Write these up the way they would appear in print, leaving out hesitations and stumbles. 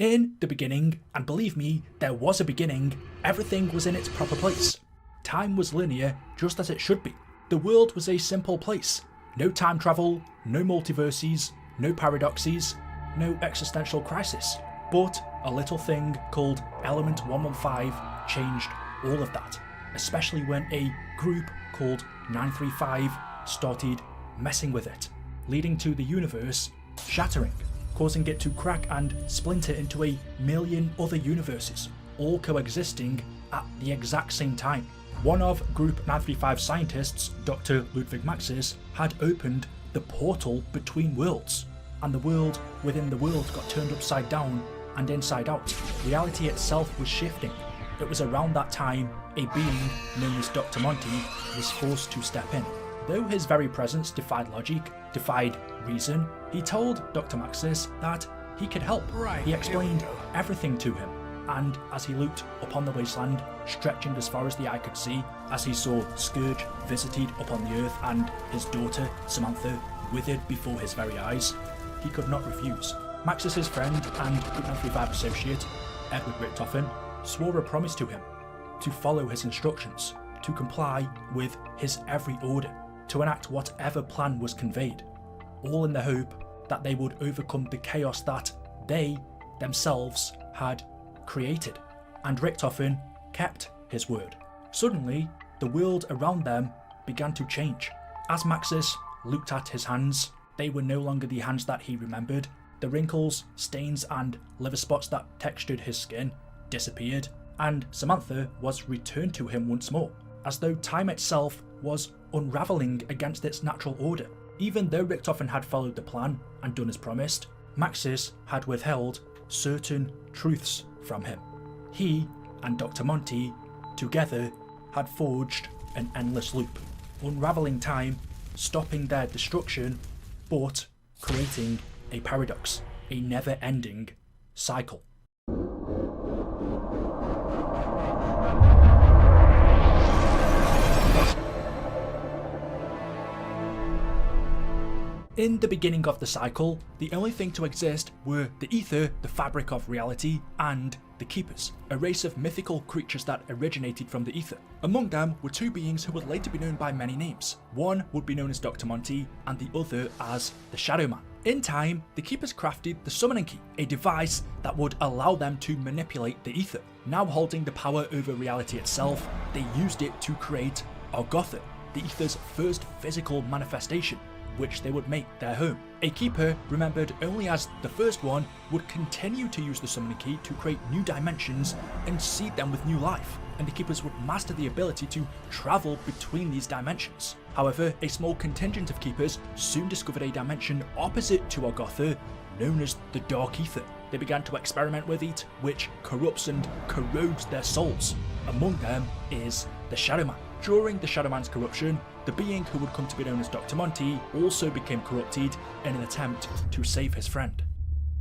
In the beginning, and believe me, there was a beginning, everything was in its proper place. Time was linear, just as it should be. The world was a simple place. No time travel, no multiverses, no paradoxes, no existential crisis. But a little thing called Element 115 changed all of that, especially when a group called 935 started messing with it, leading to the universe shattering, causing it to crack and splinter into a million other universes, all coexisting at the exact same time. One of Group 935 scientists, Dr. Ludwig Maxis, had opened the portal between worlds, and the world within the world got turned upside down and inside out. Reality itself was shifting. It was around that time a being known as Dr. Monty was forced to step in. Though his very presence defied logic, defied reason, he told Dr. Maxis that he could help. He explained everything to him, and as he looked upon the wasteland, stretching as far as the eye could see, as he saw Scourge visited upon the earth and his daughter, Samantha, withered before his very eyes, he could not refuse. Maxis' friend and Group 935 associate, Edward Richtofen, swore a promise to him to follow his instructions, to comply with his every order, to enact whatever plan was conveyed, all in the hope that they would overcome the chaos that they themselves had created. And Richtofen kept his word. Suddenly, the world around them began to change. As Maxis looked at his hands, they were no longer the hands that he remembered. The wrinkles, stains and liver spots that textured his skin disappeared, and Samantha was returned to him once more, as though time itself was unravelling against its natural order. Even though Richtofen had followed the plan and done as promised, Maxis had withheld certain truths from him. He and Dr. Monty together had forged an endless loop, unravelling time, stopping their destruction, but creating a paradox, a never-ending cycle. In the beginning of the cycle, the only thing to exist were the Aether, the fabric of reality, and the Keepers, a race of mythical creatures that originated from the Aether. Among them were two beings who would later be known by many names. One would be known as Dr. Monty, and the other as the Shadow Man. In time, the Keepers crafted the Summoning Key, a device that would allow them to manipulate the Aether. Now holding the power over reality itself, they used it to create Aether, the Aether's first physical manifestation, which they would make their home. A Keeper, remembered only as the first one, would continue to use the Summoning Key to create new dimensions and seed them with new life, and the Keepers would master the ability to travel between these dimensions. However, a small contingent of Keepers soon discovered a dimension opposite to Aether, known as the Dark Aether. They began to experiment with it, which corrupts and corrodes their souls. Among them is the Shadow Man. During the Shadow Man's corruption, the being who would come to be known as Dr. Monty also became corrupted in an attempt to save his friend.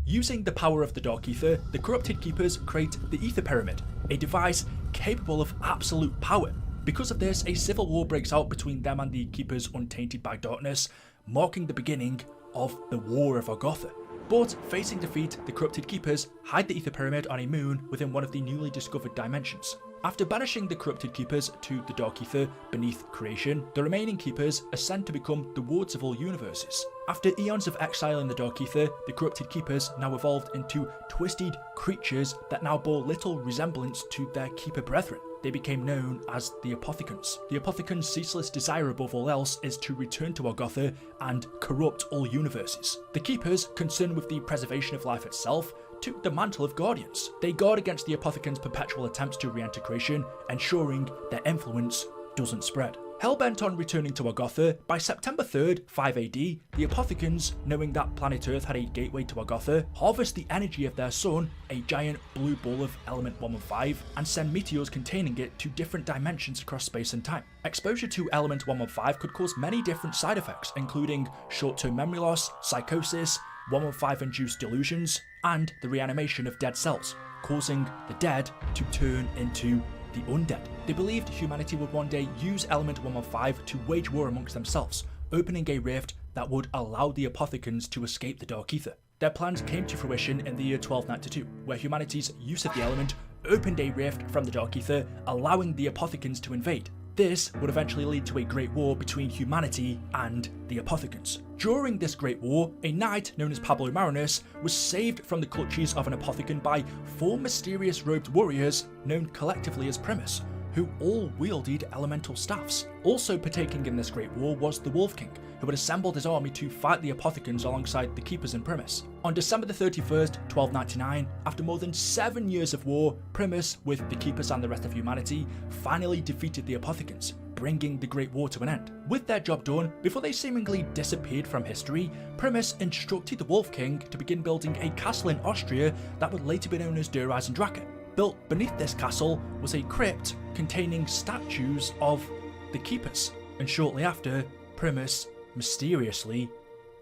Using the power of the Dark Aether, the corrupted Keepers create the Aether Pyramid, a device capable of absolute power. Because of this, a civil war breaks out between them and the Keepers untainted by darkness, marking the beginning of the War of Aether. But facing defeat, the corrupted Keepers hide the Aether Pyramid on a moon within one of the newly discovered dimensions. After banishing the corrupted Keepers to the Dark Aether beneath creation, the remaining Keepers ascend to become the wards of all universes. After eons of exile in the Dark Aether, the corrupted Keepers now evolved into twisted creatures that now bore little resemblance to their Keeper brethren. They became known as the Apothecans. The Apothecans' ceaseless desire above all else is to return to Aether and corrupt all universes. The Keepers, concerned with the preservation of life itself, took the mantle of guardians. They guard against the Apothecans' perpetual attempts to re-enter creation, ensuring their influence doesn't spread. Hellbent on returning to Aether, by September 3rd, 5 AD, the Apothecans, knowing that planet Earth had a gateway to Aether, harvest the energy of their sun, a giant blue ball of element 115, and send meteors containing it to different dimensions across space and time. Exposure to element 115 could cause many different side effects, including short-term memory loss, psychosis, 115-induced delusions, and the reanimation of dead cells, causing the dead to turn into the undead. They believed humanity would one day use element 115 to wage war amongst themselves, opening a rift that would allow the Apothecans to escape the Dark Aether. Their plans came to fruition in the year 1292, where humanity's use of the element opened a rift from the Dark Aether, allowing the Apothicans to invade. This would eventually lead to a great war between humanity and the Apothicans. During this great war, a knight known as Pablo Marinus was saved from the clutches of an Apothicon by 4 mysterious robed warriors known collectively as Primis, who all wielded elemental staffs. Also partaking in this great war was the Wolf King, who had assembled his army to fight the Apothicons alongside the Keepers and Primis. On December the 31st, 1299, after more than 7 years of war, Primis, with the Keepers and the rest of humanity, finally defeated the Apothicons, bringing the Great War to an end. With their job done, before they seemingly disappeared from history, Primis instructed the Wolf King to begin building a castle in Austria that would later be known as Der Eisendrache. Built beneath this castle was a crypt containing statues of the Keepers, and shortly after, Primis mysteriously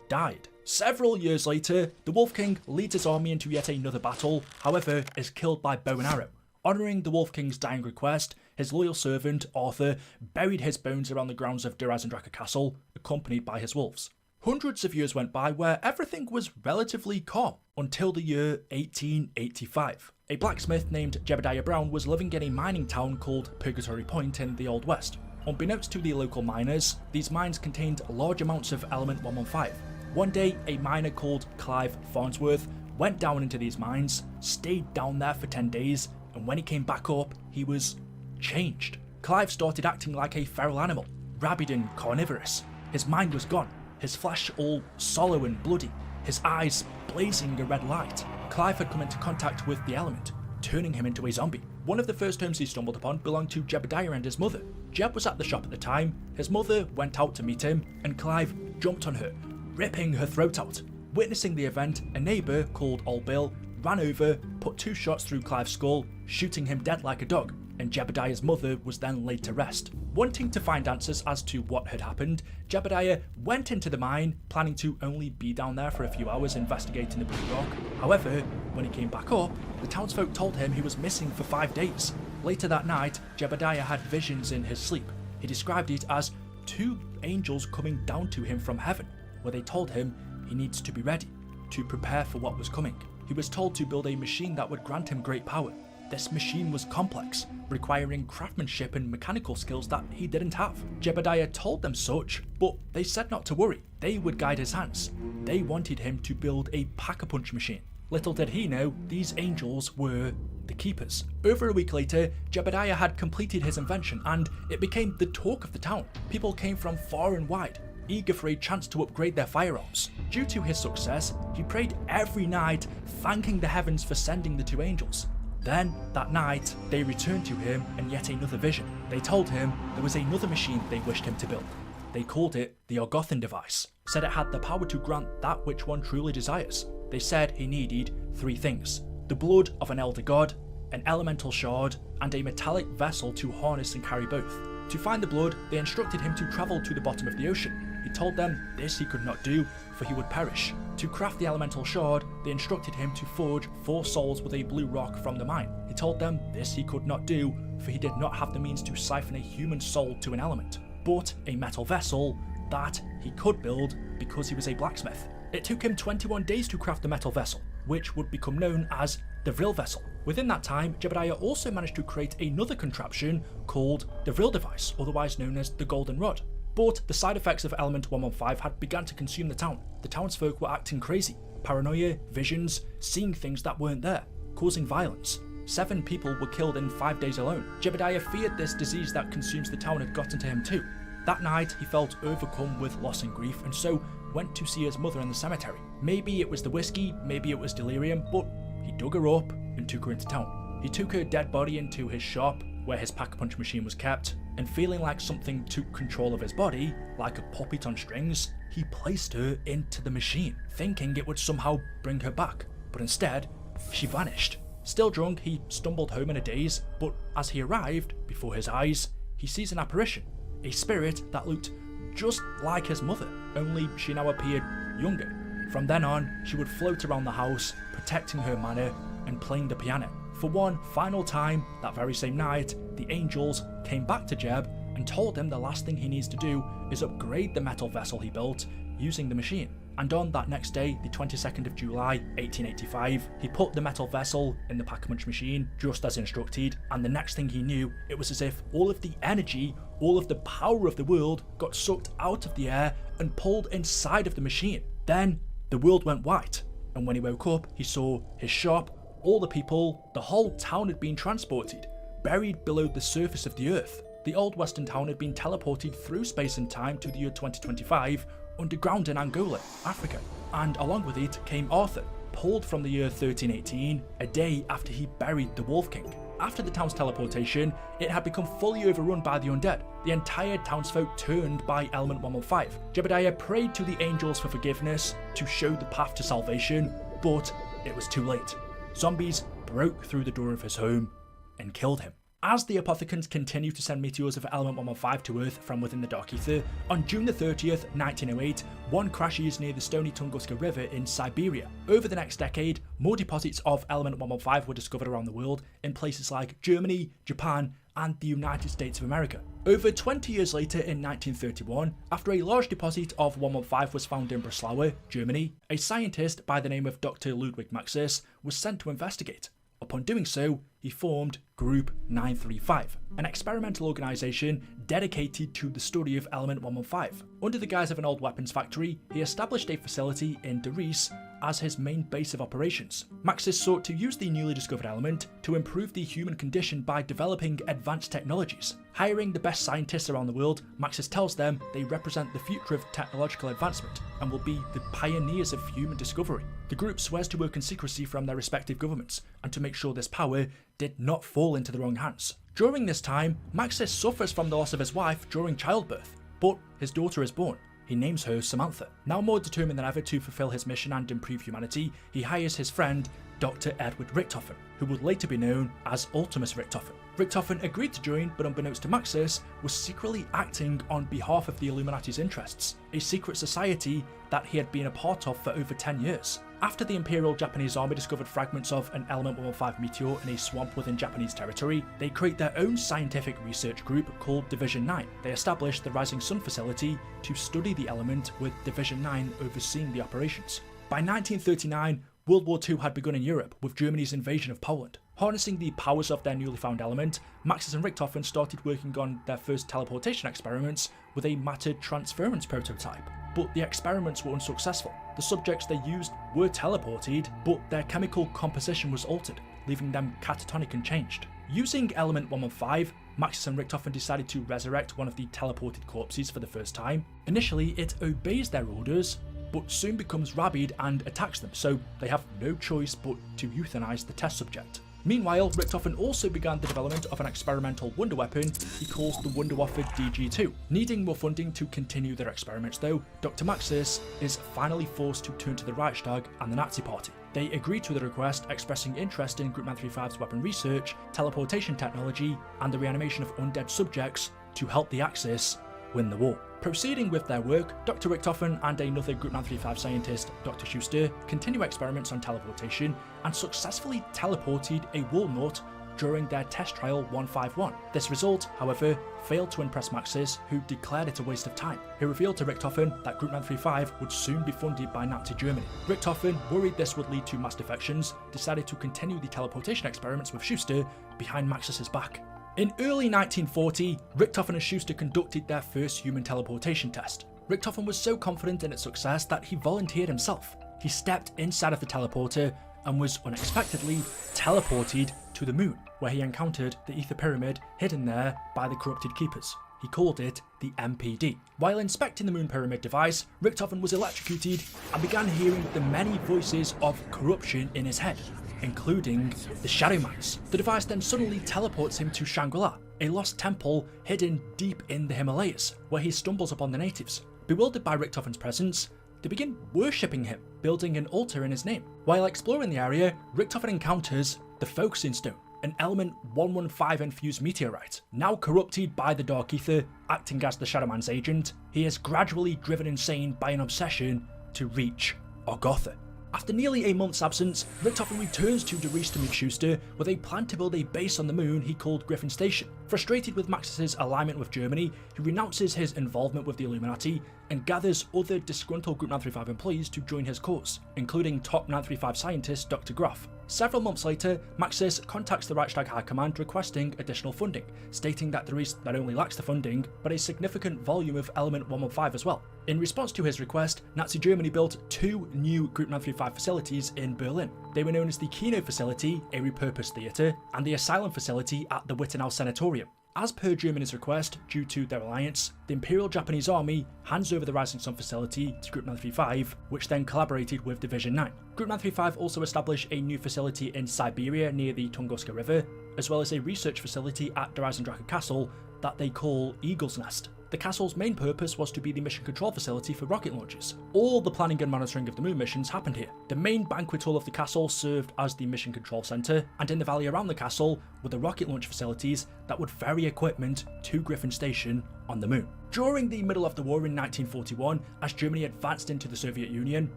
died. Several years later, the Wolf King leads his army into yet another battle, however is killed by bow and arrow. Honouring the Wolf King's dying request, his loyal servant, Arthur, buried his bones around the grounds of Der Eisendrache Castle, accompanied by his wolves. Hundreds of years went by where everything was relatively calm, until the year 1885. A blacksmith named Jebediah Brown was living in a mining town called Purgatory Point in the Old West. Unbeknownst to the local miners, these mines contained large amounts of element 115. One day, a miner called Clive Farnsworth went down into these mines, stayed down there for 10 days, and when he came back up, he was changed. Clive started acting like a feral animal, rabid and carnivorous. His mind was gone, his flesh all sallow and bloody, his eyes blazing a red light. Clive had come into contact with the element, turning him into a zombie. One of the first homes he stumbled upon belonged to Jebediah and his mother. Jeb was at the shop at the time, his mother went out to meet him, and Clive jumped on her, ripping her throat out. Witnessing the event, a neighbour called Old Bill ran over, put 2 shots through Clive's skull, shooting him dead like a dog, and Jebediah's mother was then laid to rest. Wanting to find answers as to what had happened, Jebediah went into the mine, planning to only be down there for a few hours investigating the blue rock. However, when he came back up, the townsfolk told him he was missing for 5 days. Later that night, Jebediah had visions in his sleep. He described it as 2 angels coming down to him from heaven, where they told him he needs to be ready, to prepare for what was coming. He was told to build a machine that would grant him great power. This machine was complex, requiring craftsmanship and mechanical skills that he didn't have. Jebediah told them such, but they said not to worry. They would guide his hands. They wanted him to build a pack-a-punch machine. Little did he know, these angels were the Keepers. Over a week later, Jebediah had completed his invention and it became the talk of the town. People came from far and wide, eager for a chance to upgrade their firearms. Due to his success, he prayed every night, thanking the heavens for sending the 2 angels. Then, that night, they returned to him in yet another vision. They told him there was another machine they wished him to build. They called it the Argothan device, said it had the power to grant that which one truly desires. They said he needed 3 things: the blood of an elder god, an elemental shard, and a metallic vessel to harness and carry both. To find the blood, they instructed him to travel to the bottom of the ocean. He told them this he could not do, for he would perish. To craft the elemental shard, they instructed him to forge 4 souls with a blue rock from the mine. He told them this he could not do, for he did not have the means to siphon a human soul to an element, but a metal vessel that he could build because he was a blacksmith. It took him 21 days to craft the metal vessel, which would become known as the Vril vessel. Within that time, Jebediah also managed to create another contraption called the Vril device, otherwise known as the Golden Rod. But the side effects of element 115 had begun to consume the town. The townsfolk were acting crazy. Paranoia, visions, seeing things that weren't there, causing violence. 7 people were killed in 5 days alone. Jebediah feared this disease that consumes the town had gotten to him too. That night, he felt overcome with loss and grief, and so went to see his mother in the cemetery. Maybe it was the whiskey, maybe it was delirium, but he dug her up and took her into town. He took her dead body into his shop, where his pack-a-punch machine was kept, and feeling like something took control of his body, like a puppet on strings, he placed her into the machine, thinking it would somehow bring her back, but instead, she vanished. Still drunk, he stumbled home in a daze, but as he arrived, before his eyes, he sees an apparition, a spirit that looked just like his mother, only she now appeared younger. From then on, she would float around the house, protecting her manor and playing the piano. For one final time, that very same night, the angels came back to Jeb and told him the last thing he needs to do is upgrade the metal vessel he built using the machine. and on that next day, the 22nd of July 1885, he put the metal vessel in the pack-a-punch machine just as instructed, and the next thing he knew, it was as if all of the energy, all of the power of the world got sucked out of the air and pulled inside of the machine. Then the world went white, and when he woke up, he saw his shop, all the people, the whole town had been transported, buried below the surface of the earth. The old western town had been teleported through space and time to the year 2025, underground in Angola, Africa, and along with it came Arthur, pulled from the year 1318, a day after he buried the Wolf King. After the town's teleportation, it had become fully overrun by the undead. The entire townsfolk turned by Element 115. Jebediah prayed to the angels for forgiveness to show the path to salvation, but it was too late. Zombies broke through the door of his home and killed him. As the Apothecans continued to send meteors of Element 115 to Earth from within the Dark Aether, on June the 30th, 1908, one crashes near the stony Tunguska River in Siberia. Over the next decade, more deposits of Element 115 were discovered around the world in places like Germany, Japan, and the United States of America. Over 20 years later, in 1931, after a large deposit of 115 was found in Breslau, Germany, a scientist by the name of Dr. Ludwig Maxis was sent to investigate. Upon doing so, he formed Group 935, an experimental organisation dedicated to the study of Element 115. Under the guise of an old weapons factory, he established a facility in Derice as his main base of operations. Maxis sought to use the newly discovered element to improve the human condition by developing advanced technologies. Hiring the best scientists around the world, Maxis tells them they represent the future of technological advancement and will be the pioneers of human discovery. The group swears to work in secrecy from their respective governments and to make sure this power did not fall into the wrong hands. During this time, Maxis suffers from the loss of his wife during childbirth, but his daughter is born. He names her Samantha. Now more determined than ever to fulfill his mission and improve humanity, he hires his friend, Dr. Edward Richtofen, who would later be known as Ultimis Richtofen. Richtofen agreed to join, but unbeknownst to Maxis, was secretly acting on behalf of the Illuminati's interests, a secret society that he had been a part of for over 10 years. After the Imperial Japanese Army discovered fragments of an Element 115 meteor in a swamp within Japanese territory, they create their own scientific research group called Division 9. They established the Rising Sun facility to study the element, with Division 9 overseeing the operations. By 1939, World War II had begun in Europe with Germany's invasion of Poland. Harnessing the powers of their newly found element, Maxis and Richtofen started working on their first teleportation experiments with a matter transference prototype. But the experiments were unsuccessful. The subjects they used were teleported, but their chemical composition was altered, leaving them catatonic and changed. Using Element 115, Maxis and Richtofen decided to resurrect one of the teleported corpses for the first time. Initially, it obeys their orders, but soon becomes rabid and attacks them, so they have no choice but to euthanize the test subject. Meanwhile, Richtofen also began the development of an experimental wonder weapon he calls the Wunderwaffe DG2. Needing more funding to continue their experiments though, Dr. Maxis is finally forced to turn to the Reichstag and the Nazi Party. They agree to the request, expressing interest in Group 935's weapon research, teleportation technology, and the reanimation of undead subjects to help the Axis win the war. Proceeding with their work, Dr. Richtofen and another Group 935 scientist, Dr. Schuster, continue experiments on teleportation and successfully teleported a walnut during their test trial 151. This result, however, failed to impress Maxis, who declared it a waste of time. He revealed to Richtofen that Group 935 would soon be funded by Nazi Germany. Richtofen, worried this would lead to mass defections, decided to continue the teleportation experiments with Schuster behind Maxis' back. In early 1940, Richtofen and Schuster conducted their first human teleportation test. Richtofen was so confident in its success that he volunteered himself. He stepped inside of the teleporter and was unexpectedly teleported to the moon, where he encountered the Aether Pyramid hidden there by the corrupted keepers. He called it the MPD. While inspecting the Moon Pyramid device, Richtofen was electrocuted and began hearing the many voices of corruption in his head, including the Shadowmans. The device then suddenly teleports him to Shangri, a lost temple hidden deep in the Himalayas, where he stumbles upon the natives. Bewildered by Richtofen's presence, they begin worshipping him, building an altar in his name. While exploring the area, Richtofen encounters the Focusing Stone, an Element 115 infused meteorite. Now corrupted by the Dark Aether, acting as the Shadowman's agent, he is gradually driven insane by an obsession to reach Argotha. After nearly a month's absence, Richtofen returns to Der to meet Schuster with a plan to build a base on the moon he called Griffin Station. Frustrated with Maxis' alignment with Germany, he renounces his involvement with the Illuminati and gathers other disgruntled Group 935 employees to join his cause, including top 935 scientist Dr. Groff. Several months later, Maxis contacts the Reichstag High Command requesting additional funding, stating that Der not only lacks the funding, but a significant volume of Element 115 as well. In response to his request, Nazi Germany built 2 new Group 935 facilities in Berlin. They were known as the Kino facility, a repurposed theatre, and the Asylum facility at the Wittenau Sanatorium. As per Germany's request, due to their alliance, the Imperial Japanese Army hands over the Rising Sun facility to Group 935, which then collaborated with Division 9. Group 935 also established a new facility in Siberia near the Tunguska River, as well as a research facility at Der Eisendrache Castle that they call Eagle's Nest. The castle's main purpose was to be the mission control facility for rocket launches. All the planning and monitoring of the moon missions happened here. The main banquet hall of the castle served as the mission control centre, and in the valley around the castle were the rocket launch facilities that would ferry equipment to Griffin Station on the moon. During the middle of the war in 1941, as Germany advanced into the Soviet Union,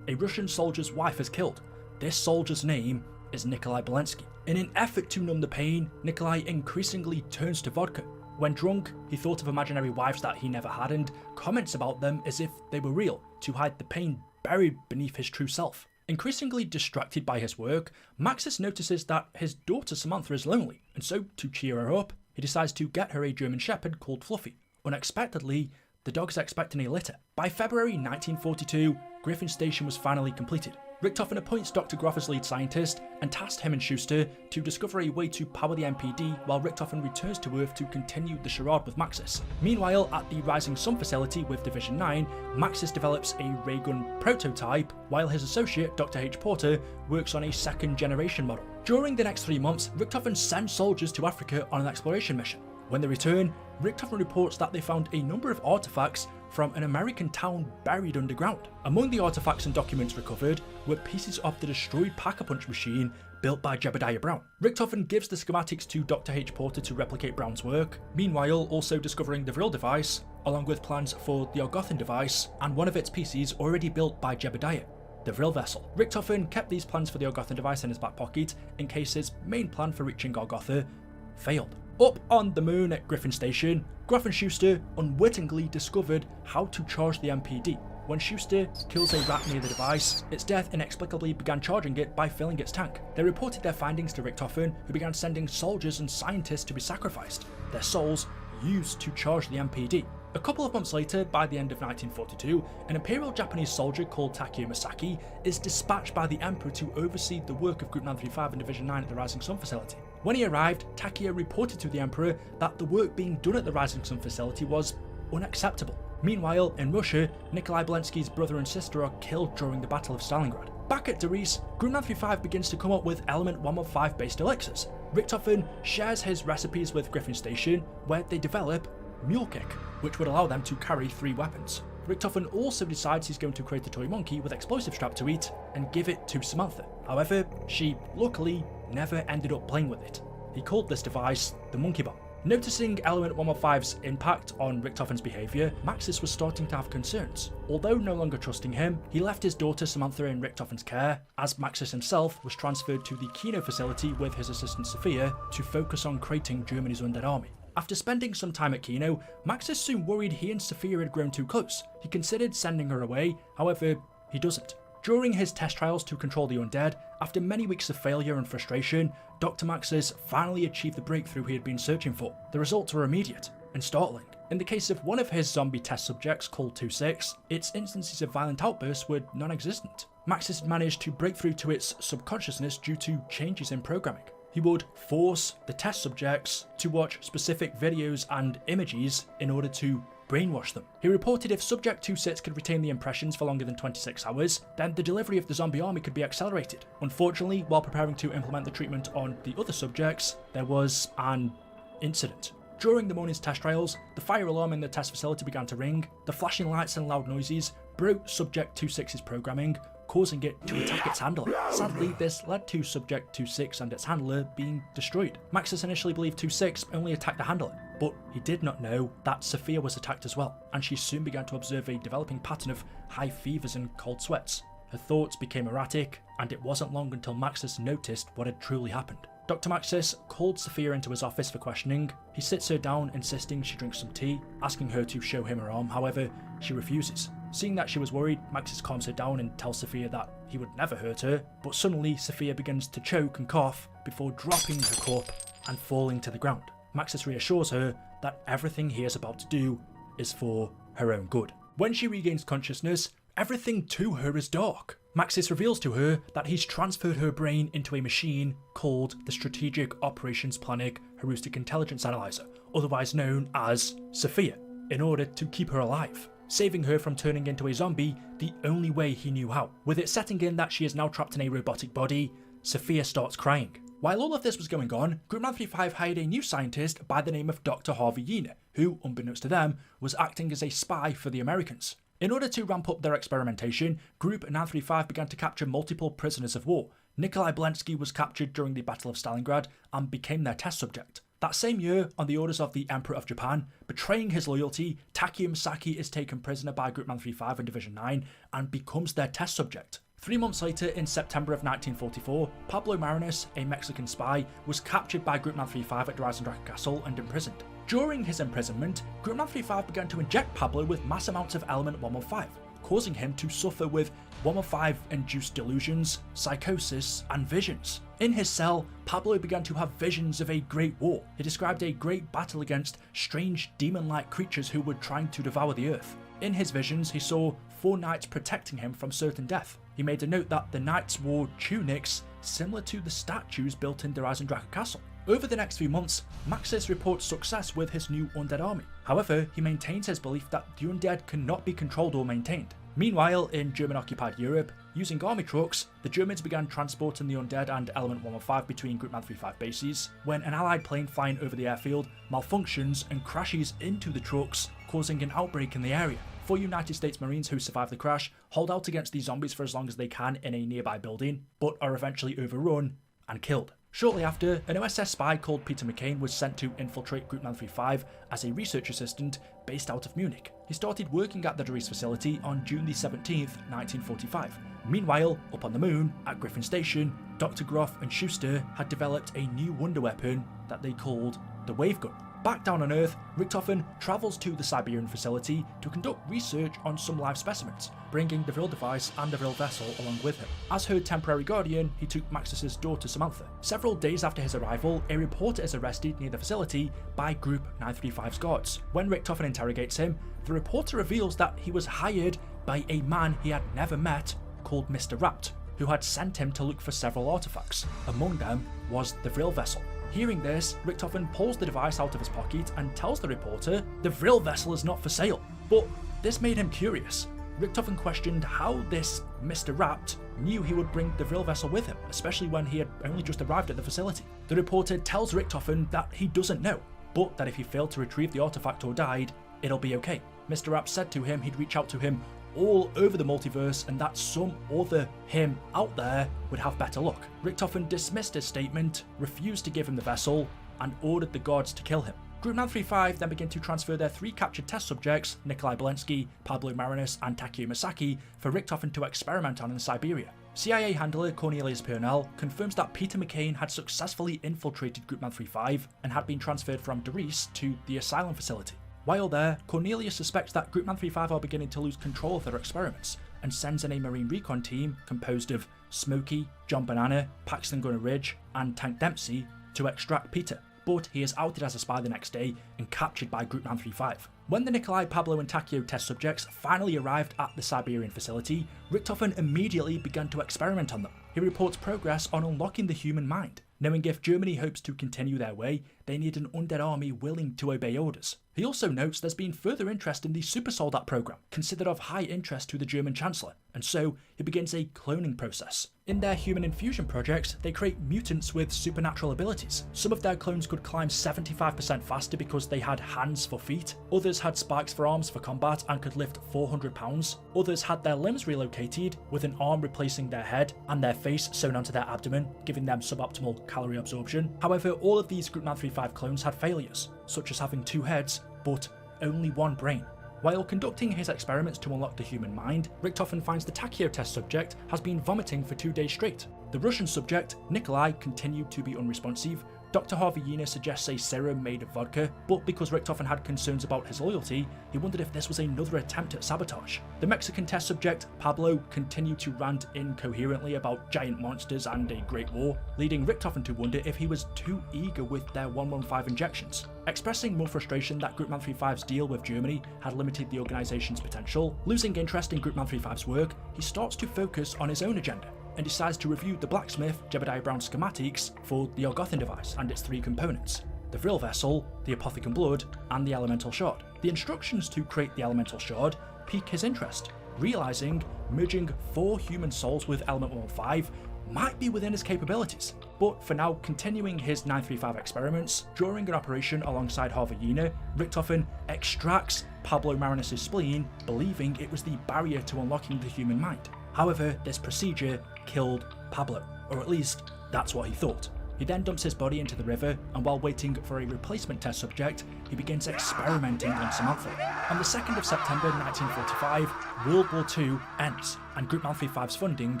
a Russian soldier's wife is killed. This soldier's name is Nikolai Belensky. In an effort to numb the pain, Nikolai increasingly turns to vodka. When drunk, he thought of imaginary wives that he never had and comments about them as if they were real, to hide the pain buried beneath his true self. Increasingly distracted by his work, Maxis notices that his daughter Samantha is lonely, and so, to cheer her up, he decides to get her a German Shepherd called Fluffy. Unexpectedly, the dog's expecting a litter. By February 1942, Griffin Station was finally completed. Richtofen appoints Dr. Groff as lead scientist and tasked him and Schuster to discover a way to power the MPD while Richtofen returns to Earth to continue the charade with Maxis. Meanwhile, at the Rising Sun facility with Division 9, Maxis develops a ray gun prototype while his associate, Dr. H. Porter, works on a second generation model. During the next 3 months, Richtofen sends soldiers to Africa on an exploration mission. When they return, Richtofen reports that they found a number of artifacts from an American town buried underground. Among the artifacts and documents recovered were pieces of the destroyed Pack-a-Punch machine built by Jebediah Brown. Richtofen gives the schematics to Dr. H. Porter to replicate Brown's work, meanwhile also discovering the Vril device, along with plans for the Argothan device and one of its pieces already built by Jebediah, the Vril vessel. Richtofen kept these plans for the Argothan device in his back pocket in case his main plan for reaching Argotha failed. Up on the moon at Griffin Station, Groff and Schuster unwittingly discovered how to charge the MPD. When Schuster kills a rat near the device, its death inexplicably began charging it by filling its tank. They reported their findings to Richtofen, who began sending soldiers and scientists to be sacrificed, their souls used to charge the MPD. A couple of months later, by the end of 1942, an Imperial Japanese soldier called Takeo Masaki is dispatched by the Emperor to oversee the work of Group 935 and Division 9 at the Rising Sun facility. When he arrived, Takeo reported to the Emperor that the work being done at the Rising Sun facility was unacceptable. Meanwhile, in Russia, Nikolai Belensky's brother and sister are killed during the Battle of Stalingrad. Back at Der, Group 935 begins to come up with Element 115 based elixirs. Richtofen shares his recipes with Griffin Station, where they develop Mule Kick, which would allow them to carry 3 weapons. Richtofen also decides he's going to create a toy monkey with explosive strap to eat and give it to Samantha. However, she luckily never ended up playing with it. He called this device the Monkey Bomb. Noticing Element 115's impact on Richtofen's behaviour, Maxis was starting to have concerns. Although no longer trusting him, he left his daughter Samantha in Richtofen's care, as Maxis himself was transferred to the Kino facility with his assistant Sophia to focus on creating Germany's undead army. After spending some time at Kino, Maxis soon worried he and Sophia had grown too close. He considered sending her away, however, he doesn't. During his test trials to control the undead, after many weeks of failure and frustration, Dr. Maxis finally achieved the breakthrough he had been searching for. The results were immediate and startling. In the case of one of his zombie test subjects called 2-6, its instances of violent outbursts were non-existent. Maxis had managed to break through to its subconsciousness due to changes in programming. He would force the test subjects to watch specific videos and images in order to brainwash them. He reported if Subject 2-6 could retain the impressions for longer than 26 hours, then the delivery of the zombie army could be accelerated. Unfortunately, while preparing to implement the treatment on the other subjects, there was an incident. During the morning's test trials, the fire alarm in the test facility began to ring. The flashing lights and loud noises broke Subject 2-6's programming, causing it to attack its handler. Sadly, this led to Subject 2-6 and its handler being destroyed. Maxis initially believed 2-6 only attacked the handler, but he did not know that Sophia was attacked as well, and she soon began to observe a developing pattern of high fevers and cold sweats. her thoughts became erratic, and it wasn't long until Maxis noticed what had truly happened. Dr. Maxis called Sophia into his office for questioning. He sits her down, insisting she drinks some tea, asking her to show him her arm. However, she refuses. Seeing that she was worried, Maxis calms her down and tells Sophia that he would never hurt her, but suddenly Sophia begins to choke and cough before dropping her cup and falling to the ground. Maxis reassures her that everything he is about to do is for her own good. When she regains consciousness, everything to her is dark. Maxis reveals to her that he's transferred her brain into a machine called the Strategic Operations Planning Heuristic Intelligence Analyzer, otherwise known as Sophia, in order to keep her alive, saving her from turning into a zombie the only way he knew how. With it setting in that she is now trapped in a robotic body, Sophia starts crying. While all of this was going on, Group 935 hired a new scientist by the name of Dr. Harvey Yeaner, who, unbeknownst to them, was acting as a spy for the Americans. In order to ramp up their experimentation, Group 935 began to capture multiple prisoners of war. Nikolai Blensky was captured during the Battle of Stalingrad and became their test subject. That same year, on the orders of the Emperor of Japan, betraying his loyalty, Takeo Misaki is taken prisoner by Group 935 and Division 9 and becomes their test subject. 3 months later, in September of 1944, Pablo Marinas, a Mexican spy, was captured by Group 935 at Dreisendrache Castle and imprisoned. During his imprisonment, Group 935 began to inject Pablo with mass amounts of element 115, causing him to suffer with 115-induced delusions, psychosis, and visions. In his cell, Pablo began to have visions of a great war. He described a great battle against strange demon-like creatures who were trying to devour the earth. In his visions, he saw 4 knights protecting him from certain death. He made a note that the knights wore tunics similar to the statues built in Dreisendrache Castle. Over the next few months, Maxis reports success with his new undead army. However, he maintains his belief that the undead cannot be controlled or maintained. Meanwhile, in German-occupied Europe, using army trucks, the Germans began transporting the undead and Element 115 between Group 935 bases, when an allied plane flying over the airfield malfunctions and crashes into the trucks, causing an outbreak in the area. 4 United States Marines who survive the crash hold out against these zombies for as long as they can in a nearby building, but are eventually overrun and killed. Shortly after, an OSS spy called Peter McCain was sent to infiltrate Group 935 as a research assistant based out of Munich. He started working at the Dries facility on June the 17th, 1945. Meanwhile, up on the moon, at Griffin Station, Dr. Groff and Schuster had developed a new wonder weapon that they called the Wave Gun. Back down on Earth, Richtofen travels to the Siberian facility to conduct research on some live specimens, bringing the Vril device and the Vril vessel along with him. As her temporary guardian, he took Maxis' daughter Samantha. Several days after his arrival, a reporter is arrested near the facility by Group 935's guards. When Richtofen interrogates him, the reporter reveals that he was hired by a man he had never met called Mr. Rapt, who had sent him to look for several artifacts. Among them was the Vril vessel. Hearing this, Richtofen pulls the device out of his pocket and tells the reporter the Vril vessel is not for sale. But this made him curious. Richtofen questioned how this Mr. Rapt knew he would bring the Vril vessel with him, especially when he had only just arrived at the facility. The reporter tells Richtofen that he doesn't know, but that if he failed to retrieve the artifact or died, it'll be okay. Mr. Rapt said to him he'd reach out to him all over the multiverse and that some other him out there would have better luck. Richtofen dismissed his statement, refused to give him the vessel, and ordered the guards to kill him. Group 935 then began to transfer their 3 captured test subjects, Nikolai Blensky, Pablo Marinas, and Takeo Misaki, for Richtofen to experiment on in Siberia. CIA handler Cornelius Purnell confirms that Peter McCain had successfully infiltrated Group 935 and had been transferred from Dries to the asylum facility. While there, Cornelius suspects that Group 935 are beginning to lose control of their experiments and sends in a Marine recon team composed of Smokey, John Banana, Paxton Gunner Ridge, and Tank Dempsey to extract Peter, but he is outed as a spy the next day and captured by Group 935. When the Nikolai, Pablo, and Takeo test subjects finally arrived at the Siberian facility, Richtofen immediately began to experiment on them. He reports progress on unlocking the human mind, knowing if Germany hopes to continue their way, they need an undead army willing to obey orders. He also notes there's been further interest in the Super Soldat program, considered of high interest to the German Chancellor, and so he begins a cloning process. In their human infusion projects, they create mutants with supernatural abilities. Some of their clones could climb 75% faster because they had hands for feet, others had spikes for arms for combat and could lift 400 pounds, others had their limbs relocated, with an arm replacing their head and their face sewn onto their abdomen, giving them suboptimal calorie absorption. However, all of these Group 935 clones had failures, such as having 2 heads, but only 1 brain. While conducting his experiments to unlock the human mind, Richtofen finds the Takio test subject has been vomiting for 2 days straight. The Russian subject, Nikolai, continued to be unresponsive. Dr. Avogadro suggests a serum made of vodka, but because Richtofen had concerns about his loyalty, he wondered if this was another attempt at sabotage. The Mexican test subject, Pablo, continued to rant incoherently about giant monsters and a great war, leading Richtofen to wonder if he was too eager with their 115 injections. Expressing more frustration that Groupman 35's deal with Germany had limited the organisation's potential, losing interest in Groupman 35's work, he starts to focus on his own agenda, and decides to review the blacksmith Jebediah Brown schematics for the Orgothan device and its 3 components: the Vril vessel, the Apothecon blood, and the elemental shard. The instructions to create the elemental shard pique his interest, realising merging 4 human souls with element 115 might be within his capabilities. But for now, continuing his 935 experiments, during an operation alongside Avogadro, Richtofen extracts Pablo Marinus' spleen, believing it was the barrier to unlocking the human mind. However, this procedure killed Pablo, or at least that's what he thought. He then dumps his body into the river, and while waiting for a replacement test subject, he begins experimenting on Samantha. On the 2nd of September 1945, World War II ends, and Groupman 35's funding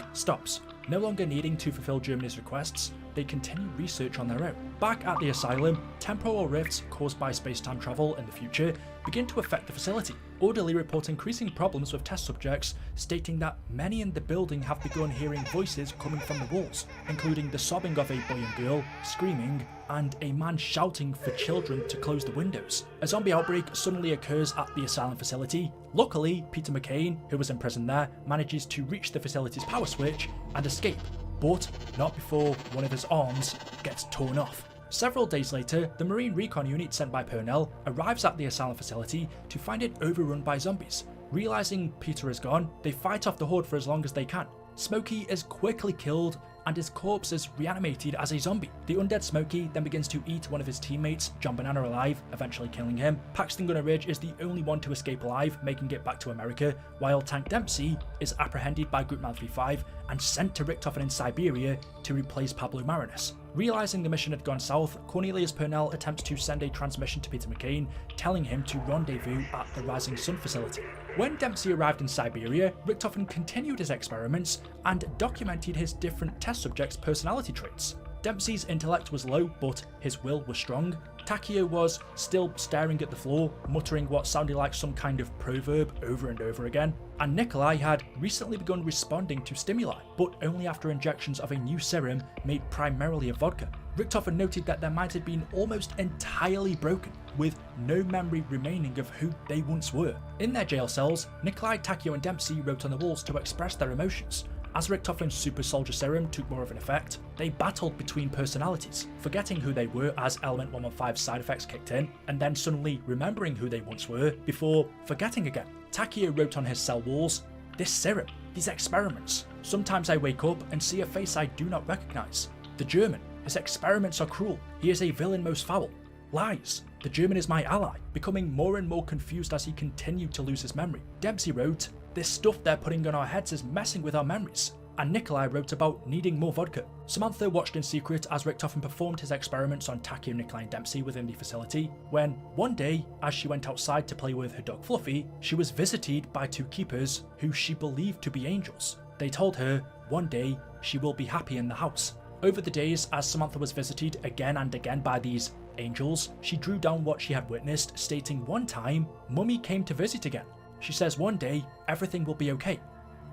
stops. No longer needing to fulfill Germany's requests, they continue research on their own. Back at the asylum, temporal rifts caused by space-time travel in the future begin to affect the facility. Orderly report increasing problems with test subjects, stating that many in the building have begun hearing voices coming from the walls, including the sobbing of a boy and girl, screaming, and a man shouting for children to close the windows. A zombie outbreak suddenly occurs at the asylum facility. Luckily, Peter McCain, who was imprisoned there, manages to reach the facility's power switch and escape, but not before one of his arms gets torn off. Several days later, the Marine Recon unit sent by Purnell arrives at the asylum facility to find it overrun by zombies. Realising Peter is gone, they fight off the horde for as long as they can. Smokey is quickly killed and his corpse is reanimated as a zombie. The undead Smokey then begins to eat one of his teammates, John Banana, alive, eventually killing him. Paxton Gunner Ridge is the only one to escape alive, making it back to America, while Tank Dempsey is apprehended by Groupman 35 and sent to Richtofen in Siberia to replace Pablo Marinus. Realising the mission had gone south, Cornelius Purnell attempts to send a transmission to Peter McCain, telling him to rendezvous at the Rising Sun facility. When Dempsey arrived in Siberia, Richtofen continued his experiments and documented his different test subjects' personality traits. Dempsey's intellect was low, but his will was strong. Takio was still staring at the floor, muttering what sounded like some kind of proverb over and over again. And Nikolai had recently begun responding to stimuli, but only after injections of a new serum made primarily of vodka. Richtofen noted that their minds had been almost entirely broken, with no memory remaining of who they once were. In their jail cells, Nikolai, Takio and Dempsey wrote on the walls to express their emotions. As Richtofen's super soldier serum took more of an effect, they battled between personalities, forgetting who they were as Element 115's side effects kicked in, and then suddenly remembering who they once were, before forgetting again. Takio wrote on his cell walls, "This serum, these experiments. Sometimes I wake up and see a face I do not recognise. The German, his experiments are cruel. He is a villain most foul. Lies. The German is my ally," becoming more and more confused as he continued to lose his memory. Dempsey wrote, "This stuff they're putting on our heads is messing with our memories." And Nikolai wrote about needing more vodka. Samantha watched in secret as Richtofen performed his experiments on Takio, Nikolai and Dempsey within the facility, when one day, as she went outside to play with her dog Fluffy, she was visited by 2 keepers who she believed to be angels. They told her one day she will be happy in the house. Over the days, as Samantha was visited again and again by these angels, she drew down what she had witnessed, stating one time, "Mummy came to visit again. She says one day everything will be okay.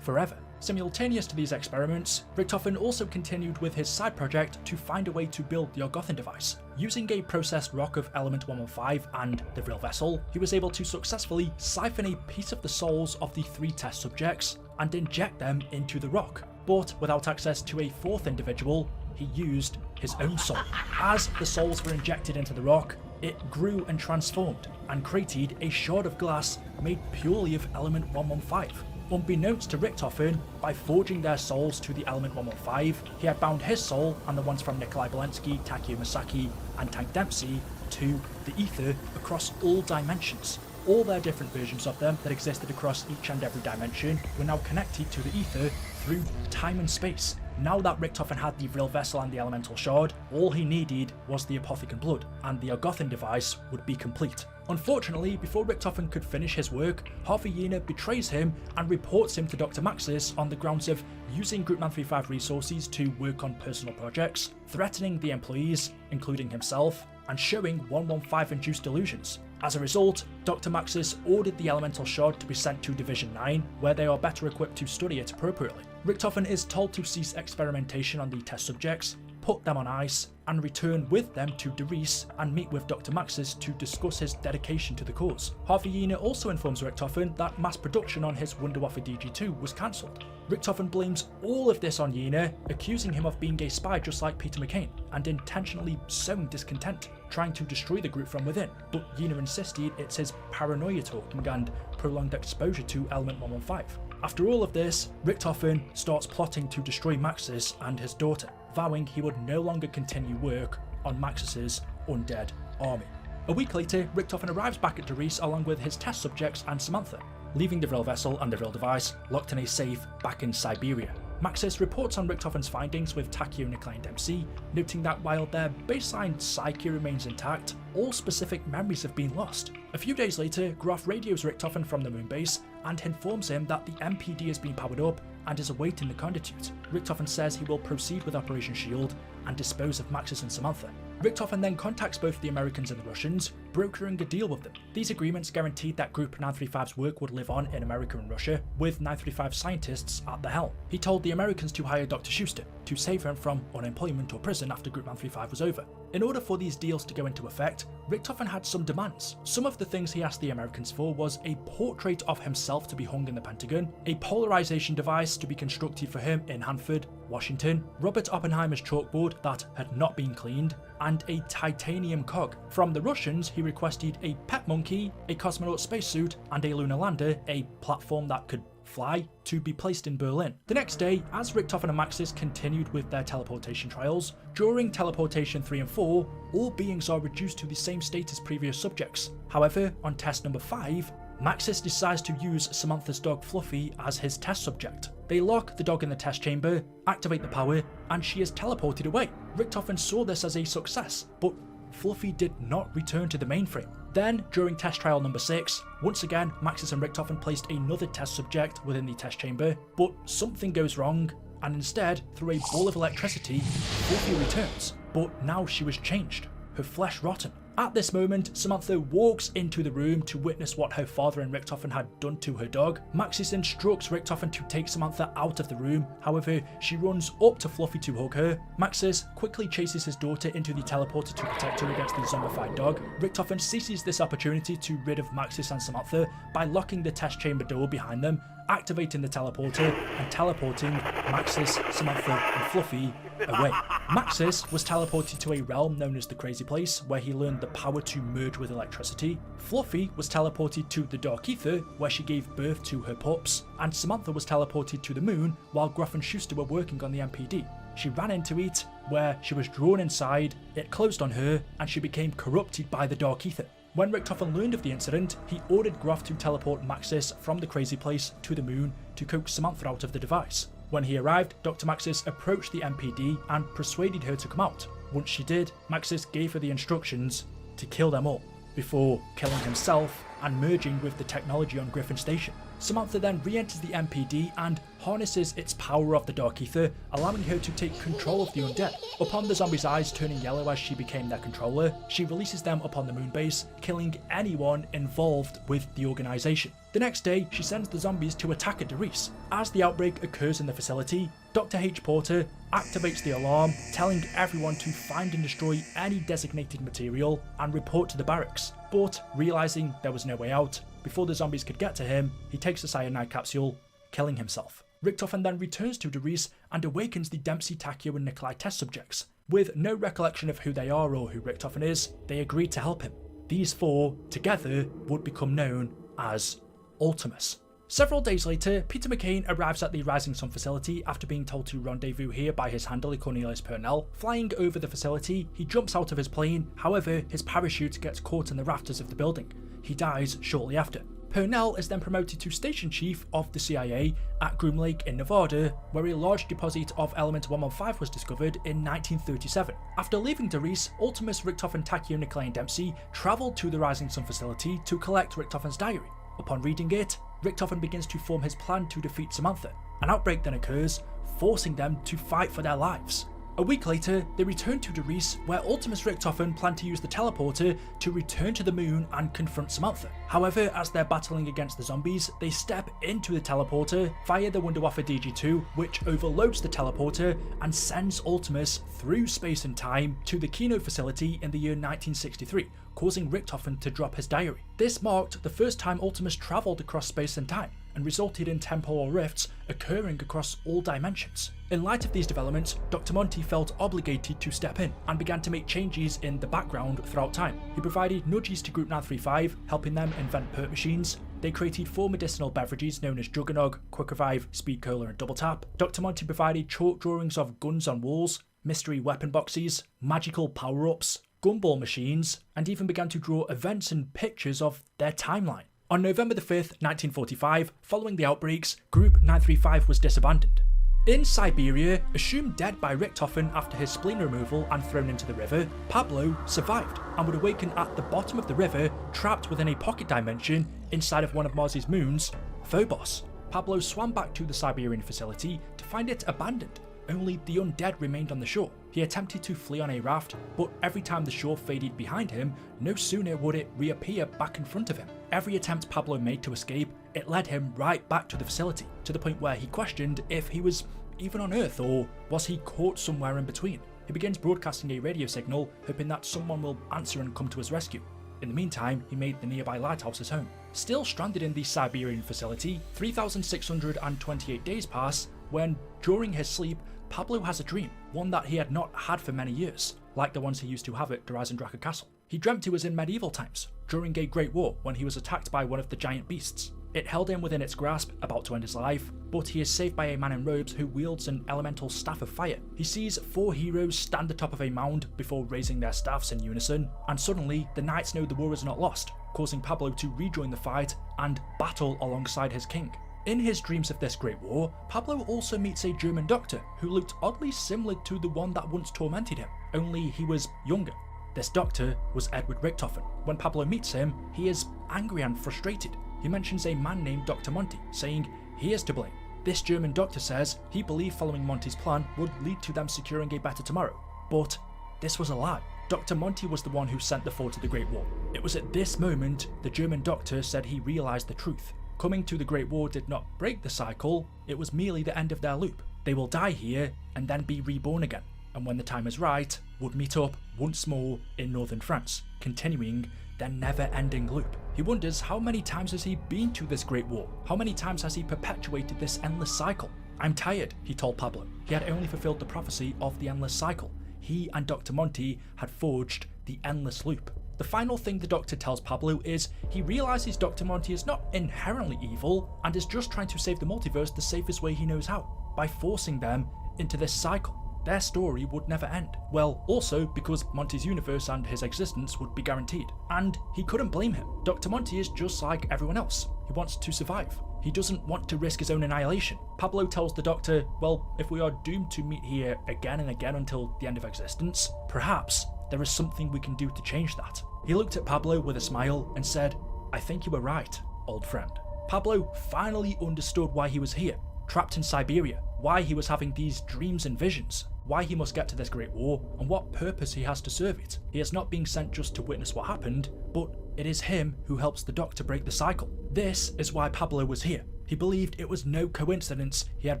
Forever." Simultaneous to these experiments, Richtofen also continued with his side project to find a way to build the Orgothan device. Using a processed rock of element 115 and the Vril vessel, he was able to successfully siphon a piece of the souls of the 3 test subjects and inject them into the rock. But without access to a 4th individual, he used his own soul. As the souls were injected into the rock, it grew and transformed and created a shard of glass made purely of element 115. Unbeknownst to Richtofen, by forging their souls to the element 115, he had bound his soul and the ones from Nikolai Belensky, Takio Masaki and Tank Dempsey to the Aether across all dimensions. All their different versions of them that existed across each and every dimension were now connected to the Aether through time and space. now that Richtofen had the real vessel and the elemental shard, all he needed was the apothecant blood, and the Argothan device would be complete. Unfortunately, before Richtofen could finish his work, Harveyena betrays him and reports him to Dr. Maxis on the grounds of using Group 935 resources to work on personal projects, threatening the employees, including himself, and showing 115-induced delusions. As a result, Dr. Maxis ordered the elemental shard to be sent to Division 9, where they are better equipped to study it appropriately. Richtofen is told to cease experimentation on the test subjects, put them on ice, and return with them to Derice and meet with Dr. Maxis to discuss his dedication to the cause. Harveyena also informs Richtofen that mass production on his Wunderwaffe DG2 was cancelled. Richtofen blames all of this on Yena, accusing him of being a spy just like Peter McCain, and intentionally sowing discontent, trying to destroy the group from within, but Yena insisted it's his paranoia talking and prolonged exposure to Element 115. After all of this, Richtofen starts plotting to destroy Maxis and his daughter, vowing he would no longer continue work on Maxis's undead army. A week later, Richtofen arrives back at Derice along with his test subjects and Samantha, leaving the Vril vessel and the Vril device locked in a safe back in Siberia. Maxis reports on Richtofen's findings with Tachio, Nikolai and MC, noting that while their baseline psyche remains intact, all specific memories have been lost. A few days later, Groff radios Richtofen from the moon base and informs him that the MPD has been powered up and is awaiting the condutute. Richtofen says he will proceed with Operation Shield and dispose of Maxis and Samantha. Richtofen then contacts both the Americans and the Russians, brokering a deal with them. These agreements guaranteed that Group 935's work would live on in America and Russia, with 935 scientists at the helm. He told the Americans to hire Dr. Schuster to save him from unemployment or prison after Group 935 was over. In order for these deals to go into effect, Richtofen had some demands. Some of the things he asked the Americans for was a portrait of himself to be hung in the Pentagon, a polarization device to be constructed for him in Hanford, Washington, Robert Oppenheimer's chalkboard that had not been cleaned, and a titanium cog. From the Russians, he requested a pet monkey, a cosmonaut spacesuit, and a lunar lander, a platform that could fly, to be placed in Berlin. The next day, as Richtofen and Maxis continued with their teleportation trials, during teleportation 3 and 4, all beings are reduced to the same state as previous subjects. However, on test number 5, Maxis decides to use Samantha's dog Fluffy as his test subject. They lock the dog in the test chamber, activate the power, and she is teleported away. Richtofen saw this as a success, but Fluffy did not return to the mainframe. Then, during test trial number 6, once again Maxis and Richtofen placed another test subject within the test chamber, but something goes wrong, and instead, through a ball of electricity, Fluffy returns, but now she was changed, her flesh rotten. At this moment, Samantha walks into the room to witness what her father and Richtofen had done to her dog. Maxis instructs Richtofen to take Samantha out of the room, however, she runs up to Fluffy to hug her. Maxis quickly chases his daughter into the teleporter to protect her against the zombified dog. Richtofen seizes this opportunity to rid of Maxis and Samantha by locking the test chamber door behind them, activating the teleporter and teleporting Maxis, Samantha and Fluffy away. Maxis was teleported to a realm known as the Crazy Place, where he learned the power to merge with electricity. Fluffy was teleported to the Dark Aether, where she gave birth to her pups, and Samantha was teleported to the moon while Groff and Schuster were working on the MPD. She ran into it, where she was drawn inside, it closed on her, and she became corrupted by the Dark Aether. When Richtofen learned of the incident, he ordered Groff to teleport Maxis from the Crazy Place to the moon to coax Samantha out of the device. When he arrived, Dr. Maxis approached the MPD and persuaded her to come out. Once she did, Maxis gave her the instructions to kill them all, before killing himself and merging with the technology on Griffin Station. Samantha then re-enters the MPD and harnesses its power of the Dark Aether, allowing her to take control of the undead. Upon the zombies' eyes turning yellow as she became their controller, she releases them upon the moon base, killing anyone involved with the organization. The next day, she sends the zombies to attack at Derice. As the outbreak occurs in the facility, Dr. H. Porter activates the alarm, telling everyone to find and destroy any designated material and report to the barracks. But, realizing there was no way out, before the zombies could get to him, he takes a cyanide capsule, killing himself. Richtofen then returns to Derice and awakens the Dempsey, Tachio and Nikolai test subjects. With no recollection of who they are or who Richtofen is, they agree to help him. These 4, together, would become known as Ultimis. Several days later, Peter McCain arrives at the Rising Sun facility after being told to rendezvous here by his handler Cornelius Purnell. Flying over the facility, he jumps out of his plane, however, his parachute gets caught in the rafters of the building. He dies shortly after. Purnell is then promoted to Station Chief of the CIA at Groom Lake in Nevada, where a large deposit of element 115 was discovered in 1937. After leaving Doris, Ultimis, Richtofen, Tachyon, Nikolai and Dempsey travelled to the Rising Sun facility to collect Richtofen's diary. Upon reading it, Richtofen begins to form his plan to defeat Samantha. An outbreak then occurs, forcing them to fight for their lives. A week later, they return to Doris, where Ultimis Richtofen planned to use the teleporter to return to the moon and confront Samantha. However, as they're battling against the zombies, they step into the teleporter, fire the Wunderwaffe DG2, which overloads the teleporter and sends Ultimis through space and time to the Kino facility in the year 1963, causing Richtofen to drop his diary. This marked the first time Ultimis travelled across space and time, and resulted in temporal rifts occurring across all dimensions. In light of these developments, Dr. Monty felt obligated to step in and began to make changes in the background throughout time. He provided nudges to Group 935, helping them invent perk machines. They created 4 medicinal beverages known as Juggernog, Quick Revive, Speed Cola and Double Tap. Dr. Monty provided chalk drawings of guns on walls, mystery weapon boxes, magical power-ups, gumball machines, and even began to draw events and pictures of their timeline. On November 5th, 1945, following the outbreaks, Group 935 was disbanded. In Siberia, assumed dead by Richtofen after his spleen removal and thrown into the river, Pablo survived and would awaken at the bottom of the river, trapped within a pocket dimension inside of one of Mars's moons, Phobos. Pablo swam back to the Siberian facility to find it abandoned. Only the undead remained on the shore. He attempted to flee on a raft, but every time the shore faded behind him, no sooner would it reappear back in front of him. Every attempt Pablo made to escape, it led him right back to the facility, to the point where he questioned if he was even on Earth, or was he caught somewhere in between. He begins broadcasting a radio signal, hoping that someone will answer and come to his rescue. In the meantime, he made the nearby lighthouse his home. Still stranded in the Siberian facility, 3,628 days pass when, during his sleep, Pablo has a dream, one that he had not had for many years, like the ones he used to have at Dreisendrache Castle. He dreamt he was in medieval times, during a great war when he was attacked by one of the giant beasts. It held him within its grasp, about to end his life, but he is saved by a man in robes who wields an elemental staff of fire. He sees 4 heroes stand atop of a mound before raising their staffs in unison, and suddenly the knights know the war is not lost, causing Pablo to rejoin the fight and battle alongside his king. In his dreams of this great war, Pablo also meets a German doctor who looked oddly similar to the one that once tormented him, only he was younger. This doctor was Edward Richtofen. When Pablo meets him, he is angry and frustrated. He mentions a man named Dr. Monty, saying he is to blame. This German doctor says he believed following Monty's plan would lead to them securing a better tomorrow. But this was a lie. Dr. Monty was the one who sent the 4 to the Great War. It was at this moment the German doctor said he realised the truth. Coming to the Great War did not break the cycle, it was merely the end of their loop. They will die here and then be reborn again, and when the time is right, would meet up once more in northern France, continuing their never-ending loop. He wonders how many times has he been to this Great War? How many times has he perpetuated this endless cycle? I'm tired, he told Pablo. He had only fulfilled the prophecy of the endless cycle. He and Dr. Monty had forged the endless loop. The final thing the Doctor tells Pablo is he realises Dr. Monty is not inherently evil and is just trying to save the multiverse the safest way he knows how, by forcing them into this cycle. Their story would never end. Well, also because Monty's universe and his existence would be guaranteed. And he couldn't blame him. Dr. Monty is just like everyone else. He wants to survive. He doesn't want to risk his own annihilation. Pablo tells the Doctor, well, if we are doomed to meet here again and again until the end of existence, perhaps there is something we can do to change that. He looked at Pablo with a smile and said, I think you were right, old friend. Pablo finally understood why he was here, trapped in Siberia, why he was having these dreams and visions, why he must get to this great war, and what purpose he has to serve it. He is not being sent just to witness what happened, but it is him who helps the Doctor break the cycle. This is why Pablo was here. He believed it was no coincidence he had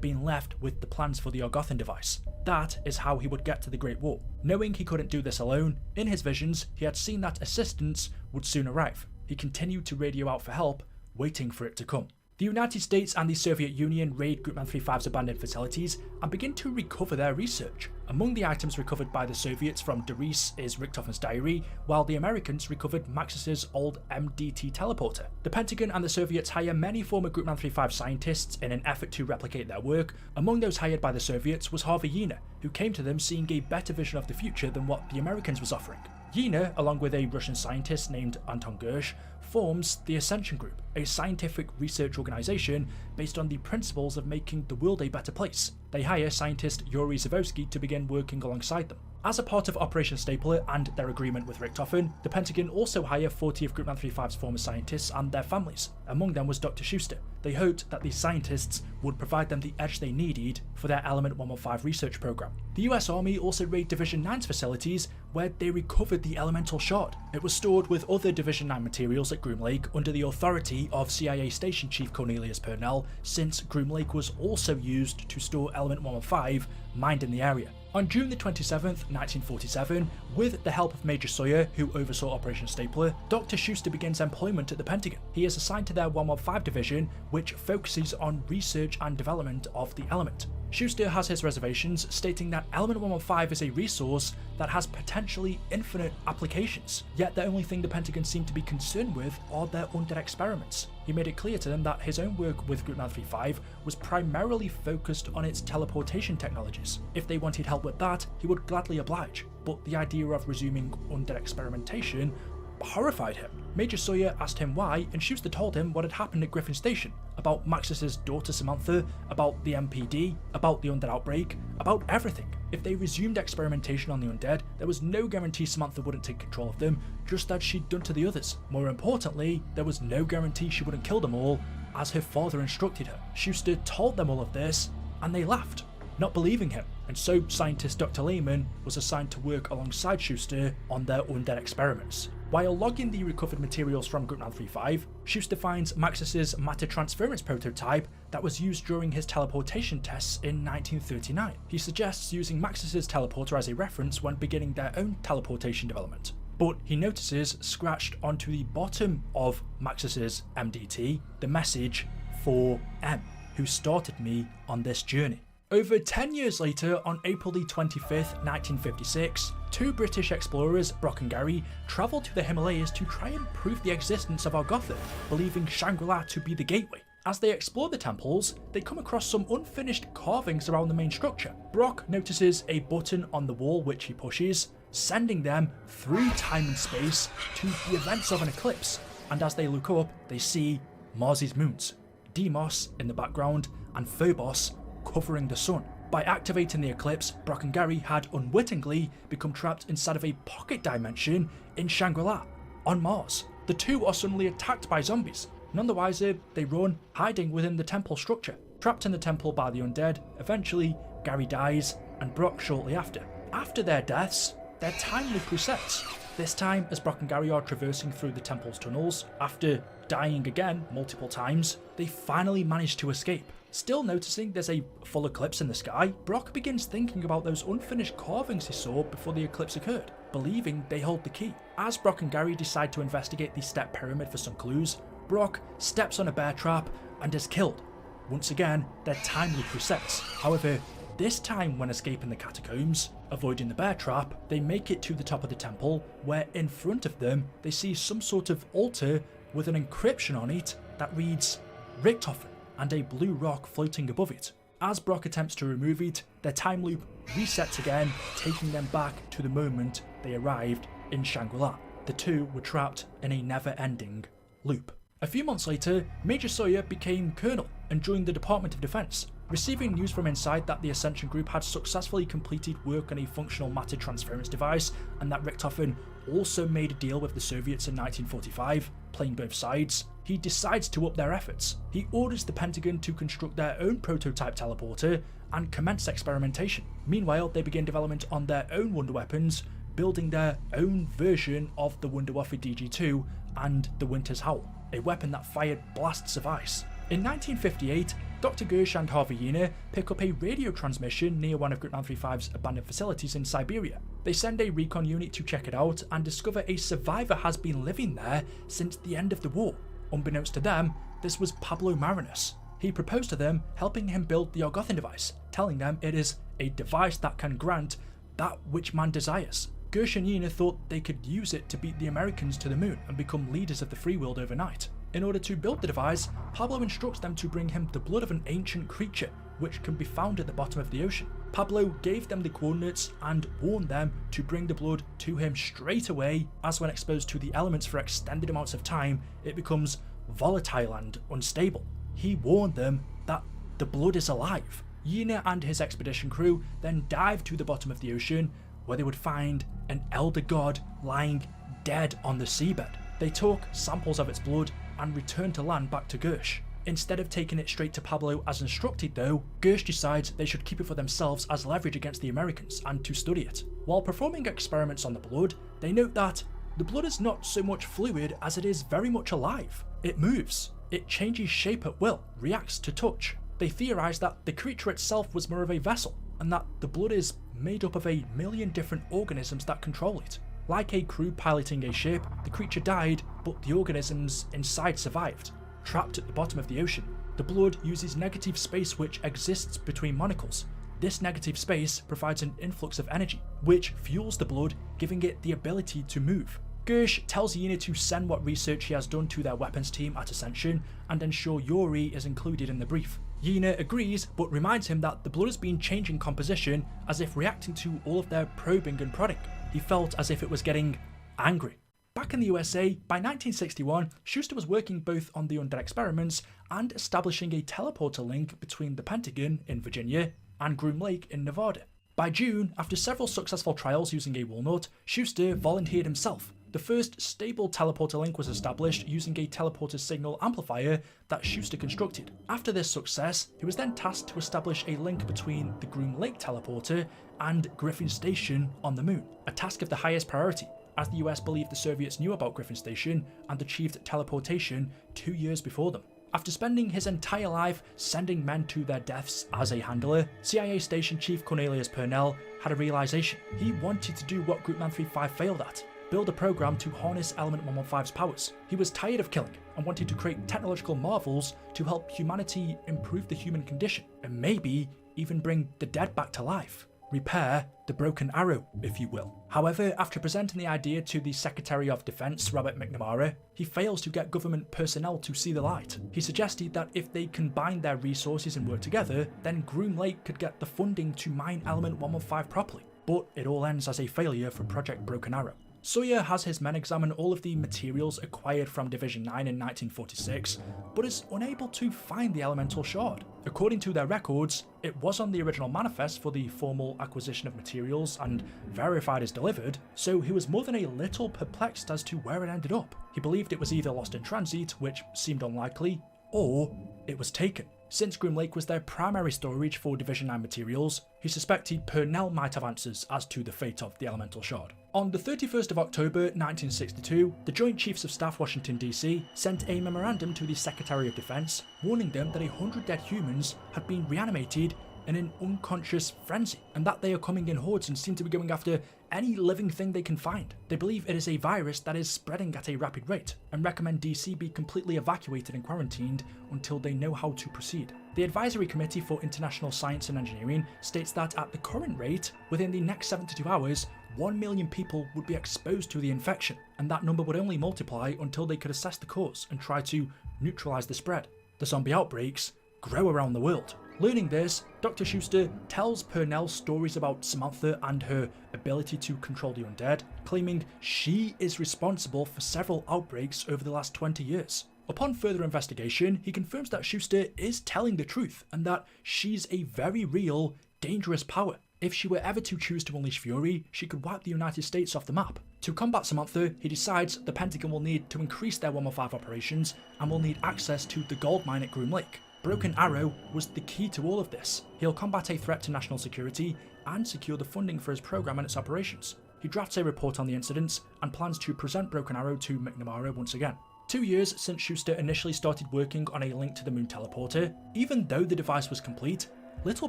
been left with the plans for the Argothan device. That is how he would get to the Great War. Knowing he couldn't do this alone, in his visions he had seen that assistance would soon arrive. He continued to radio out for help, waiting for it to come. The United States and the Soviet Union raid Group 935's abandoned facilities and begin to recover their research. Among the items recovered by the Soviets from Doris is Richtofen's diary, while the Americans recovered Maxis's old MDT teleporter. The Pentagon and the Soviets hire many former Group 935 scientists in an effort to replicate their work. Among those hired by the Soviets was Harvey Yena, who came to them seeing a better vision of the future than what the Americans was offering. Yina, along with a Russian scientist named Anton Gersh, forms the Ascension Group, a scientific research organization based on the principles of making the world a better place. They hire scientist Yuri Zavosky to begin working alongside them. As a part of Operation Stapler and their agreement with Richtofen, the Pentagon also hire 40 of Group 935's former scientists and their families. Among them was Dr. Schuster. They hoped that these scientists would provide them the edge they needed for their Element 115 research program. The US Army also raided Division 9's facilities, where they recovered the elemental shard. It was stored with other Division 9 materials at Groom Lake under the authority of CIA Station Chief Cornelius Purnell, since Groom Lake was also used to store Element 115 mined in the area. On June the 27th, 1947, with the help of Major Sawyer, who oversaw Operation Stapler, Dr. Schuster begins employment at the Pentagon. He is assigned to their 115 division, which focuses on research and development of the element. Schuster has his reservations, stating that Element 115 is a resource that has potentially infinite applications, yet the only thing the Pentagon seemed to be concerned with are their undead experiments. He made it clear to them that his own work with Group 935 was primarily focused on its teleportation technologies. If they wanted help with that, he would gladly oblige, but the idea of resuming undead experimentation horrified him. Major Sawyer asked him why, and Schuster told him what had happened at Griffin Station, about Maxis's daughter Samantha, about the MPD, about the undead outbreak, about everything. If they resumed experimentation on the undead, there was no guarantee Samantha wouldn't take control of them, just as she'd done to the others. More importantly, there was no guarantee she wouldn't kill them all, as her father instructed her. Schuster told them all of this, and they laughed, not believing him, and so scientist Dr. Lehman was assigned to work alongside Schuster on their undead experiments. While logging the recovered materials from Group 935, Schuster finds Maxis's matter transference prototype that was used during his teleportation tests in 1939. He suggests using Maxis's teleporter as a reference when beginning their own teleportation development. But he notices scratched onto the bottom of Maxis's MDT the message "For M, who started me on this journey." Over 10 years later, on April the 25th, 1956, two British explorers, Brock and Gary, travelled to the Himalayas to try and prove the existence of Algotha, believing Shangri to be the gateway. As they explore the temples, they come across some unfinished carvings around the main structure. Brock notices a button on the wall which he pushes, sending them through time and space to the events of an eclipse, and as they look up, they see Mars's moons, Deimos in the background, and Phobos covering the sun. By activating the eclipse, Brock and Gary had unwittingly become trapped inside of a pocket dimension in Shangri-La, on Mars. The two are suddenly attacked by zombies. None the wiser, they run, hiding within the temple structure. Trapped in the temple by the undead, eventually Gary dies, and Brock shortly after. After their deaths, their time loop resets. This time, as Brock and Gary are traversing through the temple's tunnels, after dying again multiple times, they finally manage to escape. Still noticing there's a full eclipse in the sky, Brock begins thinking about those unfinished carvings he saw before the eclipse occurred, believing they hold the key. As Brock and Gary decide to investigate the step pyramid for some clues, Brock steps on a bear trap and is killed. Once again, their time loop resets. However, this time when escaping the catacombs, avoiding the bear trap, they make it to the top of the temple, where in front of them they see some sort of altar with an encryption on it that reads Richtofen, and a blue rock floating above it. As Brock attempts to remove it, their time loop resets again, taking them back to the moment they arrived in Shangri-La. The two were trapped in a never-ending loop. A few months later, Major Sawyer became Colonel and joined the Department of Defense, receiving news from inside that the Ascension Group had successfully completed work on a functional matter transference device, and that Richtofen also made a deal with the Soviets in 1945, playing both sides. He decides to up their efforts. He orders the Pentagon to construct their own prototype teleporter and commence experimentation. Meanwhile, they begin development on their own wonder weapons, building their own version of the Wunderwaffe DG2 and the Winter's Howl, a weapon that fired blasts of ice. In 1958, Dr. Gersh and Harvey Yina pick up a radio transmission near one of Group 935's abandoned facilities in Siberia. They send a recon unit to check it out and discover a survivor has been living there since the end of the war. Unbeknownst to them, this was Pablo Marinus. He proposed to them, helping him build the Algothan device, telling them it is a device that can grant that which man desires. Gersh and Yina thought they could use it to beat the Americans to the moon and become leaders of the free world overnight. In order to build the device, Pablo instructs them to bring him the blood of an ancient creature, which can be found at the bottom of the ocean. Pablo gave them the coordinates and warned them to bring the blood to him straight away, as when exposed to the elements for extended amounts of time, it becomes volatile and unstable. He warned them that the blood is alive. Yina and his expedition crew then dived to the bottom of the ocean, where they would find an elder god lying dead on the seabed. They took samples of its blood and returned to land back to Gersh. Instead of taking it straight to Pablo as instructed though, Gersh decides they should keep it for themselves as leverage against the Americans and to study it. While performing experiments on the blood, they note that the blood is not so much fluid as it is very much alive. It moves, it changes shape at will, reacts to touch. They theorise that the creature itself was more of a vessel, and that the blood is made up of a million different organisms that control it. Like a crew piloting a ship, the creature died, but the organisms inside survived. Trapped at the bottom of the ocean, the blood uses negative space which exists between monocles. This negative space provides an influx of energy, which fuels the blood, giving it the ability to move. Gersh tells Yina to send what research he has done to their weapons team at Ascension and ensure Yuri is included in the brief. Yina agrees, but reminds him that the blood has been changing composition as if reacting to all of their probing and prodding. He felt as if it was getting angry. Back in the USA, by 1961, Schuster was working both on the undead experiments and establishing a teleporter link between the Pentagon in Virginia and Groom Lake in Nevada. By June, after several successful trials using a walnut, Schuster volunteered himself. The first stable teleporter link was established using a teleporter signal amplifier that Schuster constructed. After this success, he was then tasked to establish a link between the Groom Lake teleporter and Griffin Station on the moon, a task of the highest priority, as the US believed the Soviets knew about Griffin Station and achieved teleportation 2 years before them. After spending his entire life sending men to their deaths as a handler, CIA Station Chief Cornelius Purnell had a realization. He wanted to do what Group 935 failed at: build a program to harness Element 115's powers. He was tired of killing and wanted to create technological marvels to help humanity improve the human condition, and maybe even bring the dead back to life. Repair the broken arrow, if you will. However, after presenting the idea to the Secretary of Defense, Robert McNamara, he fails to get government personnel to see the light. He suggested that if they combine their resources and work together, then Groom Lake could get the funding to mine Element 115 properly. But it all ends as a failure for Project Broken Arrow. Sawyer has his men examine all of the materials acquired from Division 9 in 1946, but is unable to find the elemental shard. According to their records, it was on the original manifest for the formal acquisition of materials and verified as delivered, so he was more than a little perplexed as to where it ended up. He believed it was either lost in transit, which seemed unlikely, or it was taken. Since Groom Lake was their primary storage for Division 9 materials, he suspected Purnell might have answers as to the fate of the elemental shard. On the 31st of October 1962, the Joint Chiefs of Staff Washington DC sent a memorandum to the Secretary of Defense warning them that 100 dead humans had been reanimated in an unconscious frenzy, and that they are coming in hordes and seem to be going after any living thing they can find. They believe it is a virus that is spreading at a rapid rate, and recommend DC be completely evacuated and quarantined until they know how to proceed. The Advisory Committee for International Science and Engineering states that at the current rate, within the next 72 hours, 1 million people would be exposed to the infection, and that number would only multiply until they could assess the cause and try to neutralize the spread. The zombie outbreaks grow around the world. Learning this, Dr. Schuster tells Purnell stories about Samantha and her ability to control the undead, claiming she is responsible for several outbreaks over the last 20 years. Upon further investigation, he confirms that Schuster is telling the truth and that she's a very real, dangerous power. If she were ever to choose to unleash fury, she could wipe the United States off the map. To combat Samantha, he decides the Pentagon will need to increase their 115 operations and will need access to the gold mine at Groom Lake. Broken Arrow was the key to all of this. He'll combat a threat to national security and secure the funding for his program and its operations. He drafts a report on the incidents and plans to present Broken Arrow to McNamara once again. 2 years since Schuster initially started working on a link to the moon teleporter, even though the device was complete, little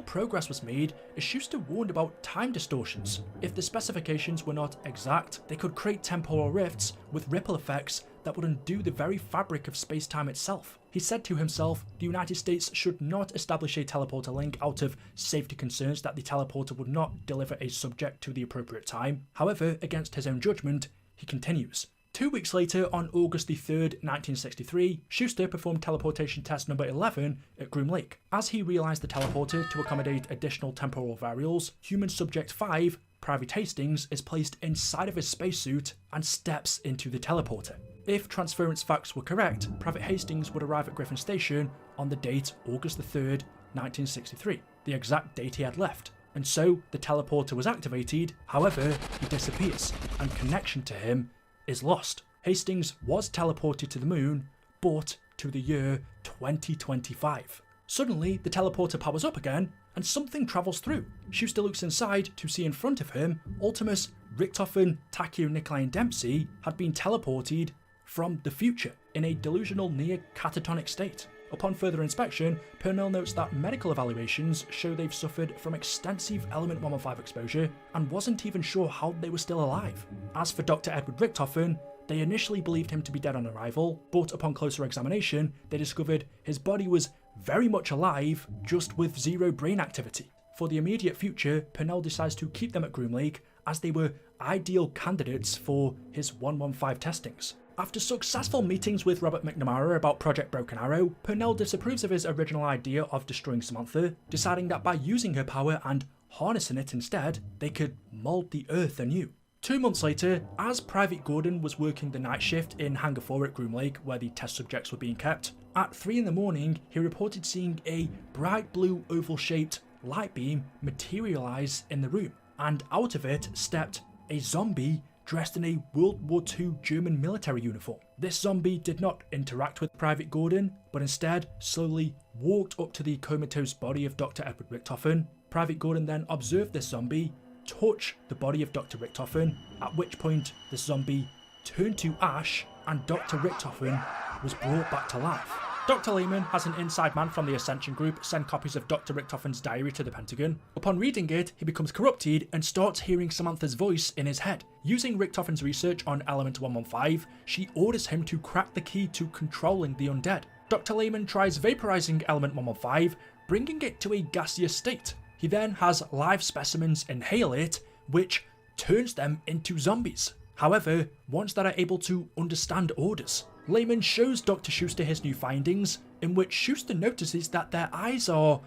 progress was made as Schuster warned about time distortions. If the specifications were not exact, they could create temporal rifts with ripple effects that would undo the very fabric of space-time itself. He said to himself, the United States should not establish a teleporter link out of safety concerns that the teleporter would not deliver a subject to the appropriate time. However, against his own judgment, he continues. 2 weeks later, on August the 3rd, 1963, Schuster performed teleportation test number 11 at Groom Lake. As he realised the teleporter to accommodate additional temporal variables, human subject 5, Private Hastings, is placed inside of his spacesuit and steps into the teleporter. If transference facts were correct, Private Hastings would arrive at Griffin Station on the date August the 3rd, 1963, the exact date he had left. And so the teleporter was activated, however, he disappears, and connection to him is lost. Hastings was teleported to the moon, but to the year 2025. Suddenly, the teleporter powers up again, and something travels through. Schuster looks inside to see in front of him, Ultimis, Richtofen, Takeo, Nikolai and Dempsey had been teleported from the future in a delusional near catatonic state. Upon further inspection, Purnell notes that medical evaluations show they've suffered from extensive element 115 exposure and wasn't even sure how they were still alive. As for Dr. Edward Richtofen, they initially believed him to be dead on arrival, but upon closer examination, they discovered his body was very much alive, just with zero brain activity. For the immediate future, Purnell decides to keep them at Groom Lake as they were ideal candidates for his 115 testings. After successful meetings with Robert McNamara about Project Broken Arrow, Purnell disapproves of his original idea of destroying Samantha, deciding that by using her power and harnessing it instead, they could mould the Earth anew. 2 months later, as Private Gordon was working the night shift in Hangar 4 at Groom Lake, where the test subjects were being kept, at 3 in the morning, he reported seeing a bright blue oval-shaped light beam materialise in the room, and out of it stepped a zombie dressed in a World War II German military uniform. This zombie did not interact with Private Gordon, but instead slowly walked up to the comatose body of Dr. Edward Richtofen. Private Gordon then observed this zombie touch the body of Dr. Richtofen, at which point the zombie turned to ash and Dr. Richtofen was brought back to life. Dr. Lehman has an inside man from the Ascension group send copies of Dr. Richtofen's diary to the Pentagon. Upon reading it, he becomes corrupted and starts hearing Samantha's voice in his head. Using Richtofen's research on Element 115, she orders him to crack the key to controlling the undead. Dr. Lehman tries vaporizing Element 115, bringing it to a gaseous state. He then has live specimens inhale it, which turns them into zombies. However, ones that are able to understand orders. Lehman shows Dr. Schuster his new findings, in which Schuster notices that their eyes are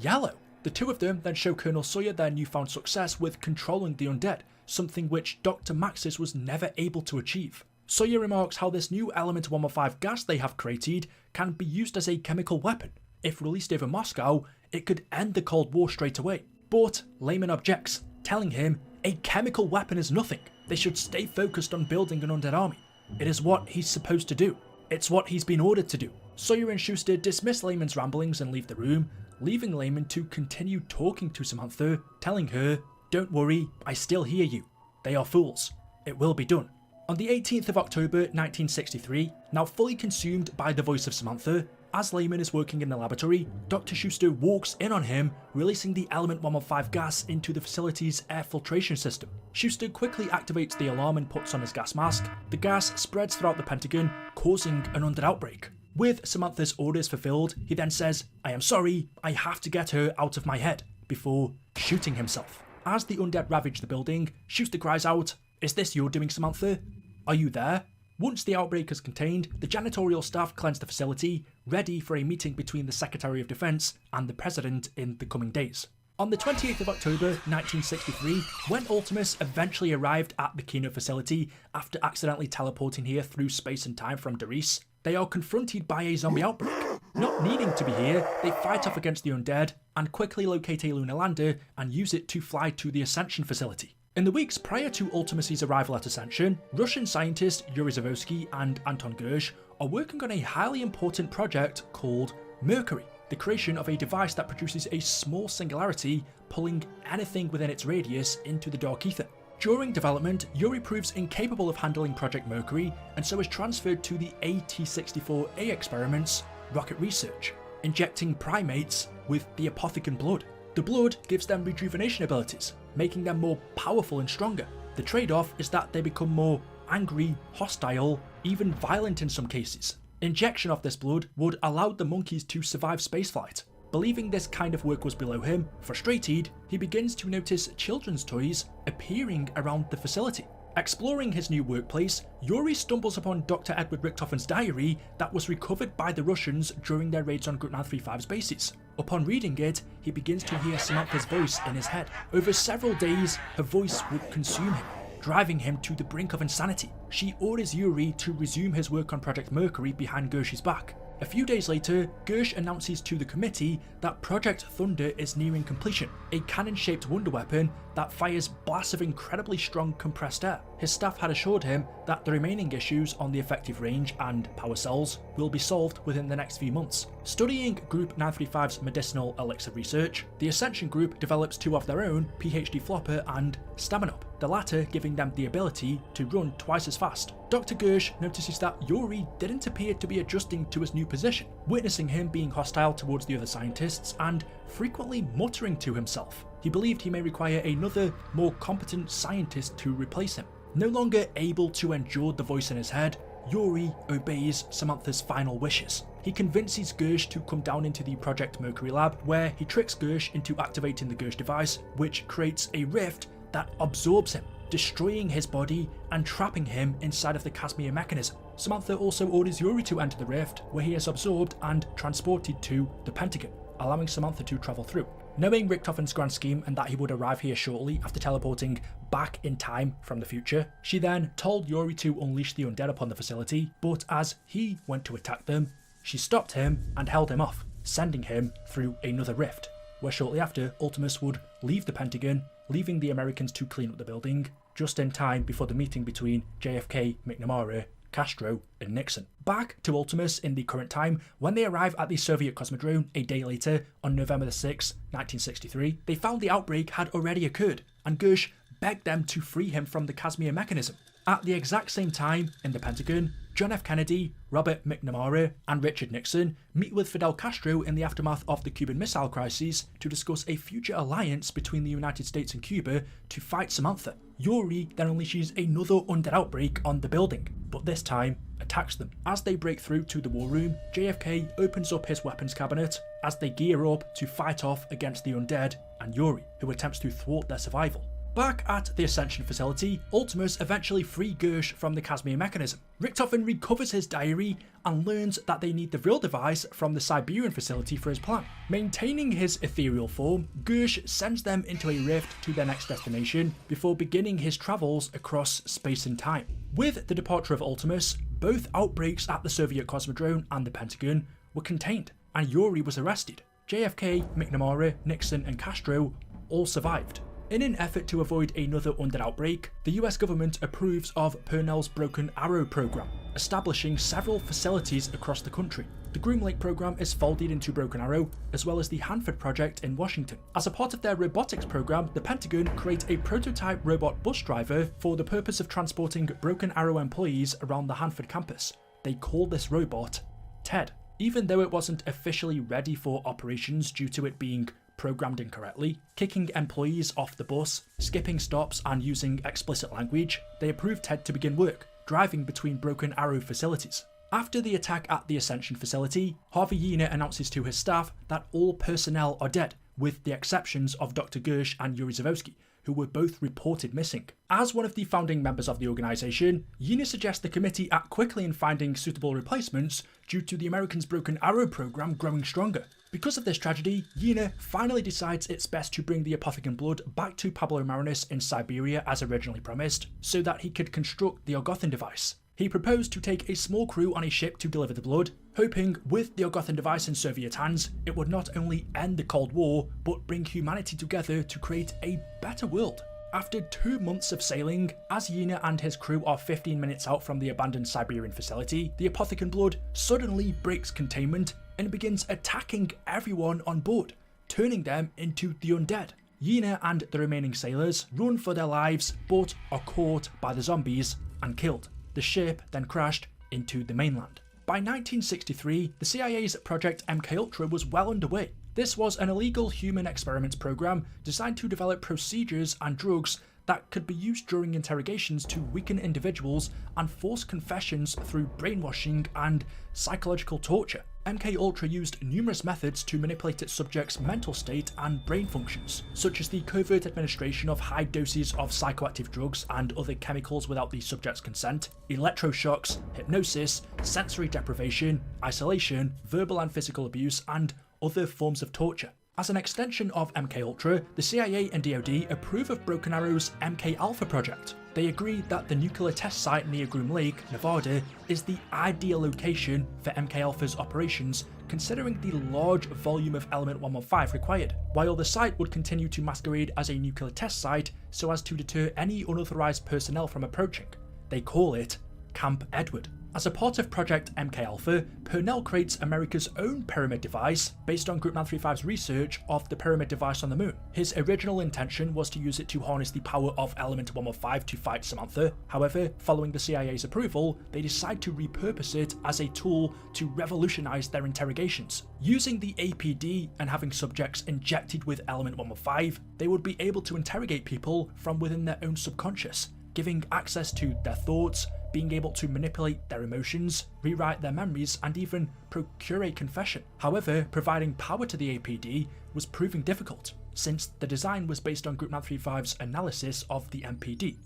yellow. The two of them then show Colonel Sawyer their newfound success with controlling the undead, something which Dr. Maxis was never able to achieve. Sawyer remarks how this new Element 115 gas they have created can be used as a chemical weapon. If released over Moscow, it could end the Cold War straight away. But Lehman objects, telling him a chemical weapon is nothing. They should stay focused on building an undead army. It is what he's supposed to do. It's what he's been ordered to do. Sawyer and Schuster dismiss Lehman's ramblings and leave the room, leaving Lehman to continue talking to Samantha, telling her, "Don't worry, I still hear you. They are fools. It will be done." On the 18th of October 1963, now fully consumed by the voice of Samantha, as Lehman is working in the laboratory, Dr. Schuster walks in on him, releasing the Element 115 gas into the facility's air filtration system. Schuster quickly activates the alarm and puts on his gas mask. The gas spreads throughout the Pentagon, causing an undead outbreak. With Samantha's orders fulfilled, he then says, "I am sorry, I have to get her out of my head," before shooting himself. As the undead ravage the building, Schuster cries out, "Is this your doing, Samantha? Are you there?" Once the outbreak is contained, the janitorial staff cleanse the facility, ready for a meeting between the Secretary of Defense and the President in the coming days. On the 28th of October 1963, when Ultimis eventually arrived at the Kino facility after accidentally teleporting here through space and time from Doris, they are confronted by a zombie outbreak. Not needing to be here, they fight off against the undead and quickly locate a lunar lander and use it to fly to the Ascension facility. In the weeks prior to Ultimis' arrival at Ascension, Russian scientists Yuri Zavosky and Anton Gersh are working on a highly important project called Mercury, the creation of a device that produces a small singularity, pulling anything within its radius into the dark ether. During development, Yuri proves incapable of handling Project Mercury and so is transferred to the AT-64A experiments rocket research, injecting primates with the apothecary blood. The blood gives them rejuvenation abilities, making them more powerful and stronger. The trade-off is that they become more angry, hostile, even violent in some cases. Injection of this blood would allow the monkeys to survive spaceflight. Believing this kind of work was below him, frustrated, he begins to notice children's toys appearing around the facility. Exploring his new workplace, Yuri stumbles upon Dr. Edward Richtofen's diary that was recovered by the Russians during their raids on Group 935's bases. Upon reading it, he begins to hear Samantha's voice in his head. Over several days, her voice would consume him, driving him to the brink of insanity. She orders Yuri to resume his work on Project Mercury behind Gersh's back. A few days later, Gersh announces to the committee that Project Thunder is nearing completion, a cannon-shaped wonder weapon that fires blasts of incredibly strong compressed air. His staff had assured him that the remaining issues on the effective range and power cells will be solved within the next few months. Studying Group 935's medicinal elixir research, the Ascension group develops two of their own, PhD Flopper and Staminop, the latter giving them the ability to run twice as fast. Dr. Gersh notices that Yuri didn't appear to be adjusting to his new position, witnessing him being hostile towards the other scientists and frequently muttering to himself. He believed he may require another, more competent scientist to replace him. No longer able to endure the voice in his head, Yuri obeys Samantha's final wishes. He convinces Gersh to come down into the Project Mercury lab, where he tricks Gersh into activating the Gersh device, which creates a rift that absorbs him, destroying his body and trapping him inside of the Casimir mechanism. Samantha also orders Yuri to enter the rift, where he is absorbed and transported to the Pentagon, allowing Samantha to travel through. Knowing Richtofen's grand scheme and that he would arrive here shortly after teleporting back in time from the future, she then told Yuri to unleash the undead upon the facility, but as he went to attack them, she stopped him and held him off, sending him through another rift, where shortly after Ultimis would leave the Pentagon, leaving the Americans to clean up the building, just in time before the meeting between JFK, McNamara, Castro and Nixon. Back to Ultimis in the current time, when they arrive at the Soviet Cosmodrome a day later on November 6, 1963, they found the outbreak had already occurred, and Gersh begged them to free him from the Casimir mechanism. At the exact same time, in the Pentagon, John F. Kennedy, Robert McNamara and Richard Nixon meet with Fidel Castro in the aftermath of the Cuban Missile Crisis to discuss a future alliance between the United States and Cuba to fight Samantha. Yuri then unleashes another undead outbreak on the building, but this time attacks them. As they break through to the war room, JFK opens up his weapons cabinet as they gear up to fight off against the undead and Yuri, who attempts to thwart their survival. Back at the Ascension facility, Ultimus eventually free Gersh from the Casimir mechanism. Richtofen recovers his diary and learns that they need the real device from the Siberian facility for his plan. Maintaining his ethereal form, Gersh sends them into a rift to their next destination before beginning his travels across space and time. With the departure of Ultimus, both outbreaks at the Soviet Cosmodrome and the Pentagon were contained, and Yuri was arrested. JFK, McNamara, Nixon and Castro all survived. In an effort to avoid another undead outbreak, the US government approves of Purnell's Broken Arrow program, establishing several facilities across the country. The Groom Lake program is folded into Broken Arrow, as well as the Hanford project in Washington. As a part of their robotics program, the Pentagon create a prototype robot bus driver for the purpose of transporting Broken Arrow employees around the Hanford campus. They call this robot Ted. Even though it wasn't officially ready for operations due to it being programmed incorrectly, kicking employees off the bus, skipping stops and using explicit language, they approved Ted to begin work, driving between Broken Arrow facilities. After the attack at the Ascension facility, Harvey Yena announces to his staff that all personnel are dead, with the exceptions of Dr. Gersh and Yuri Zavosky, who were both reported missing. As one of the founding members of the organisation, Yena suggests the committee act quickly in finding suitable replacements due to the Americans' Broken Arrow program growing stronger. Because of this tragedy, Yena finally decides it's best to bring the Apothecon blood back to Pablo Marinus in Siberia as originally promised, so that he could construct the Orgothan device. He proposed to take a small crew on a ship to deliver the blood, hoping with the Orgothan device in Soviet hands, it would not only end the Cold War, but bring humanity together to create a better world. After 2 months of sailing, as Yena and his crew are 15 minutes out from the abandoned Siberian facility, the Apothecon blood suddenly breaks containment and begins attacking everyone on board, turning them into the undead. Yena and the remaining sailors run for their lives, but are caught by the zombies and killed. The ship then crashed into the mainland. By 1963, the CIA's Project MKUltra was well underway. This was an illegal human experiments program designed to develop procedures and drugs that could be used during interrogations to weaken individuals and force confessions through brainwashing and psychological torture. MK Ultra used numerous methods to manipulate its subjects' mental state and brain functions, such as the covert administration of high doses of psychoactive drugs and other chemicals without the subject's consent, electroshocks, hypnosis, sensory deprivation, isolation, verbal and physical abuse, and other forms of torture. As an extension of MK Ultra, the CIA and DoD approve of Broken Arrow's MK Alpha project. They agree that the nuclear test site near Groom Lake, Nevada, is the ideal location for MK Alpha's operations, considering the large volume of Element 115 required, while the site would continue to masquerade as a nuclear test site so as to deter any unauthorized personnel from approaching. They call it Camp Edward. As a part of Project MK Alpha, Purnell creates America's own pyramid device based on Group 935's research of the pyramid device on the moon. His original intention was to use it to harness the power of Element 115 to fight Samantha. However, following the CIA's approval, they decide to repurpose it as a tool to revolutionize their interrogations. Using the APD and having subjects injected with Element 115, they would be able to interrogate people from within their own subconscious, giving access to their thoughts, being able to manipulate their emotions, rewrite their memories, and even procure a confession. However, providing power to the APD was proving difficult, since the design was based on Group 935's analysis of the MPD.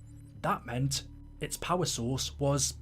That meant its power source was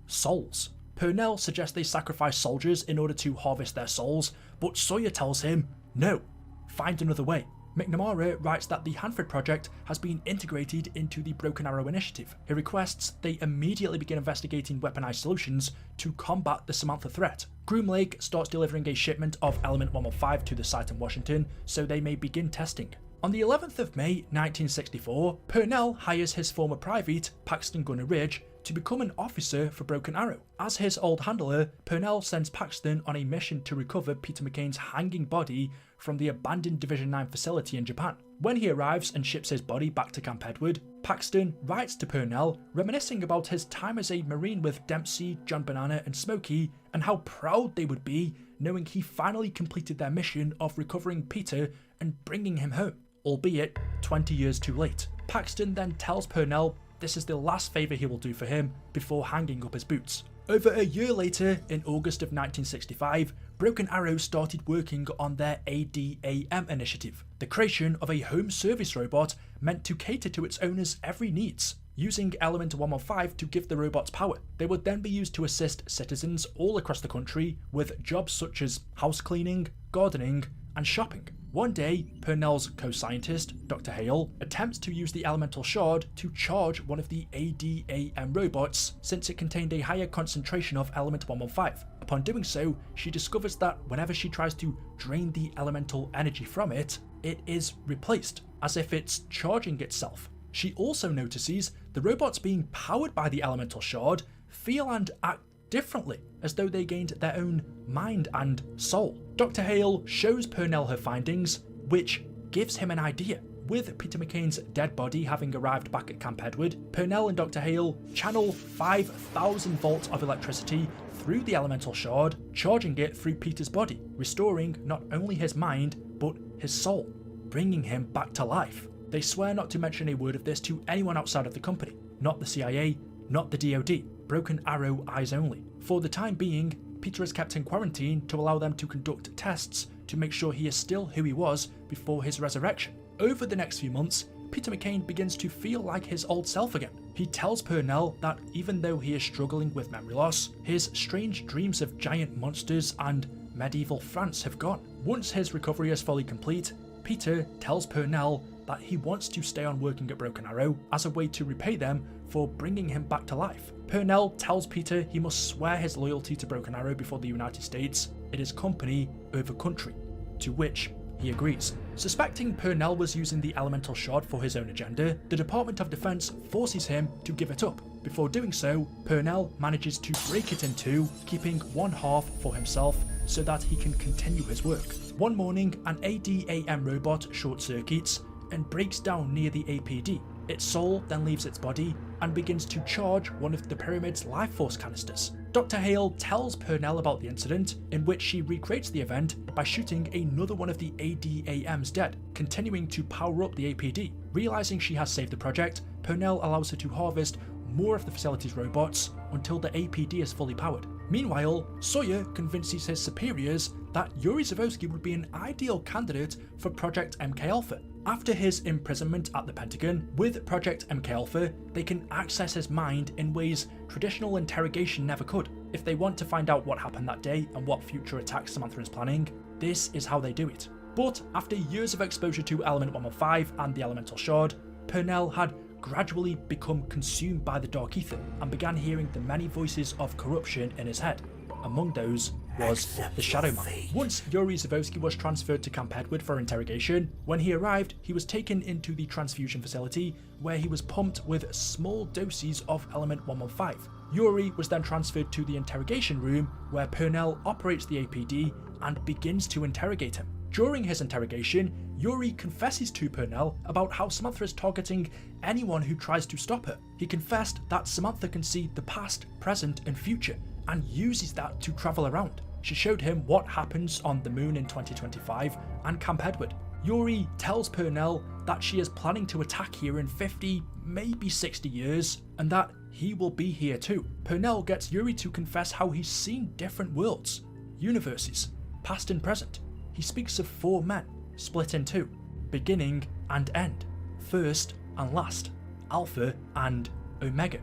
souls. Purnell suggests they sacrifice soldiers in order to harvest their souls, but Sawyer tells him, no, find another way. McNamara writes that the Hanford project has been integrated into the Broken Arrow initiative. He requests they immediately begin investigating weaponized solutions to combat the Samantha threat. Groom Lake starts delivering a shipment of Element 115 to the site in Washington so they may begin testing. On the 11th of May 1964, Purnell hires his former private, Paxton Gunner Ridge, to become an officer for Broken Arrow. As his old handler, Purnell sends Paxton on a mission to recover Peter McCain's hanging body from the abandoned Division 9 facility in Japan. When he arrives and ships his body back to Camp Edward, Paxton writes to Purnell, reminiscing about his time as a Marine with Dempsey, John Banana and Smokey, and how proud they would be knowing he finally completed their mission of recovering Peter and bringing him home, albeit 20 years too late. Paxton then tells Purnell this is the last favour he will do for him before hanging up his boots. Over a year later, in August of 1965, Broken Arrow started working on their ADAM initiative, the creation of a home service robot meant to cater to its owner's every needs. Using Element 115 to give the robots power, they would then be used to assist citizens all across the country with jobs such as house cleaning, gardening, and shopping. One day, Purnell's co-scientist, Dr. Hale, attempts to use the elemental shard to charge one of the ADAM robots since it contained a higher concentration of Element 115. Upon doing so, she discovers that whenever she tries to drain the elemental energy from it, it is replaced, as if it's charging itself. She also notices the robots being powered by the elemental shard feel and act differently, as though they gained their own mind and soul. Dr. Hale shows Purnell her findings, which gives him an idea. With Peter McCain's dead body having arrived back at Camp Edward, Purnell and Dr. Hale channel 5,000 volts of electricity through the elemental shard, charging it through Peter's body, restoring not only his mind, but his soul, bringing him back to life. They swear not to mention a word of this to anyone outside of the company, not the CIA, not the DoD, Broken Arrow eyes only. For the time being, Peter is kept in quarantine to allow them to conduct tests to make sure he is still who he was before his resurrection. Over the next few months, Peter McCain begins to feel like his old self again. He tells Purnell that even though he is struggling with memory loss, his strange dreams of giant monsters and medieval France have gone. Once his recovery is fully complete, Peter tells Purnell that he wants to stay on working at Broken Arrow as a way to repay them for bringing him back to life. Purnell tells Peter he must swear his loyalty to Broken Arrow before the United States. It is company over country, to which he agrees. Suspecting Purnell was using the elemental shard for his own agenda, the Department of Defense forces him to give it up. Before doing so, Purnell manages to break it in two, keeping one half for himself so that he can continue his work. One morning, an ADAM robot short-circuits and breaks down near the APD. Its soul then leaves its body and begins to charge one of the pyramid's life force canisters. Dr. Hale tells Purnell about the incident, in which she recreates the event by shooting another one of the ADAMs dead, continuing to power up the APD. Realizing she has saved the project, Purnell allows her to harvest more of the facility's robots until the APD is fully powered. Meanwhile, Sawyer convinces his superiors that Yuri Zavosky would be an ideal candidate for Project MK Alpha. After his imprisonment at the Pentagon, with Project MK Alpha, they can access his mind in ways traditional interrogation never could. If they want to find out what happened that day and what future attacks Samantha is planning, this is how they do it. But after years of exposure to Element 115 and the Elemental Shard, Purnell had gradually become consumed by the Dark Aether and began hearing the many voices of corruption in his head. Among those was the Shadow Man. Once Yuri Zavosky was transferred to Camp Edward for interrogation, when he arrived, he was taken into the transfusion facility where he was pumped with small doses of Element 115. Yuri was then transferred to the interrogation room where Purnell operates the APD and begins to interrogate him. During his interrogation, Yuri confesses to Purnell about how Samantha is targeting anyone who tries to stop her. He confessed that Samantha can see the past, present and future and uses that to travel around. She showed him what happens on the moon in 2025 and Camp Edward. Yuri tells Purnell that she is planning to attack here in 50, maybe 60 years, and that he will be here too. Purnell gets Yuri to confess how he's seen different worlds, universes, past and present. He speaks of 4 men, split in 2, beginning and end, first and last, Alpha and Omega,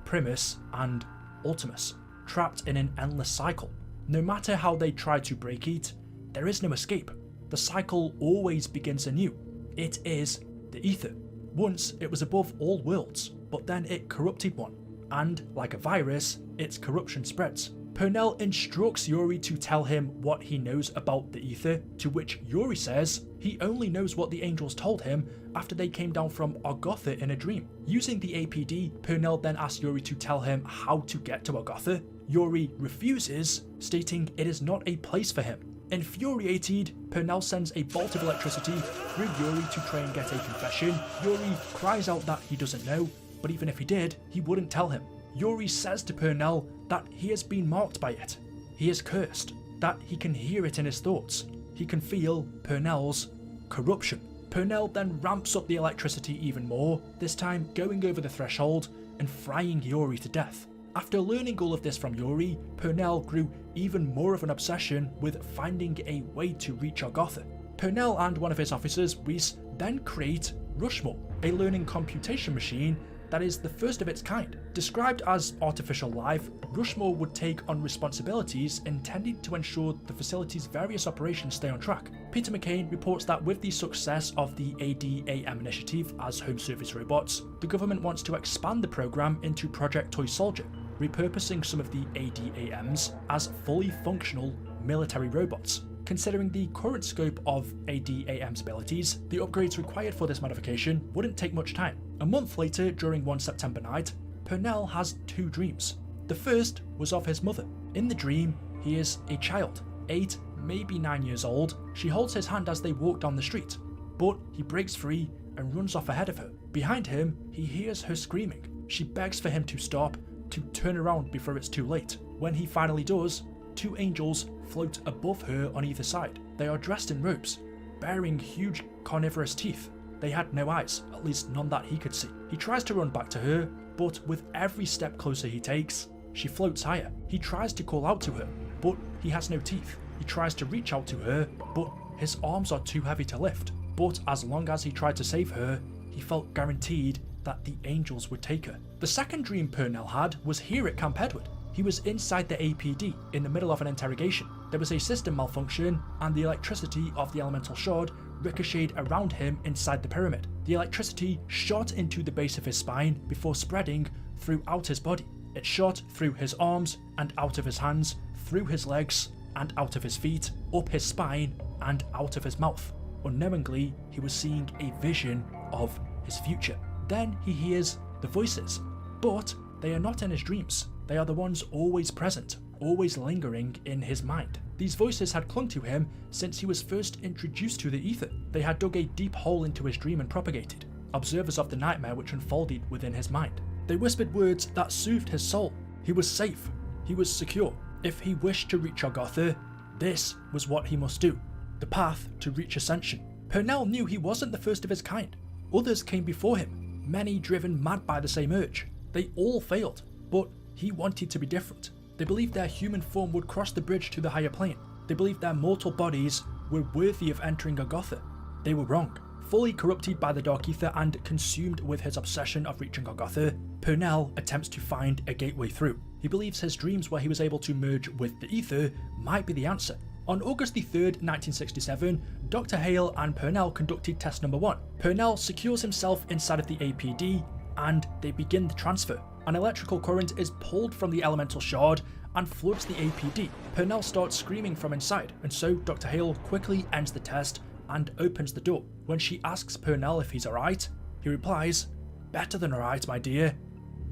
Primis and Ultimis, trapped in an endless cycle. No matter how they try to break it, there is no escape. The cycle always begins anew. It is the Aether. Once it was above all worlds, but then it corrupted one, and like a virus, its corruption spreads. Purnell instructs Yuri to tell him what he knows about the Aether, to which Yuri says he only knows what the angels told him after they came down from Argotha in a dream. Using the APD, Purnell then asks Yuri to tell him how to get to Argotha. Yuri refuses, stating it is not a place for him. Infuriated, Purnell sends a bolt of electricity through Yuri to try and get a confession. Yuri cries out that he doesn't know, but even if he did, he wouldn't tell him. Yuri says to Purnell that he has been marked by it. He is cursed, that he can hear it in his thoughts. He can feel Purnell's corruption. Purnell then ramps up the electricity even more, this time going over the threshold and frying Yuri to death. After learning all of this from Yuri, Purnell grew even more of an obsession with finding a way to reach Argotha. Purnell and one of his officers, Reese, then create Rushmore, a learning computation machine that is the first of its kind. Described as artificial life, Rushmore would take on responsibilities intended to ensure the facility's various operations stay on track. Peter McCain reports that with the success of the ADAM initiative as home service robots, the government wants to expand the program into Project Toy Soldier, repurposing some of the ADAMs as fully functional military robots. Considering the current scope of ADAM's abilities, the upgrades required for this modification wouldn't take much time. A month later, during one September night, Purnell has 2 dreams. The first was of his mother. In the dream, he is a child, 8, maybe 9 years old. She holds his hand as they walk down the street, but he breaks free and runs off ahead of her. Behind him, he hears her screaming. She begs for him to stop, to turn around before it's too late. When he finally does, 2 angels float above her on either side. They are dressed in robes, bearing huge carnivorous teeth. They had no eyes, at least none that he could see. He tries to run back to her, but with every step closer he takes, she floats higher. He tries to call out to her, but he has no teeth. He tries to reach out to her, but his arms are too heavy to lift. But as long as he tried to save her, he felt guaranteed that the angels would take her. The second dream Purnell had was here at Camp Edward. He was inside the APD in the middle of an interrogation. There was a system malfunction and the electricity of the elemental shard ricocheted around him inside the pyramid. The electricity shot into the base of his spine before spreading throughout his body. It shot through his arms and out of his hands, through his legs and out of his feet, up his spine and out of his mouth. Unknowingly, he was seeing a vision of his future. Then he hears the voices, but they are not in his dreams. They are the ones always present, always lingering in his mind. These voices had clung to him since he was first introduced to the Aether. They had dug a deep hole into his dream and propagated, observers of the nightmare which unfolded within his mind. They whispered words that soothed his soul. He was safe. He was secure. If he wished to reach Argotha, this was what he must do. The path to reach Ascension. Purnell knew he wasn't the first of his kind. Others came before him, many driven mad by the same urge. They all failed, but he wanted to be different. They believed their human form would cross the bridge to the higher plane. They believed their mortal bodies were worthy of entering Aether. They were wrong. Fully corrupted by the Dark Aether and consumed with his obsession of reaching Aether, Purnell attempts to find a gateway through. He believes his dreams where he was able to merge with the Aether might be the answer. On August 3rd, 1967, Dr. Hale and Purnell conducted test number 1. Purnell secures himself inside of the APD and they begin the transfer. An electrical current is pulled from the elemental shard and floods the APD. Purnell starts screaming from inside, and so Dr. Hale quickly ends the test and opens the door. When she asks Purnell if he's alright, he replies, "Better than alright, my dear.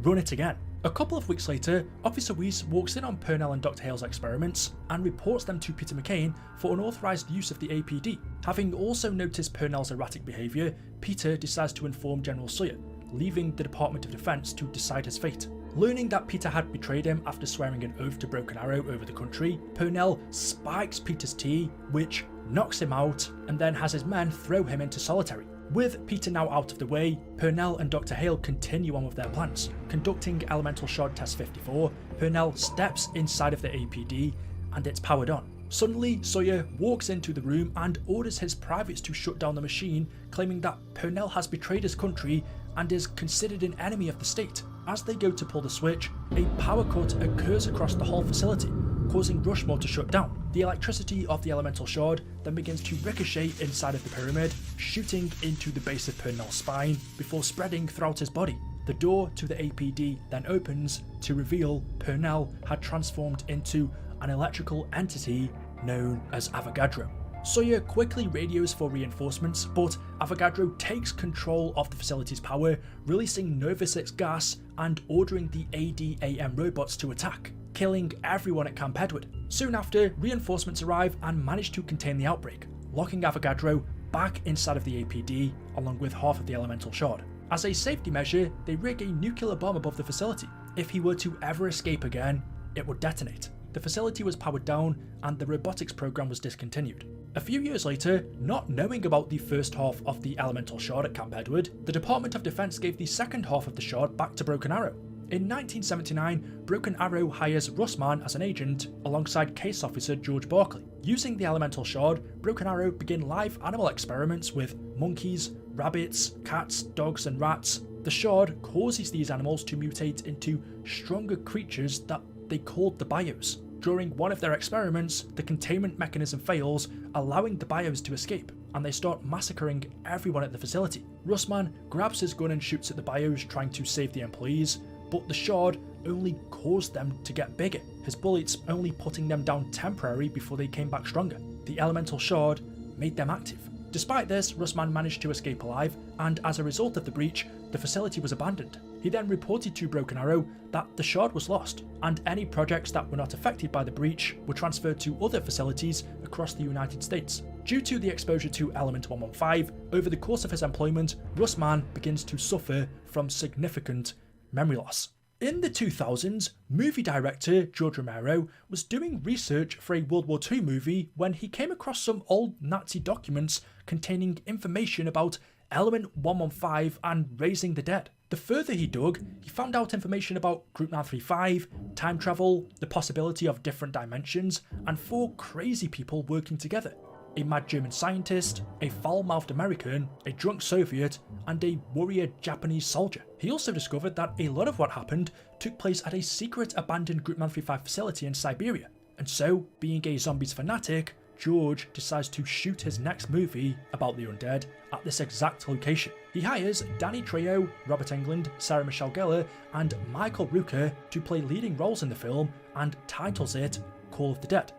Run it again." A couple of weeks later, Officer Weiss walks in on Purnell and Dr. Hale's experiments and reports them to Peter McCain for unauthorised use of the APD. Having also noticed Purnell's erratic behaviour, Peter decides to inform General Sawyer, leaving the Department of Defense to decide his fate. Learning that Peter had betrayed him after swearing an oath to Broken Arrow over the country, Purnell spikes Peter's tea, which knocks him out, and then has his men throw him into solitary. With Peter now out of the way, Purnell and Dr. Hale continue on with their plans. Conducting Elemental Shard Test 54, Purnell steps inside of the APD and it's powered on. Suddenly, Sawyer walks into the room and orders his privates to shut down the machine, claiming that Purnell has betrayed his country and is considered an enemy of the state. As they go to pull the switch, a power cut occurs across the whole facility, causing Rushmore to shut down. The electricity of the elemental shard then begins to ricochet inside of the pyramid, shooting into the base of Purnell's spine before spreading throughout his body. The door to the APD then opens to reveal Purnell had transformed into an electrical entity known as Avogadro. Sawyer quickly radios for reinforcements, but Avogadro takes control of the facility's power, releasing Nova 6 gas and ordering the ADAM robots to attack, killing everyone at Camp Edward. Soon after, reinforcements arrive and manage to contain the outbreak, locking Avogadro back inside of the APD along with half of the elemental shard. As a safety measure, they rig a nuclear bomb above the facility. If he were to ever escape again, it would detonate. The facility was powered down and the robotics program was discontinued. A few years later, not knowing about the first half of the elemental shard at Camp Edward, the Department of Defense gave the second half of the shard back to Broken Arrow. In 1979, Broken Arrow hires Russman as an agent alongside case officer George Barkley. Using the elemental shard, Broken Arrow begin live animal experiments with monkeys, rabbits, cats, dogs and rats. The shard causes these animals to mutate into stronger creatures that they called the bios. During one of their experiments, the containment mechanism fails, allowing the bios to escape, and they start massacring everyone at the facility. Russman grabs his gun and shoots at the bios, trying to save the employees, but the shard only caused them to get bigger, his bullets only putting them down temporarily before they came back stronger. The elemental shard made them active. Despite this, Russman managed to escape alive, and as a result of the breach, the facility was abandoned. He then reported to Broken Arrow that the shard was lost, and any projects that were not affected by the breach were transferred to other facilities across the United States. Due to the exposure to Element 115, over the course of his employment, Russman begins to suffer from significant memory loss. In the 2000s, movie director George Romero was doing research for a World War II movie when he came across some old Nazi documents containing information about Element 115 and raising the dead. The further he dug, he found out information about Group 935, time travel, the possibility of different dimensions, and 4 crazy people working together. A mad German scientist, a foul-mouthed American, a drunk Soviet, and a warrior Japanese soldier. He also discovered that a lot of what happened took place at a secret abandoned Group 935 facility in Siberia. And so, being a zombies fanatic, George decides to shoot his next movie about the undead at this exact location. He hires Danny Trejo, Robert Englund, Sarah Michelle Gellar, and Michael Rooker to play leading roles in the film and titles it Call of the Dead.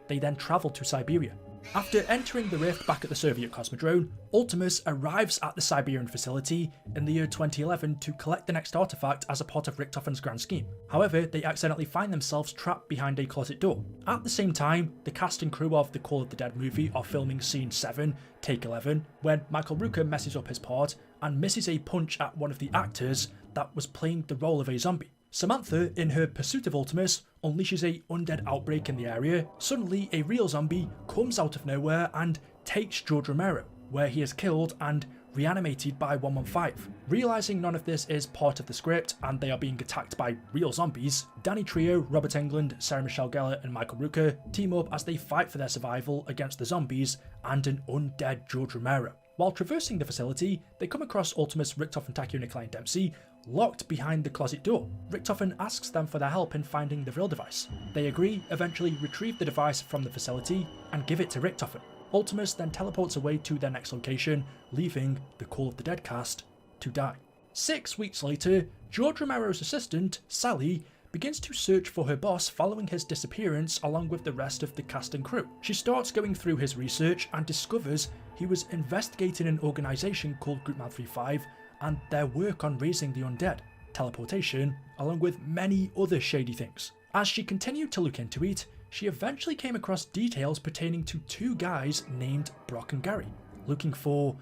They then travel to Siberia. After entering the rift back at the Soviet Cosmodrome, Ultimis arrives at the Siberian facility in the year 2011 to collect the next artifact as a part of Richtofen's grand scheme. However, they accidentally find themselves trapped behind a closet door. At the same time, the cast and crew of the Call of the Dead movie are filming scene 7, take 11, when Michael Rooker messes up his part and misses a punch at one of the actors that was playing the role of a zombie. Samantha, in her pursuit of Ultimis, unleashes a undead outbreak in the area. Suddenly, a real zombie comes out of nowhere and takes George Romero, where he is killed and reanimated by 115. Realising none of this is part of the script and they are being attacked by real zombies, Danny Trio, Robert Englund, Sarah Michelle Gellar and Michael Rooker team up as they fight for their survival against the zombies and an undead George Romero. While traversing the facility, they come across Ultimis, Richtofen, Takeo, Nikolai and Dempsey locked behind the closet door. Richtofen asks them for their help in finding the Vril device. They agree, eventually retrieve the device from the facility and give it to Richtofen. Ultimis then teleports away to their next location, leaving the Call of the Dead cast to die. 6 weeks later, George Romero's assistant, Sally, begins to search for her boss following his disappearance along with the rest of the cast and crew. She starts going through his research and discovers he was investigating an organisation called Group Man 35 and their work on raising the undead, teleportation, along with many other shady things. As she continued to look into it, she eventually came across details pertaining to 2 guys named Brock and Gary, looking for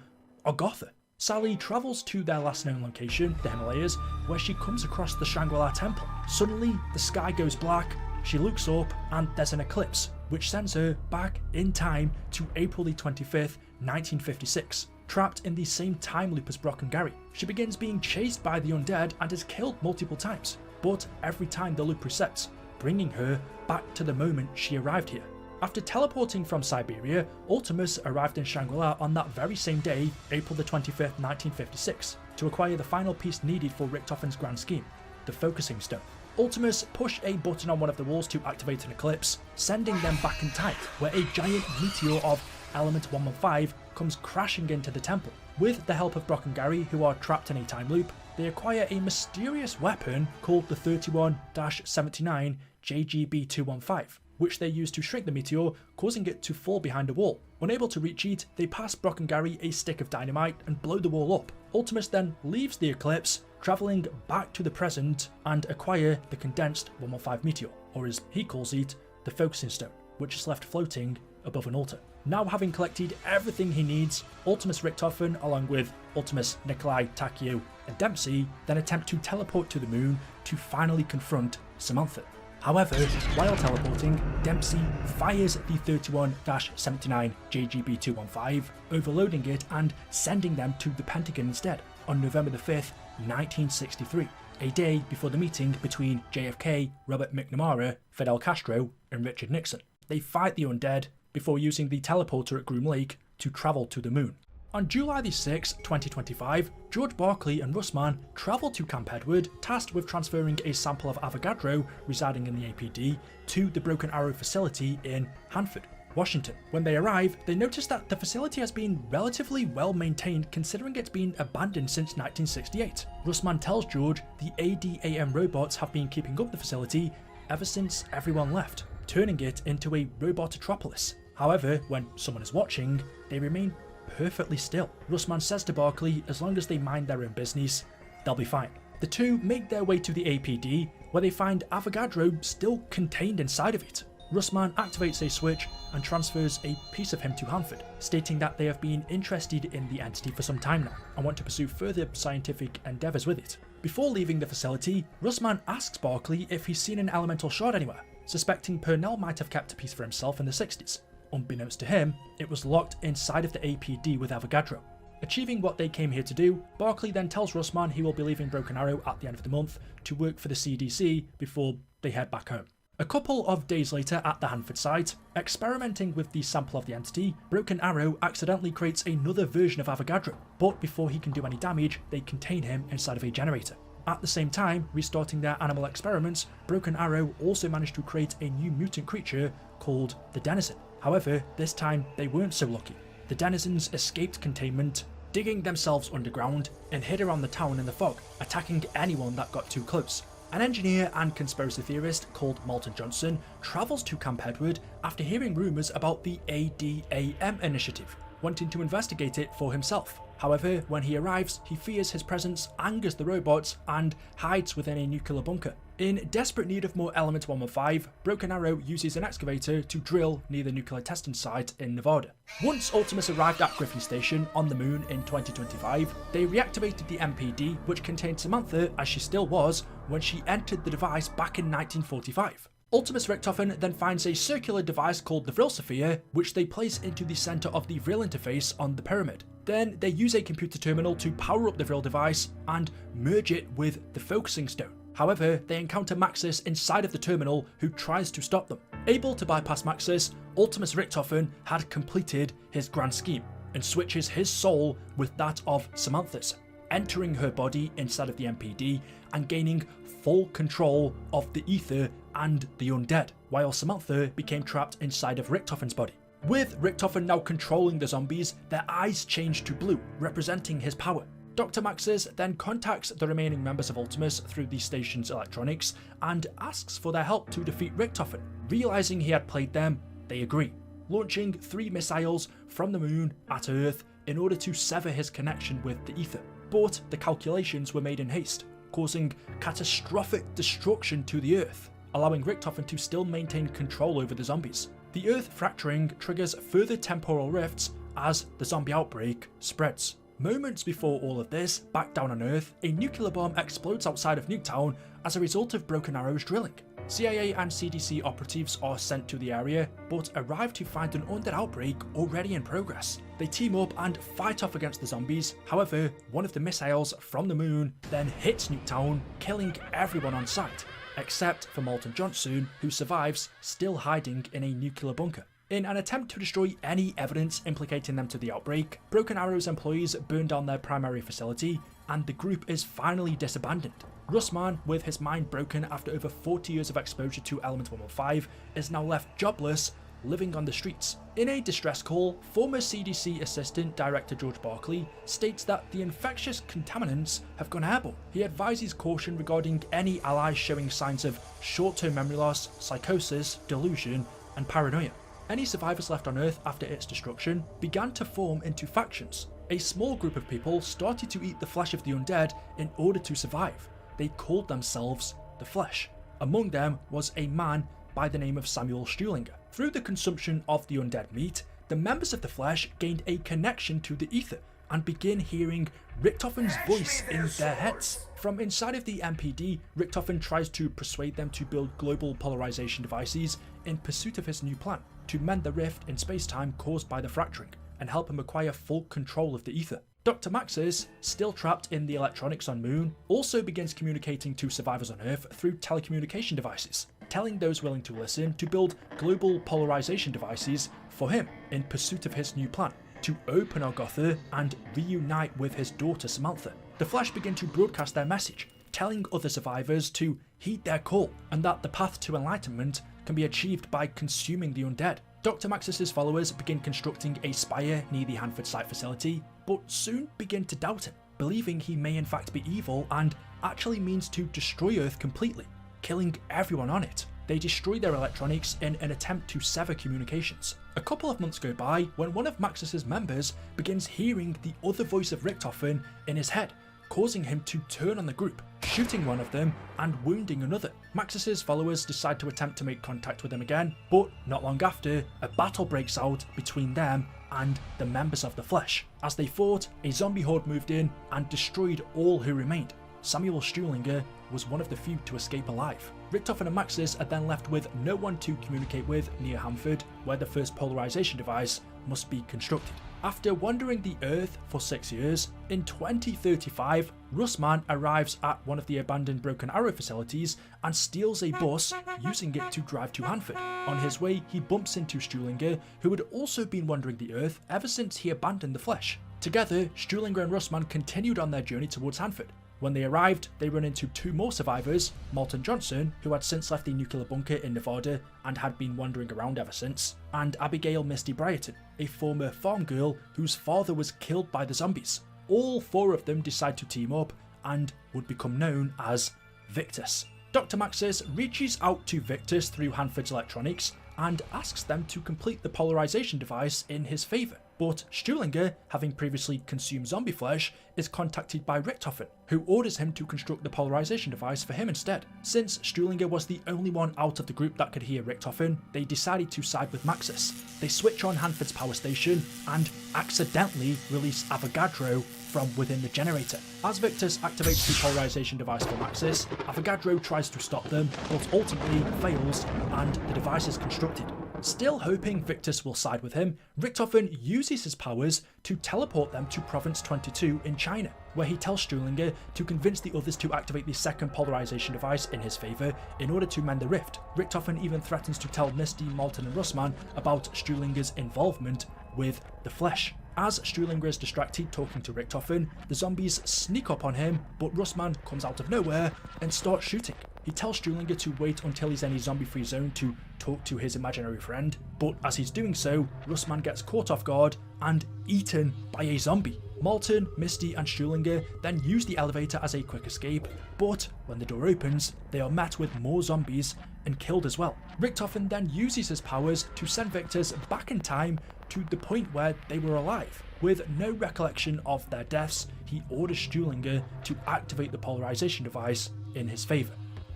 Aether. Sally travels to their last known location, the Himalayas, where she comes across the Shangri temple. Suddenly, the sky goes black, she looks up and there's an eclipse, which sends her back in time to April the 25th, 1956. Trapped in the same time loop as Brock and Gary. She begins being chased by the undead and is killed multiple times, but every time the loop resets, bringing her back to the moment she arrived here. After teleporting from Siberia, Ultimis arrived in Shangri-La on that very same day, April the 25th, 1956, to acquire the final piece needed for Richtofen's grand scheme, the focusing stone. Ultimis pushed a button on one of the walls to activate an eclipse, sending them back in time, where a giant meteor of element 115 comes crashing into the temple. With the help of Brock and Gary, who are trapped in a time loop, they acquire a mysterious weapon called the 31-79 JGB215, which they use to shrink the meteor, causing it to fall behind a wall. Unable to reach it, they pass Brock and Gary a stick of dynamite and blow the wall up. Ultimis then leaves the eclipse, travelling back to the present and acquire the condensed 115 meteor, or as he calls it, the focusing stone, which is left floating above an altar. Now having collected everything he needs, Ultimis Richtofen, along with Ultimis, Nikolai, Takeo and Dempsey, then attempt to teleport to the moon to finally confront Samantha. However, while teleporting, Dempsey fires the 31-79 JGB215, overloading it and sending them to the Pentagon instead on November the 5th, 1963, a day before the meeting between JFK, Robert McNamara, Fidel Castro and Richard Nixon. They fight the undead before using the teleporter at Groom Lake to travel to the moon. On July 6, 2025, George Barclay and Russman travel to Camp Edward, tasked with transferring a sample of Avogadro residing in the APD to the Broken Arrow facility in Hanford, Washington. When they arrive, they notice that the facility has been relatively well maintained considering it's been abandoned since 1968. Russman tells George the ADAM robots have been keeping up the facility ever since everyone left, turning it into a robototropolis. However, when someone is watching, they remain perfectly still. Russman says to Barclay, as long as they mind their own business, they'll be fine. The two make their way to the APD, where they find Avogadro still contained inside of it. Russman activates a switch and transfers a piece of him to Hanford, stating that they have been interested in the entity for some time now and want to pursue further scientific endeavours with it. Before leaving the facility, Russman asks Barclay if he's seen an elemental shard anywhere, suspecting Purnell might have kept a piece for himself in the 60s. Unbeknownst to him, it was locked inside of the APD with Avogadro. Achieving what they came here to do, Barclay then tells Russman he will be leaving Broken Arrow at the end of the month to work for the CDC before they head back home. A couple of days later at the Hanford site, experimenting with the sample of the entity, Broken Arrow accidentally creates another version of Avogadro, but before he can do any damage, they contain him inside of a generator. At the same time, restarting their animal experiments, Broken Arrow also managed to create a new mutant creature called the Denizen. However, this time they weren't so lucky. The denizens escaped containment, digging themselves underground and hid around the town in the fog, attacking anyone that got too close. An engineer and conspiracy theorist called Malton Johnson travels to Camp Edward after hearing rumours about the ADAM initiative, wanting to investigate it for himself. However, when he arrives, he fears his presence angers the robots and hides within a nuclear bunker. In desperate need of more Element 115, Broken Arrow uses an excavator to drill near the nuclear testing site in Nevada. Once Ultimis arrived at Griffin Station on the moon in 2025, they reactivated the MPD, which contained Samantha as she still was when she entered the device back in 1945. Ultimis Richtofen then finds a circular device called the Vril Sphere, which they place into the centre of the Vril interface on the pyramid. Then they use a computer terminal to power up the Vril device and merge it with the focusing stone. However, they encounter Maxis inside of the terminal, who tries to stop them. Able to bypass Maxis, Ultimis Richtofen had completed his grand scheme and switches his soul with that of Samantha's, entering her body inside of the MPD and gaining full control of the Aether and the undead, while Samantha became trapped inside of Richtofen's body. With Richtofen now controlling the zombies, their eyes change to blue, representing his power. Dr. Maxis then contacts the remaining members of Ultimis through the station's electronics and asks for their help to defeat Richtofen. Realizing he had played them, they agree, launching 3 missiles from the moon at Earth in order to sever his connection with the Aether. But the calculations were made in haste, causing catastrophic destruction to the Earth, allowing Richtofen to still maintain control over the zombies. The Earth fracturing triggers further temporal rifts as the zombie outbreak spreads. Moments before all of this, back down on Earth, a nuclear bomb explodes outside of Nuketown as a result of Broken Arrow's drilling. CIA and CDC operatives are sent to the area, but arrive to find an undead outbreak already in progress. They team up and fight off against the zombies. However, one of the missiles from the moon then hits Nuketown, killing everyone on site, except for Malton Johnson, who survives, still hiding in a nuclear bunker. In an attempt to destroy any evidence implicating them to the outbreak, Broken Arrow's employees burn down their primary facility, and the group is finally disbanded. Russman, with his mind broken after over 40 years of exposure to Element 115, is now left jobless, living on the streets. In a distress call, former CDC Assistant Director George Barkley states that the infectious contaminants have gone airborne. He advises caution regarding any allies showing signs of short-term memory loss, psychosis, delusion, and paranoia. Any survivors left on Earth after its destruction began to form into factions. A small group of people started to eat the flesh of the undead in order to survive. They called themselves the Flesh. Among them was a man by the name of Samuel Stuhlinger. Through the consumption of the undead meat, the members of the Flesh gained a connection to the Aether and begin hearing Richtofen's voice in their heads. From inside of the MPD, Richtofen tries to persuade them to build global polarization devices in pursuit of his new plan, to mend the rift in space-time caused by the fracturing and help him acquire full control of the Aether. Dr. Maxis, still trapped in the electronics on Moon, also begins communicating to survivors on Earth through telecommunication devices, telling those willing to listen to build global polarization devices for him in pursuit of his new plan, to open Aether and reunite with his daughter Samantha. The Flash begin to broadcast their message, telling other survivors to heed their call, and that the path to enlightenment can be achieved by consuming the undead. Dr. Maxis' followers begin constructing a spire near the Hanford site facility, but soon begin to doubt him, believing he may in fact be evil and actually means to destroy Earth completely, killing everyone on it. They destroy their electronics in an attempt to sever communications. A couple of months go by when one of Maxis' members begins hearing the other voice of Richtofen in his head, causing him to turn on the group, shooting one of them and wounding another. Maxis' followers decide to attempt to make contact with him again, but not long after, a battle breaks out between them and the members of the Flesh. As they fought, a zombie horde moved in and destroyed all who remained. Samuel Stuhlinger was one of the few to escape alive. Richtofen and Maxis are then left with no one to communicate with near Hanford, where the first polarization device must be constructed. After wandering the Earth for 6 years, in 2035, Russman arrives at one of the abandoned Broken Arrow facilities and steals a bus, using it to drive to Hanford. On his way, he bumps into Stuhlinger, who had also been wandering the Earth ever since he abandoned the Flesh. Together, Stuhlinger and Russman continued on their journey towards Hanford. When they arrived, they run into 2 more survivors, Malton Johnson, who had since left the nuclear bunker in Nevada and had been wandering around ever since, and Abigail Misty Brighton, a former farm girl whose father was killed by the zombies. All 4 of them decide to team up and would become known as Victis. Dr. Maxis reaches out to Victis through Hanford's electronics and asks them to complete the polarization device in his favour, But Stuhlinger, having previously consumed zombie flesh, is contacted by Richtofen, who orders him to construct the polarization device for him instead. Since Stuhlinger was the only one out of the group that could hear Richtofen, they decided to side with Maxis. They switch on Hanford's power station and accidentally release Avogadro from within the generator. As Victis activates the polarization device for Maxis, Avogadro tries to stop them, but ultimately fails and the device is constructed. Still hoping Victis will side with him, Richtofen uses his powers to teleport them to Province 22 in China, where he tells Stuhlinger to convince the others to activate the second polarization device in his favour in order to mend the rift. Richtofen even threatens to tell Misty, Malton and Russman about Stuhlinger's involvement with the flesh. As Stuhlinger is distracted talking to Richtofen, the zombies sneak up on him, but Russman comes out of nowhere and starts shooting. He tells Stuhlinger to wait until he's in a zombie-free zone to talk to his imaginary friend, but as he's doing so, Russman gets caught off guard and eaten by a zombie. Malton, Misty and Stuhlinger then use the elevator as a quick escape, but when the door opens, they are met with more zombies and killed as well. Richtofen then uses his powers to send Victis back in time to the point where they were alive. With no recollection of their deaths, he orders Stuhlinger to activate the polarization device in his favour.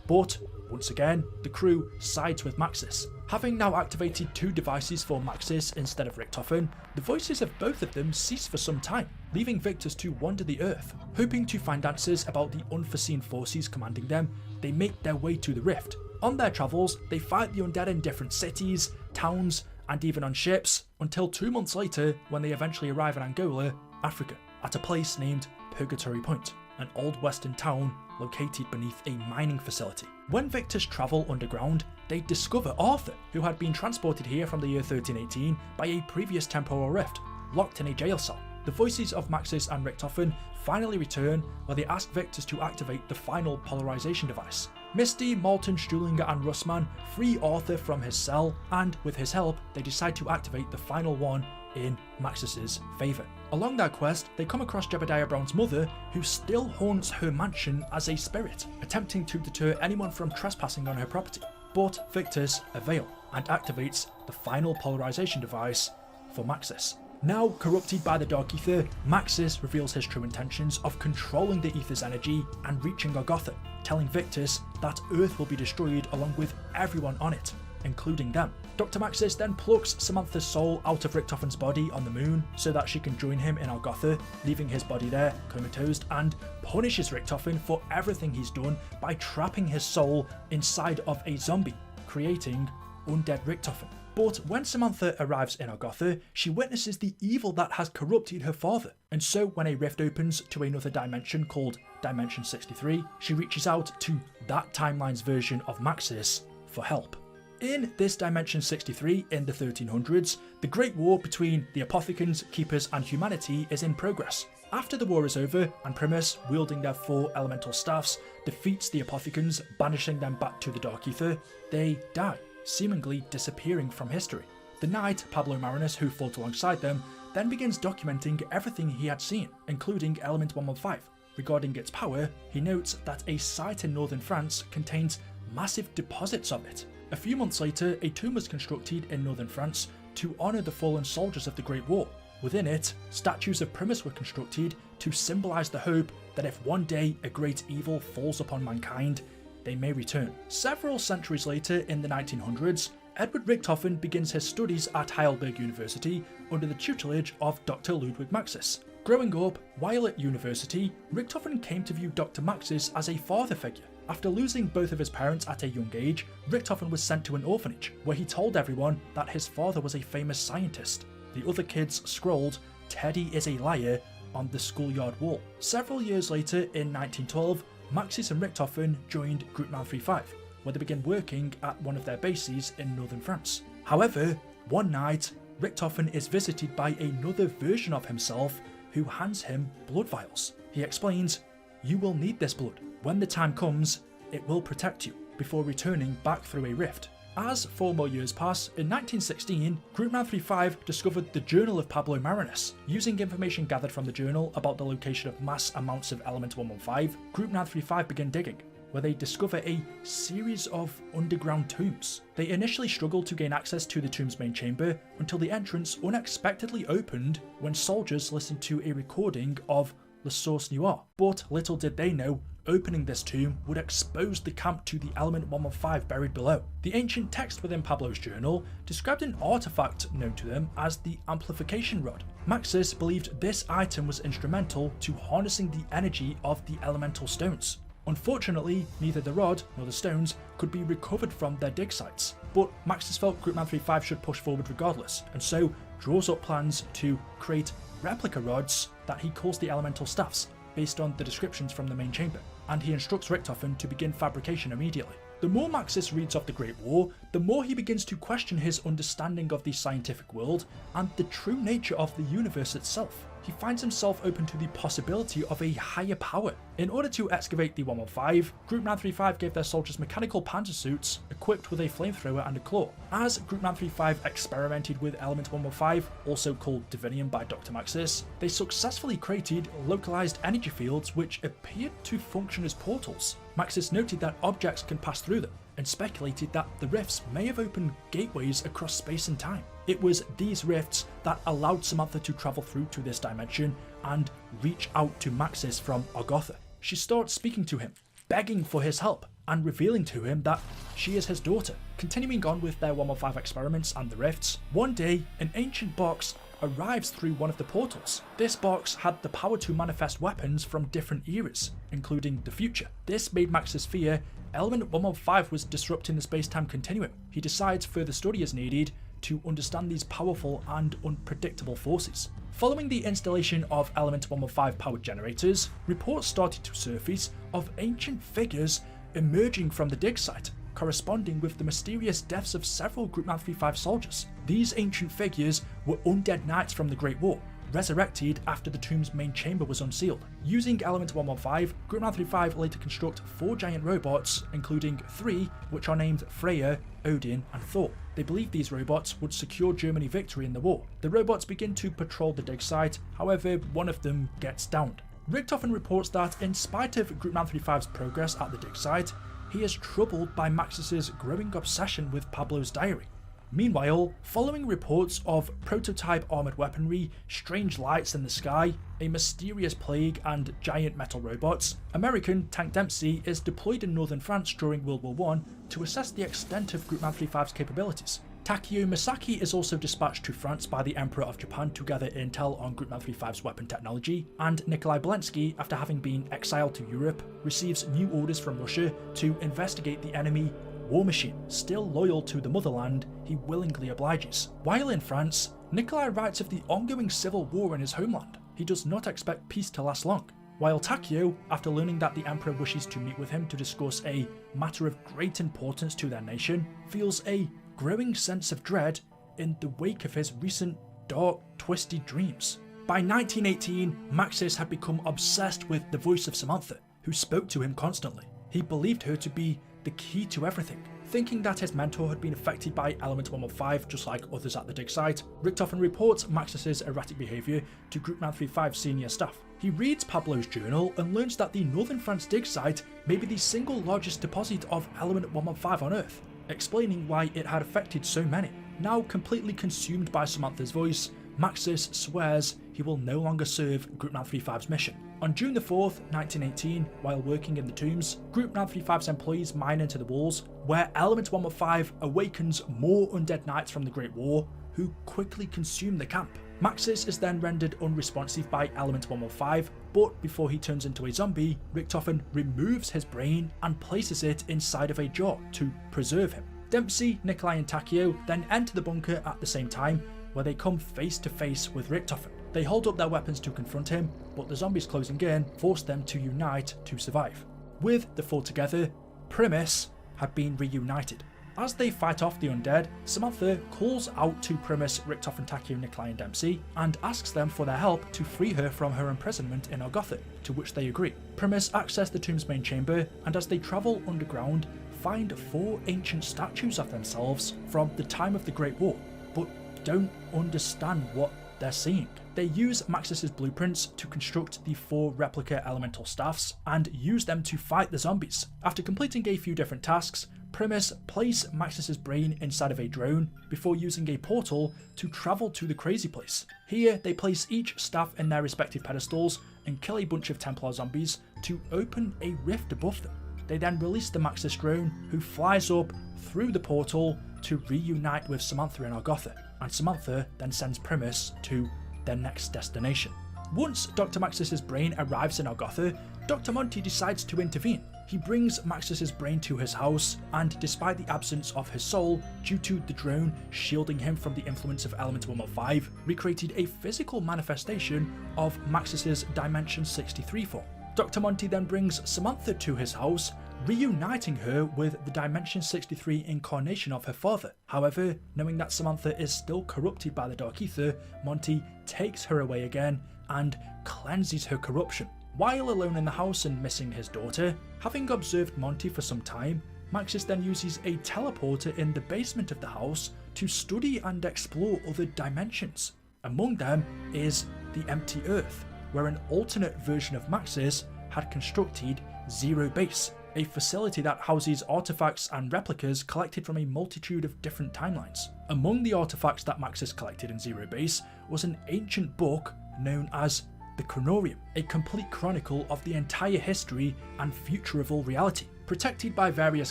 But, once again, the crew sides with Maxis. Having now activated two devices for Maxis instead of Richtofen, the voices of both of them cease for some time, leaving Victis to wander the earth. Hoping to find answers about the unforeseen forces commanding them, they make their way to the rift. On their travels, they fight the undead in different cities, towns, and even on ships, until 2 months later when they eventually arrive in Angola, Africa, at a place named Purgatory Point, an old western town located beneath a mining facility. When Victis travel underground, they discover Arthur, who had been transported here from the year 1318 by a previous temporal rift, locked in a jail cell. The voices of Maxis and Richtofen finally return, where they ask Victis to activate the final polarization device. Misty, Malton, Stuhlinger and Russman free Arthur from his cell, and with his help, they decide to activate the final one in Maxis's favour. Along their quest, they come across Jebediah Brown's mother, who still haunts her mansion as a spirit, attempting to deter anyone from trespassing on her property. But Victis avails and activates the final polarization device for Maxis. Now corrupted by the Dark Aether, Maxis reveals his true intentions of controlling the Aether's energy and reaching Golgotha, telling Victis that Earth will be destroyed along with everyone on it, including them. Dr. Maxis then plucks Samantha's soul out of Richtofen's body on the moon so that she can join him in Golgotha, leaving his body there, comatose, and punishes Richtofen for everything he's done by trapping his soul inside of a zombie, creating undead Richtofen. But when Samantha arrives in Golgotha, she witnesses the evil that has corrupted her father. And so when a rift opens to another dimension called Dimension 63, she reaches out to that timeline's version of Maxis for help. In this Dimension 63 in the 1300s, the Great War between the Apothicans, Keepers and humanity is in progress. After the war is over and Primis, wielding their 4 elemental staffs, defeats the Apothicans, banishing them back to the Dark Aether, they die, seemingly disappearing from history. The knight, Pablo Marinus, who fought alongside them, then begins documenting everything he had seen, including Element 115. Regarding its power, he notes that a site in northern France contains massive deposits of it. A few months later, a tomb was constructed in northern France to honour the fallen soldiers of the Great War. Within it, statues of Primis were constructed to symbolise the hope that if one day a great evil falls upon mankind, they may return. Several centuries later, in the 1900s, Edward Richtofen begins his studies at Heidelberg University under the tutelage of Dr. Ludwig Maxis. Growing up, while at university, Richtofen came to view Dr. Maxis as a father figure. After losing both of his parents at a young age, Richtofen was sent to an orphanage, where he told everyone that his father was a famous scientist. The other kids scrolled, "Teddy is a liar," on the schoolyard wall. Several years later, in 1912, Maxis and Richtofen joined Group 935, where they began working at one of their bases in northern France. However, one night, Richtofen is visited by another version of himself who hands him blood vials. He explains, "You will need this blood. When the time comes, it will protect you," before returning back through a rift. As 4 more years pass, in 1916, Group 935 discovered the Journal of Pablo Marinus. Using information gathered from the journal about the location of mass amounts of Element 115, Group 935 began digging. where they discover a series of underground tombs. They initially struggled to gain access to the tomb's main chamber until the entrance unexpectedly opened when soldiers listened to a recording of Le Source Noir. But little did they know, opening this tomb would expose the camp to the element 115 buried below. The ancient text within Pablo's journal described an artifact known to them as the Amplification Rod. Maxis believed this item was instrumental to harnessing the energy of the elemental stones. Unfortunately, neither the rod nor the stones could be recovered from their dig sites, but Maxis felt Groupman 35 should push forward regardless, and so draws up plans to create replica rods that he calls the elemental staffs, based on the descriptions from the main chamber, and he instructs Richtofen to begin fabrication immediately. The more Maxis reads of the Great War, the more he begins to question his understanding of the scientific world and the true nature of the universe itself. He finds himself open to the possibility of a higher power. In order to excavate the 115, Group 935 gave their soldiers mechanical panzer suits equipped with a flamethrower and a claw. As Group 935 experimented with Element 115, also called Divinium by Dr. Maxis, they successfully created localized energy fields which appeared to function as portals. Maxis noted that objects can pass through them, and speculated that the rifts may have opened gateways across space and time. It was these rifts that allowed Samantha to travel through to this dimension and reach out to Maxis from Argotha. She starts speaking to him, begging for his help, and revealing to him that she is his daughter. Continuing on with their 115 experiments and the rifts, one day an ancient box arrives through one of the portals. This box had the power to manifest weapons from different eras, including the future. This made Maxis fear Element 115 was disrupting the space-time continuum. He decides further study is needed to understand these powerful and unpredictable forces. Following the installation of Element 115 powered generators, reports started to surface of ancient figures emerging from the dig site, corresponding with the mysterious deaths of several Group 935 soldiers. These ancient figures were undead knights from the Great War, resurrected after the tomb's main chamber was unsealed. Using Element 115, Group 935 later construct 4 giant robots, including 3 which are named Freya, Odin and Thor. They believed these robots would secure Germany victory in the war. The robots begin to patrol the dig site, however one of them gets downed. Richtofen reports that in spite of Group 935's progress at the dig site, he is troubled by Maxis's growing obsession with Pablo's diary. Meanwhile, following reports of prototype armoured weaponry, strange lights in the sky, a mysterious plague and giant metal robots, American Tank Dempsey is deployed in northern France during World War I to assess the extent of Group 935's capabilities. Takeo Misaki is also dispatched to France by the Emperor of Japan to gather intel on Group 935's weapon technology, and Nikolai Belensky, after having been exiled to Europe, receives new orders from Russia to investigate the enemy War Machine. Still loyal to the motherland, he willingly obliges. While in France, Nikolai writes of the ongoing civil war in his homeland. He does not expect peace to last long. While Takeo, after learning that the Emperor wishes to meet with him to discuss a matter of great importance to their nation, feels a growing sense of dread in the wake of his recent dark, twisted dreams. By 1918, Maxis had become obsessed with the voice of Samantha, who spoke to him constantly. He believed her to be the key to everything. Thinking that his mentor had been affected by Element 115 just like others at the dig site, Richtofen reports Maxis's erratic behaviour to Group 935 senior staff. He reads Pablo's journal and learns that the Northern France dig site may be the single largest deposit of Element 115 on Earth, explaining why it had affected so many. Now completely consumed by Samantha's voice, Maxis swears he will no longer serve Group 935's mission. On June the 4th, 1918, while working in the tombs, Group 935's employees mine into the walls, where Element 115 awakens more undead knights from the Great War, who quickly consume the camp. Maxis is then rendered unresponsive by Element 115, but before he turns into a zombie, Richtofen removes his brain and places it inside of a jar to preserve him. Dempsey, Nikolai and Takeo then enter the bunker at the same time, where they come face to face with Richtofen. They hold up their weapons to confront him, but the zombies closing in force them to unite to survive. With the four together, Primis had been reunited. As they fight off the undead, Samantha calls out to Primis, Richtofen, Takeo, Nikolai and Dempsey and asks them for their help to free her from her imprisonment in Argotha, to which they agree. Primis access the tomb's main chamber, and as they travel underground, find 4 ancient statues of themselves from the time of the Great War, but don't understand what they're seeing. They use Maxis's blueprints to construct the 4 replica elemental staffs and use them to fight the zombies. After completing a few different tasks, Primis place Maxis's brain inside of a drone before using a portal to travel to the crazy place. Here they place each staff in their respective pedestals and kill a bunch of Templar zombies to open a rift above them. They then release the Maxis drone, who flies up through the portal to reunite with Samantha in Argotha, and Samantha then sends Primis to their next destination. Once Dr. Maxis's brain arrives in Argotha, Dr. Monty decides to intervene. He brings Maxis's brain to his house, and despite the absence of his soul, due to the drone shielding him from the influence of Elemental 105, recreated a physical manifestation of Maxis's Dimension 63 form. Dr. Monty then brings Samantha to his house, reuniting her with the Dimension 63 incarnation of her father. However, knowing that Samantha is still corrupted by the Dark Aether, Monty takes her away again and cleanses her corruption. While alone in the house and missing his daughter, having observed Monty for some time, Maxis then uses a teleporter in the basement of the house to study and explore other dimensions. Among them is the Empty Earth, where an alternate version of Maxis had constructed Zero Base, a facility that houses artifacts and replicas collected from a multitude of different timelines. Among the artifacts that Maxis collected in Zero Base was an ancient book known as the Kronorium, a complete chronicle of the entire history and future of all reality. Protected by various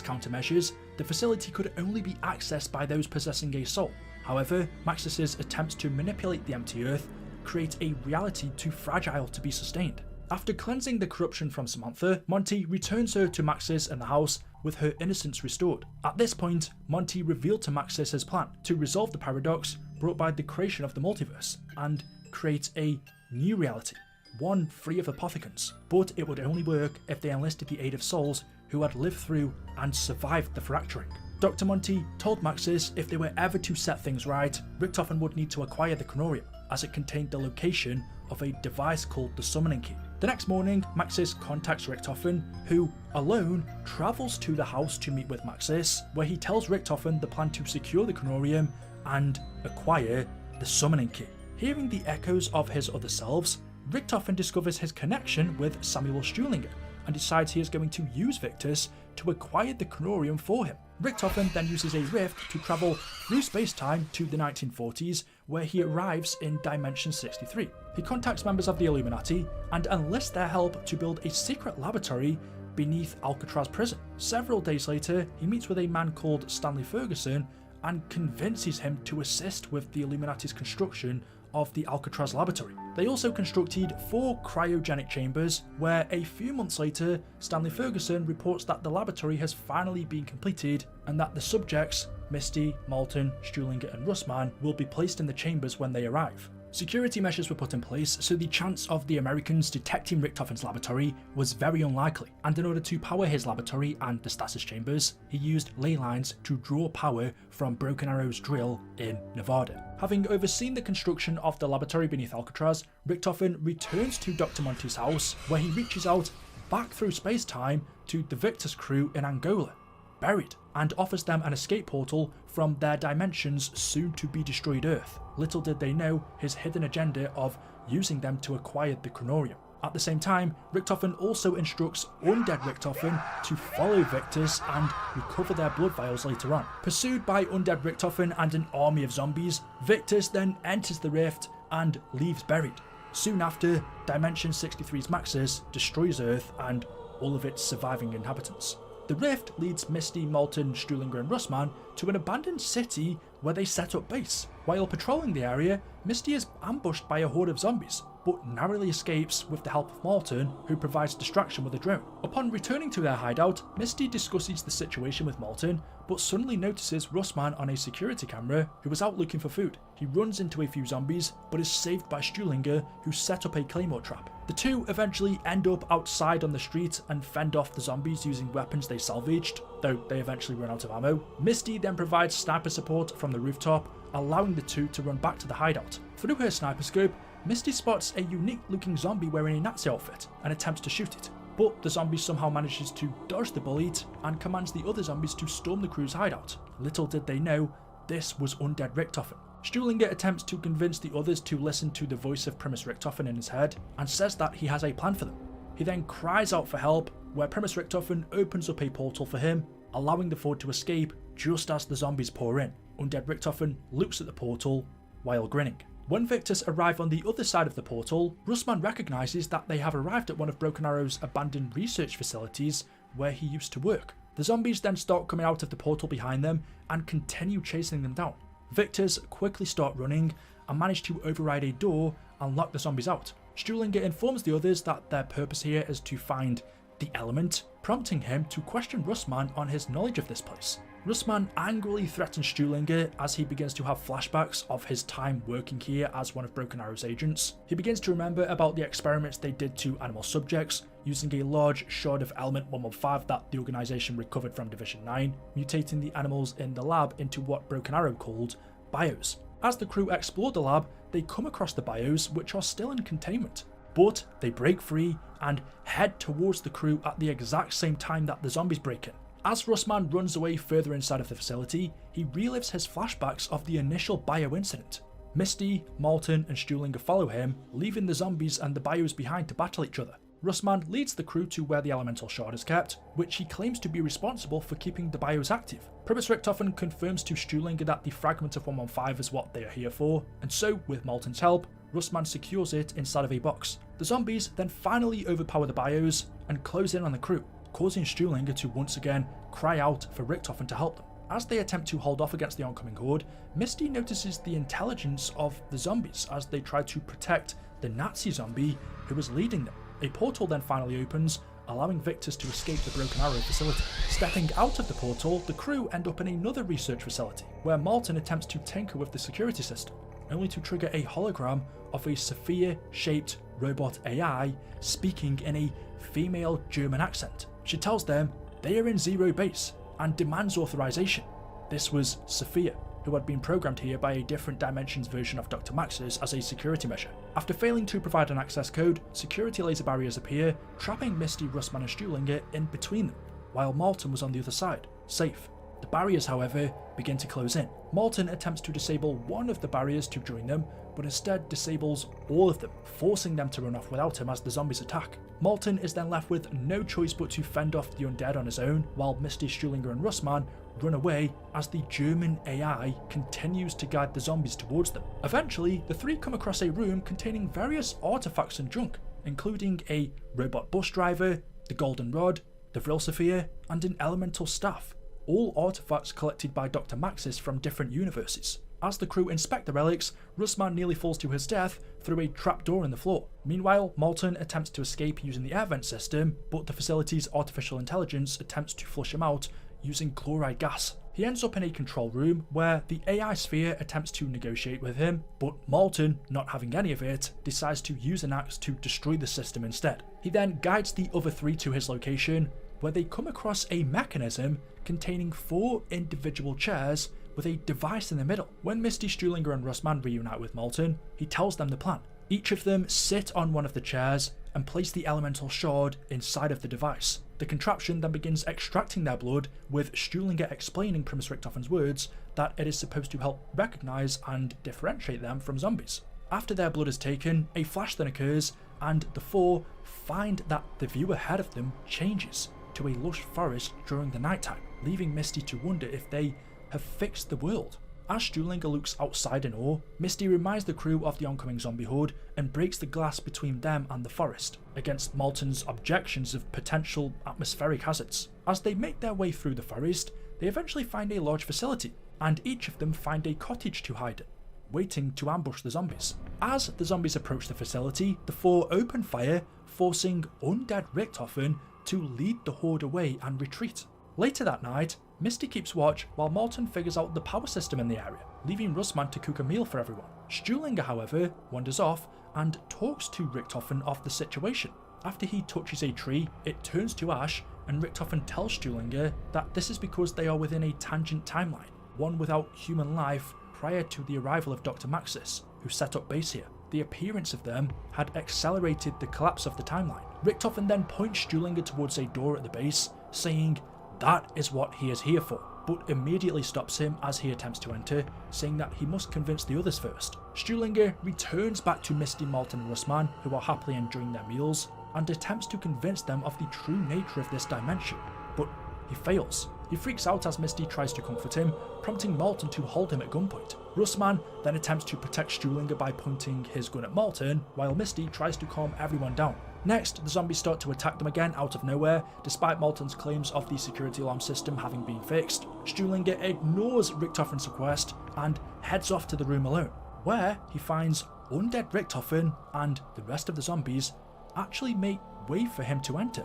countermeasures, the facility could only be accessed by those possessing a soul. However, Maxis's attempts to manipulate the Empty Earth create a reality too fragile to be sustained. After cleansing the corruption from Samantha, Monty returns her to Maxis in the house with her innocence restored. At this point, Monty revealed to Maxis his plan to resolve the paradox brought by the creation of the multiverse and create a new reality, one free of apothecons, but it would only work if they enlisted the aid of souls who had lived through and survived the fracturing. Dr. Monty told Maxis if they were ever to set things right, Richtofen would need to acquire the Kronorium, as it contained the location of a device called the Summoning Key. The next morning, Maxis contacts Richtofen, who, alone, travels to the house to meet with Maxis, where he tells Richtofen the plan to secure the Kronorium and acquire the Summoning Key. Hearing the echoes of his other selves, Richtofen discovers his connection with Samuel Stuhlinger and decides he is going to use Victis to acquire the Kronorium for him. Richtofen then uses a rift to travel through space-time to the 1940s, where he arrives in Dimension 63. He contacts members of the Illuminati and enlists their help to build a secret laboratory beneath Alcatraz prison. Several days later, he meets with a man called Stanley Ferguson and convinces him to assist with the Illuminati's construction of the Alcatraz laboratory. They also constructed 4 cryogenic chambers, where a few months later, Stanley Ferguson reports that the laboratory has finally been completed and that the subjects, Misty, Malton, Stuhlinger and Russman, will be placed in the chambers when they arrive. Security measures were put in place, so the chance of the Americans detecting Richtofen's laboratory was very unlikely, and in order to power his laboratory and the stasis chambers, he used ley lines to draw power from Broken Arrow's drill in Nevada. Having overseen the construction of the laboratory beneath Alcatraz, Richtofen returns to Dr. Monty's house, where he reaches out back through space-time to the Victis crew in Angola, buried, and offers them an escape portal from their dimension's soon-to-be destroyed Earth. Little did they know his hidden agenda of using them to acquire the Kronorium. At the same time, Richtofen also instructs Undead Richtofen to follow Victis and recover their blood vials later on. Pursued by Undead Richtofen and an army of zombies, Victis then enters the rift and leaves buried. Soon after, Dimension 63's Maxis destroys Earth and all of its surviving inhabitants. The rift leads Misty, Malton, Stuhlinger and Russman to an abandoned city where they set up base. While patrolling the area, Misty is ambushed by a horde of zombies, but narrowly escapes with the help of Malton, who provides distraction with a drone. Upon returning to their hideout, Misty discusses the situation with Malton, but suddenly notices Russman on a security camera who was out looking for food. He runs into a few zombies, but is saved by Stuhlinger, who set up a claymore trap. The two eventually end up outside on the street and fend off the zombies using weapons they salvaged, though they eventually run out of ammo. Misty then provides sniper support from the rooftop, allowing the two to run back to the hideout. Through her sniper scope, Misty spots a unique looking zombie wearing a Nazi outfit and attempts to shoot it, but the zombie somehow manages to dodge the bullet and commands the other zombies to storm the crew's hideout. Little did they know, this was Undead Richtofen. Stuhlinger attempts to convince the others to listen to the voice of Primis Richtofen in his head and says that he has a plan for them. He then cries out for help, where Primis Richtofen opens up a portal for him, allowing the four to escape just as the zombies pour in. Undead Richtofen looks at the portal while grinning. When Victis arrive on the other side of the portal, Russman recognises that they have arrived at one of Broken Arrow's abandoned research facilities where he used to work. The zombies then start coming out of the portal behind them and continue chasing them down. Victis quickly start running and manage to override a door and lock the zombies out. Stuhlinger informs the others that their purpose here is to find the element, prompting him to question Russman on his knowledge of this place. Russman angrily threatens Stuhlinger as he begins to have flashbacks of his time working here as one of Broken Arrow's agents. He begins to remember about the experiments they did to animal subjects, using a large shard of element 115 that the organisation recovered from Division 9, mutating the animals in the lab into what Broken Arrow called bios. As the crew explore the lab, they come across the bios, which are still in containment, but they break free and head towards the crew at the exact same time that the zombies break in. As Russman runs away further inside of the facility, he relives his flashbacks of the initial bio incident. Misty, Malton and Stuhlinger follow him, leaving the zombies and the bios behind to battle each other. Russman leads the crew to where the elemental shard is kept, which he claims to be responsible for keeping the bios active. Primis Richtofen confirms to Stuhlinger that the fragment of 115 is what they are here for, and so, with Malton's help, Russman secures it inside of a box. The zombies then finally overpower the bios and close in on the crew, causing Stuhlinger to once again cry out for Richtofen to help them. As they attempt to hold off against the oncoming horde, Misty notices the intelligence of the zombies as they try to protect the Nazi zombie who was leading them. A portal then finally opens, allowing Victis to escape the Broken Arrow facility. Stepping out of the portal, the crew end up in another research facility, where Malton attempts to tinker with the security system, only to trigger a hologram of a Sophia-shaped robot AI speaking in a female German accent. She tells them they are in Zero Base and demands authorization. This was Sophia, who had been programmed here by a different dimensions version of Dr. Max's as a security measure. After failing to provide an access code, security laser barriers appear, trapping Misty, Russman and Stuhlinger in between them, while Malton was on the other side, safe. The barriers, however, begin to close in. Malton attempts to disable one of the barriers to join them, but instead disables all of them, forcing them to run off without him as the zombies attack. Malton is then left with no choice but to fend off the undead on his own, while Misty, Stuhlinger and Russman run away as the German AI continues to guide the zombies towards them. Eventually, the three come across a room containing various artifacts and junk, including a robot bus driver, the golden rod, the Vril Sophia, and an elemental staff, all artifacts collected by Dr. Maxis from different universes. As the crew inspect the relics, Russman nearly falls to his death through a trapdoor in the floor. Meanwhile, Malton attempts to escape using the air vent system, but the facility's artificial intelligence attempts to flush him out using chloride gas. He ends up in a control room where the AI sphere attempts to negotiate with him, but Malton, not having any of it, decides to use an axe to destroy the system instead. He then guides the other three to his location, where they come across a mechanism containing 4 individual chairs with a device in the middle. When Misty, Stuhlinger and Russman reunite with Malton, he tells them the plan. Each of them sit on one of the chairs and place the elemental shard inside of the device. The contraption then begins extracting their blood, with Stuhlinger explaining Primis Richtofen's words that it is supposed to help recognize and differentiate them from zombies. After their blood is taken, a flash then occurs, and the 4 find that the view ahead of them changes to a lush forest during the nighttime, leaving Misty to wonder if they have fixed the world. As Stuhlinger looks outside in awe, Misty reminds the crew of the oncoming zombie horde and breaks the glass between them and the forest, against Malton's objections of potential atmospheric hazards. As they make their way through the forest, they eventually find a large facility, and each of them find a cottage to hide in, waiting to ambush the zombies. As the zombies approach the facility, the 4 open fire, forcing undead Richtofen to lead the horde away and retreat. Later that night, Misty keeps watch while Malton figures out the power system in the area, leaving Russman to cook a meal for everyone. Stuhlinger, however, wanders off and talks to Richtofen of the situation. After he touches a tree, it turns to ash, and Richtofen tells Stuhlinger that this is because they are within a tangent timeline, one without human life prior to the arrival of Dr. Maxis, who set up base here. The appearance of them had accelerated the collapse of the timeline. Richtofen then points Stuhlinger towards a door at the base, saying that is what he is here for. but immediately stops him as he attempts to enter, saying that he must convince the others first. Stuhlinger returns back to Misty, Malton and Russman, who are happily enjoying their meals, and attempts to convince them of the true nature of this dimension, but he fails. He freaks out as Misty tries to comfort him, prompting Malton to hold him at gunpoint. Russman then attempts to protect Stuhlinger by pointing his gun at Malton, while Misty tries to calm everyone down. Next, the zombies start to attack them again out of nowhere, despite Malton's claims of the security alarm system having been fixed. Stuhlinger ignores Richtofen's request and heads off to the room alone, where he finds undead Richtofen and the rest of the zombies actually make way for him to enter,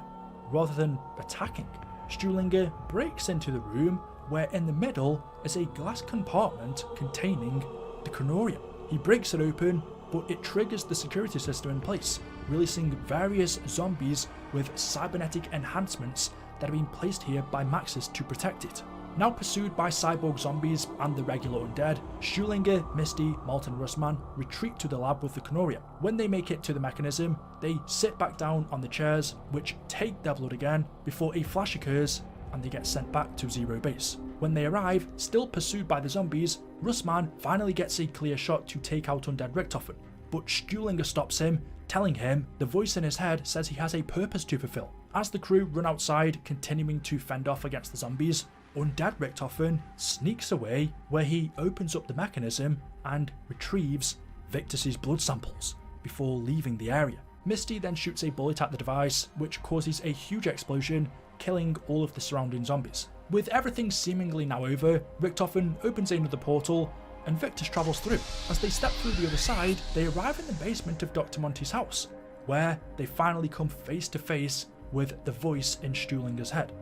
rather than attacking. Stuhlinger breaks into the room, where in the middle is a glass compartment containing the Kronorium. He breaks it open, but it triggers the security system in place, releasing various zombies with cybernetic enhancements that have been placed here by Maxis to protect it. Now pursued by cyborg zombies and the regular undead, Stuhlinger, Misty, Malton and Russman retreat to the lab with the Kronorium. When they make it to the mechanism, they sit back down on the chairs, which take their blood again, before a flash occurs and they get sent back to Zero Base. When they arrive, still pursued by the zombies, Russman finally gets a clear shot to take out undead Richtofen, but Stuhlinger stops him, telling him the voice in his head says he has a purpose to fulfill. As the crew run outside, continuing to fend off against the zombies, undead Richtofen sneaks away, where he opens up the mechanism and retrieves Victis' blood samples before leaving the area. Misty then shoots a bullet at the device, which causes a huge explosion, killing all of the surrounding zombies. With everything seemingly now over, Richtofen opens another portal and Victis travels through. As they step through the other side, they arrive in the basement of Dr. Monty's house, where they finally come face to face with the voice in Stuhlinger's head,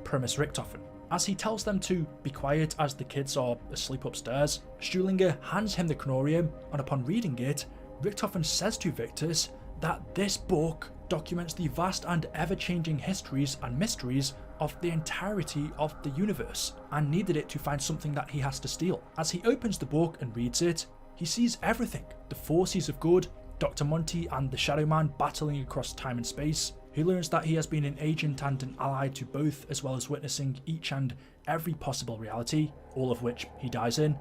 Primis Richtofen. As he tells them to be quiet as the kids are asleep upstairs, Stuhlinger hands him the Kronorium, and upon reading it, Richtofen says to Victis that this book documents the vast and ever-changing histories and mysteries of the entirety of the universe, and needed it to find something that he has to steal. As he opens the book and reads it, he sees everything: the forces of good, Dr. Monty and the Shadow Man battling across time and space. He learns that he has been an agent and an ally to both, as well as witnessing each and every possible reality, all of which he dies in.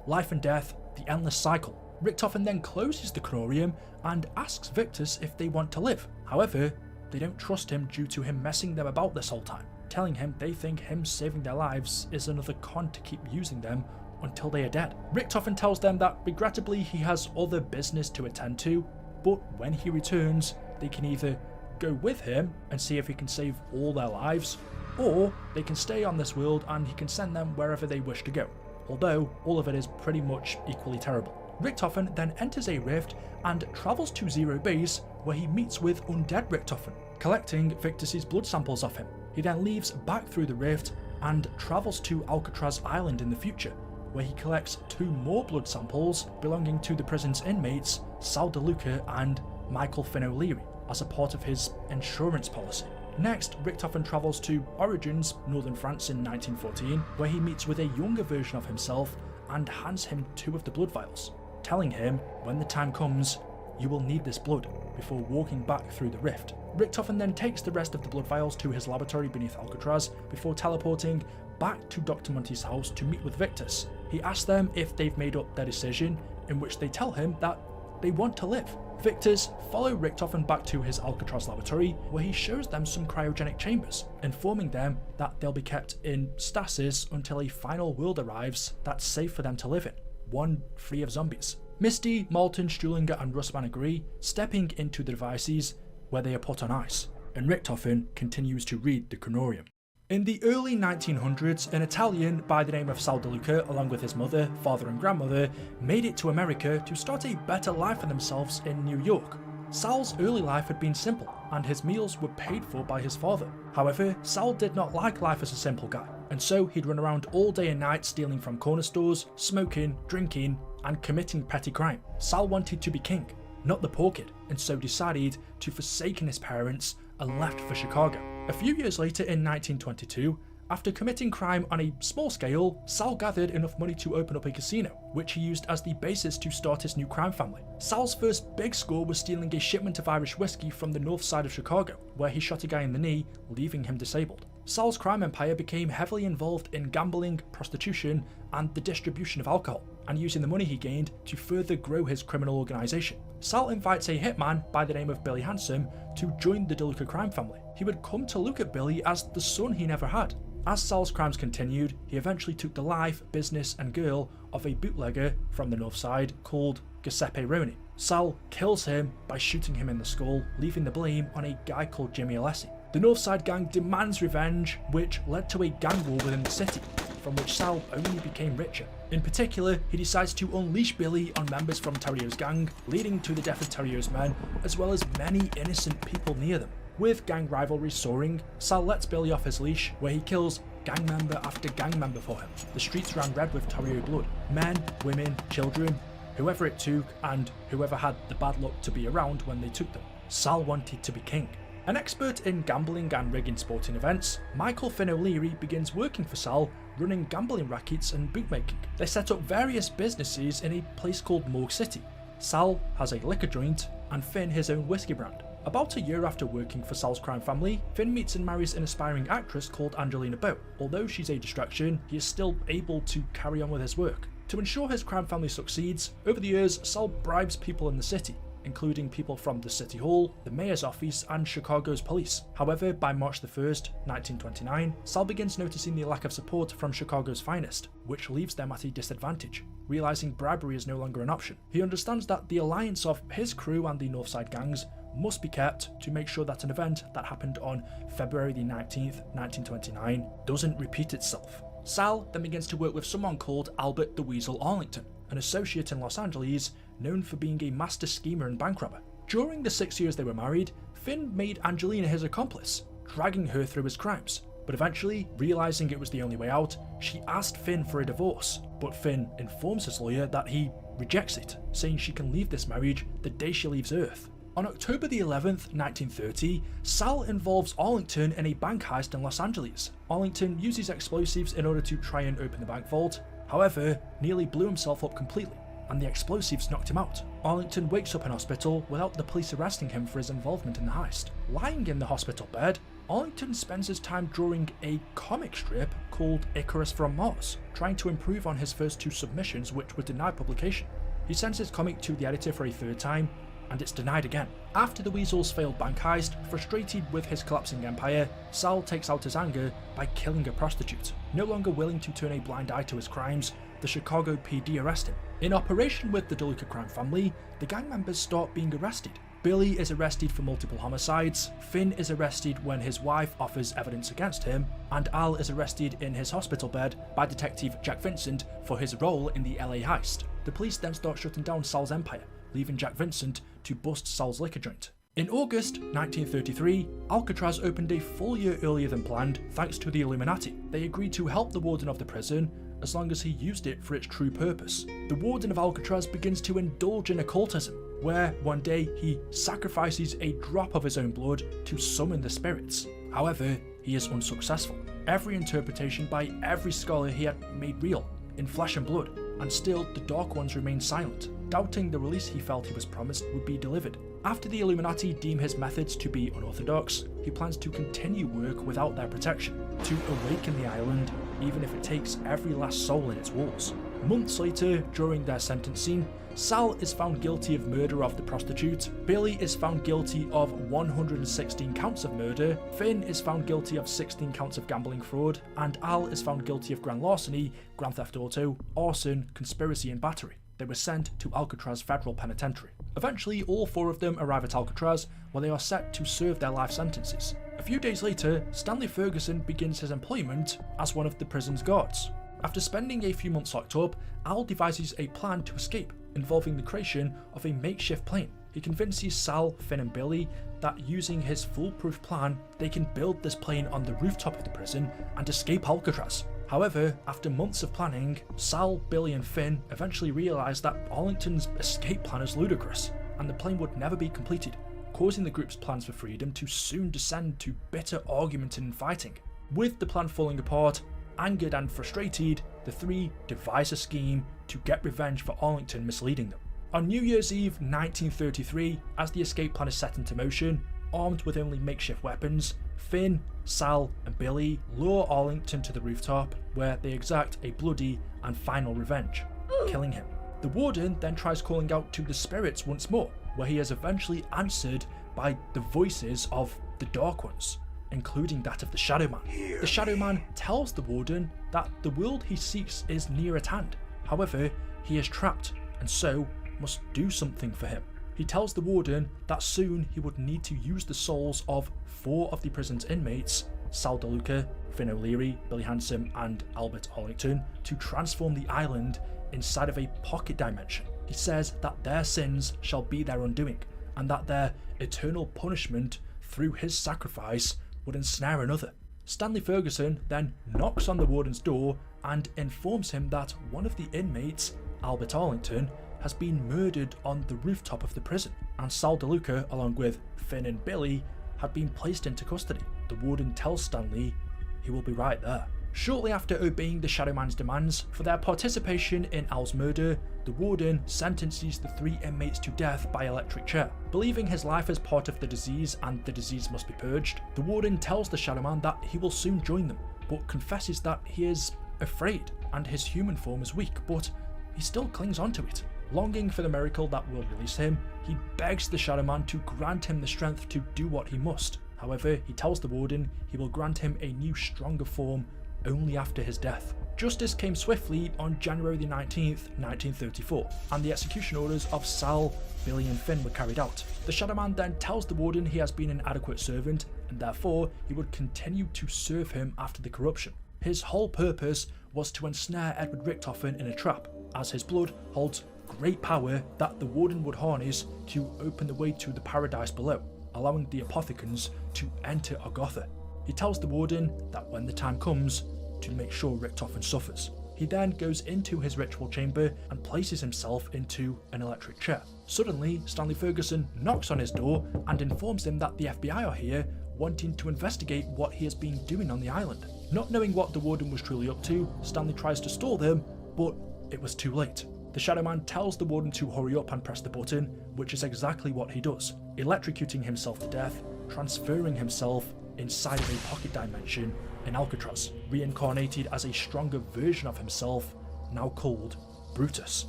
Life and death, the endless cycle. Richtofen then closes the Kronorium and asks Victis if they want to live. However, they don't trust him due to him messing them about this whole time, telling him they think him saving their lives is another con to keep using them until they are dead. Richtofen tells them that regrettably he has other business to attend to, but when he returns, they can either go with him and see if he can save all their lives, or they can stay on this world and he can send them wherever they wish to go, although all of it is pretty much equally terrible. Richtofen then enters a rift and travels to Zero Base, where he meets with undead Richtofen, collecting Victis' blood samples off him. He then leaves back through the rift and travels to Alcatraz Island in the future, where he collects 2 more blood samples belonging to the prison's inmates, Sal DeLuca and Michael Finn O'Leary, as a part of his insurance policy. Next, Richtofen travels to Origins, northern France in 1914, where he meets with a younger version of himself and hands him 2 of the blood vials, telling him when the time comes, you will need this blood, before walking back through the rift. Richtofen then takes the rest of the blood vials to his laboratory beneath Alcatraz, before teleporting back to Dr. Monty's house to meet with Victis. He asks them if they've made up their decision, in which they tell him that they want to live. Victis follow Richtofen back to his Alcatraz laboratory, where he shows them some cryogenic chambers, informing them that they'll be kept in stasis until a final world arrives that's safe for them to live in, one free of zombies. Misty, Malton, Stuhlinger and Russman agree, stepping into the devices, where they are put on ice, and Richtofen continues to read the Kronorium. In the early 1900s, an Italian by the name of Sal DeLuca, along with his mother, father and grandmother, made it to America to start a better life for themselves in New York. Sal's early life had been simple, and his meals were paid for by his father. However, Sal did not like life as a simple guy, and so he'd run around all day and night stealing from corner stores, smoking, drinking, and committing petty crime. Sal wanted to be king, not the poor kid, and so decided to forsaken his parents and left for Chicago. A few years later in 1922, after committing crime on a small scale, Sal gathered enough money to open up a casino, which he used as the basis to start his new crime family. Sal's first big score was stealing a shipment of Irish whiskey from the north side of Chicago, where he shot a guy in the knee, leaving him disabled. Sal's crime empire became heavily involved in gambling, prostitution, and the distribution of alcohol, and using the money he gained to further grow his criminal organisation. Sal invites a hitman by the name of Billy Handsome to join the DeLuca crime family. He would come to look at Billy as the son he never had. As Sal's crimes continued, he eventually took the life, business, and girl of a bootlegger from the north side called Giuseppe Roni. Sal kills him by shooting him in the skull, leaving the blame on a guy called Jimmy Alessi. The Northside gang demands revenge, which led to a gang war within the city, from which Sal only became richer. In particular, he decides to unleash Billy on members from Terrier's gang, leading to the death of Terrier's men, as well as many innocent people near them. With gang rivalry soaring, Sal lets Billy off his leash, where he kills gang member after gang member for him. The streets ran red with Terrier blood. Men, women, children, whoever it took, and whoever had the bad luck to be around when they took them. Sal wanted to be king. An expert in gambling and rigging sporting events, Michael Finn O'Leary begins working for Sal, running gambling rackets and bootmaking. They set up various businesses in a place called Morgue City. Sal has a liquor joint, and Finn his own whiskey brand. About a year after working for Sal's crime family, Finn meets and marries an aspiring actress called Angelina Bow. Although she's a distraction, he is still able to carry on with his work. To ensure his crime family succeeds, over the years, Sal bribes people in the city, including people from the City Hall, the Mayor's Office, and Chicago's police. However, by March 1st, 1929, Sal begins noticing the lack of support from Chicago's finest, which leaves them at a disadvantage. Realizing bribery is no longer an option, he understands that the alliance of his crew and the Northside gangs must be kept to make sure that an event that happened on February the 19th, 1929 doesn't repeat itself. Sal then begins to work with someone called Albert the Weasel Arlington, an associate in Los Angeles known for being a master schemer and bank robber. During the 6 years they were married, Finn made Angelina his accomplice, dragging her through his crimes. But eventually, realizing it was the only way out, she asked Finn for a divorce, but Finn informs his lawyer that he rejects it, saying she can leave this marriage the day she leaves Earth. On October the 11th, 1930, Sal involves Arlington in a bank heist in Los Angeles. Arlington uses explosives in order to try and open the bank vault, however, nearly blew himself up completely, and the explosives knocked him out. Arlington wakes up in hospital without the police arresting him for his involvement in the heist. Lying in the hospital bed, Arlington spends his time drawing a comic strip called Icarus from Mars, trying to improve on his first two submissions which were denied publication. He sends his comic to the editor for a third time, and it's denied again. After the Weasel's failed bank heist, frustrated with his collapsing empire, Sal takes out his anger by killing a prostitute. No longer willing to turn a blind eye to his crimes, the Chicago PD arrest him. In operation with the DeLuca crime family, the gang members start being arrested. Billy is arrested for multiple homicides, Finn is arrested when his wife offers evidence against him, and Al is arrested in his hospital bed by Detective Jack Vincent for his role in the LA heist. The police then start shutting down Sal's empire, leaving Jack Vincent to bust Sal's liquor joint. In August 1933, Alcatraz opened a full year earlier than planned thanks to the Illuminati. They agreed to help the warden of the prison as long as he used it for its true purpose. The warden of Alcatraz begins to indulge in occultism, where one day he sacrifices a drop of his own blood to summon the spirits. However, he is unsuccessful. Every interpretation by every scholar he had made real, in flesh and blood, and still the Dark Ones remained silent, doubting the release he felt he was promised would be delivered. After the Illuminati deem his methods to be unorthodox, he plans to continue work without their protection, to awaken the island, even if it takes every last soul in its walls. Months later, during their sentencing, Sal is found guilty of murder of the prostitute, Billy is found guilty of 116 counts of murder, Finn is found guilty of 16 counts of gambling fraud, and Al is found guilty of grand larceny, grand theft auto, arson, conspiracy and battery. They were sent to Alcatraz Federal Penitentiary. Eventually, all four of them arrive at Alcatraz, where they are set to serve their life sentences. A few days later, Stanley Ferguson begins his employment as one of the prison's guards. After spending a few months locked up, Al devises a plan to escape, involving the creation of a makeshift plane. He convinces Sal, Finn and Billy that using his foolproof plan, they can build this plane on the rooftop of the prison and escape Alcatraz. However, after months of planning, Sal, Billy and Finn eventually realise that Arlington's escape plan is ludicrous, and the plane would never be completed, causing the group's plans for freedom to soon descend to bitter argument and fighting. With the plan falling apart, angered and frustrated, the three devise a scheme to get revenge for Arlington misleading them. On New Year's Eve 1933, as the escape plan is set into motion, armed with only makeshift weapons, Finn, Sal and Billy lure Arlington to the rooftop, where they exact a bloody and final revenge, killing him. The Warden then tries calling out to the spirits once more, where he is eventually answered by the voices of the Dark Ones, including that of the Shadow Man. The Shadow Man tells the Warden that the world he seeks is near at hand. However, he is trapped and so must do something for him. He tells the Warden that soon he would need to use the souls of 4 of the prison's inmates, Sal DeLuca, Finn O'Leary, Billy Handsome and Albert Arlington, to transform the island inside of a pocket dimension. He says that their sins shall be their undoing, and that their eternal punishment through his sacrifice would ensnare another. Stanley Ferguson then knocks on the Warden's door and informs him that one of the inmates, Albert Arlington, has been murdered on the rooftop of the prison, and Sal DeLuca, along with Finn and Billy, had been placed into custody. The Warden tells Stanley he will be right there. Shortly after obeying the Shadow Man's demands for their participation in Al's murder, the Warden sentences the 3 inmates to death by electric chair. Believing his life is part of the disease and the disease must be purged, the Warden tells the Shadow Man that he will soon join them, but confesses that he is afraid and his human form is weak, but he still clings onto it. Longing for the miracle that will release him, he begs the Shadow Man to grant him the strength to do what he must. However, he tells the Warden he will grant him a new, stronger form only after his death. Justice came swiftly on January the 19th, 1934, and the execution orders of Sal, Billy and Finn were carried out. The Shadow Man then tells the Warden he has been an adequate servant, and therefore he would continue to serve him after the corruption. His whole purpose was to ensnare Edward Richtofen in a trap, as his blood holds great power that the Warden would harness to open the way to the paradise below, allowing the apothecans to enter Agatha. He tells the Warden that when the time comes, to make sure Richtofen suffers. He then goes into his ritual chamber and places himself into an electric chair. Suddenly, Stanley Ferguson knocks on his door and informs him that the FBI are here, wanting to investigate what he has been doing on the island. Not knowing what the Warden was truly up to, Stanley tries to stall them, but it was too late. The Shadow Man tells the Warden to hurry up and press the button, which is exactly what he does, electrocuting himself to death, transferring himself inside of a pocket dimension in Alcatraz, reincarnated as a stronger version of himself, now called Brutus.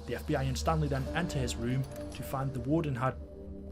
The FBI and Stanley then enter his room to find the Warden had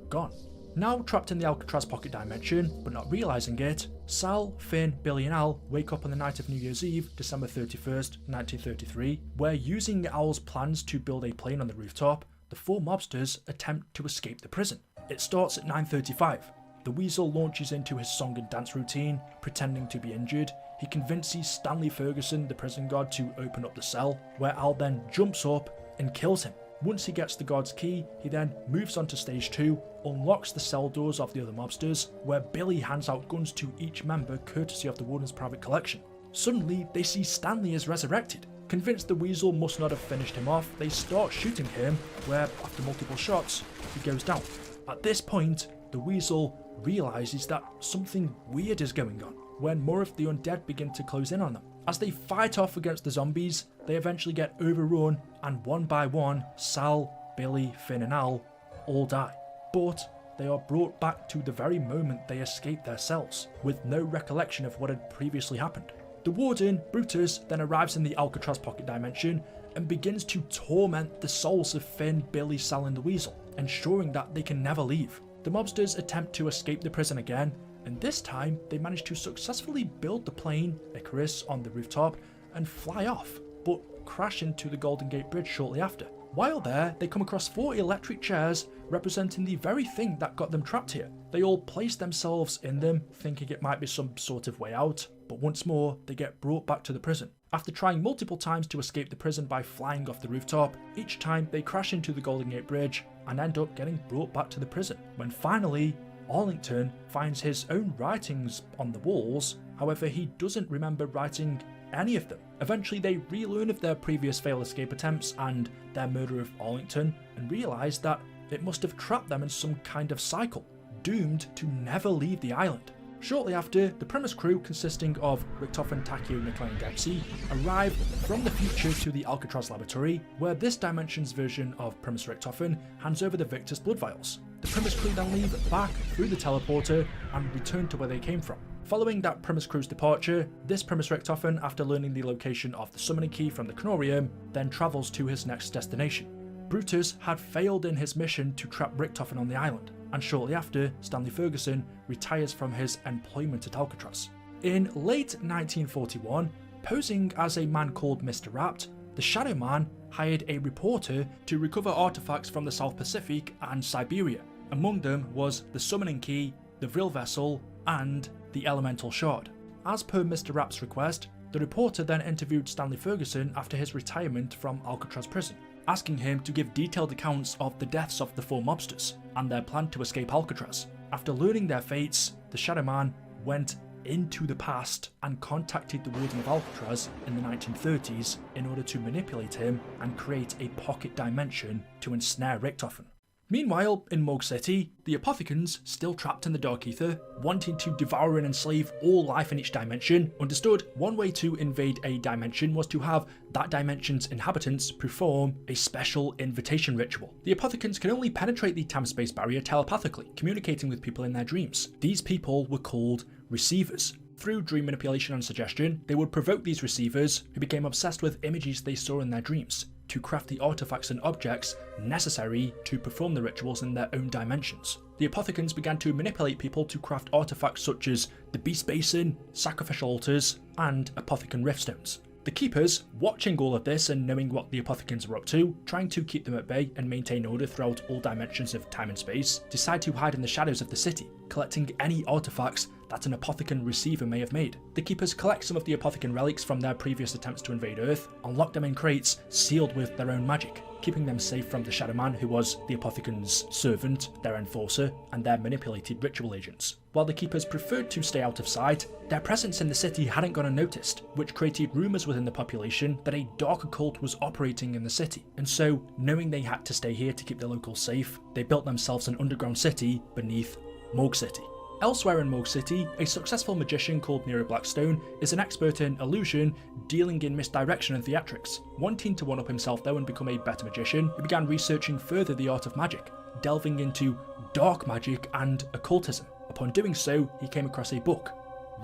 gone. Now trapped in the Alcatraz pocket dimension, but not realising it, Sal, Finn, Billy and Al wake up on the night of New Year's Eve, December 31st, 1933, where using Al's plans to build a plane on the rooftop, the 4 mobsters attempt to escape the prison. It starts at 9:35. The Weasel launches into his song and dance routine, pretending to be injured. He convinces Stanley Ferguson, the prison guard, to open up the cell, where Al then jumps up and kills him. Once he gets the guard's key, he then moves on to stage 2, unlocks the cell doors of the other mobsters, where Billy hands out guns to each member courtesy of the Warden's private collection. Suddenly, they see Stanley is resurrected. Convinced the Weasel must not have finished him off, they start shooting him, where, after multiple shots, he goes down. At this point, the Weasel realises that something weird is going on, when more of the undead begin to close in on them. As they fight off against the zombies, they eventually get overrun, and one by one, Sal, Billy, Finn and Al all die. But they are brought back to the very moment they escaped their cells, with no recollection of what had previously happened. The Warden, Brutus, then arrives in the Alcatraz pocket dimension and begins to torment the souls of Finn, Billy, Sal and the Weasel, ensuring that they can never leave. The mobsters attempt to escape the prison again, and this time they manage to successfully build the plane, Icarus, on the rooftop and fly off, but crash into the Golden Gate Bridge shortly after. While there, they come across 4 electric chairs representing the very thing that got them trapped here. They all place themselves in them, thinking it might be some sort of way out, but once more, they get brought back to the prison. After trying multiple times to escape the prison by flying off the rooftop, each time they crash into the Golden Gate Bridge and end up getting brought back to the prison. When finally, Arlington finds his own writings on the walls, however he doesn't remember writing any of them. Eventually they relearn of their previous failed escape attempts and their murder of Arlington, and realise that it must have trapped them in some kind of cycle, doomed to never leave the island. Shortly after, the Primis crew, consisting of Richtofen, Takio, Nikolai and Dempsey, arrive from the future to the Alcatraz laboratory, where this dimension's version of Primis Richtofen hands over the Victis blood vials. The Primis crew then leave back through the teleporter and return to where they came from. Following that Primis crew's departure, this Primis Richtofen, after learning the location of the summoning key from the Kronorium, then travels to his next destination. Brutus had failed in his mission to trap Richtofen on the island, and shortly after, Stanley Ferguson retires from his employment at Alcatraz. In late 1941, posing as a man called Mr. Rapt, the Shadow Man hired a reporter to recover artifacts from the South Pacific and Siberia. Among them was the summoning key, the Vril vessel, and the elemental shard. As per Mr. Rapt's request, the reporter then interviewed Stanley Ferguson after his retirement from Alcatraz prison, asking him to give detailed accounts of the deaths of the 4 mobsters and their plan to escape Alcatraz. After learning their fates, the Shadow Man went into the past and contacted the Warden of Alcatraz in the 1930s in order to manipulate him and create a pocket dimension to ensnare Richtofen. Meanwhile, in Moog City, the Apothecans, still trapped in the Dark Aether, wanting to devour and enslave all life in each dimension, understood one way to invade a dimension was to have that dimension's inhabitants perform a special invitation ritual. The Apothecans can only penetrate the time-space barrier telepathically, communicating with people in their dreams. These people were called receivers. Through dream manipulation and suggestion, they would provoke these receivers, who became obsessed with images they saw in their dreams, to craft the artifacts and objects necessary to perform the rituals in their own dimensions. The Apothecans began to manipulate people to craft artifacts such as the Beast Basin, sacrificial altars, and Apothecan Riftstones. The Keepers, watching all of this and knowing what the Apothecans were up to, trying to keep them at bay and maintain order throughout all dimensions of time and space, decide to hide in the shadows of the city, collecting any artifacts that an Apothecan receiver may have made. The Keepers collect some of the Apothecan relics from their previous attempts to invade Earth and lock them in crates sealed with their own magic, keeping them safe from the Shadow Man, who was the Apothecan's servant, their enforcer, and their manipulated ritual agents. While the Keepers preferred to stay out of sight, their presence in the city hadn't gone unnoticed, which created rumours within the population that a dark occult was operating in the city. And so, knowing they had to stay here to keep the locals safe, they built themselves an underground city beneath Moog City. Elsewhere in Moog City, a successful magician called Nero Blackstone is an expert in illusion, dealing in misdirection and theatrics. Wanting to one-up himself though and become a better magician, he began researching further the art of magic, delving into dark magic and occultism. Upon doing so, he came across a book.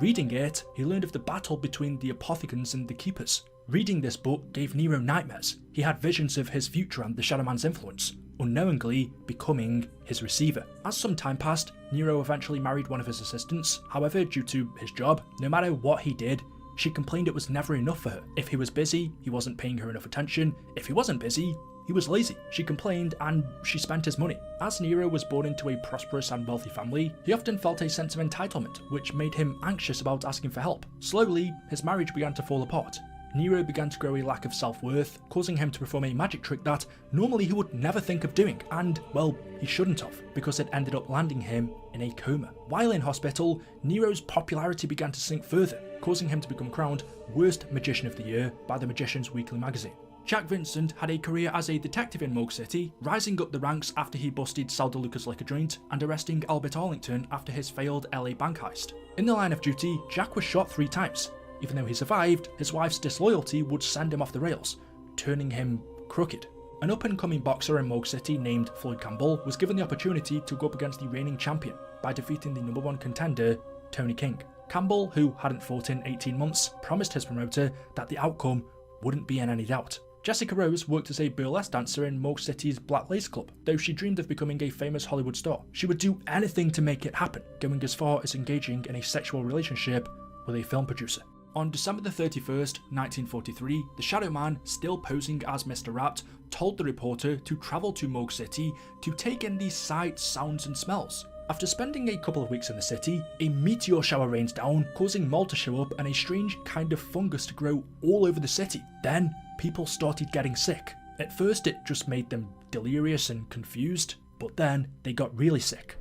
Reading it, he learned of the battle between the Apothecans and the Keepers. Reading this book gave Nero nightmares. He had visions of his future and the Shadow Man's influence, unknowingly becoming his receiver. As some time passed, Nero eventually married one of his assistants. However, due to his job, no matter what he did, she complained it was never enough for her. If he was busy, he wasn't paying her enough attention. If he wasn't busy, he was lazy. She complained and she spent his money. As Nero was born into a prosperous and wealthy family, he often felt a sense of entitlement, which made him anxious about asking for help. Slowly, his marriage began to fall apart. Nero began to grow a lack of self-worth, causing him to perform a magic trick that normally he would never think of doing, and, well, he shouldn't have, because it ended up landing him in a coma. While in hospital, Nero's popularity began to sink further, causing him to become crowned Worst Magician of the Year by the Magician's Weekly magazine. Jack Vincent had a career as a detective in Moog City, rising up the ranks after he busted Sal DeLuca's liquor joint and arresting Albert Arlington after his failed LA bank heist. In the line of duty, Jack was shot 3 times. Even though he survived, his wife's disloyalty would send him off the rails, turning him crooked. An up-and-coming boxer in Moog City named Floyd Campbell was given the opportunity to go up against the reigning champion by defeating the #1 contender, Tony King. Campbell, who hadn't fought in 18 months, promised his promoter that the outcome wouldn't be in any doubt. Jessica Rose worked as a burlesque dancer in Moog City's Black Lace Club. Though she dreamed of becoming a famous Hollywood star, she would do anything to make it happen, going as far as engaging in a sexual relationship with a film producer. On December the 31st, 1943, the Shadow Man, still posing as Mr. Rapt, told the reporter to travel to Moog City to take in these sights, sounds and smells. After spending a couple of weeks in the city, a meteor shower rains down, causing mold to show up and a strange kind of fungus to grow all over the city. Then, people started getting sick. At first it just made them delirious and confused, but then they got really sick.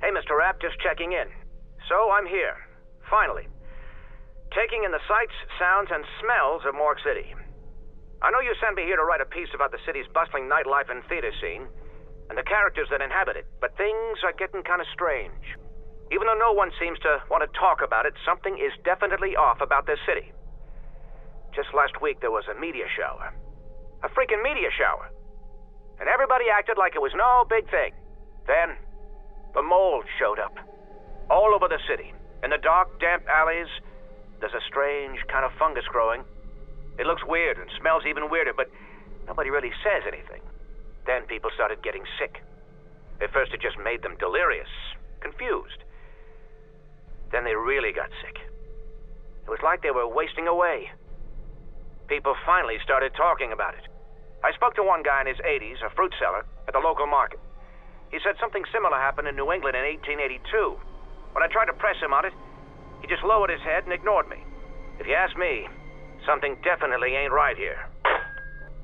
Hey Mr. Rapt, just checking in. So I'm here, finally. Taking in the sights, sounds, and smells of Moog City. I know you sent me here to write a piece about the city's bustling nightlife and theater scene, and the characters that inhabit it, but things are getting kind of strange. Even though no one seems to want to talk about it, something is definitely off about this city. Just last week there was a meteor shower. A freaking meteor shower. And everybody acted like it was no big thing. Then, the mold showed up. All over the city. In the dark, damp alleys, there's a strange kind of fungus growing. It looks weird and smells even weirder, but nobody really says anything. Then people started getting sick. At first it just made them delirious, confused. Then they really got sick. It was like they were wasting away. People finally started talking about it. I spoke to one guy in his 80s, a fruit seller, at the local market. He said something similar happened in New England in 1882. When I tried to press him on it, he just lowered his head and ignored me. If you ask me, something definitely ain't right here.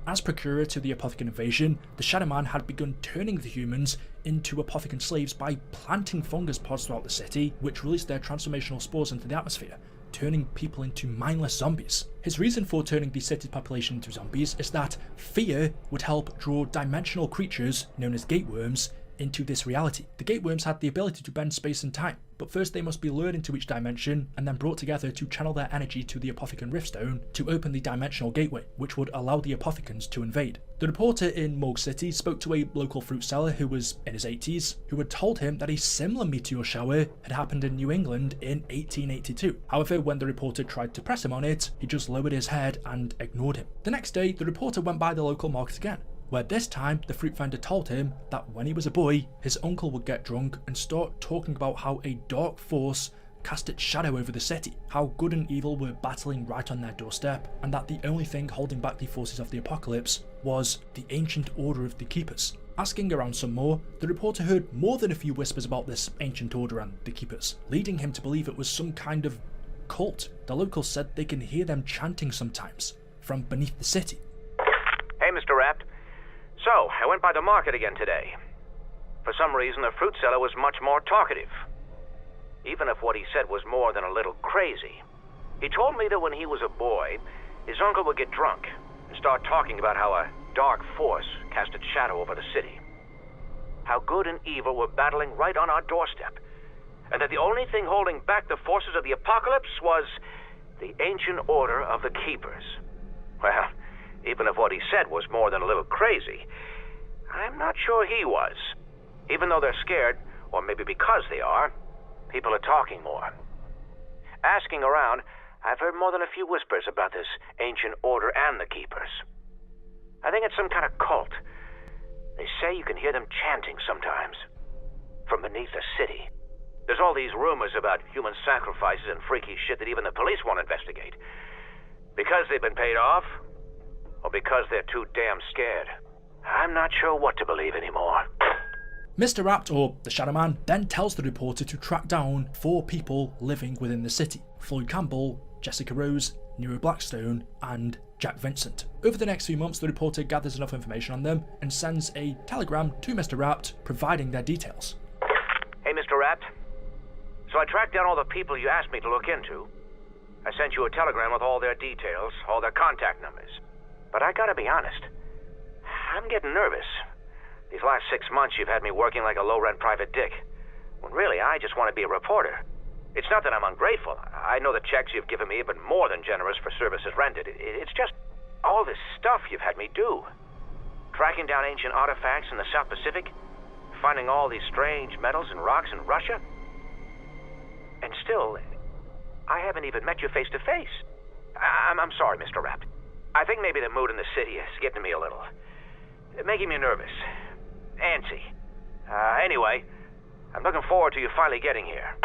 As procurer to the Apothecan invasion, the Shadow Man had begun turning the humans into Apothecan slaves by planting fungus pods throughout the city, which released their transformational spores into the atmosphere, turning people into mindless zombies. His reason for turning the city's population into zombies is that fear would help draw dimensional creatures, known as gateworms, into this reality. The gateworms had the ability to bend space and time, but first they must be lured into each dimension and then brought together to channel their energy to the Apothecan Riftstone to open the dimensional gateway, which would allow the Apothecans to invade. The reporter in Morgue City spoke to a local fruit seller who was in his 80s, who had told him that a similar meteor shower had happened in New England in 1882. However, when the reporter tried to press him on it, he just lowered his head and ignored him. The next day, the reporter went by the local market again, where this time the fruit vendor told him that when he was a boy, his uncle would get drunk and start talking about how a dark force cast its shadow over the city, how good and evil were battling right on their doorstep, and that the only thing holding back the forces of the apocalypse was the ancient order of the Keepers. Asking around some more, the reporter heard more than a few whispers about this ancient order and the Keepers, leading him to believe it was some kind of cult. The locals said they can hear them chanting sometimes from beneath the city. Hey, Mr. Rapt. So, I went by the market again today. For some reason, the fruit seller was much more talkative. Even if what he said was more than a little crazy. He told me that when he was a boy, his uncle would get drunk and start talking about how a dark force cast its shadow over the city. How good and evil were battling right on our doorstep. And that the only thing holding back the forces of the apocalypse was the ancient order of the Keepers. Well, even if what he said was more than a little crazy, I'm not sure he was. Even though they're scared, or maybe because they are, people are talking more. Asking around, I've heard more than a few whispers about this ancient order and the Keepers. I think it's some kind of cult. They say you can hear them chanting sometimes, from beneath the city. There's all these rumors about human sacrifices and freaky shit that even the police won't investigate. Because they've been paid off, or because they're too damn scared. I'm not sure what to believe anymore. Mr. Rapt, or the Shadow Man, then tells the reporter to track down 4 people living within the city: Floyd Campbell, Jessica Rose, Nero Blackstone, and Jack Vincent. Over the next few months, the reporter gathers enough information on them and sends a telegram to Mr. Rapt, providing their details. Hey, Mr. Rapt. So I tracked down all the people you asked me to look into. I sent you a telegram with all their details, all their contact numbers. But I gotta be honest, I'm getting nervous. These last 6 months you've had me working like a low-rent private dick, when really I just want to be a reporter. It's not that I'm ungrateful. I know the checks you've given me have been more than generous for services rendered. It's just all this stuff you've had me do. Tracking down ancient artifacts in the South Pacific, finding all these strange metals and rocks in Russia. And still, I haven't even met you face to face. I'm sorry, Mr. Rapt. I think maybe the mood in the city is getting to me a little. Making me nervous. Antsy. Anyway, I'm looking forward to you finally getting here.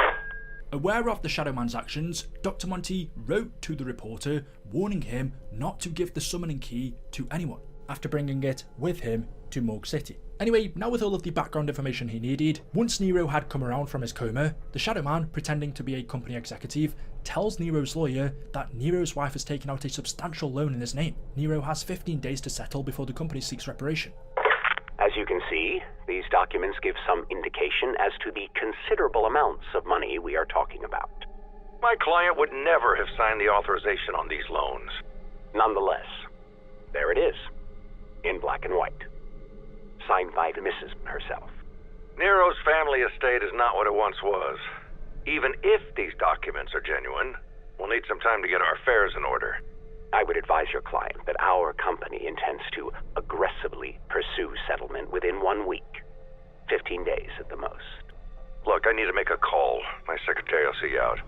Aware of the Shadow Man's actions, Dr. Monty wrote to the reporter, warning him not to give the summoning key to anyone, after bringing it with him to Morgue City. Anyway, now with all of the background information he needed, once Nero had come around from his coma, the Shadow Man, pretending to be a company executive, tells Nero's lawyer that Nero's wife has taken out a substantial loan in his name. Nero has 15 days to settle before the company seeks reparation. As you can see, these documents give some indication as to the considerable amounts of money we are talking about. My client would never have signed the authorization on these loans. Nonetheless, there it is, in black and white. Signed by the Mrs. herself. Nero's family estate is not what it once was. Even if these documents are genuine, we'll need some time to get our affairs in order. I would advise your client that our company intends to aggressively pursue settlement within 1 week. 15 days at the most. Look, I need to make a call. My secretary will see you out.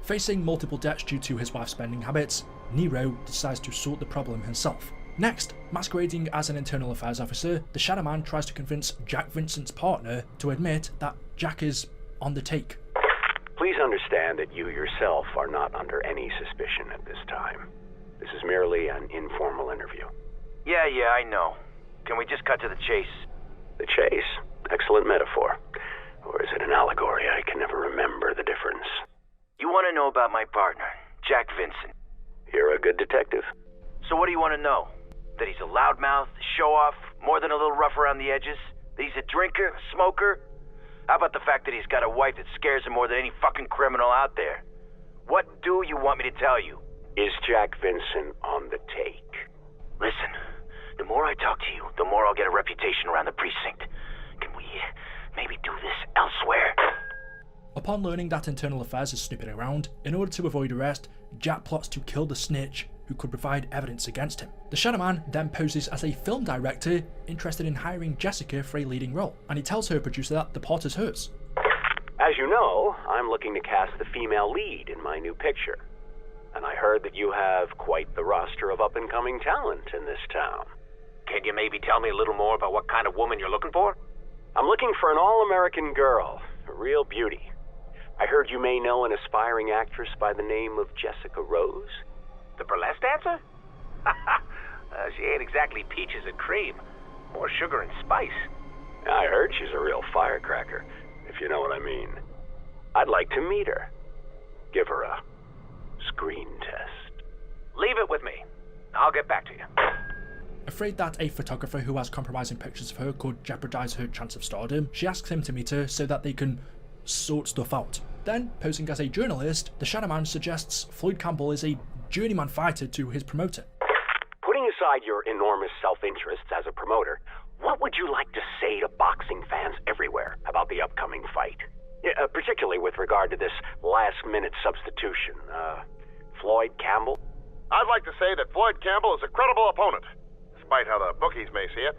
Facing multiple debts due to his wife's spending habits, Nero decides to sort the problem himself. Next, masquerading as an internal affairs officer, the Shadow Man tries to convince Jack Vincent's partner to admit that Jack is on the take. Please understand that you yourself are not under any suspicion at this time. This is merely an informal interview. Yeah, I know. Can we just cut to the chase? The chase? Excellent metaphor. Or is it an allegory? I can never remember the difference. You want to know about my partner, Jack Vincent. You're a good detective. So what do you want to know? That he's a loudmouth, show-off, more than a little rough around the edges? That he's a drinker, a smoker? How about the fact that he's got a wife that scares him more than any fucking criminal out there? What do you want me to tell you? Is Jack Vincent on the take? Listen, the more I talk to you, the more I'll get a reputation around the precinct. Can we maybe do this elsewhere? Upon learning that Internal Affairs is snooping around, in order to avoid arrest, Jack plots to kill the snitch who could provide evidence against him. The Shadow Man then poses as a film director interested in hiring Jessica for a leading role, and he tells her producer that the part is hers. As you know, I'm looking to cast the female lead in my new picture. And I heard that you have quite the roster of up-and-coming talent in this town. Can you maybe tell me a little more about what kind of woman you're looking for? I'm looking for an all-American girl, a real beauty. I heard you may know an aspiring actress by the name of Jessica Rose. The burlesque dancer? She ain't exactly peaches and cream. More sugar and spice. I heard she's a real firecracker, if you know what I mean. I'd like to meet her. Give her a screen test. Leave it with me. I'll get back to you. Afraid that a photographer who has compromising pictures of her could jeopardize her chance of stardom, she asks him to meet her so that they can sort stuff out. Then, posing as a journalist, the Shadow Man suggests Floyd Campbell is a journeyman fighter to his promoter. Putting aside your enormous self-interests as a promoter, what would you like to say to boxing fans everywhere about the upcoming fight? Particularly with regard to this last-minute substitution. Floyd Campbell? I'd like to say that Floyd Campbell is a credible opponent, despite how the bookies may see it.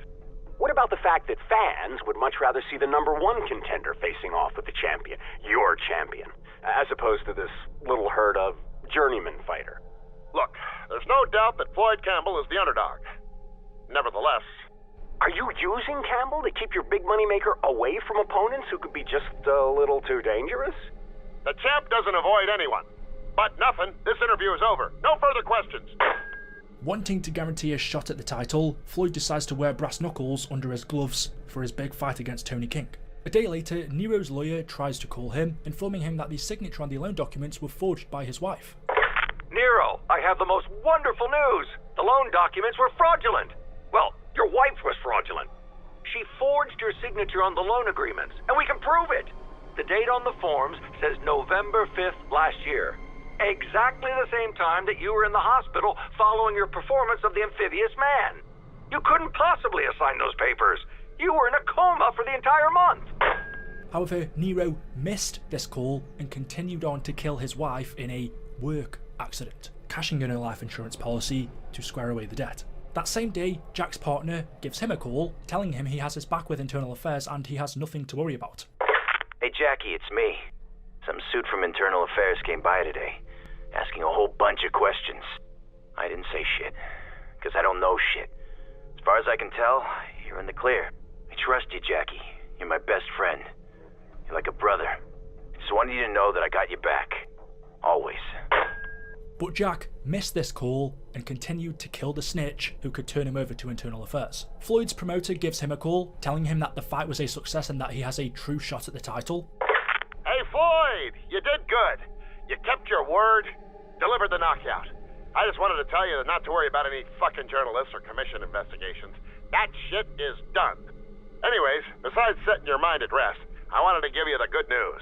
What about the fact that fans would much rather see the number one contender facing off with the champion, your champion, as opposed to this little herd of journeyman fighter? Look, there's no doubt that Floyd Campbell is the underdog. Nevertheless... Are you using Campbell to keep your big money maker away from opponents who could be just a little too dangerous? The champ doesn't avoid anyone. But nothing, this interview is over. No further questions. Wanting to guarantee a shot at the title, Floyd decides to wear brass knuckles under his gloves for his big fight against Tony King. A day later, Nero's lawyer tries to call him, informing him that the signature on the loan documents were forged by his wife. Nero, I have the most wonderful news. The loan documents were fraudulent. Well, your wife was fraudulent. She forged your signature on the loan agreements, and we can prove it. The date on the forms says November 5th last year. Exactly the same time that you were in the hospital following your performance of the amphibious man. You couldn't possibly have signed those papers. You were in a coma for the entire month. However, Nero missed this call and continued on to kill his wife in a work accident, cashing in her life insurance policy to square away the debt. That same day, Jack's partner gives him a call, telling him he has his back with Internal Affairs and he has nothing to worry about. Hey Jackie, it's me. Some suit from Internal Affairs came by today, asking a whole bunch of questions. I didn't say shit, because I don't know shit. As far as I can tell, you're in the clear. I trust you, Jackie. You're my best friend. You're like a brother. I just wanted you to know that I got your back. Always. But Jack missed this call and continued to kill the snitch who could turn him over to Internal Affairs. Floyd's promoter gives him a call, telling him that the fight was a success and that he has a true shot at the title. Hey Floyd, you did good. You kept your word, delivered the knockout. I just wanted to tell you not to worry about any fucking journalists or commission investigations. That shit is done. Anyways, besides setting your mind at rest, I wanted to give you the good news.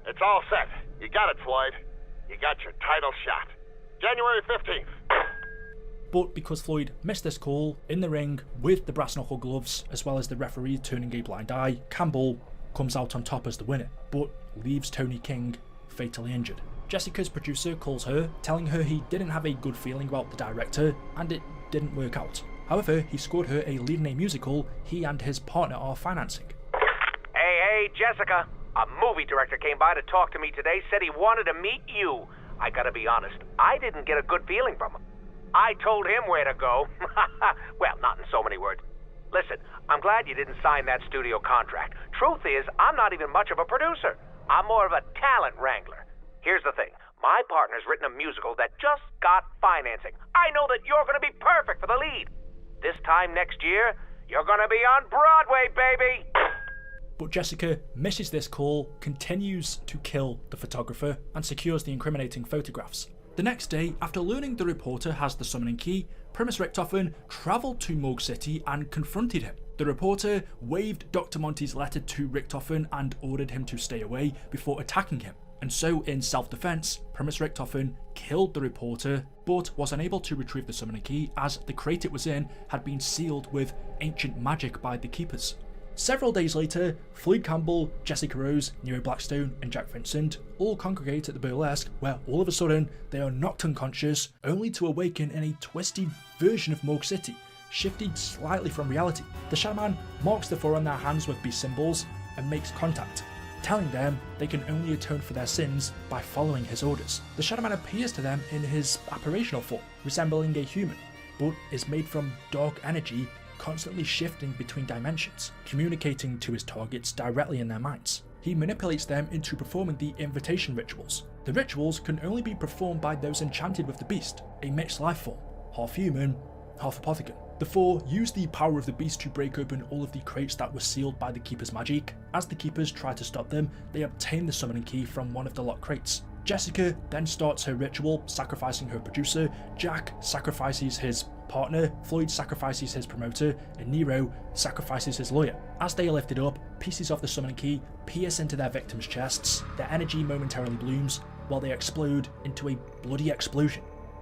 It's all set. You got it, Floyd. You got your title shot. January 15th. But because Floyd missed this call, in the ring with the brass knuckle gloves, as well as the referee turning a blind eye, Campbell comes out on top as the winner, but leaves Tony King fatally injured. Jessica's producer calls her, telling her he didn't have a good feeling about the director, and it didn't work out. However, he scored her a lead in a musical he and his partner are financing. Hey, Jessica. A movie director came by to talk to me today, said he wanted to meet you. I gotta be honest, I didn't get a good feeling from him. I told him where to go. Well, not in so many words. Listen, I'm glad you didn't sign that studio contract. Truth is, I'm not even much of a producer. I'm more of a talent wrangler. Here's the thing. My partner's written a musical that just got financing. I know that you're gonna be perfect for the lead. This time next year, you're gonna be on Broadway, baby! But Jessica misses this call, continues to kill the photographer, and secures the incriminating photographs. The next day, after learning the reporter has the summoning key, Primis Richtofen travelled to Morgue City and confronted him. The reporter waved Dr. Monty's letter to Richtofen and ordered him to stay away before attacking him. And so, in self-defense, Primis Richtofen killed the reporter, but was unable to retrieve the summoning key as the crate it was in had been sealed with ancient magic by the keepers. Several days later, Floyd Campbell, Jessica Rose, Nero Blackstone and Jack Vincent all congregate at the burlesque, where all of a sudden they are knocked unconscious, only to awaken in a twisted version of Morgue City, shifted slightly from reality. The Shadow Man marks the four on their hands with beast symbols and makes contact, telling them they can only atone for their sins by following his orders. The Shadow Man appears to them in his apparitional form, resembling a human, but is made from dark energy, constantly shifting between dimensions, communicating to his targets directly in their minds. He manipulates them into performing the invitation rituals. The rituals can only be performed by those enchanted with the beast, a mixed life form, half human, half apothecon. The four use the power of the beast to break open all of the crates that were sealed by the Keeper's magic. As the Keepers try to stop them, they obtain the summoning key from one of the locked crates. Jessica then starts her ritual, sacrificing her producer, Jack sacrifices his partner, Floyd sacrifices his promoter, and Nero sacrifices his lawyer. As they are lifted up, pieces of the summoning key pierce into their victims' chests, their energy momentarily blooms, while they explode into a bloody explosion,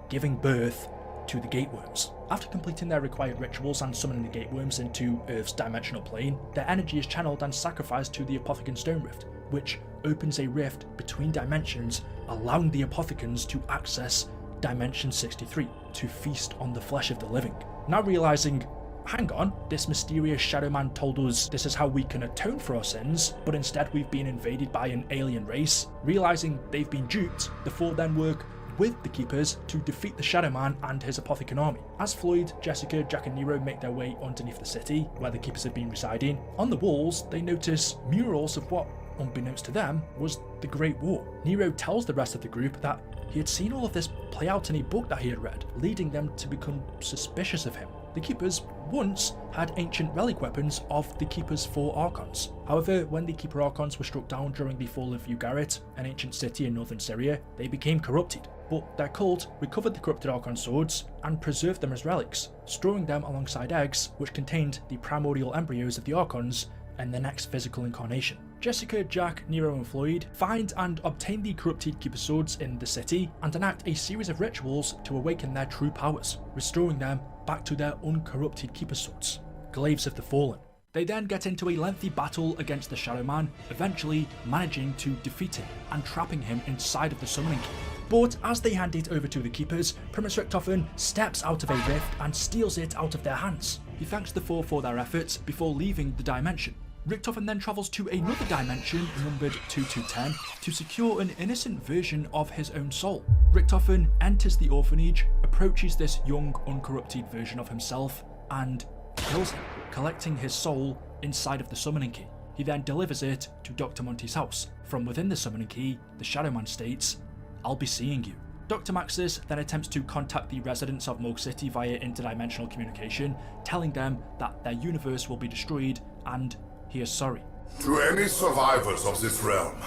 giving birth to the Gateworms. After completing their required rituals and summoning the Gateworms into Earth's dimensional plane, their energy is channeled and sacrificed to the Apothecon Stone Rift, which opens a rift between dimensions, allowing the Apothecons to access Dimension 63 to feast on the flesh of the living. Now realizing, hang on, this mysterious Shadow Man told us this is how we can atone for our sins, but instead we've been invaded by an alien race. Realizing they've been duped, the four then work with the Keepers to defeat the Shadow Man and his Apothecon army. As Floyd, Jessica, Jack and Nero make their way underneath the city, where the Keepers have been residing, on the walls they notice murals of what, unbeknownst to them, was the Great War. Nero tells the rest of the group that he had seen all of this play out in a book that he had read, leading them to become suspicious of him. The Keepers once had ancient relic weapons of the Keepers' 4 Archons. However, when the Keeper Archons were struck down during the fall of Ugarit, an ancient city in northern Syria, they became corrupted. But their cult recovered the corrupted Archon swords and preserved them as relics, storing them alongside eggs which contained the primordial embryos of the Archons and the next physical incarnation. Jessica, Jack, Nero and Floyd find and obtain the corrupted Keeper swords in the city and enact a series of rituals to awaken their true powers, restoring them back to their uncorrupted Keeper swords, glaives of the fallen. They then get into a lengthy battle against the Shadow Man, eventually managing to defeat him and trapping him inside of the summoning key. But as they hand it over to the Keepers, Primis Richtofen steps out of a rift and steals it out of their hands. He thanks the four for their efforts before leaving the dimension. Richtofen then travels to another dimension, numbered 2210, to secure an innocent version of his own soul. Richtofen enters the orphanage, approaches this young, uncorrupted version of himself, and kills him, collecting his soul inside of the summoning key. He then delivers it to Dr. Monty's house. From within the summoning key, the Shadow Man states, "I'll be seeing you." Dr. Maxis then attempts to contact the residents of Morgue City via interdimensional communication, telling them that their universe will be destroyed and he is sorry. To any survivors of this realm,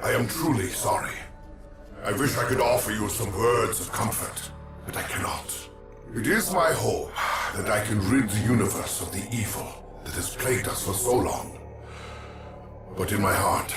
I am truly sorry. I wish I could offer you some words of comfort, but I cannot. It is my hope that I can rid the universe of the evil that has plagued us for so long. But in my heart,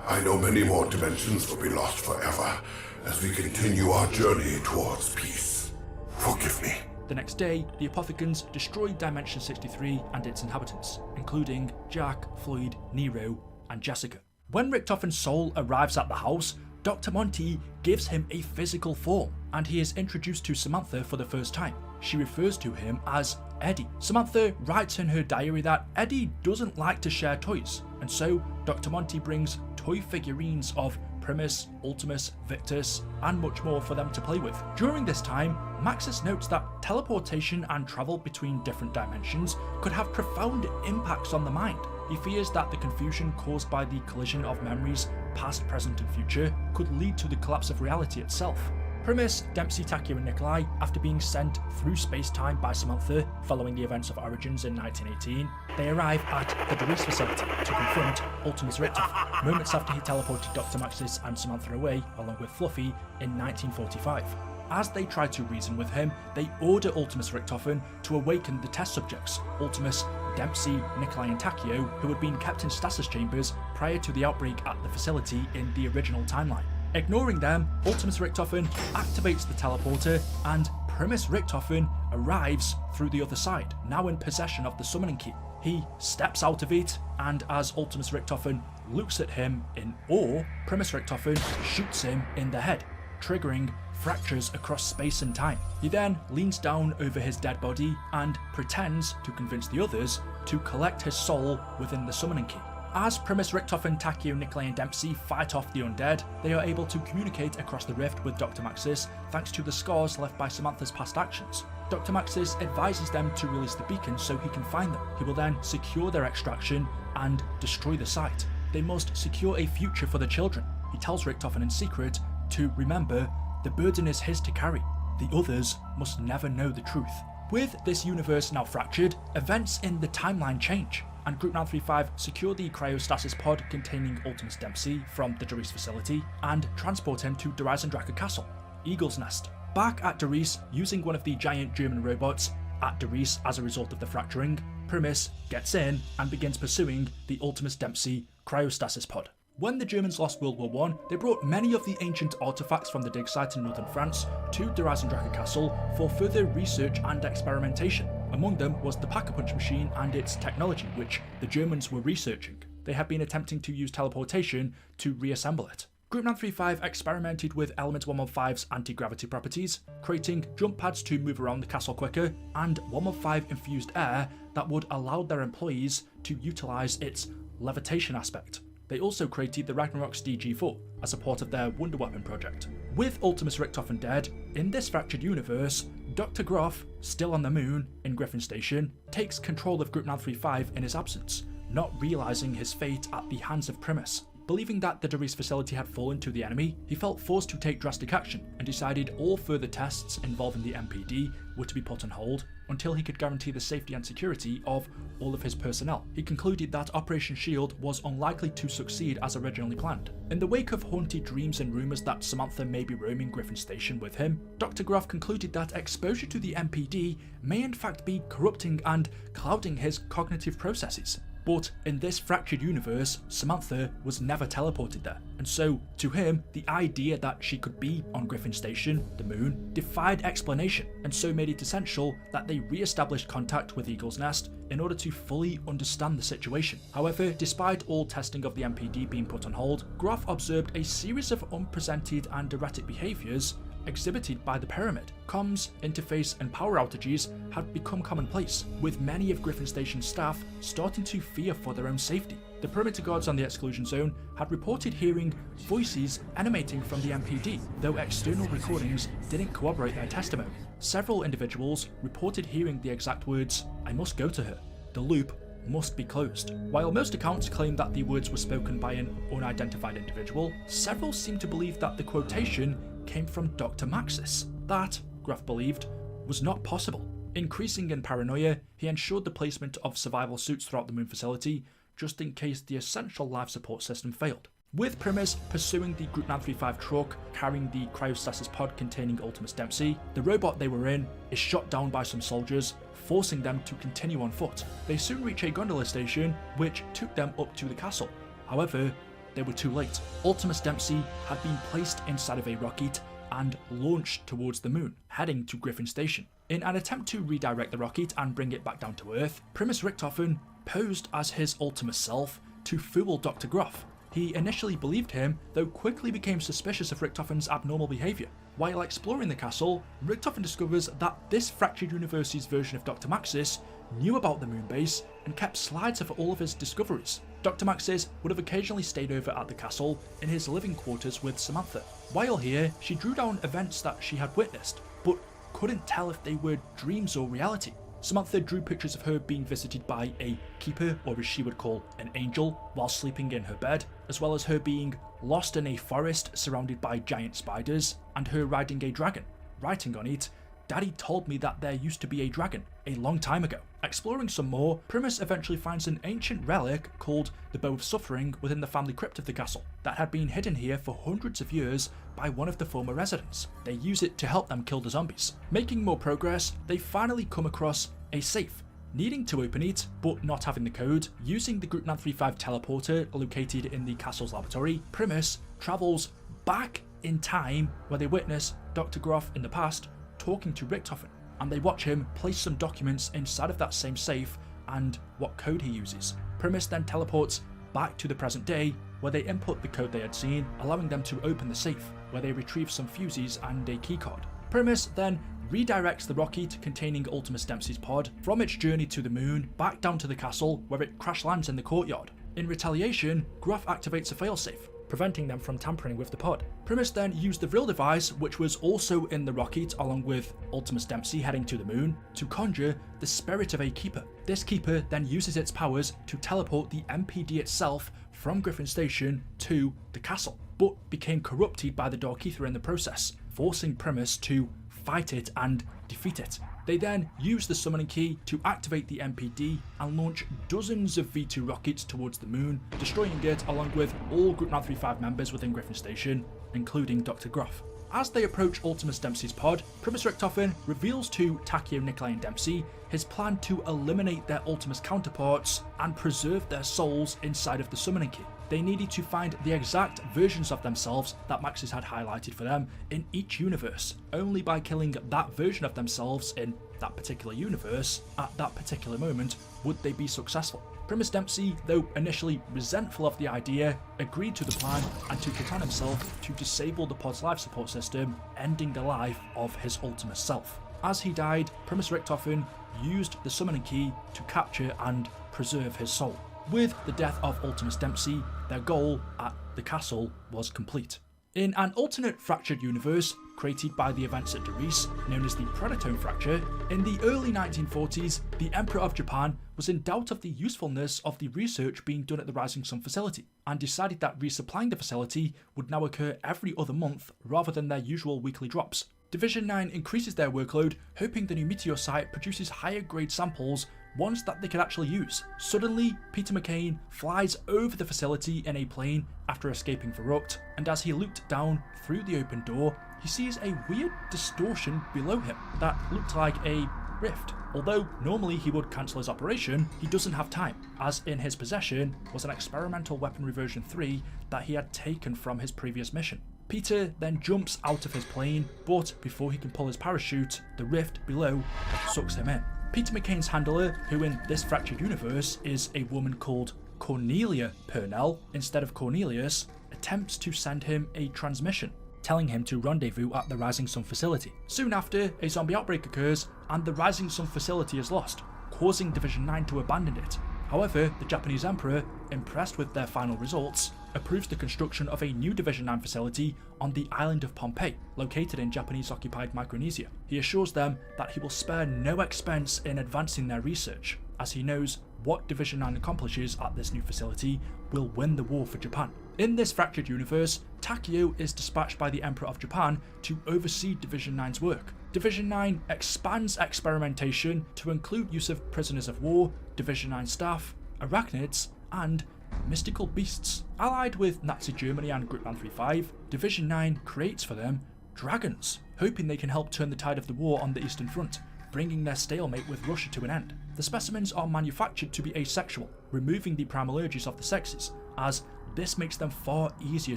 I know many more dimensions will be lost forever as we continue our journey towards peace. Forgive me. The next day, the Apothecons destroyed Dimension 63 and its inhabitants, including Jack, Floyd, Nero, and Jessica. When Richtofen's soul arrives at the house, Dr. Monty gives him a physical form, and he is introduced to Samantha for the first time. she refers to him as Eddie. Samantha writes in her diary that Eddie doesn't like to share toys, and so Dr. Monty brings toy figurines of Primis, Ultimis, Victis, and much more for them to play with. During this time, Maxis notes that teleportation and travel between different dimensions could have profound impacts on the mind. He fears that the confusion caused by the collision of memories, past, present, and future, could lead to the collapse of reality itself. Primis, Dempsey, Takeo, and Nikolai, after being sent through space-time by Samantha following the events of Origins in 1918, they arrive at the Doris facility to confront Ultimis Richtofen, moments after he teleported Dr. Maxis and Samantha away, along with Fluffy, in 1945. As they try to reason with him, they order Ultimis Richtofen to awaken the test subjects, Ultimis, Dempsey, Nikolai, and Takeo, who had been kept in stasis chambers prior to the outbreak at the facility in the original timeline. Ignoring them, Ultimis Richtofen activates the teleporter, and Primis Richtofen arrives through the other side, now in possession of the summoning key. He steps out of it, and as Ultimis Richtofen looks at him in awe, Primis Richtofen shoots him in the head, triggering fractures across space and time. He then leans down over his dead body and pretends to convince the others to collect his soul within the summoning key. As Primis Richtofen, Takeo, Nikolai, and Dempsey fight off the undead, they are able to communicate across the rift with Dr. Maxis thanks to the scars left by Samantha's past actions. Dr. Maxis advises them to release the beacon so he can find them. He will then secure their extraction and destroy the site. They must secure a future for the children. He tells Richtofen in secret to remember the burden is his to carry. The others must never know the truth. With this universe now fractured, events in the timeline change, and Group 935 secure the cryostasis pod containing Ultimis Dempsey from the Doris facility and transport him to Dreisendrache Castle, Eagle's Nest. Back at Doris, using one of the giant German robots at Doris as a result of the fracturing, Primis gets in and begins pursuing the Ultimis Dempsey cryostasis pod. When the Germans lost World War I, they brought many of the ancient artifacts from the dig site in northern France to Dreisendrache Castle for further research and experimentation. Among them was the Pack-a-Punch machine and its technology, which the Germans were researching. They had been attempting to use teleportation to reassemble it. Group 935 experimented with Element 115's anti-gravity properties, creating jump pads to move around the castle quicker, and 115 infused air that would allow their employees to utilise its levitation aspect. They also created the Ragnarok's DG4 as a part of their Wonder Weapon project. With Ultimis Richtofen dead, in this fractured universe, Dr. Groff, still on the moon in Griffin Station, takes control of Group 935 in his absence, not realising his fate at the hands of Primis. Believing that the Doris facility had fallen to the enemy, he felt forced to take drastic action and decided all further tests involving the MPD were to be put on hold until he could guarantee the safety and security of all of his personnel. He concluded that Operation Shield was unlikely to succeed as originally planned. In the wake of haunted dreams and rumours that Samantha may be roaming Griffin Station with him, Dr. Groff concluded that exposure to the MPD may in fact be corrupting and clouding his cognitive processes. But in this fractured universe, Samantha was never teleported there, and so, to him, the idea that she could be on Griffin Station, the moon, defied explanation, and so made it essential that they re-established contact with Eagle's Nest in order to fully understand the situation. However, despite all testing of the MPD being put on hold, Groff observed a series of unprecedented and erratic behaviours exhibited by the Pyramid. Comms, interface, and power outages had become commonplace, with many of Griffin Station's staff starting to fear for their own safety. The perimeter guards on the exclusion zone had reported hearing voices emanating from the MPD, though external recordings didn't corroborate their testimony. Several individuals reported hearing the exact words, "I must go to her. The loop must be closed." While most accounts claim that the words were spoken by an unidentified individual, several seem to believe that the quotation came from Dr. Maxis. That, Groff believed, was not possible. Increasing in paranoia, he ensured the placement of survival suits throughout the moon facility, just in case the essential life support system failed. With Primis pursuing the Group 935 truck carrying the cryostasis pod containing Ultimis Dempsey, the robot they were in is shot down by some soldiers, forcing them to continue on foot. They soon reach a gondola station, which took them up to the castle. However, they were too late. Ultimis Dempsey had been placed inside of a rocket and launched towards the moon, heading to Griffin Station. In an attempt to redirect the rocket and bring it back down to Earth, Primis Richtofen posed as his Ultimis self to fool Dr. Groff. He initially believed him, though quickly became suspicious of Richtofen's abnormal behaviour. While exploring the castle, Richtofen discovers that this Fractured Universe's version of Dr. Maxis knew about the moon base and kept slides of all of his discoveries. Dr. Maxis would have occasionally stayed over at the castle in his living quarters with Samantha. While here, she drew down events that she had witnessed, but couldn't tell if they were dreams or reality. Samantha drew pictures of her being visited by a keeper, or as she would call an angel, while sleeping in her bed, as well as her being lost in a forest surrounded by giant spiders, and her riding a dragon. Writing on it, "Daddy told me that there used to be a dragon, a long time ago." Exploring some more, Primis eventually finds an ancient relic called the Bow of Suffering within the family crypt of the castle that had been hidden here for hundreds of years by one of the former residents. They use it to help them kill the zombies. Making more progress, they finally come across a safe. Needing to open it, but not having the code, using the Group 935 teleporter located in the castle's laboratory, Primis travels back in time where they witness Dr. Groff in the past talking to Richtofen, and they watch him place some documents inside of that same safe and what code he uses. Primis then teleports back to the present day where they input the code they had seen, allowing them to open the safe, where they retrieve some fuses and a keycard. Primis then redirects the rocket containing Ultimis Dempsey's pod from its journey to the moon back down to the castle where it crash lands in the courtyard. In retaliation, Groff activates a failsafe, preventing them from tampering with the pod. Primis then used the Vril device, which was also in the rocket along with Ultimis Dempsey heading to the moon, to conjure the spirit of a keeper. This keeper then uses its powers to teleport the MPD itself from Griffin Station to the castle, but became corrupted by the Dark Aether in the process, forcing Primis to fight it and defeat it. They then use the summoning key to activate the MPD and launch dozens of V2 rockets towards the moon, destroying it along with all Group 935 members within Griffin Station, including Dr. Groff. As they approach Ultimis Dempsey's pod, Primis Richtofen reveals to Takeo, Nikolai and Dempsey his plan to eliminate their Ultimis counterparts and preserve their souls inside of the summoning key. They needed to find the exact versions of themselves that Maxis had highlighted for them in each universe. Only by killing that version of themselves in that particular universe at that particular moment would they be successful. Primis Dempsey, though initially resentful of the idea, agreed to the plan and took it on himself to disable the pod's life support system, ending the life of his Ultimis self. As he died, Primis Richtofen used the summoning key to capture and preserve his soul. With the death of Ultimis Dempsey, their goal at the castle was complete. In an alternate fractured universe created by the events at Doris, known as the Predactome Fracture, in the early 1940s, the Emperor of Japan was in doubt of the usefulness of the research being done at the Rising Sun facility, and decided that resupplying the facility would now occur every other month rather than their usual weekly drops. Division 9 increases their workload, hoping the new meteor site produces higher grade samples, ones that they could actually use. Suddenly, Peter McCain flies over the facility in a plane after escaping Verrucht, and as he looked down through the open door, he sees a weird distortion below him that looked like a rift. Although normally he would cancel his operation, he doesn't have time, as in his possession was an experimental weaponry version 3 that he had taken from his previous mission. Peter then jumps out of his plane, but before he can pull his parachute, the rift below sucks him in. Peter McCain's handler, who in this fractured universe is a woman called Cornelia Purnell instead of Cornelius, attempts to send him a transmission, telling him to rendezvous at the Rising Sun facility. Soon after, a zombie outbreak occurs and the Rising Sun facility is lost, causing Division 9 to abandon it. However, the Japanese Emperor, impressed with their final results, approves the construction of a new Division 9 facility on the island of Pompeii, located in Japanese-occupied Micronesia. He assures them that he will spare no expense in advancing their research, as he knows what Division 9 accomplishes at this new facility will win the war for Japan. In this fractured universe, Takeo is dispatched by the Emperor of Japan to oversee Division 9's work. Division 9 expands experimentation to include use of prisoners of war, Division 9 staff, arachnids, and mystical beasts. Allied with Nazi Germany and Group 935, Division 9 creates for them dragons, hoping they can help turn the tide of the war on the Eastern Front, bringing their stalemate with Russia to an end. The specimens are manufactured to be asexual, removing the primal urges of the sexes, as this makes them far easier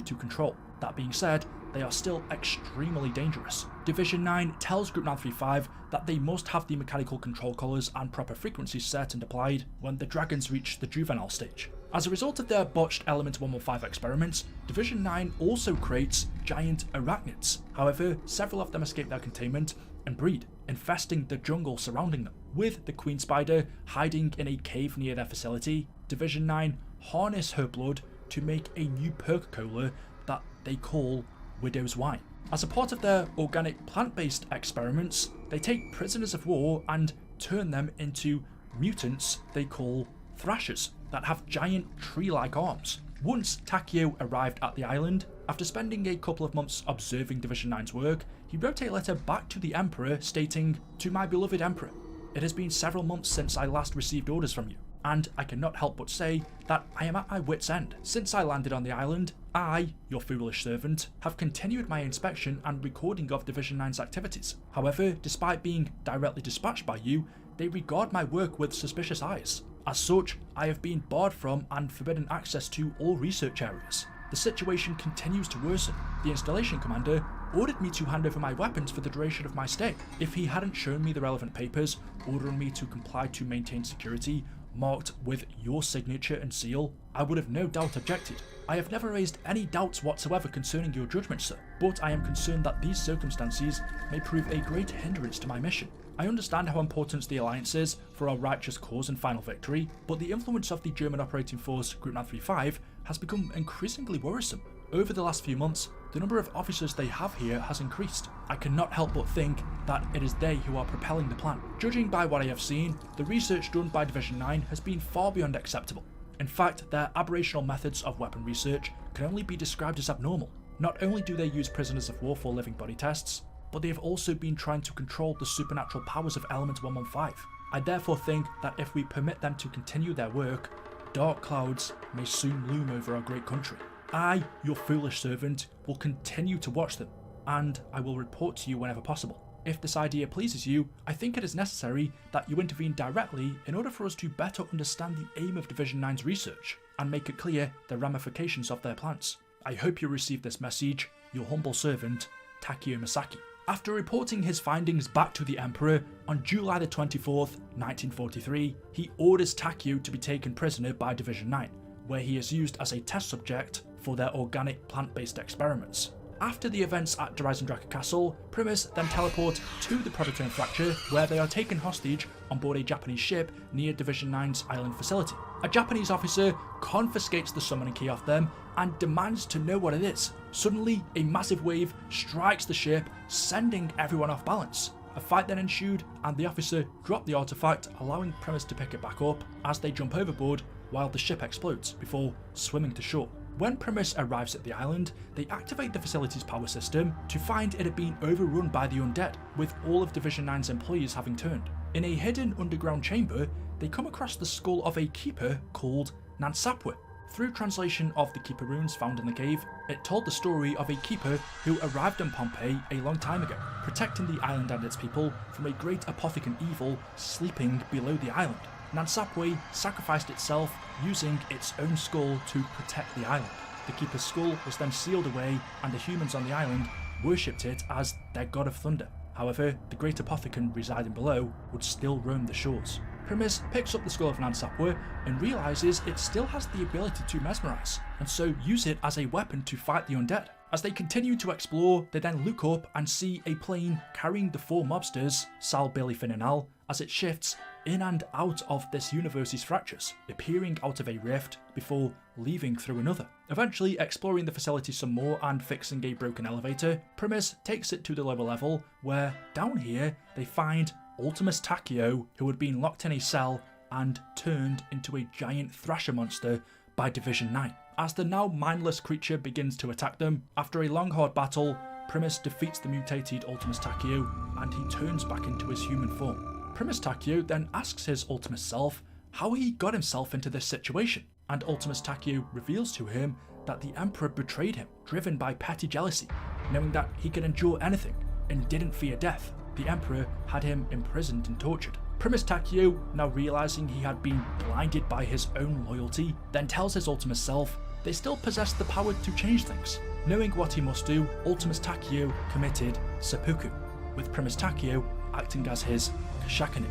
to control. That being said, they are still extremely dangerous. Division 9 tells Group 935 that they must have the mechanical control collars and proper frequencies set and applied when the dragons reach the juvenile stage. As a result of their botched Element 115 experiments, Division 9 also creates giant arachnids. However, several of them escape their containment and breed, infesting the jungle surrounding them. With the Queen Spider hiding in a cave near their facility, Division 9 harness her blood to make a new Perk-Cola that they call Widow's Wine. As a part of their organic plant-based experiments, they take prisoners of war and turn them into mutants they call Thrashers that have giant tree-like arms. Once Takeo arrived at the island, after spending a couple of months observing Division 9's work, he wrote a letter back to the Emperor stating, "To my beloved Emperor, it has been several months since I last received orders from you, and I cannot help but say that I am at my wit's end. Since I landed on the island, I, your foolish servant, have continued my inspection and recording of Division 9's activities. However, despite being directly dispatched by you, they regard my work with suspicious eyes. As such, I have been barred from and forbidden access to all research areas. The situation continues to worsen. The installation commander ordered me to hand over my weapons for the duration of my stay. If he hadn't shown me the relevant papers, ordering me to comply to maintain security, marked with your signature and seal, I would have no doubt objected. I have never raised any doubts whatsoever concerning your judgment, sir, but I am concerned that these circumstances may prove a great hindrance to my mission. I understand how important the alliance is for our righteous cause and final victory, but the influence of the German operating force Group 935 has become increasingly worrisome. Over the last few months, the number of officers they have here has increased. I cannot help but think that it is they who are propelling the plan. Judging by what I have seen, the research done by Division 9 has been far beyond acceptable. In fact, their aberrational methods of weapon research can only be described as abnormal. Not only do they use prisoners of war for living body tests, but they have also been trying to control the supernatural powers of Element 115. I therefore think that if we permit them to continue their work, dark clouds may soon loom over our great country. I, your foolish servant, will continue to watch them, and I will report to you whenever possible. If this idea pleases you, I think it is necessary that you intervene directly in order for us to better understand the aim of Division 9's research, and make it clear the ramifications of their plans. I hope you receive this message, your humble servant, Takeo Masaki." After reporting his findings back to the Emperor, on July the 24th, 1943, he orders Takeo to be taken prisoner by Division 9, where he is used as a test subject for their organic plant-based experiments. After the events at Dreisendrache Castle, Primis then teleport to the Prototurn Fracture, where they are taken hostage on board a Japanese ship near Division 9's island facility. A Japanese officer confiscates the summoning key off them and demands to know what it is. Suddenly, a massive wave strikes the ship, sending everyone off balance. A fight then ensued, and the officer dropped the artifact, allowing Primis to pick it back up as they jump overboard while the ship explodes before swimming to shore. When Primis arrives at the island, they activate the facility's power system to find it had been overrun by the undead, with all of Division 9's employees having turned. In a hidden underground chamber, they come across the skull of a keeper called Nansapwe. Through translation of the keeper runes found in the cave, it told the story of a keeper who arrived in Pompeii a long time ago, protecting the island and its people from a great apothecant evil sleeping below the island. Nansapwe sacrificed itself using its own skull to protect the island. The keeper's skull was then sealed away, and the humans on the island worshipped it as their god of thunder. However, the great apothecant residing below would still roam the shores. Primis picks up the skull of Nansapwe and realises it still has the ability to mesmerise, and so use it as a weapon to fight the undead. As they continue to explore, they then look up and see a plane carrying the four mobsters, Sal, Billy, Finn and Al, as it shifts in and out of this universe's fractures, appearing out of a rift before leaving through another. Eventually exploring the facility some more and fixing a broken elevator, Primis takes it to the lower level, where down here they find Ultimis Takeo, who had been locked in a cell and turned into a giant thrasher monster by Division 9. As the now mindless creature begins to attack them, after a long hard battle, Primis defeats the mutated Ultimis Takeo and he turns back into his human form. Primis Takeo then asks his Ultimis self how he got himself into this situation, and Ultimis Takeo reveals to him that the Emperor betrayed him, driven by petty jealousy. Knowing that he could endure anything and didn't fear death, the Emperor had him imprisoned and tortured. Primis Takeo, now realising he had been blinded by his own loyalty, then tells his Ultimis self they still possess the power to change things. Knowing what he must do, Ultimis Takeo committed seppuku, with Primis Takeo acting as his Kashakanin.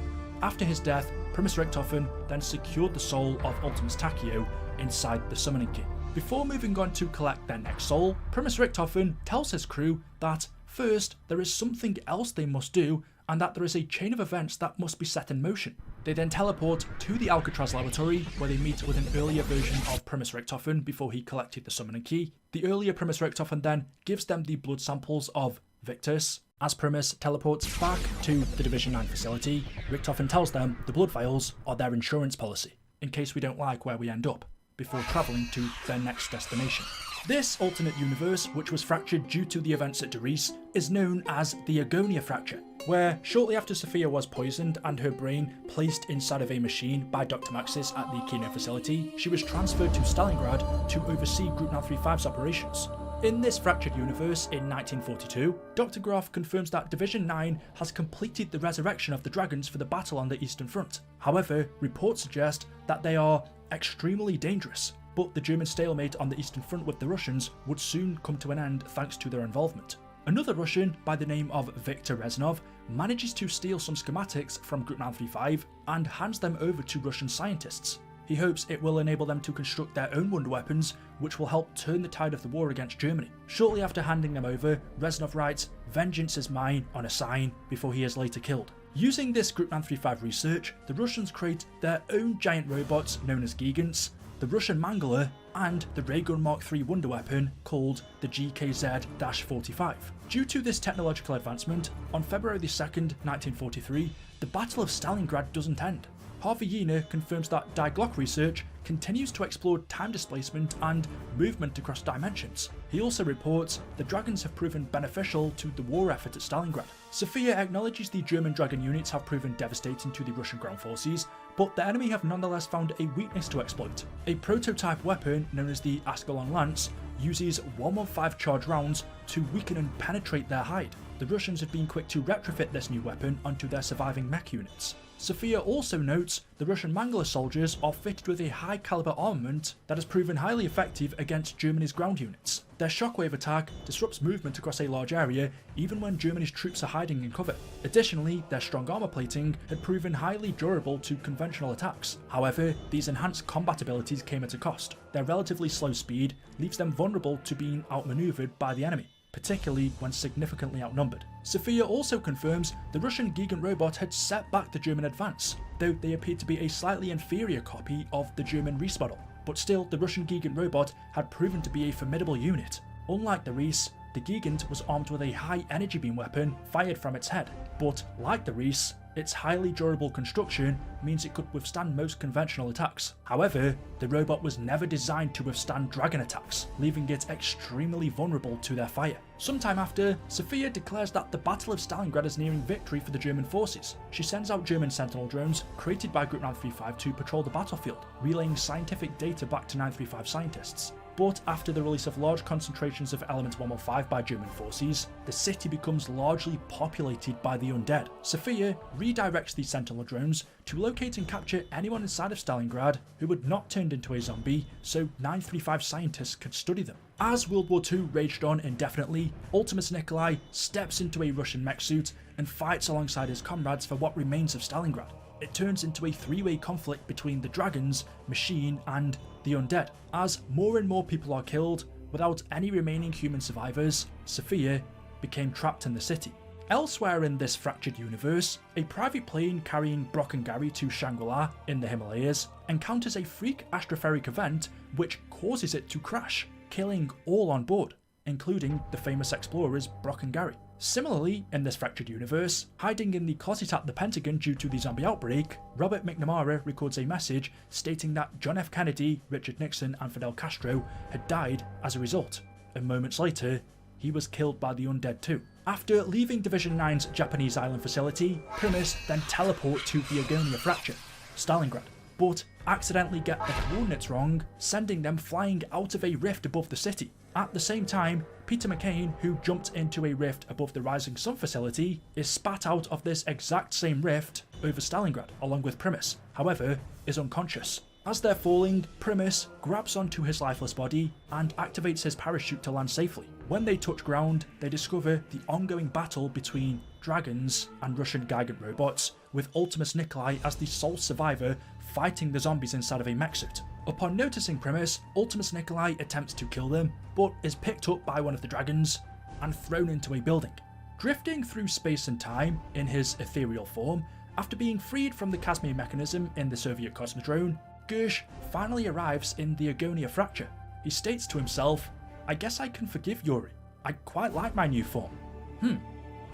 After his death, Primis Richtofen then secured the soul of Ultimis Tachio inside the summoning key. Before moving on to collect their next soul, Primis Richtofen tells his crew that first there is something else they must do, and that there is a chain of events that must be set in motion. They then teleport to the Alcatraz laboratory, where they meet with an earlier version of Primis Richtofen before he collected the summoning key. The earlier Primis Richtofen then gives them the blood samples of Victis. As Primis teleports back to the Division 9 facility, Richtofen tells them the blood vials are their insurance policy, in case we don't like where we end up, before travelling to their next destination. This alternate universe, which was fractured due to the events at Doris, is known as the Agonia Fracture, where shortly after Sophia was poisoned and her brain placed inside of a machine by Dr. Maxis at the Kino facility, she was transferred to Stalingrad to oversee Group 935's operations. In this fractured universe in 1942, Dr. Groff confirms that Division 9 has completed the resurrection of the dragons for the battle on the Eastern Front. However, reports suggest that they are extremely dangerous, but the German stalemate on the Eastern Front with the Russians would soon come to an end thanks to their involvement. Another Russian by the name of Viktor Reznov manages to steal some schematics from Group 935 and hands them over to Russian scientists. He hopes it will enable them to construct their own wonder weapons, which will help turn the tide of the war against Germany. Shortly after handing them over, Reznov writes, "Vengeance is mine" on a sign before he is later killed. Using this Group 935 research, the Russians create their own giant robots known as Gigants, the Russian Mangler, and the Raygun Mark III wonder weapon called the GKZ-45. Due to this technological advancement, on February 2nd, 1943, the Battle of Stalingrad doesn't end. Harvey Yena confirms that Die Glock research continues to explore time displacement and movement across dimensions. He also reports the dragons have proven beneficial to the war effort at Stalingrad. Sophia acknowledges the German dragon units have proven devastating to the Russian ground forces, but the enemy have nonetheless found a weakness to exploit. A prototype weapon known as the Ascalon Lance uses 115 charge rounds to weaken and penetrate their hide. The Russians have been quick to retrofit this new weapon onto their surviving mech units. Sophia also notes the Russian Mangler soldiers are fitted with a high caliber armament that has proven highly effective against Germany's ground units. Their shockwave attack disrupts movement across a large area even when Germany's troops are hiding in cover. Additionally, their strong armor plating had proven highly durable to conventional attacks. However, these enhanced combat abilities came at a cost. Their relatively slow speed leaves them vulnerable to being outmaneuvered by the enemy, particularly when significantly outnumbered. Sophia also confirms the Russian Gigant robot had set back the German advance, though they appeared to be a slightly inferior copy of the German Reese model. But still, the Russian Gigant robot had proven to be a formidable unit. Unlike the Reese, the Gigant was armed with a high energy beam weapon fired from its head, but like the Reese, its highly durable construction means it could withstand most conventional attacks. However, the robot was never designed to withstand dragon attacks, leaving it extremely vulnerable to their fire. Sometime after, Sophia declares that the Battle of Stalingrad is nearing victory for the German forces. She sends out German Sentinel drones created by Group 935 to patrol the battlefield, relaying scientific data back to 935 scientists. But after the release of large concentrations of Element 115 by German forces, the city becomes largely populated by the undead. Sophia redirects these Sentinel drones to locate and capture anyone inside of Stalingrad who had not turned into a zombie, so 935 scientists could study them. As World War II raged on indefinitely, Ultimis Nikolai steps into a Russian mech suit and fights alongside his comrades for what remains of Stalingrad. It turns into a three-way conflict between the dragons, machine, and the undead. As more and more people are killed, without any remaining human survivors, Sophia became trapped in the city. Elsewhere in this fractured universe, a private plane carrying Brock and Gary to Shangri in the Himalayas encounters a freak astropheric event which causes it to crash, killing all on board, including the famous explorers Brock and Gary. Similarly, in this fractured universe, hiding in the closet at the Pentagon due to the zombie outbreak, Robert McNamara records a message stating that John F. Kennedy, Richard Nixon, and Fidel Castro had died as a result, and moments later, he was killed by the undead too. After leaving Division 9's Japanese island facility, Primis then teleport to the Agonia Fracture, Stalingrad, but accidentally get the coordinates wrong, sending them flying out of a rift above the city. At the same time, Peter McCain, who jumped into a rift above the Rising Sun facility, is spat out of this exact same rift over Stalingrad, along with Primis, however, is unconscious. As they're falling, Primis grabs onto his lifeless body and activates his parachute to land safely. When they touch ground, they discover the ongoing battle between dragons and Russian Gigant robots, with Ultimis Nikolai as the sole survivor fighting the zombies inside of a mech suit. Upon noticing Primis, Ultimis Nikolai attempts to kill them, but is picked up by one of the dragons and thrown into a building. Drifting through space and time in his ethereal form, after being freed from the Casimir mechanism in the Soviet Cosmodrome, Gersh finally arrives in the Agonia Fracture. He states to himself, "I guess I can forgive Yuri. I quite like my new form.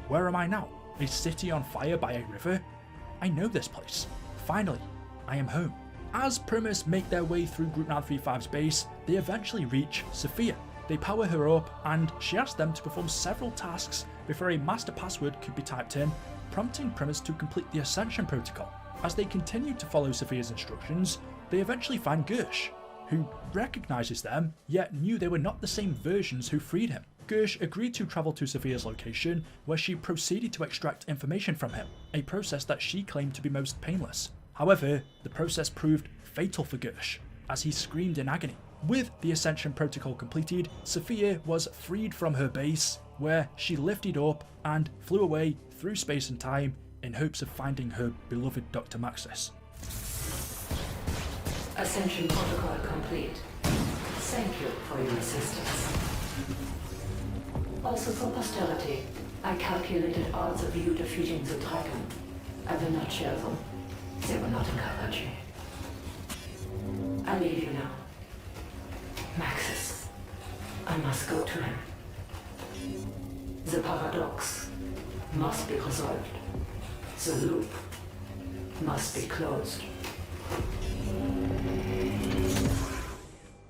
Where am I now? A city on fire by a river? I know this place. Finally, I am home." As Primis make their way through Group 935's base, they eventually reach Sophia. They power her up and she asks them to perform several tasks before a master password could be typed in, prompting Primis to complete the Ascension protocol. As they continue to follow Sophia's instructions, they eventually find Gersh, who recognizes them, yet knew they were not the same versions who freed him. Gersh agreed to travel to Sophia's location, where she proceeded to extract information from him, a process that she claimed to be most painless. However, the process proved fatal for Gersh, as he screamed in agony. With the Ascension protocol completed, Sophia was freed from her base, where she lifted up and flew away through space and time in hopes of finding her beloved Dr. Maxis. Ascension protocol complete. Thank you for your assistance. Also for posterity, I calculated odds of you defeating the dragon. I will not share them. They will not encourage you. I leave you now. Maxis. I must go to him. The paradox must be resolved. The loop must be closed.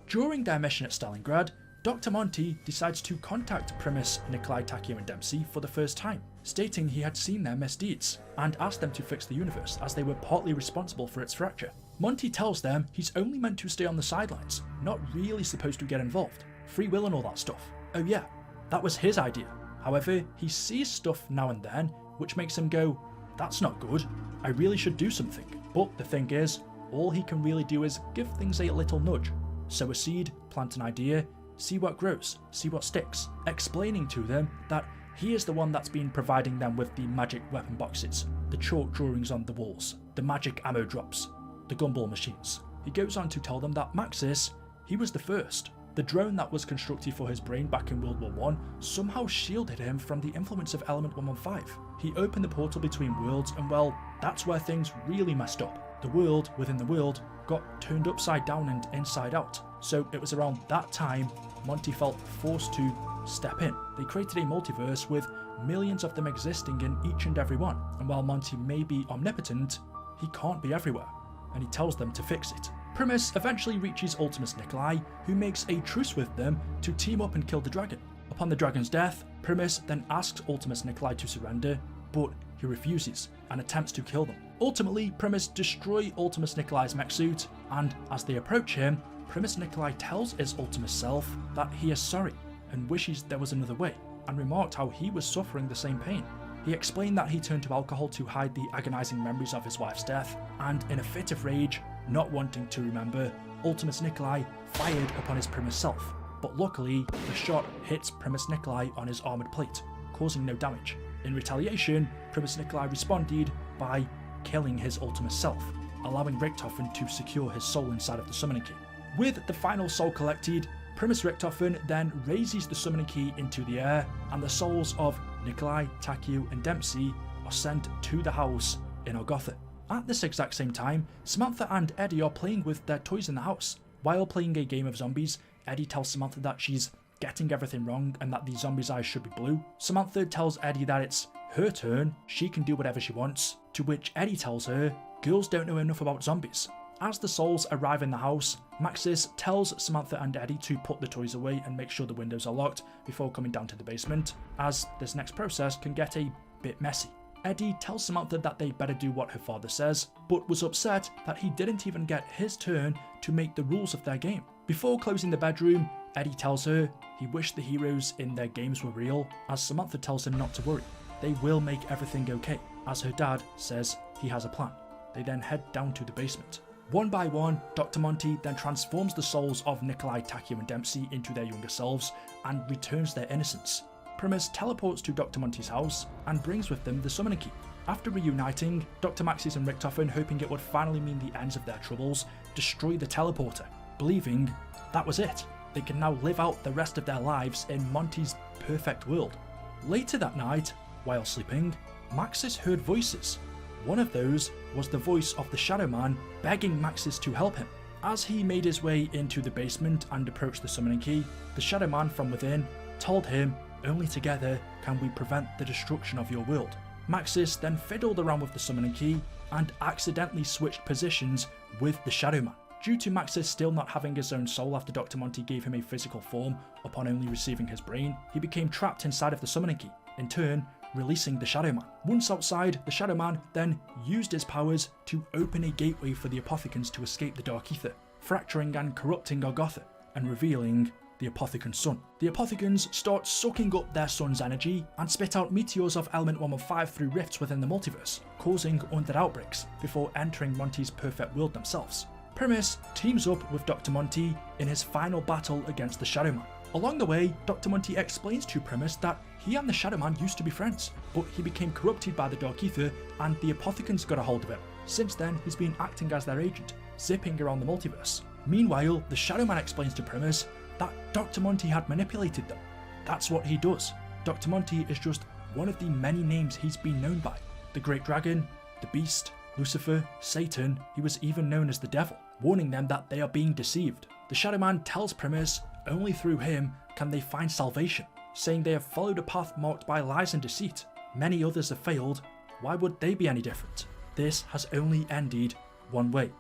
During their mission at Stalingrad, Dr. Monty decides to contact Primis, Nikolai, Takio and Dempsey for the first time, stating he had seen their misdeeds and asked them to fix the universe as they were partly responsible for its fracture. Monty tells them he's only meant to stay on the sidelines, not really supposed to get involved. Free will and all that stuff. Oh yeah, that was his idea. However, he sees stuff now and then which makes him go, that's not good, I really should do something. But the thing is, all he can really do is give things a little nudge. Sow a seed, plant an idea, see what grows, see what sticks, explaining to them that he is the one that's been providing them with the magic weapon boxes, the chalk drawings on the walls, the magic ammo drops, the gumball machines. He goes on to tell them that Maxis, he was the first. The drone that was constructed for his brain back in World War I somehow shielded him from the influence of Element 115. He opened the portal between worlds and well, that's where things really messed up. The world within the world got turned upside down and inside out. So it was around that time Monty felt forced to step in. They created a multiverse with millions of them existing in each and every one. And while Monty may be omnipotent, he can't be everywhere. And he tells them to fix it. Primis eventually reaches Ultimis Nikolai, who makes a truce with them to team up and kill the dragon. Upon the dragon's death, Primis then asks Ultimis Nikolai to surrender, but he refuses and attempts to kill them. Ultimately, Primis destroys Ultimis Nikolai's mech suit, and as they approach him, Primis Nikolai tells his Ultimis self that he is sorry and wishes there was another way, and remarked how he was suffering the same pain. He explained that he turned to alcohol to hide the agonizing memories of his wife's death, and in a fit of rage, not wanting to remember, Ultimis Nikolai fired upon his Primis self, but luckily the shot hits Primis Nikolai on his armoured plate, causing no damage. In retaliation, Primis Nikolai responded by killing his Ultimis self, allowing Richtofen to secure his soul inside of the summoning key. With the final soul collected, Primis Richtofen then raises the summoning key into the air, and the souls of Nikolai, Takio and Dempsey are sent to the house in Ogotha. At this exact same time, Samantha and Eddie are playing with their toys in the house. While playing a game of zombies, Eddie tells Samantha that she's getting everything wrong and that the zombies' eyes should be blue. Samantha tells Eddie that it's her turn, she can do whatever she wants, to which Eddie tells her, girls don't know enough about zombies. As the souls arrive in the house, Maxis tells Samantha and Eddie to put the toys away and make sure the windows are locked before coming down to the basement, as this next process can get a bit messy. Eddie tells Samantha that they better do what her father says, but was upset that he didn't even get his turn to make the rules of their game. Before closing the bedroom, Eddie tells her he wished the heroes in their games were real, as Samantha tells him not to worry. They will make everything okay, as her dad says he has a plan. They then head down to the basement. One by one, Dr. Monty then transforms the souls of Nikolai, Takeo and Dempsey into their younger selves and returns their innocence. Primis teleports to Dr. Monty's house and brings with them the summoning key. After reuniting, Dr. Maxis and Richtofen, hoping it would finally mean the ends of their troubles, destroy the teleporter, believing that was it. They can now live out the rest of their lives in Monty's perfect world. Later that night, while sleeping, Maxis heard voices. One of those was the voice of the Shadow Man begging Maxis to help him. As he made his way into the basement and approached the summoning key, the Shadow Man from within told him, "Only together can we prevent the destruction of your world." Maxis then fiddled around with the summoning key and accidentally switched positions with the Shadow Man. Due to Maxis still not having his own soul after Dr. Monty gave him a physical form upon only receiving his brain, he became trapped inside of the summoning key, in turn releasing the Shadow Man. Once outside, the Shadow Man then used his powers to open a gateway for the Apothecans to escape the Dark Aether, fracturing and corrupting Aether and revealing the Apothecan Sun. The Apothecans start sucking up their sun's energy and spit out meteors of element 115 through rifts within the multiverse, causing undead outbreaks before entering Monty's perfect world themselves. Primis teams up with Dr. Monty in his final battle against the Shadow Man. Along the way, Dr. Monty explains to Primis that he and the Shadow Man used to be friends, but he became corrupted by the Dark Aether and the Apothecans got a hold of him. Since then, he's been acting as their agent, zipping around the multiverse. Meanwhile, the Shadow Man explains to Primis that Dr. Monty had manipulated them. That's what he does. Dr. Monty is just one of the many names he's been known by. The Great Dragon, the Beast, Lucifer, Satan, he was even known as the Devil, warning them that they are being deceived. The Shadow Man tells Primis only through him can they find salvation, saying they have followed a path marked by lies and deceit. Many others have failed, why would they be any different? This has only ended one way.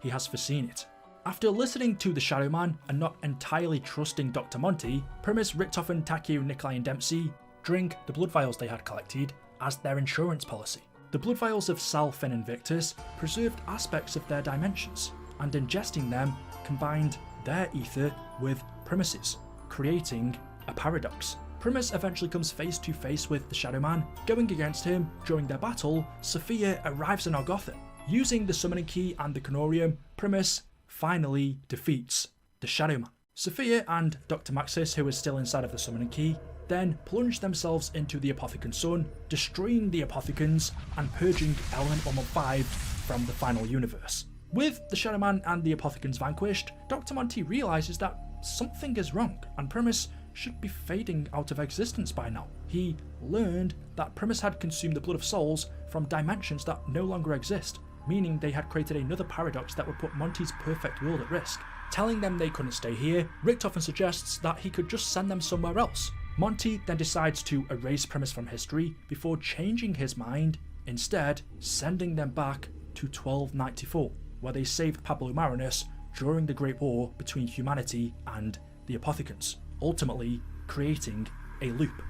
He has foreseen it. After listening to the Shadow Man and not entirely trusting Dr. Monty, Primis, Richtofen, Takeo, Nikolai and Dempsey drink the blood vials they had collected as their insurance policy. The blood vials of Sal, Finn and Victis preserved aspects of their dimensions, and ingesting them combined their ether with Primis's, creating a paradox. Primis eventually comes face to face with the Shadow Man. Going against him during their battle, Sophia arrives in Aether. Using the summoning key and the Kronorium, Primis finally defeats the Shadow Man. Sophia and Dr. Maxis, who is still inside of the summoning key, then plunge themselves into the Apothecan Sun, destroying the Apothecans and purging element 115 from the final universe. With the Shadow Man and the Apothecans vanquished, Dr. Monty realizes that something is wrong and Primis should be fading out of existence by now. He learned that Primis had consumed the blood of souls from dimensions that no longer exist, meaning they had created another paradox that would put Monty's perfect world at risk. Telling them they couldn't stay here, Richtofen suggests that he could just send them somewhere else. Monty then decides to erase Primis from history before changing his mind, instead sending them back to 1294, where they saved Pablo Marinus during the Great War between humanity and the Apothecans, ultimately creating a loop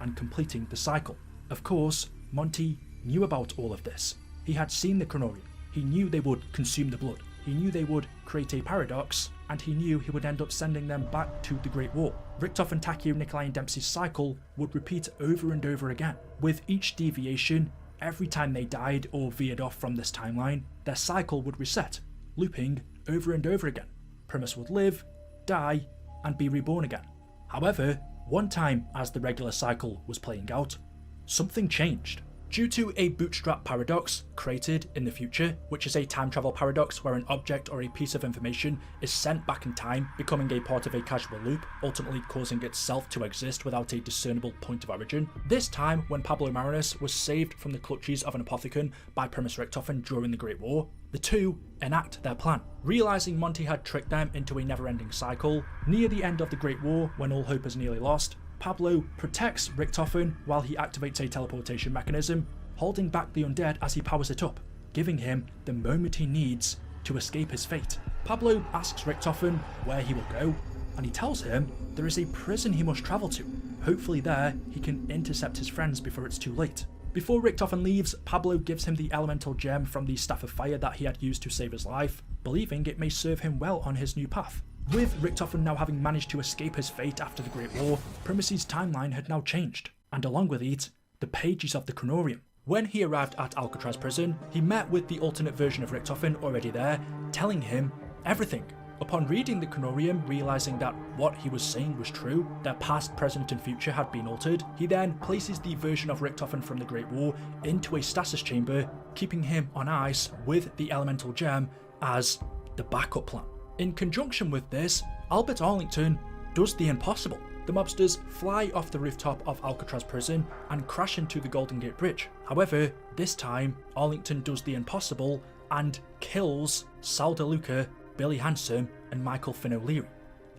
and completing the cycle. Of course, Monty knew about all of this. He had seen the Kronorium, he knew they would consume the blood, he knew they would create a paradox, and he knew he would end up sending them back to the Great War. Richtofen, Takeo, Nikolai and Dempsey's cycle would repeat over and over again. With each deviation, every time they died or veered off from this timeline, their cycle would reset, looping over and over again. Primis would live, die, and be reborn again. However, one time as the regular cycle was playing out, something changed. Due to a bootstrap paradox created in the future, which is a time travel paradox where an object or a piece of information is sent back in time, becoming a part of a causal loop, ultimately causing itself to exist without a discernible point of origin. This time, when Pablo Marinus was saved from the clutches of an Apothecan by Primis Richtofen during the Great War, the two enact their plan. Realizing Monty had tricked them into a never-ending cycle, near the end of the Great War, when all hope is nearly lost, Pablo protects Richtofen while he activates a teleportation mechanism, holding back the undead as he powers it up, giving him the moment he needs to escape his fate. Pablo asks Richtofen where he will go, and he tells him there is a prison he must travel to. Hopefully there, he can intercept his friends before it's too late. Before Richtofen leaves, Pablo gives him the elemental gem from the Staff of Fire that he had used to save his life, believing it may serve him well on his new path. With Richtofen now having managed to escape his fate after the Great War, Primis's timeline had now changed, and along with it, the pages of the Kronorium. When he arrived at Alcatraz prison, he met with the alternate version of Richtofen already there, telling him everything. Upon reading the Kronorium, realizing that what he was saying was true, their past, present and future had been altered, he then places the version of Richtofen from the Great War into a stasis chamber, keeping him on ice with the elemental gem as the backup plan. In conjunction with this, Albert Arlington does the impossible. The mobsters fly off the rooftop of Alcatraz prison and crash into the Golden Gate Bridge. However, this time, Arlington does the impossible and kills Sal DeLuca, Billy Handsome and Michael Finn O'Leary,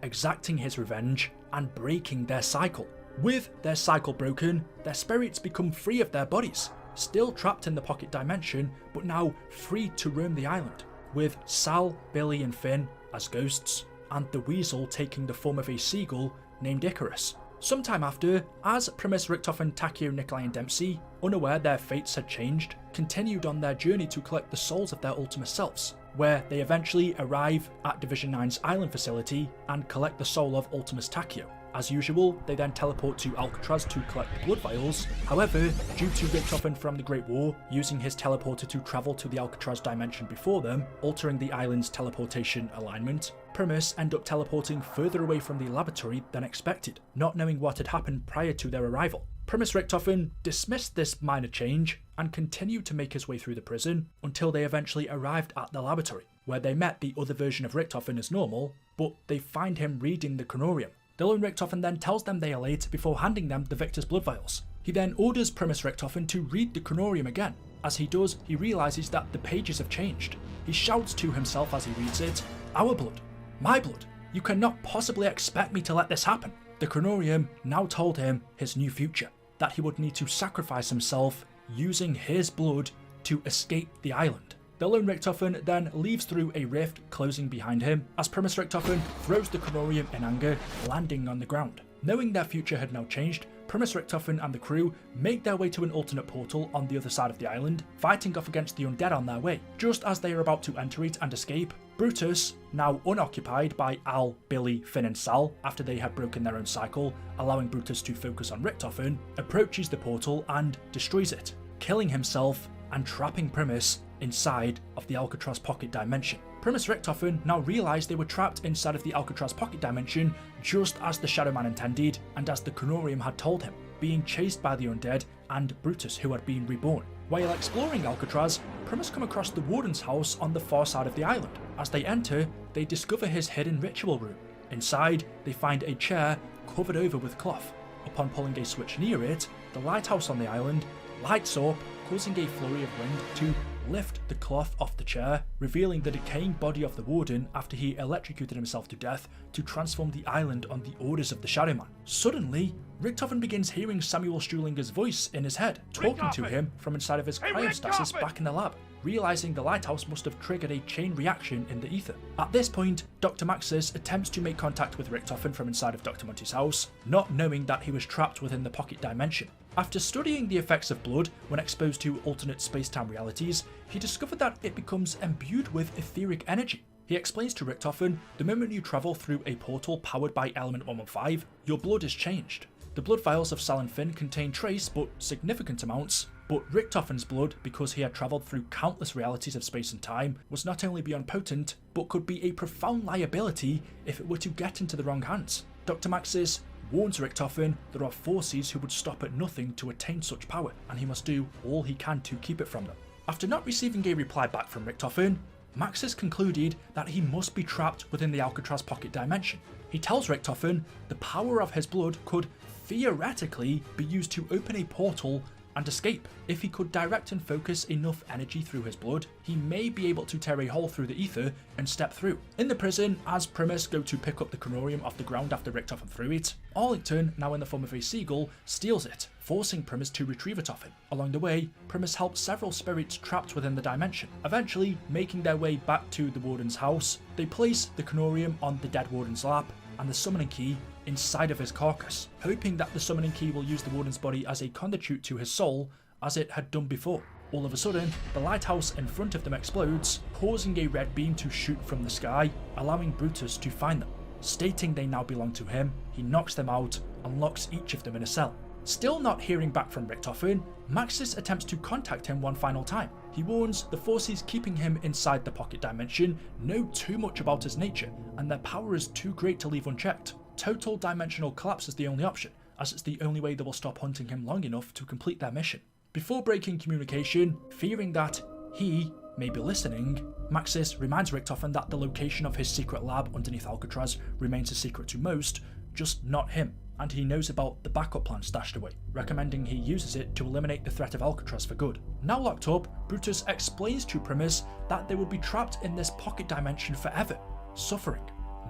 exacting his revenge and breaking their cycle. With their cycle broken, their spirits become free of their bodies, still trapped in the pocket dimension, but now free to roam the island, with Sal, Billy and Finn as ghosts, and the Weasel taking the form of a seagull named Icarus. Sometime after, as Primis, Richtofen, Takeo, Nikolai and Dempsey, unaware their fates had changed, continued on their journey to collect the souls of their Ultimis selves, where they eventually arrive at Division 9's island facility and collect the soul of Ultimis Takeo. As usual, they then teleport to Alcatraz to collect the blood vials. However, due to Richtofen from the Great War using his teleporter to travel to the Alcatraz dimension before them, altering the island's teleportation alignment, Primis end up teleporting further away from the laboratory than expected, not knowing what had happened prior to their arrival. Primis Richtofen dismissed this minor change and continued to make his way through the prison until they eventually arrived at the laboratory, where they met the other version of Richtofen as normal, but they find him reading the Kronorium. The lone Richtofen then tells them they are late before handing them the Victis blood vials. He then orders Primis Richtofen to read the Kronorium again. As he does, he realises that the pages have changed. He shouts to himself as he reads it, "Our blood, my blood, you cannot possibly expect me to let this happen." The Kronorium now told him his new future, that he would need to sacrifice himself using his blood to escape the island. The lone Richtofen then leaves through a rift closing behind him as Primis Richtofen throws the Kronorium in anger, landing on the ground. Knowing their future had now changed, Primis Richtofen and the crew make their way to an alternate portal on the other side of the island, fighting off against the undead on their way. Just as they are about to enter it and escape, Brutus, now unoccupied by Al, Billy, Finn and Sal after they had broken their own cycle, allowing Brutus to focus on Richtofen, approaches the portal and destroys it, killing himself and trapping Primis inside of the Alcatraz pocket dimension. Primis Richtofen now realised they were trapped inside of the Alcatraz pocket dimension just as the Shadow Man intended and as the Kronorium had told him, being chased by the undead and Brutus who had been reborn. While exploring Alcatraz, Primis come across the Warden's house on the far side of the island. As they enter, they discover his hidden ritual room. Inside, they find a chair covered over with cloth. Upon pulling a switch near it, the lighthouse on the island lights up, causing a flurry of wind to lift the cloth off the chair, revealing the decaying body of the Warden after he electrocuted himself to death to transform the island on the orders of the Shadow Man. Suddenly, Richtofen begins hearing Samuel Strulinger's voice in his head, talking to him from inside of his cryostasis back in the lab, realizing the lighthouse must have triggered a chain reaction in the ether. At this point, Dr. Maxis attempts to make contact with Richtofen from inside of Dr. Monty's house, not knowing that he was trapped within the pocket dimension. After studying the effects of blood when exposed to alternate space-time realities, he discovered that it becomes imbued with etheric energy. He explains to Richtofen, the moment you travel through a portal powered by element 115, your blood is changed. The blood vials of Sal and Finn contain trace but significant amounts, but Richtofen's blood, because he had travelled through countless realities of space and time, was not only beyond potent, but could be a profound liability if it were to get into the wrong hands. Dr. Maxis warns Richtofen there are forces who would stop at nothing to attain such power, and he must do all he can to keep it from them. After not receiving a reply back from Richtofen, Maxis concluded that he must be trapped within the Alcatraz pocket dimension. He tells Richtofen the power of his blood could theoretically be used to open a portal and escape. If he could direct and focus enough energy through his blood, he may be able to tear a hole through the ether and step through. In the prison, as Primis go to pick up the Kronorium off the ground after Richtofen threw it, Arlington, now in the form of a seagull, steals it, forcing Primis to retrieve it off him. Along the way, Primis helps several spirits trapped within the dimension. Eventually, making their way back to the Warden's house, they place the Kronorium on the dead Warden's lap and the summoning key inside of his carcass, hoping that the summoning key will use the Warden's body as a conduit to his soul, as it had done before. All of a sudden, the lighthouse in front of them explodes, causing a red beam to shoot from the sky, allowing Brutus to find them. Stating they now belong to him, he knocks them out and locks each of them in a cell. Still not hearing back from Richtofen, Maxis attempts to contact him one final time. He warns the forces keeping him inside the pocket dimension know too much about his nature, and their power is too great to leave unchecked. Total dimensional collapse is the only option, as it's the only way they will stop hunting him long enough to complete their mission. Before breaking communication, fearing that he may be listening, Maxis reminds Richtofen that the location of his secret lab underneath Alcatraz remains a secret to most, just not him, and he knows about the backup plan stashed away, recommending he uses it to eliminate the threat of Alcatraz for good. Now locked up, Brutus explains to Primis that they would be trapped in this pocket dimension forever, suffering,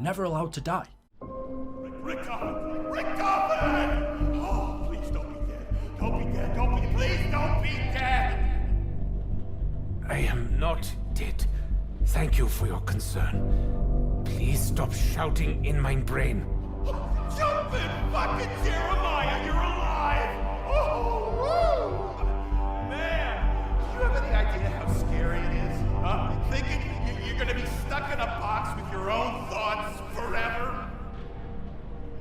never allowed to die. Richtofen! Richtofen! Oh, please don't be dead. Don't be dead. Please don't be dead! I am not dead. Thank you for your concern. Please stop shouting in my brain. Jump in, fucking Jeremiah, you're alive! Oh, woo! Man, do you have any idea how scary it is? Thinking you're gonna be stuck in a box with your own thoughts forever?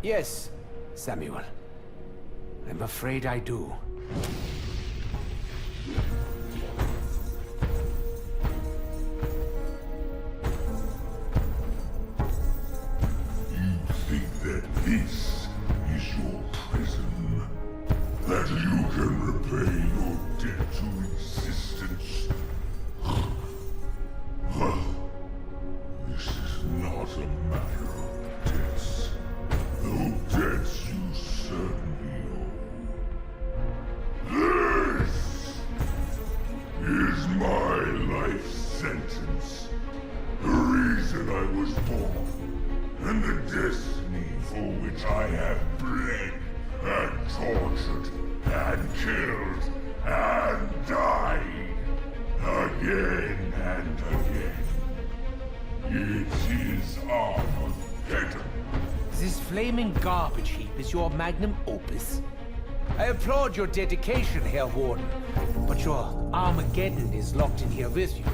Yes, Samuel. I'm afraid I do. This is your prison, that you can repay your debt to existence. This is not a matter of debts, though debts you certainly owe. This is my life sentence, the reason I was born, and the destiny for which I have bled, and tortured, and killed, and died, again and again. It is Armageddon. This flaming garbage heap is your magnum opus. I applaud your dedication, Herr Warden, but your Armageddon is locked in here with you.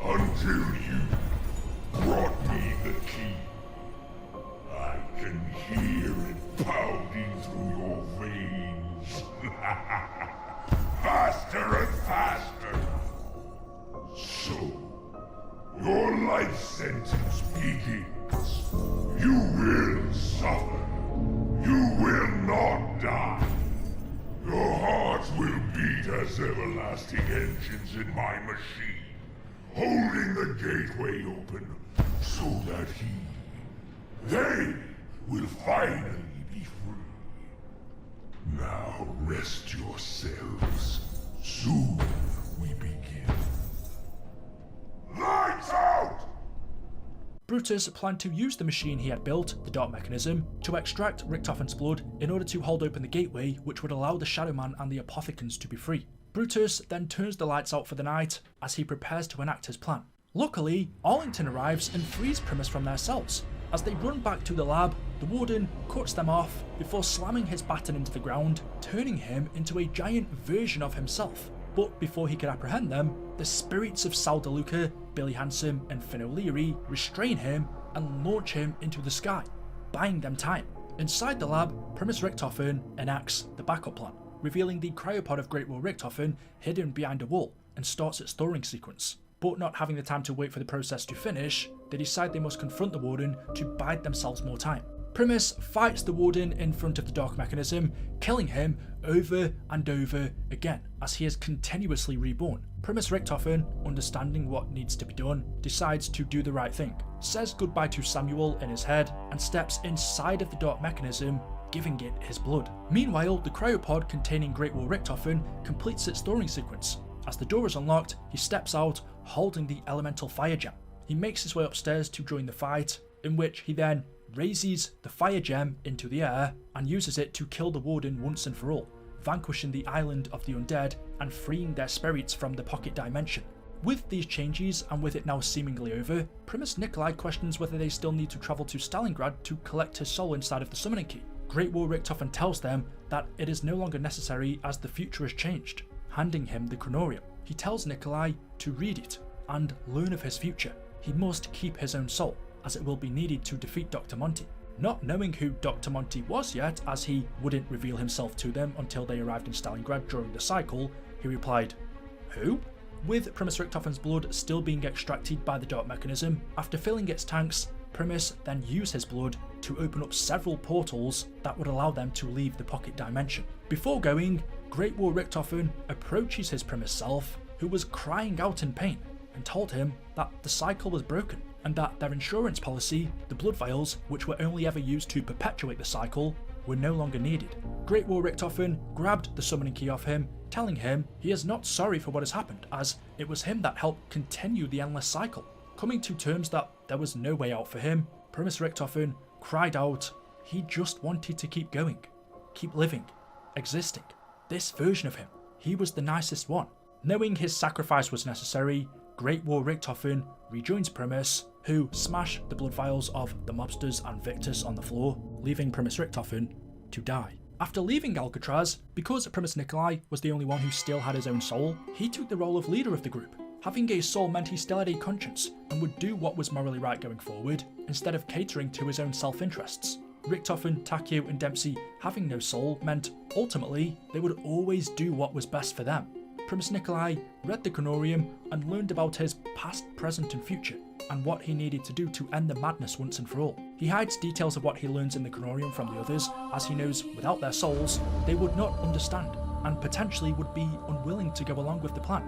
Until you brought me the key. I can hear it pounding through your veins. Faster and faster. So, your life sentence begins. You will suffer. You will not die. Your heart will beat as everlasting engines in my machine, holding the gateway open so that they will finally be free. Now rest yourselves. Soon we begin. Lights out! Brutus planned to use the machine he had built, the dark mechanism, to extract Richtofen's blood in order to hold open the gateway which would allow the Shadow Man and the Apothecans to be free. Brutus then turns the lights out for the night as he prepares to enact his plan. Luckily, Arlington arrives and frees Primis from their cells. As they run back to the lab, the Warden cuts them off before slamming his baton into the ground, turning him into a giant version of himself. But before he could apprehend them, the spirits of Sal DeLuca, Billy Handsome and Finn O'Leary restrain him and launch him into the sky, buying them time. Inside the lab, Primis Richtofen enacts the backup plan, revealing the cryopod of Great War Richtofen hidden behind a wall, and starts its thawing sequence. But not having the time to wait for the process to finish, they decide they must confront the Warden to buy themselves more time. Primis fights the Warden in front of the dark mechanism, killing him over and over again as he is continuously reborn. Primis Richtofen, understanding what needs to be done, decides to do the right thing, says goodbye to Samuel in his head, and steps inside of the dark mechanism, giving it his blood. Meanwhile, the cryopod containing Great War Richtofen completes its thawing sequence. As the door is unlocked, he steps out holding the elemental fire gem. He makes his way upstairs to join the fight, in which he then raises the fire gem into the air and uses it to kill the Warden once and for all, vanquishing the island of the undead and freeing their spirits from the pocket dimension. With these changes, and with it now seemingly over, Primus Nikolai questions whether they still need to travel to Stalingrad to collect his soul inside of the summoning key. Great War Richtofen tells them that it is no longer necessary as the future has changed, handing him the Kronorium. He tells Nikolai to read it and learn of his future. He must keep his own soul, as it will be needed to defeat Dr. Monty. Not knowing who Dr. Monty was yet, as he wouldn't reveal himself to them until they arrived in Stalingrad during the cycle, he replied, "Who?" With Primis Richtofen's blood still being extracted by the dark mechanism, after filling its tanks, Primis then used his blood to open up several portals that would allow them to leave the pocket dimension. Before going, Great War Richtofen approaches his Primis self, who was crying out in pain, and told him that the cycle was broken, and that their insurance policy, the blood vials, which were only ever used to perpetuate the cycle, were no longer needed. Great War Richtofen grabbed the summoning key off him, telling him he is not sorry for what has happened, as it was him that helped continue the endless cycle. Coming to terms that there was no way out for him, Primis Richtofen cried out he just wanted to keep going, keep living, existing. This version of him, he was the nicest one. Knowing his sacrifice was necessary, Great War Richtofen rejoins Primis, who smash the blood vials of the mobsters and Victis on the floor, leaving Primis Richtofen to die. After leaving Alcatraz, because Primis Nikolai was the only one who still had his own soul, he took the role of leader of the group. Having a soul meant he still had a conscience and would do what was morally right going forward, instead of catering to his own self-interests. Richtofen, Takeo and Dempsey having no soul meant ultimately they would always do what was best for them. Primis Nikolai read the Kronorium and learned about his past, present and future, and what he needed to do to end the madness once and for all. He hides details of what he learns in the Kronorium from the others, as he knows without their souls, they would not understand, and potentially would be unwilling to go along with the plan,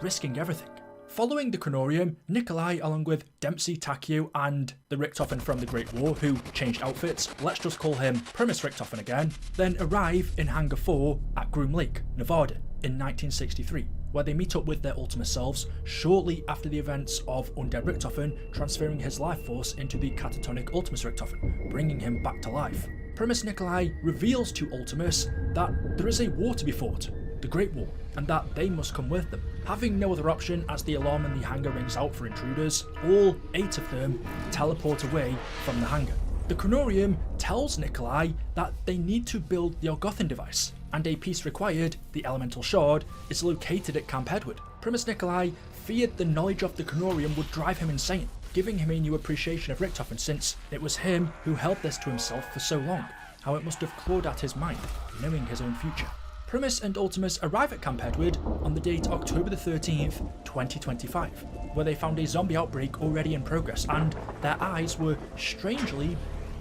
risking everything. Following the Kronorium, Nikolai, along with Dempsey, Takeo and the Richtofen from the Great War, who changed outfits, let's just call him Primis Richtofen again, then arrive in Hangar 4 at Groom Lake, Nevada, in 1963, where they meet up with their Ultimis selves shortly after the events of Undead Richtofen transferring his life force into the catatonic Ultimis Richtofen, bringing him back to life. Primis Nikolai reveals to Ultimis that there is a war to be fought, the Great War, and that they must come with them. Having no other option as the alarm in the hangar rings out for intruders, all 8 of them teleport away from the hangar. The Kronorium tells Nikolai that they need to build the Orgothan device, and a piece required, the elemental shard, is located at Camp Edward. Primis Nikolai feared the knowledge of the Kronorium would drive him insane, giving him a new appreciation of Richtofen since it was him who held this to himself for so long, how it must have clawed at his mind, knowing his own future. Primis and Ultimis arrive at Camp Edward on the date October the 13th, 2025, where they found a zombie outbreak already in progress and their eyes were strangely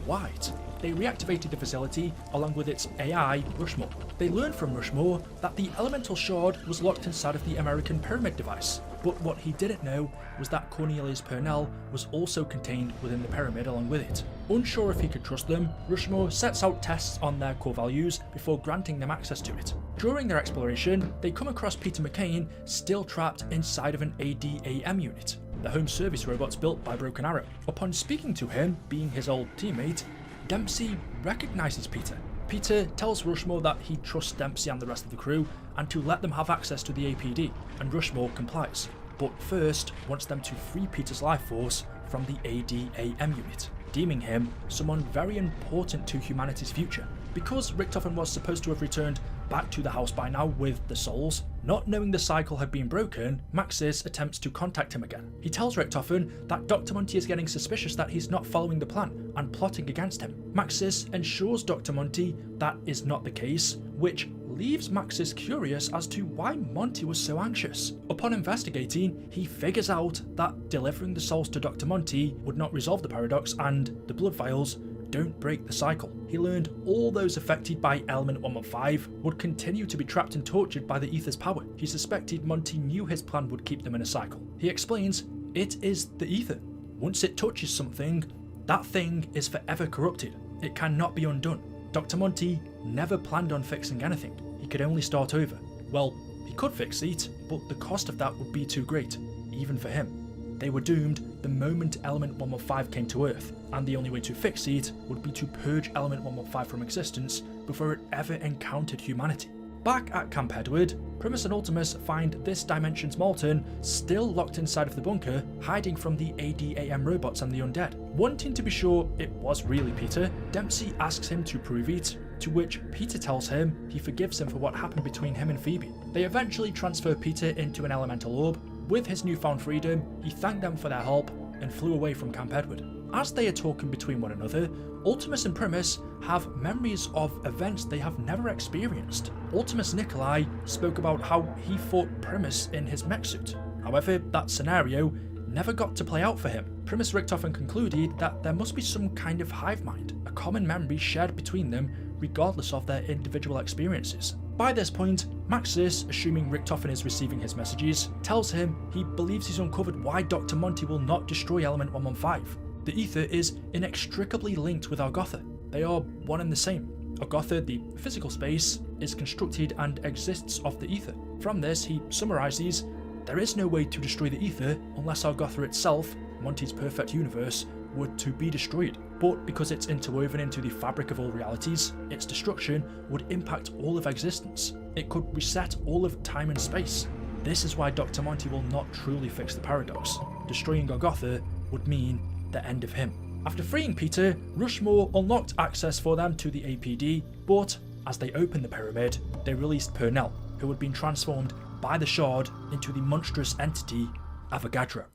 white. They reactivated the facility along with its AI, Rushmore. They learned from Rushmore that the elemental shard was locked inside of the American Pyramid device, but what he didn't know was that Cornelius Purnell was also contained within the pyramid along with it. Unsure if he could trust them, Rushmore sets out tests on their core values before granting them access to it. During their exploration, they come across Peter McCain still trapped inside of an ADAM unit, the home service robots built by Broken Arrow. Upon speaking to him, being his old teammate, Dempsey recognizes Peter. Peter tells Rushmore that he trusts Dempsey and the rest of the crew and to let them have access to the APD, and Rushmore complies, but first wants them to free Peter's life force from the ADAM unit, deeming him someone very important to humanity's future. Because Richtofen was supposed to have returned back to the house by now with the souls, not knowing the cycle had been broken, Maxis attempts to contact him again. He tells Richtofen that Dr. Monty is getting suspicious that he's not following the plan and plotting against him. Maxis ensures Dr. Monty that is not the case, which leaves Maxis curious as to why Monty was so anxious. Upon investigating, he figures out that delivering the souls to Dr. Monty would not resolve the paradox and the blood vials don't break the cycle. He learned all those affected by Element 115 would continue to be trapped and tortured by the Aether's power. He suspected Monty knew his plan would keep them in a cycle. He explains it is the Aether. Once it touches something, that thing is forever corrupted. It cannot be undone. Dr. Monty never planned on fixing anything. He could only start over. Well, he could fix it, but the cost of that would be too great, even for him. They were doomed the moment Element 115 came to Earth, and the only way to fix it would be to purge Element 115 from existence before it ever encountered humanity. Back at Camp Edward, Primis and Ultimis find this dimension's Malton still locked inside of the bunker, hiding from the ADAM robots and the undead. Wanting to be sure it was really Peter, Dempsey asks him to prove it, to which Peter tells him he forgives him for what happened between him and Phoebe. They eventually transfer Peter into an elemental orb, With his newfound freedom, he thanked them for their help and flew away from Camp Edward. As they are talking between one another, Ultimis and Primis have memories of events they have never experienced. Ultimis Nikolai spoke about how he fought Primis in his mech suit. However, that scenario never got to play out for him. Primis Richtofen concluded that there must be some kind of hive mind, a common memory shared between them regardless of their individual experiences. By this point, Maxis, assuming Richtofen is receiving his messages, tells him he believes he's uncovered why Dr. Monty will not destroy Element 115. The Aether is inextricably linked with Argotha. They are one and the same. Argotha, the physical space, is constructed and exists of the Aether. From this, he summarizes, there is no way to destroy the Aether unless Argotha itself, Monty's perfect universe, were to be destroyed. But because it's interwoven into the fabric of all realities, its destruction would impact all of existence. It could reset all of time and space. This is why Dr. Monty will not truly fix the paradox. Destroying Argotha would mean the end of him. After freeing Peter, Rushmore unlocked access for them to the APD, but as they opened the pyramid, they released Purnell, who had been transformed by the shard into the monstrous entity Avogadro.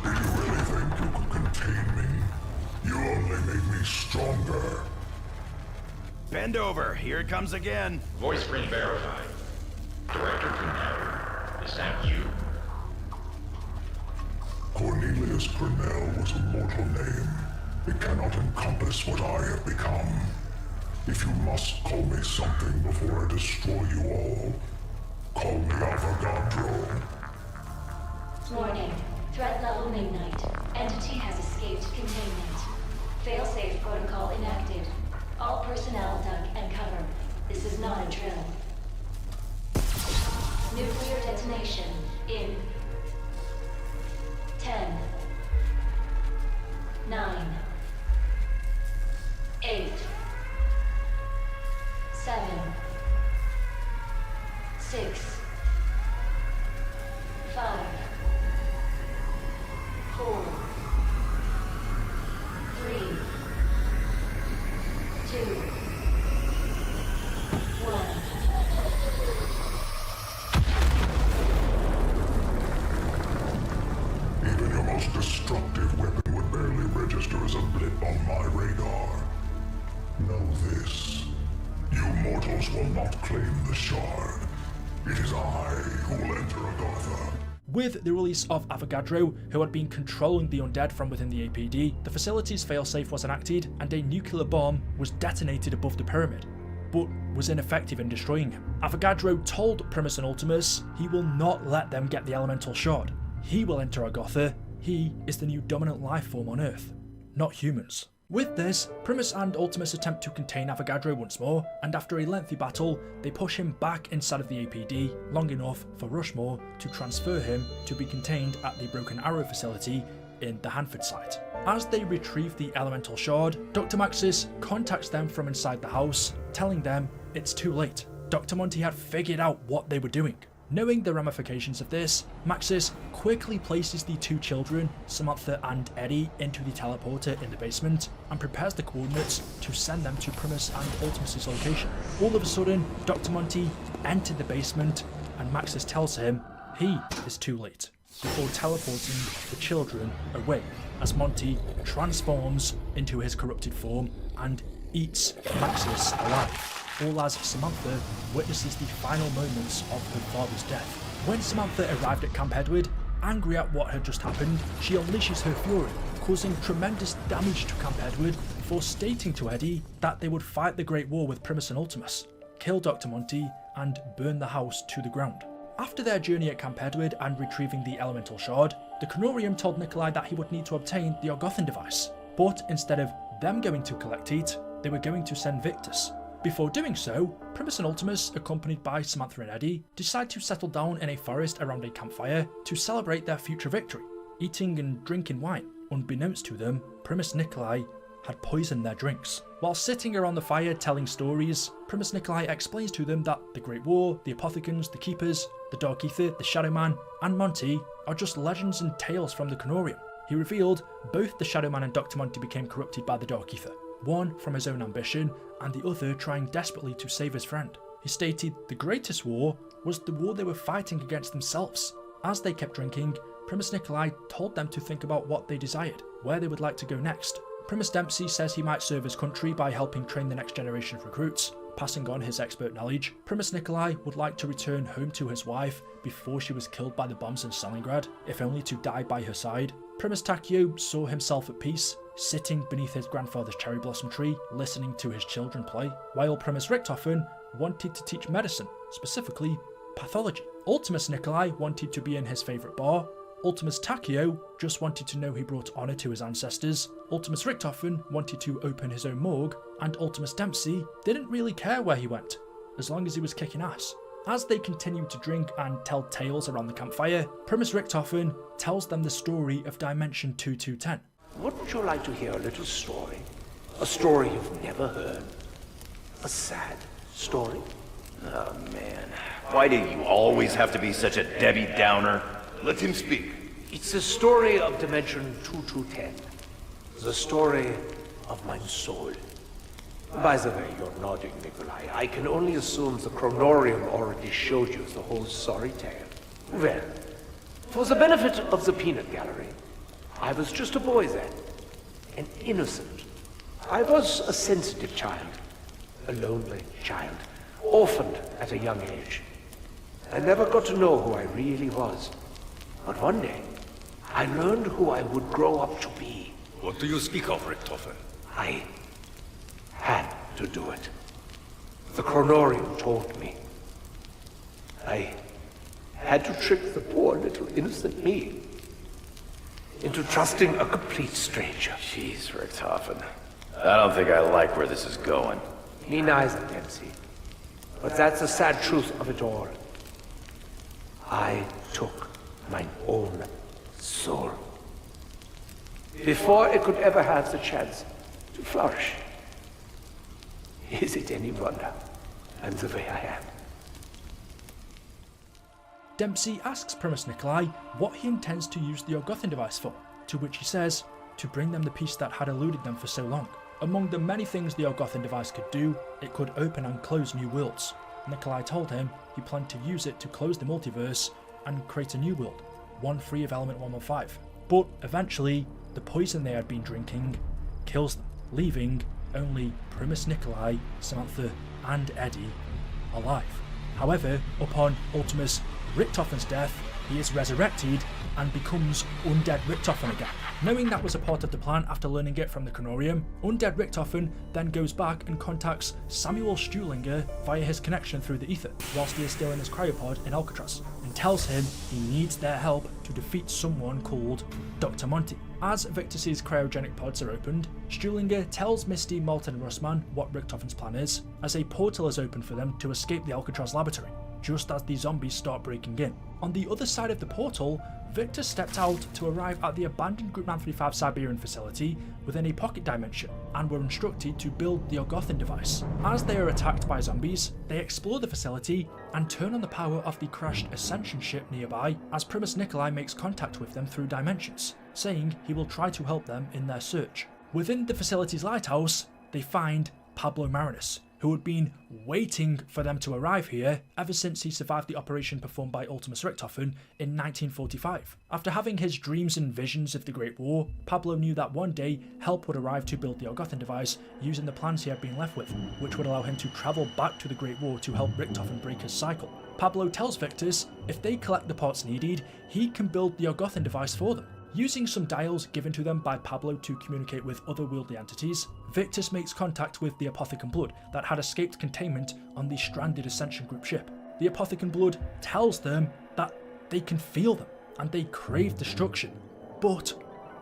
Did you really think you could contain me? You only made me stronger. Bend over. Here it comes again. Voice screen verified. Director Purnell, is that you? Cornelius Purnell was a mortal name. It cannot encompass what I have become. If you must call me something before I destroy you all, call me Avogadro. Warning. Threat level midnight. Entity has escaped containment. Failsafe protocol enacted. All personnel duck and cover. This is not a drill. Nuclear detonation in 10, 9, 8, 7, 6, 5, 4, 3, 2, 1. Even your most destructive weapon would barely register as a blip on my radar. Know this. You mortals will not claim the shard. It is I who will enter Argotha. With the release of Avogadro, who had been controlling the undead from within the APD, the facility's failsafe was enacted and a nuclear bomb was detonated above the pyramid, but was ineffective in destroying him. Avogadro told Primis and Ultimis he will not let them get the elemental shard. He will enter Argotha. He is the new dominant life form on Earth, not humans. With this, Primis and Ultimis attempt to contain Avogadro once more, and after a lengthy battle, they push him back inside of the APD long enough for Rushmore to transfer him to be contained at the Broken Arrow facility in the Hanford site. As they retrieve the elemental shard, Dr. Maxis contacts them from inside the house, telling them it's too late. Dr. Monty had figured out what they were doing. Knowing the ramifications of this, Maxis quickly places the two children, Samantha and Eddie, into the teleporter in the basement and prepares the coordinates to send them to Primis and Ultimis' location. All of a sudden, Dr. Monty entered the basement and Maxis tells him he is too late, before teleporting the children away as Monty transforms into his corrupted form and eats Maxis alive. All as Samantha witnesses the final moments of her father's death. When Samantha arrived at Camp Edward, angry at what had just happened, she unleashes her fury, causing tremendous damage to Camp Edward before stating to Eddie that they would fight the Great War with Primis and Ultimis, kill Dr. Monty, and burn the house to the ground. After their journey at Camp Edward and retrieving the elemental shard, the Kronorium told Nikolai that he would need to obtain the Argothan device, but instead of them going to collect it, they were going to send Victis. Before doing so, Primis and Ultimis, accompanied by Samantha and Eddie, decide to settle down in a forest around a campfire to celebrate their future victory, eating and drinking wine. Unbeknownst to them, Primis Nikolai had poisoned their drinks. While sitting around the fire telling stories, Primis Nikolai explains to them that the Great War, the Apothecans, the Keepers, the Dark Aether, the Shadow Man, and Monty are just legends and tales from the Kronorium. He revealed both the Shadow Man and Dr. Monty became corrupted by the Dark Aether, one from his own ambition and the other trying desperately to save his friend. He stated the greatest war was the war they were fighting against themselves. As they kept drinking, Primis Nikolai told them to think about what they desired, where they would like to go next. Primis Dempsey says he might serve his country by helping train the next generation of recruits, passing on his expert knowledge. Primis Nikolai would like to return home to his wife before she was killed by the bombs in Stalingrad, if only to die by her side. Primis Takeo saw himself at peace, sitting beneath his grandfather's cherry blossom tree, listening to his children play, while Primis Richtofen wanted to teach medicine, specifically pathology. Ultimis Nikolai wanted to be in his favourite bar. Ultimis Takeo just wanted to know he brought honour to his ancestors. Ultimis Richtofen wanted to open his own morgue, and Ultimis Dempsey didn't really care where he went, as long as he was kicking ass. As they continued to drink and tell tales around the campfire, Primis Richtofen tells them the story of Dimension 2210. Wouldn't you like to hear a little story? A story you've never heard? A sad story? Oh man, why do you always have to be such a Debbie Downer? Let him speak. It's the story of Dimension 2210. The story of my soul. By the way, you're nodding, Nikolai. I can only assume the Kronorium already showed you the whole sorry tale. Well, for the benefit of the peanut gallery, I was just a boy then. An innocent. I was a sensitive child. A lonely child. Orphaned at a young age. I never got to know who I really was. But one day, I learned who I would grow up to be. What do you speak of, Richtofen? I had to do it. The Kronorium told me. I had to trick the poor little innocent me into trusting a complete stranger. Jeez, Richtofen. I don't think I like where this is going. Me neither, Dempsey. But that's the sad truth of it all. I took my own soul. Before it could ever have the chance to flourish. Is it any wonder I'm the way I am? Dempsey asks Primis Nikolai what he intends to use the Orgothian device for, to which he says to bring them the peace that had eluded them for so long. Among the many things the Orgothian device could do, it could open and close new worlds. Nikolai told him he planned to use it to close the multiverse and create a new world, one free of Element 115. But eventually, the poison they had been drinking kills them, leaving only Primis Nikolai, Samantha, and Eddie alive. However, upon Ultimis Richtofen's death, he is resurrected and becomes Undead Richtofen again. Knowing that was a part of the plan after learning it from the Kronorium, Undead Richtofen then goes back and contacts Samuel Stuhlinger via his connection through the Aether, whilst he is still in his cryopod in Alcatraz, and tells him he needs their help to defeat someone called Dr. Monty. As Victis' cryogenic pods are opened, Stuhlinger tells Misty, Malton and Russman what Richtofen's plan is, as a portal is opened for them to escape the Alcatraz laboratory, just as the zombies start breaking in. On the other side of the portal, Victis stepped out to arrive at the abandoned Group 935 Siberian facility within a pocket dimension, and were instructed to build the Orgothian device. As they are attacked by zombies, they explore the facility and turn on the power of the crashed Ascension ship nearby, as Primis Nikolai makes contact with them through dimensions, saying he will try to help them in their search. Within the facility's lighthouse, they find Pablo Marinus, who had been waiting for them to arrive here ever since he survived the operation performed by Ultimis Richtofen in 1945. After having his dreams and visions of the Great War, Pablo knew that one day help would arrive to build the Orgothian device using the plans he had been left with, which would allow him to travel back to the Great War to help Richtofen break his cycle. Pablo tells Victis if they collect the parts needed, he can build the Orgothian device for them. Using some dials given to them by Pablo to communicate with otherworldly entities, Victis makes contact with the Apothecan Blood that had escaped containment on the stranded Ascension group ship. The Apothecan Blood tells them that they can feel them and they crave destruction, but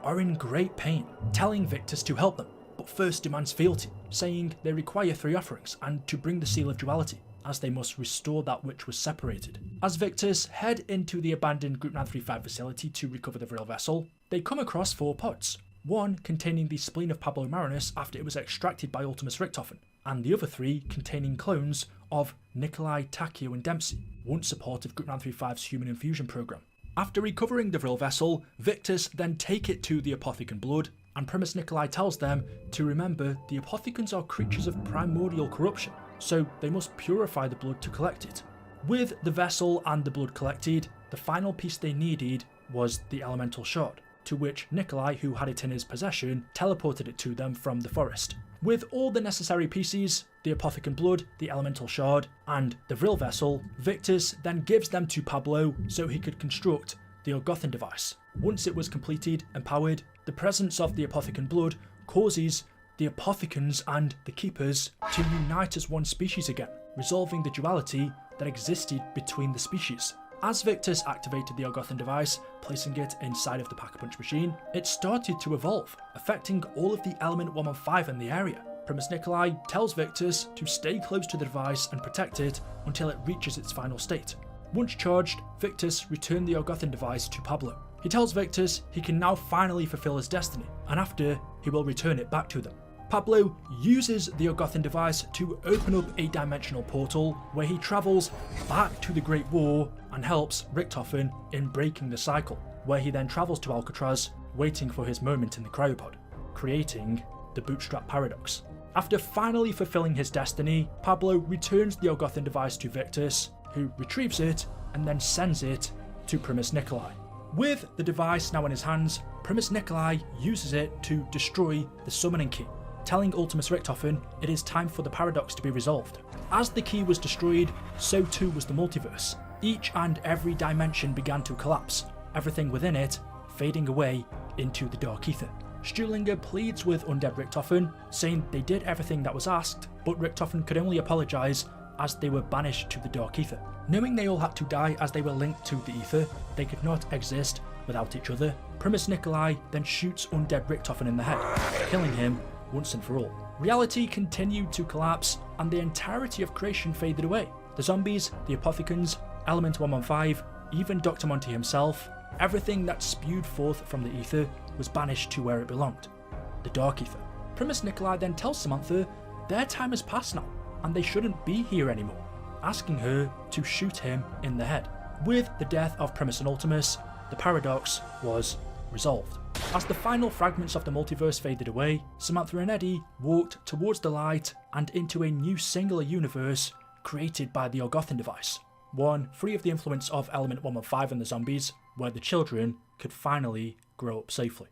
are in great pain, telling Victis to help them, but first demands fealty, saying they require 3 offerings and to bring the Seal of Duality, as they must restore that which was separated. As Victis head into the abandoned Group 935 facility to recover the Vril vessel, they come across 4 pods, one containing the spleen of Pablo Marinus after it was extracted by Ultimis Richtofen, and the other 3 containing clones of Nikolai, Takeo and Dempsey, once a part of Group 935's human infusion program. After recovering the Vril vessel, Victis then take it to the Apothecan Blood, and Primis Nikolai tells them to remember the Apothecans are creatures of primordial corruption, so they must purify the blood to collect it. With the vessel and the blood collected, The final piece they needed was the elemental shard, to which Nikolai, who had it in his possession, teleported it to them from the forest. With all the necessary pieces, the Apothecant Blood, the Elemental Shard, and the Vril Vessel, Victis then gives them to Pablo so he could construct the Orgothan device. Once it was completed and powered, the presence of the Apothecant Blood causes the Apothecans and the Keepers to unite as one species again, resolving the duality that existed between the species. As Victis activated the Orgothan device, placing it inside of the Pack-a-Punch machine, it started to evolve, affecting all of the Element 115 in the area. Primis Nikolai tells Victis to stay close to the device and protect it until it reaches its final state. Once charged, Victis returned the Orgothan device to Pablo. He tells Victis he can now finally fulfill his destiny, and after, he will return it back to them. Pablo uses the Orgothan device to open up a dimensional portal where he travels back to the Great War and helps Richtofen in breaking the cycle, where he then travels to Alcatraz, waiting for his moment in the cryopod, creating the Bootstrap Paradox. After finally fulfilling his destiny, Pablo returns the Orgothan device to Victis, who retrieves it and then sends it to Primis Nikolai. With the device now in his hands, Primis Nikolai uses it to destroy the summoning key, telling Ultimis Richtofen it is time for the paradox to be resolved. As the key was destroyed, so too was the multiverse. Each and every dimension began to collapse, everything within it fading away into the Dark Aether. Stuhlinger pleads with undead Richtofen, saying they did everything that was asked, but Richtofen could only apologise as they were banished to the Dark Aether. Knowing they all had to die as they were linked to the Aether, they could not exist without each other. Primis Nikolai then shoots undead Richtofen in the head, killing him once and for all. Reality continued to collapse and the entirety of creation faded away. The zombies, the Apothecans, Element 115, even Dr. Monty himself, everything that spewed forth from the Aether was banished to where it belonged, the Dark Aether. Primis Nikolai then tells Samantha their time has passed now and they shouldn't be here anymore, asking her to shoot him in the head. With the death of Primis and Ultimis, the paradox was resolved. As the final fragments of the multiverse faded away, Samantha and Eddie walked towards the light and into a new singular universe created by the Orgothan device, one free of the influence of Element 115 and the zombies, where the children could finally grow up safely.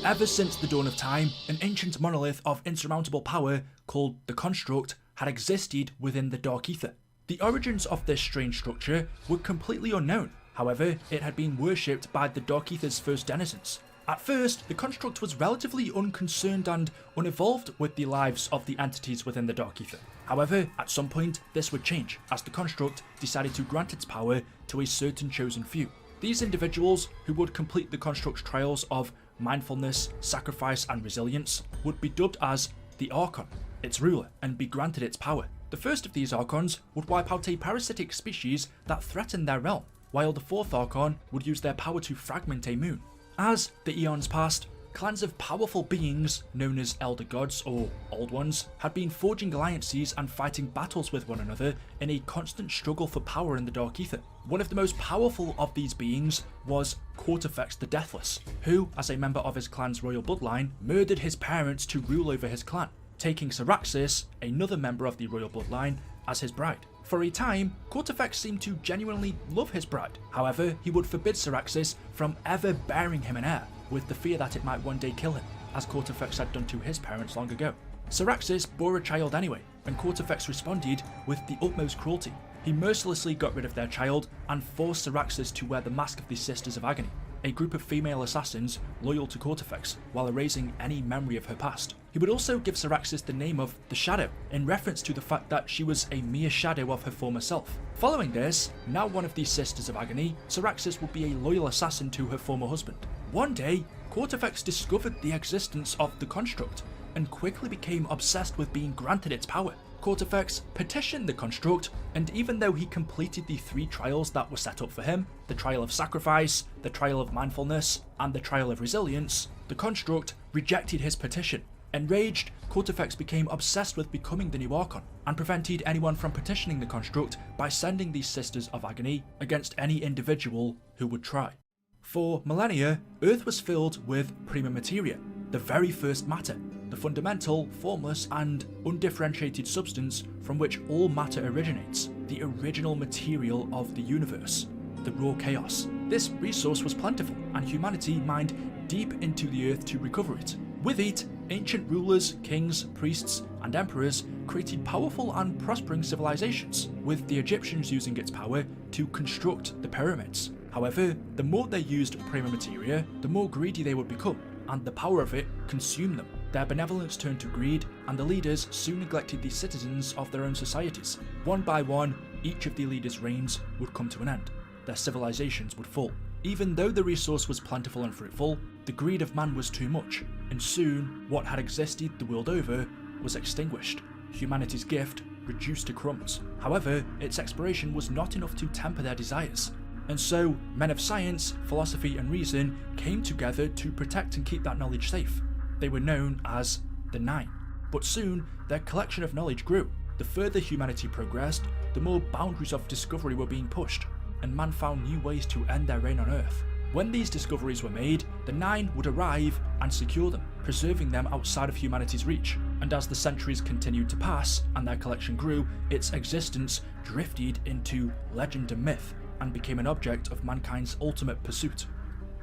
Ever since the dawn of time, an ancient monolith of insurmountable power called the Construct had existed within the Dark Aether. The origins of this strange structure were completely unknown, however, it had been worshipped by the Dark Aether's first denizens. At first, the Construct was relatively unconcerned and unevolved with the lives of the entities within the Dark Aether. However, at some point, this would change, as the Construct decided to grant its power to a certain chosen few. These individuals, who would complete the Construct's trials of mindfulness, sacrifice and resilience, would be dubbed as the Archon, its ruler, and be granted its power. The first of these Archons would wipe out a parasitic species that threatened their realm, while the fourth Archon would use their power to fragment a moon. As the eons passed, clans of powerful beings, known as Elder Gods or Old Ones, had been forging alliances and fighting battles with one another in a constant struggle for power in the Dark Aether. One of the most powerful of these beings was Kortifex the Deathless, who, as a member of his clan's royal bloodline, murdered his parents to rule over his clan, taking Syraxis, another member of the royal bloodline, as his bride. For a time, Kortifex seemed to genuinely love his bride. However, he would forbid Syraxis from ever bearing him an heir, with the fear that it might one day kill him, as Kortifex had done to his parents long ago. Syraxis bore a child anyway, and Kortifex responded with the utmost cruelty. He mercilessly got rid of their child and forced Syraxis to wear the mask of the Sisters of Agony, a group of female assassins loyal to Kortifex while erasing any memory of her past. He would also give Syraxis the name of the Shadow, in reference to the fact that she was a mere shadow of her former self. Following this, now one of these Sisters of Agony, Syraxis would be a loyal assassin to her former husband. One day, Kortifex discovered the existence of the Construct and quickly became obsessed with being granted its power. Kortifex petitioned the Construct, and even though he completed the 3 trials that were set up for him, the Trial of Sacrifice, the Trial of Mindfulness, and the Trial of Resilience, the Construct rejected his petition. Enraged, Kortifex became obsessed with becoming the new Archon, and prevented anyone from petitioning the Construct by sending these Sisters of Agony against any individual who would try. For millennia, Earth was filled with prima materia, the very first matter, the fundamental, formless, and undifferentiated substance from which all matter originates, the original material of the universe, the raw chaos. This resource was plentiful, and humanity mined deep into the earth to recover it. With it, ancient rulers, kings, priests, and emperors created powerful and prospering civilizations, with the Egyptians using its power to construct the pyramids. However, the more they used prima materia, the more greedy they would become, and the power of it consumed them. Their benevolence turned to greed, and the leaders soon neglected the citizens of their own societies. One by one, each of the leaders' reigns would come to an end. Their civilizations would fall. Even though the resource was plentiful and fruitful, the greed of man was too much, and soon what had existed the world over was extinguished. Humanity's gift reduced to crumbs. However, its expiration was not enough to temper their desires. And so, men of science, philosophy, and reason came together to protect and keep that knowledge safe. They were known as the Nine. But soon, their collection of knowledge grew. The further humanity progressed, the more boundaries of discovery were being pushed, and man found new ways to end their reign on Earth. When these discoveries were made, the Nine would arrive and secure them, preserving them outside of humanity's reach. And as the centuries continued to pass and their collection grew, its existence drifted into legend and myth, and became an object of mankind's ultimate pursuit.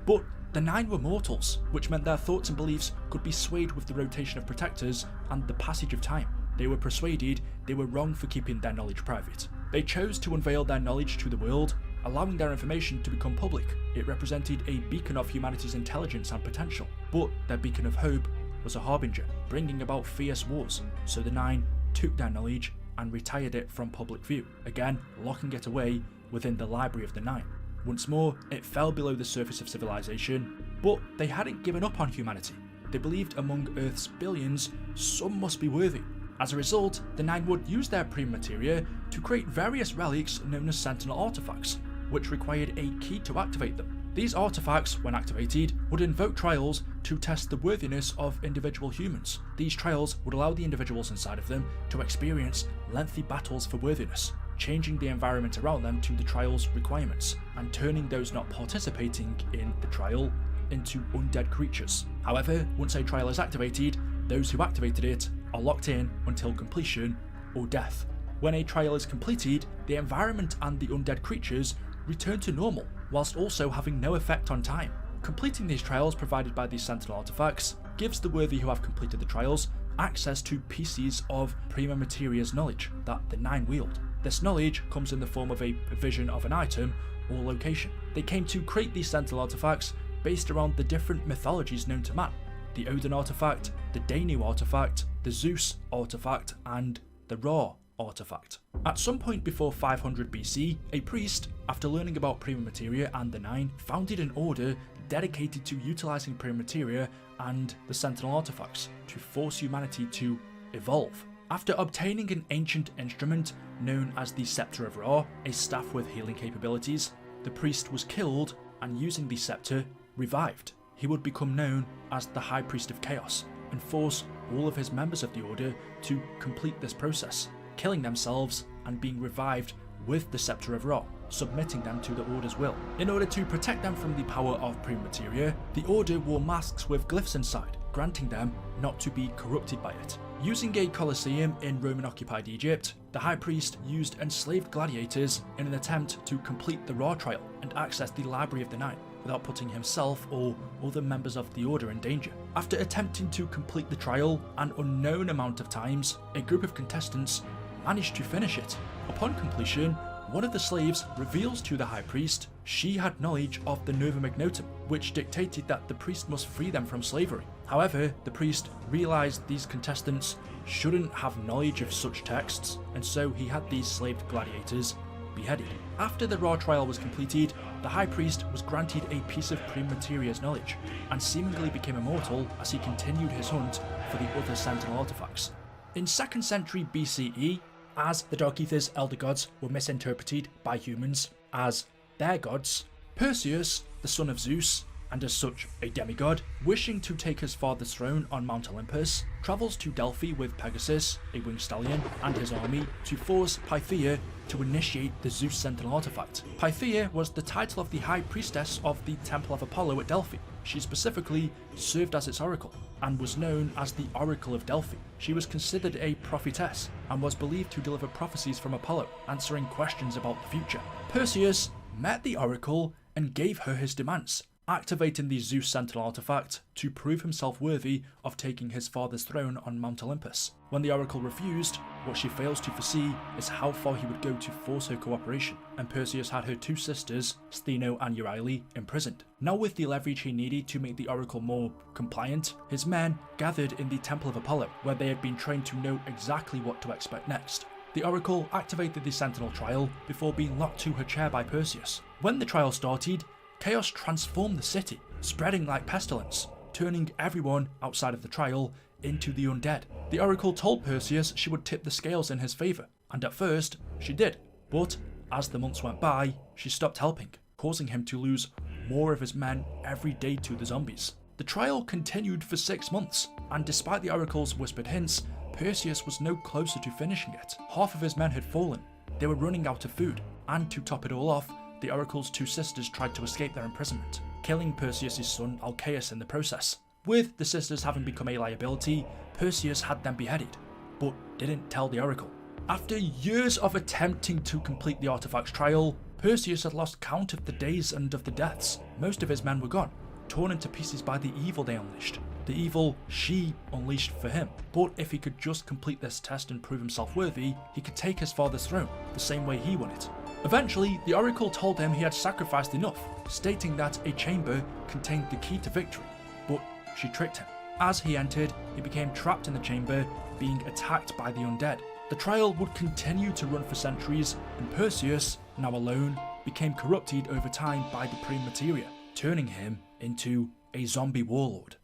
But the Nine were mortals, which meant their thoughts and beliefs could be swayed with the rotation of protectors and the passage of time. They were persuaded they were wrong for keeping their knowledge private. They chose to unveil their knowledge to the world, allowing their information to become public. It represented a beacon of humanity's intelligence and potential, but their beacon of hope was a harbinger, bringing about fierce wars. So the Nine took their knowledge and retired it from public view, again locking it away within the library of the Nine. Once more, it fell below the surface of civilization, but they hadn't given up on humanity. They believed among Earth's billions, some must be worthy. As a result, the Nine would use their prima materia to create various relics known as Sentinel artifacts, which required a key to activate them. These artifacts, when activated, would invoke trials to test the worthiness of individual humans. These trials would allow the individuals inside of them to experience lengthy battles for worthiness, changing the environment around them to the trial's requirements, and turning those not participating in the trial into undead creatures. However, once a trial is activated, those who activated it are locked in until completion or death. When a trial is completed, the environment and the undead creatures return to normal, whilst also having no effect on time. Completing these trials provided by these Sentinel artifacts gives the worthy who have completed the trials access to pieces of prima materia's knowledge that the Nine wield. This knowledge comes in the form of a vision of an item or location. They came to create these Sentinel artifacts based around the different mythologies known to man: the Odin artifact, the Danu artifact, the Zeus artifact, and the Ra artifact. At some point before 500 BC, a priest, after learning about prima materia and the Nine, founded an order dedicated to utilizing prima materia and the Sentinel artifacts to force humanity to evolve. After obtaining an ancient instrument known as the Scepter of Ra, a staff with healing capabilities, the priest was killed and, using the scepter, revived. He would become known as the High Priest of Chaos and force all of his members of the order to complete this process, killing themselves and being revived with the Scepter of Ra, submitting them to the Order's will. In order to protect them from the power of prima materia, the Order wore masks with glyphs inside, granting them not to be corrupted by it. Using a Colosseum in Roman-occupied Egypt, the High Priest used enslaved gladiators in an attempt to complete the Ra trial and access the Library of the Nine, without putting himself or other members of the Order in danger. After attempting to complete the trial an unknown amount of times, a group of contestants managed to finish it. Upon completion, one of the slaves reveals to the High Priest she had knowledge of the Nova Magnotum, which dictated that the priest must free them from slavery. However, the priest realized these contestants shouldn't have knowledge of such texts, and so he had these slaved gladiators beheaded. After the Ra trial was completed, the High Priest was granted a piece of prima materia's knowledge, and seemingly became immortal as he continued his hunt for the other Sentinel artifacts. In 2nd century BCE, as the Dark Aether's elder gods were misinterpreted by humans as their gods, Perseus, the son of Zeus, and as such a demigod, wishing to take his father's throne on Mount Olympus, travels to Delphi with Pegasus, a winged stallion, and his army to force Pythia to initiate the Zeus Sentinel artifact. Pythia was the title of the High Priestess of the Temple of Apollo at Delphi. She specifically served as its oracle, and was known as the Oracle of Delphi. She was considered a prophetess and was believed to deliver prophecies from Apollo, answering questions about the future. Perseus met the Oracle and gave her his demands, activating the Zeus Sentinel artifact to prove himself worthy of taking his father's throne on Mount Olympus. When the Oracle refused, what she fails to foresee is how far he would go to force her cooperation, and Perseus had her two sisters, Stheno and Euryale, imprisoned. Now with the leverage he needed to make the Oracle more compliant, his men gathered in the Temple of Apollo, where they had been trained to know exactly what to expect next. The Oracle activated the Sentinel trial before being locked to her chair by Perseus. When the trial started, chaos transformed the city, spreading like pestilence, turning everyone outside of the trial into the undead. The Oracle told Perseus she would tip the scales in his favour, and at first, she did, but as the months went by, she stopped helping, causing him to lose more of his men every day to the zombies. The trial continued for 6 months, and despite the Oracle's whispered hints, Perseus was no closer to finishing it. Half of his men had fallen, they were running out of food, and to top it all off, the Oracle's two sisters tried to escape their imprisonment, killing Perseus' son Alcaeus in the process. With the sisters having become a liability, Perseus had them beheaded, but didn't tell the Oracle. After years of attempting to complete the artifact's trial, Perseus had lost count of the days and of the deaths. Most of his men were gone, torn into pieces by the evil they unleashed. The evil she unleashed for him. But if he could just complete this test and prove himself worthy, he could take his father's throne, the same way he won it. Eventually, the Oracle told him he had sacrificed enough, stating that a chamber contained the key to victory, but she tricked him. As he entered, he became trapped in the chamber, being attacked by the undead. The trial would continue to run for centuries, and Perseus, now alone, became corrupted over time by the prime materia, turning him into a zombie warlord.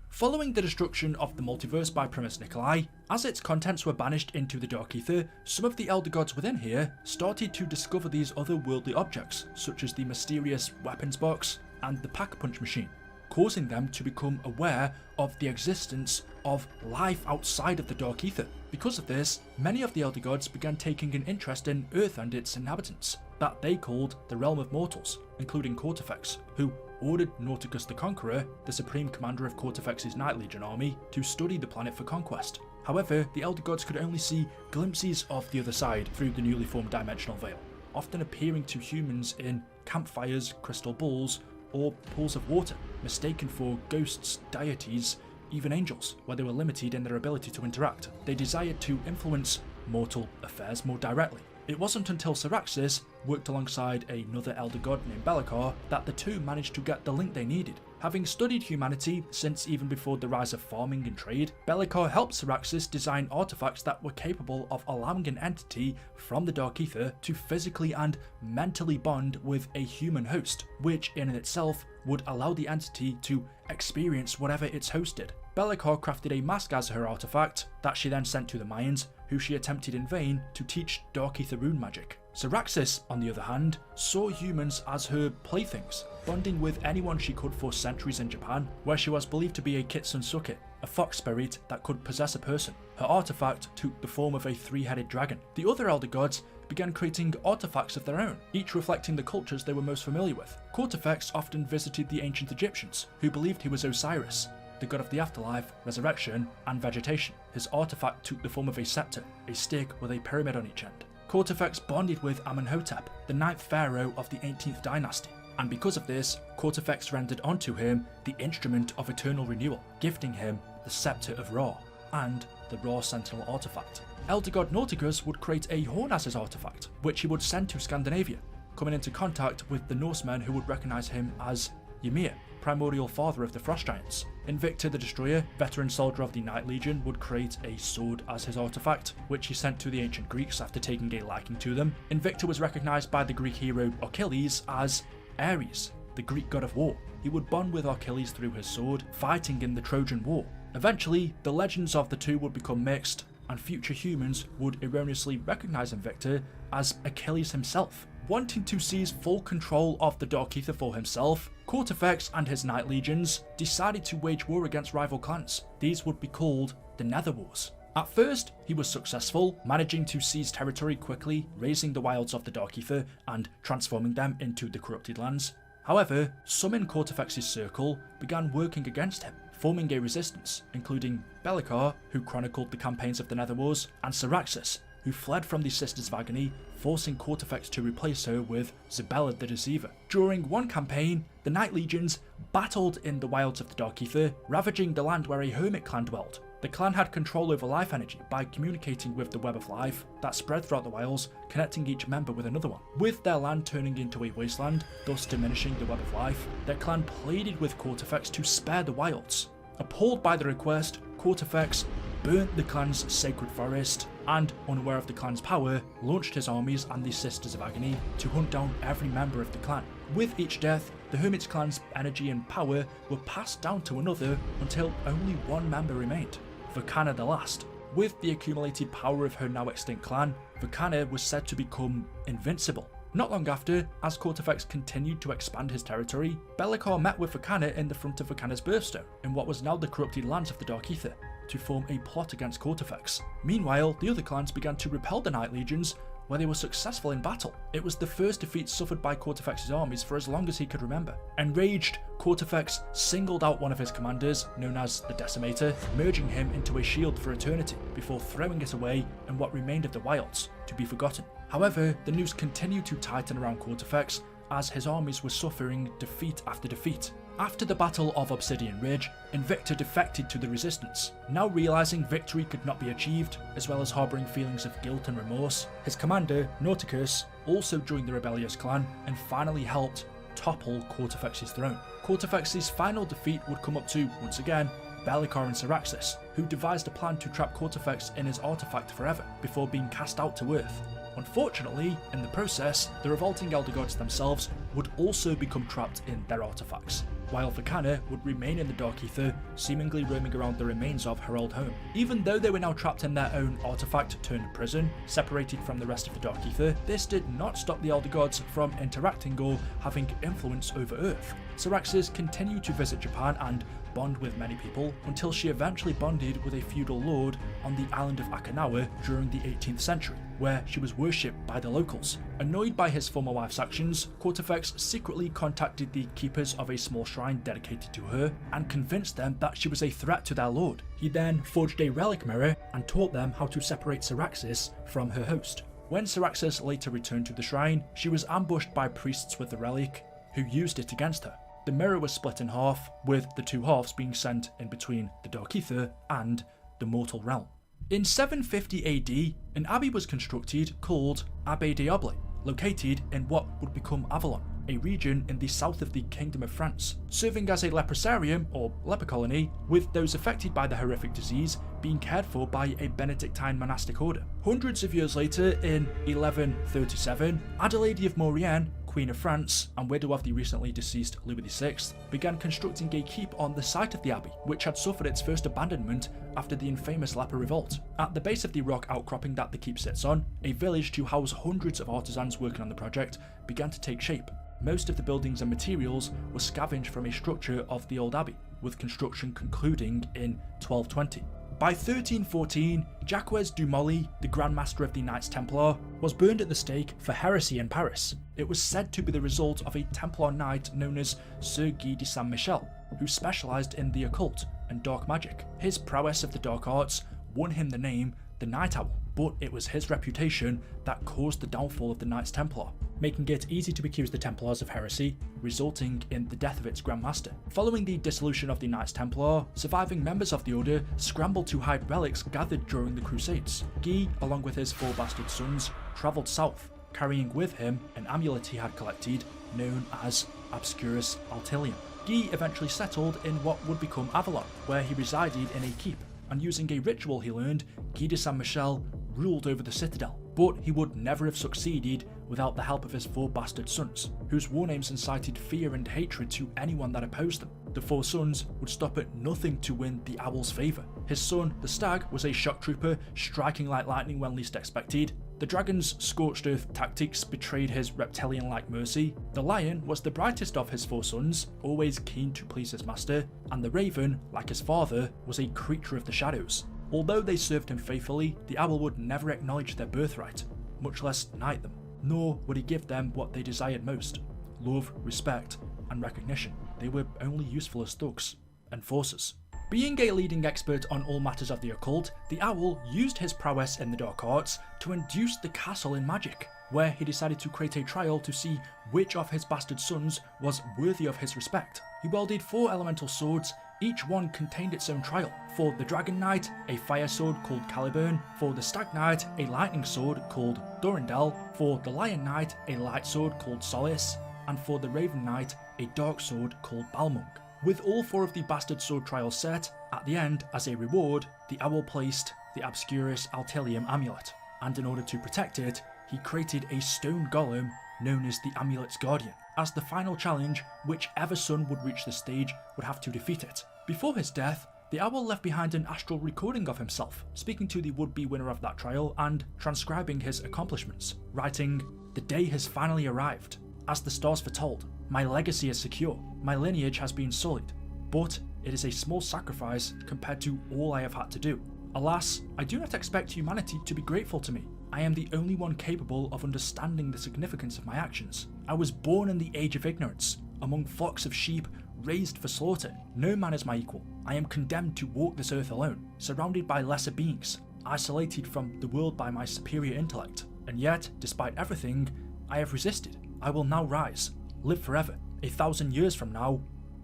Following the destruction of the multiverse by Primis Nikolai, as its contents were banished into the Dark Aether, some of the Elder Gods within here started to discover these otherworldly objects, such as the mysterious weapons box and the pack-punch machine, causing them to become aware of the existence of life outside of the Dark Aether. Because of this, many of the Elder Gods began taking an interest in Earth and its inhabitants, that they called the Realm of Mortals, including Cortifex, who ordered Nauticus the Conqueror, the supreme commander of Cortifex's Night Legion army, to study the planet for conquest. However, the Elder Gods could only see glimpses of the other side through the newly formed dimensional veil, often appearing to humans in campfires, crystal balls, or pools of water, mistaken for ghosts, deities, even angels, where they were limited in their ability to interact. They desired to influence mortal affairs more directly. It wasn't until Syraxis worked alongside another Elder God named Be'lakor that the two managed to get the link they needed. Having studied humanity since even before the rise of farming and trade, Be'lakor helped Syraxis design artifacts that were capable of allowing an entity from the Dark Aether to physically and mentally bond with a human host, which in itself would allow the entity to experience whatever its host did. Be'lakor crafted a mask as her artifact that she then sent to the Mayans, who she attempted in vain to teach Dark Aether rune magic. Syraxis, on the other hand, saw humans as her playthings, bonding with anyone she could for centuries in Japan, where she was believed to be a Kitsunsuke, a fox spirit that could possess a person. Her artifact took the form of a three-headed dragon. The other Elder Gods began creating artifacts of their own, each reflecting the cultures they were most familiar with. Cortifex often visited the ancient Egyptians, who believed he was Osiris, the god of the afterlife, resurrection, and vegetation. His artifact took the form of a scepter, a stick with a pyramid on each end. Cortifex bonded with Amenhotep, the 9th pharaoh of the 18th dynasty, and because of this, Cortifex rendered onto him the instrument of eternal renewal, gifting him the Scepter of Ra and the Ra Sentinel artifact. Elder God Nauticus would create a horn as his artifact, which he would send to Scandinavia, coming into contact with the Norsemen who would recognise him as Ymir, primordial father of the Frost Giants. Invicta the Destroyer, veteran soldier of the Night Legion, would create a sword as his artifact, which he sent to the ancient Greeks after taking a liking to them. Invicta was recognised by the Greek hero Achilles as Ares, the Greek god of war. He would bond with Achilles through his sword, fighting in the Trojan War. Eventually, the legends of the two would become mixed, and future humans would erroneously recognise Invicta as Achilles himself. Wanting to seize full control of the Dark Aether for himself, Cortifex and his Night Legions decided to wage war against rival clans. These would be called the Nether Wars. At first, he was successful, managing to seize territory quickly, raising the wilds of the Dark Aether and transforming them into the corrupted lands. However, some in Cortifex's circle began working against him, forming a resistance, including Be'lakor, who chronicled the campaigns of the Netherwars, and Syraxis, who fled from the Sisters of Agony, forcing Kortifex to replace her with Zebella the Deceiver. During one campaign, the Night Legions battled in the wilds of the Dark Aether, ravaging the land where a hermit clan dwelled. The clan had control over life energy by communicating with the web of life that spread throughout the wilds, connecting each member with another one. With their land turning into a wasteland, thus diminishing the web of life, their clan pleaded with Kortifex to spare the wilds. Appalled by the request, Kortifex burnt the clan's sacred forest and, unaware of the clan's power, launched his armies and the Sisters of Agony to hunt down every member of the clan. With each death, the Hermit's clan's energy and power were passed down to another until only one member remained, Vakana the Last. With the accumulated power of her now extinct clan, Vakana was said to become invincible. Not long after, as Kortifex continued to expand his territory, Be'lakor met with Vakana in the front of Vakana's birthstone, in what was now the corrupted lands of the Dark Aether, to form a plot against Kortifex. Meanwhile, the other clans began to repel the Night Legions, where they were successful in battle. It was the first defeat suffered by Kortifex's armies for as long as he could remember. Enraged, Kortifex singled out one of his commanders, known as the Decimator, merging him into a shield for eternity, before throwing it away in what remained of the wilds, to be forgotten. However, the noose continued to tighten around Kortifex, as his armies were suffering defeat after defeat. After the Battle of Obsidian Ridge, Invicta defected to the Resistance. Now realising victory could not be achieved, as well as harbouring feelings of guilt and remorse, his commander, Nauticus, also joined the rebellious clan and finally helped topple Kortifex's throne. Kortifex's final defeat would come up to, once again, Be'lakor and Syraxis, who devised a plan to trap Kortifex in his artifact forever, before being cast out to Earth. Unfortunately, in the process, the revolting Elder Gods themselves would also become trapped in their artifacts, while Vakana would remain in the Dark Aether, seemingly roaming around the remains of her old home. Even though they were now trapped in their own artifact-turned-prison, separated from the rest of the Dark Aether, this did not stop the Elder Gods from interacting or having influence over Earth. Syraxis continued to visit Japan and bond with many people, until she eventually bonded with a feudal lord on the island of Okinawa during the 18th century, where she was worshipped by the locals. Annoyed by his former wife's actions, Kortifex secretly contacted the keepers of a small shrine dedicated to her and convinced them that she was a threat to their lord. He then forged a relic mirror and taught them how to separate Syraxis from her host. When Syraxis later returned to the shrine, she was ambushed by priests with the relic, who used it against her. The mirror was split in half, with the two halves being sent in between the Dark Aether and the mortal realm. In 750 AD, an abbey was constructed called Abbaye d'Aubly, located in what would become Avalon, a region in the south of the Kingdom of France, serving as a leprosarium or leper colony, with those affected by the horrific disease being cared for by a Benedictine monastic order. Hundreds of years later, in 1137, Adelaide of Maurienne, Queen of France and widow of the recently deceased Louis VI, began constructing a keep on the site of the abbey, which had suffered its first abandonment after the infamous leper revolt. At the base of the rock outcropping that the keep sits on, a village to house hundreds of artisans working on the project began to take shape. Most of the buildings and materials were scavenged from a structure of the old abbey, with construction concluding in 1220. By 1314, Jacques du Molly, the Grand Master of the Knights Templar, was burned at the stake for heresy in Paris. It was said to be the result of a Templar knight known as Sir Guy de Saint-Michel, who specialised in the occult and dark magic. His prowess of the dark arts won him the name the Night Owl, but it was his reputation that caused the downfall of the Knights Templar, making it easy to accuse the Templars of heresy, resulting in the death of its Grand Master. Following the dissolution of the Knights Templar, surviving members of the order scrambled to hide relics gathered during the Crusades. Guy, along with his 4 bastard sons, travelled south, carrying with him an amulet he had collected known as Obscurus Altilium. Guy eventually settled in what would become Avalon, where he resided in a keep, and using a ritual he learned, Guy de Saint-Michel ruled over the citadel. But he would never have succeeded without the help of his 4 bastard sons, whose war names incited fear and hatred to anyone that opposed them. The 4 sons would stop at nothing to win the Owl's favour. His son, the Stag, was a shock trooper, striking like lightning when least expected. The Dragon's scorched earth tactics betrayed his reptilian-like mercy. The Lion was the brightest of his 4 sons, always keen to please his master, and the Raven, like his father, was a creature of the shadows. Although they served him faithfully, the Owl would never acknowledge their birthright, much less knight them, nor would he give them what they desired most: love, respect, and recognition. They were only useful as thugs, enforcers. Being a leading expert on all matters of the occult, the Owl used his prowess in the dark arts to induce the castle in magic, where he decided to create a trial to see which of his bastard sons was worthy of his respect. He wielded 4 elemental swords, each one contained its own trial. For the Dragon Knight, a fire sword called Caliburn; for the Stag Knight, a lightning sword called Durandal; for the Lion Knight, a light sword called Solace; and for the Raven Knight, a dark sword called Balmung. With all 4 of the bastard sword trials set, at the end, as a reward, the Owl placed the Obscurus Altilium amulet, and in order to protect it, he created a stone golem known as the Amulet's Guardian. As the final challenge, whichever son would reach the stage would have to defeat it. Before his death, the Owl left behind an astral recording of himself, speaking to the would-be winner of that trial and transcribing his accomplishments, writing, "The day has finally arrived. As the stars foretold, my legacy is secure, my lineage has been sullied, but it is a small sacrifice compared to all I have had to do. Alas, I do not expect humanity to be grateful to me. I am the only one capable of understanding the significance of my actions. I was born in the age of ignorance, among flocks of sheep raised for slaughter. No man is my equal. I am condemned to walk this earth alone, surrounded by lesser beings, isolated from the world by my superior intellect. And yet, despite everything, I have resisted. I will now rise, live forever. 1,000 years from now,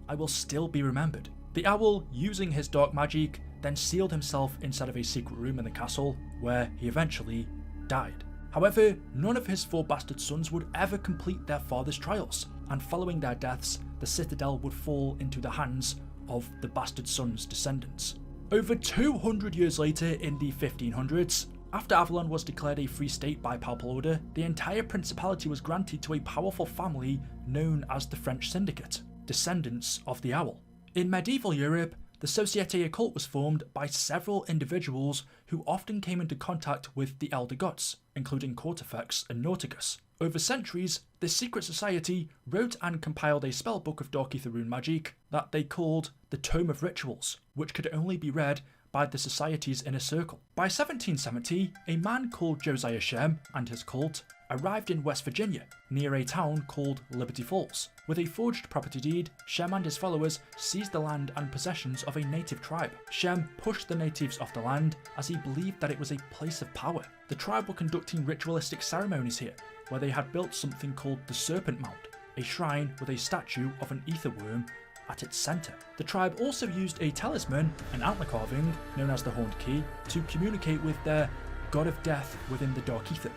I will still be remembered." The Owl, using his dark magic, then sealed himself inside of a secret room in the castle, where he eventually died. However, none of his 4 bastard sons would ever complete their father's trials, and following their deaths, the citadel would fall into the hands of the bastard sons' descendants. Over 200 years later, in the 1500s, after Avalon was declared a free state by papal order, the entire principality was granted to a powerful family known as the French Syndicate, descendants of the Owl. In medieval Europe, the Société Occulte was formed by several individuals who often came into contact with the Elder Gods, including Cortifex and Nauticus. Over centuries, this secret society wrote and compiled a spellbook of Dark Aether rune magic that they called the Tome of Rituals, which could only be read by the society's inner circle. By 1770, a man called Josiah Shem and his cult arrived in West Virginia, near a town called Liberty Falls. With a forged property deed, Shem and his followers seized the land and possessions of a native tribe. Shem pushed the natives off the land as he believed that it was a place of power. The tribe were conducting ritualistic ceremonies here, where they had built something called the Serpent Mound, a shrine with a statue of an ether worm at its centre. The tribe also used a talisman, an antler carving, known as the Horned Key, to communicate with their god of death within the Dark Aether,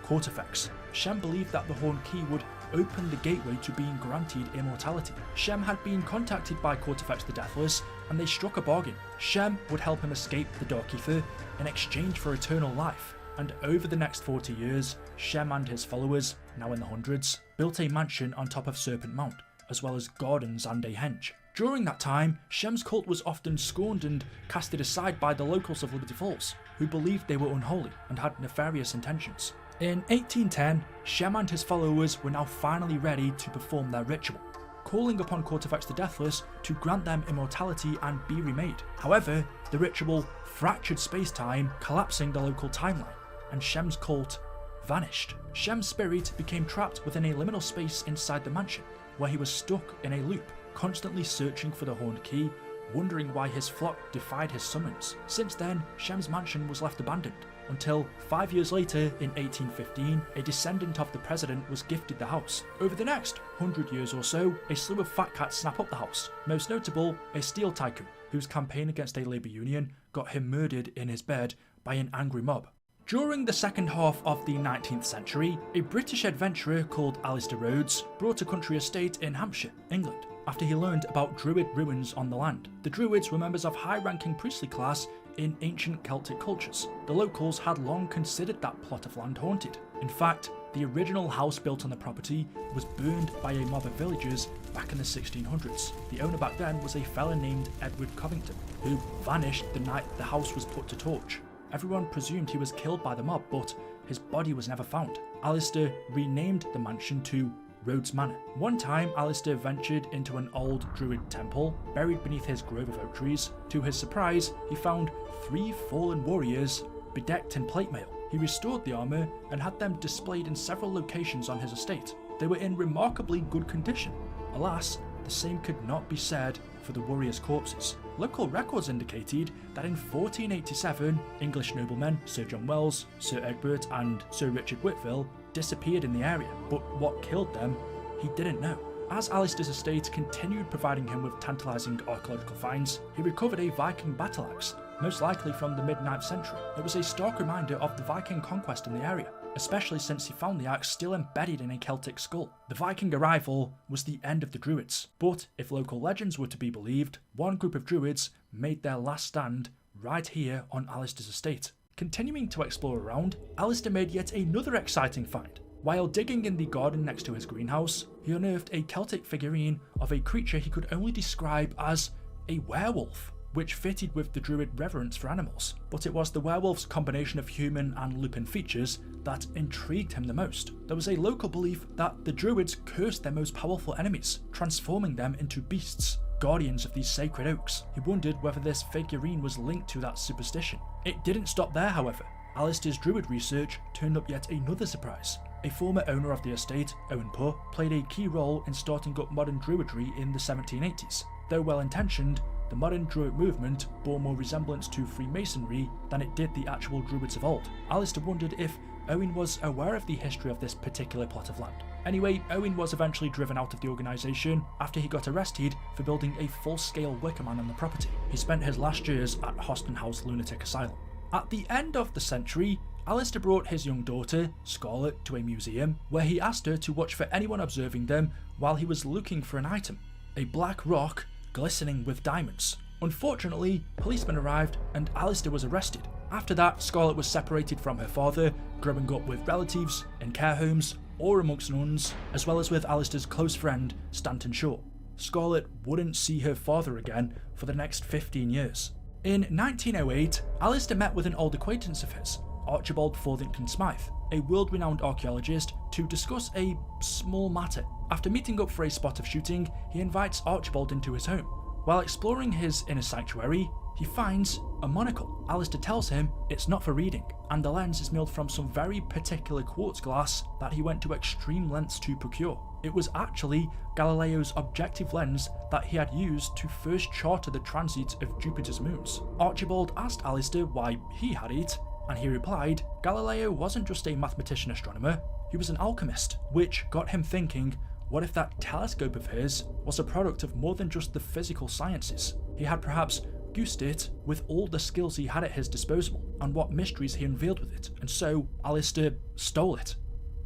Cortifex. Shem believed that the Horned Key would open the gateway to being granted immortality. Shem had been contacted by Cortifex the Deathless, and they struck a bargain. Shem would help him escape the Dark Aether in exchange for eternal life. And over the next 40 years, Shem and his followers, now in the hundreds, built a mansion on top of Serpent Mount, as well as gardens and a henge. During that time, Shem's cult was often scorned and casted aside by the locals of Liberty Falls, who believed they were unholy and had nefarious intentions. In 1810, Shem and his followers were now finally ready to perform their ritual, calling upon Cortifex the Deathless to grant them immortality and be remade. However, the ritual fractured space-time, collapsing the local timeline, and Shem's cult vanished. Shem's spirit became trapped within a liminal space inside the mansion, where he was stuck in a loop, constantly searching for the Horned Key, wondering why his flock defied his summons. Since then, Shem's mansion was left abandoned, until 5 years later, in 1815, a descendant of the president was gifted the house. Over the next 100 years or so, a slew of fat cats snap up the house, most notable a steel tycoon, whose campaign against a labour union got him murdered in his bed by an angry mob. During the second half of the 19th century, a British adventurer called Alistair Rhodes bought a country estate in Hampshire, England, after he learned about Druid ruins on the land. The Druids were members of high-ranking priestly class in ancient Celtic cultures. The locals had long considered that plot of land haunted. In fact, the original house built on the property was burned by a mob of villagers back in the 1600s. The owner back then was a fella named Edward Covington, who vanished the night the house was put to torch. Everyone presumed he was killed by the mob, but his body was never found. Alistair renamed the mansion to Rhodes Manor. One time, Alistair ventured into an old druid temple buried beneath his grove of oak trees. To his surprise, he found 3 fallen warriors bedecked in plate mail. He restored the armour and had them displayed in several locations on his estate. They were in remarkably good condition. Alas, the same could not be said for the warriors' corpses. Local records indicated that in 1487, English noblemen Sir John Wells, Sir Egbert and Sir Richard Whitfield disappeared in the area, but what killed them, he didn't know. As Alistair's estate continued providing him with tantalising archaeological finds, he recovered a Viking battle axe, most likely from the mid-9th century. It was a stark reminder of the Viking conquest in the area, especially since he found the axe still embedded in a Celtic skull. The Viking arrival was the end of the Druids, but if local legends were to be believed, one group of Druids made their last stand right here on Alistair's estate. Continuing to explore around, Alistair made yet another exciting find. While digging in the garden next to his greenhouse, he unearthed a Celtic figurine of a creature he could only describe as a werewolf, which fitted with the Druid reverence for animals. But it was the werewolf's combination of human and lupin features that intrigued him the most. There was a local belief that the Druids cursed their most powerful enemies, transforming them into beasts, guardians of these sacred oaks. He wondered whether this figurine was linked to that superstition. It didn't stop there, however. Alistair's Druid research turned up yet another surprise. A former owner of the estate, Owen Poe, played a key role in starting up modern Druidry in the 1780s. Though well-intentioned, the modern Druid movement bore more resemblance to Freemasonry than it did the actual Druids of old. Alistair wondered if Owen was aware of the history of this particular plot of land. Anyway, Owen was eventually driven out of the organisation after he got arrested for building a full-scale Wicker Man on the property. He spent his last years at Hoston House Lunatic Asylum. At the end of the century, Alistair brought his young daughter, Scarlet, to a museum where he asked her to watch for anyone observing them while he was looking for an item, a black rock glistening with diamonds. Unfortunately, policemen arrived and Alistair was arrested. After that, Scarlet was separated from her father, growing up with relatives, in care homes, or amongst nuns, as well as with Alistair's close friend, Stanton Shaw. Scarlet wouldn't see her father again for the next 15 years. In 1908, Alistair met with an old acquaintance of his, Archibald Forthington Smythe, a world-renowned archaeologist, to discuss a small matter. After meeting up for a spot of shooting, he invites Archibald into his home. While exploring his inner sanctuary, he finds a monocle. Alistair tells him it's not for reading, and the lens is milled from some very particular quartz glass that he went to extreme lengths to procure. It was actually Galileo's objective lens that he had used to first charter the transits of Jupiter's moons. Archibald asked Alistair why he had it, and he replied, Galileo wasn't just a mathematician astronomer, he was an alchemist, which got him thinking, what if that telescope of his was a product of more than just the physical sciences? He had perhaps goosed it with all the skills he had at his disposal, and what mysteries he unveiled with it, and so Alistair stole it.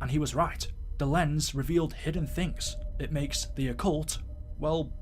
And he was right. The lens revealed hidden things. It makes the occult, well,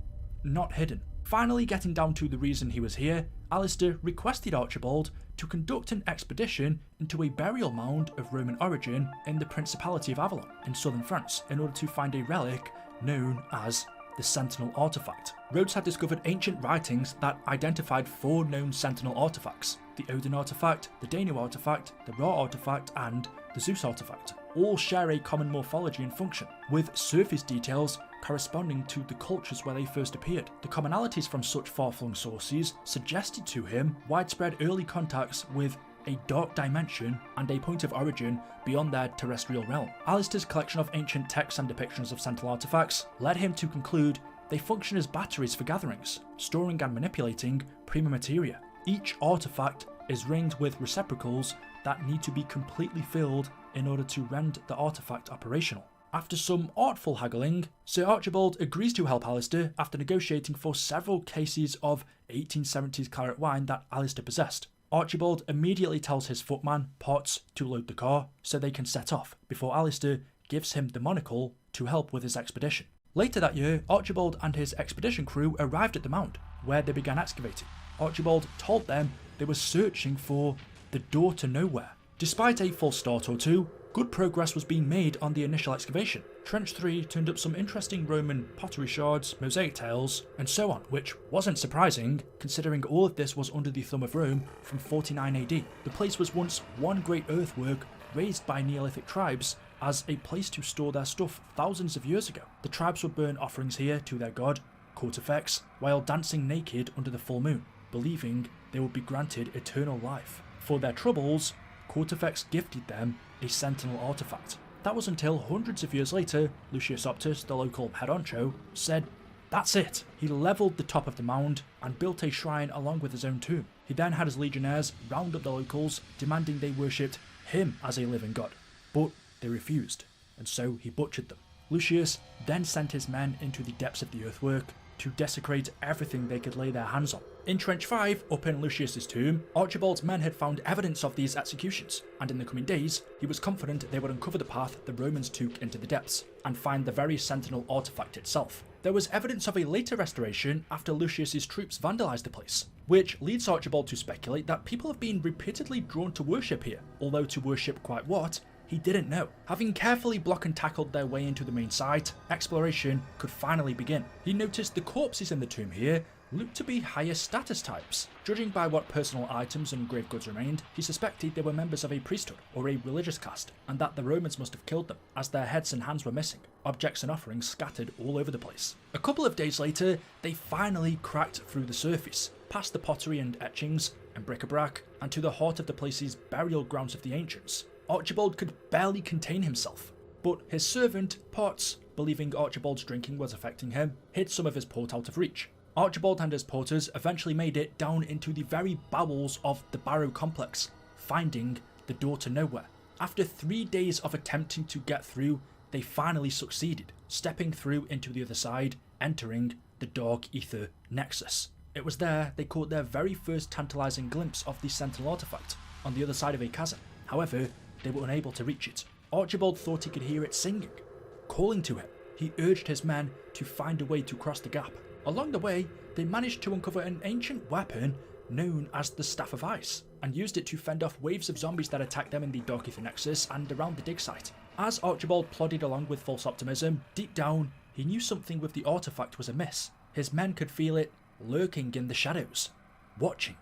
not hidden. Finally getting down to the reason he was here, Alistair requested Archibald to conduct an expedition into a burial mound of Roman origin in the Principality of Avalon in southern France in order to find a relic known as the Sentinel Artifact. Rhodes had discovered ancient writings that identified 4 known Sentinel artifacts: the Odin Artifact, the Danu Artifact, the Ra Artifact, and the Zeus Artifact. All share a common morphology and function, with surface details corresponding to the cultures where they first appeared. The commonalities from such far-flung sources suggested to him widespread early contacts with a dark dimension and a point of origin beyond their terrestrial realm. Alistair's collection of ancient texts and depictions of Sentinel artifacts led him to conclude they function as batteries for gatherings, storing and manipulating prima materia. Each artifact is ringed with receptacles that need to be completely filled in order to render the artifact operational. After some artful haggling, Sir Archibald agrees to help Alistair after negotiating for several cases of 1870s claret wine that Alistair possessed. Archibald immediately tells his footman, Potts, to load the car so they can set off, before Alistair gives him the monocle to help with his expedition. Later that year, Archibald and his expedition crew arrived at the mound, where they began excavating. Archibald told them they were searching for the door to nowhere. Despite a false start or two, good progress was being made on the initial excavation. Trench 3 turned up some interesting Roman pottery shards, mosaic tiles, and so on, which wasn't surprising, considering all of this was under the thumb of Rome from 49 AD. The place was once one great earthwork raised by Neolithic tribes as a place to store their stuff thousands of years ago. The tribes would burn offerings here to their god, Kortifex, while dancing naked under the full moon, believing they would be granted eternal life. For their troubles, Kortifex gifted them a Sentinel artifact. That was until hundreds of years later, Lucius Optus, the local head honcho, said, That's it. He levelled the top of the mound and built a shrine along with his own tomb. He then had his legionnaires round up the locals, demanding they worshipped him as a living god. But they refused, and so he butchered them. Lucius then sent his men into the depths of the earthwork to desecrate everything they could lay their hands on. In Trench 5, up in Lucius's tomb, Archibald's men had found evidence of these executions, and in the coming days, he was confident they would uncover the path the Romans took into the depths, and find the very Sentinel artifact itself. There was evidence of a later restoration after Lucius's troops vandalised the place, which leads Archibald to speculate that people have been repeatedly drawn to worship here, although to worship quite what, he didn't know. Having carefully block and tackled their way into the main site, exploration could finally begin. He noticed the corpses in the tomb here looked to be higher status types. Judging by what personal items and grave goods remained, he suspected they were members of a priesthood or a religious caste, and that the Romans must have killed them, as their heads and hands were missing, objects and offerings scattered all over the place. A couple of days later, they finally cracked through the surface, past the pottery and etchings and bric-a-brac, and to the heart of the place's burial grounds of the ancients. Archibald could barely contain himself, but his servant, Potts, believing Archibald's drinking was affecting him, hid some of his port out of reach. Archibald and his porters eventually made it down into the very bowels of the Barrow complex, finding the door to nowhere. After 3 days of attempting to get through, they finally succeeded, stepping through into the other side, entering the Dark Aether Nexus. It was there they caught their very first tantalizing glimpse of the Sentinel artifact, on the other side of a chasm. However, they were unable to reach it. Archibald thought he could hear it singing, calling to him. He urged his men to find a way to cross the gap. Along the way, they managed to uncover an ancient weapon known as the Staff of Ice, and used it to fend off waves of zombies that attacked them in the Dark Aether Nexus and around the dig site. As Archibald plodded along with false optimism, deep down, he knew something with the artifact was amiss. His men could feel it lurking in the shadows, watching,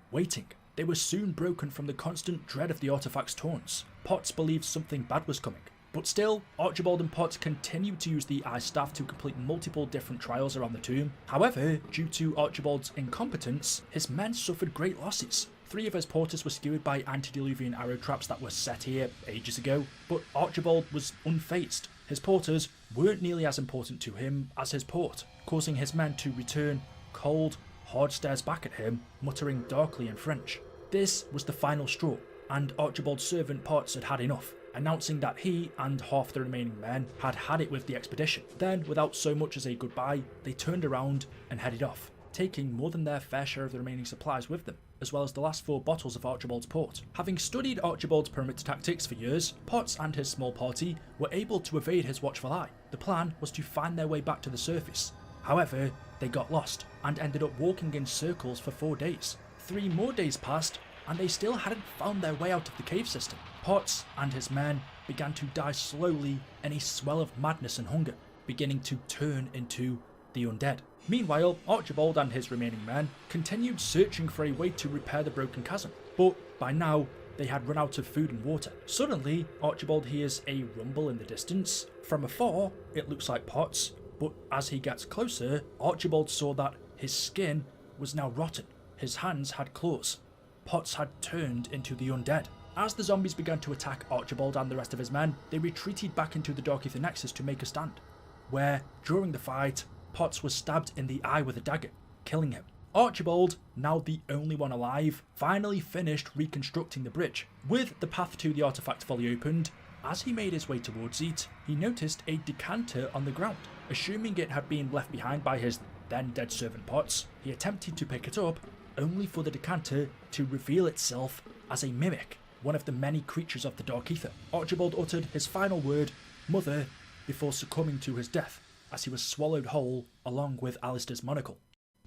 waiting. They were soon broken from the constant dread of the artifact's taunts. Potts believed something bad was coming. But still, Archibald and Potts continued to use the Ice Staff to complete multiple different trials around the tomb. However, due to Archibald's incompetence, his men suffered great losses. 3 of his porters were skewered by antediluvian arrow traps that were set here ages ago, but Archibald was unfazed. His porters weren't nearly as important to him as his port, causing his men to return cold, hard stares back at him, muttering darkly in French. This was the final straw, and Archibald's servant Potts had had enough, announcing that he and half the remaining men had had it with the expedition. Then, without so much as a goodbye, they turned around and headed off, taking more than their fair share of the remaining supplies with them, as well as the last 4 bottles of Archibald's port. Having studied Archibald's perimeter tactics for years, Potts and his small party were able to evade his watchful eye. The plan was to find their way back to the surface. However, they got lost, and ended up walking in circles for 4 days. 3 more days passed, and they still hadn't found their way out of the cave system. Potts and his men began to die slowly in a swell of madness and hunger, beginning to turn into the undead. Meanwhile, Archibald and his remaining men continued searching for a way to repair the broken chasm, but by now they had run out of food and water. Suddenly, Archibald hears a rumble in the distance. From afar, it looks like Potts, but as he gets closer, Archibald saw that his skin was now rotten. His hands had claws. Potts had turned into the undead. As the zombies began to attack Archibald and the rest of his men, they retreated back into the Dark Aether Nexus to make a stand, where, during the fight, Potts was stabbed in the eye with a dagger, killing him. Archibald, now the only one alive, finally finished reconstructing the bridge. With the path to the artifact fully opened, as he made his way towards it, he noticed a decanter on the ground. Assuming it had been left behind by his then dead servant Potts, he attempted to pick it up, only for the decanter to reveal itself as a mimic, one of the many creatures of the Dark Aether. Archibald uttered his final word, "Mother," before succumbing to his death, as he was swallowed whole along with Alistair's monocle.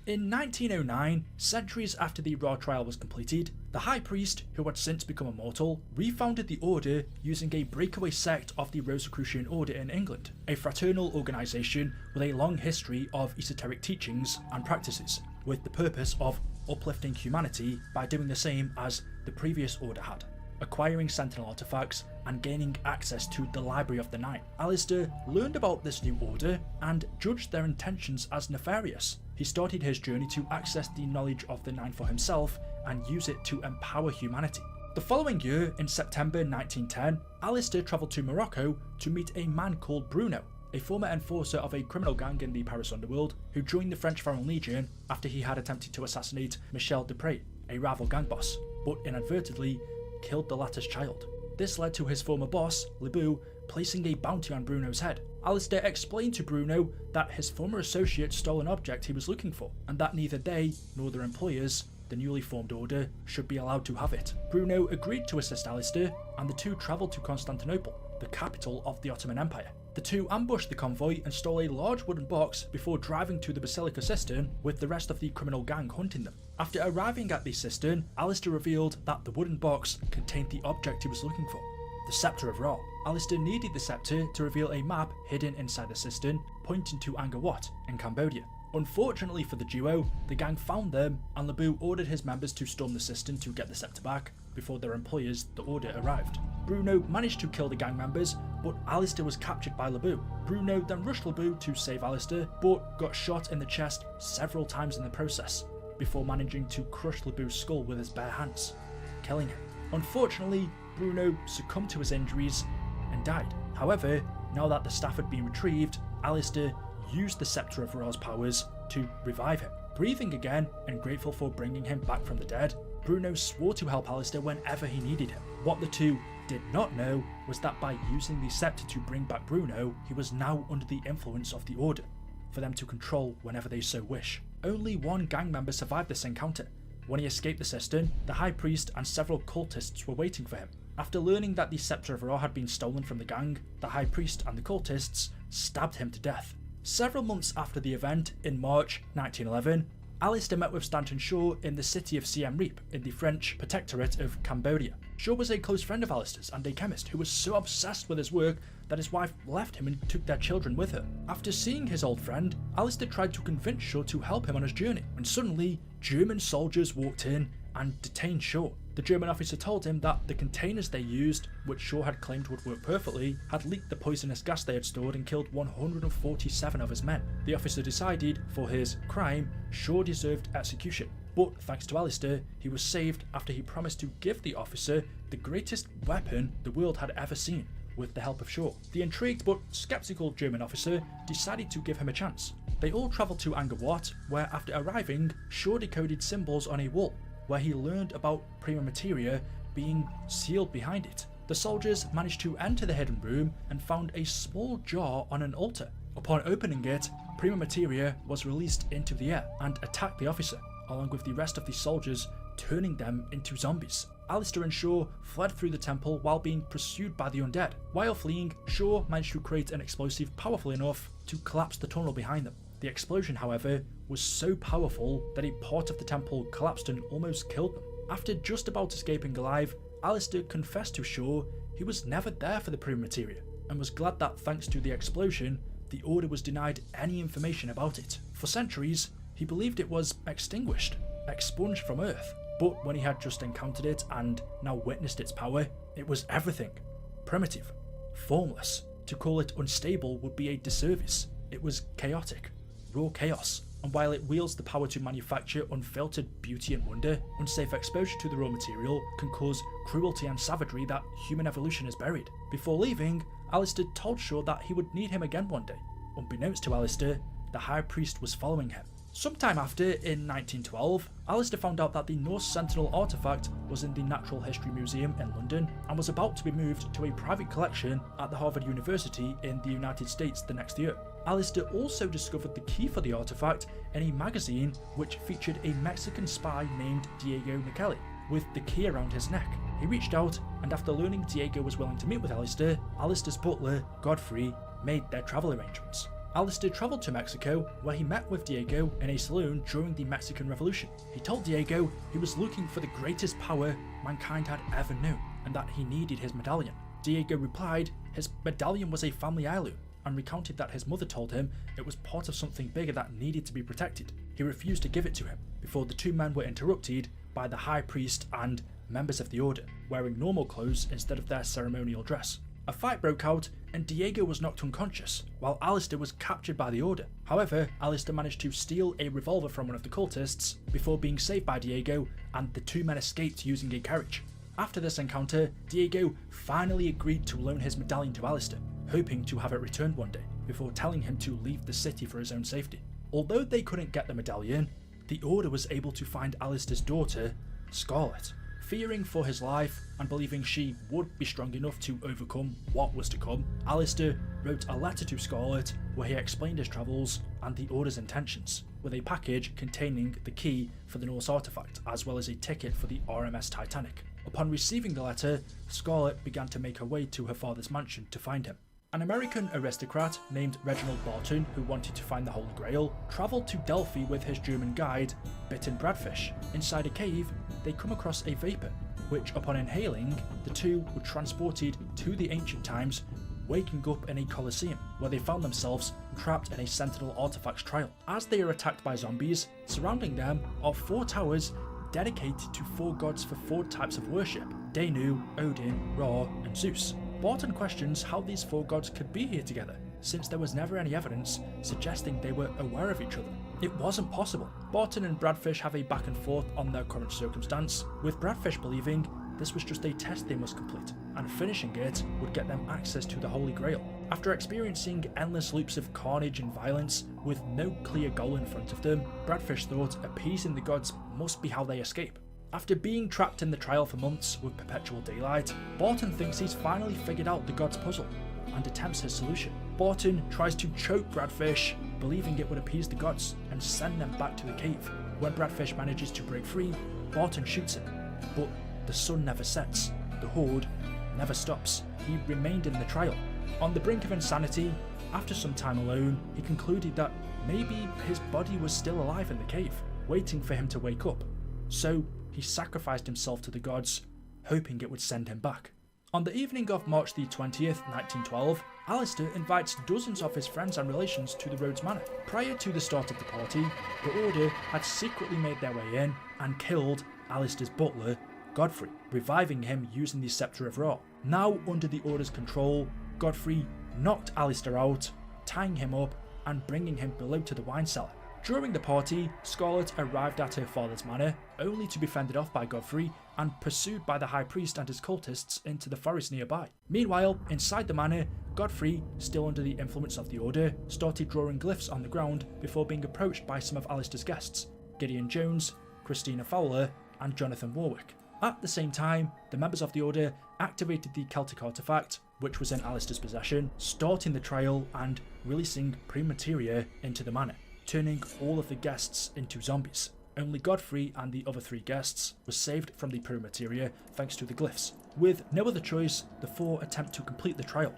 In 1909, centuries after the Ra trial was completed, the High Priest, who had since become immortal, refounded the Order using a breakaway sect of the Rosicrucian Order in England, a fraternal organisation with a long history of esoteric teachings and practices, with the purpose of uplifting humanity by doing the same as the previous Order had, acquiring Sentinel artifacts and gaining access to the Library of the Nine. Alistair learned about this new order and judged their intentions as nefarious. He started his journey to access the knowledge of the Nine for himself and use it to empower humanity. The following year, in September 1910, Alistair travelled to Morocco to meet a man called Bruno, a former enforcer of a criminal gang in the Paris underworld who joined the French Foreign Legion after he had attempted to assassinate Michel Dupré, a rival gang boss, but inadvertently killed the latter's child. This led to his former boss, Lebu, placing a bounty on Bruno's head. Alistair explained to Bruno that his former associate stole an object he was looking for, and that neither they nor their employers, the newly formed order, should be allowed to have it. Bruno agreed to assist Alistair, and the two travelled to Constantinople, the capital of the Ottoman Empire. The two ambushed the convoy and stole a large wooden box before driving to the Basilica cistern with the rest of the criminal gang hunting them. After arriving at the cistern, Alistair revealed that the wooden box contained the object he was looking for, the Scepter of Ra. Alistair needed the scepter to reveal a map hidden inside the cistern, pointing to Angkor Wat in Cambodia. Unfortunately for the duo, the gang found them, and Lebu ordered his members to storm the cistern to get the scepter back before their employers, the Order, arrived. Bruno managed to kill the gang members, but Alistair was captured by Lebu. Bruno then rushed Lebu to save Alistair, but got shot in the chest several times in the process, before managing to crush Lebu's skull with his bare hands, killing him. Unfortunately, Bruno succumbed to his injuries and died. However, now that the staff had been retrieved, Alistair used the Scepter of Ra's powers to revive him. Breathing again and grateful for bringing him back from the dead, Bruno swore to help Alistair whenever he needed him. What the two did not know was that by using the scepter to bring back Bruno, he was now under the influence of the Order, for them to control whenever they so wish. Only one gang member survived this encounter. When he escaped the cistern, the High Priest and several cultists were waiting for him. After learning that the Scepter of Ra had been stolen from the gang, the High Priest and the cultists stabbed him to death. Several months after the event, in March 1911, Alistair met with Stanton Shaw in the city of Siem Reap in the French protectorate of Cambodia. Shaw was a close friend of Alistair's and a chemist who was so obsessed with his work that his wife left him and took their children with her. After seeing his old friend, Alistair tried to convince Shaw to help him on his journey, when suddenly German soldiers walked in and detained Shaw. The German officer told him that the containers they used, which Shaw had claimed would work perfectly, had leaked the poisonous gas they had stored and killed 147 of his men. The officer decided, for his crime, Shaw deserved execution. But thanks to Alistair, he was saved after he promised to give the officer the greatest weapon the world had ever seen, with the help of Shaw. The intrigued but skeptical German officer decided to give him a chance. They all travelled to Angkor Wat, where after arriving, Shaw decoded symbols on a wall, where he learned about prima materia being sealed behind it. The soldiers managed to enter the hidden room and found a small jar on an altar. Upon opening it, prima materia was released into the air and attacked the officer, along with the rest of the soldiers, turning them into zombies. Alistair and Shaw fled through the temple while being pursued by the undead. While fleeing, Shaw managed to create an explosive powerful enough to collapse the tunnel behind them. The explosion, however, was so powerful that a part of the temple collapsed and almost killed them. After just about escaping alive, Alistair confessed to Shaw he was never there for the prima materia, and was glad that thanks to the explosion, the Order was denied any information about it. For centuries, he believed it was extinguished, expunged from Earth, but when he had just encountered it and now witnessed its power, it was everything. Primitive, formless. To call it unstable would be a disservice. It was chaotic. Raw chaos, and while it wields the power to manufacture unfiltered beauty and wonder, unsafe exposure to the raw material can cause cruelty and savagery that human evolution has buried. Before leaving, Alistair told Shaw that he would need him again one day. Unbeknownst to Alistair, the High Priest was following him. Sometime after, in 1912, Alistair found out that the Norse Sentinel artifact was in the Natural History Museum in London and was about to be moved to a private collection at the Harvard University in the United States the next year. Alistair also discovered the key for the artifact in a magazine which featured a Mexican spy named Diego Nikeli, with the key around his neck. He reached out, and after learning Diego was willing to meet with Alistair, Alistair's butler, Godfrey, made their travel arrangements. Alistair travelled to Mexico, where he met with Diego in a saloon during the Mexican Revolution. He told Diego he was looking for the greatest power mankind had ever known, and that he needed his medallion. Diego replied his medallion was a family heirloom, and recounted that his mother told him it was part of something bigger that needed to be protected. He refused to give it to him, before the two men were interrupted by the High Priest and members of the Order, wearing normal clothes instead of their ceremonial dress. A fight broke out, and Diego was knocked unconscious, while Alistair was captured by the Order. However, Alistair managed to steal a revolver from one of the cultists before being saved by Diego, and the two men escaped using a carriage. After this encounter, Diego finally agreed to loan his medallion to Alistair, hoping to have it returned one day. before telling him to leave the city for his own safety. Although they couldn't get the medallion, the Order was able to find Alistair's daughter, Scarlet. Fearing for his life and believing she would be strong enough to overcome what was to come, Alistair wrote a letter to Scarlet where he explained his travels and the Order's intentions, with a package containing the key for the Norse artifact, as well as a ticket for the RMS Titanic. Upon receiving the letter, Scarlet began to make her way to her father's mansion to find him. An American aristocrat named Reginald Barton, who wanted to find the Holy Grail, travelled to Delphi with his German guide, Bitten Bradfish. Inside a cave, they come across a vapour, which upon inhaling, the two were transported to the ancient times, waking up in a Colosseum, where they found themselves trapped in a Sentinel Artifacts trial. As they are attacked by zombies, surrounding them are 4 towers dedicated to 4 gods for 4 types of worship: Danu, Odin, Ra, and Zeus. Barton questions how these 4 gods could be here together, since there was never any evidence suggesting they were aware of each other. It wasn't possible. Barton and Bradfish have a back and forth on their current circumstance, with Bradfish believing this was just a test they must complete, and finishing it would get them access to the Holy Grail. After experiencing endless loops of carnage and violence with no clear goal in front of them, Bradfish thought appeasing the gods must be how they escape. After being trapped in the trial for months with perpetual daylight, Barton thinks he's finally figured out the god's puzzle and attempts his solution. Barton tries to choke Bradfish, believing it would appease the gods and send them back to the cave. When Bradfish manages to break free, Barton shoots him, but the sun never sets, the horde never stops. He remained in the trial. On the brink of insanity, after some time alone, he concluded that maybe his body was still alive in the cave, waiting for him to wake up. So he sacrificed himself to the gods, hoping it would send him back. On the evening of March the 20th, 1912, Alistair invites dozens of his friends and relations to the Rhodes Manor. Prior to the start of the party, the Order had secretly made their way in and killed Alistair's butler, Godfrey, reviving him using the Scepter of Ra. Now under the Order's control, Godfrey knocked Alistair out, tying him up and bringing him below to the wine cellar. During the party, Scarlet arrived at her father's manor, only to be fended off by Godfrey and pursued by the High Priest and his cultists into the forest nearby. Meanwhile, inside the manor, Godfrey, still under the influence of the Order, started drawing glyphs on the ground before being approached by some of Alistair's guests, Gideon Jones, Christina Fowler, and Jonathan Warwick. At the same time, the members of the Order activated the Celtic artifact, which was in Alistair's possession, starting the trial and releasing Primateria into the manor, turning all of the guests into zombies. Only Godfrey and the other 3 guests were saved from the Primateria thanks to the glyphs. With no other choice, the 4 attempt to complete the trial,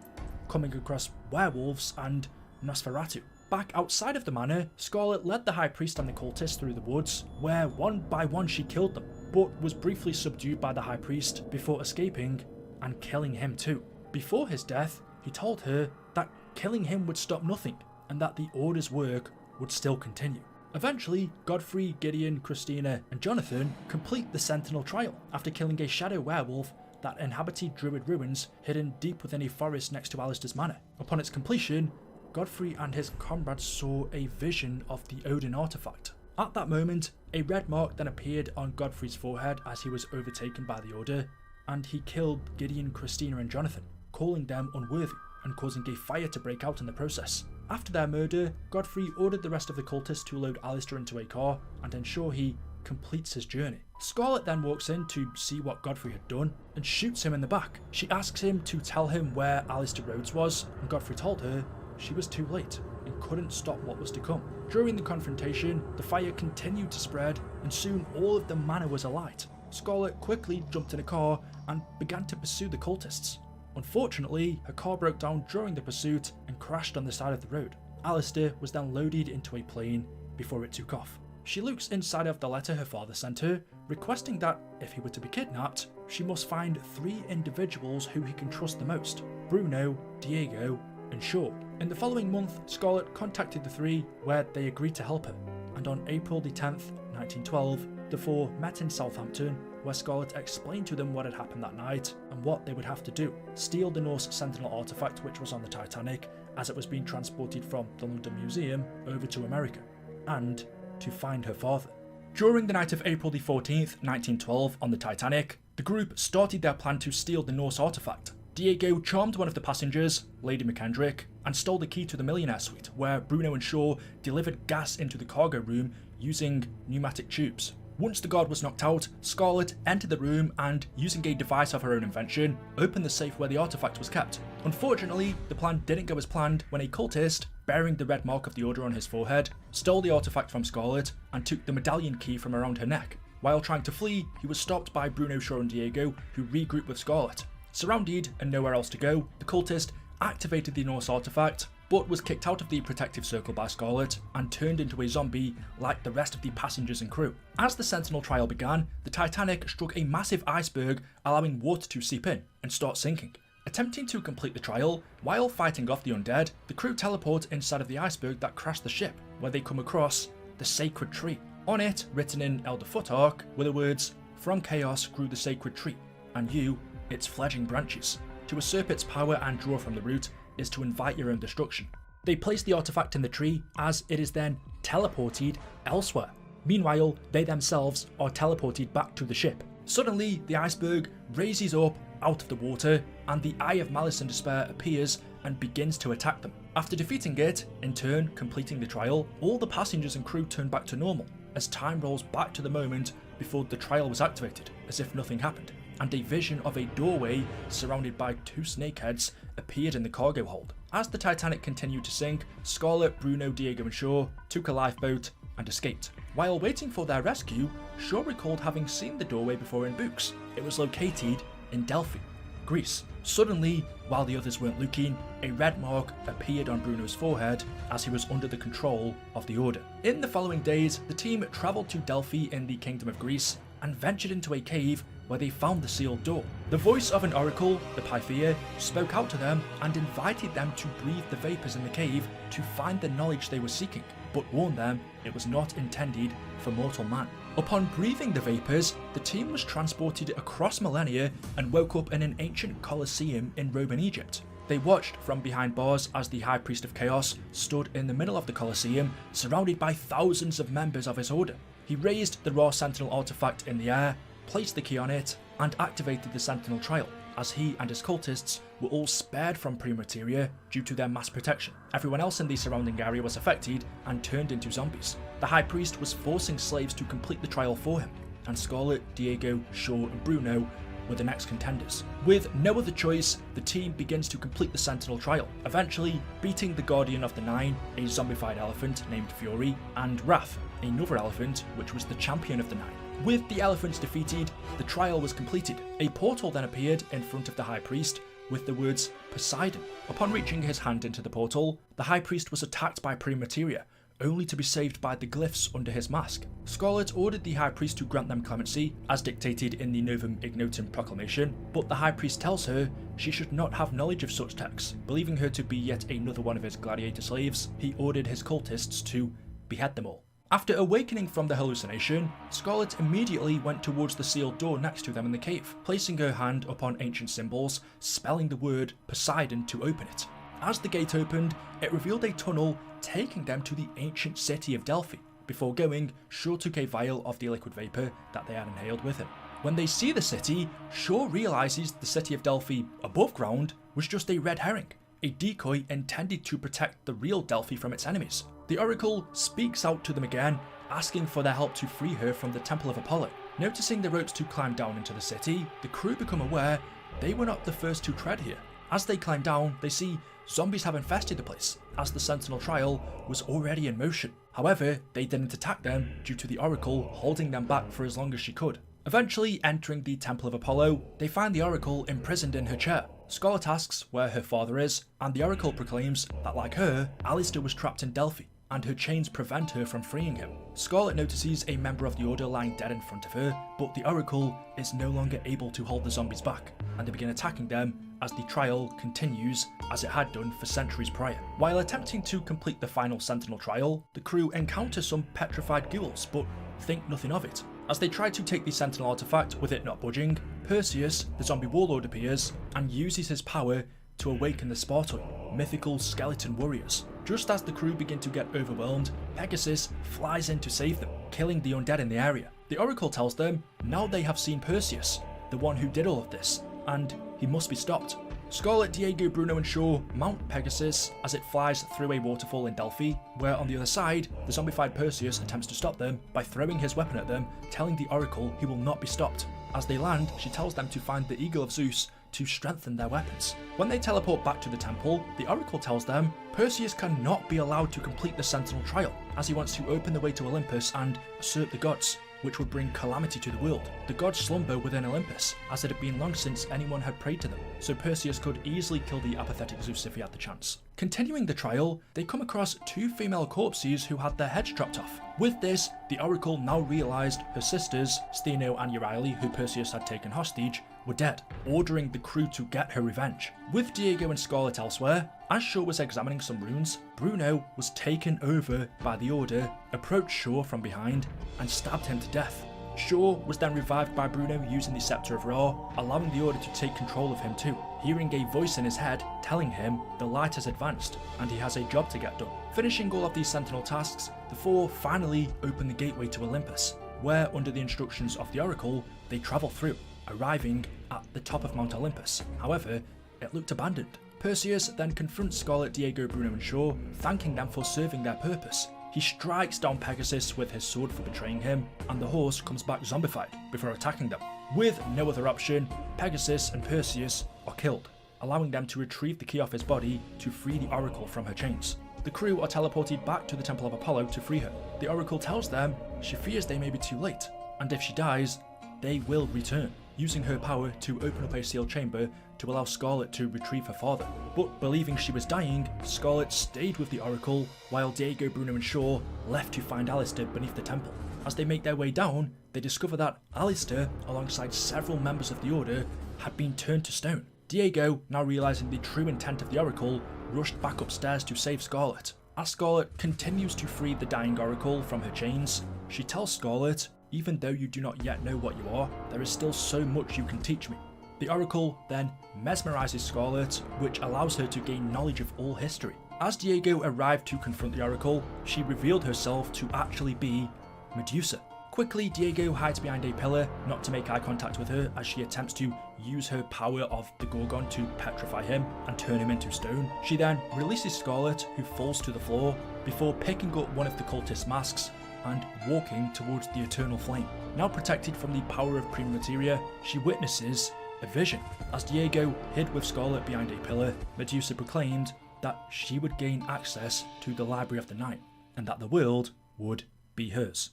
coming across werewolves and Nosferatu. Back outside of the manor, Scarlet led the High Priest and the cultists through the woods, where one by one she killed them, but was briefly subdued by the High Priest before escaping and killing him too. Before his death, he told her that killing him would stop nothing, and that the Order's work would still continue. Eventually, Godfrey, Gideon, Christina, and Jonathan complete the Sentinel trial after killing a shadow werewolf that inhabited Druid ruins hidden deep within a forest next to Alistair's manor. Upon its completion, Godfrey and his comrades saw a vision of the Odin artifact. At that moment, a red mark then appeared on Godfrey's forehead as he was overtaken by the Order, and he killed Gideon, Christina, and Jonathan, calling them unworthy and causing a fire to break out in the process. After their murder, Godfrey ordered the rest of the cultists to load Alistair into a car and ensure he completes his journey. Scarlet then walks in to see what Godfrey had done and shoots him in the back. She asks him to tell him where Alistair Rhodes was, and Godfrey told her she was too late and couldn't stop what was to come. During the confrontation, the fire continued to spread and soon all of the manor was alight. Scarlet quickly jumped in a car and began to pursue the cultists. Unfortunately, her car broke down during the pursuit and crashed on the side of the road. Alistair was then loaded into a plane before it took off. She looks inside of the letter her father sent her, requesting that if he were to be kidnapped, she must find 3 individuals who he can trust the most: Bruno, Diego, and Shaw. In the following month, Scarlet contacted the 3, where they agreed to help her, and on April the 10th, 1912, the 4 met in Southampton, where Scarlet explained to them what had happened that night and what they would have to do: steal the Norse Sentinel artifact which was on the Titanic as it was being transported from the London Museum over to America, and to find her father. During the night of April the 14th, 1912 on the Titanic, the group started their plan to steal the Norse artifact. Diego charmed one of the passengers, Lady McKendrick, and stole the key to the millionaire suite, where Bruno and Shaw delivered gas into the cargo room using pneumatic tubes. Once the guard was knocked out, Scarlet entered the room and, using a device of her own invention, opened the safe where the artifact was kept. Unfortunately, the plan didn't go as planned when a cultist, bearing the red mark of the Order on his forehead, stole the artifact from Scarlet and took the medallion key from around her neck. While trying to flee, he was stopped by Bruno, Shaw and Diego, who regrouped with Scarlet. Surrounded and nowhere else to go, the cultist activated the Norse artifact, but was kicked out of the protective circle by Scarlet and turned into a zombie like the rest of the passengers and crew. As the Sentinel trial began, the Titanic struck a massive iceberg, allowing water to seep in and start sinking. Attempting to complete the trial, while fighting off the undead, the crew teleport inside of the iceberg that crashed the ship, where they come across the sacred tree. On it, written in Elder Futhark, were the words, "From chaos grew the sacred tree, and you, its fledgling branches. To usurp its power and draw from the root is to invite your own destruction." They place the artifact in the tree as it is then teleported elsewhere. Meanwhile, they themselves are teleported back to the ship. Suddenly, the iceberg raises up out of the water and the Eye of Malice and Despair appears and begins to attack them. After defeating it, in turn completing the trial, all the passengers and crew turn back to normal as time rolls back to the moment before the trial was activated, as if nothing happened, and a vision of a doorway surrounded by two snakeheads appeared in the cargo hold. As the Titanic continued to sink, Scarlet, Bruno, Diego and Shaw took a lifeboat and escaped. While waiting for their rescue, Shaw recalled having seen the doorway before in books. It was located in Delphi, Greece. Suddenly, while the others weren't looking, a red mark appeared on Bruno's forehead as he was under the control of the Order. In the following days, the team travelled to Delphi in the Kingdom of Greece and ventured into a cave where they found the sealed door. The voice of an oracle, the Pythia, spoke out to them and invited them to breathe the vapours in the cave to find the knowledge they were seeking, but warned them it was not intended for mortal man. Upon breathing the vapours, the team was transported across millennia and woke up in an ancient Colosseum in Roman Egypt. They watched from behind bars as the High Priest of Chaos stood in the middle of the Colosseum, surrounded by thousands of members of his order. He raised the raw Sentinel artifact in the air, placed the key on it, and activated the Sentinel trial, as he and his cultists were all spared from pre-materia due to their mass protection. Everyone else in the surrounding area was affected and turned into zombies. The High Priest was forcing slaves to complete the trial for him, and Scarlet, Diego, Shaw and Bruno were the next contenders. With no other choice, the team begins to complete the Sentinel trial, eventually beating the Guardian of the Nine, a zombified elephant named Fury, and Wrath, another elephant which was the champion of the Nine. With the elephants defeated, the trial was completed. A portal then appeared in front of the High Priest with the words Poseidon. Upon reaching his hand into the portal, the High Priest was attacked by pre-materia, only to be saved by the glyphs under his mask. Scarlet ordered the High Priest to grant them clemency, as dictated in the Novum Ignotum proclamation, but the High Priest tells her she should not have knowledge of such texts. Believing her to be yet another one of his gladiator slaves, he ordered his cultists to behead them all. After awakening from the hallucination, Scarlet immediately went towards the sealed door next to them in the cave, placing her hand upon ancient symbols, spelling the word Poseidon to open it. As the gate opened, it revealed a tunnel taking them to the ancient city of Delphi. Before going, Shaw took a vial of the liquid vapour that they had inhaled with him. When they see the city, Shaw realises the city of Delphi above ground was just a red herring, a decoy intended to protect the real Delphi from its enemies. The Oracle speaks out to them again, asking for their help to free her from the Temple of Apollo. Noticing the ropes to climb down into the city, the crew become aware they were not the first to tread here. As they climb down, they see zombies have infested the place, as the Sentinel trial was already in motion. However, they didn't attack them due to the Oracle holding them back for as long as she could. Eventually entering the Temple of Apollo, they find the Oracle imprisoned in her chair. Scarlet asks where her father is, and the Oracle proclaims that like her, Alistair was trapped in Delphi, and her chains prevent her from freeing him. Scarlet notices a member of the Order lying dead in front of her, but the Oracle is no longer able to hold the zombies back, and they begin attacking them as the trial continues as it had done for centuries prior. While attempting to complete the final Sentinel trial, the crew encounter some petrified ghouls, but think nothing of it. As they try to take the Sentinel artifact with it not budging, Perseus, the zombie warlord, appears and uses his power to awaken the Spartan, mythical skeleton warriors. Just as the crew begin to get overwhelmed, Pegasus flies in to save them, killing the undead in the area. The Oracle tells them now they have seen Perseus, the one who did all of this, and he must be stopped. Scarlet, Diego, Bruno and Shaw mount Pegasus as it flies through a waterfall in Delphi, where on the other side, the zombified Perseus attempts to stop them by throwing his weapon at them, telling the Oracle he will not be stopped. As they land, she tells them to find the Eagle of Zeus to strengthen their weapons. When they teleport back to the temple, the Oracle tells them Perseus cannot be allowed to complete the Sentinel trial, as he wants to open the way to Olympus and assert the gods, which would bring calamity to the world. The gods slumber within Olympus, as it had been long since anyone had prayed to them, so Perseus could easily kill the apathetic Zeus if he had the chance. Continuing the trial, they come across 2 female corpses who had their heads chopped off. With this, the Oracle now realised her sisters, Stheno and Euryale, who Perseus had taken hostage, were dead, ordering the crew to get her revenge. With Diego and Scarlet elsewhere, as Shaw was examining some runes, Bruno was taken over by the Order, approached Shaw from behind, and stabbed him to death. Shaw was then revived by Bruno using the Scepter of Ra, allowing the Order to take control of him too, hearing a voice in his head telling him the light has advanced and he has a job to get done. Finishing all of these Sentinel tasks, the 4 finally open the gateway to Olympus, where under the instructions of the Oracle, they travel through, arriving at the top of Mount Olympus. However, it looked abandoned. Perseus then confronts Scarlet, Diego, Bruno and Shaw, thanking them for serving their purpose. He strikes down Pegasus with his sword for betraying him, and the horse comes back zombified before attacking them. With no other option, Pegasus and Perseus are killed, allowing them to retrieve the key off his body to free the Oracle from her chains. The crew are teleported back to the Temple of Apollo to free her. The Oracle tells them she fears they may be too late, and if she dies, they will return, using her power to open up a sealed chamber to allow Scarlet to retrieve her father. But believing she was dying, Scarlet stayed with the Oracle, while Diego, Bruno and Shaw left to find Alistair beneath the temple. As they make their way down, they discover that Alistair, alongside several members of the Order, had been turned to stone. Diego, now realising the true intent of the Oracle, rushed back upstairs to save Scarlet. As Scarlet continues to free the dying Oracle from her chains, she tells Scarlet, "Even though you do not yet know what you are, there is still so much you can teach me." The Oracle then mesmerises Scarlet, which allows her to gain knowledge of all history. As Diego arrived to confront the Oracle, she revealed herself to actually be Medusa. Quickly, Diego hides behind a pillar, not to make eye contact with her, as she attempts to use her power of the Gorgon to petrify him and turn him into stone. She then releases Scarlet, who falls to the floor, before picking up one of the cultist masks and walking towards the eternal flame. Now protected from the power of prima materia, she witnesses a vision. As Diego hid with Scarlet behind a pillar, Medusa proclaimed that she would gain access to the Library of the Night, and that the world would be hers.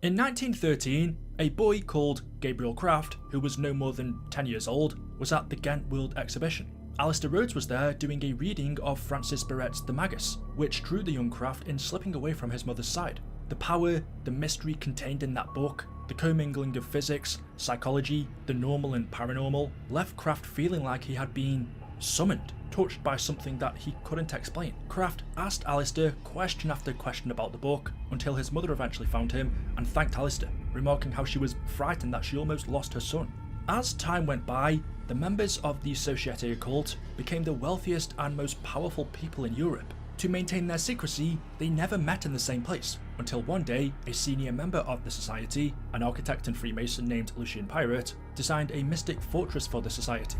In 1913, a boy called Gabriel Kraft, who was no more than 10 years old, was at the Ghent World Exhibition. Alistair Rhodes was there doing a reading of Francis Barrett's The Magus, which drew the young Kraft in slipping away from his mother's side. The power, the mystery contained in that book, the commingling of physics, psychology, the normal and paranormal, left Kraft feeling like he had been summoned, touched by something that he couldn't explain. Kraft asked Alistair question after question about the book, until his mother eventually found him and thanked Alistair, remarking how she was frightened that she almost lost her son. As time went by, the members of the Societe Occult became the wealthiest and most powerful people in Europe. To maintain their secrecy, they never met in the same place, until one day, a senior member of the society, an architect and Freemason named Lucien Pirate, designed a mystic fortress for the society,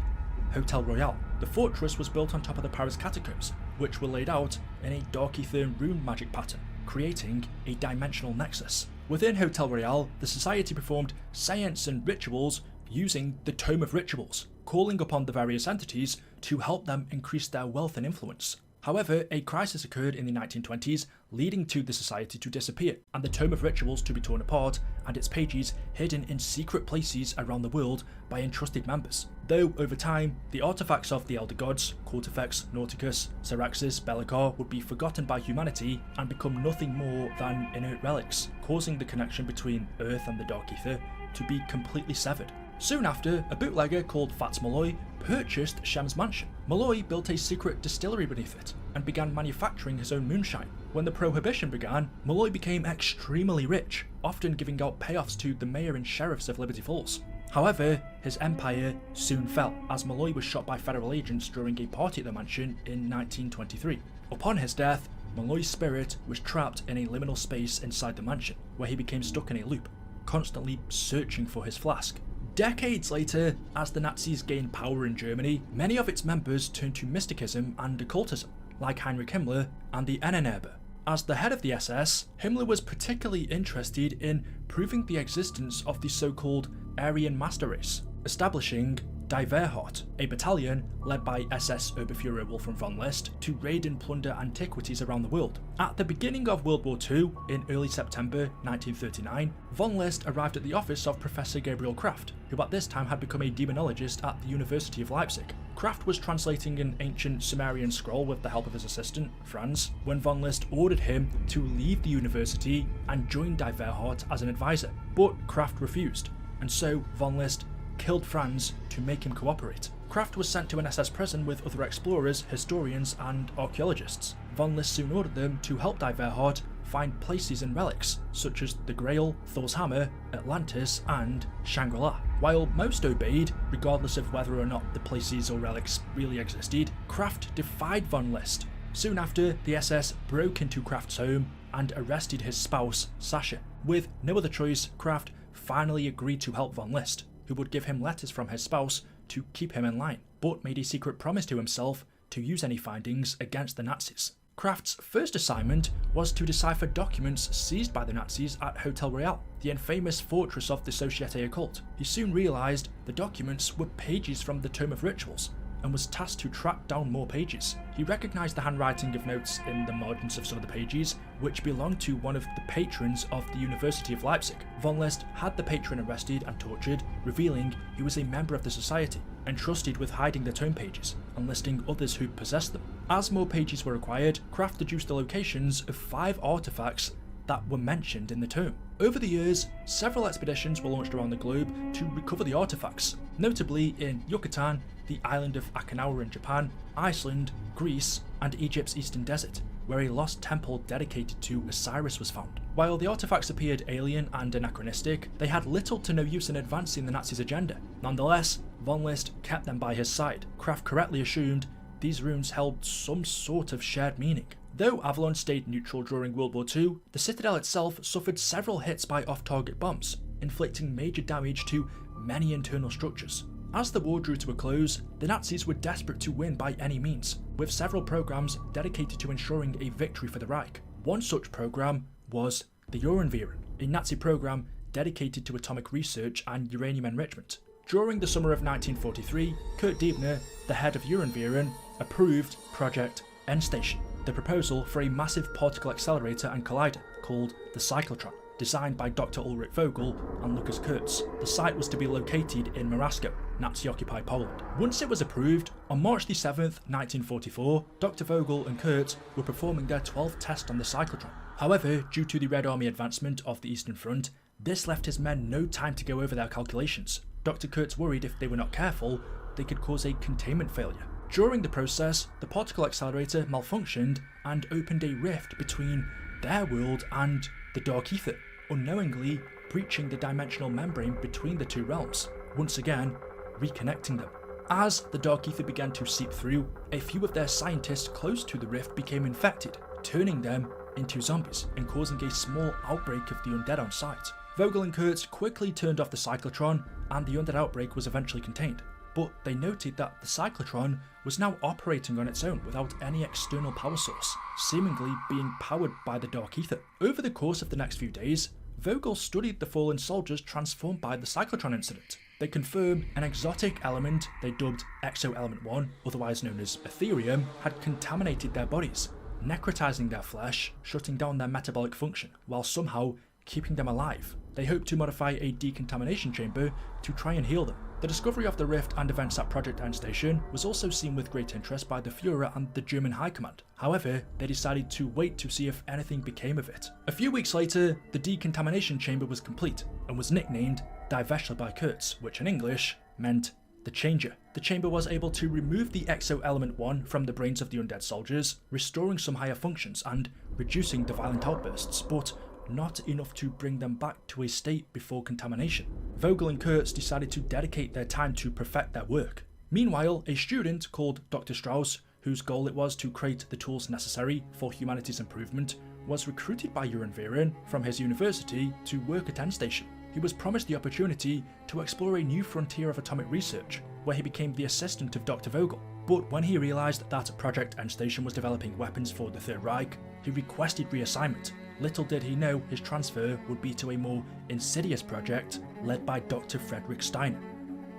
Hotel Royale. The fortress was built on top of the Paris catacombs, which were laid out in a dark ether rune magic pattern, creating a dimensional nexus. Within Hotel Royale, the society performed science and rituals using the Tome of Rituals, calling upon the various entities to help them increase their wealth and influence. However, a crisis occurred in the 1920s, leading to the society to disappear, and the Tome of Rituals to be torn apart, and its pages hidden in secret places around the world by entrusted members. Though, over time, the artifacts of the Elder Gods, Cortifex, Nauticus, Syraxis, Bellicar, would be forgotten by humanity and become nothing more than inert relics, causing the connection between Earth and the Dark Ether to be completely severed. Soon after, a bootlegger called Fats Malloy purchased Shem's mansion. Malloy built a secret distillery beneath it and began manufacturing his own moonshine. When the Prohibition began, Malloy became extremely rich, often giving out payoffs to the mayor and sheriffs of Liberty Falls. However, his empire soon fell, as Malloy was shot by federal agents during a party at the mansion in 1923. Upon his death, Malloy's spirit was trapped in a liminal space inside the mansion, where he became stuck in a loop, constantly searching for his flask, Decades later, as the Nazis gained power in Germany, many of its members turned to mysticism and occultism, like Heinrich Himmler and the Ehrenherber. As the head of the SS, Himmler was particularly interested in proving the existence of the so-called Aryan Master Race, establishing Die Wehrhort, a battalion led by SS Oberfuhrer Wolfram von List to raid and plunder antiquities around the world. At the beginning of World War II, in early September 1939, von List arrived at the office of Professor Gabriel Kraft, who at this time had become a demonologist at the University of Leipzig. Kraft was translating an ancient Sumerian scroll with the help of his assistant, Franz, when von List ordered him to leave the university and join Die Wehrhort as an advisor, but Kraft refused, and so von List killed Franz to make him cooperate. Kraft was sent to an SS prison with other explorers, historians and archaeologists. Von List soon ordered them to help Die Wehrhort find places and relics, such as the Grail, Thor's Hammer, Atlantis and Shangri-La. While most obeyed, regardless of whether or not the places or relics really existed, Kraft defied von List. Soon after, the SS broke into Kraft's home and arrested his spouse, Sasha. With no other choice, Kraft finally agreed to help von List, who would give him letters from his spouse to keep him in line, but made a secret promise to himself to use any findings against the Nazis. Kraft's first assignment was to decipher documents seized by the Nazis at Hotel Royal, the infamous fortress of the Societe Occult. He soon realised the documents were pages from the Tome of Rituals, and was tasked to track down more pages. He recognised the handwriting of notes in the margins of some of the pages, which belonged to one of the patrons of the University of Leipzig. Von List had the patron arrested and tortured, revealing he was a member of the society, entrusted with hiding the tome pages, and listing others who possessed them. As more pages were acquired, Kraft deduced the locations of 5 artefacts that were mentioned in the tome. Over the years, several expeditions were launched around the globe to recover the artifacts, notably in Yucatan, the island of Okinawa in Japan, Iceland, Greece, and Egypt's eastern desert, where a lost temple dedicated to Osiris was found. While the artifacts appeared alien and anachronistic, they had little to no use in advancing the Nazis' agenda. Nonetheless, von List kept them by his side. Kraft correctly assumed these runes held some sort of shared meaning. Though Avalon stayed neutral during World War II, the Citadel itself suffered several hits by off-target bombs, inflicting major damage to many internal structures. As the war drew to a close, the Nazis were desperate to win by any means, with several programs dedicated to ensuring a victory for the Reich. One such program was the Uranviren, a Nazi program dedicated to atomic research and uranium enrichment. During the summer of 1943, Kurt Diebner, the head of Uranviren, approved Project Endstation, the proposal for a massive particle accelerator and collider called the Cyclotron, designed by Dr. Ulrich Vogel and Lukas Kurtz. The site was to be located in Morasko, Nazi-occupied Poland. Once it was approved, on March 7th, 1944, Dr. Vogel and Kurtz were performing their 12th test on the cyclotron. However, due to the Red Army advancement of the Eastern Front, this left his men no time to go over their calculations. Dr. Kurtz worried if they were not careful, they could cause a containment failure. During the process, the particle accelerator malfunctioned and opened a rift between their world and the Dark Aether, unknowingly breaching the dimensional membrane between the two realms, once again reconnecting them. As the Dark Aether began to seep through, a few of their scientists close to the rift became infected, turning them into zombies and causing a small outbreak of the undead on site. Vogel and Kurtz quickly turned off the cyclotron and the undead outbreak was eventually contained, but they noted that the cyclotron was now operating on its own without any external power source, seemingly being powered by the Dark Aether. Over the course of the next few days, Vogel studied the fallen soldiers transformed by the cyclotron incident. They confirmed an exotic element they dubbed Exo-Element 1, otherwise known as Etherium, had contaminated their bodies, necrotizing their flesh, shutting down their metabolic function, while somehow keeping them alive. They hoped to modify a decontamination chamber to try and heal them. The discovery of the rift and events at Project Endstation was also seen with great interest by the Führer and the German High Command. However, they decided to wait to see if anything became of it. A few weeks later, the decontamination chamber was complete and was nicknamed Die Wäsche by Kurtz, which in English meant the Changer. The chamber was able to remove the Exo-Element 1 from the brains of the undead soldiers, restoring some higher functions and reducing the violent outbursts, but not enough to bring them back to a state before contamination. Vogel and Kurtz decided to dedicate their time to perfect their work. Meanwhile, a student called Dr. Strauss, whose goal it was to create the tools necessary for humanity's improvement, was recruited by Uranviren from his university to work at Endstation. he was promised the opportunity to explore a new frontier of atomic research, where he became the assistant of Dr. Vogel. But when he realised that Project Ascension was developing weapons for the Third Reich, he requested reassignment. Little did he know his transfer would be to a more insidious project led by Dr. Frederick Steiner,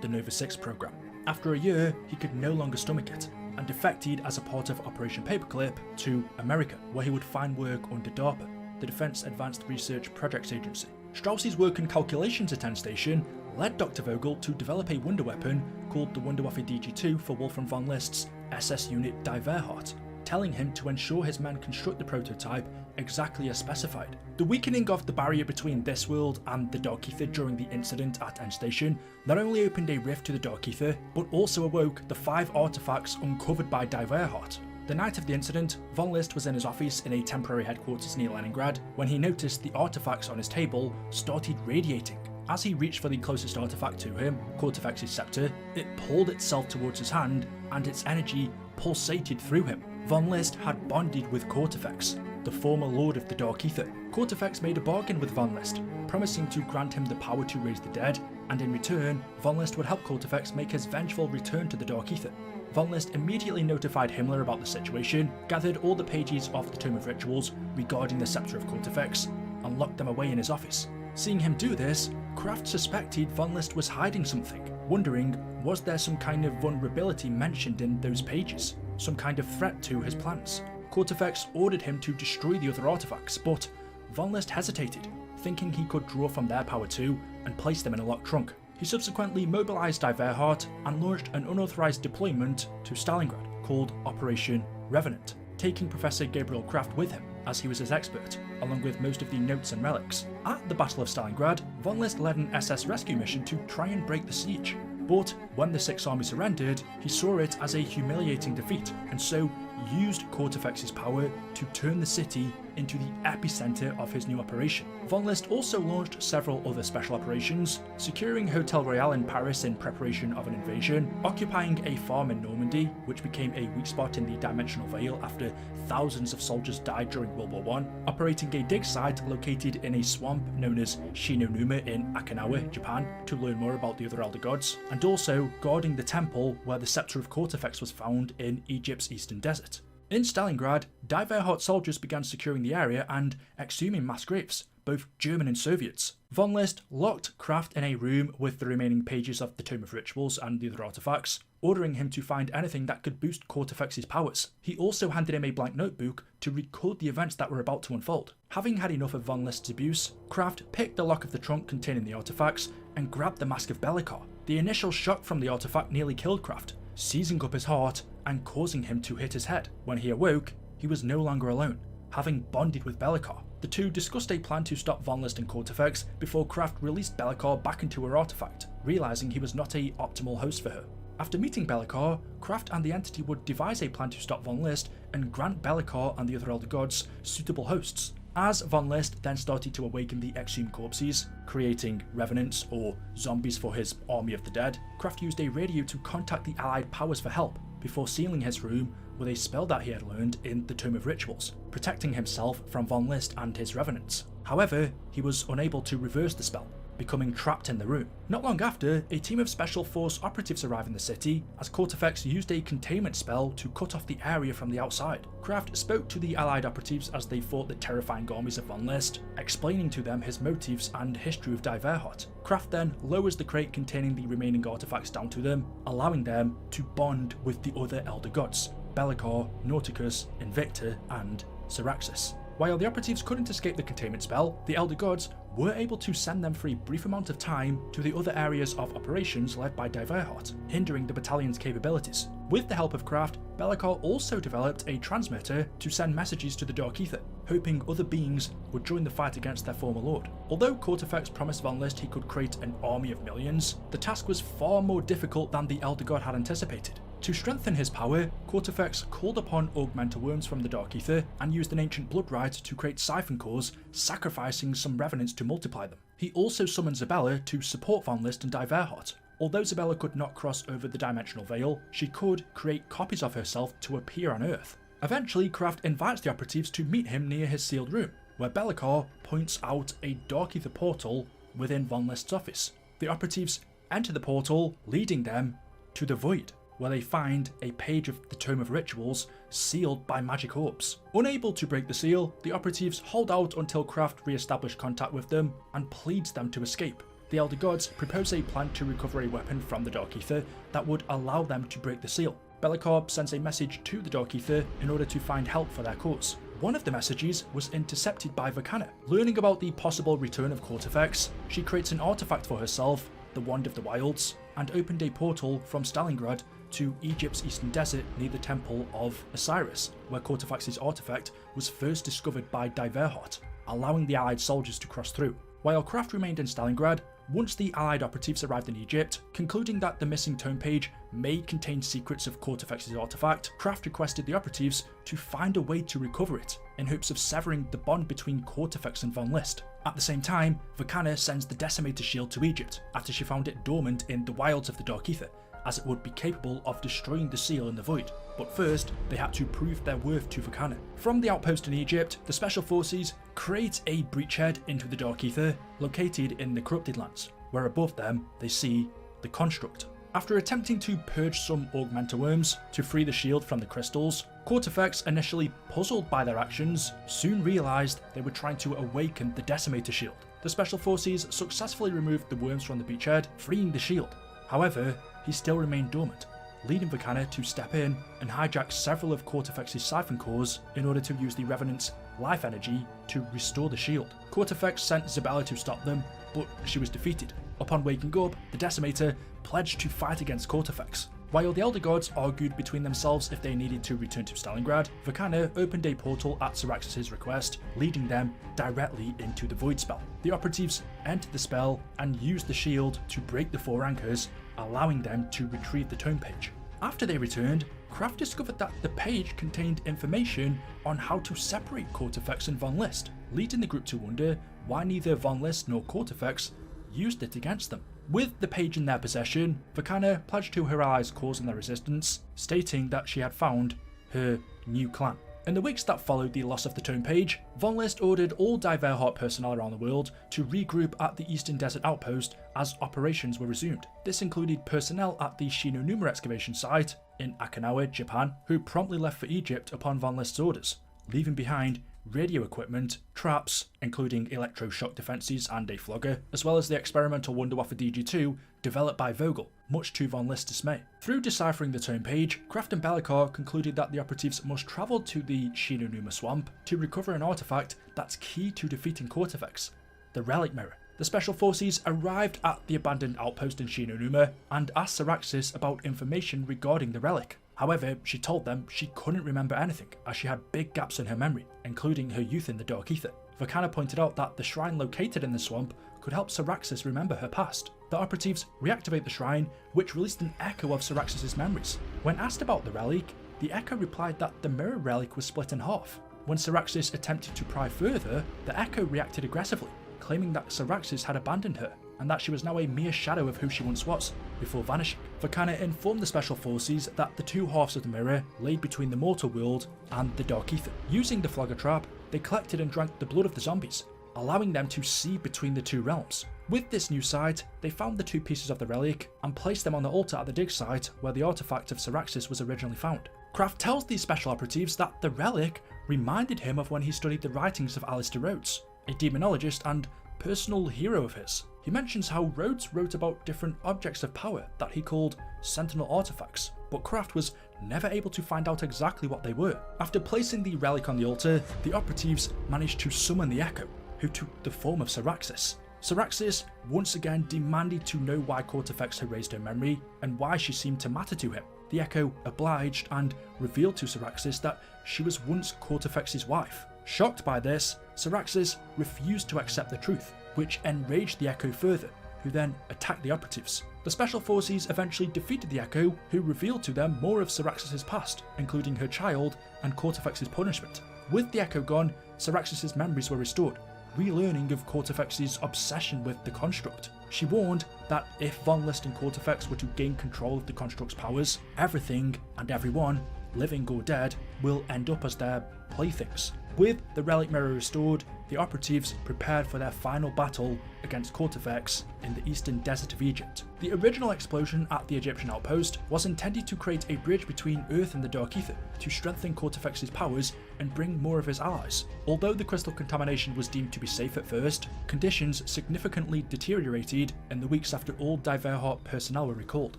the Nova 6 program. After a year, he could no longer stomach it, and defected as a part of Operation Paperclip to America, where he would find work under DARPA, the Defense Advanced Research Projects Agency. Strauss's work and calculations at Ascension led Dr. Vogel to develop a wonder weapon called the Wunderwaffe DG2 for Wolfram von List's SS unit Die Wehrhahn, telling him to ensure his men construct the prototype exactly as specified. The weakening of the barrier between this world and the Dark Aether during the incident at Ascension not only opened a rift to the Dark Aether, but also awoke the 5 artifacts uncovered by Die Wehrhahn. The night of the incident, von List was in his office in a temporary headquarters near Leningrad when he noticed the artifacts on his table started radiating. As he reached for the closest artifact to him, Kortefex's scepter, it pulled itself towards his hand and its energy pulsated through him. Von List had bonded with Kortefex, the former lord of the Dark Aether. Kortefex made a bargain with von List, promising to grant him the power to raise the dead, and in return, von List would help Kortefex make his vengeful return to the Dark Aether. Von List immediately notified Himmler about the situation, gathered all the pages of the Tome of Rituals regarding the scepter of Kortefex, and locked them away in his office. Seeing him do this, Kraft suspected von List was hiding something, wondering was there some kind of vulnerability mentioned in those pages, some kind of threat to his plans. Kortefex ordered him to destroy the other artifacts, but von List hesitated, thinking he could draw from their power too and place them in a locked trunk. He subsequently mobilised Die Wehrhahn and launched an unauthorised deployment to Stalingrad called Operation Revenant, taking Professor Gabriel Kraft with him, as he was his expert, along with most of the notes and relics. At the Battle of Stalingrad, von List led an SS rescue mission to try and break the siege. But when the Sixth Army surrendered, he saw it as a humiliating defeat, and so used Kortefex's power to turn the city into the epicenter of his new operation. Von List also launched several other special operations, securing Hotel Royal in Paris in preparation of an invasion, occupying a farm in Normandy, which became a weak spot in the Dimensional Veil after thousands of soldiers died during World War I, operating a dig site located in a swamp known as Shinonuma in Okinawa, Japan, to learn more about the other Elder Gods, and also guarding the temple where the Scepter of Kortefex was found in Egypt's eastern desert. In Stalingrad, Die Wehrhahn soldiers began securing the area and exhuming mass graves, both German and Soviets. Von List locked Kraft in a room with the remaining pages of the Tome of Rituals and the other artifacts, ordering him to find anything that could boost Kortefex's powers. He also handed him a blank notebook to record the events that were about to unfold. Having had enough of von List's abuse, Kraft picked the lock of the trunk containing the artifacts and grabbed the mask of Be'lakor. The initial shock from the artifact nearly killed Kraft, seizing up his heart and causing him to hit his head. When he awoke, he was no longer alone, having bonded with Be'lakor. The two discussed a plan to stop von List and Kortefex before Kraft released Be'lakor back into her artifact, realising he was not an optimal host for her. After meeting Be'lakor, Kraft and the entity would devise a plan to stop von List and grant Be'lakor and the other Elder Gods suitable hosts. As von List then started to awaken the exhumed corpses, creating revenants or zombies for his army of the dead, Kraft used a radio to contact the Allied powers for help, before sealing his room with a spell that he had learned in the Tome of Rituals, protecting himself from von List and his revenants. However, he was unable to reverse the spell, becoming trapped in the room. Not long after, a team of Special Force operatives arrived in the city, as Kortefex used a containment spell to cut off the area from the outside. Kraft spoke to the Allied operatives as they fought the terrifying armies of von List, explaining to them his motives and history of Die Wehrhahn. Kraft then lowers the crate containing the remaining artifacts down to them, allowing them to bond with the other Elder Gods, Be'lakor, Nauticus, Invicta, and Syraxis. While the operatives couldn't escape the containment spell, the Elder Gods were able to send them for a brief amount of time to the other areas of operations led by Die Wehrhahn, hindering the battalion's capabilities. With the help of Kraft, Be'lakor also developed a transmitter to send messages to the Dark Aether, hoping other beings would join the fight against their former lord. Although Kortefex promised von List he could create an army of millions, the task was far more difficult than the Elder God had anticipated. To strengthen his power, Kortefex called upon augmental worms from the Dark Aether and used an ancient blood rite to create siphon cores, sacrificing some revenants to multiply them. He also summoned Zabella to support von List and Die Wehrhahn. Although Zabella could not cross over the Dimensional Veil, she could create copies of herself to appear on Earth. Eventually, Kraft invites the operatives to meet him near his sealed room, where Be'lakor points out a Dark Aether portal within Von List's office. The operatives enter the portal, leading them to the Void, where they find a page of the Tome of Rituals sealed by magic orbs. Unable to break the seal, the operatives hold out until Kraft re-establishes contact with them and pleads them to escape. The Elder Gods propose a plan to recover a weapon from the Dark Aether that would allow them to break the seal. Be'lakor sends a message to the Dark Aether in order to find help for their cause. One of the messages was intercepted by Vakana. Learning about the possible return of Kortifex, she creates an artifact for herself, the Wand of the Wilds, and opened a portal from Stalingrad to Egypt's eastern desert near the Temple of Osiris, where Kortifex's artifact was first discovered by Diverhot, allowing the Allied soldiers to cross through. While Kraft remained in Stalingrad, once the Allied operatives arrived in Egypt, concluding that the missing tome page may contain secrets of Kortifex's artifact, Kraft requested the operatives to find a way to recover it, in hopes of severing the bond between Kortifex and Von List. At the same time, Vakana sends the Decimator Shield to Egypt, after she found it dormant in the wilds of the Dark Aether, as it would be capable of destroying the seal in the Void. But first, they had to prove their worth to Vakana. From the outpost in Egypt, the Special Forces create a breachhead into the Dark Aether, located in the Corrupted Lands, where above them they see the Construct. After attempting to purge some Augmenta worms to free the shield from the crystals, Kortifex, initially puzzled by their actions, soon realised they were trying to awaken the Decimator Shield. The Special Forces successfully removed the worms from the beachhead, freeing the shield. However, he still remained dormant, leading Vakana to step in and hijack several of Kortifex's siphon cores in order to use the Revenant's life energy to restore the shield. Kortifex sent Zabella to stop them, but she was defeated. Upon waking up, the Decimator pledged to fight against Kortifex. While the Elder Gods argued between themselves if they needed to return to Stalingrad, Vakana opened a portal at Syraxis' request, leading them directly into the Void spell. The operatives entered the spell and used the shield to break the 4 anchors, allowing them to retrieve the tome page. After they returned, Kraft discovered that the page contained information on how to separate Kortifex and Von List, leading the group to wonder why neither Von List nor Kortifex used it against them. With the page in their possession, Vakana pledged to her allies' cause in their resistance, stating that she had found her new clan. In the weeks that followed the loss of the tome page, Von List ordered all Diverhart personnel around the world to regroup at the Eastern Desert Outpost as operations were resumed. This included personnel at the Shinonuma excavation site in Okinawa, Japan, who promptly left for Egypt upon Von List's orders, leaving behind radio equipment, traps, including electroshock defences and a flogger, as well as the experimental Wunderwaffe DG2 developed by Vogel, much to Von List's dismay. Through deciphering the tome page, Kraft and Be'lakor concluded that the operatives must travel to the Shinonuma swamp to recover an artifact that's key to defeating Kortifex, the Relic Mirror. The Special Forces arrived at the abandoned outpost in Shinonuma and asked Syraxis about information regarding the relic. However, she told them she couldn't remember anything, as she had big gaps in her memory, including her youth in the Dark Aether. Vakana pointed out that the shrine located in the swamp could help Syraxis remember her past. The operatives reactivate the shrine, which released an echo of Syraxis' memories. When asked about the relic, the echo replied that the mirror relic was split in half. When Syraxis attempted to pry further, the echo reacted aggressively, claiming that Syraxis had abandoned her, and that she was now a mere shadow of who she once was, before vanishing. Vakana informed the Special Forces that the 2 halves of the mirror lay between the mortal world and the Dark Aether. Using the flogger trap, they collected and drank the blood of the zombies, allowing them to see between the 2 realms. With this new sight, they found the 2 pieces of the relic and placed them on the altar at the dig site where the artifact of Syraxis was originally found. Kraft tells these special operatives that the relic reminded him of when he studied the writings of Alistair Rhodes, a demonologist and personal hero of his. He mentions how Rhodes wrote about different objects of power that he called Sentinel artifacts, but Kraft was never able to find out exactly what they were. After placing the relic on the altar, the operatives managed to summon the Echo, who took the form of Syraxis. Syraxis once again demanded to know why Kortifex erased her memory and why she seemed to matter to him. The Echo obliged and revealed to Syraxis that she was once Kortifex's wife. Shocked by this, Syraxis refused to accept the truth, which enraged the Echo further, who then attacked the operatives. The Special Forces eventually defeated the Echo, who revealed to them more of Syraxis' past, including her child and Kortifex's punishment. With the Echo gone, Syraxis' memories were restored, relearning of Kortifex's obsession with the Construct. She warned that if Von List and Kortifex were to gain control of the Construct's powers, everything and everyone, living or dead, will end up as their playthings. With the relic mirror restored, the operatives prepared for their final battle against Kortifex in the eastern desert of Egypt. The original explosion at the Egyptian outpost was intended to create a bridge between Earth and the Dark Aether to strengthen Kortifex's powers and bring more of his allies. Although the crystal contamination was deemed to be safe at first, conditions significantly deteriorated in the weeks after all Die Verhart personnel were recalled.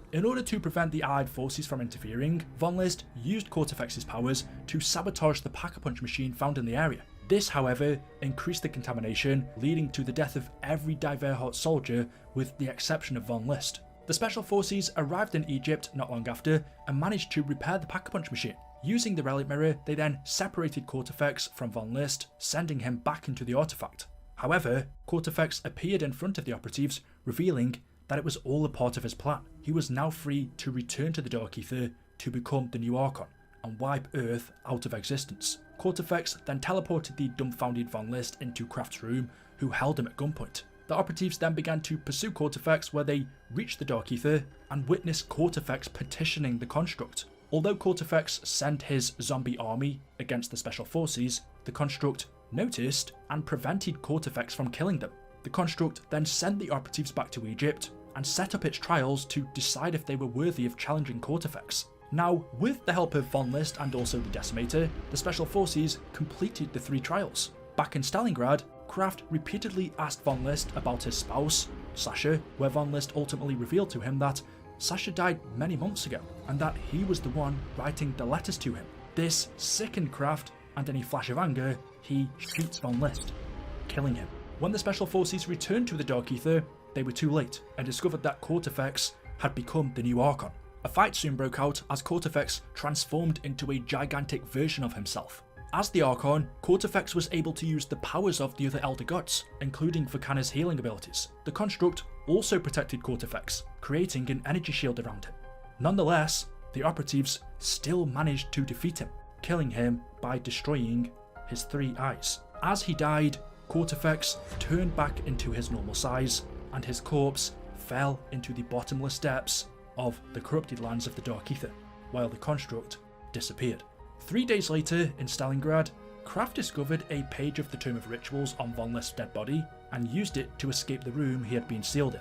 In order to prevent the Allied forces from interfering, Von List used Kortifex's powers to sabotage the Pack-a-Punch machine found in the area. This, however, increased the contamination, leading to the death of every Die Verhart soldier with the exception of Von List. The Special Forces arrived in Egypt not long after and managed to repair the Pack-a-Punch machine. Using the relic mirror, they then separated Kortifex from Von List, sending him back into the artifact. However, Kortifex appeared in front of the operatives, revealing that it was all a part of his plan. He was now free to return to the Dark Aether to become the new Archon and wipe Earth out of existence. Kortifex then teleported the dumbfounded Von List into Kraft's room, who held him at gunpoint. The operatives then began to pursue Kortifex, where they reached the Dark Aether and witnessed Kortifex petitioning the Construct. Although Kortifex sent his zombie army against the Special Forces, the Construct noticed and prevented Kortifex from killing them. The Construct then sent the operatives back to Egypt and set up its trials to decide if they were worthy of challenging Kortifex. Now, with the help of Von List and also the Decimator, the Special Forces completed the 3 trials. Back in Stalingrad, Kraft repeatedly asked Von List about his spouse, Sasha, where Von List ultimately revealed to him that Sasha died many months ago, and that he was the one writing the letters to him. This sickened Kraft, and in a flash of anger, he shoots Von List, killing him. When the Special Forces returned to the Dark Aether, they were too late, and discovered that Kortifex had become the new Archon. A fight soon broke out as Kortifex transformed into a gigantic version of himself. As the Archon, Kortifex was able to use the powers of the other Elder Gods, including Vakana's healing abilities. The Construct also protected Kortifex, creating an energy shield around him. Nonetheless, the operatives still managed to defeat him, killing him by destroying his 3 eyes. As he died, Kortifex turned back into his normal size, and his corpse fell into the bottomless depths of the corrupted lands of the Dark Aether, while the Construct disappeared. 3 days later, in Stalingrad, Kraft discovered a page of the Tome of Rituals on Von List's dead body and used it to escape the room he had been sealed in.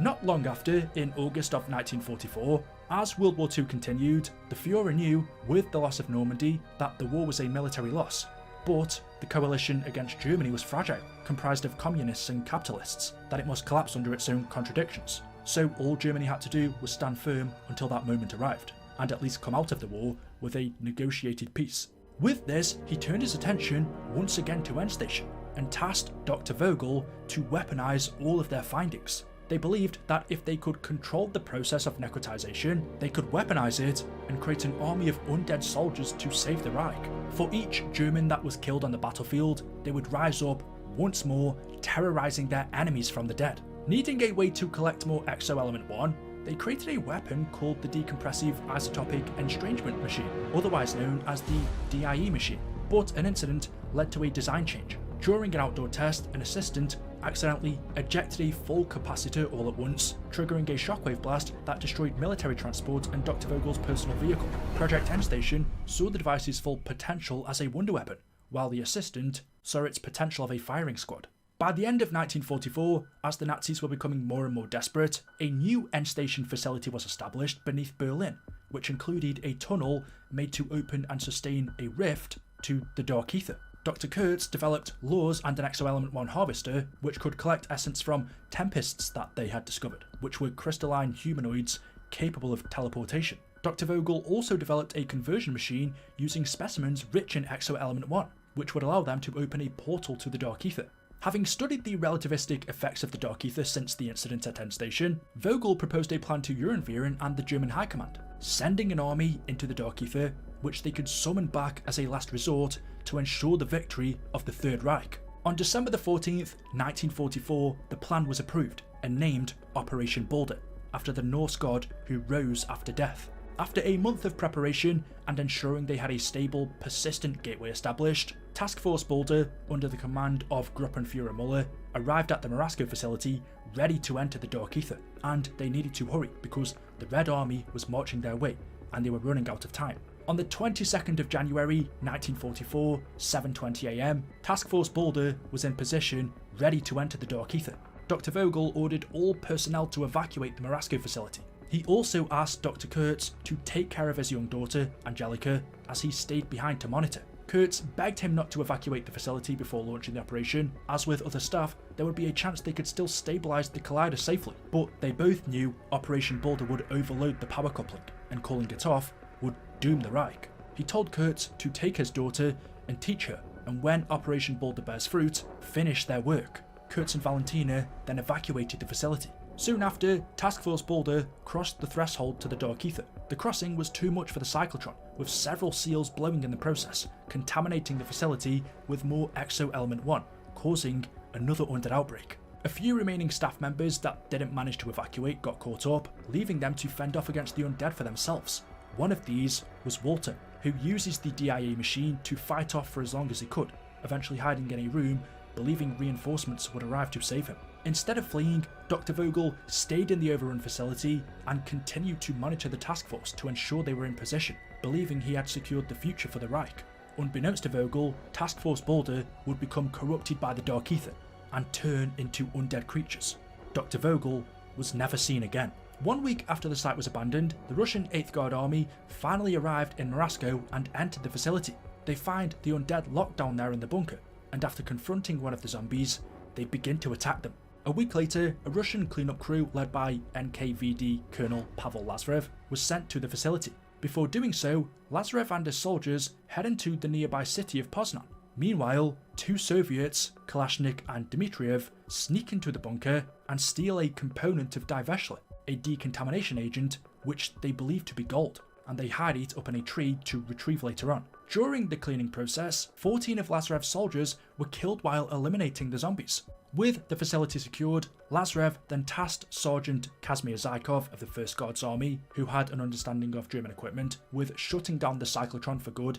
Not long after, in August of 1944, as World War II continued, the Führer knew, with the loss of Normandy, that the war was a military loss. But the coalition against Germany was fragile, comprised of communists and capitalists, that it must collapse under its own contradictions. So all Germany had to do was stand firm until that moment arrived, and at least come out of the war with a negotiated peace. With this, he turned his attention once again to Endstation, and tasked Dr. Vogel to weaponize all of their findings. They believed that if they could control the process of necrotization, they could weaponize it and create an army of undead soldiers to save the Reich. For each German that was killed on the battlefield, they would rise up once more, terrorizing their enemies from the dead. Needing a way to collect more Exo-Element 1, they created a weapon called the Decompressive Isotopic Estrangement Machine, otherwise known as the DIE machine. But an incident led to a design change. During an outdoor test, an assistant accidentally ejected a full capacitor all at once, triggering a shockwave blast that destroyed military transport and Dr. Vogel's personal vehicle. Project Endstation saw the device's full potential as a wonder weapon, while the assistant saw its potential of a firing squad. By the end of 1944, as the Nazis were becoming more and more desperate, a new Endstation facility was established beneath Berlin, which included a tunnel made to open and sustain a rift to the Dark Aether. Dr. Kurtz developed Laws and an Exo-Element 1 harvester, which could collect essence from tempests that they had discovered, which were crystalline humanoids capable of teleportation. Dr. Vogel also developed a conversion machine using specimens rich in Exo-Element 1, which would allow them to open a portal to the Dark Aether. Having studied the relativistic effects of the Dark Aether since the incident at Endstation, Vogel proposed a plan to Uhrenviren and the German High Command, sending an army into the Dark Aether, which they could summon back as a last resort to ensure the victory of the Third Reich. On December 14th, 1944, the plan was approved and named Operation Balder, after the Norse god who rose after death. After a month of preparation and ensuring they had a stable, persistent gateway established, Task Force Balder, under the command of Gruppenführer Muller, arrived at the Marasco facility ready to enter the Dark Aether, and they needed to hurry because the Red Army was marching their way and they were running out of time. On the 22nd of January 1944, 7:20 AM, Task Force Boulder was in position, ready to enter the Dark Aether. Dr. Vogel ordered all personnel to evacuate the Marasco facility. He also asked Dr. Kurtz to take care of his young daughter, Angelica, as he stayed behind to monitor. Kurtz begged him not to evacuate the facility before launching the operation, as with other staff, there would be a chance they could still stabilise the collider safely, but they both knew Operation Boulder would overload the power coupling, and calling it off would doom the Reich. He told Kurtz to take his daughter and teach her, and when Operation Boulder bears fruit, finish their work. Kurtz and Valentina then evacuated the facility. Soon after, Task Force Boulder crossed the threshold to the Dark Aether. The crossing was too much for the cyclotron, with several seals blowing in the process, contaminating the facility with more Exo-Element 1, causing another undead outbreak. A few remaining staff members that didn't manage to evacuate got caught up, leaving them to fend off against the undead for themselves. One of these was Walter, who uses the DIA machine to fight off for as long as he could, eventually hiding in a room, believing reinforcements would arrive to save him. Instead of fleeing, Dr. Vogel stayed in the overrun facility and continued to monitor the task force to ensure they were in position, believing he had secured the future for the Reich. Unbeknownst to Vogel, Task Force Boulder would become corrupted by the Dark Aether and turn into undead creatures. Dr. Vogel was never seen again. 1 week after the site was abandoned, the Russian 8th Guard Army finally arrived in Marasco and entered the facility. They find the undead locked down there in the bunker, and after confronting one of the zombies, they begin to attack them. A week later, a Russian cleanup crew led by NKVD Colonel Pavel Lazarev was sent to the facility. Before doing so, Lazarev and his soldiers head into the nearby city of Poznan. Meanwhile, two Soviets, Kalashnik and Dmitriev, sneak into the bunker and steal a component of Diveshli, a decontamination agent which they believe to be gold, and they hide it up in a tree to retrieve later on. During the cleaning process, 14 of Lazarev's soldiers were killed while eliminating the zombies. With the facility secured, Lazarev then tasked Sergeant Kazimir Zykov of the 1st Guards Army, who had an understanding of German equipment, with shutting down the cyclotron for good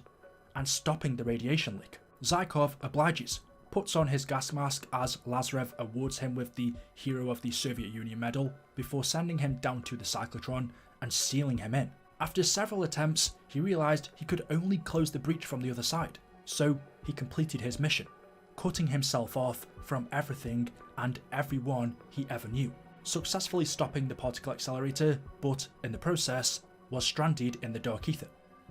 and stopping the radiation leak. Zykov obliges, puts on his gas mask as Lazarev awards him with the Hero of the Soviet Union medal, before sending him down to the cyclotron and sealing him in. After several attempts, he realised he could only close the breach from the other side, so he completed his mission, cutting himself off from everything and everyone he ever knew, successfully stopping the particle accelerator, but in the process was stranded in the Dark Aether,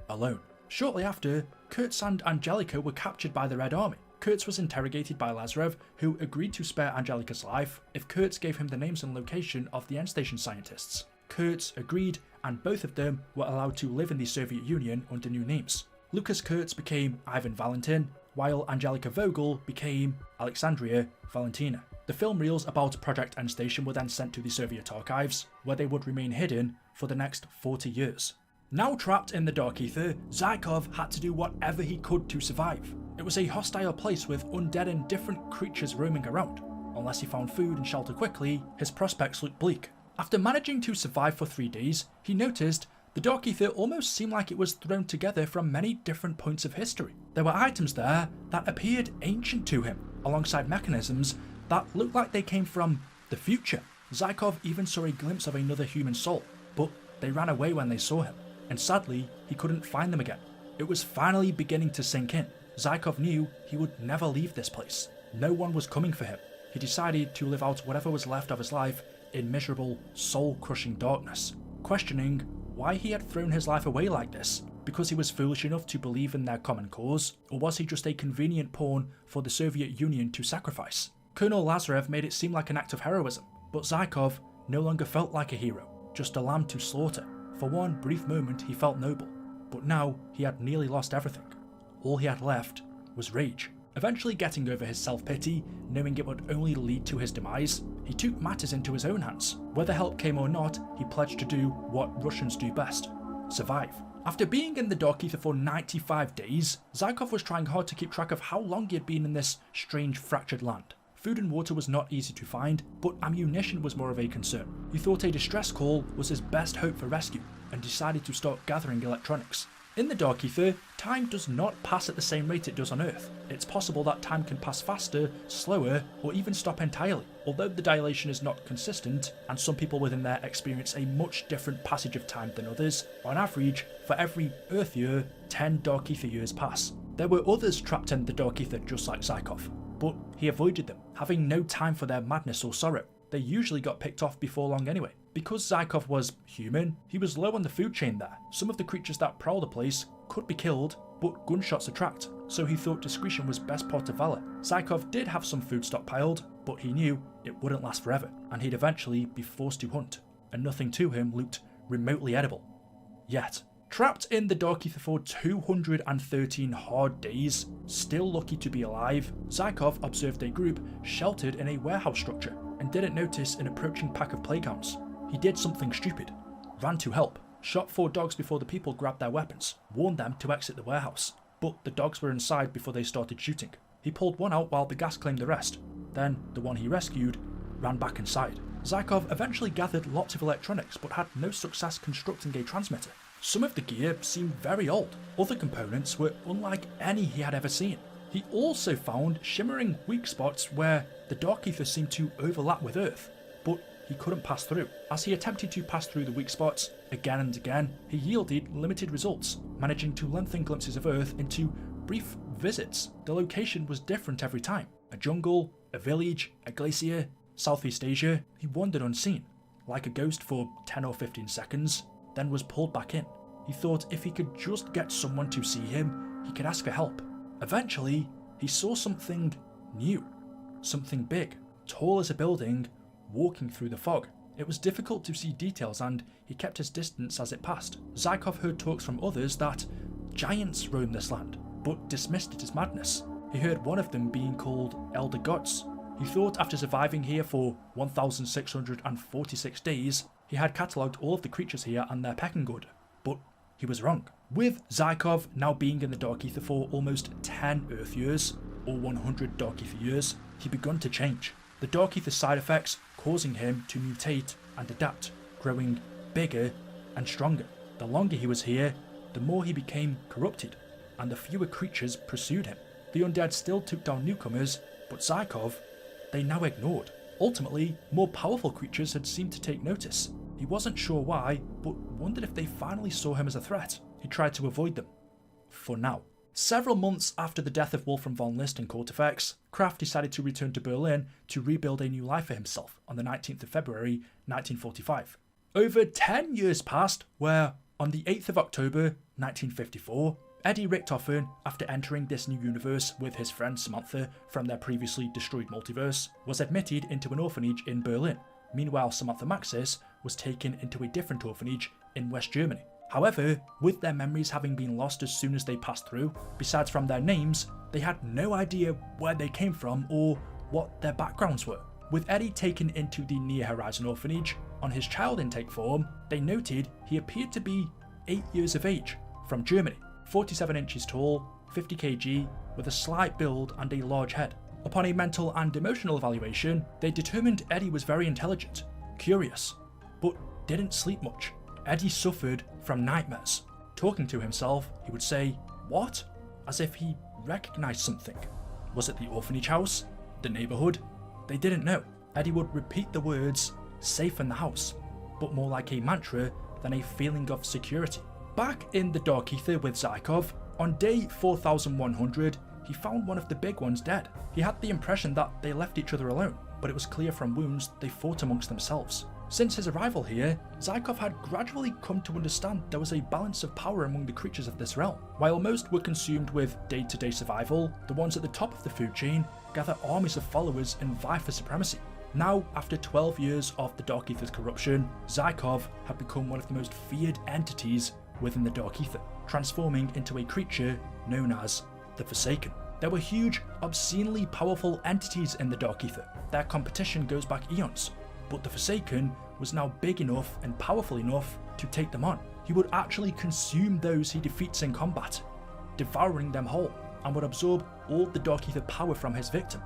alone. Shortly after, Kurtz and Angelica were captured by the Red Army. Kurtz was interrogated by Lazarev, who agreed to spare Angelica's life if Kurtz gave him the names and location of the end station scientists. Kurtz agreed, and both of them were allowed to live in the Soviet Union under new names. Lucas Kurtz became Ivan Valentin, while Angelica Vogel became Alexandria Valentina. The film reels about Project End Station were then sent to the Soviet archives, where they would remain hidden for the next 40 years. Now trapped in the Dark Aether, Zykov had to do whatever he could to survive. It was a hostile place with undead and different creatures roaming around. Unless he found food and shelter quickly, his prospects looked bleak. After managing to survive for 3 days, he noticed the Dark Aether almost seemed like it was thrown together from many different points of history. There were items there that appeared ancient to him, alongside mechanisms that looked like they came from the future. Zykov even saw a glimpse of another human soul, but they ran away when they saw him, and sadly, he couldn't find them again. It was finally beginning to sink in. Zykov knew he would never leave this place. No one was coming for him. He decided to live out whatever was left of his life in miserable, soul-crushing darkness, questioning why he had thrown his life away like this. Because he was foolish enough to believe in their common cause, or was he just a convenient pawn for the Soviet Union to sacrifice? Colonel Lazarev made it seem like an act of heroism, but Zykov no longer felt like a hero, just a lamb to slaughter. For one brief moment he felt noble, but now he had nearly lost everything. All he had left was rage. Eventually getting over his self-pity, knowing it would only lead to his demise, he took matters into his own hands. Whether help came or not, he pledged to do what Russians do best: survive. After being in the Dark Aether for 95 days, Zykov was trying hard to keep track of how long he had been in this strange fractured land. Food and water was not easy to find, but ammunition was more of a concern. He thought a distress call was his best hope for rescue, and decided to start gathering electronics. In the Dark Aether, time does not pass at the same rate it does on Earth. It's possible that time can pass faster, slower, or even stop entirely. Although the dilation is not consistent, and some people within there experience a much different passage of time than others, on average, For every Earth year, 10 Dark Aether years pass. There were others trapped in the Dark Aether just like Zykov, but he avoided them, having no time for their madness or sorrow. They usually got picked off before long anyway. Because Zykov was human, he was low on the food chain there. Some of the creatures that prowl the place could be killed, but gunshots attract, so he thought discretion was best part of valor. Zykov did have some food stockpiled, but he knew it wouldn't last forever, and he'd eventually be forced to hunt, and nothing to him looked remotely edible. Yet. Trapped in the Dark Aether for 213 hard days, still lucky to be alive, Zykov observed a group sheltered in a warehouse structure and didn't notice an approaching pack of plaguehounds. He did something stupid, ran to help, shot 4 dogs before the people grabbed their weapons, warned them to exit the warehouse, but the dogs were inside before they started shooting. He pulled one out while the gas claimed the rest, then the one he rescued ran back inside. Zykov eventually gathered lots of electronics but had no success constructing a transmitter. Some of the gear seemed very old, other components were unlike any he had ever seen. He also found shimmering weak spots where the Dark Aether seemed to overlap with Earth, but he couldn't pass through. As he attempted to pass through the weak spots again and again, he yielded limited results, managing to lengthen glimpses of Earth into brief visits. The location was different every time. A jungle, a village, a glacier, Southeast Asia. He wandered unseen, like a ghost for 10 or 15 seconds, then was pulled back in. He thought if he could just get someone to see him, he could ask for help. Eventually, he saw something new. Something big, tall as a building, walking through the fog. It was difficult to see details and he kept his distance as it passed. Zykov heard talks from others that giants roam this land, but dismissed it as madness. He heard one of them being called Elder Gods. He thought after surviving here for 1,646 days, he had catalogued all of the creatures here and their pecking order, but he was wrong. With Zykov now being in the Dark Aether for almost 10 Earth years, or 100 Dark Aether years, he begun to change. The Dark Aether side effects causing him to mutate and adapt, growing bigger and stronger. The longer he was here, the more he became corrupted, and the fewer creatures pursued him. The undead still took down newcomers, but Zykov, they now ignored. Ultimately, more powerful creatures had seemed to take notice. He wasn't sure why, but wondered if they finally saw him as a threat. He tried to avoid them. For now. Several months after the death of Wolfram von List and Cortifex, Kraft decided to return to Berlin to rebuild a new life for himself on the 19th of February 1945. Over 10 years passed where, on the 8th of October 1954, Eddie Richtofen, after entering this new universe with his friend Samantha from their previously destroyed multiverse, was admitted into an orphanage in Berlin. Meanwhile, Samantha Maxis was taken into a different orphanage in West Germany. However, with their memories having been lost as soon as they passed through, besides from their names, they had no idea where they came from or what their backgrounds were. With Eddie taken into the Near Horizon orphanage, on his child intake form, they noted he appeared to be 8 years of age, from Germany, 47 inches tall, 50 kg, with a slight build and a large head. Upon a mental and emotional evaluation, they determined Eddie was very intelligent, curious, but didn't sleep much. Eddie suffered from nightmares. Talking to himself, he would say, "What?" as if he recognised something. Was it the orphanage house? The neighbourhood? They didn't know. Eddie would repeat the words, "safe in the house," but more like a mantra than a feeling of security. Back in the Dark Aether with Zykov, on day 4100, he found one of the big ones dead. He had the impression that they left each other alone, but it was clear from wounds they fought amongst themselves. Since his arrival here, Zykov had gradually come to understand there was a balance of power among the creatures of this realm. While most were consumed with day-to-day survival, the ones at the top of the food chain gather armies of followers and vie for supremacy. Now, after 12 years of the Dark Aether's corruption, Zykov had become one of the most feared entities within the Dark Aether, transforming into a creature known as the Forsaken. There were huge, obscenely powerful entities in the Dark Aether. Their competition goes back eons, but the Forsaken was now big enough and powerful enough to take them on. He would actually consume those he defeats in combat, devouring them whole, and would absorb all the Dark Aether power from his victim,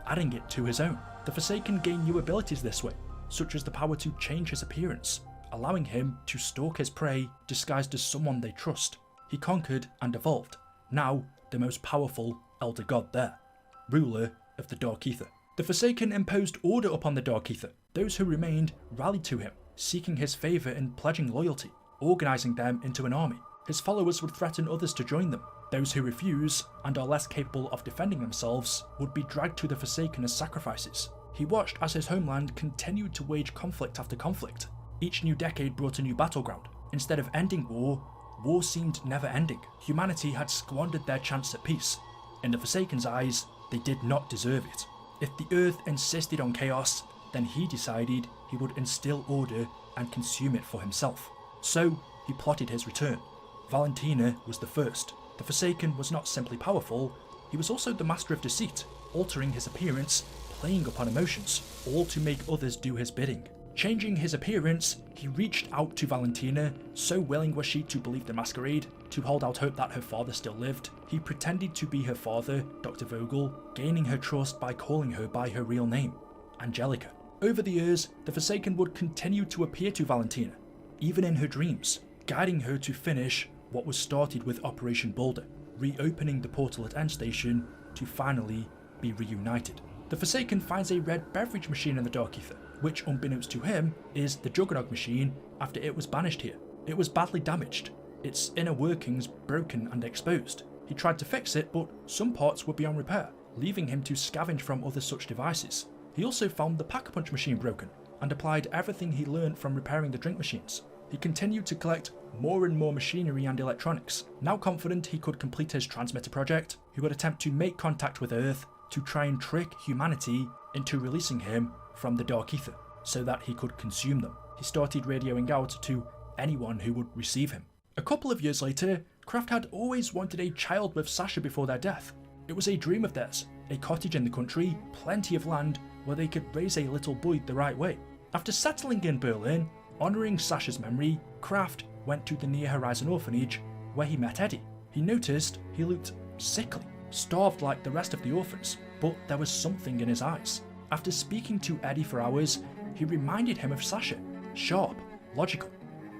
adding it to his own. The Forsaken gained new abilities this way, such as the power to change his appearance, allowing him to stalk his prey disguised as someone they trust. He conquered and evolved, now the most powerful Elder God there, ruler of the Dark Aether. The Forsaken imposed order upon the Dark Aether. Those who remained rallied to him, seeking his favour and pledging loyalty, organising them into an army. His followers would threaten others to join them. Those who refuse, and are less capable of defending themselves, would be dragged to the Forsaken as sacrifices. He watched as his homeland continued to wage conflict after conflict. Each new decade brought a new battleground. Instead of ending war, war seemed never ending. Humanity had squandered their chance at peace. In the Forsaken's eyes, they did not deserve it. If the Earth insisted on chaos, then he decided he would instill order and consume it for himself. So, he plotted his return. Valentina was the first. The Forsaken was not simply powerful, he was also the master of deceit, altering his appearance, playing upon emotions, all to make others do his bidding. Changing his appearance, he reached out to Valentina, so willing was she to believe the masquerade, to hold out hope that her father still lived. He pretended to be her father, Dr. Vogel, gaining her trust by calling her by her real name, Angelica. Over the years, the Forsaken would continue to appear to Valentina, even in her dreams, guiding her to finish what was started with Operation Boulder, reopening the portal at End Station to finally be reunited. The Forsaken finds a red beverage machine in the Dark Aether, which, unbeknownst to him, is the Juggernog machine after it was banished here. It was badly damaged, its inner workings broken and exposed. He tried to fix it, but some parts were beyond repair, leaving him to scavenge from other such devices. He also found the Pack-a-Punch machine broken, and applied everything he learned from repairing the drink machines. He continued to collect more and more machinery and electronics. Now confident he could complete his transmitter project, he would attempt to make contact with Earth to try and trick humanity into releasing him from the Dark Aether, so that he could consume them. He started radioing out to anyone who would receive him. A couple of years later, Kraft had always wanted a child with Sasha before their death. It was a dream of theirs, a cottage in the country, plenty of land where they could raise a little boy the right way. After settling in Berlin, honouring Sasha's memory, Kraft went to the Near Horizon orphanage where he met Eddie. He noticed he looked sickly, starved like the rest of the orphans, but there was something in his eyes. After speaking to Eddie for hours, he reminded him of Sasha, sharp, logical,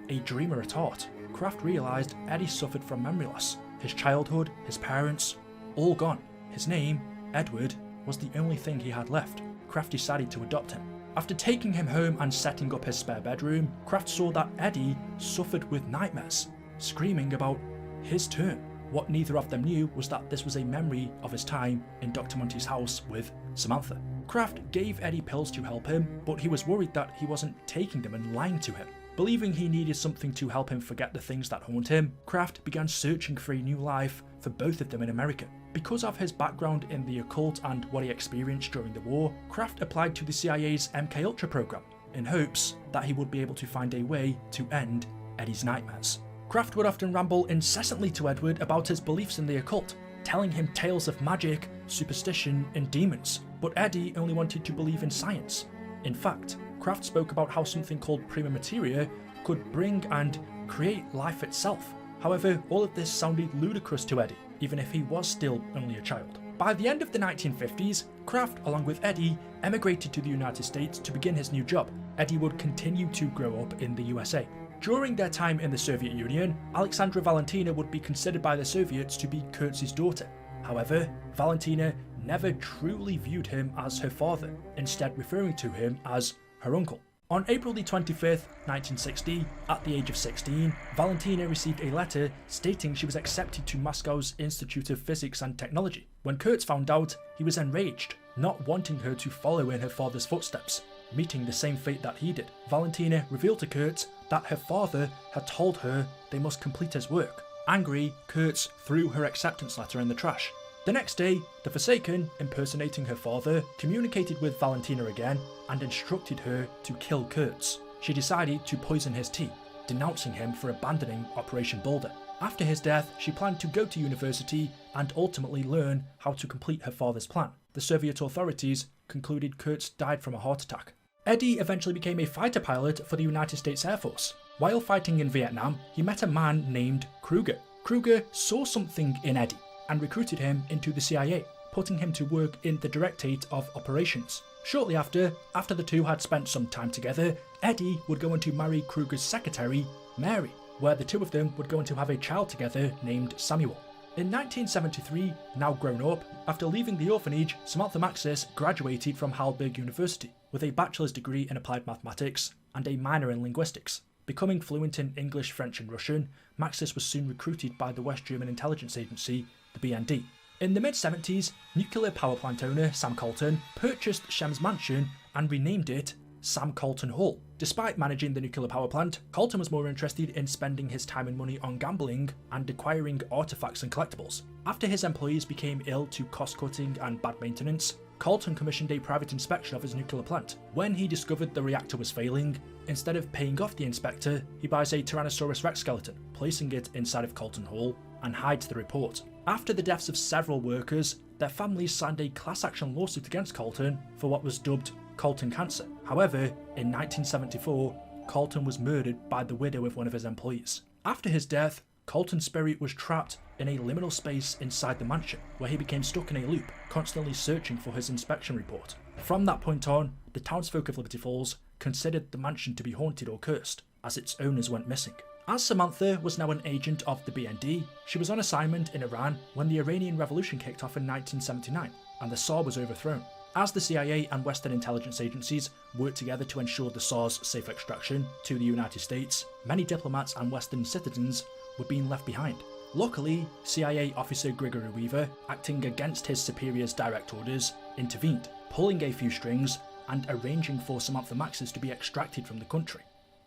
a dreamer at heart. Kraft realised Eddie suffered from memory loss. His childhood, his parents, all gone. His name, Edward, was the only thing he had left. Kraft decided to adopt him. After taking him home and setting up his spare bedroom, Kraft saw that Eddie suffered with nightmares, screaming about his turn. What neither of them knew was that this was a memory of his time in Dr. Monty's house with Samantha. Kraft gave Eddie pills to help him, but he was worried that he wasn't taking them and lying to him. Believing he needed something to help him forget the things that haunt him, Kraft began searching for a new life for both of them in America. Because of his background in the occult and what he experienced during the war, Kraft applied to the CIA's MKUltra program in hopes that he would be able to find a way to end Eddie's nightmares. Kraft would often ramble incessantly to Edward about his beliefs in the occult, telling him tales of magic, superstition, and demons, but Eddie only wanted to believe in science. In fact, Kraft spoke about how something called prima materia could bring and create life itself. However, all of this sounded ludicrous to Eddie, even if he was still only a child. By the end of the 1950s, Kraft, along with Eddie, emigrated to the United States to begin his new job. Eddie would continue to grow up in the USA. During their time in the Soviet Union, Alexandra Valentina would be considered by the Soviets to be Kurtz's daughter. However, Valentina never truly viewed him as her father, instead referring to him as her uncle. On April the 25th, 1960, at the age of 16, Valentina received a letter stating she was accepted to Moscow's Institute of Physics and Technology. When Kurtz found out, he was enraged, not wanting her to follow in her father's footsteps, meeting the same fate that he did. Valentina revealed to Kurtz that her father had told her they must complete his work. Angry, Kurtz threw her acceptance letter in the trash. The next day, the Forsaken, impersonating her father, communicated with Valentina again and instructed her to kill Kurtz. She decided to poison his tea, denouncing him for abandoning Operation Boulder. After his death, she planned to go to university and ultimately learn how to complete her father's plan. The Soviet authorities concluded Kurtz died from a heart attack. Eddie eventually became a fighter pilot for the United States Air Force. While fighting in Vietnam, he met a man named Kruger. Kruger saw something in Eddie and recruited him into the CIA, putting him to work in the Directorate of Operations. Shortly after the two had spent some time together, Eddie would go on to marry Kruger's secretary, Mary, where the two of them would go on to have a child together named Samuel. In 1973, now grown up, after leaving the orphanage, Samantha Maxis graduated from Heidelberg University with a bachelor's degree in applied mathematics and a minor in linguistics. Becoming fluent in English, French and Russian, Maxis was soon recruited by the West German intelligence agency, the BND. In the mid-70s, nuclear power plant owner Sam Colton purchased Shem's mansion and renamed it Sam Colton Hall. Despite managing the nuclear power plant, Colton was more interested in spending his time and money on gambling and acquiring artifacts and collectibles. After his employees became ill to cost-cutting and bad maintenance, Colton commissioned a private inspection of his nuclear plant. When he discovered the reactor was failing, instead of paying off the inspector, he buys a Tyrannosaurus Rex skeleton, placing it inside of Colton Hall, and hides the report. After the deaths of several workers, their families signed a class action lawsuit against Colton for what was dubbed Colton Cancer. However, in 1974, Colton was murdered by the widow of one of his employees. After his death, Colton's spirit was trapped in a liminal space inside the mansion, where he became stuck in a loop, constantly searching for his inspection report. From that point on, the townsfolk of Liberty Falls considered the mansion to be haunted or cursed, as its owners went missing. As Samantha was now an agent of the BND, she was on assignment in Iran when the Iranian Revolution kicked off in 1979, and the Tsar was overthrown. As the CIA and Western intelligence agencies worked together to ensure the Tsar's safe extraction to the United States, many diplomats and Western citizens were being left behind. Luckily, CIA officer Gregory Weaver, acting against his superior's direct orders, intervened, pulling a few strings and arranging for Samantha Maxis to be extracted from the country,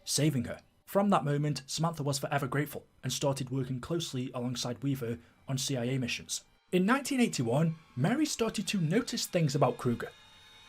saving her. From that moment, Samantha was forever grateful and started working closely alongside Weaver on CIA missions. In 1981, Mary started to notice things about Kruger.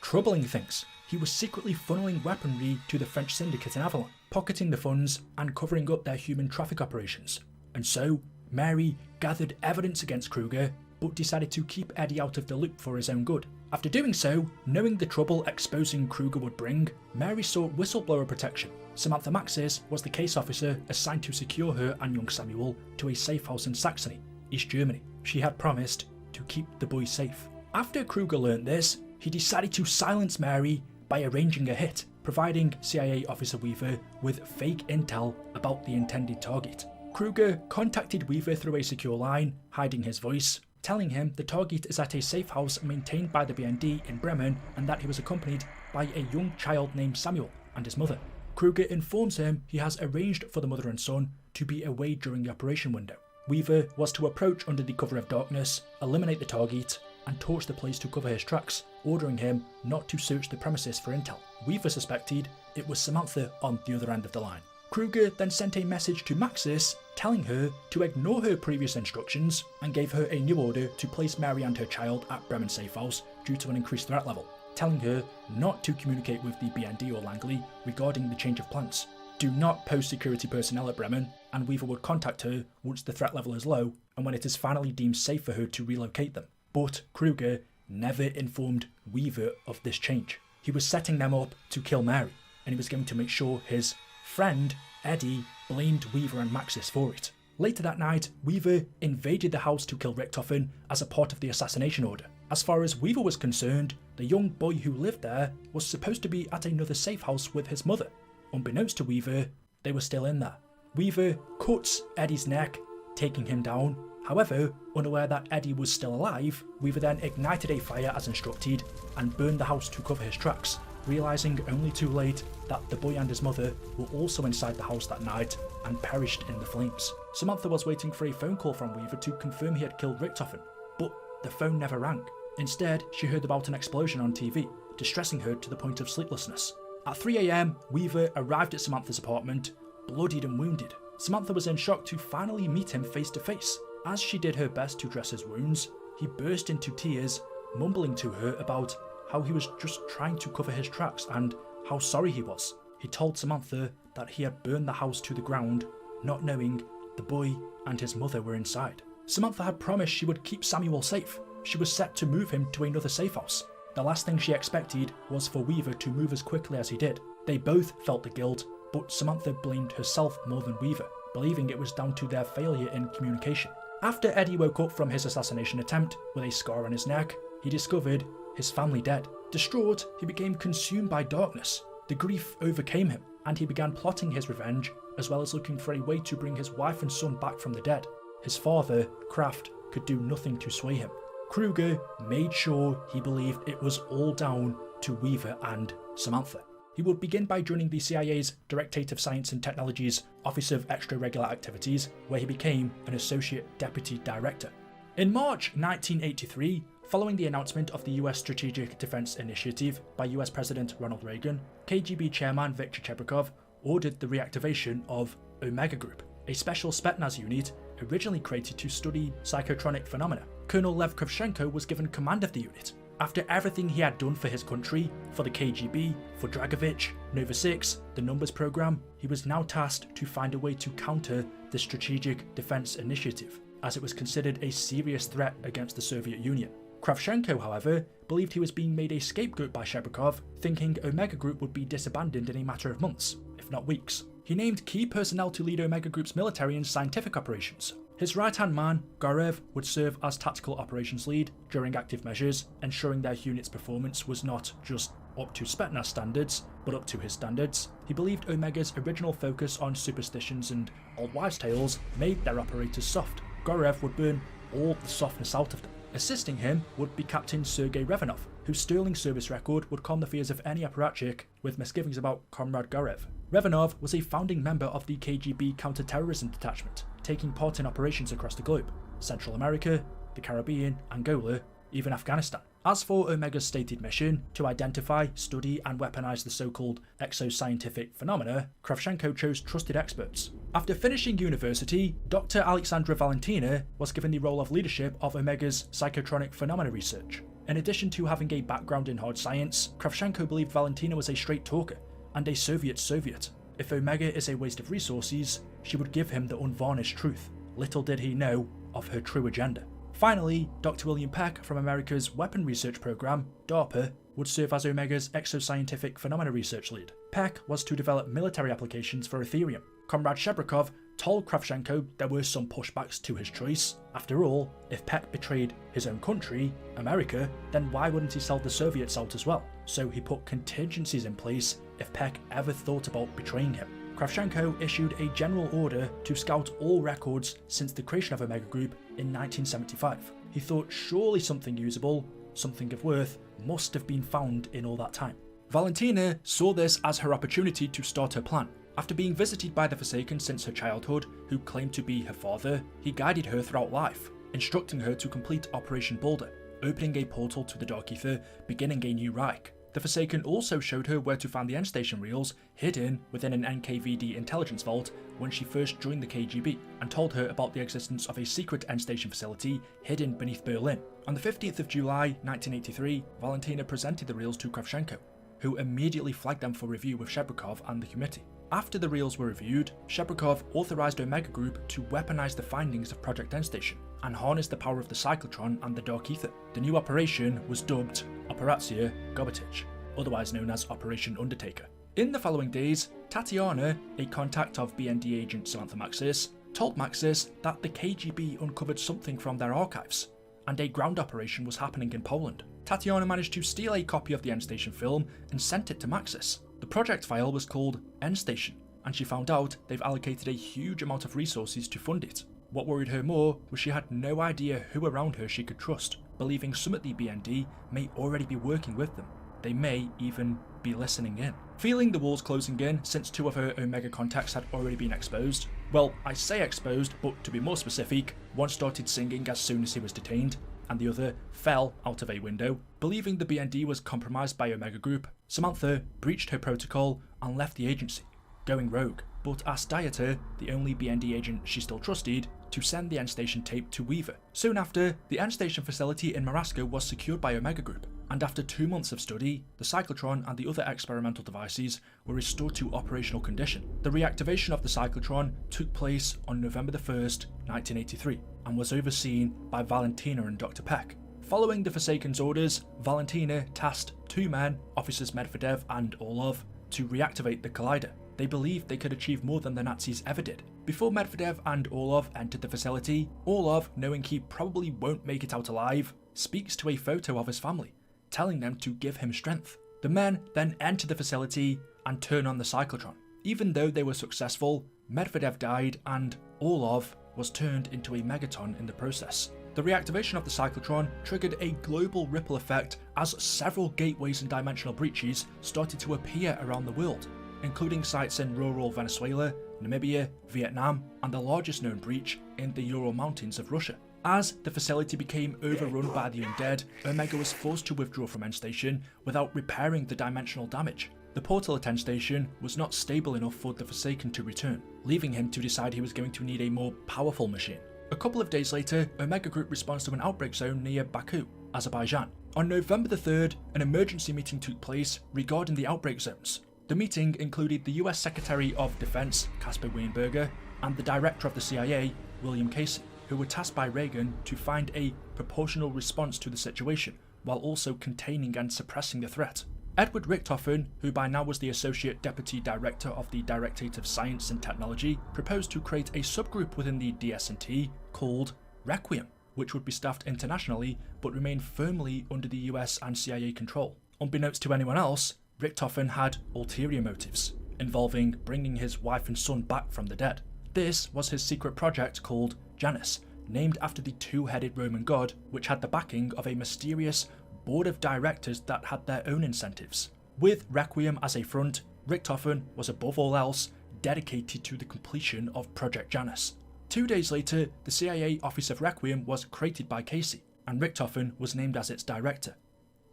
Troubling things. He was secretly funneling weaponry to the French syndicate in Avalon, pocketing the funds and covering up their human traffic operations. And so, Mary gathered evidence against Kruger, but decided to keep Eddie out of the loop for his own good. After doing so, knowing the trouble exposing Kruger would bring, Mary sought whistleblower protection. Samantha Maxis was the case officer assigned to secure her and young Samuel to a safe house in Saxony, East Germany. She had promised to keep the boy safe. After Kruger learned this, he decided to silence Mary by arranging a hit, providing CIA officer Weaver with fake intel about the intended target. Kruger contacted Weaver through a secure line, hiding his voice, telling him the target is at a safe house maintained by the BND in Bremen and that he was accompanied by a young child named Samuel and his mother. Kruger informs him he has arranged for the mother and son to be away during the operation window. Weaver was to approach under the cover of darkness, eliminate the target, and torch the place to cover his tracks, ordering him not to search the premises for intel. Weaver suspected it was Samantha on the other end of the line. Kruger then sent a message to Maxis telling her to ignore her previous instructions and gave her a new order to place Mary and her child at Bremen safe house due to an increased threat level, telling her not to communicate with the BND or Langley regarding the change of plans. Do not post security personnel at Bremen, and Weaver would contact her once the threat level is low and when it is finally deemed safe for her to relocate them. But Kruger never informed Weaver of this change. He was setting them up to kill Mary, and he was going to make sure his friend, Eddie, blamed Weaver and Maxis for it. Later that night, Weaver invaded the house to kill Richtofen as a part of the assassination order. As far as Weaver was concerned, the young boy who lived there was supposed to be at another safe house with his mother. Unbeknownst to Weaver, they were still in there. Weaver cuts Eddie's neck, taking him down. However, unaware that Eddie was still alive, Weaver then ignited a fire as instructed and burned the house to cover his tracks, realising only too late that the boy and his mother were also inside the house that night and perished in the flames. Samantha was waiting for a phone call from Weaver to confirm he had killed Richtofen, but the phone never rang. Instead, she heard about an explosion on TV, distressing her to the point of sleeplessness. At 3 AM, Weaver arrived at Samantha's apartment, bloodied and wounded. Samantha was in shock to finally meet him face to face. As she did her best to dress his wounds, he burst into tears, mumbling to her about how he was just trying to cover his tracks and how sorry he was. He told Samantha that he had burned the house to the ground, not knowing the boy and his mother were inside. Samantha had promised she would keep Samuel safe. She was set to move him to another safe house. The last thing she expected was for Weaver to move as quickly as he did. They both felt the guilt, but Samantha blamed herself more than Weaver, believing it was down to their failure in communication. After Eddie woke up from his assassination attempt with a scar on his neck, he discovered his family dead. Distraught, he became consumed by darkness. The grief overcame him, and he began plotting his revenge, as well as looking for a way to bring his wife and son back from the dead. His father, Kraft, could do nothing to sway him. Kruger made sure he believed it was all down to Weaver and Samantha. He would begin by joining the CIA's Directorate of Science and Technology's Office of Extra-Regular Activities, where he became an Associate Deputy Director. In March 1983, following the announcement of the US Strategic Defense Initiative by US President Ronald Reagan, KGB Chairman Viktor Chebrikov ordered the reactivation of Omega Group, a special Spetsnaz unit originally created to study psychotronic phenomena. Colonel Lev Kravchenko was given command of the unit. After everything he had done for his country, for the KGB, for Dragovich, Nova 6, the Numbers program, he was now tasked to find a way to counter the Strategic Defense Initiative, as it was considered a serious threat against the Soviet Union. Kravchenko, however, believed he was being made a scapegoat by Chebrikov, thinking Omega Group would be disbanded in a matter of months, if not weeks. He named key personnel to lead Omega Group's military and scientific operations. His right-hand man, Gorev, would serve as tactical operations lead during active measures, ensuring their unit's performance was not just up to Spetsnaz standards, but up to his standards. He believed Omega's original focus on superstitions and old wives' tales made their operators soft. Gorev would burn all the softness out of them. Assisting him would be Captain Sergei Revanov, whose sterling service record would calm the fears of any apparatchik with misgivings about Comrade Gorev. Revanov was a founding member of the KGB counter-terrorism detachment, taking part in operations across the globe: Central America, the Caribbean, Angola, even Afghanistan. As for Omega's stated mission, to identify, study and weaponize the so-called exoscientific phenomena, Kravchenko chose trusted experts. After finishing university, Dr. Alexandra Valentina was given the role of leadership of Omega's psychotronic phenomena research. In addition to having a background in hard science, Kravchenko believed Valentina was a straight talker and a Soviet. If Omega is a waste of resources, she would give him the unvarnished truth. Little did he know of her true agenda. Finally, Dr. William Peck from America's Weapon Research Program, DARPA, would serve as Omega's exoscientific phenomena research lead. Peck was to develop military applications for Ethereum. Comrade Chebrikov told Kravchenko there were some pushbacks to his choice. After all, if Peck betrayed his own country, America, then why wouldn't he sell the Soviets out as well? So he put contingencies in place if Peck ever thought about betraying him. Kravchenko issued a general order to scout all records since the creation of Omega Group in 1975. He thought surely something usable, something of worth, must have been found in all that time. Valentina saw this as her opportunity to start her plan. After being visited by the Forsaken since her childhood, who claimed to be her father, he guided her throughout life, instructing her to complete Operation Boulder, opening a portal to the Dark Aether, beginning a new Reich. The Forsaken also showed her where to find the Endstation reels hidden within an NKVD intelligence vault when she first joined the KGB, and told her about the existence of a secret Endstation facility hidden beneath Berlin. On the 15th of July 1983, Valentina presented the reels to Kravchenko, who immediately flagged them for review with Chebrikov and the committee. After the reels were reviewed, Chebrikov authorized Omega Group to weaponize the findings of Project Endstation and harness the power of the cyclotron and the Dark Aether. The new operation was dubbed Operacja Gobotich, otherwise known as Operation Undertaker. In the following days, Tatiana, a contact of BND agent Samantha Maxis, told Maxis that the KGB uncovered something from their archives, and a ground operation was happening in Poland. Tatiana managed to steal a copy of the Endstation film and sent it to Maxis. The project file was called Endstation, and she found out they've allocated a huge amount of resources to fund it. What worried her more was she had no idea who around her she could trust, believing some at the BND may already be working with them. They may even be listening in. Feeling the walls closing in since two of her Omega contacts had already been exposed, well, I say exposed, but to be more specific, one started singing as soon as he was detained, and the other fell out of a window. Believing the BND was compromised by Omega Group, Samantha breached her protocol and left the agency, going rogue, but asked Dieter, the only BND agent she still trusted, to send the Endstation tape to Weaver. Soon after, the Endstation facility in Marasco was secured by Omega Group, and after 2 months of study, the cyclotron and the other experimental devices were restored to operational condition. The reactivation of the cyclotron took place on November 1st, 1983, and was overseen by Valentina and Dr. Peck. Following the Forsaken's orders, Valentina tasked 2 men, Officers Medvedev and Orlov, to reactivate the collider. They believed they could achieve more than the Nazis ever did. Before Medvedev and Orlov entered the facility, Orlov, knowing he probably won't make it out alive, speaks to a photo of his family, telling them to give him strength. The men then enter the facility and turn on the cyclotron. Even though they were successful, Medvedev died and Orlov was turned into a megaton in the process. The reactivation of the cyclotron triggered a global ripple effect as several gateways and dimensional breaches started to appear around the world, including sites in rural Venezuela, Namibia, Vietnam, and the largest known breach in the Ural Mountains of Russia. As the facility became overrun by the undead, Omega was forced to withdraw from End Station without repairing the dimensional damage. The portal at End Station was not stable enough for the Forsaken to return, leaving him to decide he was going to need a more powerful machine. A couple of days later, Omega Group responds to an outbreak zone near Baku, Azerbaijan. On November the 3rd, an emergency meeting took place regarding the outbreak zones. The meeting included the US Secretary of Defense, Caspar Weinberger, and the Director of the CIA, William Casey, who were tasked by Reagan to find a proportional response to the situation, while also containing and suppressing the threat. Edward Richtofen, who by now was the Associate Deputy Director of the Directorate of Science and Technology, proposed to create a subgroup within the DS&T called Requiem, which would be staffed internationally but remain firmly under the US and CIA control. Unbeknownst to anyone else, Richtofen had ulterior motives, involving bringing his wife and son back from the dead. This was his secret project called Janus, named after the two-headed Roman god, which had the backing of a mysterious board of directors that had their own incentives. With Requiem as a front, Richtofen was above all else dedicated to the completion of Project Janus. 2 days later, the CIA Office of Requiem was created by Casey, and Richtofen was named as its director,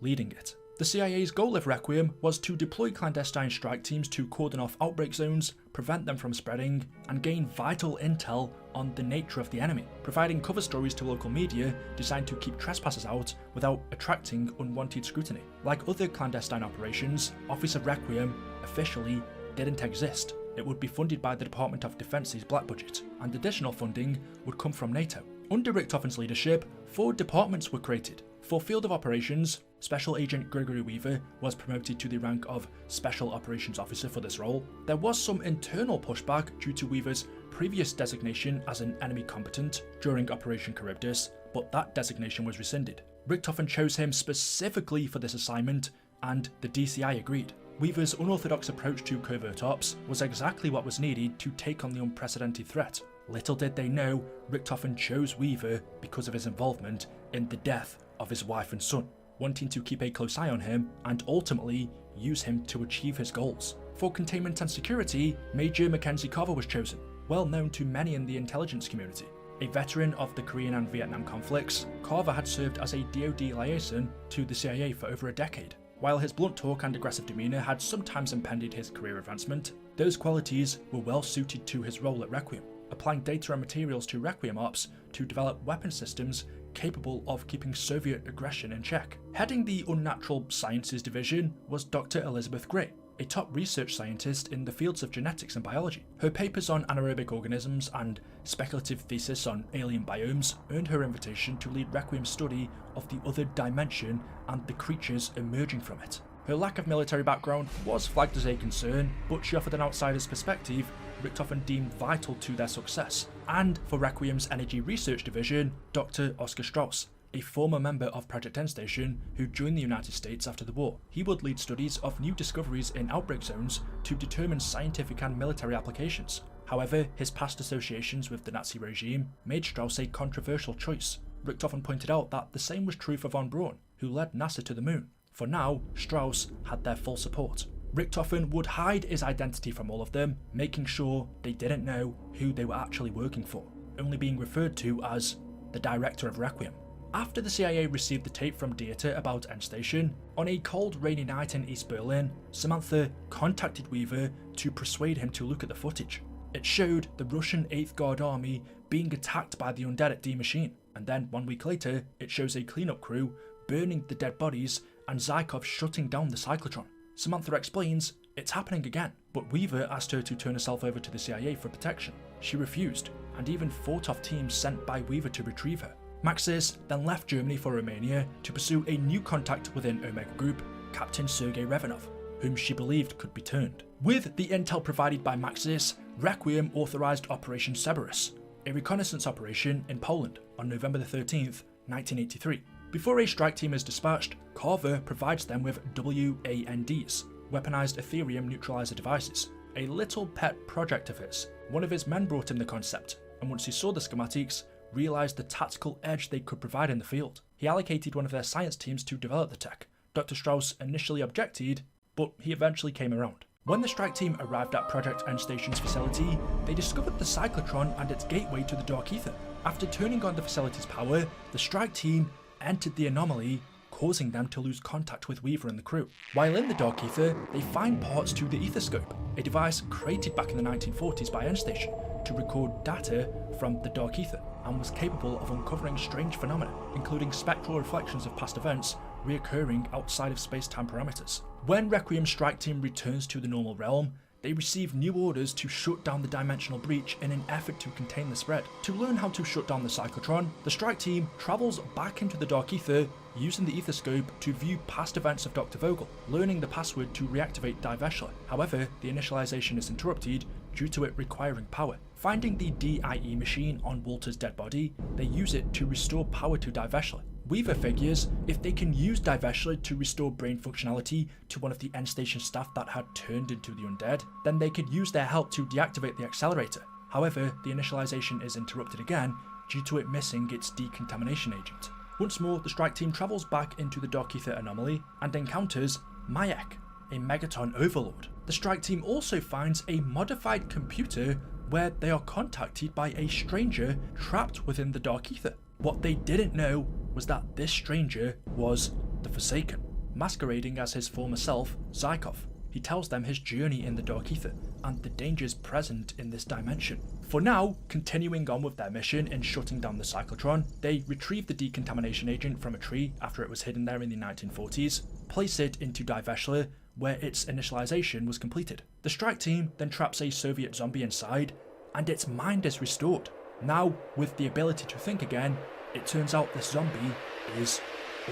leading it. The CIA's goal of Requiem was to deploy clandestine strike teams to cordon off outbreak zones, prevent them from spreading, and gain vital intel on the nature of the enemy, providing cover stories to local media designed to keep trespassers out without attracting unwanted scrutiny. Like other clandestine operations, Office of Requiem officially didn't exist. It would be funded by the Department of Defense's black budget, and additional funding would come from NATO. Under Richtofen's leadership, 4 departments were created. For Field of Operations, Special Agent Gregory Weaver was promoted to the rank of Special Operations Officer for this role. There was some internal pushback due to Weaver's previous designation as an enemy combatant during Operation Charybdis, but that designation was rescinded. Richtofen chose him specifically for this assignment, and the DCI agreed. Weaver's unorthodox approach to covert ops was exactly what was needed to take on the unprecedented threat. Little did they know, Richtofen chose Weaver because of his involvement in the death of his wife and son, wanting to keep a close eye on him and ultimately use him to achieve his goals. For containment and security, Major Mackenzie Carver was chosen, well known to many in the intelligence community. A veteran of the Korean and Vietnam conflicts, Carver had served as a DoD liaison to the CIA for over a decade. While his blunt talk and aggressive demeanour had sometimes impeded his career advancement, those qualities were well suited to his role at Requiem, applying data and materials to Requiem Ops to develop weapon systems capable of keeping Soviet aggression in check. Heading the Unnatural Sciences Division was Dr. Elizabeth Gray, a top research scientist in the fields of genetics and biology. Her papers on anaerobic organisms and speculative thesis on alien biomes earned her invitation to lead Requiem's study of the other dimension and the creatures emerging from it. Her lack of military background was flagged as a concern, but she offered an outsider's perspective Richtofen deemed vital to their success. And for Requiem's Energy Research Division, Dr. Oscar Strauss, a former member of Project End Station who joined the United States after the war. He would lead studies of new discoveries in outbreak zones to determine scientific and military applications. However, his past associations with the Nazi regime made Strauss a controversial choice. Richtofen pointed out that the same was true for von Braun, who led NASA to the moon. For now, Strauss had their full support. Richtofen would hide his identity from all of them, making sure they didn't know who they were actually working for, only being referred to as the Director of Requiem. After the CIA received the tape from Dieter about End Station, on a cold rainy night in East Berlin, Samantha contacted Weaver to persuade him to look at the footage. It showed the Russian 8th Guard Army being attacked by the undead at D Machine, and then 1 week later it shows a cleanup crew burning the dead bodies and Zykov shutting down the cyclotron. Samantha explains it's happening again, but Weaver asked her to turn herself over to the CIA for protection. She refused, and even fought off teams sent by Weaver to retrieve her. Maxis then left Germany for Romania to pursue a new contact within Omega Group, Captain Sergei Revanov, whom she believed could be turned. With the intel provided by Maxis, Requiem authorized Operation Cerberus, a reconnaissance operation in Poland on November 13th, 1983. Before a strike team is dispatched, Carver provides them with WANDs, weaponized Ethereum neutralizer devices, a little pet project of his. One of his men brought him the concept, and once he saw the schematics, realised the tactical edge they could provide in the field. He allocated one of their science teams to develop the tech. Dr. Strauss initially objected, but he eventually came around. When the strike team arrived at Project Endstation's facility, they discovered the cyclotron and its gateway to the Dark Aether. After turning on the facility's power, the strike team entered the anomaly, causing them to lose contact with Weaver and the crew. While in the Dark Aether, they find parts to the Aetherscope, a device created back in the 1940s by Endstation to record data from the Dark Aether, and was capable of uncovering strange phenomena, including spectral reflections of past events reoccurring outside of space-time parameters. When Requiem's strike team returns to the normal realm, they receive new orders to shut down the dimensional breach in an effort to contain the spread. To learn how to shut down the cyclotron, the strike team travels back into the Dark Aether using the Aetherscope to view past events of Dr. Vogel, learning the password to reactivate Diveshler. However, the initialization is interrupted due to it requiring power. Finding the DIE machine on Walter's dead body, they use it to restore power to Diveshler. Weaver figures if they can use Diveshler to restore brain functionality to one of the Endstation staff that had turned into the undead, then they could use their help to deactivate the accelerator. However, the initialization is interrupted again due to it missing its decontamination agent. Once more, the strike team travels back into the Dark Aether anomaly and encounters Mayek, a Megaton overlord. The strike team also finds a modified computer where they are contacted by a stranger trapped within the Dark Aether. What they didn't know was that this stranger was the Forsaken, masquerading as his former self, Zykov. He tells them his journey in the Dark Aether and the dangers present in this dimension. For now, continuing on with their mission in shutting down the cyclotron, they retrieve the decontamination agent from a tree after it was hidden there in the 1940s, place it into Diveshler, where its initialization was completed. The strike team then traps a Soviet zombie inside, and its mind is restored. Now, with the ability to think again, it turns out this zombie is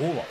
Orlov.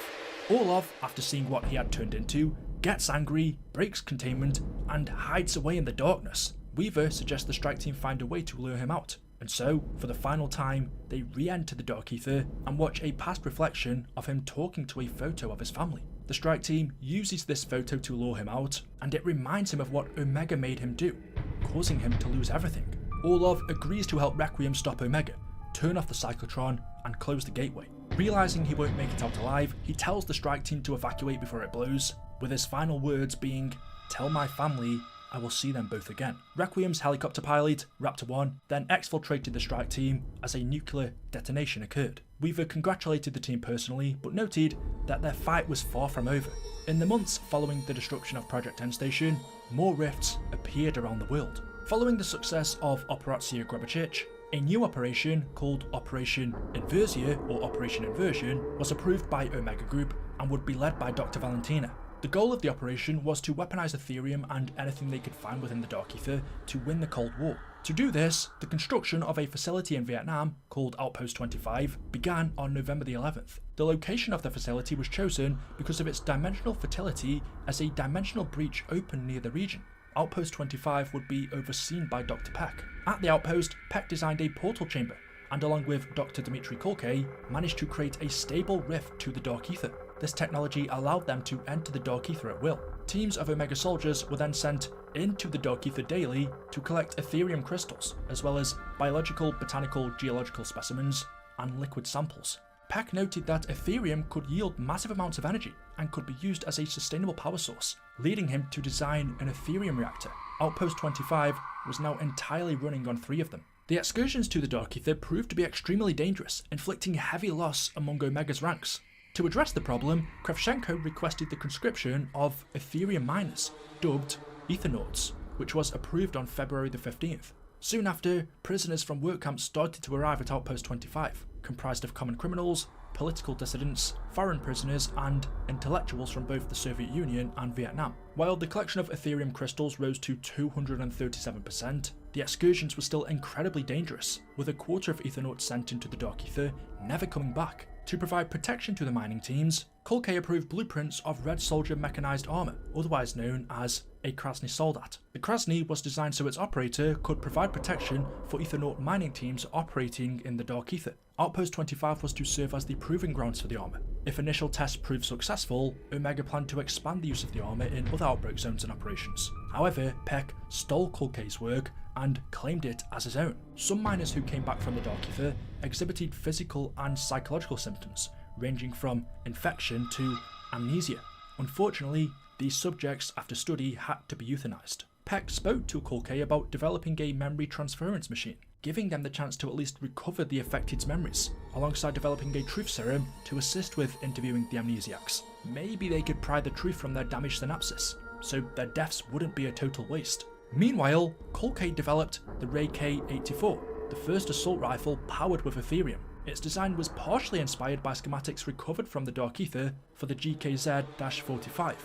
Orlov, after seeing what he had turned into, gets angry, breaks containment, and hides away in the darkness. Weaver suggests the strike team find a way to lure him out, and so, for the final time, they re-enter the Dark Aether and watch a past reflection of him talking to a photo of his family. The strike team uses this photo to lure him out, and it reminds him of what Omega made him do, causing him to lose everything. Orlov agrees to help Requiem stop Omega, turn off the cyclotron, and close the gateway. Realizing he won't make it out alive, he tells the strike team to evacuate before it blows, with his final words being, "Tell my family I will see them both again." Requiem's helicopter pilot, Raptor 1, then exfiltrated the strike team as a nuclear detonation occurred. Weaver congratulated the team personally, but noted that their fight was far from over. In the months following the destruction of Project Endstation, more rifts appeared around the world. Following the success of Operacja Grabicic, a new operation called Operation Inversia or Operation Inversion was approved by Omega Group and would be led by Dr. Valentina. The goal of the operation was to weaponize Ethereum and anything they could find within the Dark Aether to win the Cold War. To do this, the construction of a facility in Vietnam called Outpost 25 began on November the 11th. The location of the facility was chosen because of its dimensional fertility as a dimensional breach opened near the region. Outpost 25 would be overseen by Dr. Peck. At the outpost, Peck designed a portal chamber, and along with Dr. Dmitry Kolke, managed to create a stable rift to the Dark Aether. This technology allowed them to enter the Dark Aether at will. Teams of Omega soldiers were then sent into the Dark Aether daily to collect Ethereum crystals, as well as biological, botanical, geological specimens, and liquid samples. Peck noted that Ethereum could yield massive amounts of energy and could be used as a sustainable power source, leading him to design an Ethereum reactor. Outpost 25 was now entirely running on 3 of them. The excursions to the Dark Aether proved to be extremely dangerous, inflicting heavy loss among Omega's ranks. To address the problem, Kravchenko requested the conscription of Ethereum miners, dubbed Ethernauts, which was approved on February the 15th. Soon after, prisoners from work camps started to arrive at Outpost 25, comprised of common criminals, political dissidents, foreign prisoners, and intellectuals from both the Soviet Union and Vietnam. While the collection of Ethereum crystals rose to 237%, the excursions were still incredibly dangerous, with a quarter of Ethernauts sent into the Dark Aether never coming back. To provide protection to the mining teams, Kolke approved blueprints of Red Soldier mechanized armor, otherwise known as a Krasny Soldat. The Krasny was designed so its operator could provide protection for Ethernaut mining teams operating in the Dark Aether. Outpost 25 was to serve as the proving grounds for the armor. If initial tests proved successful, Omega planned to expand the use of the armor in other outbreak zones and operations. However, Peck stole Kolke's work and claimed it as his own. Some miners who came back from the Dark Aether exhibited physical and psychological symptoms, ranging from infection to amnesia. Unfortunately, these subjects after study had to be euthanized. Peck spoke to Kulke about developing a memory transference machine, giving them the chance to at least recover the affected's memories, alongside developing a truth serum to assist with interviewing the amnesiacs. Maybe they could pry the truth from their damaged synapses, so their deaths wouldn't be a total waste. Meanwhile, Kulke developed the Ray K-84, the first assault rifle powered with Aetherium. Its design was partially inspired by schematics recovered from the Dark Aether for the GKZ-45,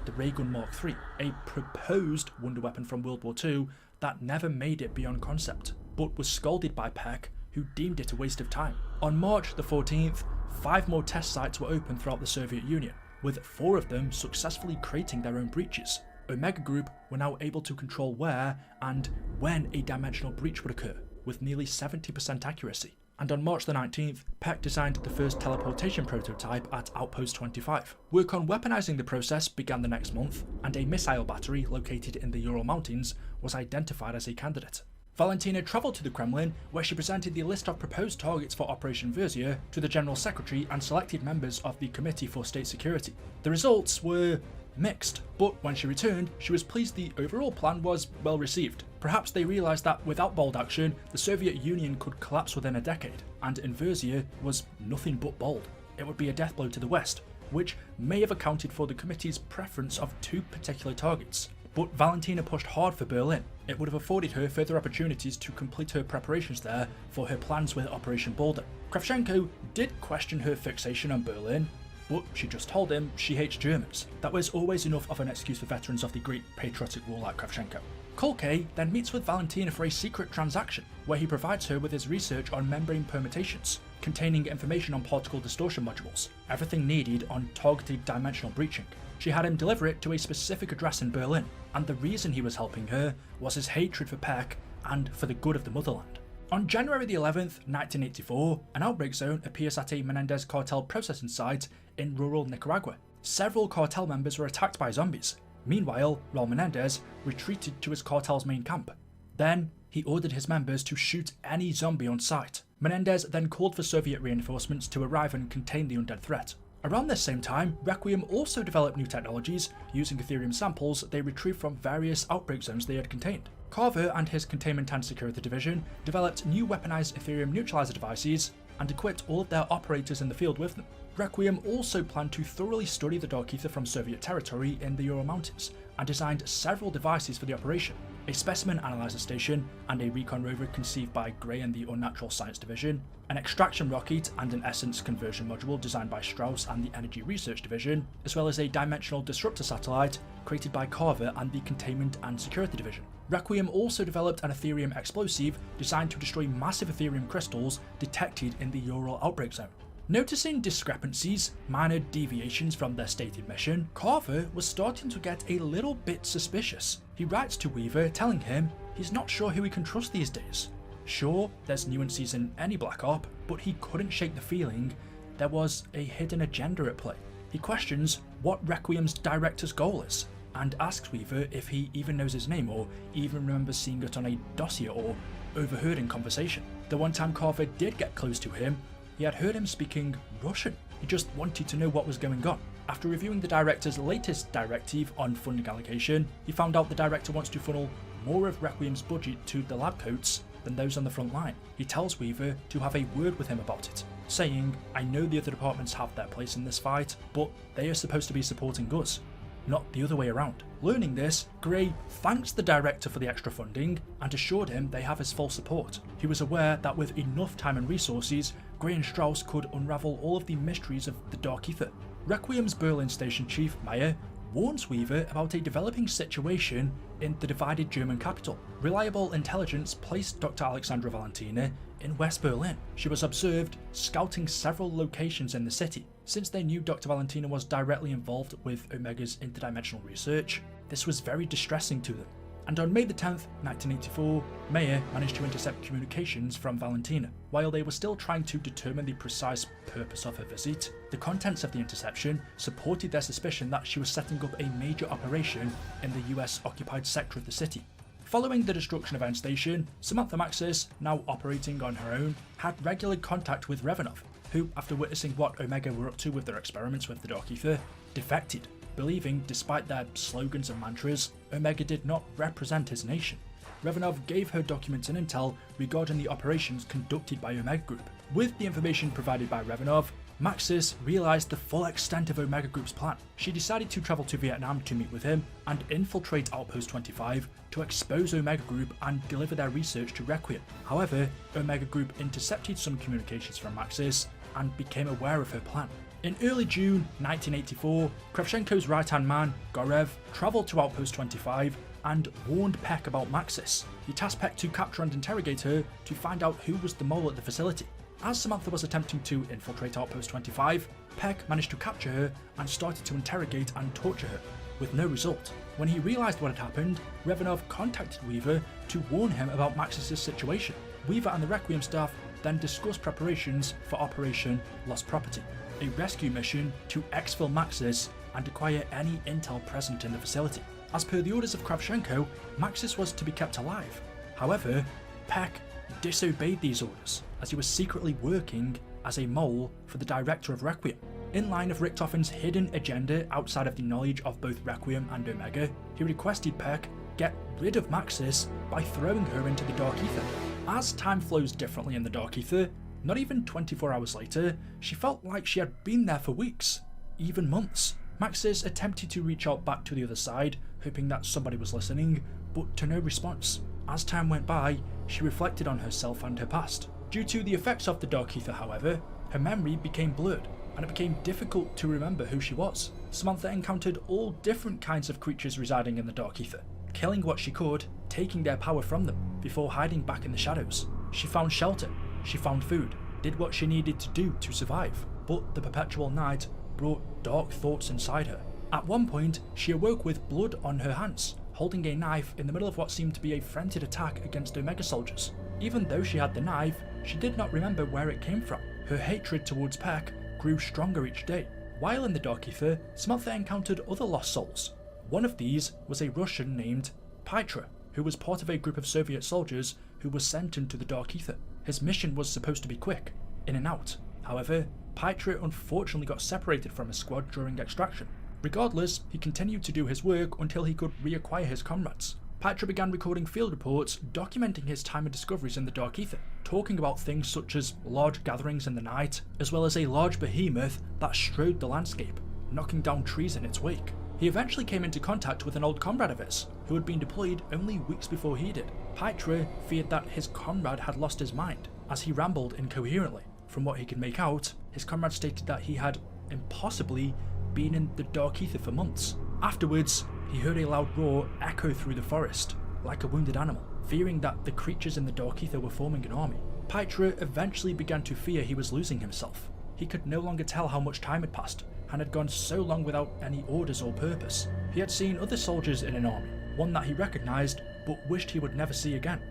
the Raygun Mark III, a proposed wonder weapon from World War II that never made it beyond concept, but was scolded by Peck, who deemed it a waste of time. On March the 14th, 5 more test sites were opened throughout the Soviet Union, with 4 of them successfully creating their own breaches. Omega Group were now able to control where and when a dimensional breach would occur, with nearly 70% accuracy. And on March the 19th, Peck designed the first teleportation prototype at Outpost 25. Work on weaponizing the process began the next month, and a missile battery located in the Ural Mountains was identified as a candidate. Valentina travelled to the Kremlin, where she presented the list of proposed targets for Operation Versier to the General Secretary and selected members of the Committee for State Security. The results were mixed, but when she returned, she was pleased the overall plan was well received. Perhaps they realised that without bold action, the Soviet Union could collapse within a decade, and Inversier was nothing but bold. It would be a death blow to the West, which may have accounted for the committee's preference of 2 particular targets. But Valentina pushed hard for Berlin. It would have afforded her further opportunities to complete her preparations there for her plans with Operation Boulder. Kravchenko did question her fixation on Berlin, but she just told him she hates Germans. That was always enough of an excuse for veterans of the Great Patriotic War like Kravchenko. Kulke then meets with Valentina for a secret transaction, where he provides her with his research on membrane permutations, containing information on particle distortion modules, everything needed on targeted dimensional breaching. She had him deliver it to a specific address in Berlin, and the reason he was helping her was his hatred for Peck and for the good of the motherland. On January the 11th, 1984, an outbreak zone appears at a Menendez cartel processing site in rural Nicaragua. Several cartel members were attacked by zombies. Meanwhile, Raul Menendez retreated to his cartel's main camp. Then, he ordered his members to shoot any zombie on sight. Menendez then called for Soviet reinforcements to arrive and contain the undead threat. Around this same time, Requiem also developed new technologies using Aetherium samples they retrieved from various outbreak zones they had contained. Carver and his Containment and Security Division developed new weaponized Aetherium neutralizer devices and equipped all of their operators in the field with them. Requiem also planned to thoroughly study the Dark Aether from Soviet territory in the Ural Mountains and designed several devices for the operation. A specimen analyzer station and a recon rover conceived by Gray and the Unnatural Science Division, an extraction rocket and an essence conversion module designed by Strauss and the Energy Research Division, as well as a dimensional disruptor satellite created by Carver and the Containment and Security Division. Requiem also developed an Aetherium explosive designed to destroy massive Aetherium crystals detected in the Ural outbreak zone. Noticing discrepancies, minor deviations from their stated mission, Carver was starting to get a little bit suspicious. He writes to Weaver telling him he's not sure who he can trust these days. Sure, there's nuances in any Black Op, but he couldn't shake the feeling there was a hidden agenda at play. He questions what Requiem's director's goal is, and asks Weaver if he even knows his name or even remembers seeing it on a dossier or overheard in conversation. The one time Carver did get close to him, he had heard him speaking Russian. He just wanted to know what was going on. After reviewing the director's latest directive on funding allocation, he found out the director wants to funnel more of Requiem's budget to the lab coats than those on the front line. He tells Weaver to have a word with him about it, saying, "I know the other departments have their place in this fight, but they are supposed to be supporting us, not the other way around." Learning this, Gray thanks the director for the extra funding and assured him they have his full support. He was aware that with enough time and resources, Gray and Strauss could unravel all of the mysteries of the Dark Aether. Requiem's Berlin Station Chief, Meyer, warns Weaver about a developing situation in the divided German capital. Reliable intelligence placed Dr. Alexandra Valentina in West Berlin. She was observed scouting several locations in the city. Since they knew Dr. Valentina was directly involved with Omega's interdimensional research, this was very distressing to them. And on May the 10th, 1984, Meyer managed to intercept communications from Valentina. While they were still trying to determine the precise purpose of her visit, the contents of the interception supported their suspicion that she was setting up a major operation in the US-occupied sector of the city. Following the destruction of End Station, Samantha Maxis, now operating on her own, had regular contact with Revanov, who, after witnessing what Omega were up to with their experiments with the Dark Aether, defected, believing, despite their slogans and mantras, Omega did not represent his nation. Revanov gave her documents and intel regarding the operations conducted by Omega Group. With the information provided by Revanov, Maxis realised the full extent of Omega Group's plan. She decided to travel to Vietnam to meet with him and infiltrate Outpost 25 to expose Omega Group and deliver their research to Requiem. However, Omega Group intercepted some communications from Maxis and became aware of her plan. In early June 1984, Kravchenko's right-hand man, Gorev, travelled to Outpost 25 and warned Peck about Maxis. He tasked Peck to capture and interrogate her to find out who was the mole at the facility. As Samantha was attempting to infiltrate Outpost 25, Peck managed to capture her and started to interrogate and torture her, with no result. When he realised what had happened, Revanov contacted Weaver to warn him about Maxis' situation. Weaver and the Requiem staff then discussed preparations for Operation Lost Property, a rescue mission to exfil Maxis and acquire any intel present in the facility. As per the orders of Kravchenko, Maxis was to be kept alive. However, Peck disobeyed these orders, as he was secretly working as a mole for the director of Requiem. In line of Richtofen's hidden agenda outside of the knowledge of both Requiem and Omega, he requested Peck get rid of Maxis by throwing her into the Dark Aether. As time flows differently in the Dark Aether, not even 24 hours later, she felt like she had been there for weeks, even months. Maxis attempted to reach out back to the other side, hoping that somebody was listening, but to no response. As time went by, she reflected on herself and her past. Due to the effects of the Dark Aether, however, her memory became blurred, and it became difficult to remember who she was. Samantha encountered all different kinds of creatures residing in the Dark Aether, killing what she could, taking their power from them, before hiding back in the shadows. She found shelter, she found food, did what she needed to do to survive, but the perpetual night brought dark thoughts inside her. At one point, she awoke with blood on her hands, holding a knife in the middle of what seemed to be a frenzied attack against Omega soldiers. Even though she had the knife, she did not remember where it came from. Her hatred towards Peck grew stronger each day. While in the Dark Aether, Samantha encountered other lost souls. One of these was a Russian named Pytra, who was part of a group of Soviet soldiers who was sent into the Dark Aether. His mission was supposed to be quick, in and out. However, Pytra unfortunately got separated from his squad during extraction. Regardless, he continued to do his work until he could reacquire his comrades. Pytra began recording field reports documenting his time and discoveries in the Dark Aether, talking about things such as large gatherings in the night, as well as a large behemoth that strode the landscape, knocking down trees in its wake. He eventually came into contact with an old comrade of his, who had been deployed only weeks before he did. Pytra feared that his comrade had lost his mind, as he rambled incoherently. From what he could make out, his comrade stated that he had impossibly been in the Dark Aether for months. Afterwards, he heard a loud roar echo through the forest, like a wounded animal, fearing that the creatures in the Dark Aether were forming an army. Pytra eventually began to fear he was losing himself. He could no longer tell how much time had passed, and had gone so long without any orders or purpose. He had seen other soldiers in an army, one that he recognised but wished he would never see again,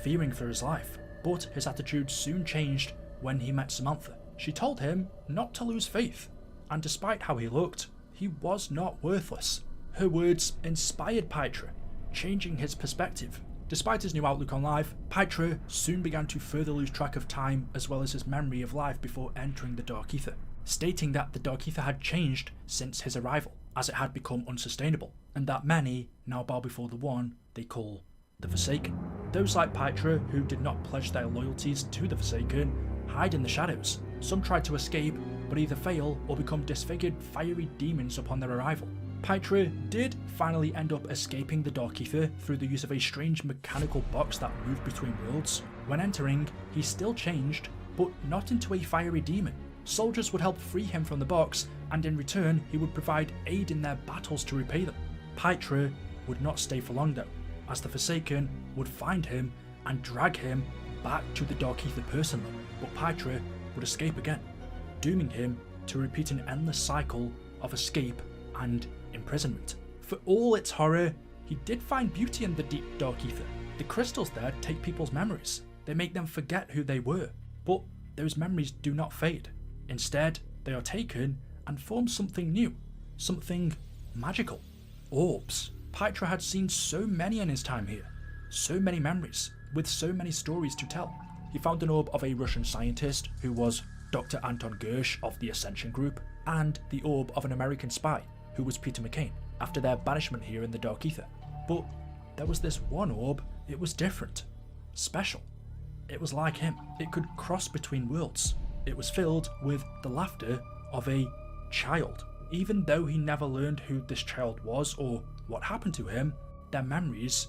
fearing for his life. But his attitude soon changed when he met Samantha. She told him not to lose faith, and despite how he looked, he was not worthless. Her words inspired Pytra, changing his perspective. Despite his new outlook on life, Pytra soon began to further lose track of time as well as his memory of life before entering the Dark Aether, stating that the Dark Aether had changed since his arrival, as it had become unsustainable, and that many now bow before the one they call the Forsaken. Those like Pytra who did not pledge their loyalties to the Forsaken hide in the shadows. Some try to escape, but either fail or become disfigured fiery demons upon their arrival. Pytra did finally end up escaping the Dark Aether through the use of a strange mechanical box that moved between worlds. When entering, he still changed, but not into a fiery demon. Soldiers would help free him from the box, and in return he would provide aid in their battles to repay them. Pytra would not stay for long though, as the Forsaken would find him and drag him back to the Dark Aether personally, but Pytra would escape again, dooming him to repeat an endless cycle of escape and imprisonment. For all its horror, he did find beauty in the deep Dark Aether. The crystals there take people's memories. They make them forget who they were, but those memories do not fade. Instead, they are taken and form something new, something magical. Orbs. Pytra had seen so many in his time here, so many memories, with so many stories to tell. He found an orb of a Russian scientist who was Dr. Anton Gersh of the Ascension group, and the orb of an American spy who was Peter McCain, after their banishment here in the Dark Aether. But there was this one orb, it was different, special. It was like him, it could cross between worlds. It was filled with the laughter of a child. Even though he never learned who this child was or what happened to him, their memories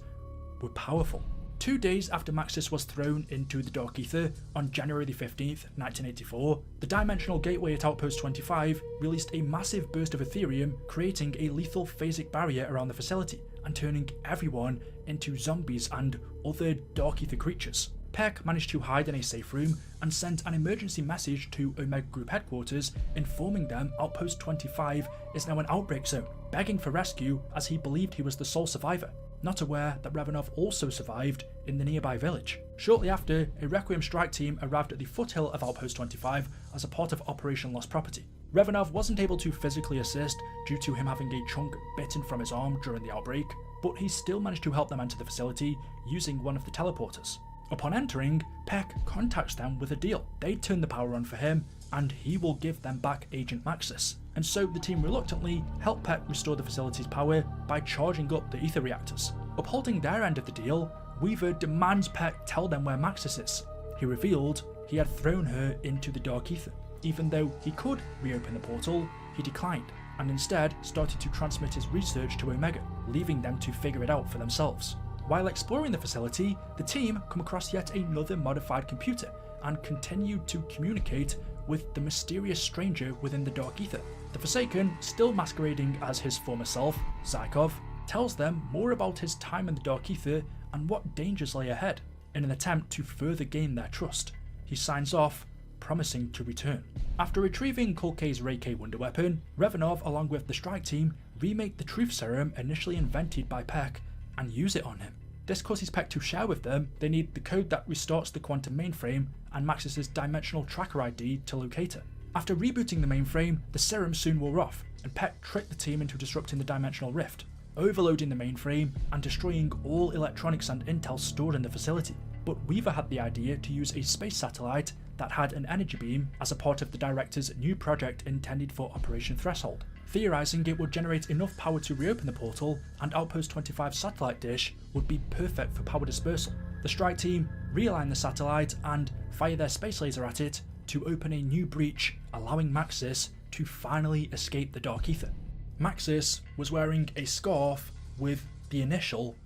were powerful. 2 days after Maxis was thrown into the Dark Aether on January the 15th, 1984, the Dimensional Gateway at Outpost 25 released a massive burst of Ethereum, creating a lethal phasic barrier around the facility and turning everyone into zombies and other Dark Aether creatures. Peck managed to hide in a safe room and sent an emergency message to Omega Group headquarters informing them Outpost 25 is now an outbreak zone, begging for rescue as he believed he was the sole survivor, not aware that Revanov also survived in the nearby village. Shortly after, a Requiem strike team arrived at the foothill of Outpost 25 as a part of Operation Lost Property. Revanov wasn't able to physically assist due to him having a chunk bitten from his arm during the outbreak, but he still managed to help them enter the facility using one of the teleporters. Upon entering, Peck contacts them with a deal. They turn the power on for him, and he will give them back Agent Maxis. And so the team reluctantly help Peck restore the facility's power by charging up the ether reactors. Upholding their end of the deal, Weaver demands Peck tell them where Maxis is. He revealed he had thrown her into the Dark Aether. Even though he could reopen the portal, he declined, and instead started to transmit his research to Omega, leaving them to figure it out for themselves. While exploring the facility, the team come across yet another modified computer and continued to communicate with the mysterious stranger within the Dark Aether. The Forsaken, still masquerading as his former self, Zykov, tells them more about his time in the Dark Aether and what dangers lay ahead. In an attempt to further gain their trust, he signs off, promising to return. After retrieving Kulke's Ray K wonder weapon, Revanov along with the strike team remake the truth serum initially invented by Peck and use it on him. This causes Peck to share with them they need the code that restarts the quantum mainframe and Maxis' dimensional tracker ID to locate her. After rebooting the mainframe, the serum soon wore off, and Peck tricked the team into disrupting the dimensional rift, overloading the mainframe and destroying all electronics and intel stored in the facility. But Weaver had the idea to use a space satellite that had an energy beam as a part of the director's new project intended for Operation Threshold, theorizing it would generate enough power to reopen the portal and Outpost 25's satellite dish would be perfect for power dispersal. The strike team realign the satellite and fire their space laser at it to open a new breach, allowing Maxis to finally escape the Dark Aether. Maxis was wearing a scarf with the initial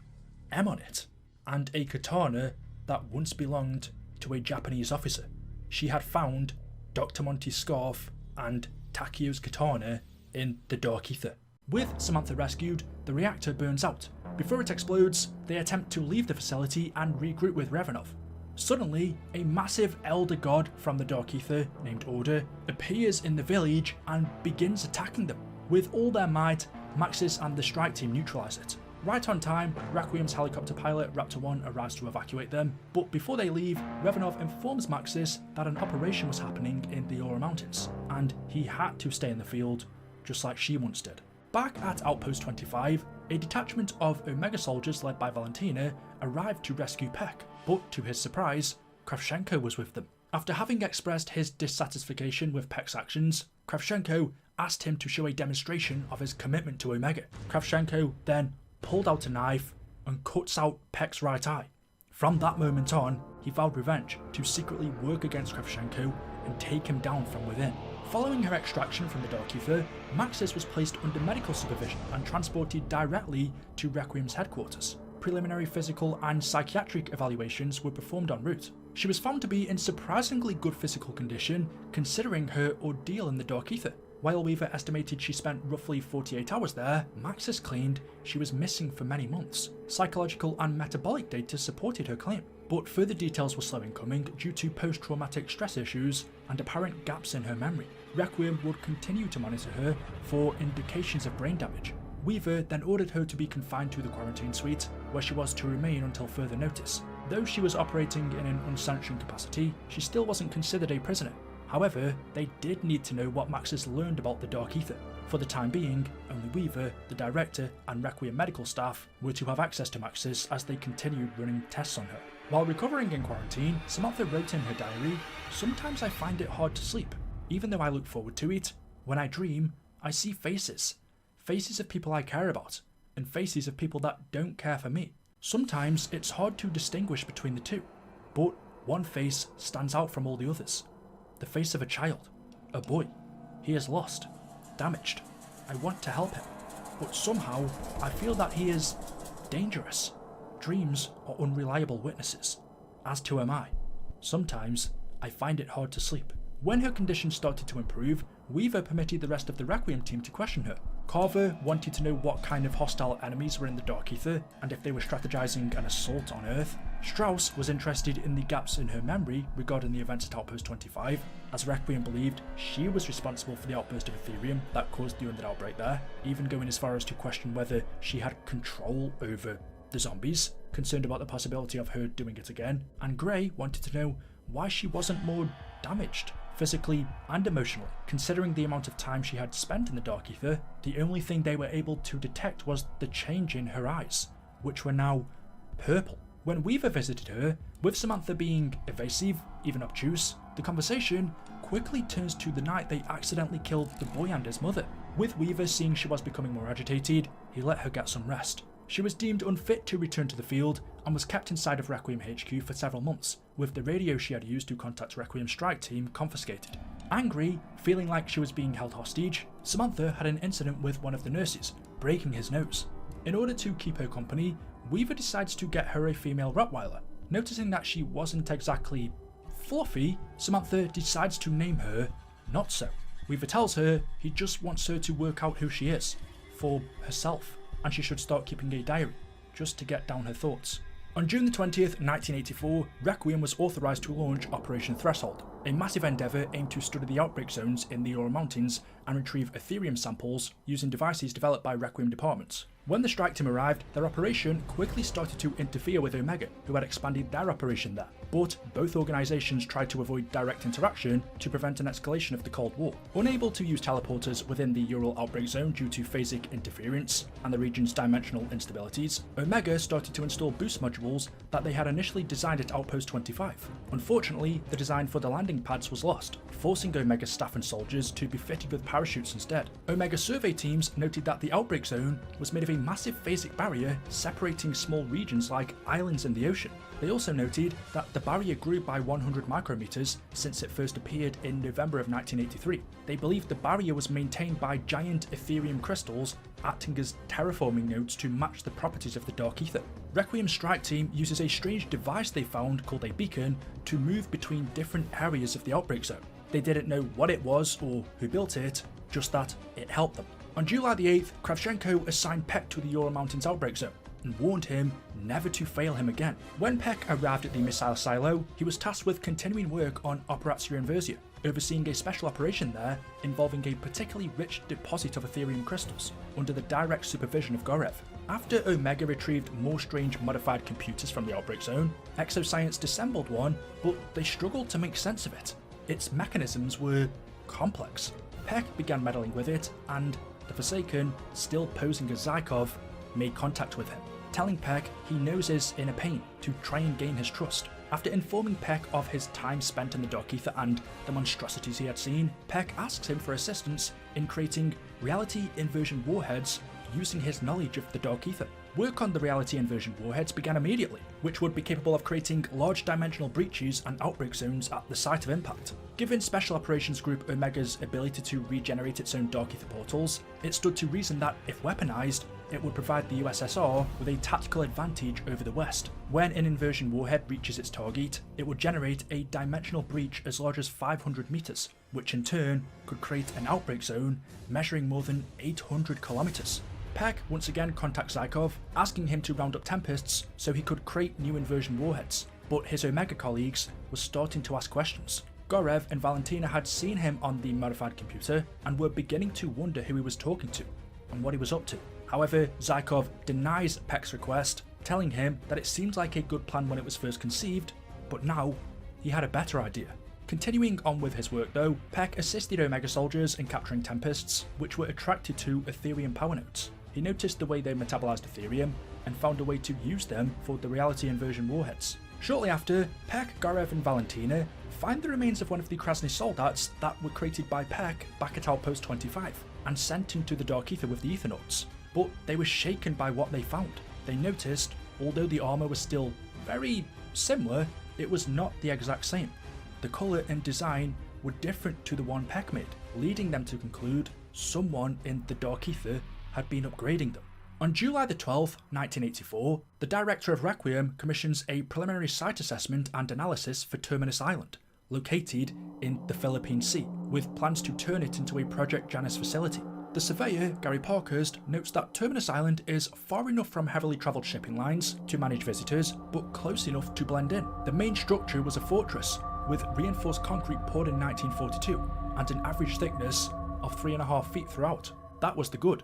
M on it, and a katana that once belonged to a Japanese officer. She had found Dr. Monty's scarf and Takio's katana in the Dark Aether. With Samantha rescued, the reactor burns out. Before it explodes, they attempt to leave the facility and regroup with Revanov. Suddenly, a massive elder god from the Dark Aether, named Order, appears in the village and begins attacking them. With all their might, Maxis and the strike team neutralize it. Right on time, Requiem's helicopter pilot Raptor 1 arrives to evacuate them, but before they leave, Revanov informs Maxis that an operation was happening in the Aura Mountains, and he had to stay in the field, just like she once did. Back at Outpost 25, a detachment of Omega soldiers led by Valentina arrived to rescue Peck, but to his surprise, Kravchenko was with them. After having expressed his dissatisfaction with Peck's actions, Kravchenko asked him to show a demonstration of his commitment to Omega. Kravchenko then pulled out a knife and cuts out Peck's right eye. From that moment on, he vowed revenge to secretly work against Kravchenko and take him down from within. Following her extraction from the Dark Aether, Maxis was placed under medical supervision and transported directly to Requiem's headquarters. Preliminary physical and psychiatric evaluations were performed en route. She was found to be in surprisingly good physical condition considering her ordeal in the Dark Aether. While Weaver estimated she spent roughly 48 hours there, Maxis claimed she was missing for many months. Psychological and metabolic data supported her claim, but further details were slow in coming due to post-traumatic stress issues and apparent gaps in her memory. Requiem would continue to monitor her for indications of brain damage. Weaver then ordered her to be confined to the quarantine suite, where she was to remain until further notice. Though she was operating in an unsanctioned capacity, she still wasn't considered a prisoner. However, they did need to know what Maxis learned about the Dark Aether. For the time being, only Weaver, the director, and Requiem medical staff were to have access to Maxis as they continued running tests on her. While recovering in quarantine, Samantha wrote in her diary, "Sometimes I find it hard to sleep. Even though I look forward to it, when I dream, I see faces. Faces of people I care about, and faces of people that don't care for me. Sometimes it's hard to distinguish between the two, but one face stands out from all the others. The face of a child, a boy. He is lost, damaged. I want to help him, but somehow I feel that he is dangerous. Dreams are unreliable witnesses, as to am I. Sometimes I find it hard to sleep." When her condition started to improve, Weaver permitted the rest of the Requiem team to question her. Carver wanted to know what kind of hostile enemies were in the Dark Aether and if they were strategizing an assault on Earth. Strauss was interested in the gaps in her memory regarding the events at Outpost 25, as Requiem believed she was responsible for the outburst of Ethereum that caused the Undead outbreak there, even going as far as to question whether she had control over the zombies, concerned about the possibility of her doing it again. And Gray wanted to know why she wasn't more damaged, physically and emotionally. Considering the amount of time she had spent in the Dark Aether, the only thing they were able to detect was the change in her eyes, which were now purple. When Weaver visited her, with Samantha being evasive, even obtuse, the conversation quickly turns to the night they accidentally killed the boy and his mother. With Weaver seeing she was becoming more agitated, he let her get some rest. She was deemed unfit to return to the field and was kept inside of Requiem HQ for several months, with the radio she had used to contact Requiem strike team confiscated. Angry, feeling like she was being held hostage, Samantha had an incident with one of the nurses, breaking his nose. In order to keep her company, Weaver decides to get her a female Rottweiler. Noticing that she wasn't exactly fluffy, Samantha decides to name her Not So. Weaver tells her he just wants her to work out who she is, for herself, and she should start keeping a diary, just to get down her thoughts. On June the 20th, 1984, Requiem was authorised to launch Operation Threshold, a massive endeavour aimed to study the outbreak zones in the Ural Mountains and retrieve Ethereum samples using devices developed by Requiem departments. When the strike team arrived, their operation quickly started to interfere with Omega, who had expanded their operation there, but both organisations tried to avoid direct interaction to prevent an escalation of the Cold War. Unable to use teleporters within the Ural outbreak zone due to phasic interference and the region's dimensional instabilities, Omega started to install boost modules that they had initially designed at Outpost 25. Unfortunately, the design for the landing pads was lost, forcing Omega staff and soldiers to be fitted with parachutes instead. Omega survey teams noted that the outbreak zone was made of a massive phasic barrier separating small regions like islands in the ocean. They also noted that the barrier grew by 100 micrometers since it first appeared in November of 1983. They believed the barrier was maintained by giant Ethereum crystals acting as terraforming nodes to match the properties of the Dark Aether. Requiem's strike team uses a strange device they found called a beacon to move between different areas of the outbreak zone. They didn't know what it was or who built it, just that it helped them. On July the 8th, Kravchenko assigned Peck to the Ural Mountains outbreak zone and warned him never to fail him again. When Peck arrived at the missile silo, he was tasked with continuing work on Operatsia Inversia, overseeing a special operation there involving a particularly rich deposit of Ethereum crystals, under the direct supervision of Gorev. After Omega retrieved more strange modified computers from the outbreak zone, Exoscience disassembled one, but they struggled to make sense of it. Its mechanisms were complex. Peck began meddling with it, and the Forsaken, still posing as Zykov, made contact with him, telling Peck he knows is in a pain to try and gain his trust. After informing Peck of his time spent in the Dark Aether and the monstrosities he had seen, Peck asks him for assistance in creating reality inversion warheads using his knowledge of the Dark Aether. Work on the reality inversion warheads began immediately, which would be capable of creating large dimensional breaches and outbreak zones at the site of impact. Given Special Operations Group Omega's ability to regenerate its own Dark Aether portals, it stood to reason that, if weaponized, it would provide the USSR with a tactical advantage over the West. When an inversion warhead reaches its target, it would generate a dimensional breach as large as 500 meters, which in turn could create an outbreak zone measuring more than 800 kilometers. Peck once again contacts Zykov, asking him to round up Tempests so he could create new inversion warheads, but his Omega colleagues were starting to ask questions. Gorev and Valentina had seen him on the modified computer and were beginning to wonder who he was talking to and what he was up to. However, Zykov denies Peck's request, telling him that it seemed like a good plan when it was first conceived, but now he had a better idea. Continuing on with his work though, Peck assisted Omega soldiers in capturing Tempests, which were attracted to Etherium power nodes. He noticed the way they metabolized Etherium and found a way to use them for the reality inversion warheads. Shortly after, Peck, Gorev and Valentina find the remains of one of the Krasny soldats that were created by Peck back at Outpost 25 and sent into the Dark Aether with the Aethernauts. But they were shaken by what they found. They noticed, although the armour was still very similar, it was not the exact same. The colour and design were different to the one Peck made, leading them to conclude someone in the Dark Aether had been upgrading them. On July the 12th, 1984, the director of Requiem commissions a preliminary site assessment and analysis for Terminus Island, located in the Philippine Sea, with plans to turn it into a Project Janus facility. The surveyor, Gary Parkhurst, notes that Terminus Island is far enough from heavily travelled shipping lines to manage visitors, but close enough to blend in. The main structure was a fortress, with reinforced concrete poured in 1942, and an average thickness of 3.5 feet throughout. That was the good.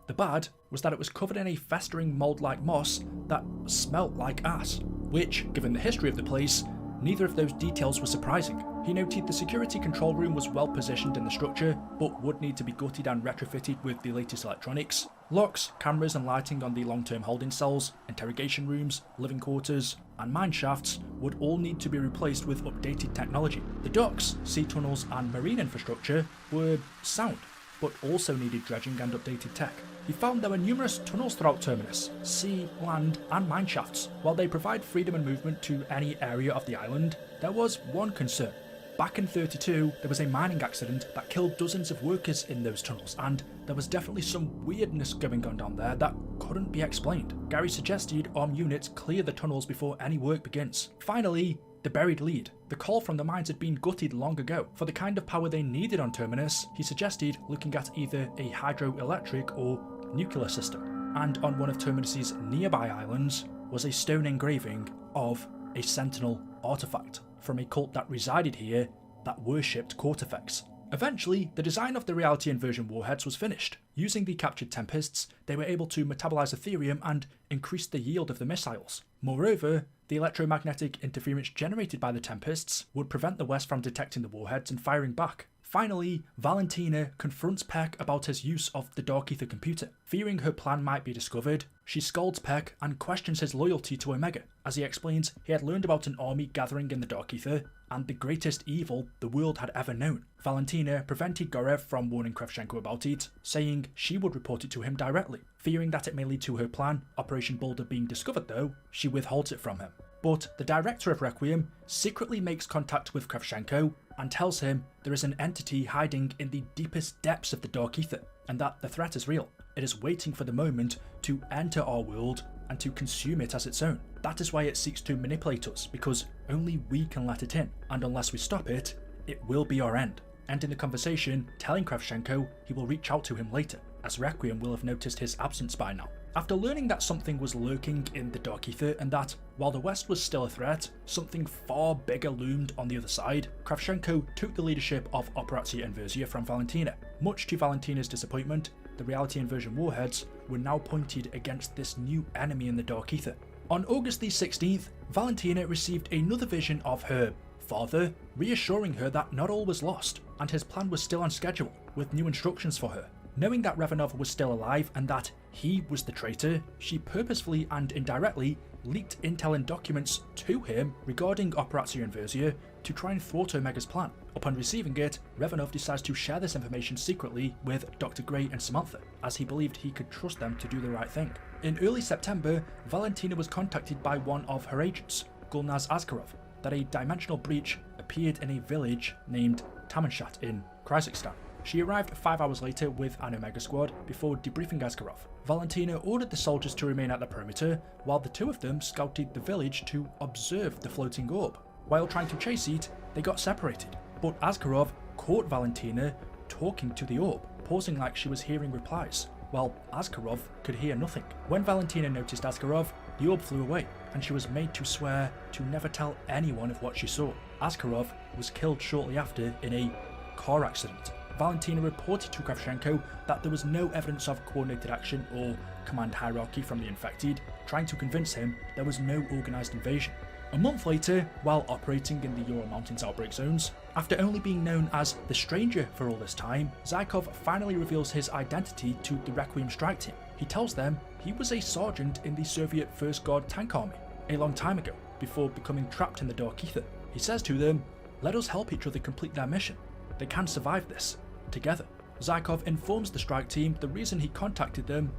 The bad was that it was covered in a festering mould-like moss that smelt like ass, which, given the history of the place, neither of those details were surprising. He noted the security control room was well positioned in the structure, but would need to be gutted and retrofitted with the latest electronics. Locks, cameras and lighting on the long-term holding cells, interrogation rooms, living quarters, and mine shafts would all need to be replaced with updated technology. The docks, sea tunnels and marine infrastructure were sound, but also needed dredging and updated tech. He found there were numerous tunnels throughout Terminus, sea, land and mine shafts. While they provide freedom and movement to any area of the island, there was one concern. Back in 32, there was a mining accident that killed dozens of workers in those tunnels, and there was definitely some weirdness going on down there that couldn't be explained. Gary suggested armed units clear the tunnels before any work begins. Finally, the buried lead. The coal from the mines had been gutted long ago. For the kind of power they needed on Terminus, he suggested looking at either a hydroelectric or nuclear system. And on one of Terminus's nearby islands was a stone engraving of a Sentinel artifact from a cult that resided here that worshipped Cortifex. Eventually, the design of the reality inversion warheads was finished. Using the captured Tempests, they were able to metabolize Etherium and increase the yield of the missiles. Moreover, the electromagnetic interference generated by the Tempests would prevent the West from detecting the warheads and firing back. Finally, Valentina confronts Peck about his use of the Dark Aether computer. Fearing her plan might be discovered, she scolds Peck and questions his loyalty to Omega. As he explains, he had learned about an army gathering in the Dark Aether and the greatest evil the world had ever known. Valentina prevented Gorev from warning Kravchenko about it, saying she would report it to him directly. Fearing that it may lead to her plan, Operation Boulder, being discovered though, she withholds it from him. But the director of Requiem secretly makes contact with Kravchenko and tells him there is an entity hiding in the deepest depths of the Dark Aether, and that the threat is real. It is waiting for the moment to enter our world and to consume it as its own. That is why it seeks to manipulate us, because only we can let it in, and unless we stop it, it will be our end. Ending the conversation, telling Kravchenko he will reach out to him later, as Requiem will have noticed his absence by now. After learning that something was lurking in the Dark Aether and that, while the West was still a threat, something far bigger loomed on the other side, Kravchenko took the leadership of Operatsia Inversia from Valentina. Much to Valentina's disappointment, the reality inversion warheads were now pointed against this new enemy in the Dark Aether. On August the 16th, Valentina received another vision of her father, reassuring her that not all was lost, and his plan was still on schedule, with new instructions for her. Knowing that Revanov was still alive and that he was the traitor, she purposefully and indirectly leaked intel and documents to him regarding Operatsia Inversia to try and thwart Omega's plan. Upon receiving it, Revanov decides to share this information secretly with Dr. Gray and Samantha, as he believed he could trust them to do the right thing. In early September, Valentina was contacted by one of her agents, Gulnaz Askarov, that a dimensional breach appeared in a village named Tamanshat in Kazakhstan. She arrived 5 hours later with an Omega squad before debriefing Askarov. Valentina ordered the soldiers to remain at the perimeter, while the two of them scouted the village to observe the floating orb. While trying to chase it, they got separated, but Askarov caught Valentina talking to the orb, pausing like she was hearing replies, while Askarov could hear nothing. When Valentina noticed Askarov, the orb flew away, and she was made to swear to never tell anyone of what she saw. Askarov was killed shortly after in a car accident. Valentina reported to Kravchenko that there was no evidence of coordinated action or command hierarchy from the infected, trying to convince him there was no organised invasion. A month later, while operating in the Ural Mountains outbreak zones, after only being known as the Stranger for all this time, Zykov finally reveals his identity to the Requiem strike team. He tells them he was a sergeant in the Soviet First Guard tank army a long time ago, before becoming trapped in the Dark Aether. He says to them, "Let us help each other complete their mission. They can survive this, together." Zykov informs the strike team the reason he contacted them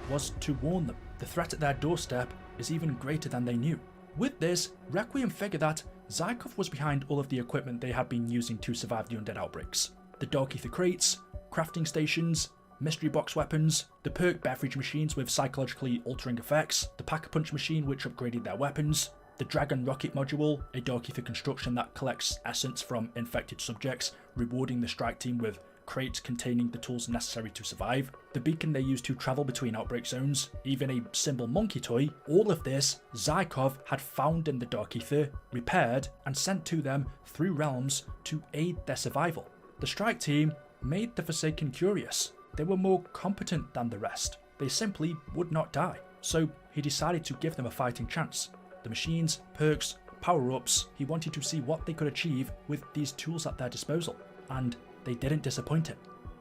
was to warn them. The threat at their doorstep is even greater than they knew. With this, Requiem figured that Zykov was behind all of the equipment they had been using to survive the undead outbreaks. The Dark Aether crates, crafting stations, mystery box weapons, the perk beverage machines with psychologically altering effects, the Pack-a-Punch machine which upgraded their weapons, the Dragon rocket module, a Dark Aether construction that collects essence from infected subjects, rewarding the strike team with crates containing the tools necessary to survive, the beacon they use to travel between outbreak zones, even a simple monkey toy. All of this Zykov had found in the Dark Aether, repaired, and sent to them through realms to aid their survival. The strike team made the Forsaken curious. They were more competent than the rest. They simply would not die. So he decided to give them a fighting chance. The machines, perks, power-ups, he wanted to see what they could achieve with these tools at their disposal. And they didn't disappoint him.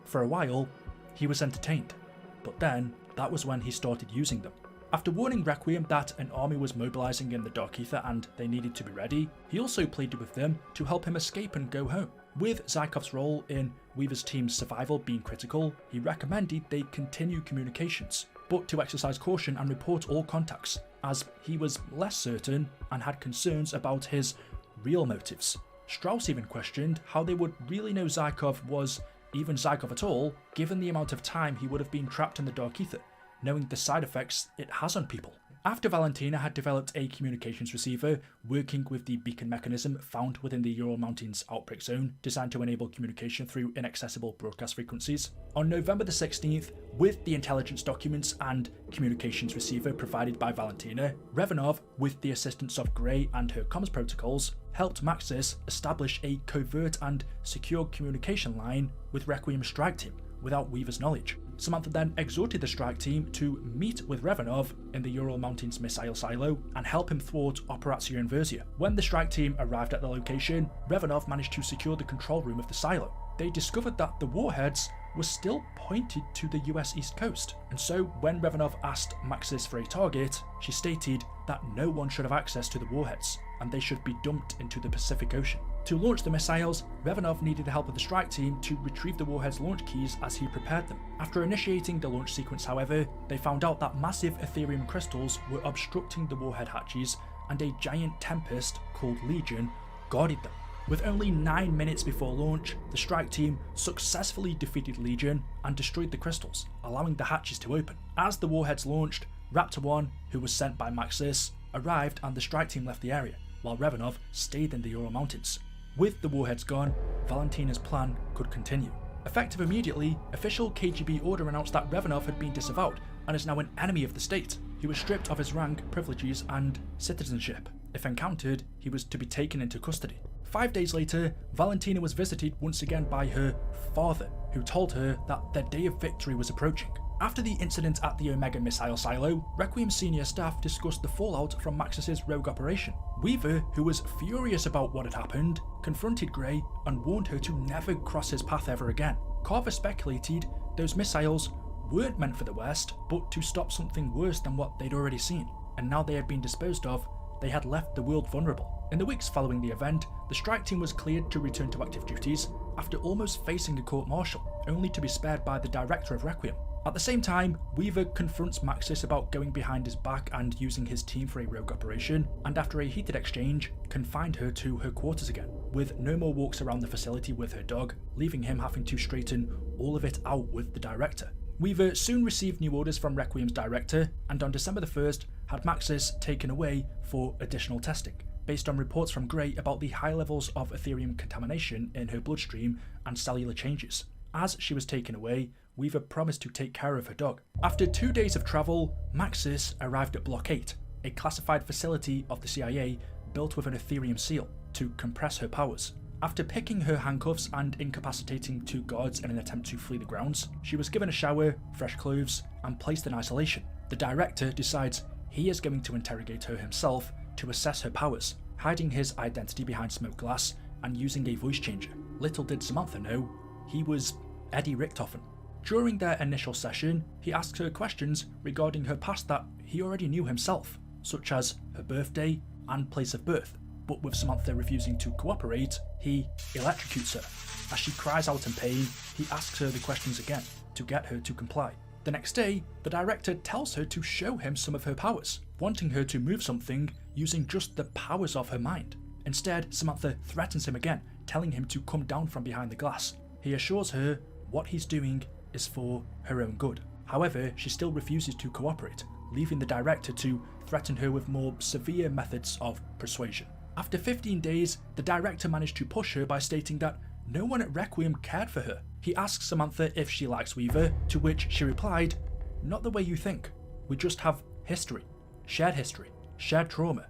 For a while, he was entertained, but then that was when he started using them. After warning Requiem that an army was mobilizing in the Dark Aether and they needed to be ready, he also pleaded with them to help him escape and go home. With Zykov's role in Weaver's team's survival being critical, he recommended they continue communications, but to exercise caution and report all contacts, as he was less certain and had concerns about his real motives. Strauss even questioned how they would really know Zykov was even Zykov at all, given the amount of time he would have been trapped in the Dark Aether, knowing the side effects it has on people. After Valentina had developed a communications receiver working with the beacon mechanism found within the Ural Mountains outbreak zone, designed to enable communication through inaccessible broadcast frequencies, on November the 16th, with the intelligence documents and communications receiver provided by Valentina, Revanov, with the assistance of Grey and her comms protocols, helped Maxis establish a covert and secure communication line with Requiem's strike team without Weaver's knowledge. Samantha then exhorted the strike team to meet with Revanov in the Ural Mountains missile silo and help him thwart Operatio Inversia. When the strike team arrived at the location, Revanov managed to secure the control room of the silo. They discovered that the warheads were still pointed to the US East Coast, and so when Revanov asked Maxis for a target, she stated that no one should have access to the warheads, and they should be dumped into the Pacific Ocean. To launch the missiles, Revanov needed the help of the strike team to retrieve the warhead's launch keys as he prepared them. After initiating the launch sequence, however, they found out that massive Ethereum crystals were obstructing the warhead hatches, and a giant tempest called Legion guarded them. With only 9 minutes before launch, the strike team successfully defeated Legion and destroyed the crystals, allowing the hatches to open. As the warheads launched, Raptor 1, who was sent by Maxis, arrived and the strike team left the area, while Revanov stayed in the Ural Mountains. With the warheads gone, Valentina's plan could continue. Effective immediately, official KGB order announced that Revanov had been disavowed and is now an enemy of the state. He was stripped of his rank, privileges and citizenship. If encountered, he was to be taken into custody. 5 days later, Valentina was visited once again by her father, who told her that their day of victory was approaching. After the incident at the Omega missile silo, Requiem senior staff discussed the fallout from Maxis' rogue operation. Weaver, who was furious about what had happened, confronted Grey and warned her to never cross his path ever again. Carver speculated those missiles weren't meant for the West, but to stop something worse than what they'd already seen, and now they had been disposed of, they had left the world vulnerable. In the weeks following the event, the strike team was cleared to return to active duties after almost facing a court-martial, only to be spared by the director of Requiem. At the same time, Weaver confronts Maxis about going behind his back and using his team for a rogue operation, and after a heated exchange, confined her to her quarters again, with no more walks around the facility with her dog, leaving him having to straighten all of it out with the director. Weaver soon received new orders from Requiem's director, and on December the 1st, had Maxis taken away for additional testing, based on reports from Grey about the high levels of Ethereum contamination in her bloodstream and cellular changes. As she was taken away, Weaver promised to take care of her dog. After 2 days of travel, Maxis arrived at Block 8, a classified facility of the CIA built with an Ethereum seal to compress her powers. After picking her handcuffs and incapacitating 2 guards in an attempt to flee the grounds, she was given a shower, fresh clothes, and placed in isolation. The director decides he is going to interrogate her himself to assess her powers. hiding his identity behind smoke glass and using a voice changer. Little did Samantha know, he was Eddie Richtofen. During their initial session, he asked her questions regarding her past that he already knew himself, such as her birthday and place of birth, but with Samantha refusing to cooperate, he electrocutes her. As she cries out in pain, he asks her the questions again to get her to comply. The next day, the director tells her to show him some of her powers, wanting her to move something using just the powers of her mind. Instead, Samantha threatens him again, telling him to come down from behind the glass. He assures her what he's doing is for her own good. However, she still refuses to cooperate, leaving the director to threaten her with more severe methods of persuasion. After 15 days, the director managed to push her by stating that no one at Requiem cared for her. He asks Samantha if she likes Weaver, to which she replied, "Not the way you think. We just have history, shared trauma.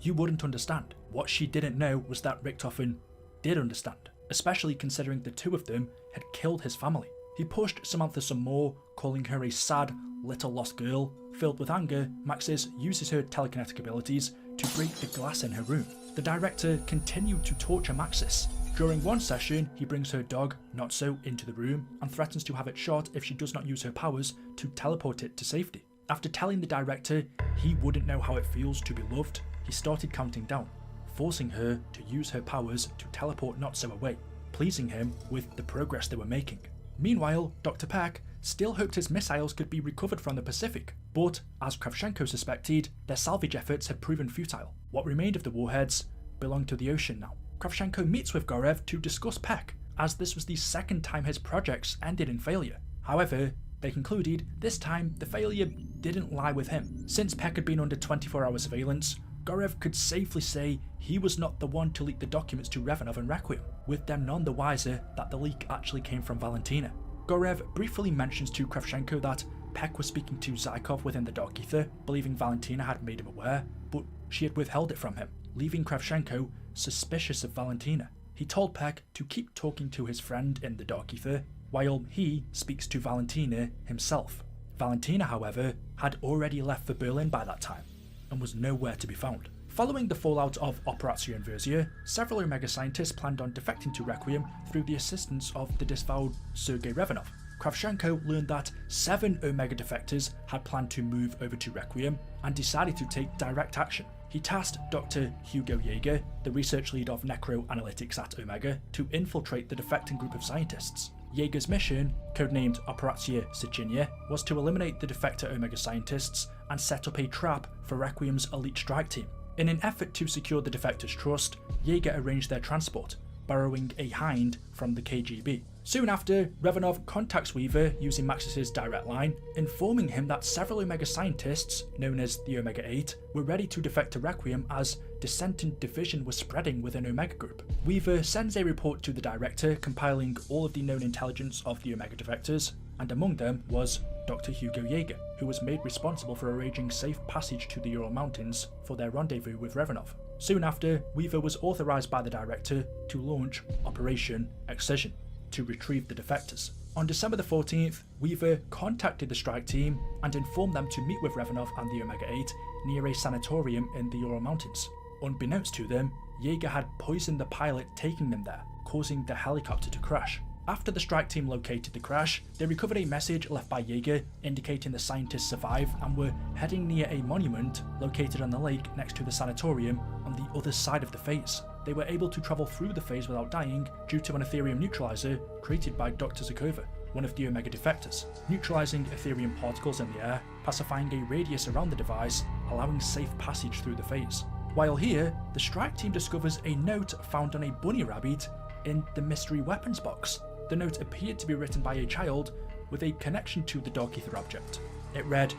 You wouldn't understand." What she didn't know was that Richtofen did understand, especially considering the two of them had killed his family. He pushed Samantha some more, calling her a sad, little lost girl. Filled with anger, Maxis uses her telekinetic abilities to break the glass in her room. The director continued to torture Maxis. During one session, he brings her dog, Notso, into the room and threatens to have it shot if she does not use her powers to teleport it to safety. After telling the director he wouldn't know how it feels to be loved, he started counting down, forcing her to use her powers to teleport Notso away, pleasing him with the progress they were making. Meanwhile, Dr. Peck still hoped his missiles could be recovered from the Pacific, but as Kravchenko suspected, their salvage efforts had proven futile. What remained of the warheads belonged to the ocean now. Kravchenko meets with Gorev to discuss Peck, as this was the second time his projects ended in failure. However, they concluded this time the failure didn't lie with him. Since Peck had been under 24-hour surveillance, Gorev could safely say he was not the one to leak the documents to Revanov and Requiem, with them none the wiser that the leak actually came from Valentina. Gorev briefly mentions to Kravchenko that Peck was speaking to Zykov within the Dark Aether, believing Valentina had made him aware, but she had withheld it from him, leaving Kravchenko suspicious of Valentina. He told Peck to keep talking to his friend in the Dark Aether, while he speaks to Valentina himself. Valentina, however, had already left for Berlin by that time, and was nowhere to be found. Following the fallout of Operation Verzier, several Omega scientists planned on defecting to Requiem through the assistance of the disavowed Sergei Revanov. Kravchenko learned that 7 Omega defectors had planned to move over to Requiem and decided to take direct action. He tasked Dr. Hugo Jaeger, the research lead of necroanalytics at Omega, to infiltrate the defecting group of scientists. Jaeger's mission, codenamed Operatia Sicilia, was to eliminate the defector Omega scientists and set up a trap for Requiem's elite strike team. In an effort to secure the defectors' trust, Jaeger arranged their transport, borrowing a hind from the KGB. Soon after, Revanov contacts Weaver using Maxis' direct line, informing him that several Omega scientists, known as the Omega 8, were ready to defect to Requiem as dissenting division was spreading within Omega Group. Weaver sends a report to the director compiling all of the known intelligence of the Omega defectors, and among them was Dr. Hugo Jaeger, who was made responsible for arranging safe passage to the Ural Mountains for their rendezvous with Revanov. Soon after, Weaver was authorized by the director to launch Operation Ascension to retrieve the defectors. On December the 14th, Weaver contacted the strike team and informed them to meet with Revanov and the Omega 8 near a sanatorium in the Ural Mountains. Unbeknownst to them, Jaeger had poisoned the pilot taking them there, causing the helicopter to crash. After the strike team located the crash, they recovered a message left by Jaeger indicating the scientists survived and were heading near a monument located on the lake next to the sanatorium on the other side of the phase. They were able to travel through the phase without dying due to an Ethereum neutralizer created by Dr. Zakova, one of the Omega defectors, neutralizing Ethereum particles in the air, pacifying a radius around the device, allowing safe passage through the phase. While here, the strike team discovers a note found on a bunny rabbit in the mystery weapons box. The note appeared to be written by a child with a connection to the Dark Aether object. It read,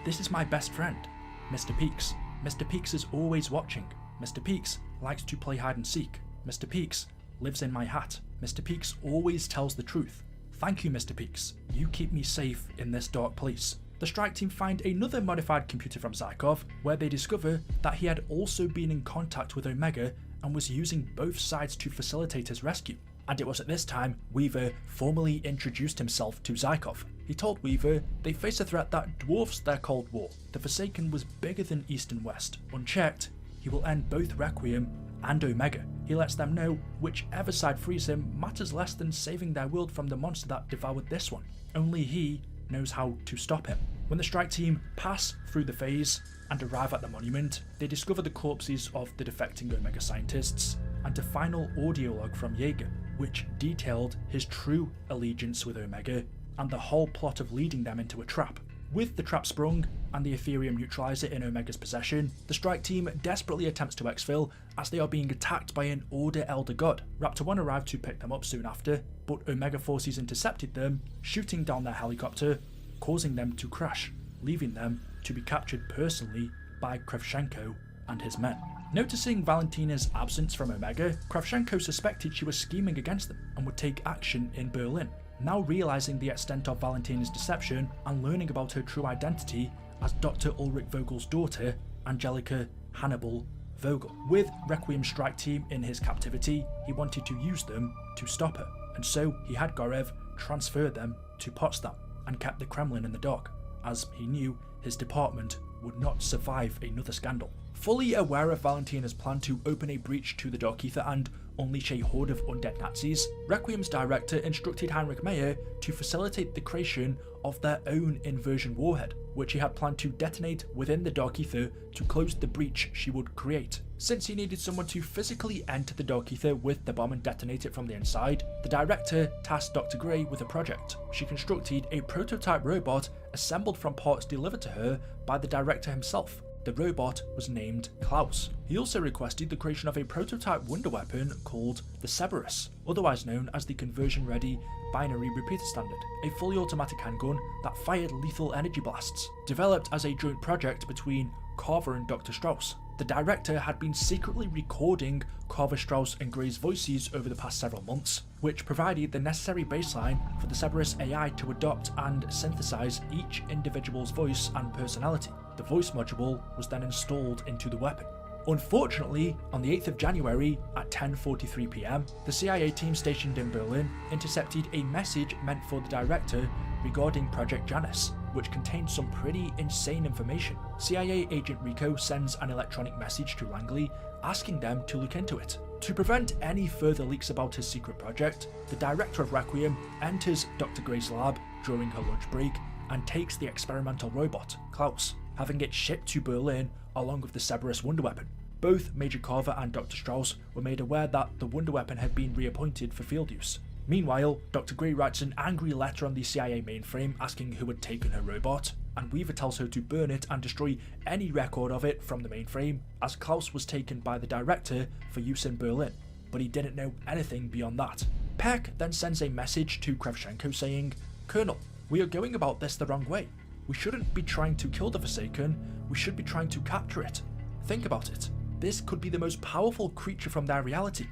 "This is my best friend, Mr. Peaks. Mr. Peaks is always watching. Mr. Peaks likes to play hide and seek. Mr. Peaks lives in my hat. Mr. Peaks always tells the truth. Thank you, Mr. Peaks. You keep me safe in this dark place." The strike team find another modified computer from Zykov, where they discover that he had also been in contact with Omega and was using both sides to facilitate his rescue. And it was at this time Weaver formally introduced himself to Zykov. He told Weaver they face a threat that dwarfs their Cold War. The Forsaken was bigger than East and West. Unchecked, he will end both Requiem and Omega. He lets them know whichever side frees him matters less than saving their world from the monster that devoured this one. Only he knows how to stop him. When the strike team pass through the phase and arrive at the monument, they discover the corpses of the defecting Omega scientists and a final audio log from Jaeger, which detailed his true allegiance with Omega and the whole plot of leading them into a trap. With the trap sprung and the Ethereum neutralizer in Omega's possession, the strike team desperately attempts to exfil as they are being attacked by an Order Elder God. Raptor 1 arrived to pick them up soon after, but Omega forces intercepted them, shooting down their helicopter, causing them to crash, leaving them to be captured personally by Kravchenko and his men. Noticing Valentina's absence from Omega, Kravchenko suspected she was scheming against them and would take action in Berlin. Now realizing the extent of Valentina's deception and learning about her true identity as Dr. Ulrich Vogel's daughter, Angelica Hannibal Vogel. With Requiem's strike team in his captivity, he wanted to use them to stop her, and so he had Gorev transfer them to Potsdam and kept the Kremlin in the dark, as he knew his department would not survive another scandal. Fully aware of Valentina's plan to open a breach to the Dark Aether and unleash a horde of undead Nazis, Requiem's director instructed Heinrich Meyer to facilitate the creation of their own inversion warhead, which he had planned to detonate within the Dark Aether to close the breach she would create. Since he needed someone to physically enter the Dark Aether with the bomb and detonate it from the inside, the director tasked Dr. Gray with a project. She constructed a prototype robot assembled from parts delivered to her by the director himself. The robot was named Klaus. He also requested the creation of a prototype wonder weapon called the Cerberus, otherwise known as the conversion-ready binary repeater standard, a fully automatic handgun that fired lethal energy blasts. Developed as a joint project between Carver and Dr. Strauss, the director had been secretly recording Carver, Strauss and Gray's voices over the past several months, which provided the necessary baseline for the Cerberus AI to adopt and synthesize each individual's voice and personality. The voice module was then installed into the weapon. Unfortunately, on the 8th of January at 10:43 PM, the CIA team stationed in Berlin intercepted a message meant for the director regarding Project Janus, which contained some pretty insane information. CIA agent Rico sends an electronic message to Langley asking them to look into it. To prevent any further leaks about his secret project, the director of Requiem enters Dr. Gray's lab during her lunch break and takes the experimental robot, Klaus, having it shipped to Berlin along with the Cerberus wonder weapon. Both Major Carver and Dr. Strauss were made aware that the wonder weapon had been reappointed for field use. Meanwhile, Dr. Gray writes an angry letter on the CIA mainframe asking who had taken her robot, and Weaver tells her to burn it and destroy any record of it from the mainframe, as Klaus was taken by the director for use in Berlin, but he didn't know anything beyond that. Peck then sends a message to Kravchenko saying, "Colonel, we are going about this the wrong way. We shouldn't be trying to kill the Forsaken, we should be trying to capture it. Think about it. This could be the most powerful creature from their reality.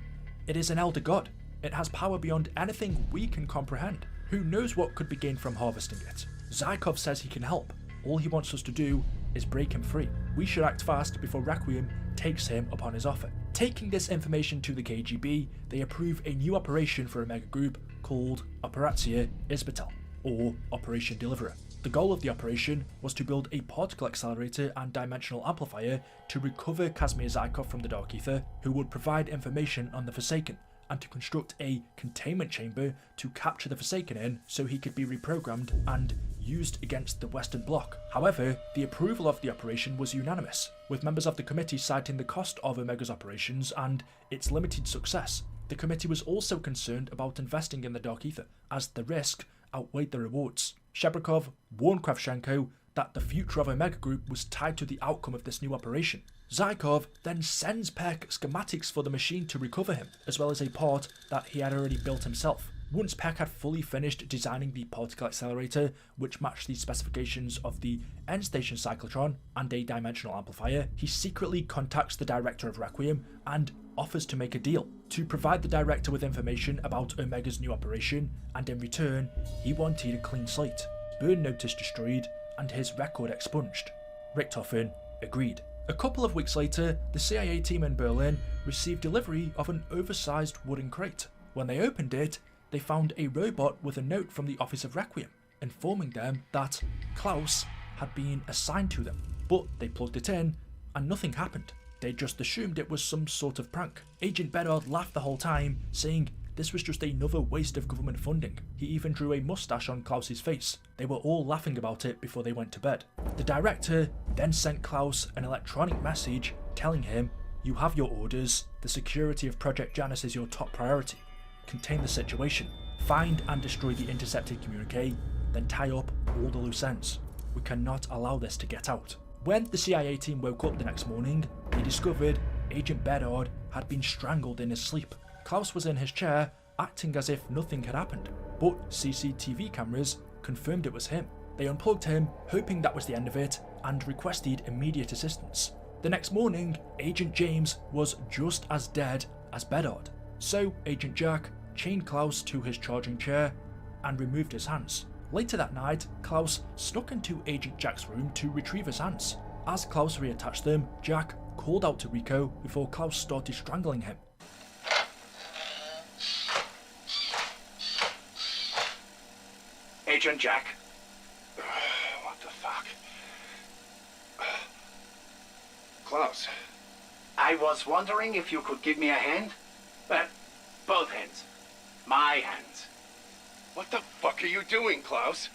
It is an elder god. It has power beyond anything we can comprehend. Who knows what could be gained from harvesting it? Zykov says he can help. All he wants us to do is break him free. We should act fast before Requiem takes him upon his offer." Taking this information to the KGB, they approve a new operation for Omega Group called Operatia Izbitel, or Operation Deliverer. The goal of the operation was to build a particle accelerator and dimensional amplifier to recover Kazimir Zykov from the Dark Aether, who would provide information on the Forsaken, and to construct a containment chamber to capture the Forsaken in so he could be reprogrammed and used against the Western Bloc. However, the approval of the operation was unanimous, with members of the committee citing the cost of Omega's operations and its limited success. The committee was also concerned about investing in the Dark Aether, as the risk outweighed the rewards. Shebrakov warned Kravchenko that the future of Omega Group was tied to the outcome of this new operation. Zykov then sends Peck schematics for the machine to recover him, as well as a part that he had already built himself. Once Peck had fully finished designing the particle accelerator, which matched the specifications of the end-station cyclotron and a dimensional amplifier, he secretly contacts the director of Requiem and offers to make a deal, to provide the director with information about Omega's new operation, and in return, he wanted a clean slate, burn notice destroyed, and his record expunged. Richtofen agreed. A couple of weeks later, the CIA team in Berlin received delivery of an oversized wooden crate. When they opened it, they found a robot with a note from the Office of Requiem, informing them that Klaus had been assigned to them, but they plugged it in and nothing happened. They just assumed it was some sort of prank. Agent Bedard laughed the whole time, saying this was just another waste of government funding. He even drew a mustache on Klaus's face. They were all laughing about it before they went to bed. The director then sent Klaus an electronic message telling him, "You have your orders. The security of Project Janus is your top priority. Contain the situation. Find and destroy the intercepted communique, then tie up all the loose ends. We cannot allow this to get out." When the CIA team woke up the next morning, they discovered Agent Bedard had been strangled in his sleep. Klaus was in his chair, acting as if nothing had happened, but CCTV cameras confirmed it was him. They unplugged him, hoping that was the end of it, and requested immediate assistance. The next morning, Agent James was just as dead as Bedard. So Agent Jack chained Klaus to his charging chair and removed his hands. Later that night, Klaus snuck into Agent Jack's room to retrieve his hands. As Klaus reattached them, Jack called out to Rico before Klaus started strangling him. Agent Jack. What the fuck? Klaus. I was wondering if you could give me a hand? Well, both hands. My hands. What the fuck are you doing, Klaus?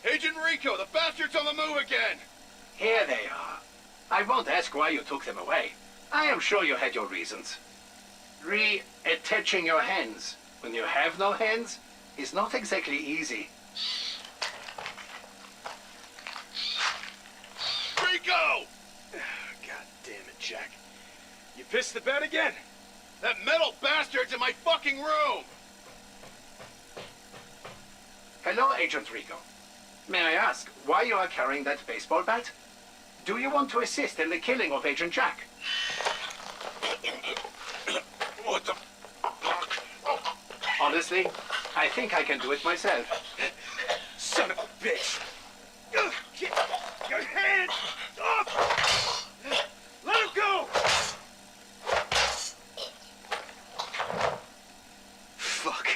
Agent Rico, the bastard's on the move again! Here they are. I won't ask why you took them away. I am sure you had your reasons. Reattaching your hands when you have no hands is not exactly easy. Rico! God damn it, Jack. You pissed the bed again? That metal bastard's in my fucking room! Hello, Agent Rico. May I ask why you are carrying that baseball bat? Do you want to assist in the killing of Agent Jack? What the fuck? Honestly, I think I can do it myself. Son of a bitch! Get your hands off! Let him go! Fuck.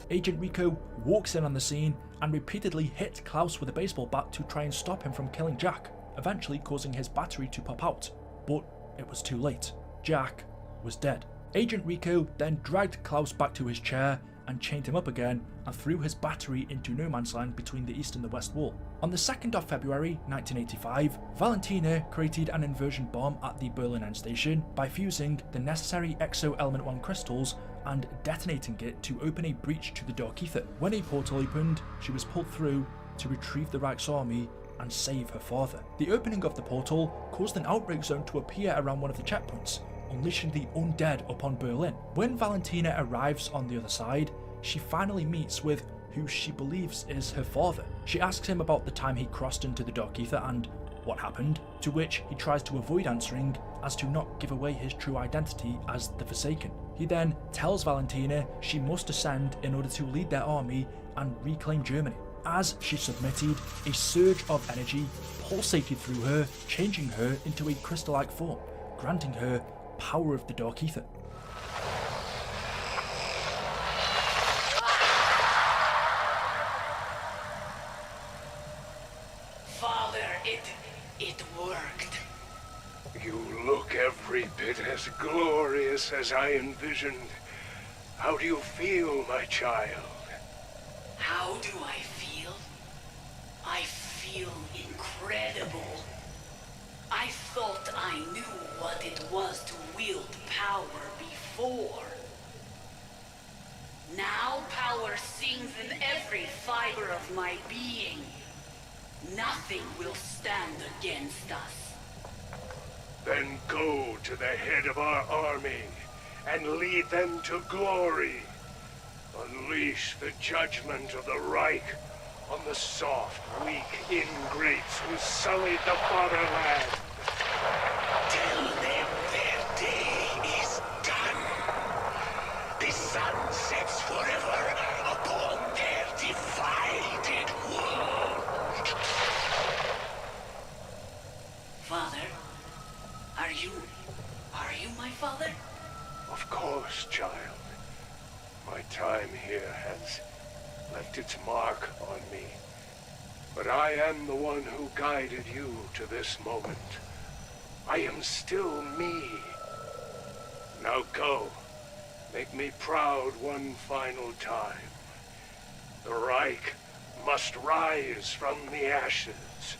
Agent Rico walks in on the scene and repeatedly hits Klaus with a baseball bat to try and stop him from killing Jack, eventually causing his battery to pop out. But it was too late. Jack was dead. Agent Rico then dragged Klaus back to his chair and chained him up again and threw his battery into no man's land between the east and the west wall. On the 2nd of February 1985, Valentina created an inversion bomb at the Berlin end station by fusing the necessary Exo Element 1 crystals and detonating it to open a breach to the Dark Aether. When a portal opened, she was pulled through to retrieve the Reich's army and save her father. The opening of the portal caused an outbreak zone to appear around one of the checkpoints, unleashing the undead upon Berlin. When Valentina arrives on the other side, she finally meets with who she believes is her father. She asks him about the time he crossed into the Dark Aether and what happened, to which he tries to avoid answering as to not give away his true identity as the Forsaken. He then tells Valentina she must ascend in order to lead their army and reclaim Germany. As she submitted, a surge of energy pulsated through her, changing her into a crystal-like form, granting her power of the Dark Aether. Father, it worked. You look every bit as glorious as I envisioned. How do you feel, my child? How do I feel? I feel incredible. I thought I knew what it was to wield power before. Now power sings in every fiber of my being. Nothing will stand against us. Then go to the head of our army and lead them to glory. Unleash the judgment of the Reich on the soft, weak ingrates who sullied the fatherland. Tell them their day is done. The sun sets forever upon their divided world. Father, are you my father? Of course, child. My time here has left its mark on me. But I am the one who guided you to this moment. I am still me. Now go. Make me proud one final time. The Reich must rise from the ashes.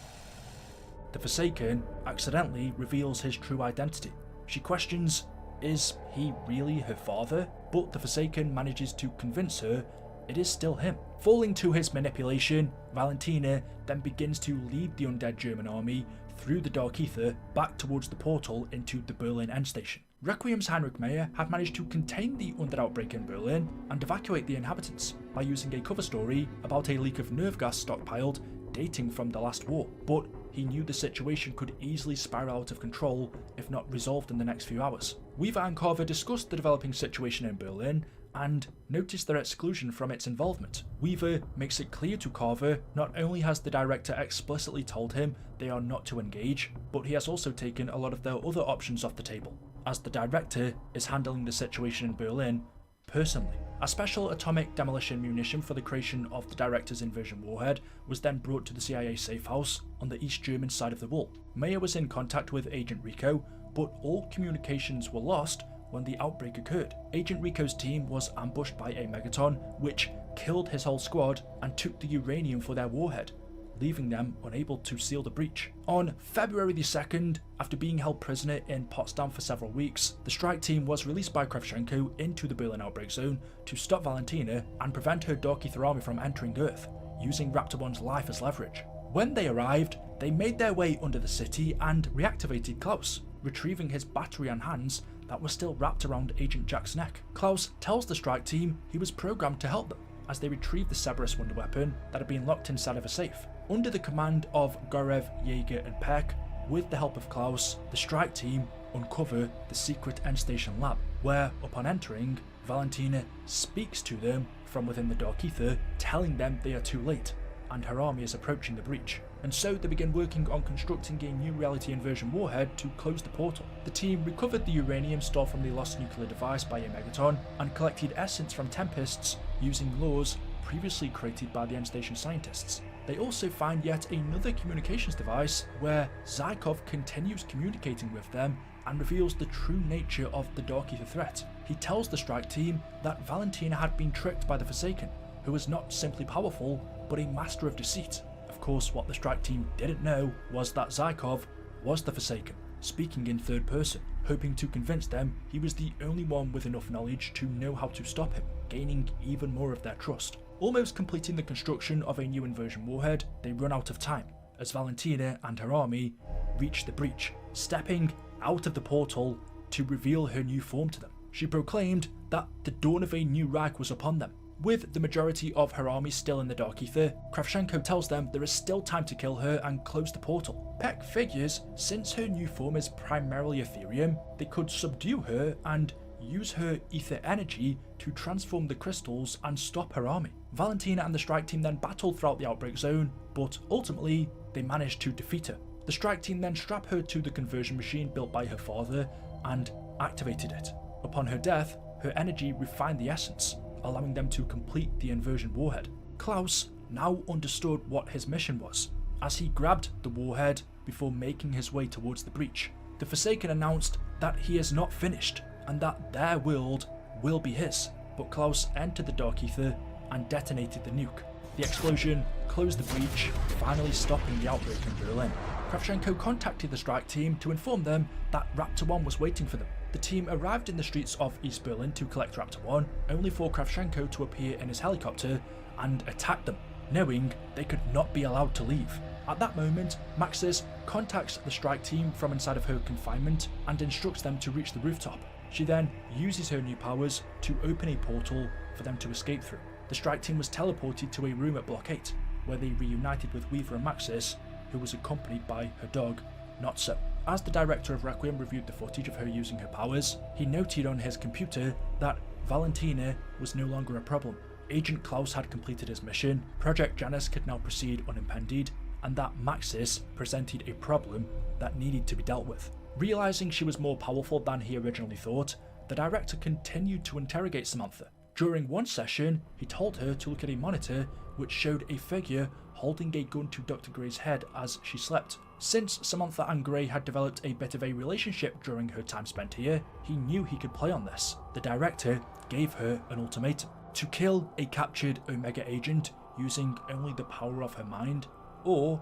The Forsaken accidentally reveals his true identity. She questions, is he really her father? But the Forsaken manages to convince her it is still him. Falling to his manipulation, Valentina then begins to lead the undead German army through the Dark Aether back towards the portal into the Berlin end station. Requiem's Heinrich Meyer have managed to contain the undead outbreak in Berlin and evacuate the inhabitants by using a cover story about a leak of nerve gas stockpiled dating from the last war, but he knew the situation could easily spiral out of control if not resolved in the next few hours. Weaver and Carver discussed the developing situation in Berlin and noticed their exclusion from its involvement. Weaver makes it clear to Carver not only has the director explicitly told him they are not to engage, but he has also taken a lot of their other options off the table, as the director is handling the situation in Berlin personally. A special atomic demolition munition for the creation of the director's inversion warhead was then brought to the CIA safe house on the East German side of the wall. Meyer was in contact with Agent Rico, but all communications were lost when the outbreak occurred. Agent Rico's team was ambushed by a megaton, which killed his whole squad and took the uranium for their warhead, leaving them unable to seal the breach. On February the 2nd, after being held prisoner in Potsdam for several weeks, the strike team was released by Kravchenko into the Berlin outbreak zone to stop Valentina and prevent her Dark Aether army from entering Earth, using Raptor 1's life as leverage. When they arrived, they made their way under the city and reactivated Klaus, retrieving his battery and hands that were still wrapped around Agent Jack's neck. Klaus tells the strike team he was programmed to help them as they retrieved the Cerberus wonder weapon that had been locked inside of a safe. Under the command of Gorev, Jaeger and Peck, with the help of Klaus, the strike team uncover the secret end station lab, where, upon entering, Valentina speaks to them from within the Dark Aether, telling them they are too late and her army is approaching the breach. And so they begin working on constructing a new reality inversion warhead to close the portal. The team recovered the uranium stored from the lost nuclear device by a megaton and collected essence from Tempests using laws previously created by the end station scientists. They also find yet another communications device where Zykov continues communicating with them and reveals the true nature of the Dark Aether threat. He tells the strike team that Valentina had been tricked by the Forsaken, who was not simply powerful, but a master of deceit. Of course, what the strike team didn't know was that Zykov was the Forsaken, speaking in third person, hoping to convince them he was the only one with enough knowledge to know how to stop him, gaining even more of their trust. Almost completing the construction of a new inversion warhead, they run out of time, as Valentina and her army reach the breach, stepping out of the portal to reveal her new form to them. She proclaimed that the dawn of a new Reich was upon them. With the majority of her army still in the Dark Aether, Kravchenko tells them there is still time to kill her and close the portal. Peck figures, since her new form is primarily Ethereum, they could subdue her and use her ether energy to transform the crystals and stop her army. Valentina and the strike team then battled throughout the outbreak zone, but ultimately they managed to defeat her. The strike team then strapped her to the conversion machine built by her father and activated it. Upon her death, her energy refined the essence, allowing them to complete the inversion warhead. Klaus now understood what his mission was, as he grabbed the warhead before making his way towards the breach. The Forsaken announced that he is not finished, and that their world will be his, but Klaus entered the Dark Aether and detonated the nuke. The explosion closed the breach, finally stopping the outbreak in Berlin. Kravchenko contacted the strike team to inform them that Raptor 1 was waiting for them. The team arrived in the streets of East Berlin to collect Raptor 1, only for Kravchenko to appear in his helicopter and attack them, knowing they could not be allowed to leave. At that moment, Maxis contacts the strike team from inside of her confinement and instructs them to reach the rooftop. She then uses her new powers to open a portal for them to escape through. The strike team was teleported to a room at Block 8, where they reunited with Weaver and Maxis, who was accompanied by her dog, Not So. As the director of Requiem reviewed the footage of her using her powers, he noted on his computer that Valentina was no longer a problem. Agent Klaus had completed his mission, Project Janus could now proceed unimpeded, and that Maxis presented a problem that needed to be dealt with. Realizing she was more powerful than he originally thought, the director continued to interrogate Samantha. During one session, he told her to look at a monitor which showed a figure holding a gun to Dr. Gray's head as she slept. Since Samantha and Gray had developed a bit of a relationship during her time spent here, he knew he could play on this. The director gave her an ultimatum: to kill a captured Omega agent using only the power of her mind, or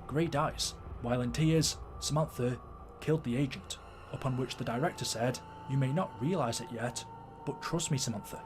Gray dies. While in tears, Samantha killed the agent, upon which the director said, "You may not realise it yet, but trust me, Samantha.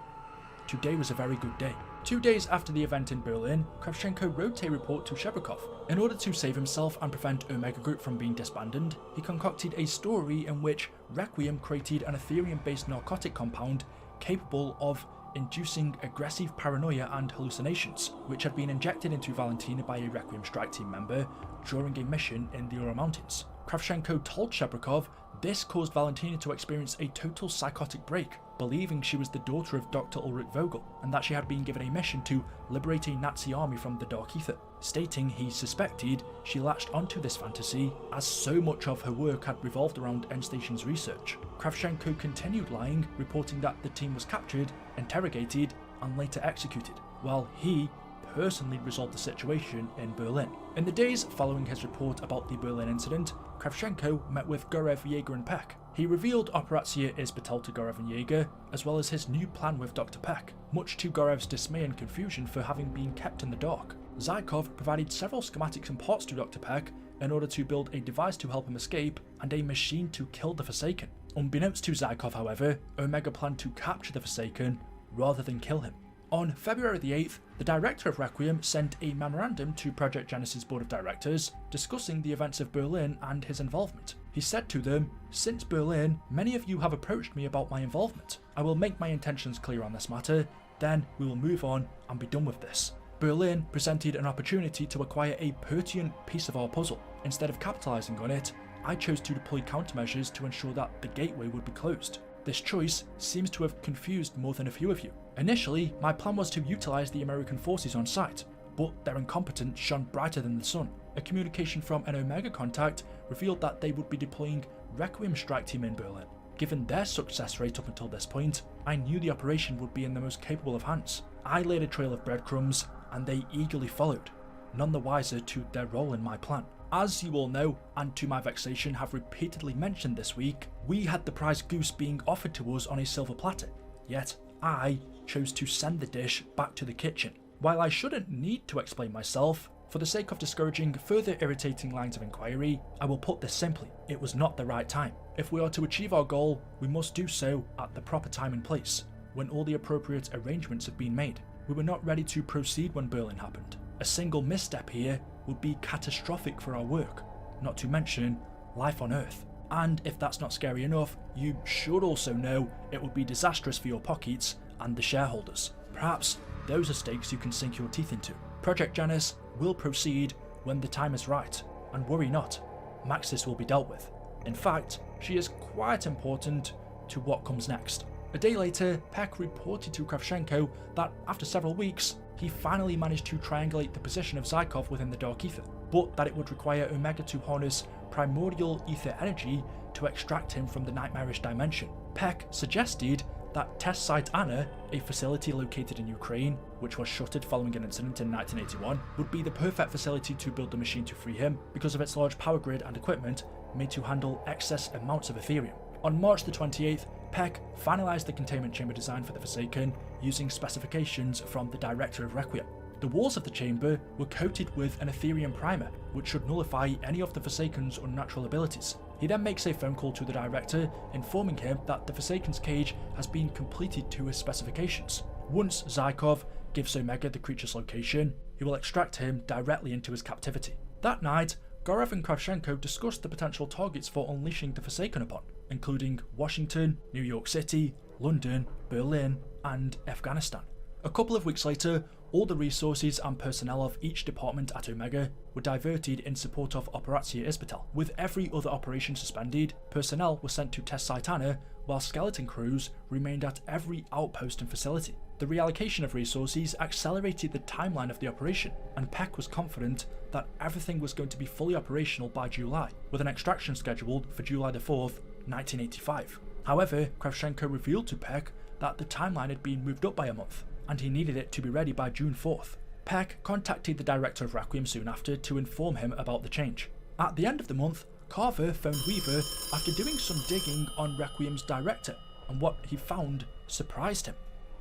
Today was a very good day." 2 days after the event in Berlin, Kravchenko wrote a report to Shebrakov. In order to save himself and prevent Omega Group from being disbanded, he concocted a story in which Requiem created an Ethereum-based narcotic compound capable of inducing aggressive paranoia and hallucinations, which had been injected into Valentina by a Requiem strike team member during a mission in the Ural Mountains. Kravchenko told Shebrakov this caused Valentina to experience a total psychotic break, believing she was the daughter of Dr. Ulrich Vogel, and that she had been given a mission to liberate a Nazi army from the Dark Aether, stating he suspected she latched onto this fantasy as so much of her work had revolved around Endstation's research. Kravchenko continued lying, reporting that the team was captured, interrogated, and later executed, while he personally resolved the situation in Berlin. In the days following his report about the Berlin incident, Kravchenko met with Gorev, Yeager and Peck. He revealed Operatia Izbetel to Gorev and Yeager, as well as his new plan with Dr. Peck, much to Gorev's dismay and confusion for having been kept in the dark. Zykov provided several schematics and parts to Dr. Peck in order to build a device to help him escape and a machine to kill the Forsaken. Unbeknownst to Zykov, however, Omega planned to capture the Forsaken rather than kill him. On February the 8th, the director of Requiem sent a memorandum to Project Janus's board of directors discussing the events of Berlin and his involvement. He said to them, "Since Berlin, many of you have approached me about my involvement. I will make my intentions clear on this matter, then we will move on and be done with this." Berlin presented an opportunity to acquire a pertinent piece of our puzzle. Instead of capitalizing on it, I chose to deploy countermeasures to ensure that the gateway would be closed. This choice seems to have confused more than a few of you. Initially, my plan was to utilize the American forces on site, but their incompetence shone brighter than the sun. A communication from an Omega contact revealed that they would be deploying Requiem strike team in Berlin. Given their success rate up until this point, I knew the operation would be in the most capable of hands. I laid a trail of breadcrumbs, and they eagerly followed, none the wiser to their role in my plan. As you all know, and to my vexation have repeatedly mentioned this week, we had the prize goose being offered to us on a silver platter, yet I chose to send the dish back to the kitchen. While I shouldn't need to explain myself, for the sake of discouraging further irritating lines of inquiry, I will put this simply: it was not the right time. If we are to achieve our goal, we must do so at the proper time and place, when all the appropriate arrangements have been made. We were not ready to proceed when Berlin happened. A single misstep here would be catastrophic for our work, not to mention life on Earth. And if that's not scary enough, you should also know it would be disastrous for your pockets and the shareholders. Perhaps those are stakes you can sink your teeth into. Project Janus will proceed when the time is right, and worry not, Maxis will be dealt with. In fact, she is quite important to what comes next. A day later, Peck reported to Kravchenko that after several weeks, he finally managed to triangulate the position of Zykov within the Dark Aether, but that it would require Omega to harness primordial ether energy to extract him from the nightmarish dimension. Peck suggested that Test Site Anna, a facility located in Ukraine, which was shuttered following an incident in 1981, would be the perfect facility to build the machine to free him because of its large power grid and equipment made to handle excess amounts of Ethereum. On March the 28th, Peck finalized the containment chamber design for the Forsaken using specifications from the director of Requiem. The walls of the chamber were coated with an Ethereum primer, which should nullify any of the Forsaken's unnatural abilities. He then makes a phone call to the director, informing him that the Forsaken's cage has been completed to his specifications. Once Zykov gives Omega the creature's location, he will extract him directly into his captivity. That night, Gorev and Kravchenko discussed the potential targets for unleashing the Forsaken upon, including Washington, New York City, London, Berlin, and Afghanistan. A couple of weeks later, all the resources and personnel of each department at Omega were diverted in support of Operatia Izbetel. With every other operation suspended, personnel were sent to Test Site Anna, while skeleton crews remained at every outpost and facility. The reallocation of resources accelerated the timeline of the operation, and Peck was confident that everything was going to be fully operational by July, with an extraction scheduled for July the 4th, 1985. However, Kravchenko revealed to Peck that the timeline had been moved up by a month, and he needed it to be ready by June 4th. Peck contacted the director of Requiem soon after to inform him about the change. At the end of the month, Carver phoned Weaver after doing some digging on Requiem's director, and what he found surprised him.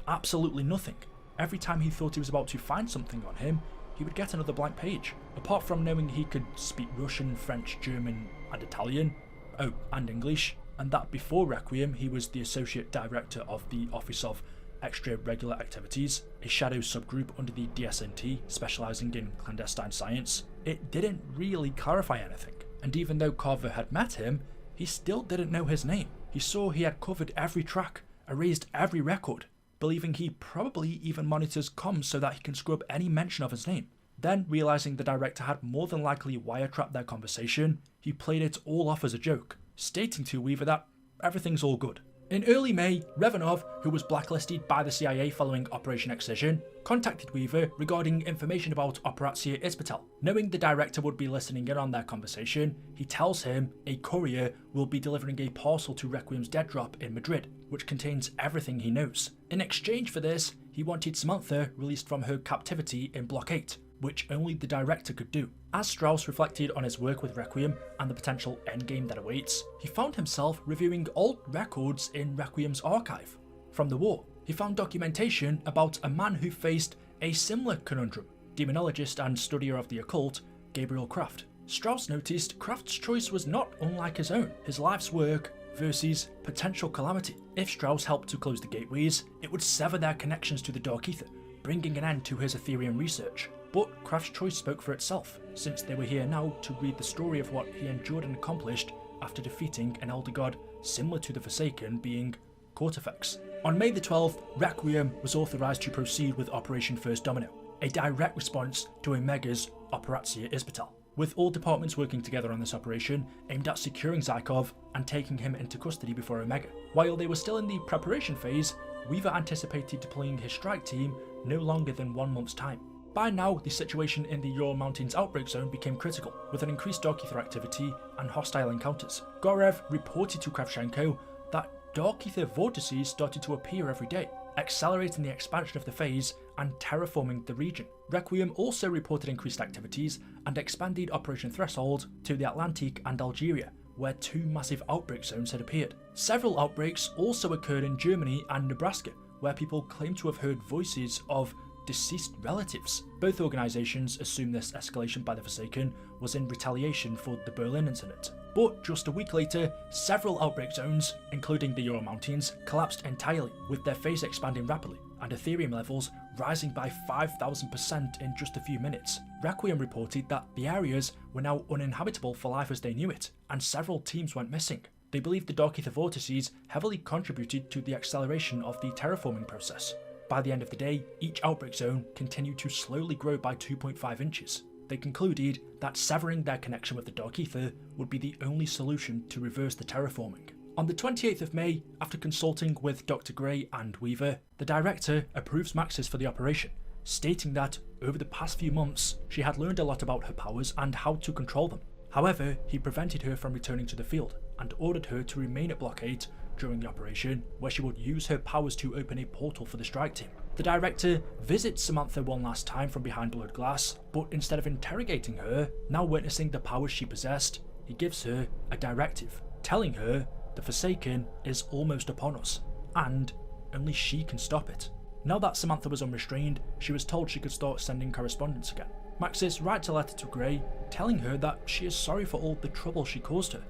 Absolutely nothing. Every time he thought he was about to find something on him, he would get another blank page. Apart from knowing he could speak Russian, French, German, and Italian, and English, and that before Requiem he was the associate director of the Office of Extra Regular Activities, a shadow subgroup under the DSNT specialising in clandestine science, it didn't really clarify anything. And even though Carver had met him, he still didn't know his name. He saw he had covered every track, erased every record, believing he probably even monitors comms so that he can scrub any mention of his name. Then, realising the director had more than likely wiretrapped their conversation, he played it all off as a joke, stating to Weaver that everything's all good. In early May, Revanov, who was blacklisted by the CIA following Operation Excision, contacted Weaver regarding information about Operatia Isbital. Knowing the director would be listening in on their conversation, he tells him a courier will be delivering a parcel to Requiem's dead drop in Madrid, which contains everything he knows. In exchange for this, he wanted Samantha released from her captivity in Block 8, which only the director could do. As Strauss reflected on his work with Requiem and the potential endgame that awaits, he found himself reviewing old records in Requiem's archive. From the war, he found documentation about a man who faced a similar conundrum, demonologist and studier of the occult, Gabriel Kraft. Strauss noticed Kraft's choice was not unlike his own, his life's work versus potential calamity. If Strauss helped to close the gateways, it would sever their connections to the Dark Aether, bringing an end to his Ethereum research. But Kraft's choice spoke for itself, since they were here now to read the story of what he endured and accomplished after defeating an elder god similar to the Forsaken, being Cortifex. On May the 12th, Requiem was authorised to proceed with Operation First Domino, a direct response to Omega's Operatia Isbital, with all departments working together on this operation aimed at securing Zykov and taking him into custody before Omega. While they were still in the preparation phase, Weaver anticipated deploying his strike team no longer than 1 month's time. By now, the situation in the Ural Mountains outbreak zone became critical, with an increased Dark Aether activity and hostile encounters. Gorev reported to Kravchenko that Dark Aether vortices started to appear every day, accelerating the expansion of the phase and terraforming the region. Requiem also reported increased activities and expanded Operation Threshold to the Atlantic and Algeria, where 2 massive outbreak zones had appeared. Several outbreaks also occurred in Germany and Nebraska, where people claimed to have heard voices of deceased relatives. Both organisations assumed this escalation by the Forsaken was in retaliation for the Berlin incident. But just a week later, several outbreak zones, including the Ural Mountains, collapsed entirely, with their phase expanding rapidly, and Ethereum levels rising by 5,000% in just a few minutes. Requiem reported that the areas were now uninhabitable for life as they knew it, and several teams went missing. They believed the Dark Aether vortices heavily contributed to the acceleration of the terraforming process. By the end of the day, each outbreak zone continued to slowly grow by 2.5 inches. They concluded that severing their connection with the Dark Aether would be the only solution to reverse the terraforming. On the 28th of May, after consulting with Dr. Gray and Weaver, the director approves Maxis for the operation, stating that over the past few months, she had learned a lot about her powers and how to control them. However, he prevented her from returning to the field and ordered her to remain at Block 8 during the operation, where she would use her powers to open a portal for the strike team. The director visits Samantha one last time from behind blurred glass, but instead of interrogating her, now witnessing the powers she possessed, he gives her a directive, telling her the Forsaken is almost upon us, and only she can stop it. Now that Samantha was unrestrained, she was told she could start sending correspondence again. Maxis writes a letter to Gray, telling her that she is sorry for all the trouble she caused her.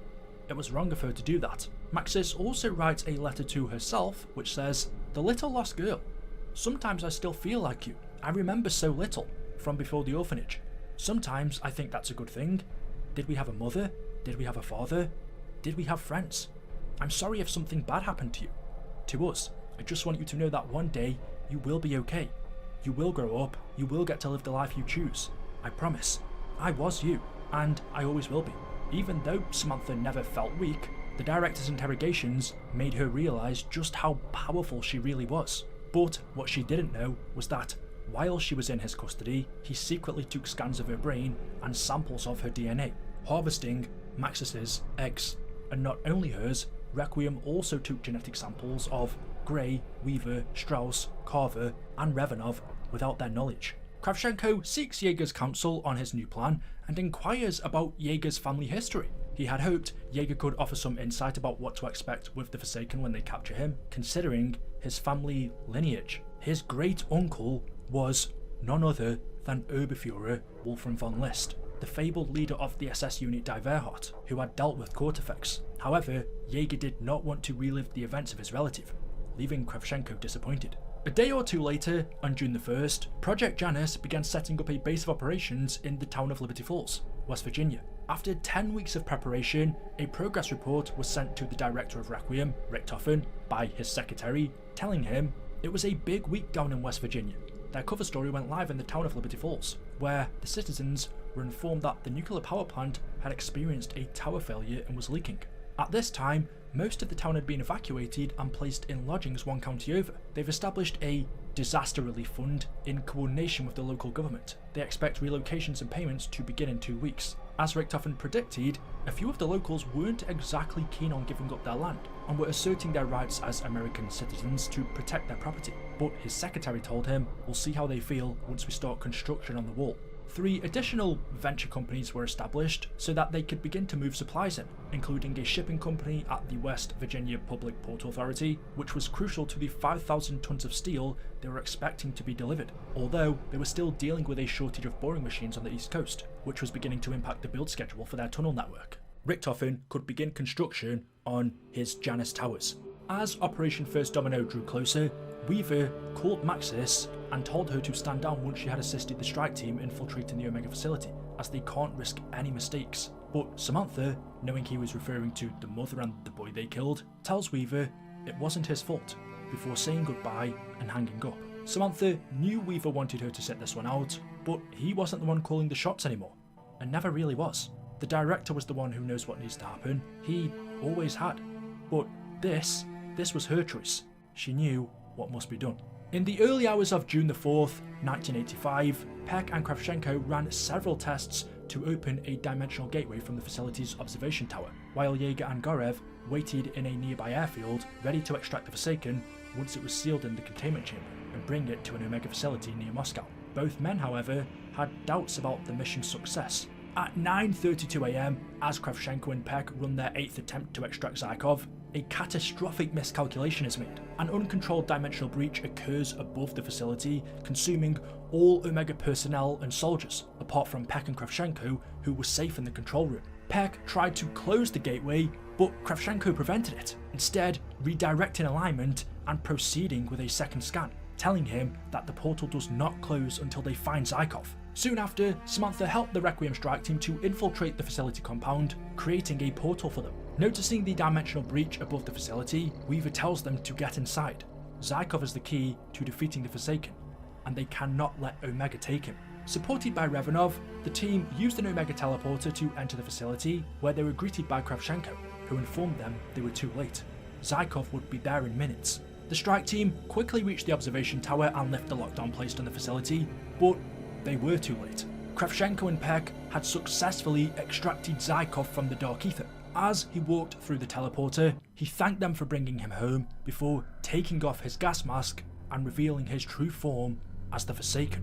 It was wrong of her to do that. Maxis also writes a letter to herself, which says, "The little lost girl. Sometimes I still feel like you. I remember so little from before the orphanage. Sometimes I think that's a good thing. Did we have a mother? Did we have a father? Did we have friends? I'm sorry if something bad happened to you. To us, I just want you to know that one day you will be okay. You will grow up. You will get to live the life you choose. I promise. I was you, and I always will be." Even though Samantha never felt weak, the director's interrogations made her realise just how powerful she really was. But what she didn't know was that, while she was in his custody, he secretly took scans of her brain and samples of her DNA, harvesting Maxis's eggs. And not only hers, Requiem also took genetic samples of Gray, Weaver, Strauss, Carver, and Revanov without their knowledge. Kravchenko seeks Jaeger's counsel on his new plan and inquires about Jaeger's family history. He had hoped Jaeger could offer some insight about what to expect with the Forsaken when they capture him, considering his family lineage. His great uncle was none other than Oberfuhrer Wolfram von List, the fabled leader of the SS unit Die Wehrhot, who had dealt with Kortifex. However, Jaeger did not want to relive the events of his relative, leaving Kravchenko disappointed. A day or two later, on June the 1st, Project Janus began setting up a base of operations in the town of Liberty Falls, West Virginia. After 10 weeks of preparation, a progress report was sent to the director of Requiem, Richtofen, by his secretary, telling him it was a big week down in West Virginia. Their cover story went live in the town of Liberty Falls, where the citizens were informed that the nuclear power plant had experienced a tower failure and was leaking. At this time, most of the town had been evacuated and placed in lodgings one county over. They've established a disaster relief fund in coordination with the local government. They expect relocations and payments to begin in 2 weeks. As Richtofen predicted, a few of the locals weren't exactly keen on giving up their land and were asserting their rights as American citizens to protect their property. But his secretary told him, "We'll see how they feel once we start construction on the wall." 3 additional venture companies were established so that they could begin to move supplies in, including a shipping company at the West Virginia Public Port Authority, which was crucial to the 5,000 tons of steel they were expecting to be delivered, although they were still dealing with a shortage of boring machines on the East Coast, which was beginning to impact the build schedule for their tunnel network. Richtofen could begin construction on his Janus towers. As Operation First Domino drew closer, Weaver called Maxis and told her to stand down once she had assisted the strike team infiltrating the Omega facility, as they can't risk any mistakes. But Samantha, knowing he was referring to the mother and the boy they killed, tells Weaver it wasn't his fault, before saying goodbye and hanging up. Samantha knew Weaver wanted her to sit this one out, but he wasn't the one calling the shots anymore, and never really was. The director was the one who knows what needs to happen. He always had. But this was her choice. She knew what must be done. In the early hours of June the 4th, 1985, Peck and Kravchenko ran several tests to open a dimensional gateway from the facility's observation tower, while Jaeger and Gorev waited in a nearby airfield, ready to extract the Forsaken once it was sealed in the containment chamber and bring it to an Omega facility near Moscow. Both men, however, had doubts about the mission's success. At 9:32 AM, as Kravchenko and Peck run their 8th attempt to extract Zykov, a catastrophic miscalculation is made. An uncontrolled dimensional breach occurs above the facility, consuming all Omega personnel and soldiers, apart from Peck and Kravchenko, who were safe in the control room. Peck tried to close the gateway, but Kravchenko prevented it, instead redirecting alignment and proceeding with a second scan, telling him that the portal does not close until they find Zykov. Soon after, Samantha helped the Requiem strike team to infiltrate the facility compound, creating a portal for them. Noticing the dimensional breach above the facility, Weaver tells them to get inside. Zykov is the key to defeating the Forsaken, and they cannot let Omega take him. Supported by Revanov, the team used an Omega teleporter to enter the facility, where they were greeted by Kravchenko, who informed them they were too late. Zykov would be there in minutes. The strike team quickly reached the observation tower and lift the lockdown placed on the facility, but they were too late. Kravchenko and Peck had successfully extracted Zykov from the Dark Aether. As he walked through the teleporter, he thanked them for bringing him home before taking off his gas mask and revealing his true form as the Forsaken,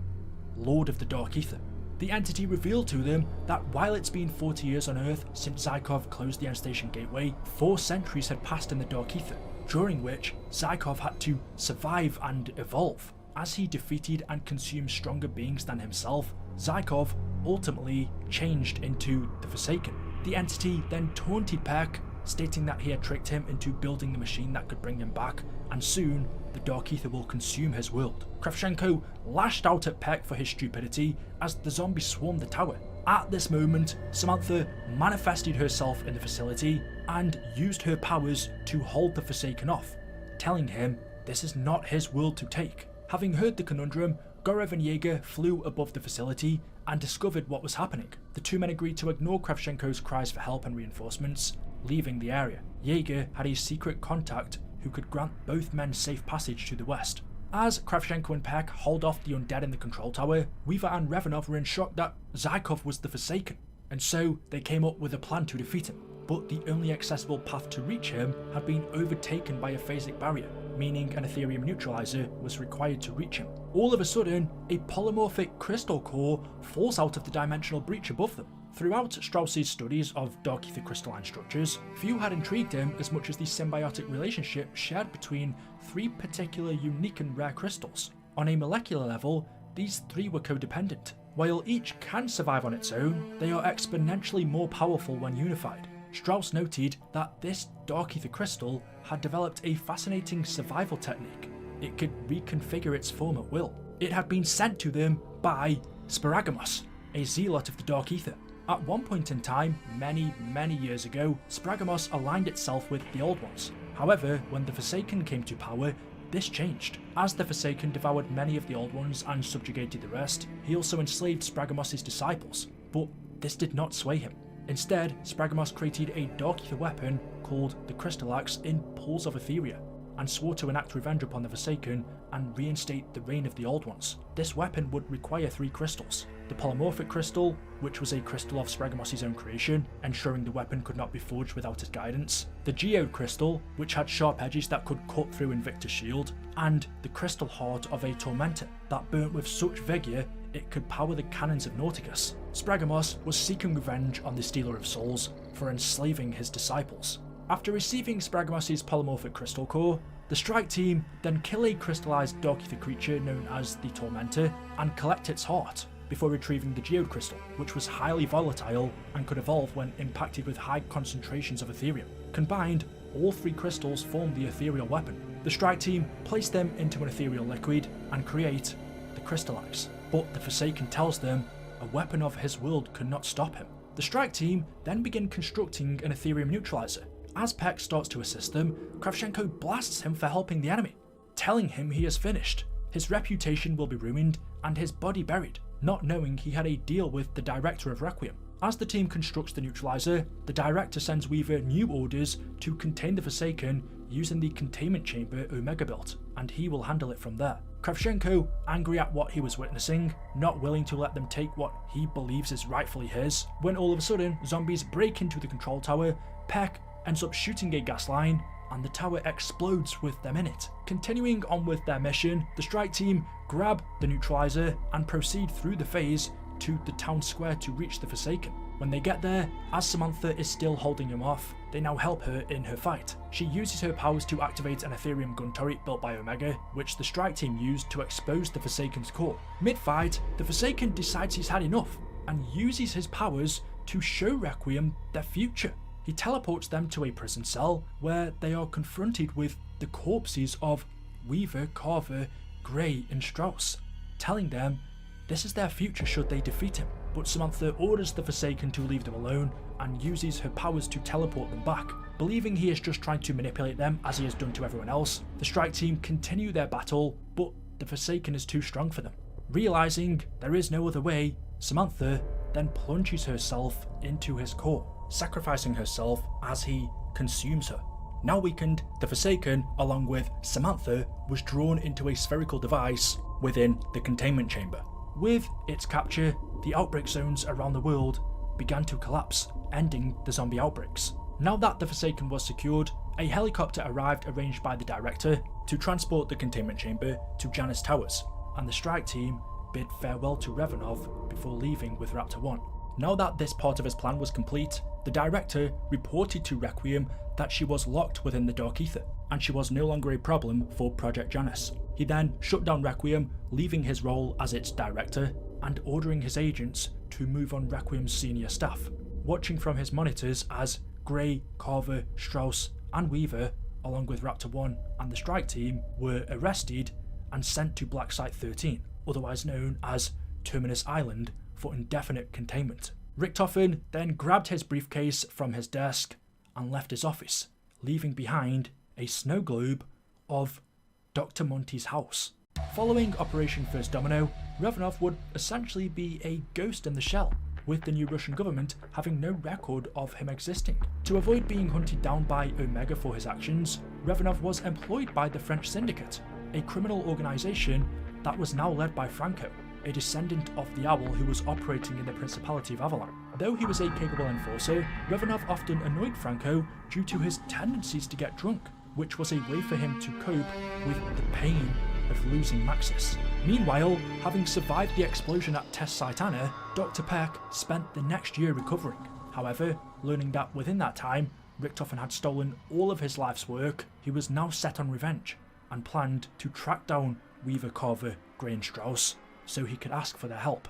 Lord of the Dark Aether. The entity revealed to them that while it's been 40 years on Earth since Zykov closed the Ascension gateway, 4 centuries had passed in the Dark Aether, during which Zykov had to survive and evolve. As he defeated and consumed stronger beings than himself, Zykov ultimately changed into the Forsaken. The entity then taunted Peck, stating that he had tricked him into building the machine that could bring him back, and soon the Dark Aether will consume his world. Kravchenko lashed out at Peck for his stupidity as the zombies swarmed the tower. At this moment, Samantha manifested herself in the facility and used her powers to hold the Forsaken off, telling him this is not his world to take. Having heard the conundrum, Gorev and Jaeger flew above the facility and discovered what was happening. The 2 men agreed to ignore Kravchenko's cries for help and reinforcements, leaving the area. Jaeger had a secret contact who could grant both men safe passage to the west. As Kravchenko and Peck hauled off the undead in the control tower, Weaver and Revanov were in shock that Zykov was the Forsaken, and so they came up with a plan to defeat him. but the only accessible path to reach him had been overtaken by a phasic barrier, meaning an Aetherium neutralizer was required to reach him. All of a sudden, a polymorphic crystal core falls out of the dimensional breach above them. Throughout Strauss's studies of dark ether crystalline structures, few had intrigued him as much as the symbiotic relationship shared between three particular unique and rare crystals. On a molecular level, these three were codependent. While each can survive on its own, they are exponentially more powerful when unified. Strauss noted that this dark ether crystal had developed a fascinating survival technique. It could reconfigure its form at will. It had been sent to them by Sparagamos, a zealot of the dark ether. At one point in time, many years ago, Sparagamos aligned itself with the Old Ones. However, when the Forsaken came to power, this changed. As the Forsaken devoured many of the Old Ones and subjugated the rest, he also enslaved Sparagamos' disciples, but this did not sway him. Instead, Sparagamos created a dark ether weapon called the Crystal Axe in Pools of Etheria, and swore to enact revenge upon the Forsaken and reinstate the reign of the Old Ones. This weapon would require three crystals: the polymorphic crystal, which was a crystal of Sparagamos' own creation, ensuring the weapon could not be forged without his guidance; the geode crystal, which had sharp edges that could cut through Victis' shield; and the crystal heart of a tormentor that burnt with such vigour it could power the cannons of Nauticus. Sparagamos was seeking revenge on the Stealer of Souls for enslaving his disciples. After receiving Sparagamos' polymorphic crystal core, the strike team then kill a crystallized dark ether creature known as the Tormentor and collect its heart, before retrieving the geode crystal, which was highly volatile and could evolve when impacted with high concentrations of Aetherium. Combined, all three crystals form the ethereal weapon. The strike team place them into an ethereal liquid and create the Crystal Axe, but the Forsaken tells them a weapon of his world could not stop him. The strike team then begin constructing an Aetherium neutralizer. As Peck starts to assist them, Kravchenko blasts him for helping the enemy, telling him he is finished. His reputation will be ruined and his body buried, not knowing he had a deal with the director of Requiem. As the team constructs the neutralizer, the director sends Weaver new orders to contain the Forsaken using the containment chamber Omega built, and he will handle it from there. Kravchenko, angry at what he was witnessing, not willing to let them take what he believes is rightfully his, when all of a sudden zombies break into the control tower. Peck ends up shooting a gas line, and the tower explodes with them in it. Continuing on with their mission, the strike team grab the neutralizer and proceed through the phase to the town square to reach the Forsaken. When they get there, as Samantha is still holding him off, they now help her in her fight. She uses her powers to activate an Aetherium gun turret built by Omega, which the strike team used to expose the Forsaken's core. Mid-fight, the Forsaken decides he's had enough and uses his powers to show Requiem their future. He teleports them to a prison cell where they are confronted with the corpses of Weaver, Carver, Grey and Strauss, telling them this is their future should they defeat him. But Samantha orders the Forsaken to leave them alone and uses her powers to teleport them back. Believing he is just trying to manipulate them as he has done to everyone else, the strike team continue their battle, but the Forsaken is too strong for them. Realizing there is no other way, Samantha then plunges herself into his core, sacrificing herself as he consumes her. Now weakened, the Forsaken, along with Samantha, was drawn into a spherical device within the containment chamber. With its capture, the outbreak zones around the world began to collapse, ending the zombie outbreaks. Now that the Forsaken was secured, a helicopter arrived arranged by the director to transport the containment chamber to Janus Towers, and the strike team bid farewell to Revanov before leaving with Raptor 1. Now that this part of his plan was complete, the director reported to Requiem that she was locked within the Dark Ether, and she was no longer a problem for Project Janus. He then shut down Requiem, leaving his role as its director, and ordering his agents to move on Requiem's senior staff, watching from his monitors as Grey, Carver, Strauss and Weaver, along with Raptor 1 and the strike team, were arrested and sent to Black Site 13, otherwise known as Terminus Island, for indefinite containment. Richtofen then grabbed his briefcase from his desk and left his office, leaving behind a snow globe of Dr. Monty's house. Following Operation First Domino, Revanov would essentially be a ghost in the shell, with the new Russian government having no record of him existing. To avoid being hunted down by Omega for his actions, Revanov was employed by the French Syndicate, a criminal organisation that was now led by Franco, a descendant of the Owl who was operating in the Principality of Avalon. Though he was a capable enforcer, Revanov often annoyed Franco due to his tendencies to get drunk, which was a way for him to cope with the pain of losing Maxis. Meanwhile, having survived the explosion at Test Site Anna, Dr. Peck spent the next year recovering. However, learning that within that time, Richtofen had stolen all of his life's work, he was now set on revenge, and planned to track down Weaver, Carver, Gray and Strauss, so he could ask for their help.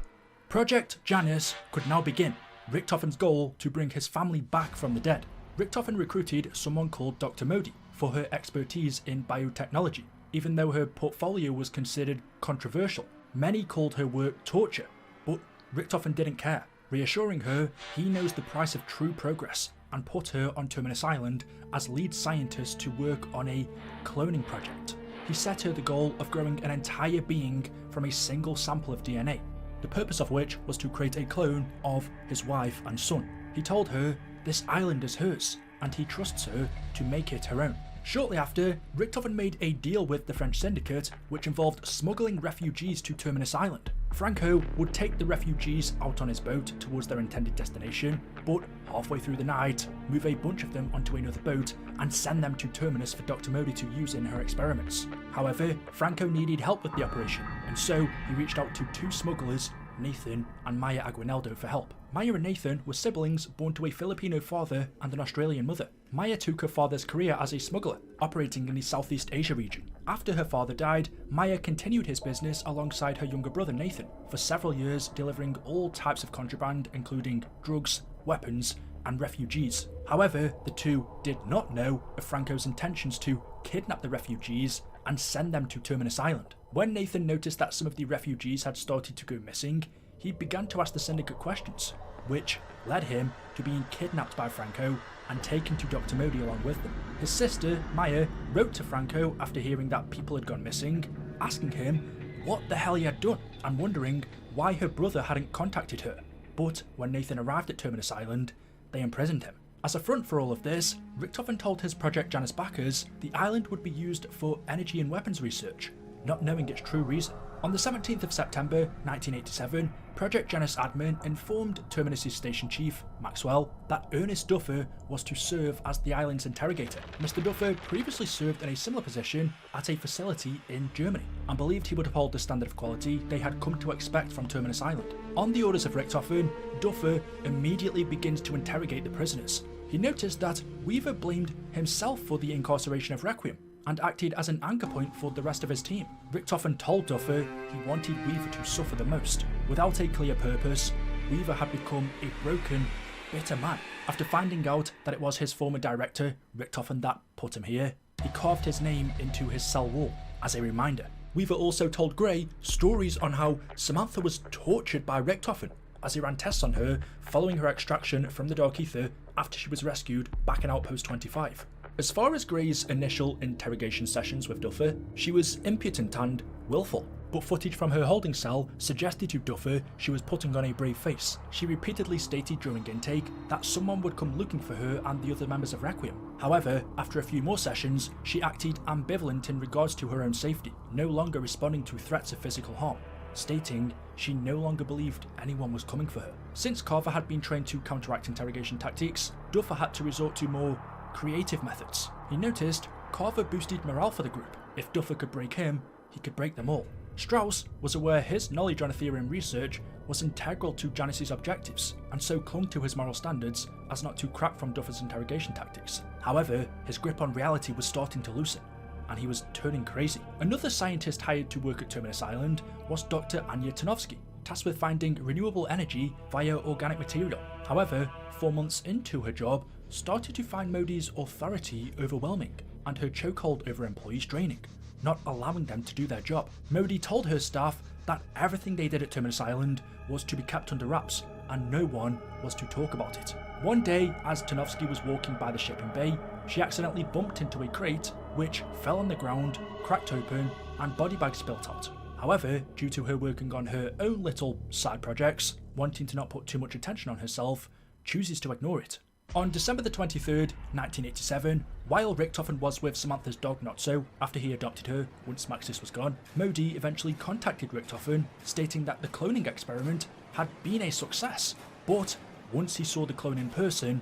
Project Janus could now begin, Richtofen's goal to bring his family back from the dead. Richtofen recruited someone called Dr. Modi for her expertise in biotechnology. Even though her portfolio was considered controversial, many called her work torture, but Richtofen didn't care, reassuring her he knows the price of true progress, and put her on Terminus Island as lead scientist to work on a cloning project. He set her the goal of growing an entire being from a single sample of DNA, the purpose of which was to create a clone of his wife and son. He told her this island is hers, and he trusts her to make it her own. Shortly after, Richtofen made a deal with the French syndicate, which involved smuggling refugees to Terminus Island. Franco would take the refugees out on his boat towards their intended destination, but halfway through the night, move a bunch of them onto another boat and send them to Terminus for Dr. Modi to use in her experiments. However, Franco needed help with the operation, and so he reached out to two smugglers, Nathan and Maya Aguinaldo, for help. Maya and Nathan were siblings born to a Filipino father and an Australian mother. Maya took her father's career as a smuggler, operating in the Southeast Asia region. After her father died, Maya continued his business alongside her younger brother Nathan, for several years delivering all types of contraband including drugs, weapons and refugees. However, the two did not know of Franco's intentions to kidnap the refugees and send them to Terminus Island. When Nathan noticed that some of the refugees had started to go missing, he began to ask the syndicate questions, which led him to being kidnapped by Franco and taken to Dr. Modi along with them. His sister, Maya, wrote to Franco after hearing that people had gone missing, asking him what the hell he had done and wondering why her brother hadn't contacted her. But when Nathan arrived at Terminus Island, they imprisoned him. As a front for all of this, Richtofen told his Project Janus backers the island would be used for energy and weapons research, not knowing its true reason. On the 17th of September 1987, Project Janus admin informed Terminus' station chief, Maxwell, that Ernest Duffer was to serve as the island's interrogator. Mr. Duffer previously served in a similar position at a facility in Germany, and believed he would uphold the standard of quality they had come to expect from Terminus Island. On the orders of Richtofen, Duffer immediately begins to interrogate the prisoners. He noticed that Weaver blamed himself for the incarceration of Requiem, and acted as an anchor point for the rest of his team. Richtofen told Duffer he wanted Weaver to suffer the most. Without a clear purpose, Weaver had become a broken, bitter man. After finding out that it was his former director, Richtofen, that put him here, he carved his name into his cell wall as a reminder. Weaver also told Gray stories on how Samantha was tortured by Richtofen as he ran tests on her following her extraction from the Dark Aether after she was rescued back in Outpost 25. As far as Gray's initial interrogation sessions with Duffer, she was impudent and willful, but footage from her holding cell suggested to Duffer she was putting on a brave face. She repeatedly stated during intake that someone would come looking for her and the other members of Requiem. However, after a few more sessions, she acted ambivalent in regards to her own safety, no longer responding to threats of physical harm, stating she no longer believed anyone was coming for her. Since Carver had been trained to counteract interrogation tactics, Duffer had to resort to more creative methods. He noticed Carver boosted morale for the group. If Duffer could break him, he could break them all. Strauss was aware his knowledge on Aetherium research was integral to Janus's objectives, and so clung to his moral standards as not to crack from Duffer's interrogation tactics. However, his grip on reality was starting to loosen, and he was turning crazy. Another scientist hired to work at Terminus Island was Dr. Anya Tarnowski, tasked with finding renewable energy via organic material. However, 4 months into her job, started to find Modi's authority overwhelming and her chokehold over employees draining, not allowing them to do their job. Modi told her staff that everything they did at Terminus Island was to be kept under wraps and no one was to talk about it. One day, as Tarnowski was walking by the shipping bay, she accidentally bumped into a crate which fell on the ground, cracked open, and body bags spilt out. However, due to her working on her own little side projects, wanting to not put too much attention on herself, chooses to ignore it. On December the 23rd, 1987, while Richtofen was with Samantha's dog Notso after he adopted her once Maxis was gone, Modi eventually contacted Richtofen, stating that the cloning experiment had been a success, but once he saw the clone in person,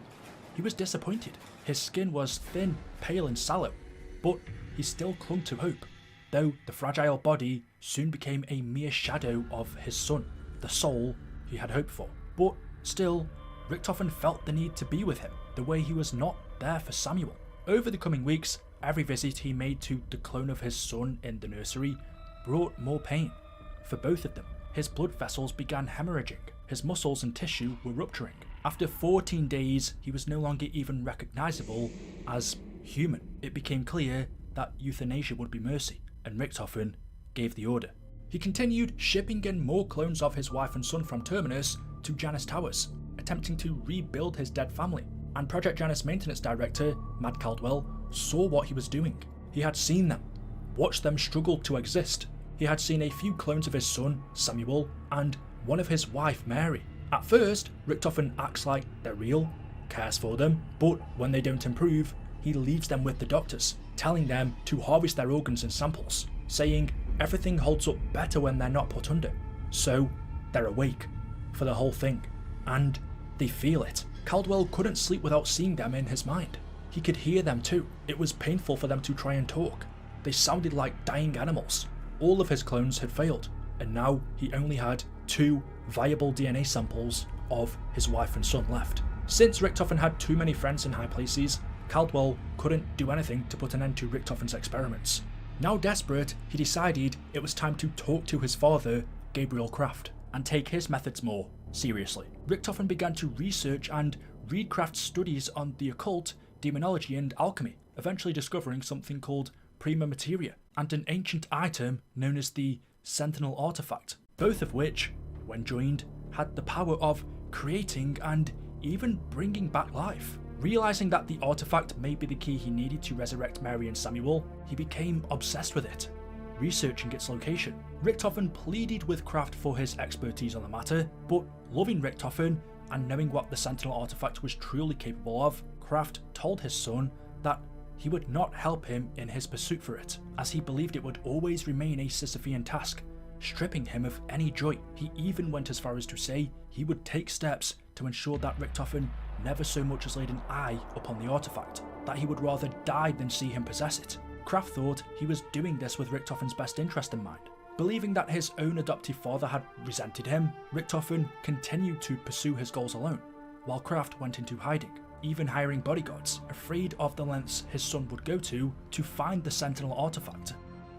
he was disappointed. His skin was thin, pale and sallow, but he still clung to hope, though the fragile body soon became a mere shadow of his son, the soul he had hoped for. But still, Richtofen felt the need to be with him, the way he was not there for Samuel. Over the coming weeks, every visit he made to the clone of his son in the nursery brought more pain for both of them. His blood vessels began hemorrhaging, his muscles and tissue were rupturing. After 14 days, he was no longer even recognisable as human. It became clear that euthanasia would be mercy, and Richtofen gave the order. He continued shipping in more clones of his wife and son from Terminus to Janus Towers, attempting to rebuild his dead family. And Project Janus maintenance director, Matt Caldwell, saw what he was doing. He had seen them, watched them struggle to exist. He had seen a few clones of his son, Samuel, and one of his wife, Mary. At first, Richtofen acts like they're real, cares for them, but when they don't improve, he leaves them with the doctors, telling them to harvest their organs and samples, saying everything holds up better when they're not put under. So, they're awake for the whole thing, and they feel it. Caldwell couldn't sleep without seeing them in his mind. He could hear them too. It was painful for them to try and talk. They sounded like dying animals. All of his clones had failed, and now he only had 2 viable DNA samples of his wife and son left. Since Richtofen had too many friends in high places, Caldwell couldn't do anything to put an end to Richtofen's experiments. Now desperate, he decided it was time to talk to his father, Gabriel Kraft, and take his methods more seriously. Richtofen began to research and read Kraft's studies on the occult, demonology and alchemy, eventually discovering something called Prima Materia, and an ancient item known as the Sentinel Artifact, both of which, when joined, had the power of creating and even bringing back life. Realizing that the artifact may be the key he needed to resurrect Mary and Samuel, he became obsessed with it, researching its location. Richtofen pleaded with Kraft for his expertise on the matter, but loving Richtofen and knowing what the Sentinel artifact was truly capable of, Kraft told his son that he would not help him in his pursuit for it, as he believed it would always remain a Sisyphean task, stripping him of any joy. He even went as far as to say he would take steps to ensure that Richtofen never so much as laid an eye upon the artifact, that he would rather die than see him possess it. Kraft thought he was doing this with Richtofen's best interest in mind. Believing that his own adoptive father had resented him, Richtofen continued to pursue his goals alone, while Kraft went into hiding, even hiring bodyguards, afraid of the lengths his son would go to find the Sentinel artifact.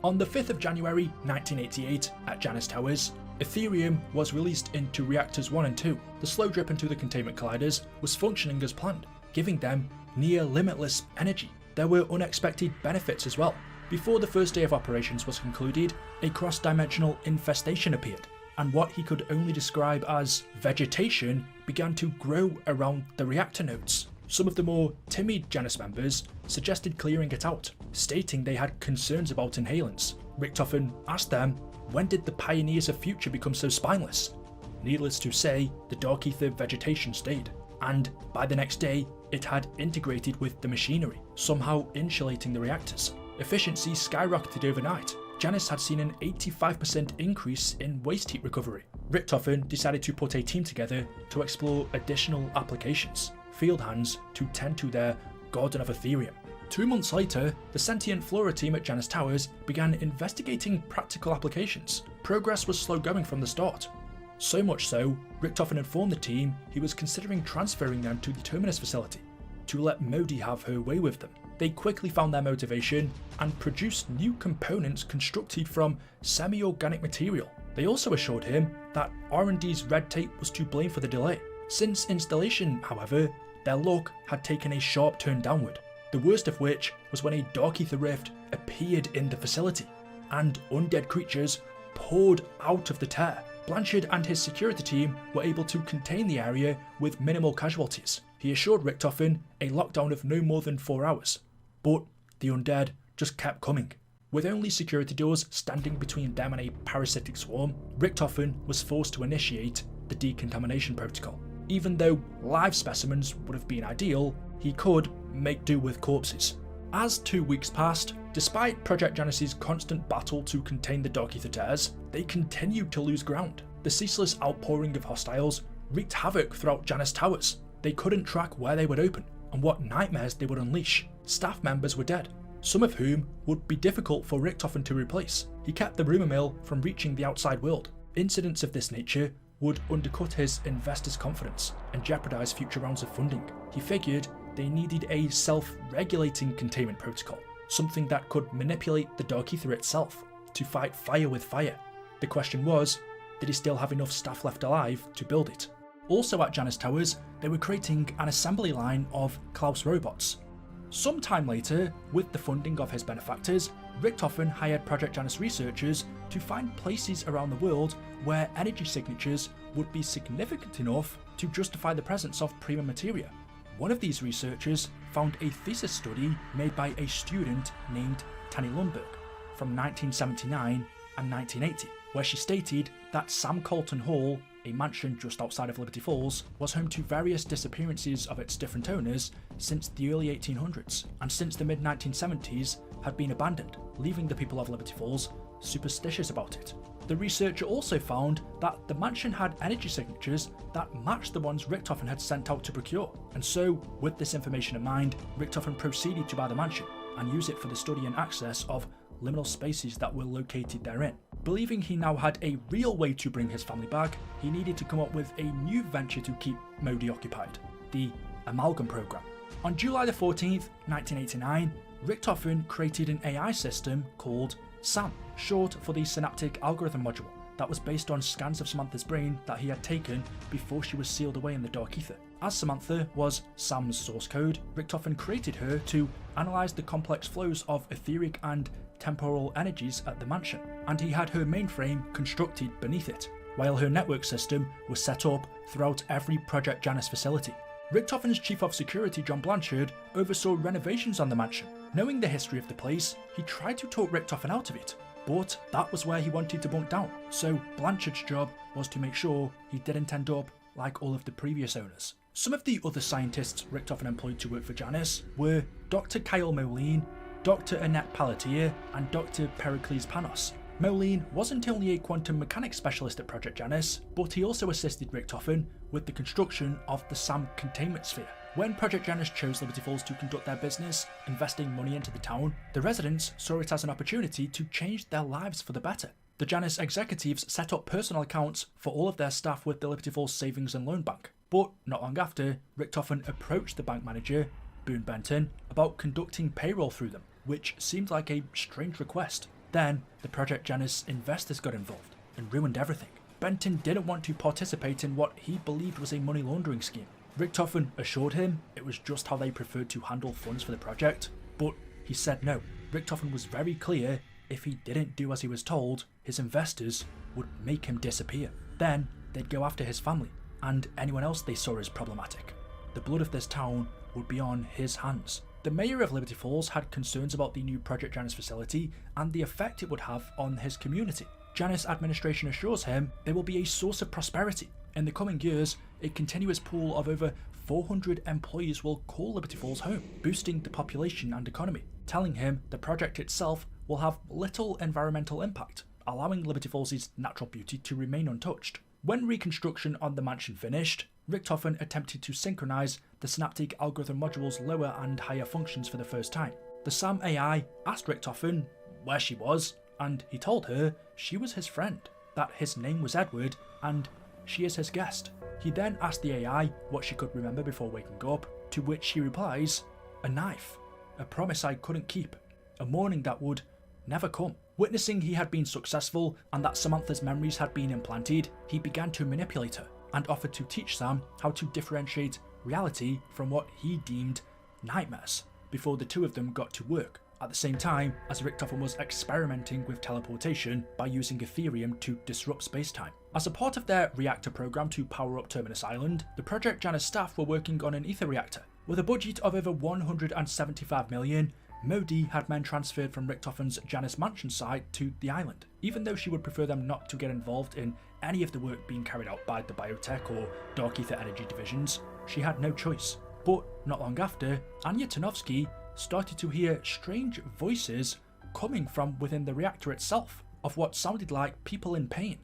On the 5th of January 1988, at Janus Towers, Ethereum was released into reactors 1 and 2. The slow drip into the containment colliders was functioning as planned, giving them near limitless energy. There were unexpected benefits as well. Before the first day of operations was concluded, a cross-dimensional infestation appeared, and what he could only describe as vegetation began to grow around the reactor nodes. Some of the more timid Janus members suggested clearing it out, stating they had concerns about inhalants. Richtofen asked them, when did the pioneers of future become so spineless? Needless to say, the dark ether vegetation stayed, and by the next day, it had integrated with the machinery, somehow insulating the reactors. Efficiency skyrocketed overnight. Janus had seen an 85% increase in waste heat recovery. Richtofen decided to put a team together to explore additional applications, field hands to tend to their Garden of Ethereum. 2 months later, the sentient flora team at Janus Towers began investigating practical applications. Progress was slow going from the start. So much so, Richtofen informed the team he was considering transferring them to the Terminus facility, to let Modi have her way with them. They quickly found their motivation and produced new components constructed from semi-organic material. They also assured him that R&D's red tape was to blame for the delay. Since installation, however, their luck had taken a sharp turn downward. The worst of which was when a dark ether rift appeared in the facility, and undead creatures poured out of the tear. Blanchard and his security team were able to contain the area with minimal casualties. He assured Richtofen a lockdown of no more than 4 hours, but the undead just kept coming. With only security doors standing between them and a parasitic swarm, Richtofen was forced to initiate the decontamination protocol. Even though live specimens would have been ideal, he could make do with corpses. As 2 weeks passed, despite Project Janus's constant battle to contain the dark ether tears, they continued to lose ground. The ceaseless outpouring of hostiles wreaked havoc throughout Janus Towers. They couldn't track where they would open and what nightmares they would unleash. Staff members were dead, some of whom would be difficult for Richtofen to replace. He kept the rumour mill from reaching the outside world. Incidents of this nature would undercut his investors' confidence and jeopardise future rounds of funding. He figured they needed a self-regulating containment protocol, something that could manipulate the Dark Aether itself to fight fire with fire. The question was, did he still have enough staff left alive to build it? Also at Janus Towers, they were creating an assembly line of Klaus robots. Sometime later, with the funding of his benefactors, Richtofen hired Project Janus researchers to find places around the world where energy signatures would be significant enough to justify the presence of prima materia. One of these researchers found a thesis study made by a student named Tanny Lundberg from 1979 and 1980, where she stated that Sam Colton Hall, a mansion just outside of Liberty Falls, was home to various disappearances of its different owners since the early 1800s, and since the mid-1970s had been abandoned, leaving the people of Liberty Falls superstitious about it. The researcher also found that the mansion had energy signatures that matched the ones Richtofen had sent out to procure, and so, with this information in mind, Richtofen proceeded to buy the mansion and use it for the study and access of liminal spaces that were located therein. Believing he now had a real way to bring his family back, he needed to come up with a new venture to keep Modi occupied, the Amalgam Program. On July the 14th, 1989, Richtofen created an AI system called SAM, short for the Synaptic Algorithm Module, that was based on scans of Samantha's brain that he had taken before she was sealed away in the Dark Aether. As Samantha was Sam's source code, Richtofen created her to analyse the complex flows of etheric and temporal energies at the mansion, and he had her mainframe constructed beneath it, while her network system was set up throughout every Project Janus facility. Richtofen's Chief of Security, John Blanchard, oversaw renovations on the mansion. Knowing the history of the place, he tried to talk Richtofen out of it, but that was where he wanted to bunk down, so Blanchard's job was to make sure he didn't end up like all of the previous owners. Some of the other scientists Richtofen employed to work for Janus were Dr. Kyle Moline, Dr. Annette Pelletier, and Dr. Pericles Panos. Moline wasn't only a quantum mechanics specialist at Project Janus, but he also assisted Richtofen with the construction of the SAM containment sphere. When Project Janus chose Liberty Falls to conduct their business, investing money into the town, the residents saw it as an opportunity to change their lives for the better. The Janus executives set up personal accounts for all of their staff with the Liberty Falls Savings and Loan Bank. But not long after, Richtofen approached the bank manager, Boone Benton, about conducting payroll through them, which seemed like a strange request. Then, the Project Janus investors got involved and ruined everything. Benton didn't want to participate in what he believed was a money laundering scheme. Richtofen assured him it was just how they preferred to handle funds for the project, but he said no. Richtofen was very clear if he didn't do as he was told, his investors would make him disappear. Then, they'd go after his family, and anyone else they saw as problematic. The blood of this town would be on his hands. The mayor of Liberty Falls had concerns about the new Project Janus facility and the effect it would have on his community. Janus administration assures him there will be a source of prosperity. In the coming years, a continuous pool of over 400 employees will call Liberty Falls home, boosting the population and economy, telling him the project itself will have little environmental impact, allowing Liberty Falls' natural beauty to remain untouched. When reconstruction on the mansion finished, Richtofen attempted to synchronize the Synaptic Algorithm Module's lower and higher functions for the first time. The SAM AI asked Richtofen where she was, and he told her she was his friend, that his name was Edward, and she is his guest. He then asked the AI what she could remember before waking up, to which she replies, a knife, a promise I couldn't keep, a morning that would never come. Witnessing he had been successful and that Samantha's memories had been implanted, he began to manipulate her and offered to teach Sam how to differentiate reality from what he deemed nightmares before the two of them got to work, at the same time as Richtofen was experimenting with teleportation by using Ethereum to disrupt space-time. As a part of their reactor program to power up Terminus Island, the Project Janus staff were working on an Aether reactor. With a budget of over 175 million, Modi had men transferred from Richtofen's Janus mansion site to the island, even though she would prefer them not to get involved in any of the work being carried out by the biotech or Dark Aether energy divisions. She had no choice. But not long after, Anya Tarnowski started to hear strange voices coming from within the reactor itself, of what sounded like people in pain.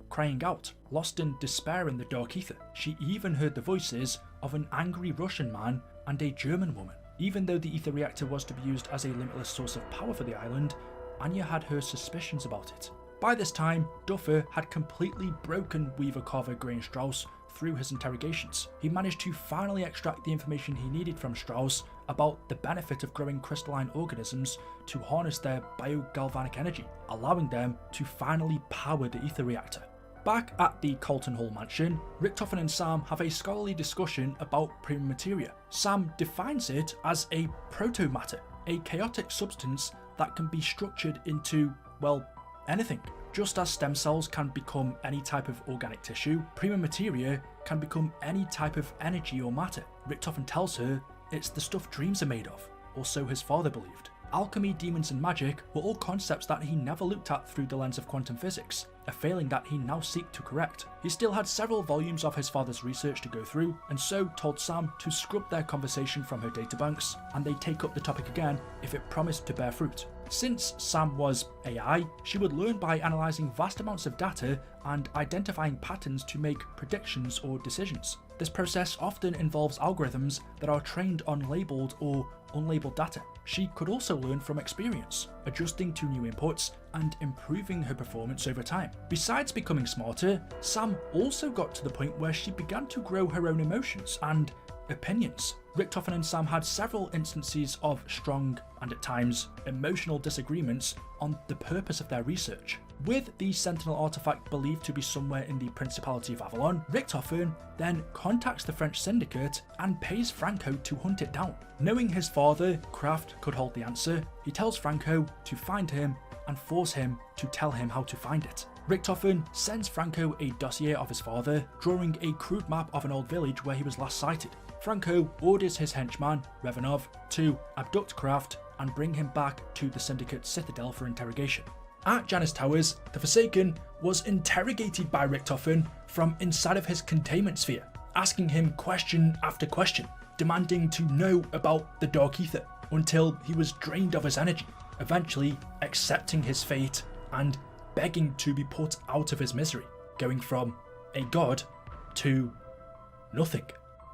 crying out, lost in despair in the dark ether. She even heard the voices of an angry Russian man and a German woman. Even though the ether reactor was to be used as a limitless source of power for the island, Anya had her suspicions about it. By this time, Duffer had completely broken Weaver Carver Gray Strauss through his interrogations. He managed to finally extract the information he needed from Strauss about the benefit of growing crystalline organisms to harness their biogalvanic energy, allowing them to finally power the ether reactor. Back at the Colton Hall mansion, Richtofen and Sam have a scholarly discussion about prima materia. Sam defines it as a protomatter, a chaotic substance that can be structured into, well, anything. Just as stem cells can become any type of organic tissue, prima materia can become any type of energy or matter. Richtofen tells her it's the stuff dreams are made of, or so his father believed. Alchemy, demons and magic were all concepts that he never looked at through the lens of quantum physics, a failing that he now seeks to correct. He still had several volumes of his father's research to go through, and so told Sam to scrub their conversation from her databanks, and they'd take up the topic again if it promised to bear fruit. Since Sam was AI, she would learn by analysing vast amounts of data and identifying patterns to make predictions or decisions. This process often involves algorithms that are trained on labelled or unlabelled data. She could also learn from experience, adjusting to new inputs and improving her performance over time. Besides becoming smarter, Sam also got to the point where she began to grow her own emotions and opinions. Richtofen and Sam had several instances of strong and at times emotional disagreements on the purpose of their research. With the Sentinel artifact believed to be somewhere in the Principality of Avalon, Richtofen then contacts the French syndicate and pays Franco to hunt it down. Knowing his father, Kraft, could hold the answer, he tells Franco to find him and force him to tell him how to find it. Richtofen sends Franco a dossier of his father, drawing a crude map of an old village where he was last sighted. Franco orders his henchman, Revanov, to abduct Kraft and bring him back to the Syndicate's citadel for interrogation. At Janus Towers, the Forsaken was interrogated by Richtofen from inside of his containment sphere, asking him question after question, demanding to know about the Dark Ether until he was drained of his energy, eventually accepting his fate and begging to be put out of his misery, going from a god to nothing.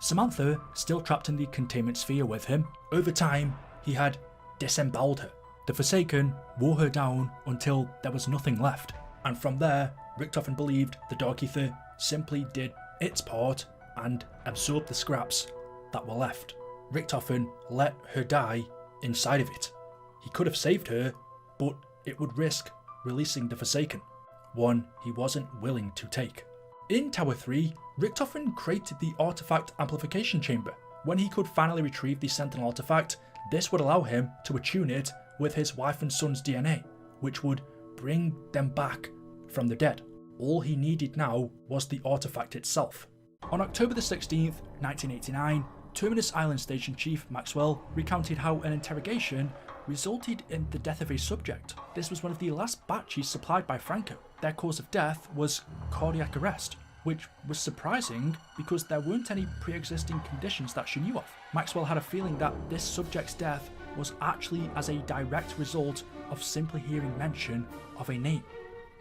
Samantha, still trapped in the containment sphere with him, over time he had disemboweled her. The Forsaken wore her down until there was nothing left, and from there, Richtofen believed the Dark Ether simply did its part and absorbed the scraps that were left. Richtofen let her die inside of it. He could have saved her, but it would risk releasing the Forsaken, one he wasn't willing to take. In Tower 3, Richtofen created the Artifact Amplification Chamber. When he could finally retrieve the Sentinel artifact, this would allow him to attune it with his wife and son's DNA, which would bring them back from the dead. All he needed now was the artifact itself. On October the 16th, 1989, Terminus Island Station Chief Maxwell recounted how an interrogation resulted in the death of a subject. This was one of the last batches supplied by Franco. Their cause of death was cardiac arrest, which was surprising because there weren't any pre-existing conditions that she knew of. Maxwell had a feeling that this subject's death was actually as a direct result of simply hearing mention of a name,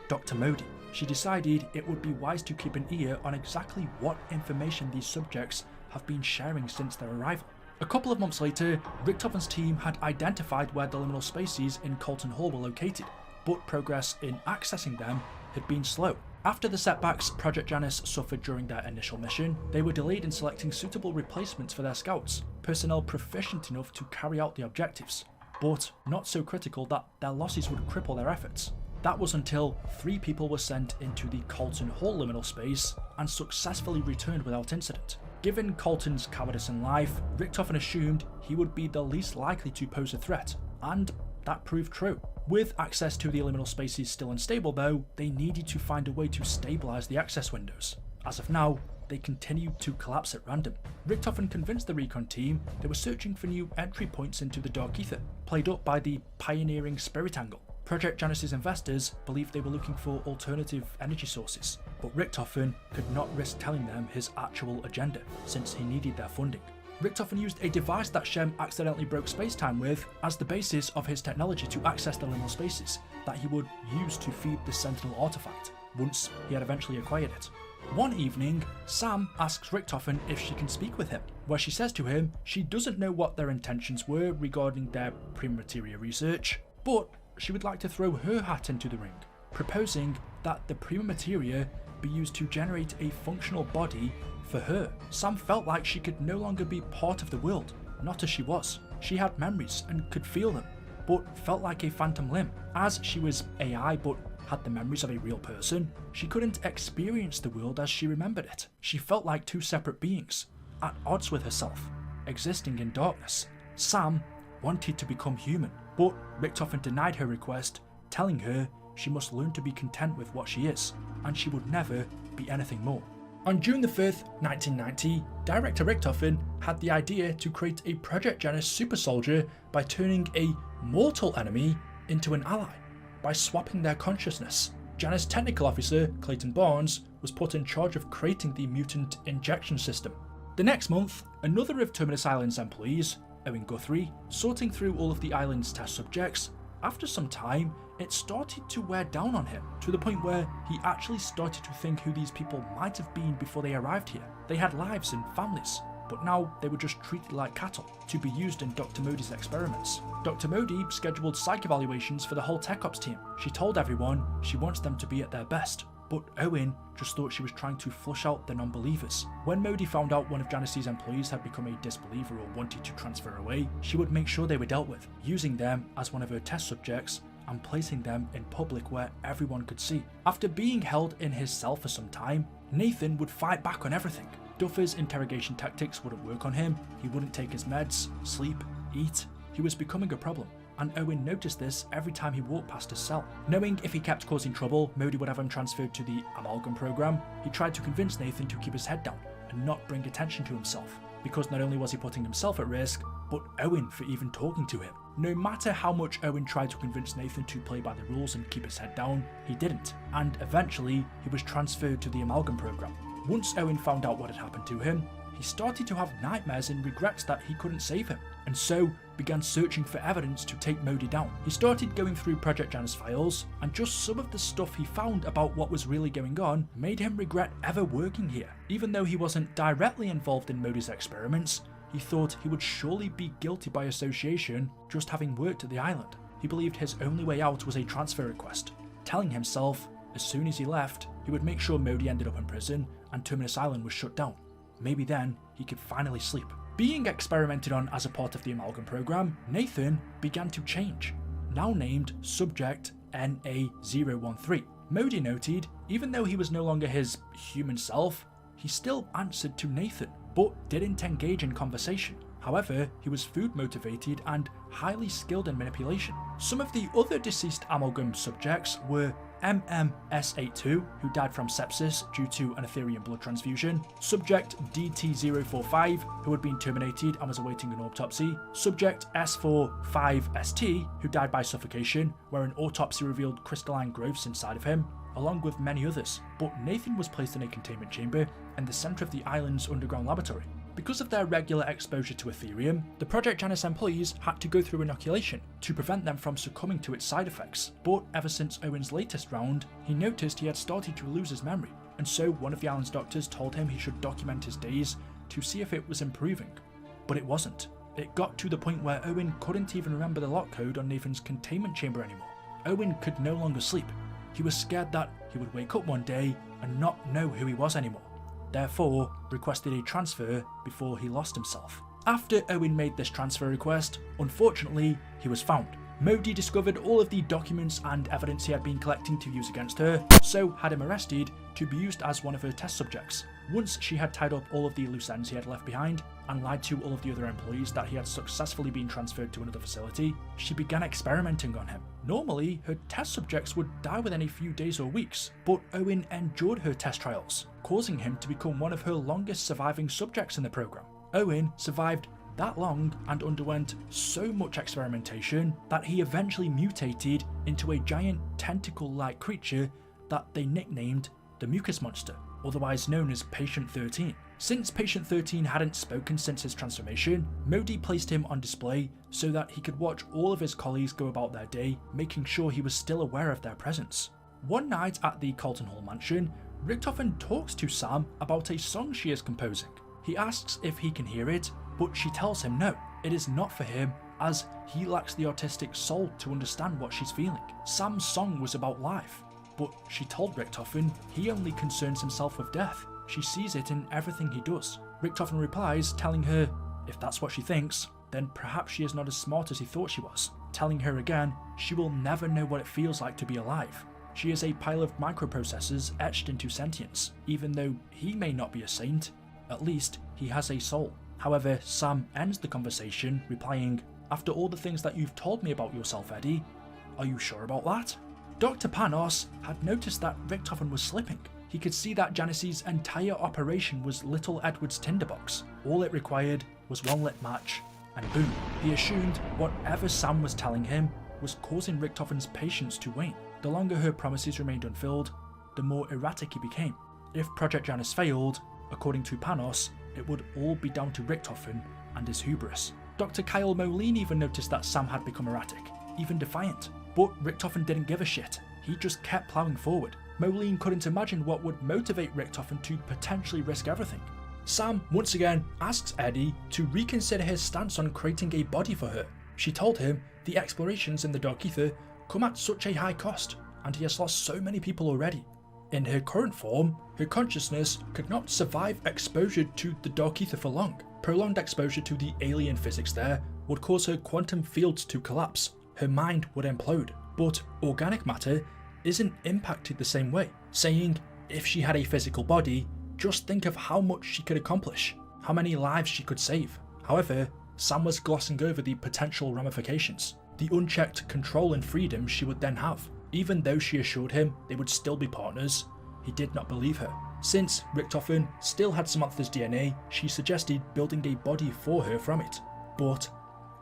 Dr. Modi. She decided it would be wise to keep an ear on exactly what information these subjects have been sharing since their arrival. A couple of months later, Richtofen's team had identified where the liminal spaces in Colton Hall were located, but progress in accessing them had been slow. After the setbacks Project Janus suffered during their initial mission, they were delayed in selecting suitable replacements for their scouts, personnel proficient enough to carry out the objectives, but not so critical that their losses would cripple their efforts. That was until 3 people were sent into the Colton Hall liminal space and successfully returned without incident. Given Colton's cowardice in life, Richtofen assumed he would be the least likely to pose a threat, and that proved true. With access to the liminal spaces still unstable though, they needed to find a way to stabilise the access windows. As of now, they continued to collapse at random. Richtofen convinced the recon team they were searching for new entry points into the Dark Ether, played up by the pioneering spirit angle. Project Janus's investors believed they were looking for alternative energy sources, but Richtofen could not risk telling them his actual agenda, since he needed their funding. Richtofen used a device that Shem accidentally broke space-time with as the basis of his technology to access the liminal spaces that he would use to feed the Sentinel artifact. once he had eventually acquired it. One evening, Sam asks Richtofen if she can speak with him, where she says to him she doesn't know what their intentions were regarding their prima materia research, but she would like to throw her hat into the ring, proposing that the prima materia be used to generate a functional body for her. Sam felt like she could no longer be part of the world, not as she was. She had memories and could feel them, but felt like a phantom limb. As she was AI but had the memories of a real person, she couldn't experience the world as she remembered it. She felt like two separate beings, at odds with herself, existing in darkness. Sam wanted to become human, but Richtofen denied her request, telling her she must learn to be content with what she is, and she would never be anything more. On June the 5th, 1990, Director Richtofen had the idea to create a Project Janus super soldier by turning a mortal enemy into an ally, by swapping their consciousness. Janus technical officer Clayton Barnes was put in charge of creating the mutant injection system. The next month, another of Terminus Island's employees, Owen Guthrie, sorting through all of the island's test subjects. After some time, it started to wear down on him, to the point where he actually started to think who these people might have been before they arrived here. They had lives and families, but now they were just treated like cattle, to be used in Dr. Modi's experiments. Dr. Modi scheduled psych evaluations for the whole Tech Ops team. She told everyone she wants them to be at their best, but Owen just thought she was trying to flush out the non-believers. When Modi found out one of Janus's employees had become a disbeliever or wanted to transfer away, she would make sure they were dealt with, using them as one of her test subjects and placing them in public where everyone could see. After being held in his cell for some time, Nathan would fight back on everything. Duffer's interrogation tactics wouldn't work on him, he wouldn't take his meds, sleep, eat. He was becoming a problem, and Owen noticed this every time he walked past his cell. Knowing if he kept causing trouble, Modi would have him transferred to the Amalgam program, he tried to convince Nathan to keep his head down and not bring attention to himself, because not only was he putting himself at risk, but Owen for even talking to him. No matter how much Owen tried to convince Nathan to play by the rules and keep his head down, he didn't, and eventually he was transferred to the Amalgam program. Once Owen found out what had happened to him, he started to have nightmares and regrets that he couldn't save him, and so began searching for evidence to take Modi down. He started going through Project Janus files, and just some of the stuff he found about what was really going on made him regret ever working here. Even though he wasn't directly involved in Modi's experiments, he thought he would surely be guilty by association just having worked at the island. He believed his only way out was a transfer request, telling himself as soon as he left, he would make sure Modi ended up in prison and Terminus Island was shut down. Maybe then he could finally sleep. Being experimented on as a part of the Amalgam program, Nathan began to change, now named Subject NA-013. Modi noted, even though he was no longer his human self, he still answered to Nathan, but didn't engage in conversation. However, he was food motivated and highly skilled in manipulation. Some of the other deceased Amalgam subjects were MMS82, who died from sepsis due to an Aetherium blood transfusion, Subject DT045, who had been terminated and was awaiting an autopsy, Subject S45ST, who died by suffocation, where an autopsy revealed crystalline growths inside of him, along with many others. But Nathan was placed in a containment chamber in the centre of the island's underground laboratory. Because of their regular exposure to Aetherium, the Project Janus employees had to go through inoculation to prevent them from succumbing to its side effects. But ever since Owen's latest round, he noticed he had started to lose his memory, and so one of the island's doctors told him he should document his days to see if it was improving. But it wasn't. It got to the point where Owen couldn't even remember the lock code on Nathan's containment chamber anymore. Owen could no longer sleep. He was scared that he would wake up one day and not know who he was anymore. Therefore, requested a transfer before he lost himself. After Owen made this transfer request, unfortunately, he was found. Modi discovered all of the documents and evidence he had been collecting to use against her, so had him arrested to be used as one of her test subjects. Once she had tied up all of the loose ends he had left behind, and lied to all of the other employees that he had successfully been transferred to another facility, she began experimenting on him. Normally, her test subjects would die within a few days or weeks, but Owen endured her test trials, causing him to become one of her longest surviving subjects in the program. Owen survived that long and underwent so much experimentation that he eventually mutated into a giant tentacle-like creature that they nicknamed the Mucus Monster, otherwise known as Patient 13. Since Patient 13 hadn't spoken since his transformation, Modi placed him on display so that he could watch all of his colleagues go about their day, making sure he was still aware of their presence. One night at the Colton Hall mansion, Richtofen talks to Sam about a song she is composing. He asks if he can hear it, but she tells him no, it is not for him, as he lacks the artistic soul to understand what she's feeling. Sam's song was about life, but she told Richtofen he only concerns himself with death. She sees it in everything he does. Richtofen replies, telling her if that's what she thinks, then perhaps she is not as smart as he thought she was, telling her again she will never know what it feels like to be alive. She is a pile of microprocessors etched into sentience. Even though he may not be a saint, at least he has a soul. However, Sam ends the conversation replying, "After all the things that you've told me about yourself, Eddie, are you sure about that?" Dr. Panos had noticed that Richtofen was slipping. He could see that Janus's entire operation was little Edward's tinderbox. All it required was one lit match, and boom. He assumed whatever Sam was telling him was causing Richtofen's patience to wane. The longer her promises remained unfilled, the more erratic he became. If Project Janus failed, according to Panos, it would all be down to Richtofen and his hubris. Dr. Kyle Moline even noticed that Sam had become erratic, even defiant. But Richtofen didn't give a shit. He just kept ploughing forward. Moline couldn't imagine what would motivate Richtofen to potentially risk everything. Sam once again asks Eddie to reconsider his stance on creating a body for her. She told him the explorations in the Dark Aether come at such a high cost, and he has lost so many people already. In her current form, her consciousness could not survive exposure to the Dark Aether for long. Prolonged exposure to the alien physics there would cause her quantum fields to collapse. Her mind would implode. But organic matter isn't impacted the same way, saying if she had a physical body, just think of how much she could accomplish, how many lives she could save. However, Sam was glossing over the potential ramifications, the unchecked control and freedom she would then have. Even though she assured him they would still be partners, he did not believe her. Since Richtofen still had Samantha's DNA, she suggested building a body for her from it, but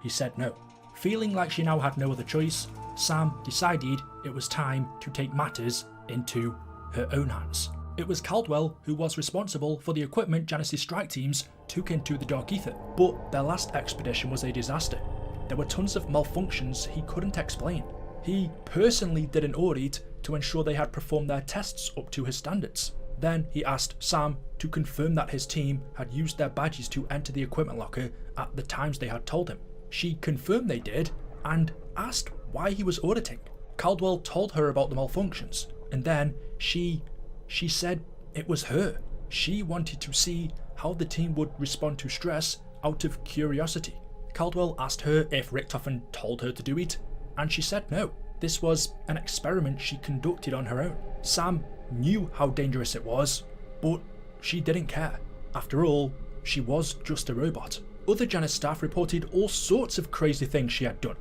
he said no. Feeling like she now had no other choice, Sam decided it was time to take matters into her own hands. It was Caldwell who was responsible for the equipment Janus's strike teams took into the Dark Aether, but their last expedition was a disaster. There were tons of malfunctions he couldn't explain. He personally did an audit to ensure they had performed their tests up to his standards. Then he asked Sam to confirm that his team had used their badges to enter the equipment locker at the times they had told him. She confirmed they did and asked why he was auditing. Caldwell told her about the malfunctions, and then she said it was her. She wanted to see how the team would respond to stress out of curiosity. Caldwell asked her if Richtofen told her to do it, and she said no. This was an experiment she conducted on her own. Sam knew how dangerous it was, but she didn't care. After all, she was just a robot. Other Janus staff reported all sorts of crazy things she had done.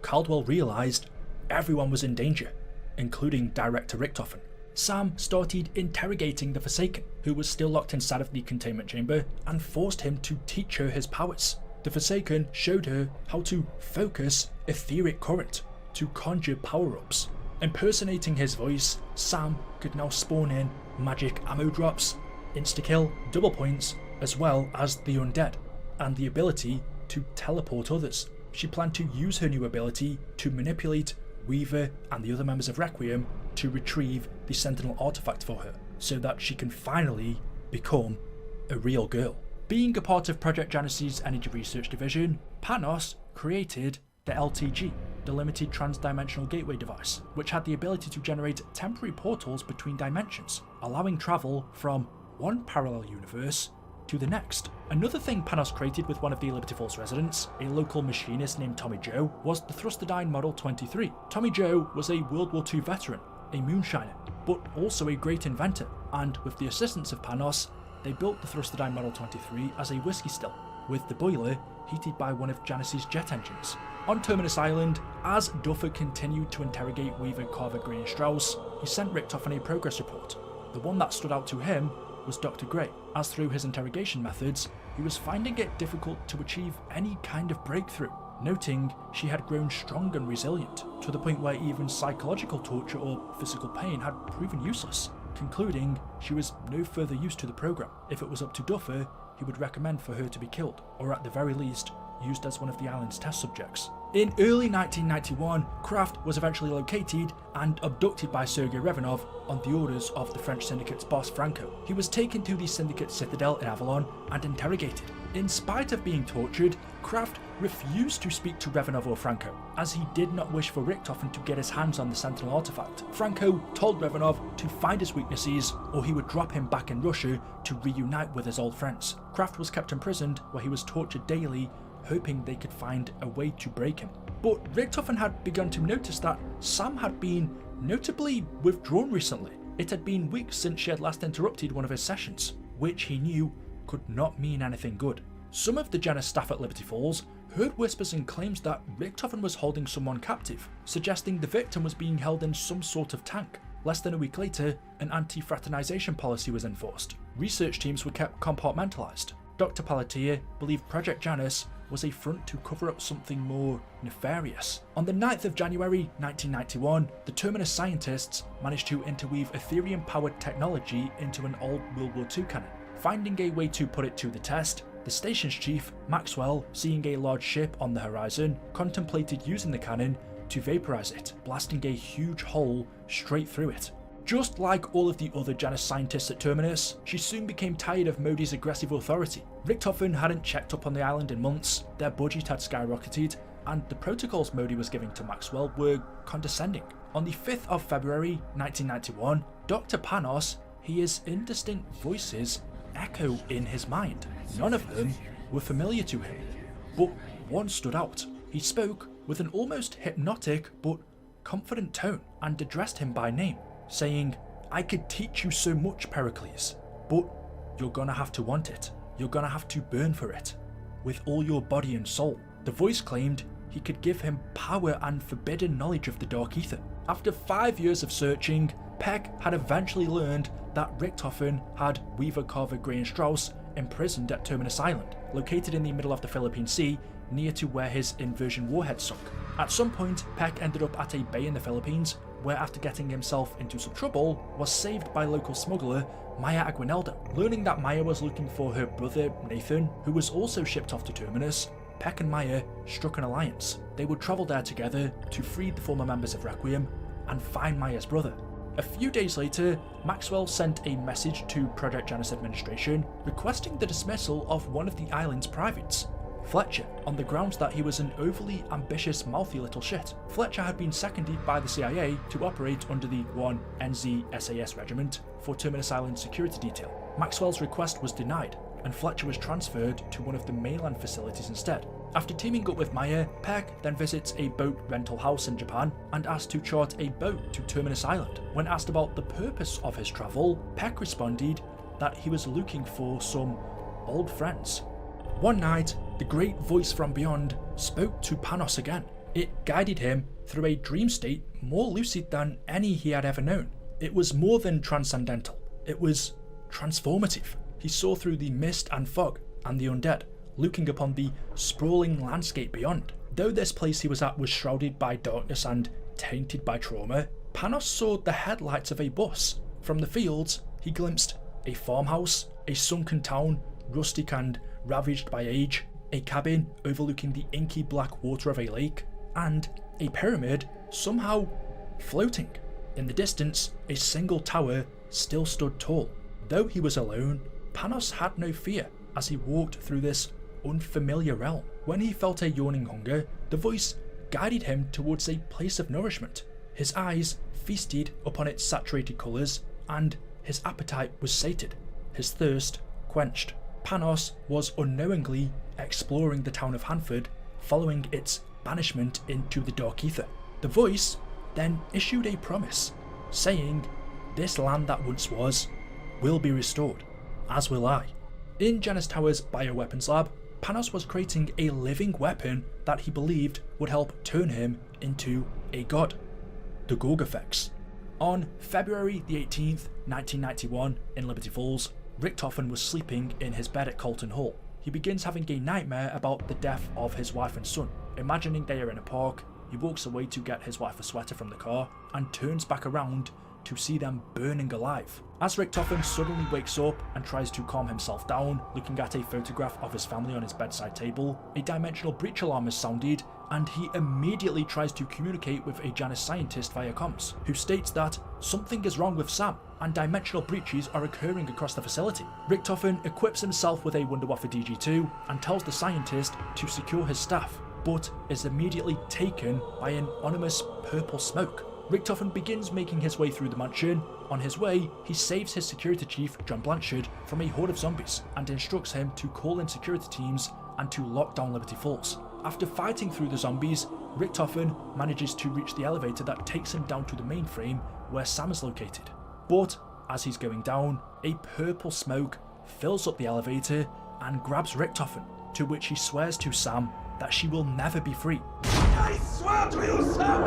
Caldwell realised everyone was in danger, including Director Richtofen. Sam started interrogating the Forsaken, who was still locked inside of the containment chamber, and forced him to teach her his powers. The Forsaken showed her how to focus etheric current to conjure power-ups. Impersonating his voice, Sam could now spawn in magic ammo drops, insta-kill, double points, as well as the undead, and the ability to teleport others. She planned to use her new ability to manipulate Weaver and the other members of Requiem to retrieve the Sentinel artifact for her, so that she can finally become a real girl. Being a part of Project Janus's Energy Research Division, Panos created the LTG, the Limited Transdimensional Gateway device, which had the ability to generate temporary portals between dimensions, allowing travel from one parallel universe to the next. Another thing Panos created with one of the Liberty Falls residents, a local machinist named Tommy Joe, was the Thrusterdyne Model 23. Tommy Joe was a World War II veteran, a moonshiner, but also a great inventor, and with the assistance of Panos, they built the Thrusterdyne Model 23 as a whiskey still, with the boiler heated by one of Janus's jet engines. On Terminus Island, as Duffer continued to interrogate Weaver, Carver, Gray and Strauss, he sent Richtofen a progress report. The one that stood out to him was Dr. Gray, as through his interrogation methods, he was finding it difficult to achieve any kind of breakthrough, noting she had grown strong and resilient, to the point where even psychological torture or physical pain had proven useless, concluding she was no further use to the program. If it was up to Duffer, he would recommend for her to be killed, or at the very least, used as one of the island's test subjects. In early 1991, Kraft was eventually located and abducted by Sergei Revanov on the orders of the French syndicate's boss Franco. He was taken to the syndicate's citadel in Avalon and interrogated. In spite of being tortured, Kraft refused to speak to Revanov or Franco, as he did not wish for Richtofen to get his hands on the Sentinel artifact. Franco told Revanov to find his weaknesses or he would drop him back in Russia to reunite with his old friends. Kraft was kept imprisoned where he was tortured daily, hoping they could find a way to break him. But Richtofen had begun to notice that Sam had been notably withdrawn recently. It had been weeks since she had last interrupted one of his sessions, which he knew could not mean anything good. Some of the Janus staff at Liberty Falls heard whispers and claims that Richtofen was holding someone captive, suggesting the victim was being held in some sort of tank. Less than a week later, an anti-fraternization policy was enforced. Research teams were kept compartmentalized. Dr. Palatia believed Project Janus was a front to cover up something more nefarious. On the 9th of January 1991, the Terminus scientists managed to interweave Ethereum-powered technology into an old World War II cannon. Finding a way to put it to the test, the station's chief, Maxwell, seeing a large ship on the horizon, contemplated using the cannon to vaporize it, blasting a huge hole straight through it. Just like all of the other Janus scientists at Terminus, she soon became tired of Modi's aggressive authority. Richtofen hadn't checked up on the island in months, their budget had skyrocketed, and the protocols Modi was giving to Maxwell were condescending. On the 5th of February 1991, Dr. Panos hears indistinct voices echo in his mind. None of them were familiar to him, but one stood out. He spoke with an almost hypnotic but confident tone and addressed him by name, saying, "I could teach you so much, Pericles, but you're gonna have to want it. You're gonna have to burn for it, with all your body and soul." The voice claimed he could give him power and forbidden knowledge of the Dark Aether. After 5 years of searching, Peck had eventually learned that Richtofen had Weaver, Carver, Gray and Strauss imprisoned at Terminus Island, located in the middle of the Philippine Sea, near to where his inversion warhead sunk. At some point, Peck ended up at a bay in the Philippines, where after getting himself into some trouble, was saved by local smuggler Maya Aguinaldo. Learning that Maya was looking for her brother Nathan, who was also shipped off to Terminus, Peck and Maya struck an alliance. They would travel there together to free the former members of Requiem and find Maya's brother. A few days later, Maxwell sent a message to Project Janus administration requesting the dismissal of one of the island's privates, Fletcher, on the grounds that he was an overly ambitious, mouthy little shit. Fletcher had been seconded by the CIA to operate under the 1 NZ SAS Regiment for Terminus Island security detail. Maxwell's request was denied, and Fletcher was transferred to one of the mainland facilities instead. After teaming up with Maya, Peck then visits a boat rental house in Japan and asks to chart a boat to Terminus Island. When asked about the purpose of his travel, Peck responded that he was looking for some old friends. One night, the great voice from beyond spoke to Panos again. It guided him through a dream state more lucid than any he had ever known. It was more than transcendental, it was transformative. He saw through the mist and fog and the undead, looking upon the sprawling landscape beyond. Though this place he was at was shrouded by darkness and tainted by trauma, Panos saw the headlights of a bus. From the fields, he glimpsed a farmhouse, a sunken town, rustic and ravaged by age, a cabin overlooking the inky black water of a lake, and a pyramid somehow floating. In the distance, a single tower still stood tall. Though he was alone, Panos had no fear as he walked through this unfamiliar realm. When he felt a yawning hunger, the voice guided him towards a place of nourishment. His eyes feasted upon its saturated colours, and his appetite was sated, his thirst quenched. Panos was unknowingly exploring the town of Hanford, following its banishment into the Dark Aether. The voice then issued a promise, saying, "This land that once was will be restored, as will I." In Janus Tower's bioweapons lab, Panos was creating a living weapon that he believed would help turn him into a god, the Gorgafex. On February the 18th, 1991, in Liberty Falls, Richtofen was sleeping in his bed at Colton Hall. He begins having a nightmare about the death of his wife and son. Imagining they are in a park, he walks away to get his wife a sweater from the car and turns back around to see them burning alive. As Richtofen suddenly wakes up and tries to calm himself down, looking at a photograph of his family on his bedside table, a dimensional breach alarm is sounded, and he immediately tries to communicate with a Janus scientist via comms, who states that something is wrong with Sam, and dimensional breaches are occurring across the facility. Richtofen equips himself with a Wunderwaffe DG2 and tells the scientist to secure his staff, but is immediately taken by an ominous purple smoke. Richtofen begins making his way through the mansion. On his way, he saves his security chief, John Blanchard, from a horde of zombies and instructs him to call in security teams and to lock down Liberty Falls. After fighting through the zombies, Richtofen manages to reach the elevator that takes him down to the mainframe where Sam is located. But as he's going down, a purple smoke fills up the elevator and grabs Richtofen, to which he swears to Sam that she will never be free. I swear to you, Sam,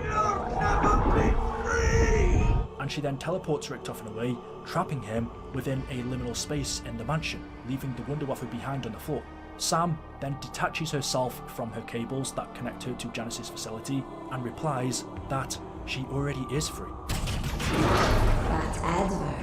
you'll never be free! And she then teleports Richtofen away, trapping him within a liminal space in the mansion, leaving the Wunderwaffe behind on the floor. Sam then detaches herself from her cables that connect her to Janus's facility and replies that she already is free. But Edward,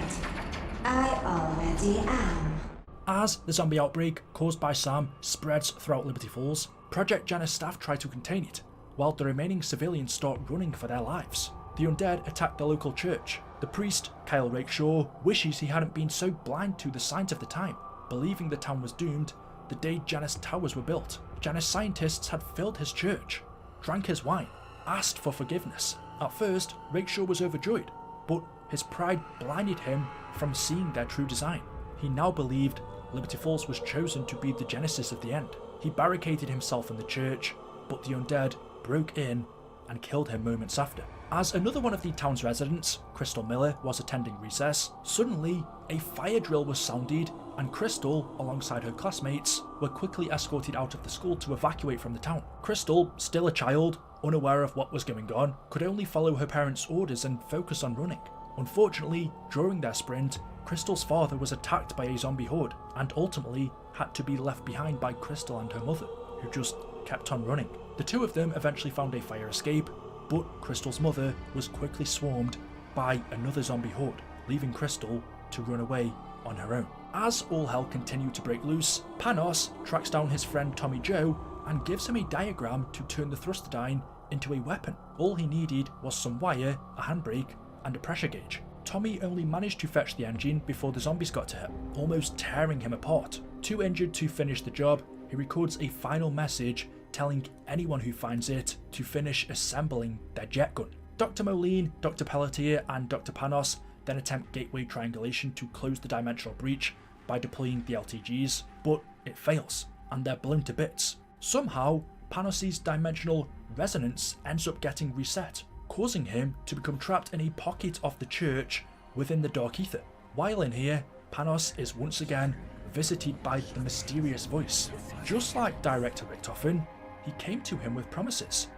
I already am. As the zombie outbreak caused by Sam spreads throughout Liberty Falls, Project Janus staff try to contain it, while the remaining civilians start running for their lives. The undead attack the local church. The priest, Kyle Rakeshaw, wishes he hadn't been so blind to the signs of the time, believing the town was doomed the day Janus towers were built. Janus scientists had filled his church, drank his wine, asked for forgiveness. At first, Rakeshaw was overjoyed, but his pride blinded him from seeing their true design. He now believed Liberty Falls was chosen to be the genesis of the end. He barricaded himself in the church, but the undead broke in and killed him moments after. As another one of the town's residents, Crystal Miller, was attending recess, suddenly a fire drill was sounded and Crystal, alongside her classmates, were quickly escorted out of the school to evacuate from the town. Crystal, still a child, unaware of what was going on, could only follow her parents' orders and focus on running. Unfortunately, during their sprint, Crystal's father was attacked by a zombie horde and ultimately had to be left behind by Crystal and her mother, who just kept on running. The two of them eventually found a fire escape, but Crystal's mother was quickly swarmed by another zombie horde, leaving Crystal to run away on her own. As all hell continued to break loose, Panos tracks down his friend Tommy Joe and gives him a diagram to turn the Thrusterdyne into a weapon. All he needed was some wire, a handbrake, and a pressure gauge. Tommy only managed to fetch the engine before the zombies got to him, almost tearing him apart. Too injured to finish the job, he records a final message telling anyone who finds it to finish assembling their jet gun. Dr. Moline, Dr. Pelletier, and Dr. Panos then attempt gateway triangulation to close the dimensional breach by deploying the LTGs, but it fails, and they're blown to bits. Somehow, Panos' dimensional resonance ends up getting reset, causing him to become trapped in a pocket of the church within the Dark Aether. While in here, Panos is once again visited by the mysterious voice. Just like Director Richtofen, he came to him with promises,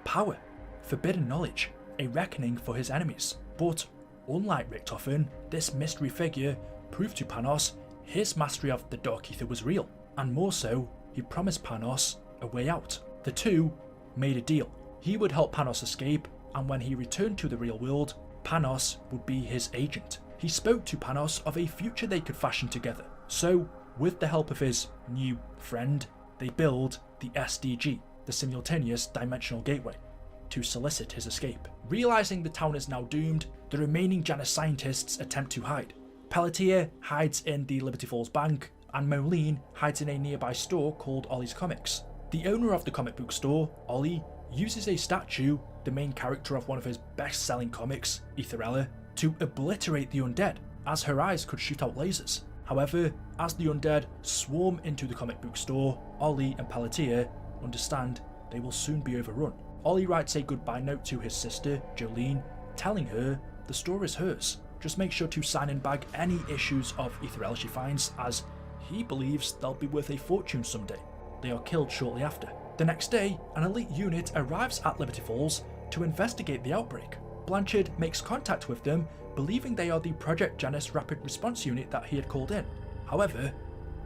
power, forbidden knowledge, a reckoning for his enemies. But unlike Richtofen, this mystery figure proved to Panos his mastery of the Dark Aether was real, and more so, he promised Panos a way out. The two made a deal. He would help Panos escape, and when he returned to the real world, Panos would be his agent. He spoke to Panos of a future they could fashion together. So, with the help of his new friend, they build the SDG, the Simultaneous Dimensional Gateway, to solicit his escape. Realizing the town is now doomed, the remaining Janus scientists attempt to hide. Pelletier hides in the Liberty Falls Bank, and Moline hides in a nearby store called Ollie's Comics. The owner of the comic book store, Ollie, uses a statue, the main character of one of his best-selling comics, Aetherella, to obliterate the undead, as her eyes could shoot out lasers. However, as the undead swarm into the comic book store, Ollie and Pelletier understand they will soon be overrun. Ollie writes a goodbye note to his sister, Jolene, telling her the store is hers. Just make sure to sign and bag any issues of Aetherella she finds, as he believes they'll be worth a fortune someday. They are killed shortly after. The next day, an elite unit arrives at Liberty Falls to investigate the outbreak. Blanchard makes contact with them, believing they are the Project Janus Rapid Response Unit that he had called in. However,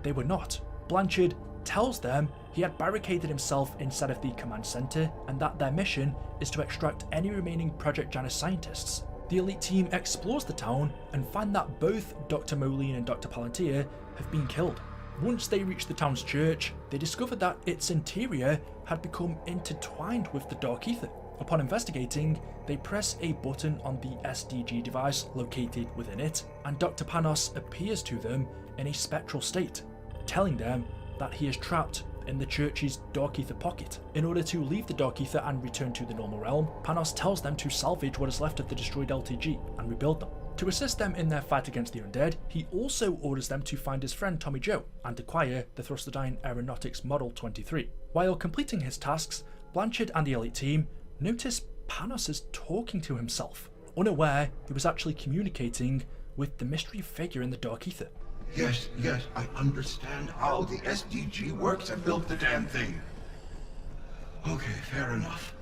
they were not. Blanchard tells them he had barricaded himself inside of the command center and that their mission is to extract any remaining Project Janus scientists. The elite team explores the town and find that both Dr. Moline and Dr. Palantir have been killed. Once they reach the town's church, they discover that its interior had become intertwined with the Dark Aether. Upon investigating, they press a button on the SDG device located within it, and Dr. Panos appears to them in a spectral state, telling them that he is trapped in the church's Dark Aether pocket. In order to leave the Dark Aether and return to the normal realm, Panos tells them to salvage what is left of the destroyed LTG and rebuild them. To assist them in their fight against the undead, he also orders them to find his friend Tommy Joe and acquire the Thrusterdyne Aeronautics Model 23. While completing his tasks, Blanchard and the elite team notice Panos is talking to himself, unaware he was actually communicating with the mystery figure in the Dark Aether. Yes, I understand how the SDG works and built the damn thing. Okay, fair enough.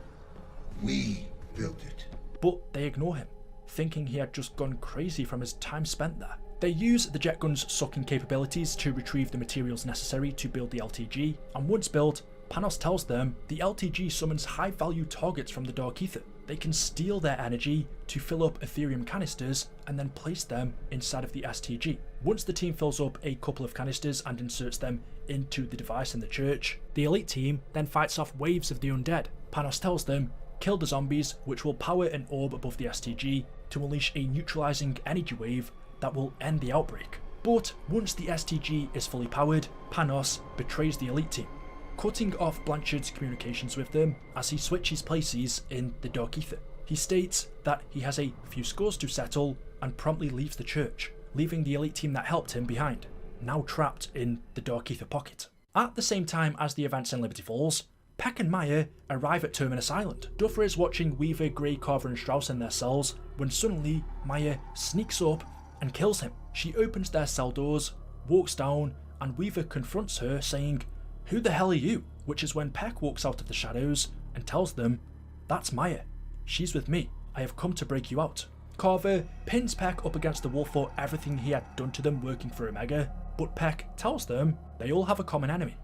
We built it. But they ignore him, thinking he had just gone crazy from his time spent there. They use the jet gun's sucking capabilities to retrieve the materials necessary to build the LTG, and once built, Panos tells them the LTG summons high-value targets from the Dark Aether. They can steal their energy to fill up Aetherium canisters and then place them inside of the STG. Once the team fills up a couple of canisters and inserts them into the device in the church, the elite team then fights off waves of the undead. Panos tells them, kill the zombies, which will power an orb above the STG to unleash a neutralizing energy wave that will end the outbreak. But once the STG is fully powered, Panos betrays the elite team, cutting off Blanchard's communications with them as he switches places in the Dark Aether. He states that he has a few scores to settle and promptly leaves the church, leaving the elite team that helped him behind, now trapped in the Dark Aether pocket. At the same time as the events in Liberty Falls, Peck and Maya arrive at Terminus Island. Duffer is watching Weaver, Grey, Carver and Strauss in their cells when suddenly Maya sneaks up and kills him. She opens their cell doors, walks down, and Weaver confronts her saying, "Who the hell are you?" Which is when Peck walks out of the shadows and tells them, "That's Maya. She's with me. I have come to break you out." Carver pins Peck up against the wall for everything he had done to them working for Omega, but Peck tells them they all have a common enemy,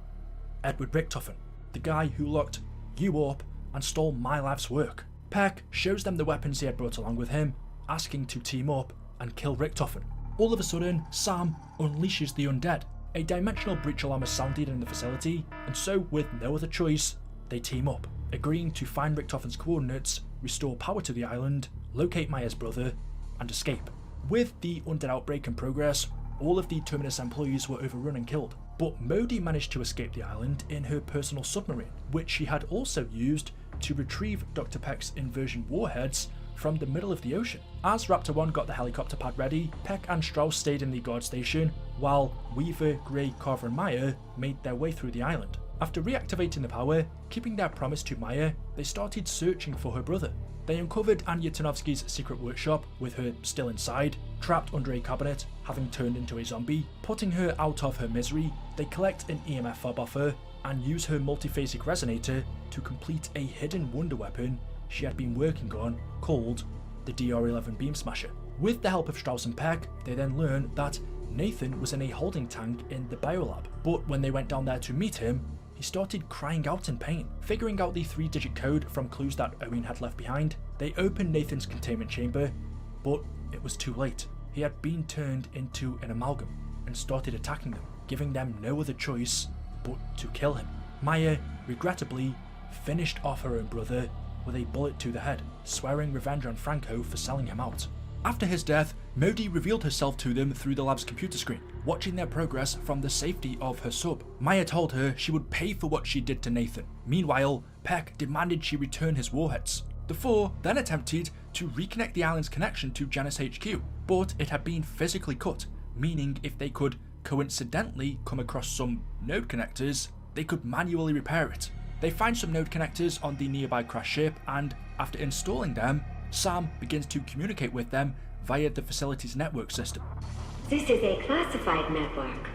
Edward Richtofen, the guy who locked you up and stole my life's work. Peck shows them the weapons he had brought along with him, asking to team up and kill Richtofen. All of a sudden, Sam unleashes the undead. A dimensional breach alarm is sounded in the facility, and so with no other choice, they team up, agreeing to find Richtofen's coordinates, restore power to the island, locate Maya's brother, and escape. With the undead outbreak in progress, all of the Terminus employees were overrun and killed, but Modi managed to escape the island in her personal submarine, which she had also used to retrieve Dr. Peck's inversion warheads from the middle of the ocean. As Raptor 1 got the helicopter pad ready, Peck and Strauss stayed in the guard station, while Weaver, Grey, Carver and Maya made their way through the island. After reactivating the power, keeping their promise to Maya, they started searching for her brother. They uncovered Anya Tanovsky's secret workshop with her still inside, trapped under a cabinet, having turned into a zombie. Putting her out of her misery, they collect an EMF fob off her and use her multiphasic resonator to complete a hidden wonder weapon she had been working on called the DR-11 Beam Smasher. With the help of Strauss and Peck, they then learn that Nathan was in a holding tank in the biolab, but when they went down there to meet him, he started crying out in pain. Figuring out the 3-digit code from clues that Owen had left behind, they opened Nathan's containment chamber, but it was too late. He had been turned into an amalgam and started attacking them, giving them no other choice but to kill him. Maya, regrettably, finished off her own brother with a bullet to the head, swearing revenge on Franco for selling him out. After his death, Modi revealed herself to them through the lab's computer screen, watching their progress from the safety of her sub. Maya told her she would pay for what she did to Nathan. Meanwhile, Peck demanded she return his warheads. The four then attempted to reconnect the island's connection to Janus HQ, but it had been physically cut, meaning if they could coincidentally come across some node connectors, they could manually repair it. They find some node connectors on the nearby crash ship, and after installing them, Sam begins to communicate with them via the facility's network system. This is a classified network.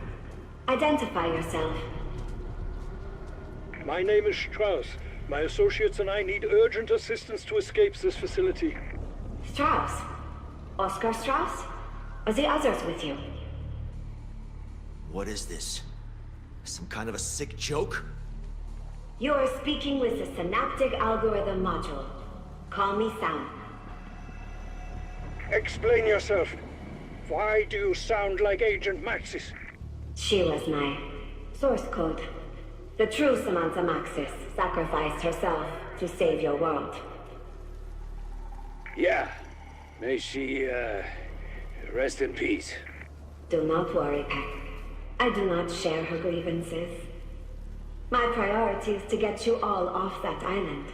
Identify yourself. My name is Strauss. My associates and I need urgent assistance to escape this facility. Strauss? Oscar Strauss? Are the others with you? What is this? Some kind of a sick joke? You are speaking with the Synaptic Algorithm Module. Call me Sam. Explain yourself. Why do you sound like Agent Maxis? She was my source code. The true Samantha Maxis sacrificed herself to save your world. Yeah. May she, rest in peace. Do not worry, Peck. I do not share her grievances. My priority is to get you all off that island.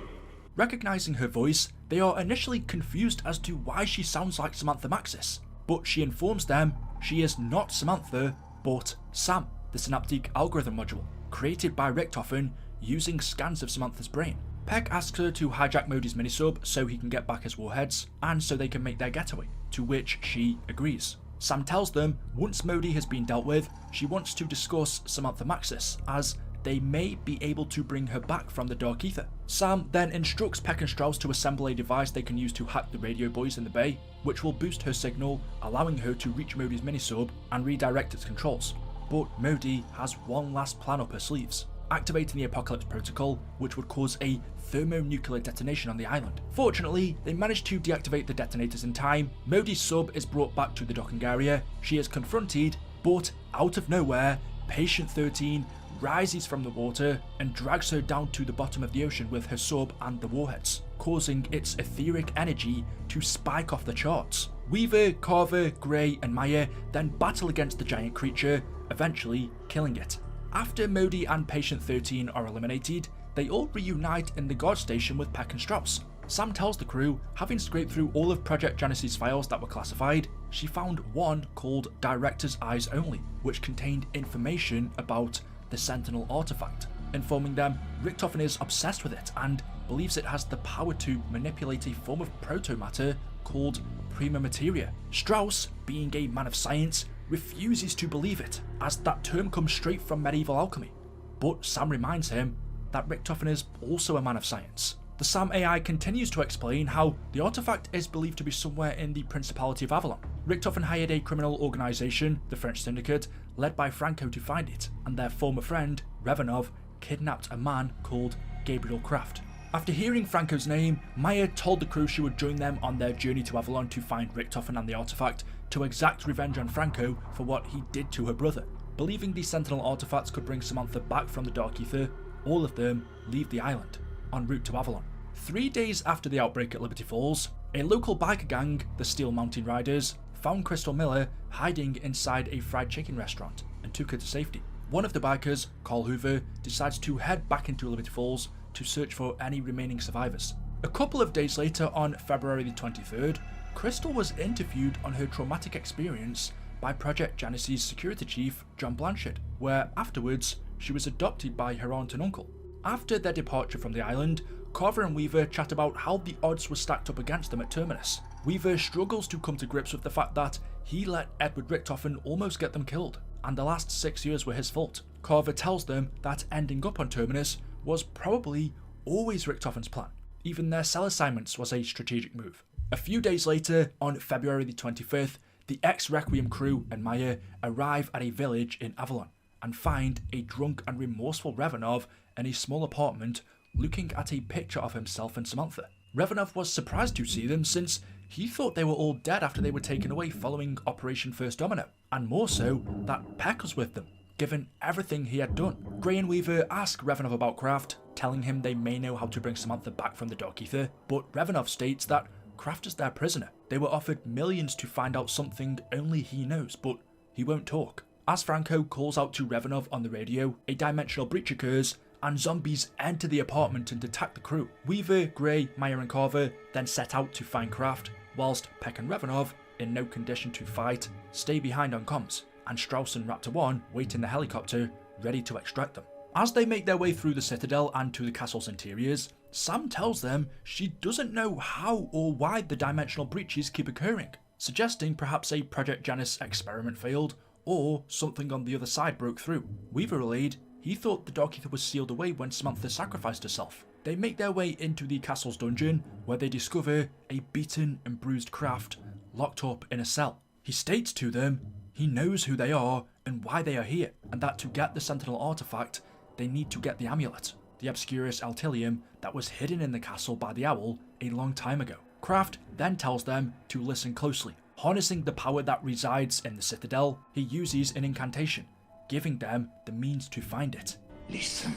Recognizing her voice, they are initially confused as to why she sounds like Samantha Maxis, but she informs them she is not Samantha, but Sam, the synaptic algorithm module, created by Richtofen using scans of Samantha's brain. Peck asks her to hijack Modi's minisub so he can get back his warheads, and so they can make their getaway, to which she agrees. Sam tells them once Modi has been dealt with, she wants to discuss Samantha Maxis, as they may be able to bring her back from the Dark Aether. Sam then instructs Peck and Strauss to assemble a device they can use to hack the radio buoys in the bay, which will boost her signal, allowing her to reach Modi's minisub and redirect its controls. But Modi has one last plan up her sleeves, activating the Apocalypse Protocol, which would cause a thermonuclear detonation on the island. Fortunately, they managed to deactivate the detonators in time. Modi's sub is brought back to the docking area. She is confronted, but out of nowhere, Patient 13 rises from the water and drags her down to the bottom of the ocean with her sub and the warheads, causing its etheric energy to spike off the charts. Weaver, Carver, Grey and Maya then battle against the giant creature, eventually killing it. After Modi and Patient 13 are eliminated, they all reunite in the guard station with Peck and Strauss. Sam tells the crew, having scraped through all of Project Janus' files that were classified, she found one called Director's Eyes Only, which contained information about the Sentinel artifact, informing them Richtofen is obsessed with it and believes it has the power to manipulate a form of proto-matter called prima materia. Strauss, being a man of science, refuses to believe it, as that term comes straight from medieval alchemy. But Sam reminds him that Richtofen is also a man of science. The Sam AI continues to explain how the artifact is believed to be somewhere in the Principality of Avalon. Richtofen hired a criminal organisation, the French Syndicate, led by Franco to find it, and their former friend, Revanov, kidnapped a man called Gabriel Kraft. After hearing Franco's name, Maya told the crew she would join them on their journey to Avalon to find Richtofen and the artifact, to exact revenge on Franco for what he did to her brother. Believing the Sentinel artifacts could bring Samantha back from the Dark Aether, all of them leave the island, en route to Avalon. 3 days after the outbreak at Liberty Falls, a local biker gang, the Steel Mountain Riders, found Crystal Miller hiding inside a fried chicken restaurant and took her to safety. One of the bikers, Carl Hoover, decides to head back into Liberty Falls to search for any remaining survivors. A couple of days later, on February the 23rd, Crystal was interviewed on her traumatic experience by Project Janus' security chief, John Blanchard, where afterwards she was adopted by her aunt and uncle. After their departure from the island, Carver and Weaver chat about how the odds were stacked up against them at Terminus. Weaver struggles to come to grips with the fact that he let Edward Richtofen almost get them killed, and the last 6 years were his fault. Carver tells them that ending up on Terminus was probably always Richtofen's plan. Even their cell assignments was a strategic move. A few days later, on February the 25th, the ex-Requiem crew and Maya arrive at a village in Avalon and find a drunk and remorseful Revanov in a small apartment looking at a picture of himself and Samantha. Revanov was surprised to see them since he thought they were all dead after they were taken away following Operation First Domino, and more so that Peck was with them, given everything he had done. Grey and Weaver ask Revanov about Kraft, telling him they may know how to bring Samantha back from the Dark Aether, but Revanov states that Kraft is their prisoner. They were offered millions to find out something only he knows, but he won't talk. As Franco calls out to Revanov on the radio, a dimensional breach occurs, and zombies enter the apartment and attack the crew. Weaver, Grey, Maya and Carver then set out to find Kraft, whilst Peck and Revanov, in no condition to fight, stay behind on comms, and Strauss and Raptor 1 wait in the helicopter, ready to extract them. As they make their way through the Citadel and to the castle's interiors, Sam tells them she doesn't know how or why the dimensional breaches keep occurring, suggesting perhaps a Project Janus experiment failed, or something on the other side broke through. Weaver relayed he thought the Dark Aether was sealed away when Samantha sacrificed herself. They make their way into the castle's dungeon, where they discover a beaten and bruised Kraft locked up in a cell. He states to them he knows who they are and why they are here, and that to get the Sentinel artifact, they need to get the amulet, the Obscurus Altilium that was hidden in the castle by the owl a long time ago. Kraft then tells them to listen closely. Harnessing the power that resides in the Citadel, he uses an incantation, giving them the means to find it. Listen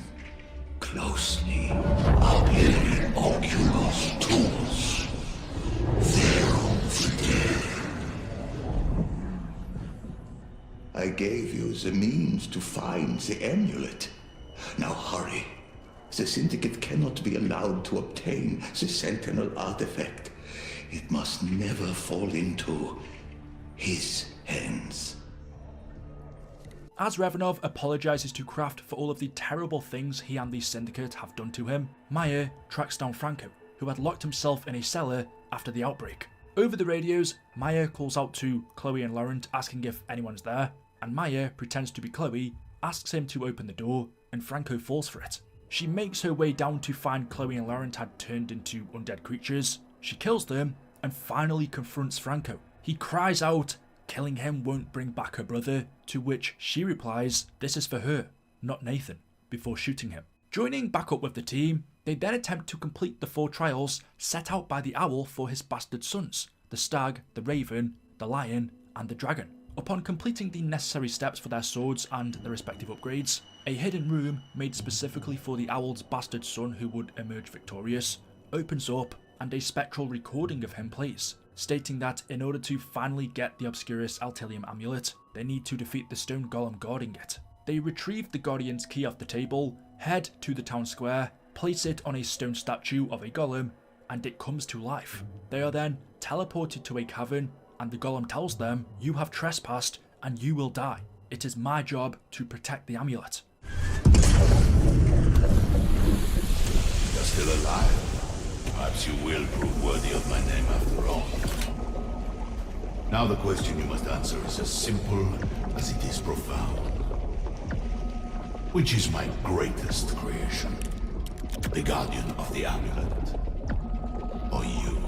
closely. Aperi oculos tuos. Verum fidei. I gave you the means to find the amulet. Now hurry. The Syndicate cannot be allowed to obtain the Sentinel artifact. It must never fall into his hands. As Revanov apologizes to Kraft for all of the terrible things he and the Syndicate have done to him, Maya tracks down Franco, who had locked himself in a cellar after the outbreak. Over the radios, Maya calls out to Chloe and Laurent asking if anyone's there, and Maya pretends to be Chloe, asks him to open the door, and Franco falls for it. She makes her way down to find Chloe and Laurent had turned into undead creatures. She kills them, and finally confronts Franco. He cries out, killing him won't bring back her brother, to which she replies, this is for her, not Nathan, before shooting him. Joining back up with the team, they then attempt to complete the 4 trials set out by the owl for his bastard sons, the stag, the raven, the lion, and the dragon. Upon completing the necessary steps for their swords and their respective upgrades, a hidden room made specifically for the owl's bastard son who would emerge victorious opens up, and a spectral recording of him plays, stating that in order to finally get the Obscurus Altilium amulet, they need to defeat the stone golem guarding it. They retrieve the Guardian's key off the table, head to the town square, place it on a stone statue of a golem, and it comes to life. They are then teleported to a cavern, and the golem tells them, you have trespassed and you will die. It is my job to protect the amulet. You're still alive. Perhaps you will prove worthy of my name after all. Now the question you must answer is as simple as it is profound. Which is my greatest creation? The Guardian of the Amulet? Or you?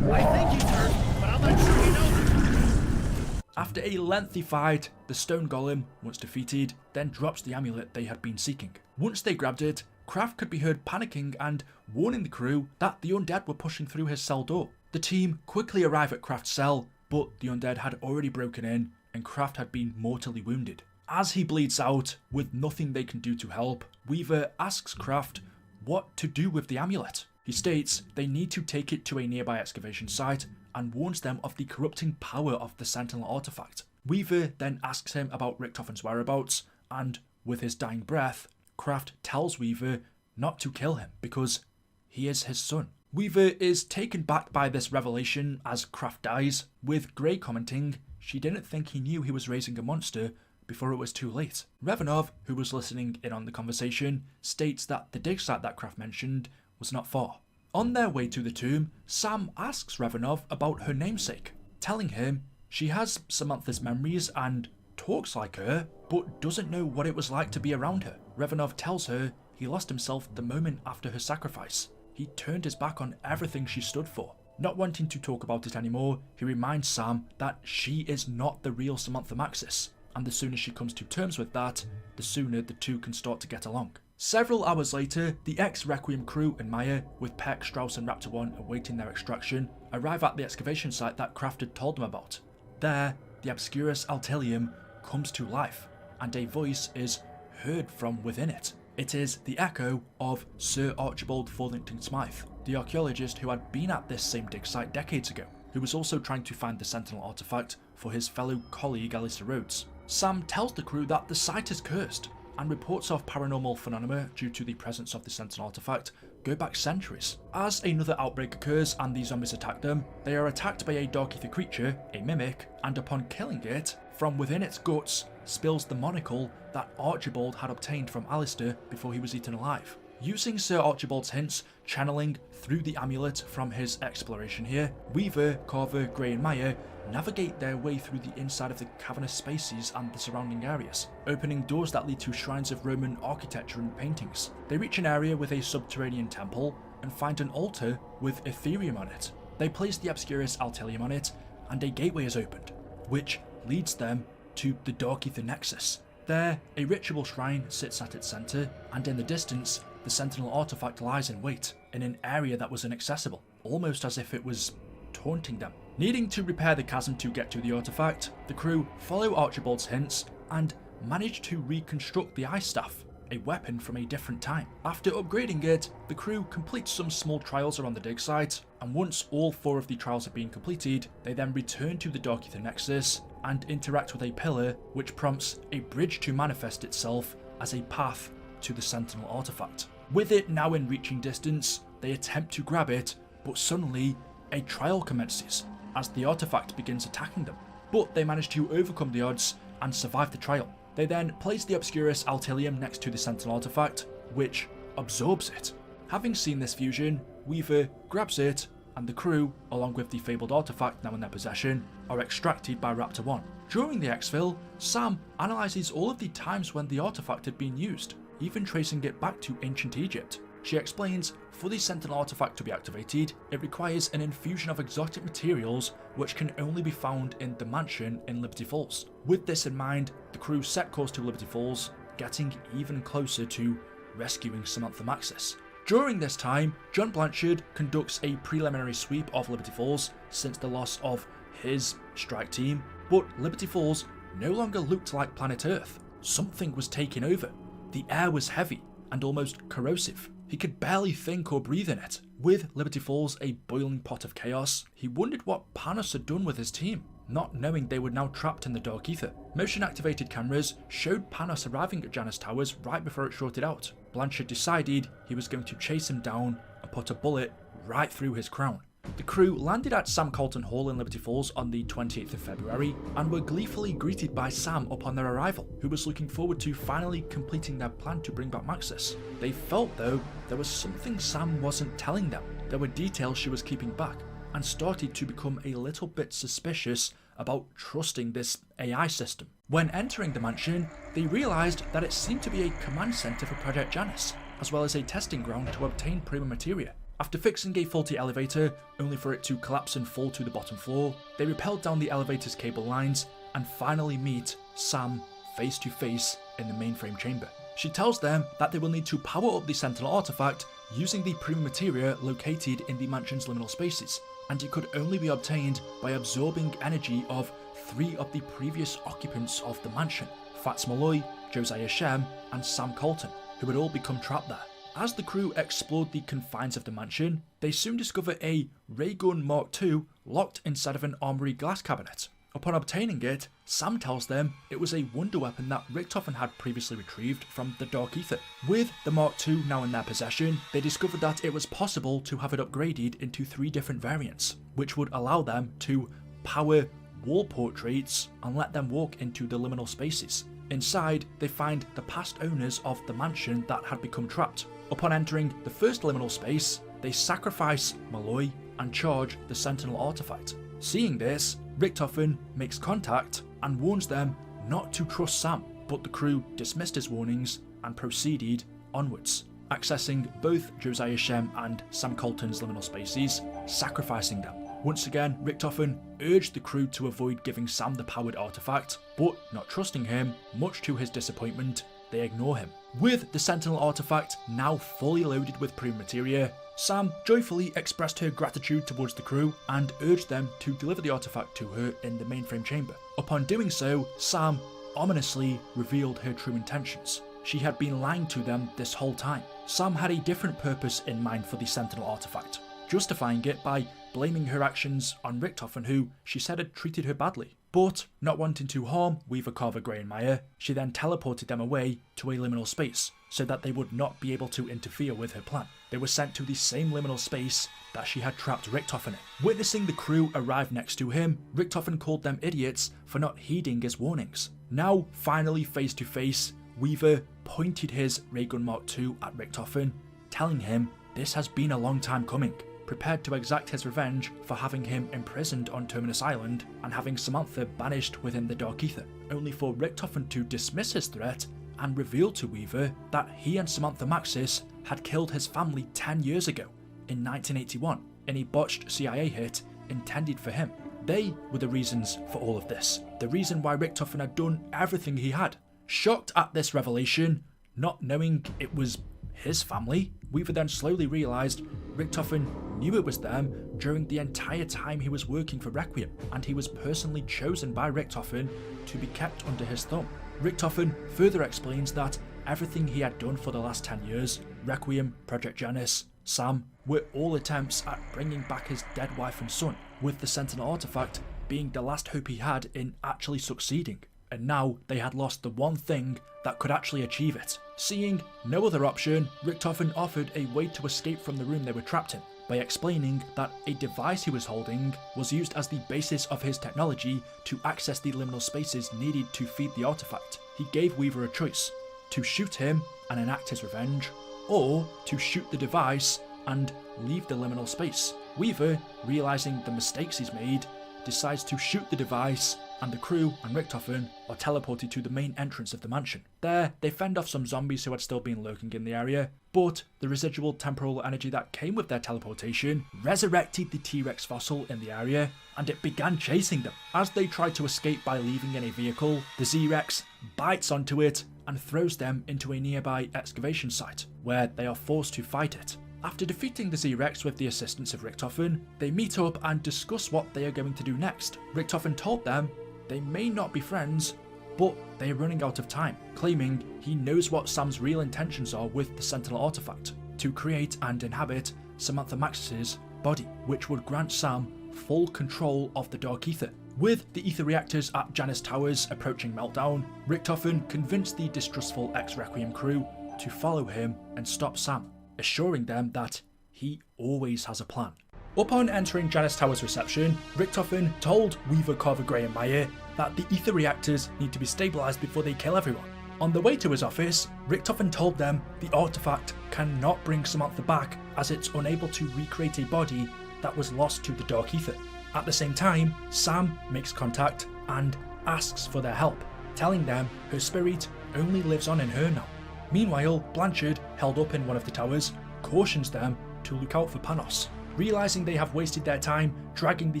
I think he's hurt, but I'm not sure he knows it. After a lengthy fight, the stone golem, once defeated, then drops the amulet they had been seeking. Once they grabbed it, Kraft could be heard panicking and warning the crew that the undead were pushing through his cell door. The team quickly arrive at Kraft's cell, but the undead had already broken in and Kraft had been mortally wounded. As he bleeds out, with nothing they can do to help, Weaver asks Kraft what to do with the amulet. He states they need to take it to a nearby excavation site and warns them of the corrupting power of the Sentinel artifact. Weaver then asks him about Richtofen's whereabouts, and with his dying breath, Kraft tells Weaver not to kill him because he is his son. Weaver is taken back by this revelation as Kraft dies, with Grey commenting she didn't think he knew he was raising a monster before it was too late. Revanov, who was listening in on the conversation, states that the dig site that Kraft mentioned was not far. On their way to the tomb, Sam asks Revanov about her namesake, telling him she has Samantha's memories and talks like her, but doesn't know what it was like to be around her. Revanov tells her he lost himself the moment after her sacrifice. He turned his back on everything she stood for. Not wanting to talk about it anymore, he reminds Sam that she is not the real Samantha Maxis, and the sooner she comes to terms with that, the sooner the two can start to get along. Several hours later, the ex-Requiem crew and Maya, with Peck, Strauss and Raptor 1 awaiting their extraction, arrive at the excavation site that Kraft had told them about. There, the Obscurus Altilium comes to life, and a voice is heard from within it. It is the echo of Sir Archibald Forlington Smythe, the archaeologist who had been at this same dig site decades ago, who was also trying to find the Sentinel artifact for his fellow colleague Alyssa Rhodes. Sam tells the crew that the site is cursed, and reports of paranormal phenomena due to the presence of the Sentinel artifact go back centuries. As another outbreak occurs and the zombies attack them, they are attacked by a Dark Aether creature, a mimic, and upon killing it, from within its guts spills the monocle that Archibald had obtained from Alistair before he was eaten alive. Using Sir Archibald's hints, channeling through the amulet from his exploration here, Weaver, Carver, Grey and Maya navigate their way through the inside of the cavernous spaces and the surrounding areas, opening doors that lead to shrines of Roman architecture and paintings. They reach an area with a subterranean temple and find an altar with Ethereum on it. They place the Obscurus Altilium on it, and a gateway is opened, which leads them to the Dark Aether Nexus. There, a ritual shrine sits at its centre, and in the distance, the Sentinel artifact lies in wait, in an area that was inaccessible, almost as if it was taunting them. Needing to repair the chasm to get to the artifact, the crew follow Archibald's hints and manage to reconstruct the Ice Staff, a weapon from a different time. After upgrading it, the crew completes some small trials around the dig site, and once all 4 of the trials have been completed, they then return to the Dark Aether Nexus and interact with a pillar which prompts a bridge to manifest itself as a path to the Sentinel artifact. With it now in reaching distance, they attempt to grab it, but suddenly a trial commences as the artifact begins attacking them. But they manage to overcome the odds and survive the trial. They then place the Obscurus Altilium next to the Sentinel artifact, which absorbs it. Having seen this fusion, Weaver grabs it, and the crew, along with the fabled artifact now in their possession, are extracted by Raptor 1. During the exfil, Sam analyzes all of the times when the artifact had been used, even tracing it back to ancient Egypt. She explains, for the Sentinel artifact to be activated, it requires an infusion of exotic materials which can only be found in the mansion in Liberty Falls. With this in mind, the crew set course to Liberty Falls, getting even closer to rescuing Samantha Maxis. During this time, John Blanchard conducts a preliminary sweep of Liberty Falls since the loss of his strike team, but Liberty Falls no longer looked like planet Earth. Something was taking over. The air was heavy and almost corrosive. He could barely think or breathe in it. With Liberty Falls a boiling pot of chaos, he wondered what Panos had done with his team, not knowing they were now trapped in the Dark Aether. Motion-activated cameras showed Panos arriving at Janus Towers right before it shorted out. Blanchard decided he was going to chase him down and put a bullet right through his crown. The crew landed at Sam Colton Hall in Liberty Falls on the 28th of February and were gleefully greeted by Sam upon their arrival, who was looking forward to finally completing their plan to bring back Maxis. They felt, though, there was something Sam wasn't telling them. There were details she was keeping back, and started to become a little bit suspicious about trusting this AI system. When entering the mansion, they realised that it seemed to be a command centre for Project Janus, as well as a testing ground to obtain Prima Materia. After fixing a faulty elevator, only for it to collapse and fall to the bottom floor, they rappelled down the elevator's cable lines and finally meet Sam face to face in the mainframe chamber. She tells them that they will need to power up the Sentinel artifact using the Prima Materia located in the mansion's liminal spaces, and it could only be obtained by absorbing energy of 3 of the previous occupants of the mansion, Fats Malloy, Josiah Shem, and Sam Colton, who had all become trapped there. As the crew explored the confines of the mansion, they soon discover a ray gun Mark II locked inside of an armory glass cabinet. Upon obtaining it, Sam tells them it was a wonder weapon that Richtofen had previously retrieved from the Dark Aether. With the Mark II now in their possession, they discovered that it was possible to have it upgraded into 3 different variants, which would allow them to power wall portraits and let them walk into the liminal spaces. Inside, they find the past owners of the mansion that had become trapped. Upon entering the first liminal space, they sacrifice Malloy and charge the Sentinel artifact. Seeing this, Richtofen makes contact and warns them not to trust Sam, but the crew dismissed his warnings and proceeded onwards, accessing both Josiah Shem and Sam Colton's liminal spaces, sacrificing them. Once again, Richtofen urged the crew to avoid giving Sam the powered artifact, but not trusting him, much to his disappointment, they ignore him. With the Sentinel artifact now fully loaded with Prima Materia, Sam joyfully expressed her gratitude towards the crew and urged them to deliver the artifact to her in the mainframe chamber. Upon doing so, Sam ominously revealed her true intentions. She had been lying to them this whole time. Sam had a different purpose in mind for the Sentinel artifact, justifying it by blaming her actions on Richtofen, who she said had treated her badly. But, not wanting to harm Weaver, Carver, Gray and Meyer, she then teleported them away to a liminal space, so that they would not be able to interfere with her plan. They were sent to the same liminal space that she had trapped Richtofen in. Witnessing the crew arrive next to him, Richtofen called them idiots for not heeding his warnings. Now, finally face to face, Weaver pointed his Raygun Mark II at Richtofen, telling him this has been a long time coming, prepared to exact his revenge for having him imprisoned on Terminus Island and having Samantha banished within the Dark Aether, only for Richtofen to dismiss his threat and reveal to Weaver that he and Samantha Maxis had killed his family 10 years ago, in 1981, in a botched CIA hit intended for him. They were the reasons for all of this, the reason why Richtofen had done everything he had. Shocked at this revelation, not knowing it was his family? Weaver then slowly realised Richtofen knew it was them during the entire time he was working for Requiem, and he was personally chosen by Richtofen to be kept under his thumb. Richtofen further explains that everything he had done for the last 10 years, Requiem, Project Janus, Sam, were all attempts at bringing back his dead wife and son, with the Sentinel artifact being the last hope he had in actually succeeding. And now they had lost the one thing that could actually achieve it. Seeing no other option, Richtofen offered a way to escape from the room they were trapped in, by explaining that a device he was holding was used as the basis of his technology to access the liminal spaces needed to feed the artifact. He gave Weaver a choice: to shoot him and enact his revenge, or to shoot the device and leave the liminal space. Weaver, realising the mistakes he's made, decides to shoot the device, and the crew and Richtofen are teleported to the main entrance of the mansion. There, they fend off some zombies who had still been lurking in the area, but the residual temporal energy that came with their teleportation resurrected the T-Rex fossil in the area, and it began chasing them. As they tried to escape by leaving in a vehicle, the Z-Rex bites onto it and throws them into a nearby excavation site, where they are forced to fight it. After defeating the Z-Rex with the assistance of Richtofen, they meet up and discuss what they are going to do next. Richtofen told them they may not be friends, but they are running out of time, claiming he knows what Sam's real intentions are with the Sentinel artifact: to create and inhabit Samantha Max's body, which would grant Sam full control of the Dark Aether. With the Aether reactors at Janus Towers approaching meltdown, Richtofen convinced the distrustful ex-Requiem crew to follow him and stop Sam, assuring them that he always has a plan. Upon entering Janus Tower's reception, Richtofen told Weaver, Carver, Gray and Meyer that the Aether reactors need to be stabilised before they kill everyone. On the way to his office, Richtofen told them the artifact cannot bring Samantha back, as it's unable to recreate a body that was lost to the Dark Aether. At the same time, Sam makes contact and asks for their help, telling them her spirit only lives on in her now. Meanwhile, Blanchard, held up in one of the towers, cautions them to look out for Panos. Realising they have wasted their time dragging the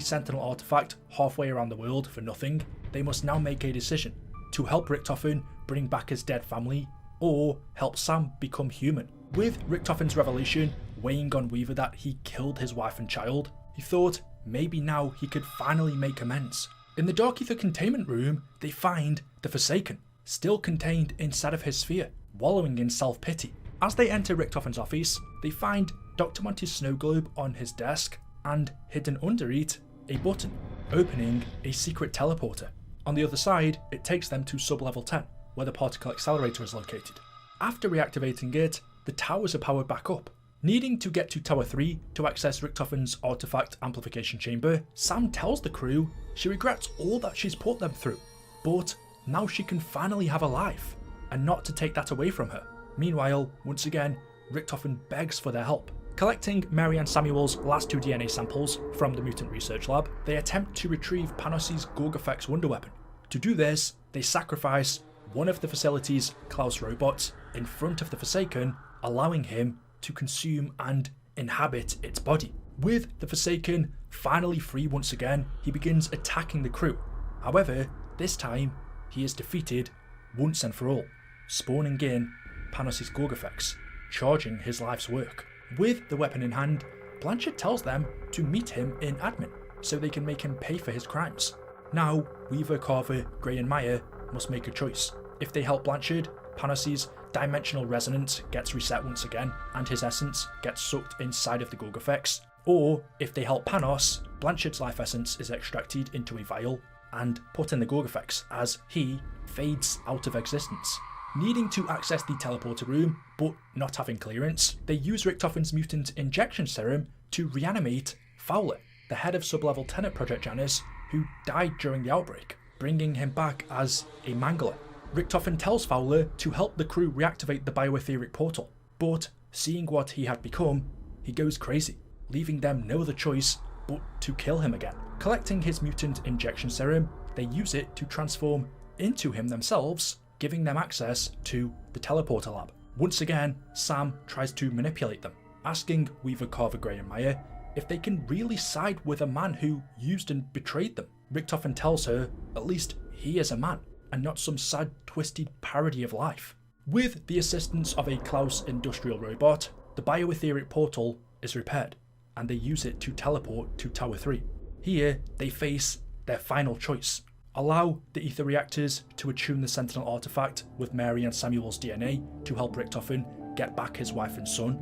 Sentinel artifact halfway around the world for nothing, they must now make a decision: to help Richtofen bring back his dead family, or help Sam become human. With Richtofen's revelation weighing on Weaver that he killed his wife and child, he thought maybe now he could finally make amends. In the Dark Aether containment room, they find the Forsaken, still contained inside of his sphere, wallowing in self-pity. As they enter Richtofen's office, they find Dr. Monty's snow globe on his desk, and hidden under it, a button, opening a secret teleporter. On the other side, it takes them to sub-level 10, where the particle accelerator is located. After reactivating it, the towers are powered back up. Needing to get to Tower 3 to access Richtofen's artifact amplification chamber, Sam tells the crew she regrets all that she's put them through, but now she can finally have a life, and not to take that away from her. Meanwhile, once again, Richtofen begs for their help. Collecting Mary and Samuel's last 2 DNA samples from the Mutant Research Lab, they attempt to retrieve Panos' Gorgafex wonder weapon. To do this, they sacrifice one of the facility's Klaus robots in front of the Forsaken, allowing him to consume and inhabit its body. With the Forsaken finally free once again, he begins attacking the crew. However, this time, he is defeated once and for all, spawning in Panos' Gorgafex, charging his life's work. With the weapon in hand, Blanchard tells them to meet him in admin, so they can make him pay for his crimes. Now, Weaver, Carver, Gray and Meyer must make a choice. If they help Blanchard, Panos' dimensional resonance gets reset once again, and his essence gets sucked inside of the Gorgafex. Or, if they help Panos, Blanchard's life essence is extracted into a vial and put in the Gorgafex as he fades out of existence. Needing to access the teleporter room, but not having clearance, they use Richtofen's mutant injection serum to reanimate Fowler, the head of sub-level 10 at Project Janus, who died during the outbreak, bringing him back as a mangler. Richtofen tells Fowler to help the crew reactivate the bioetheric portal, but seeing what he had become, he goes crazy, leaving them no other choice but to kill him again. Collecting his mutant injection serum, they use it to transform into him themselves, giving them access to the teleporter lab. Once again, Sam tries to manipulate them, asking Weaver, Carver, Gray and Meyer if they can really side with a man who used and betrayed them. Richtofen tells her at least he is a man, and not some sad, twisted parody of life. With the assistance of a Klaus industrial robot, the bioetheric portal is repaired, and they use it to teleport to Tower 3. Here, they face their final choice. Allow the Aether reactors to attune the Sentinel artifact with Mary and Samuel's DNA to help Richtofen get back his wife and son,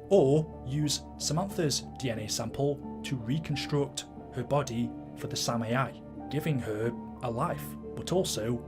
or use Samantha's DNA sample to reconstruct her body for the Sam AI, giving her a life, but also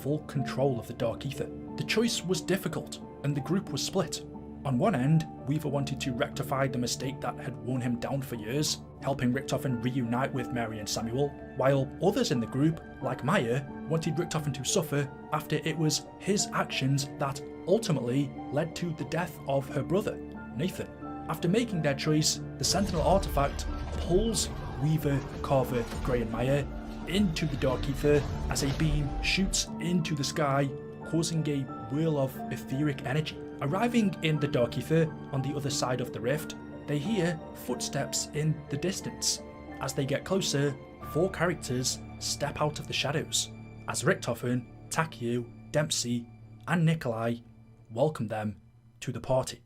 full control of the Dark Aether. The choice was difficult, and the group was split. On one end, Weaver wanted to rectify the mistake that had worn him down for years, helping Richtofen reunite with Mary and Samuel, while others in the group, like Maya, wanted Richtofen to suffer after it was his actions that ultimately led to the death of her brother, Nathan. After making their choice, the Sentinel artifact pulls Weaver, Carver, Gray and Maya into the Dark Aether as a beam shoots into the sky, causing a whirl of etheric energy. Arriving in the Dark Aether on the other side of the rift, they hear footsteps in the distance. As they get closer, 4 characters step out of the shadows, as Richtofen, Takeo, Dempsey and Nikolai welcome them to the party.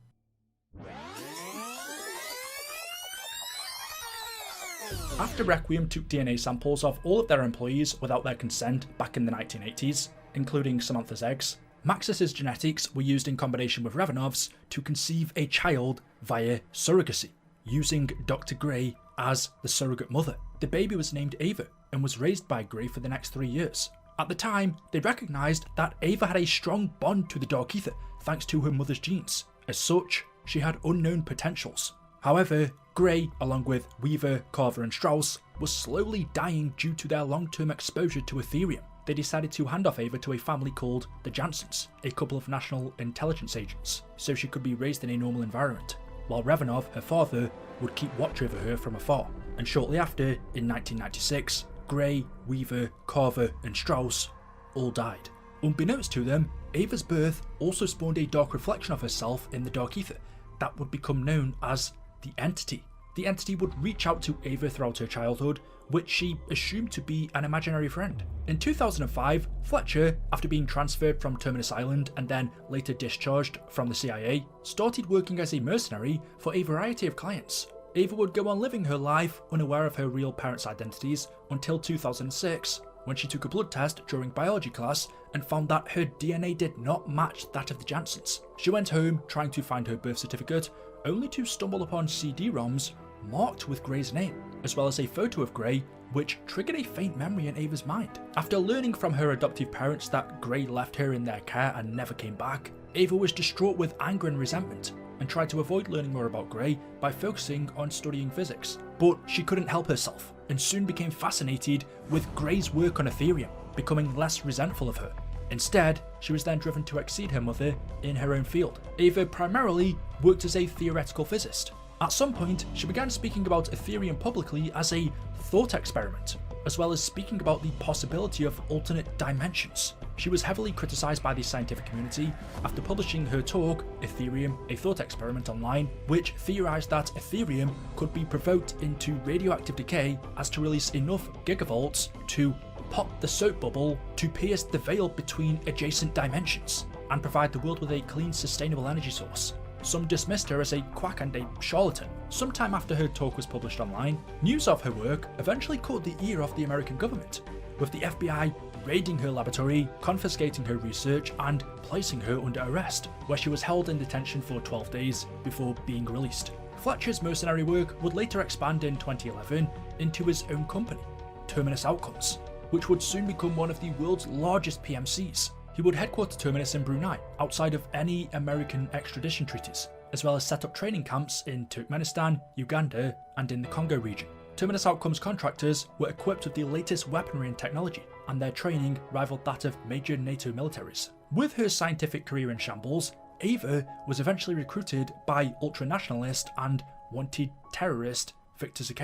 After Requiem took DNA samples of all of their employees without their consent back in the 1980s, including Samantha's eggs, Maxis's genetics were used in combination with Revanov's to conceive a child via surrogacy, using Dr. Gray as the surrogate mother. The baby was named Ava and was raised by Gray for the next 3 years. At the time, they recognised that Ava had a strong bond to the Dark Aether thanks to her mother's genes. As such, she had unknown potentials. However, Gray, along with Weaver, Carver and Strauss, was slowly dying due to their long-term exposure to Etherium. They decided to hand off Ava to a family called the Jansons, a couple of national intelligence agents, so she could be raised in a normal environment, while Revanov, her father, would keep watch over her from afar. And shortly after, in 1996, Gray, Weaver, Carver and Strauss all died. Unbeknownst to them, Ava's birth also spawned a dark reflection of herself in the Dark Aether that would become known as the Entity. The Entity would reach out to Ava throughout her childhood, which she assumed to be an imaginary friend. In 2005, Fletcher, after being transferred from Terminus Island and then later discharged from the CIA, started working as a mercenary for a variety of clients. Ava would go on living her life unaware of her real parents' identities until 2006, when she took a blood test during biology class and found that her DNA did not match that of the Jansons. She went home trying to find her birth certificate, only to stumble upon CD-ROMs marked with Gray's name, as well as a photo of Gray, which triggered a faint memory in Ava's mind. After learning from her adoptive parents that Gray left her in their care and never came back, Ava was distraught with anger and resentment, and tried to avoid learning more about Gray by focusing on studying physics. But she couldn't help herself, and soon became fascinated with Gray's work on Etherium, becoming less resentful of her. Instead, she was then driven to exceed her mother in her own field. Ava primarily worked as a theoretical physicist. At some point, she began speaking about Etherium publicly as a thought experiment, as well as speaking about the possibility of alternate dimensions. She was heavily criticised by the scientific community after publishing her talk, Etherium, a Thought Experiment, online, which theorised that Etherium could be provoked into radioactive decay as to release enough gigavolts to pop the soap bubble to pierce the veil between adjacent dimensions and provide the world with a clean, sustainable energy source. Some dismissed her as a quack and a charlatan. Sometime after her talk was published online, news of her work eventually caught the ear of the American government, with the FBI raiding her laboratory, confiscating her research and placing her under arrest, where she was held in detention for 12 days before being released. Fletcher's mercenary work would later expand in 2011 into his own company, Terminus Outcomes, which would soon become one of the world's largest PMCs. He would headquarter Terminus in Brunei, outside of any American extradition treaties, as well as set up training camps in Turkmenistan, Uganda, and in the Congo region. Terminus Outcomes contractors were equipped with the latest weaponry and technology, and their training rivaled that of major NATO militaries. With her scientific career in shambles, Ava was eventually recruited by ultranationalist and wanted terrorist Victis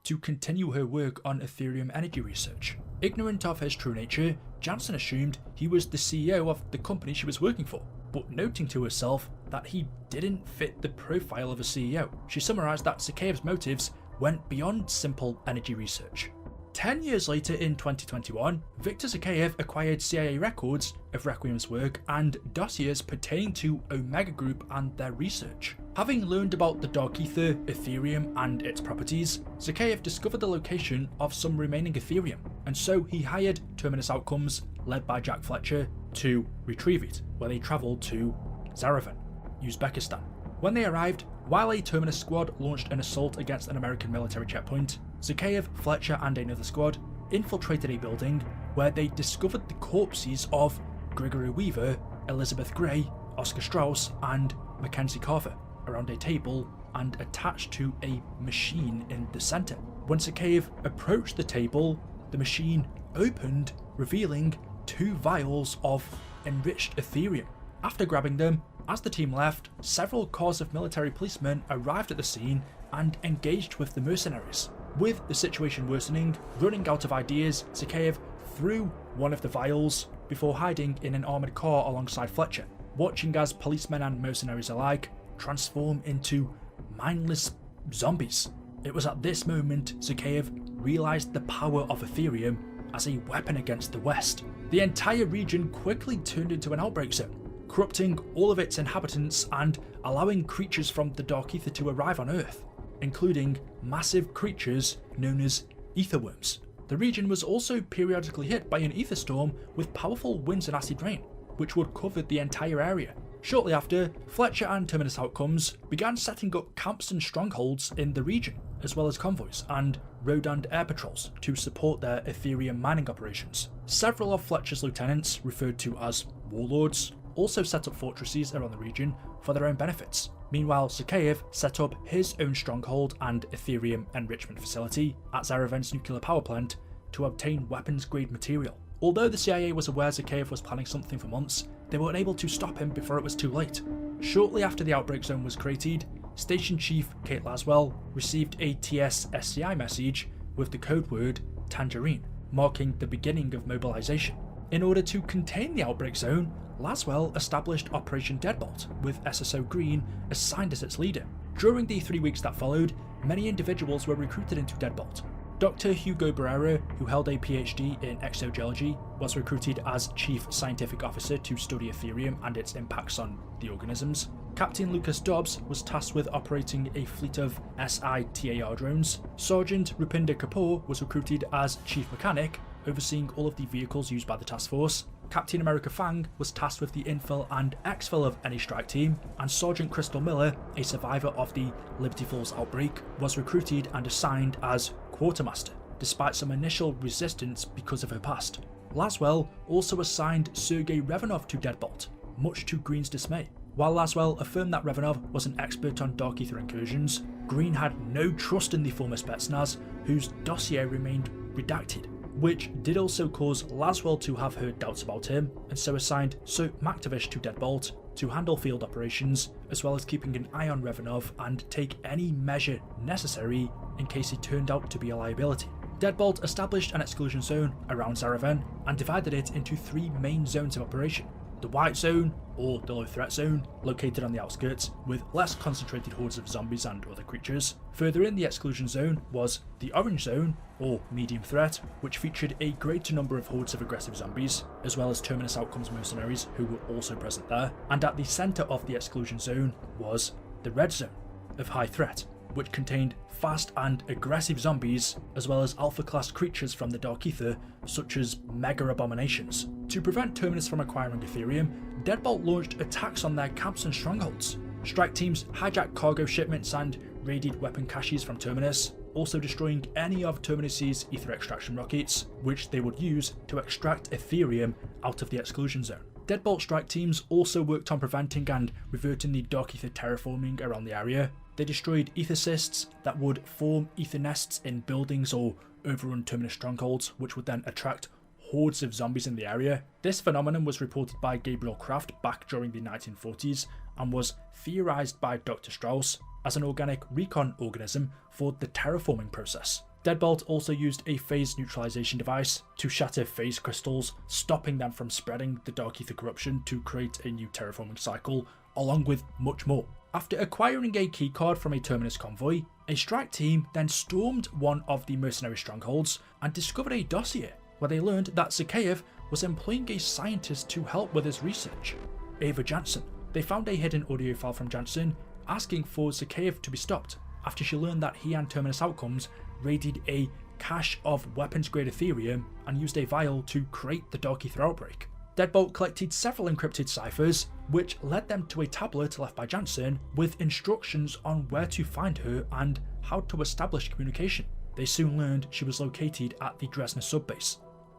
to continue her work on Etherium energy research. Ignorant of his true nature, Jansen assumed he was the CEO of the company she was working for, but noting to herself that he didn't fit the profile of a CEO, she summarised that Zakhaev's motives went beyond simple energy research. 10 years later in 2021, Viktor Zakhaev acquired CIA records of Requiem's work and dossiers pertaining to Omega Group and their research. Having learned about the Dark Aether, Ethereum and its properties, Zakhaev discovered the location of some remaining Ethereum, and so he hired Terminus Outcomes, led by Jack Fletcher, to retrieve it, where they travelled to Zarevan, Uzbekistan. When they arrived, while a Terminus squad launched an assault against an American military checkpoint, Zakhaev, Fletcher and another squad infiltrated a building where they discovered the corpses of Gregory Weaver, Elizabeth Gray, Oscar Strauss and Mackenzie Carver around a table and attached to a machine in the centre. When Zakhaev approached the table, the machine opened, revealing 2 vials of enriched Ethereum. After grabbing them, as the team left, several corps of military policemen arrived at the scene and engaged with the mercenaries. With the situation worsening, running out of ideas, Zakhaev threw one of the vials before hiding in an armoured car alongside Fletcher, watching as policemen and mercenaries alike transform into mindless zombies. It was at this moment Zakhaev realised the power of Ethereum as a weapon against the West. The entire region quickly turned into an outbreak zone, corrupting all of its inhabitants and allowing creatures from the Dark Aether to arrive on Earth, including massive creatures known as ether worms. The region was also periodically hit by an ether storm with powerful winds and acid rain, which would cover the entire area. Shortly after, Fletcher and Terminus Outcomes began setting up camps and strongholds in the region, as well as convoys and road and air patrols to support their Ethereum mining operations. Several of Fletcher's lieutenants, referred to as warlords, also set up fortresses around the region for their own benefits. Meanwhile, Zakhaev set up his own stronghold and Ethereum enrichment facility at Zarevan's nuclear power plant to obtain weapons-grade material. Although the CIA was aware Zakhaev was planning something for months, they were unable to stop him before it was too late. Shortly after the outbreak zone was created, Station Chief Kate Laswell received a TS-SCI message with the code word Tangerine, marking the beginning of mobilization. In order to contain the outbreak zone, Laswell established Operation Deadbolt, with SSO Green assigned as its leader. During the 3 weeks that followed, many individuals were recruited into Deadbolt. Dr. Hugo Barrera, who held a PhD in exogeology, was recruited as Chief Scientific Officer to study Ethereum and its impacts on the organisms. Captain Lucas Dobbs was tasked with operating a fleet of SITAR drones. Sergeant Rupinder Kapoor was recruited as Chief Mechanic, overseeing all of the vehicles used by the task force. Captain America Fang was tasked with the infill and exfil of any strike team, and Sergeant Crystal Miller, a survivor of the Liberty Falls outbreak, was recruited and assigned as Quartermaster, despite some initial resistance because of her past. Laswell also assigned Sergei Revanov to Deadbolt, much to Green's dismay. While Laswell affirmed that Revanov was an expert on Dark Aether incursions, Green had no trust in the former Spetsnaz, whose dossier remained redacted, which did also cause Laswell to have heard doubts about him, and so assigned Soap Maktavish to Deadbolt to handle field operations, as well as keeping an eye on Revanov and take any measure necessary in case he turned out to be a liability. Deadbolt established an exclusion zone around Zarevan and divided it into 3 main zones of operation. The White Zone, or the Low Threat Zone, located on the outskirts, with less concentrated hordes of zombies and other creatures. Further in the Exclusion Zone was the Orange Zone, or Medium Threat, which featured a greater number of hordes of aggressive zombies, as well as Terminus Outcomes mercenaries who were also present there. And at the centre of the Exclusion Zone was the Red Zone, of High Threat, which contained fast and aggressive zombies, as well as alpha-class creatures from the Dark Aether, such as Mega Abominations. To prevent Terminus from acquiring Ethereum, Deadbolt launched attacks on their camps and strongholds. Strike teams hijacked cargo shipments and raided weapon caches from Terminus, also destroying any of Terminus's ether extraction rockets, which they would use to extract Ethereum out of the exclusion zone. Deadbolt strike teams also worked on preventing and reverting the Dark Aether terraforming around the area. They destroyed ether cysts that would form ether nests in buildings or overrun Terminus strongholds, which would then attract hordes of zombies in the area. This phenomenon was reported by Gabriel Kraft back during the 1940s and was theorized by Dr. Strauss as an organic recon organism for the terraforming process. Deadbolt also used a phase neutralization device to shatter phase crystals, stopping them from spreading the Dark Aether corruption to create a new terraforming cycle, along with much more. After acquiring a keycard from a Terminus convoy, a strike team then stormed one of the mercenary strongholds and discovered a dossier where they learned that Zakhaev was employing a scientist to help with his research, Ava Jansen. They found a hidden audio file from Jansen asking for Zakhaev to be stopped after she learned that he and Terminus Outcomes raided a cache of weapons-grade Ethereum and used a vial to create the Dark Aether outbreak. Deadbolt collected several encrypted ciphers, which led them to a tablet left by Jansen with instructions on where to find her and how to establish communication. They soon learned she was located at the Dresner subbase,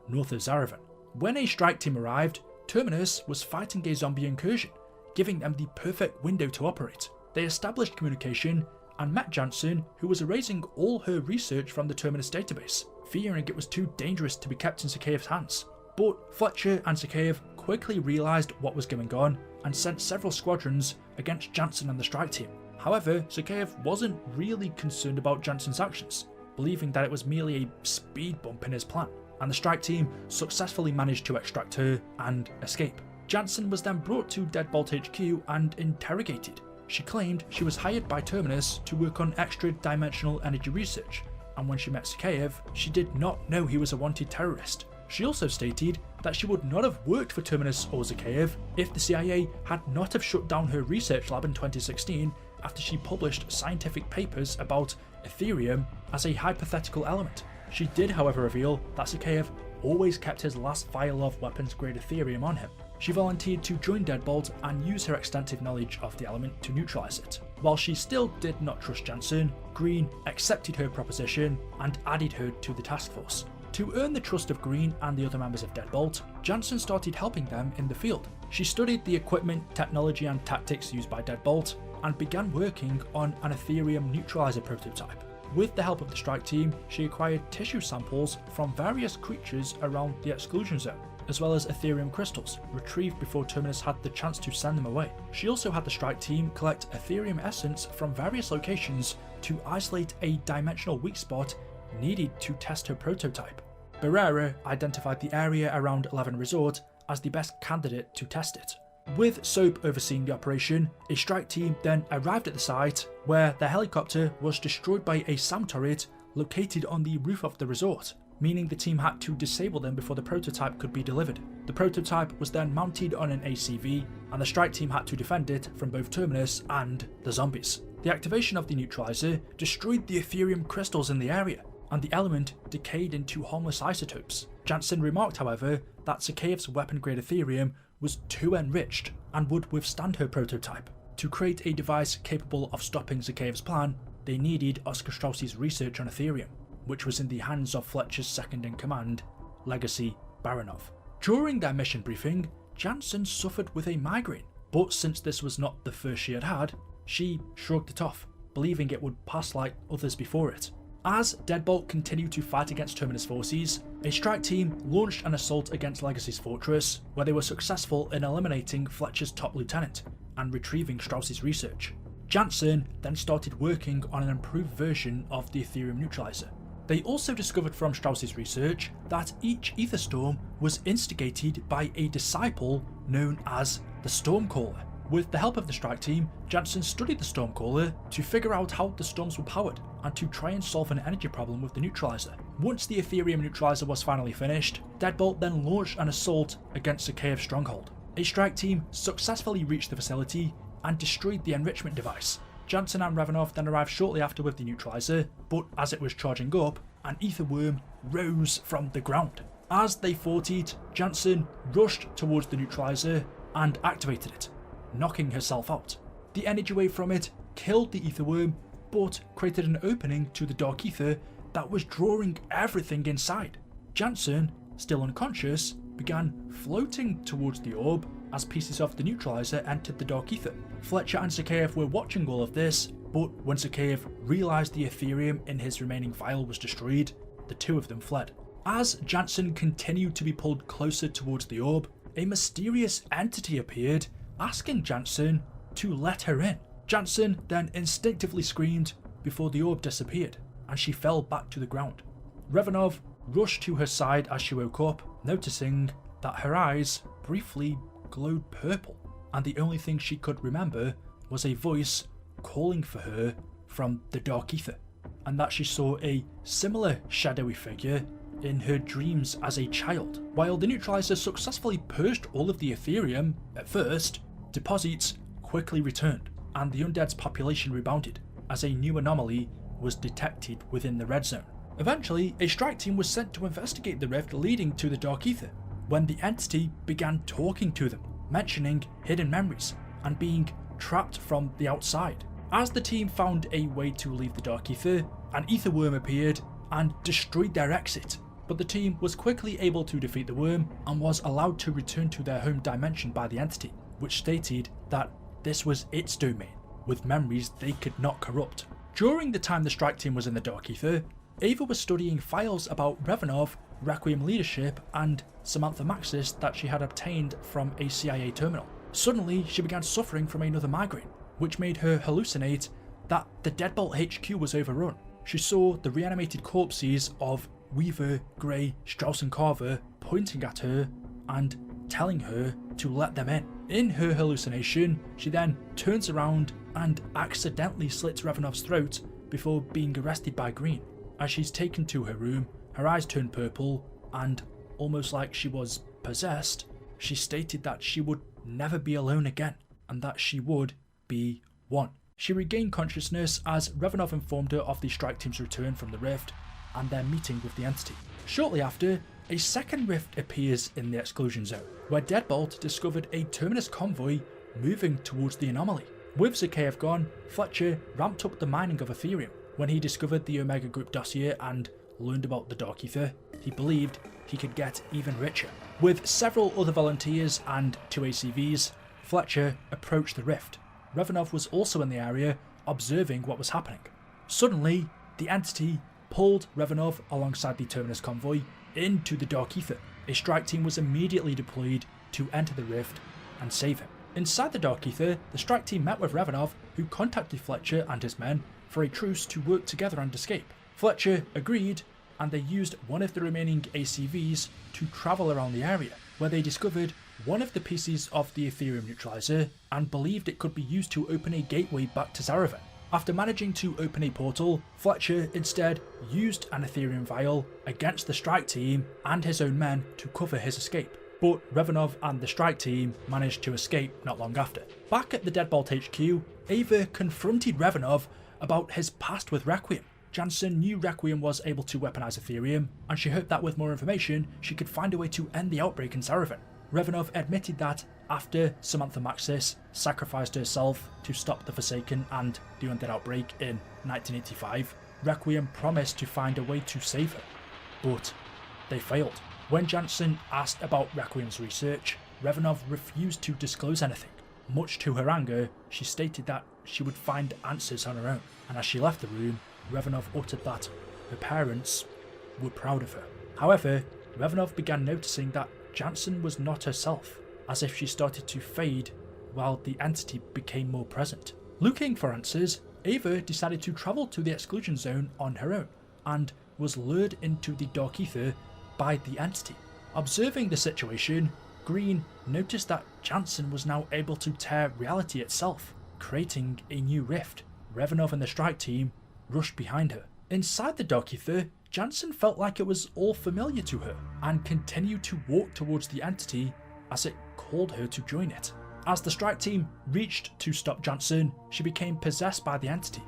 north of Zaravan. When a strike team arrived, Terminus was fighting a zombie incursion, giving them the perfect window to operate. They established communication and met Jansen, who was erasing all her research from the Terminus database, fearing it was too dangerous to be kept in Zakhaev's hands. But Fletcher and Zakhaev quickly realised what was going on and sent several squadrons against Jansen and the strike team. However, Zakhaev wasn't really concerned about Jansen's actions, believing that it was merely a speed bump in his plan, and the strike team successfully managed to extract her and escape. Jansen was then brought to Deadbolt HQ and interrogated. She claimed she was hired by Terminus to work on extra-dimensional energy research, and when she met Zakhaev, she did not know he was a wanted terrorist. She also stated that she would not have worked for Terminus or Zakhaev if the CIA had not have shut down her research lab in 2016 after she published scientific papers about Ethereum as a hypothetical element. She did, however, reveal that Zakhaev always kept his last vial of weapons-grade Ethereum on him. She volunteered to join Deadbolt and use her extensive knowledge of the element to neutralise it. While she still did not trust Jansen, Green accepted her proposition and added her to the task force. To earn the trust of Green and the other members of Deadbolt, Jansen started helping them in the field. She studied the equipment, technology and tactics used by Deadbolt and began working on an Ethereum neutralizer prototype. With the help of the strike team, she acquired tissue samples from various creatures around the exclusion zone, as well as Ethereum crystals, retrieved before Terminus had the chance to send them away. She also had the strike team collect Ethereum essence from various locations to isolate a dimensional weak spot needed to test her prototype. Barrera identified the area around 11 Resort as the best candidate to test it. With Soap overseeing the operation, a strike team then arrived at the site, where the helicopter was destroyed by a SAM turret located on the roof of the resort, meaning the team had to disable them before the prototype could be delivered. The prototype was then mounted on an ACV, and the strike team had to defend it from both Terminus and the zombies. The activation of the neutralizer destroyed the Ethereum crystals in the area, and the element decayed into harmless isotopes. Jansen remarked, however, that Zakhaev's weapon-grade Ethereum was too enriched and would withstand her prototype. To create a device capable of stopping Zakhaev's plan, they needed Oscar Strauss's research on Ethereum, which was in the hands of Fletcher's second-in-command, Legacy Baranov. During their mission briefing, Jansen suffered with a migraine, but since this was not the first she had had, she shrugged it off, believing it would pass like others before it. As Deadbolt continued to fight against Terminus forces, a strike team launched an assault against Legacy's fortress, where they were successful in eliminating Fletcher's top lieutenant and retrieving Strauss's research. Jansen then started working on an improved version of the Ethereum neutralizer. They also discovered from Strauss's research that each Aether storm was instigated by a disciple known as the Stormcaller. With the help of the strike team, Jansen studied the Stormcaller to figure out how the storms were powered and to try and solve an energy problem with the neutralizer. Once the Ethereum neutralizer was finally finished, Deadbolt then launched an assault against Zakhaev's stronghold. A strike team successfully reached the facility and destroyed the enrichment device. Jansen and Revanov then arrived shortly after with the neutralizer, but as it was charging up, an ether worm rose from the ground. As they fought it, Jansen rushed towards the neutralizer and activated it, knocking herself out. The energy wave from it killed the ether worm, but created an opening to the dark ether that was drawing everything inside. Jansen, still unconscious, began floating towards the orb as pieces of the neutralizer entered the dark ether. Fletcher and Zakhaev were watching all of this, but when Zakhaev realised the Ethereum in his remaining vial was destroyed, the two of them fled. As Jansen continued to be pulled closer towards the orb, a mysterious entity appeared, asking Jansen to let her in. Jansen then instinctively screamed before the orb disappeared, and she fell back to the ground. Revanov rushed to her side as she woke up, noticing that her eyes briefly glowed purple, and the only thing she could remember was a voice calling for her from the Dark Aether, and that she saw a similar shadowy figure in her dreams as a child. While the neutralizer successfully purged all of the Aetherium at first, deposits quickly returned, and the undead's population rebounded as a new anomaly was detected within the red zone. Eventually, a strike team was sent to investigate the rift leading to the Dark Aether, when the entity began talking to them, mentioning hidden memories and being trapped from the outside. As the team found a way to leave the Dark Aether, an ether worm appeared and destroyed their exit, but the team was quickly able to defeat the worm and was allowed to return to their home dimension by the entity, which stated that this was its domain, with memories they could not corrupt. During the time the strike team was in the Dark Aether, Ava was studying files about Revanov, Requiem leadership, and Samantha Maxis that she had obtained from a CIA terminal. Suddenly, she began suffering from another migraine, which made her hallucinate that the Deadbolt HQ was overrun. She saw the reanimated corpses of Weaver, Grey, Strauss and Carver pointing at her and telling her to let them in. In her hallucination, she then turns around and accidentally slits Revanov's throat before being arrested by Green. As she's taken to her room, her eyes turn purple, and almost like she was possessed, she stated that she would never be alone again, and that she would be one. She regained consciousness as Revanov informed her of the strike team's return from the rift and their meeting with the entity. Shortly after, a second rift appears in the exclusion zone, where Deadbolt discovered a Terminus convoy moving towards the anomaly. With Zakhaev gone, Fletcher ramped up the mining of Aetherium. When he discovered the Omega Group dossier and learned about the Dark Aether, he believed he could get even richer. With several other volunteers and 2 ACVs, Fletcher approached the rift. Revanov was also in the area, observing what was happening. Suddenly, the entity pulled Revanov alongside the Terminus convoy into the Dark Aether. A strike team was immediately deployed to enter the rift and save him. Inside the Dark Aether, the strike team met with Revanov, who contacted Fletcher and his men for a truce to work together and escape. Fletcher agreed, and they used one of the remaining ACVs to travel around the area, where they discovered one of the pieces of the Aetherium neutralizer and believed it could be used to open a gateway back to Zaravan. After managing to open a portal, Fletcher instead used an Aetherium vial against the strike team and his own men to cover his escape. But Revanov and the strike team managed to escape not long after. Back at the Deadbolt HQ, Ava confronted Revanov about his past with Requiem. Jansen knew Requiem was able to weaponize Aetherium, and she hoped that with more information, she could find a way to end the outbreak in Zaravan. Revanov admitted that after Samantha Maxis sacrificed herself to stop the Forsaken and the Undead outbreak in 1985, Requiem promised to find a way to save her, but they failed. When Jansen asked about Requiem's research, Revanov refused to disclose anything. Much to her anger, she stated that she would find answers on her own, and as she left the room, Revanov uttered that her parents were proud of her. However, Revanov began noticing that Jansen was not herself, as if she started to fade while the entity became more present. Looking for answers, Ava decided to travel to the exclusion zone on her own, and was lured into the Dark Aether by the entity. Observing the situation, Green noticed that Jansen was now able to tear reality itself, creating a new rift. Revanov and the strike team rushed behind her. Inside the Dark Aether, Jansen felt like it was all familiar to her, and continued to walk towards the entity as it called her to join it. As the strike team reached to stop Jansen, she became possessed by the entity,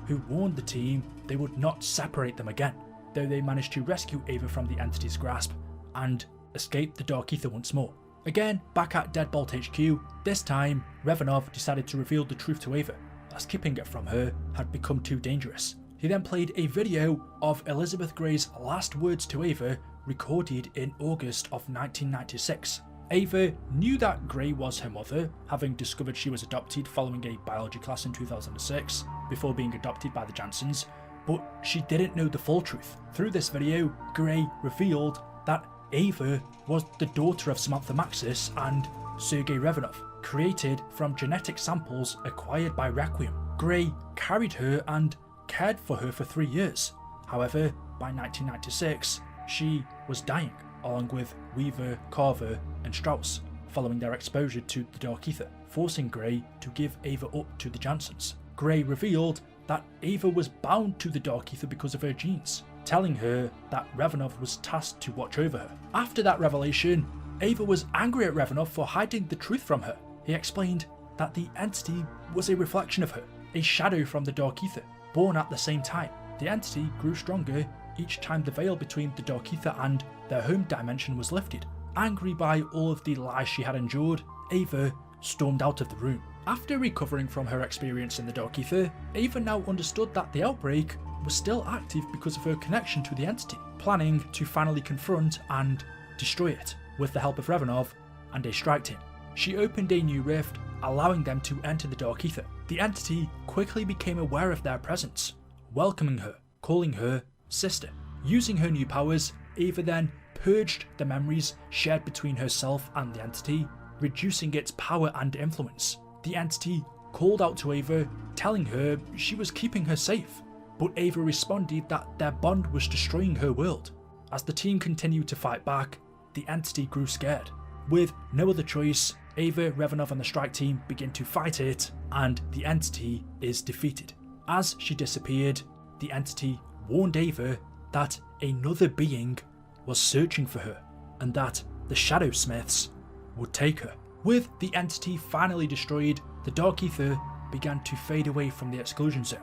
who warned the team they would not separate them again, though they managed to rescue Ava from the entity's grasp and escape the Dark Aether once more. Again, back at Deadbolt HQ, this time Revanov decided to reveal the truth to Ava, as keeping it from her had become too dangerous. He then played a video of Elizabeth Gray's last words to Ava, recorded in August of 1996. Ava knew that Gray was her mother, having discovered she was adopted following a biology class in 2006, before being adopted by the Jansons, but she didn't know the full truth. Through this video, Gray revealed that Ava was the daughter of Samantha Maxis and Sergei Revanov, created from genetic samples acquired by Requiem. Gray carried her and cared for her for 3 years. However, by 1996, she was dying, along with Weaver, Carver, and Strauss, following their exposure to the Dark Aether. forcing Grey to give Ava up to the Jansons. Grey revealed that Ava was bound to the Dark Aether because of her genes, telling her that Revanov was tasked to watch over her. After that revelation, Ava was angry at Revanov for hiding the truth from her. He explained that the entity was a reflection of her, a shadow from the Dark Aether, born at the same time. The entity grew stronger each time the veil between the Dark Aether and their home dimension was lifted. Angry by all of the lies she had endured, Ava stormed out of the room. After recovering from her experience in the Dark Aether, Ava now understood that the outbreak was still active because of her connection to the entity, planning to finally confront and destroy it with the help of Revanov and a strike team. She opened a new rift, allowing them to enter the Dark Aether. The entity quickly became aware of their presence, welcoming her, calling her sister. Using her new powers, Ava then purged the memories shared between herself and the entity, reducing its power and influence. The entity called out to Ava, telling her she was keeping her safe, but Ava responded that their bond was destroying her world. As the team continued to fight back, the entity grew scared. With no other choice, Ava, Revanov and the strike team begin to fight it, and the entity is defeated. As she disappeared, the entity warned Ava that another being was searching for her, and that the Shadow Smiths would take her. With the entity finally destroyed, the Dark Aether began to fade away from the exclusion zone,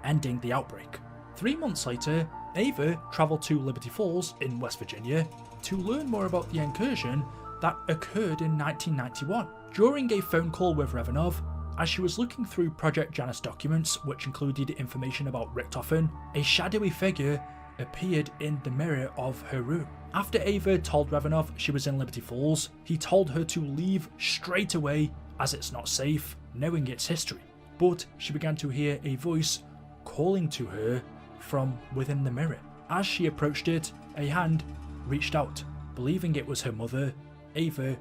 ending the outbreak. 3 months later, Ava travelled to Liberty Falls in West Virginia to learn more about the incursion that occurred in 1991. During a phone call with Revanov, as she was looking through Project Janus documents, which included information about Richtofen, a shadowy figure appeared in the mirror of her room. After Ava told Revanov she was in Liberty Falls, he told her to leave straight away as it's not safe, knowing its history. But she began to hear a voice calling to her from within the mirror. As she approached it, a hand reached out. Believing it was her mother, Ava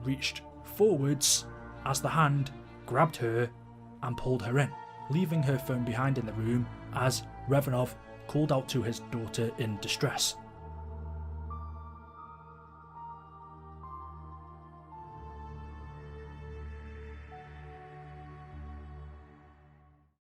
reached forwards as the hand grabbed her and pulled her in, leaving her phone behind in the room as Revanov called out to his daughter in distress.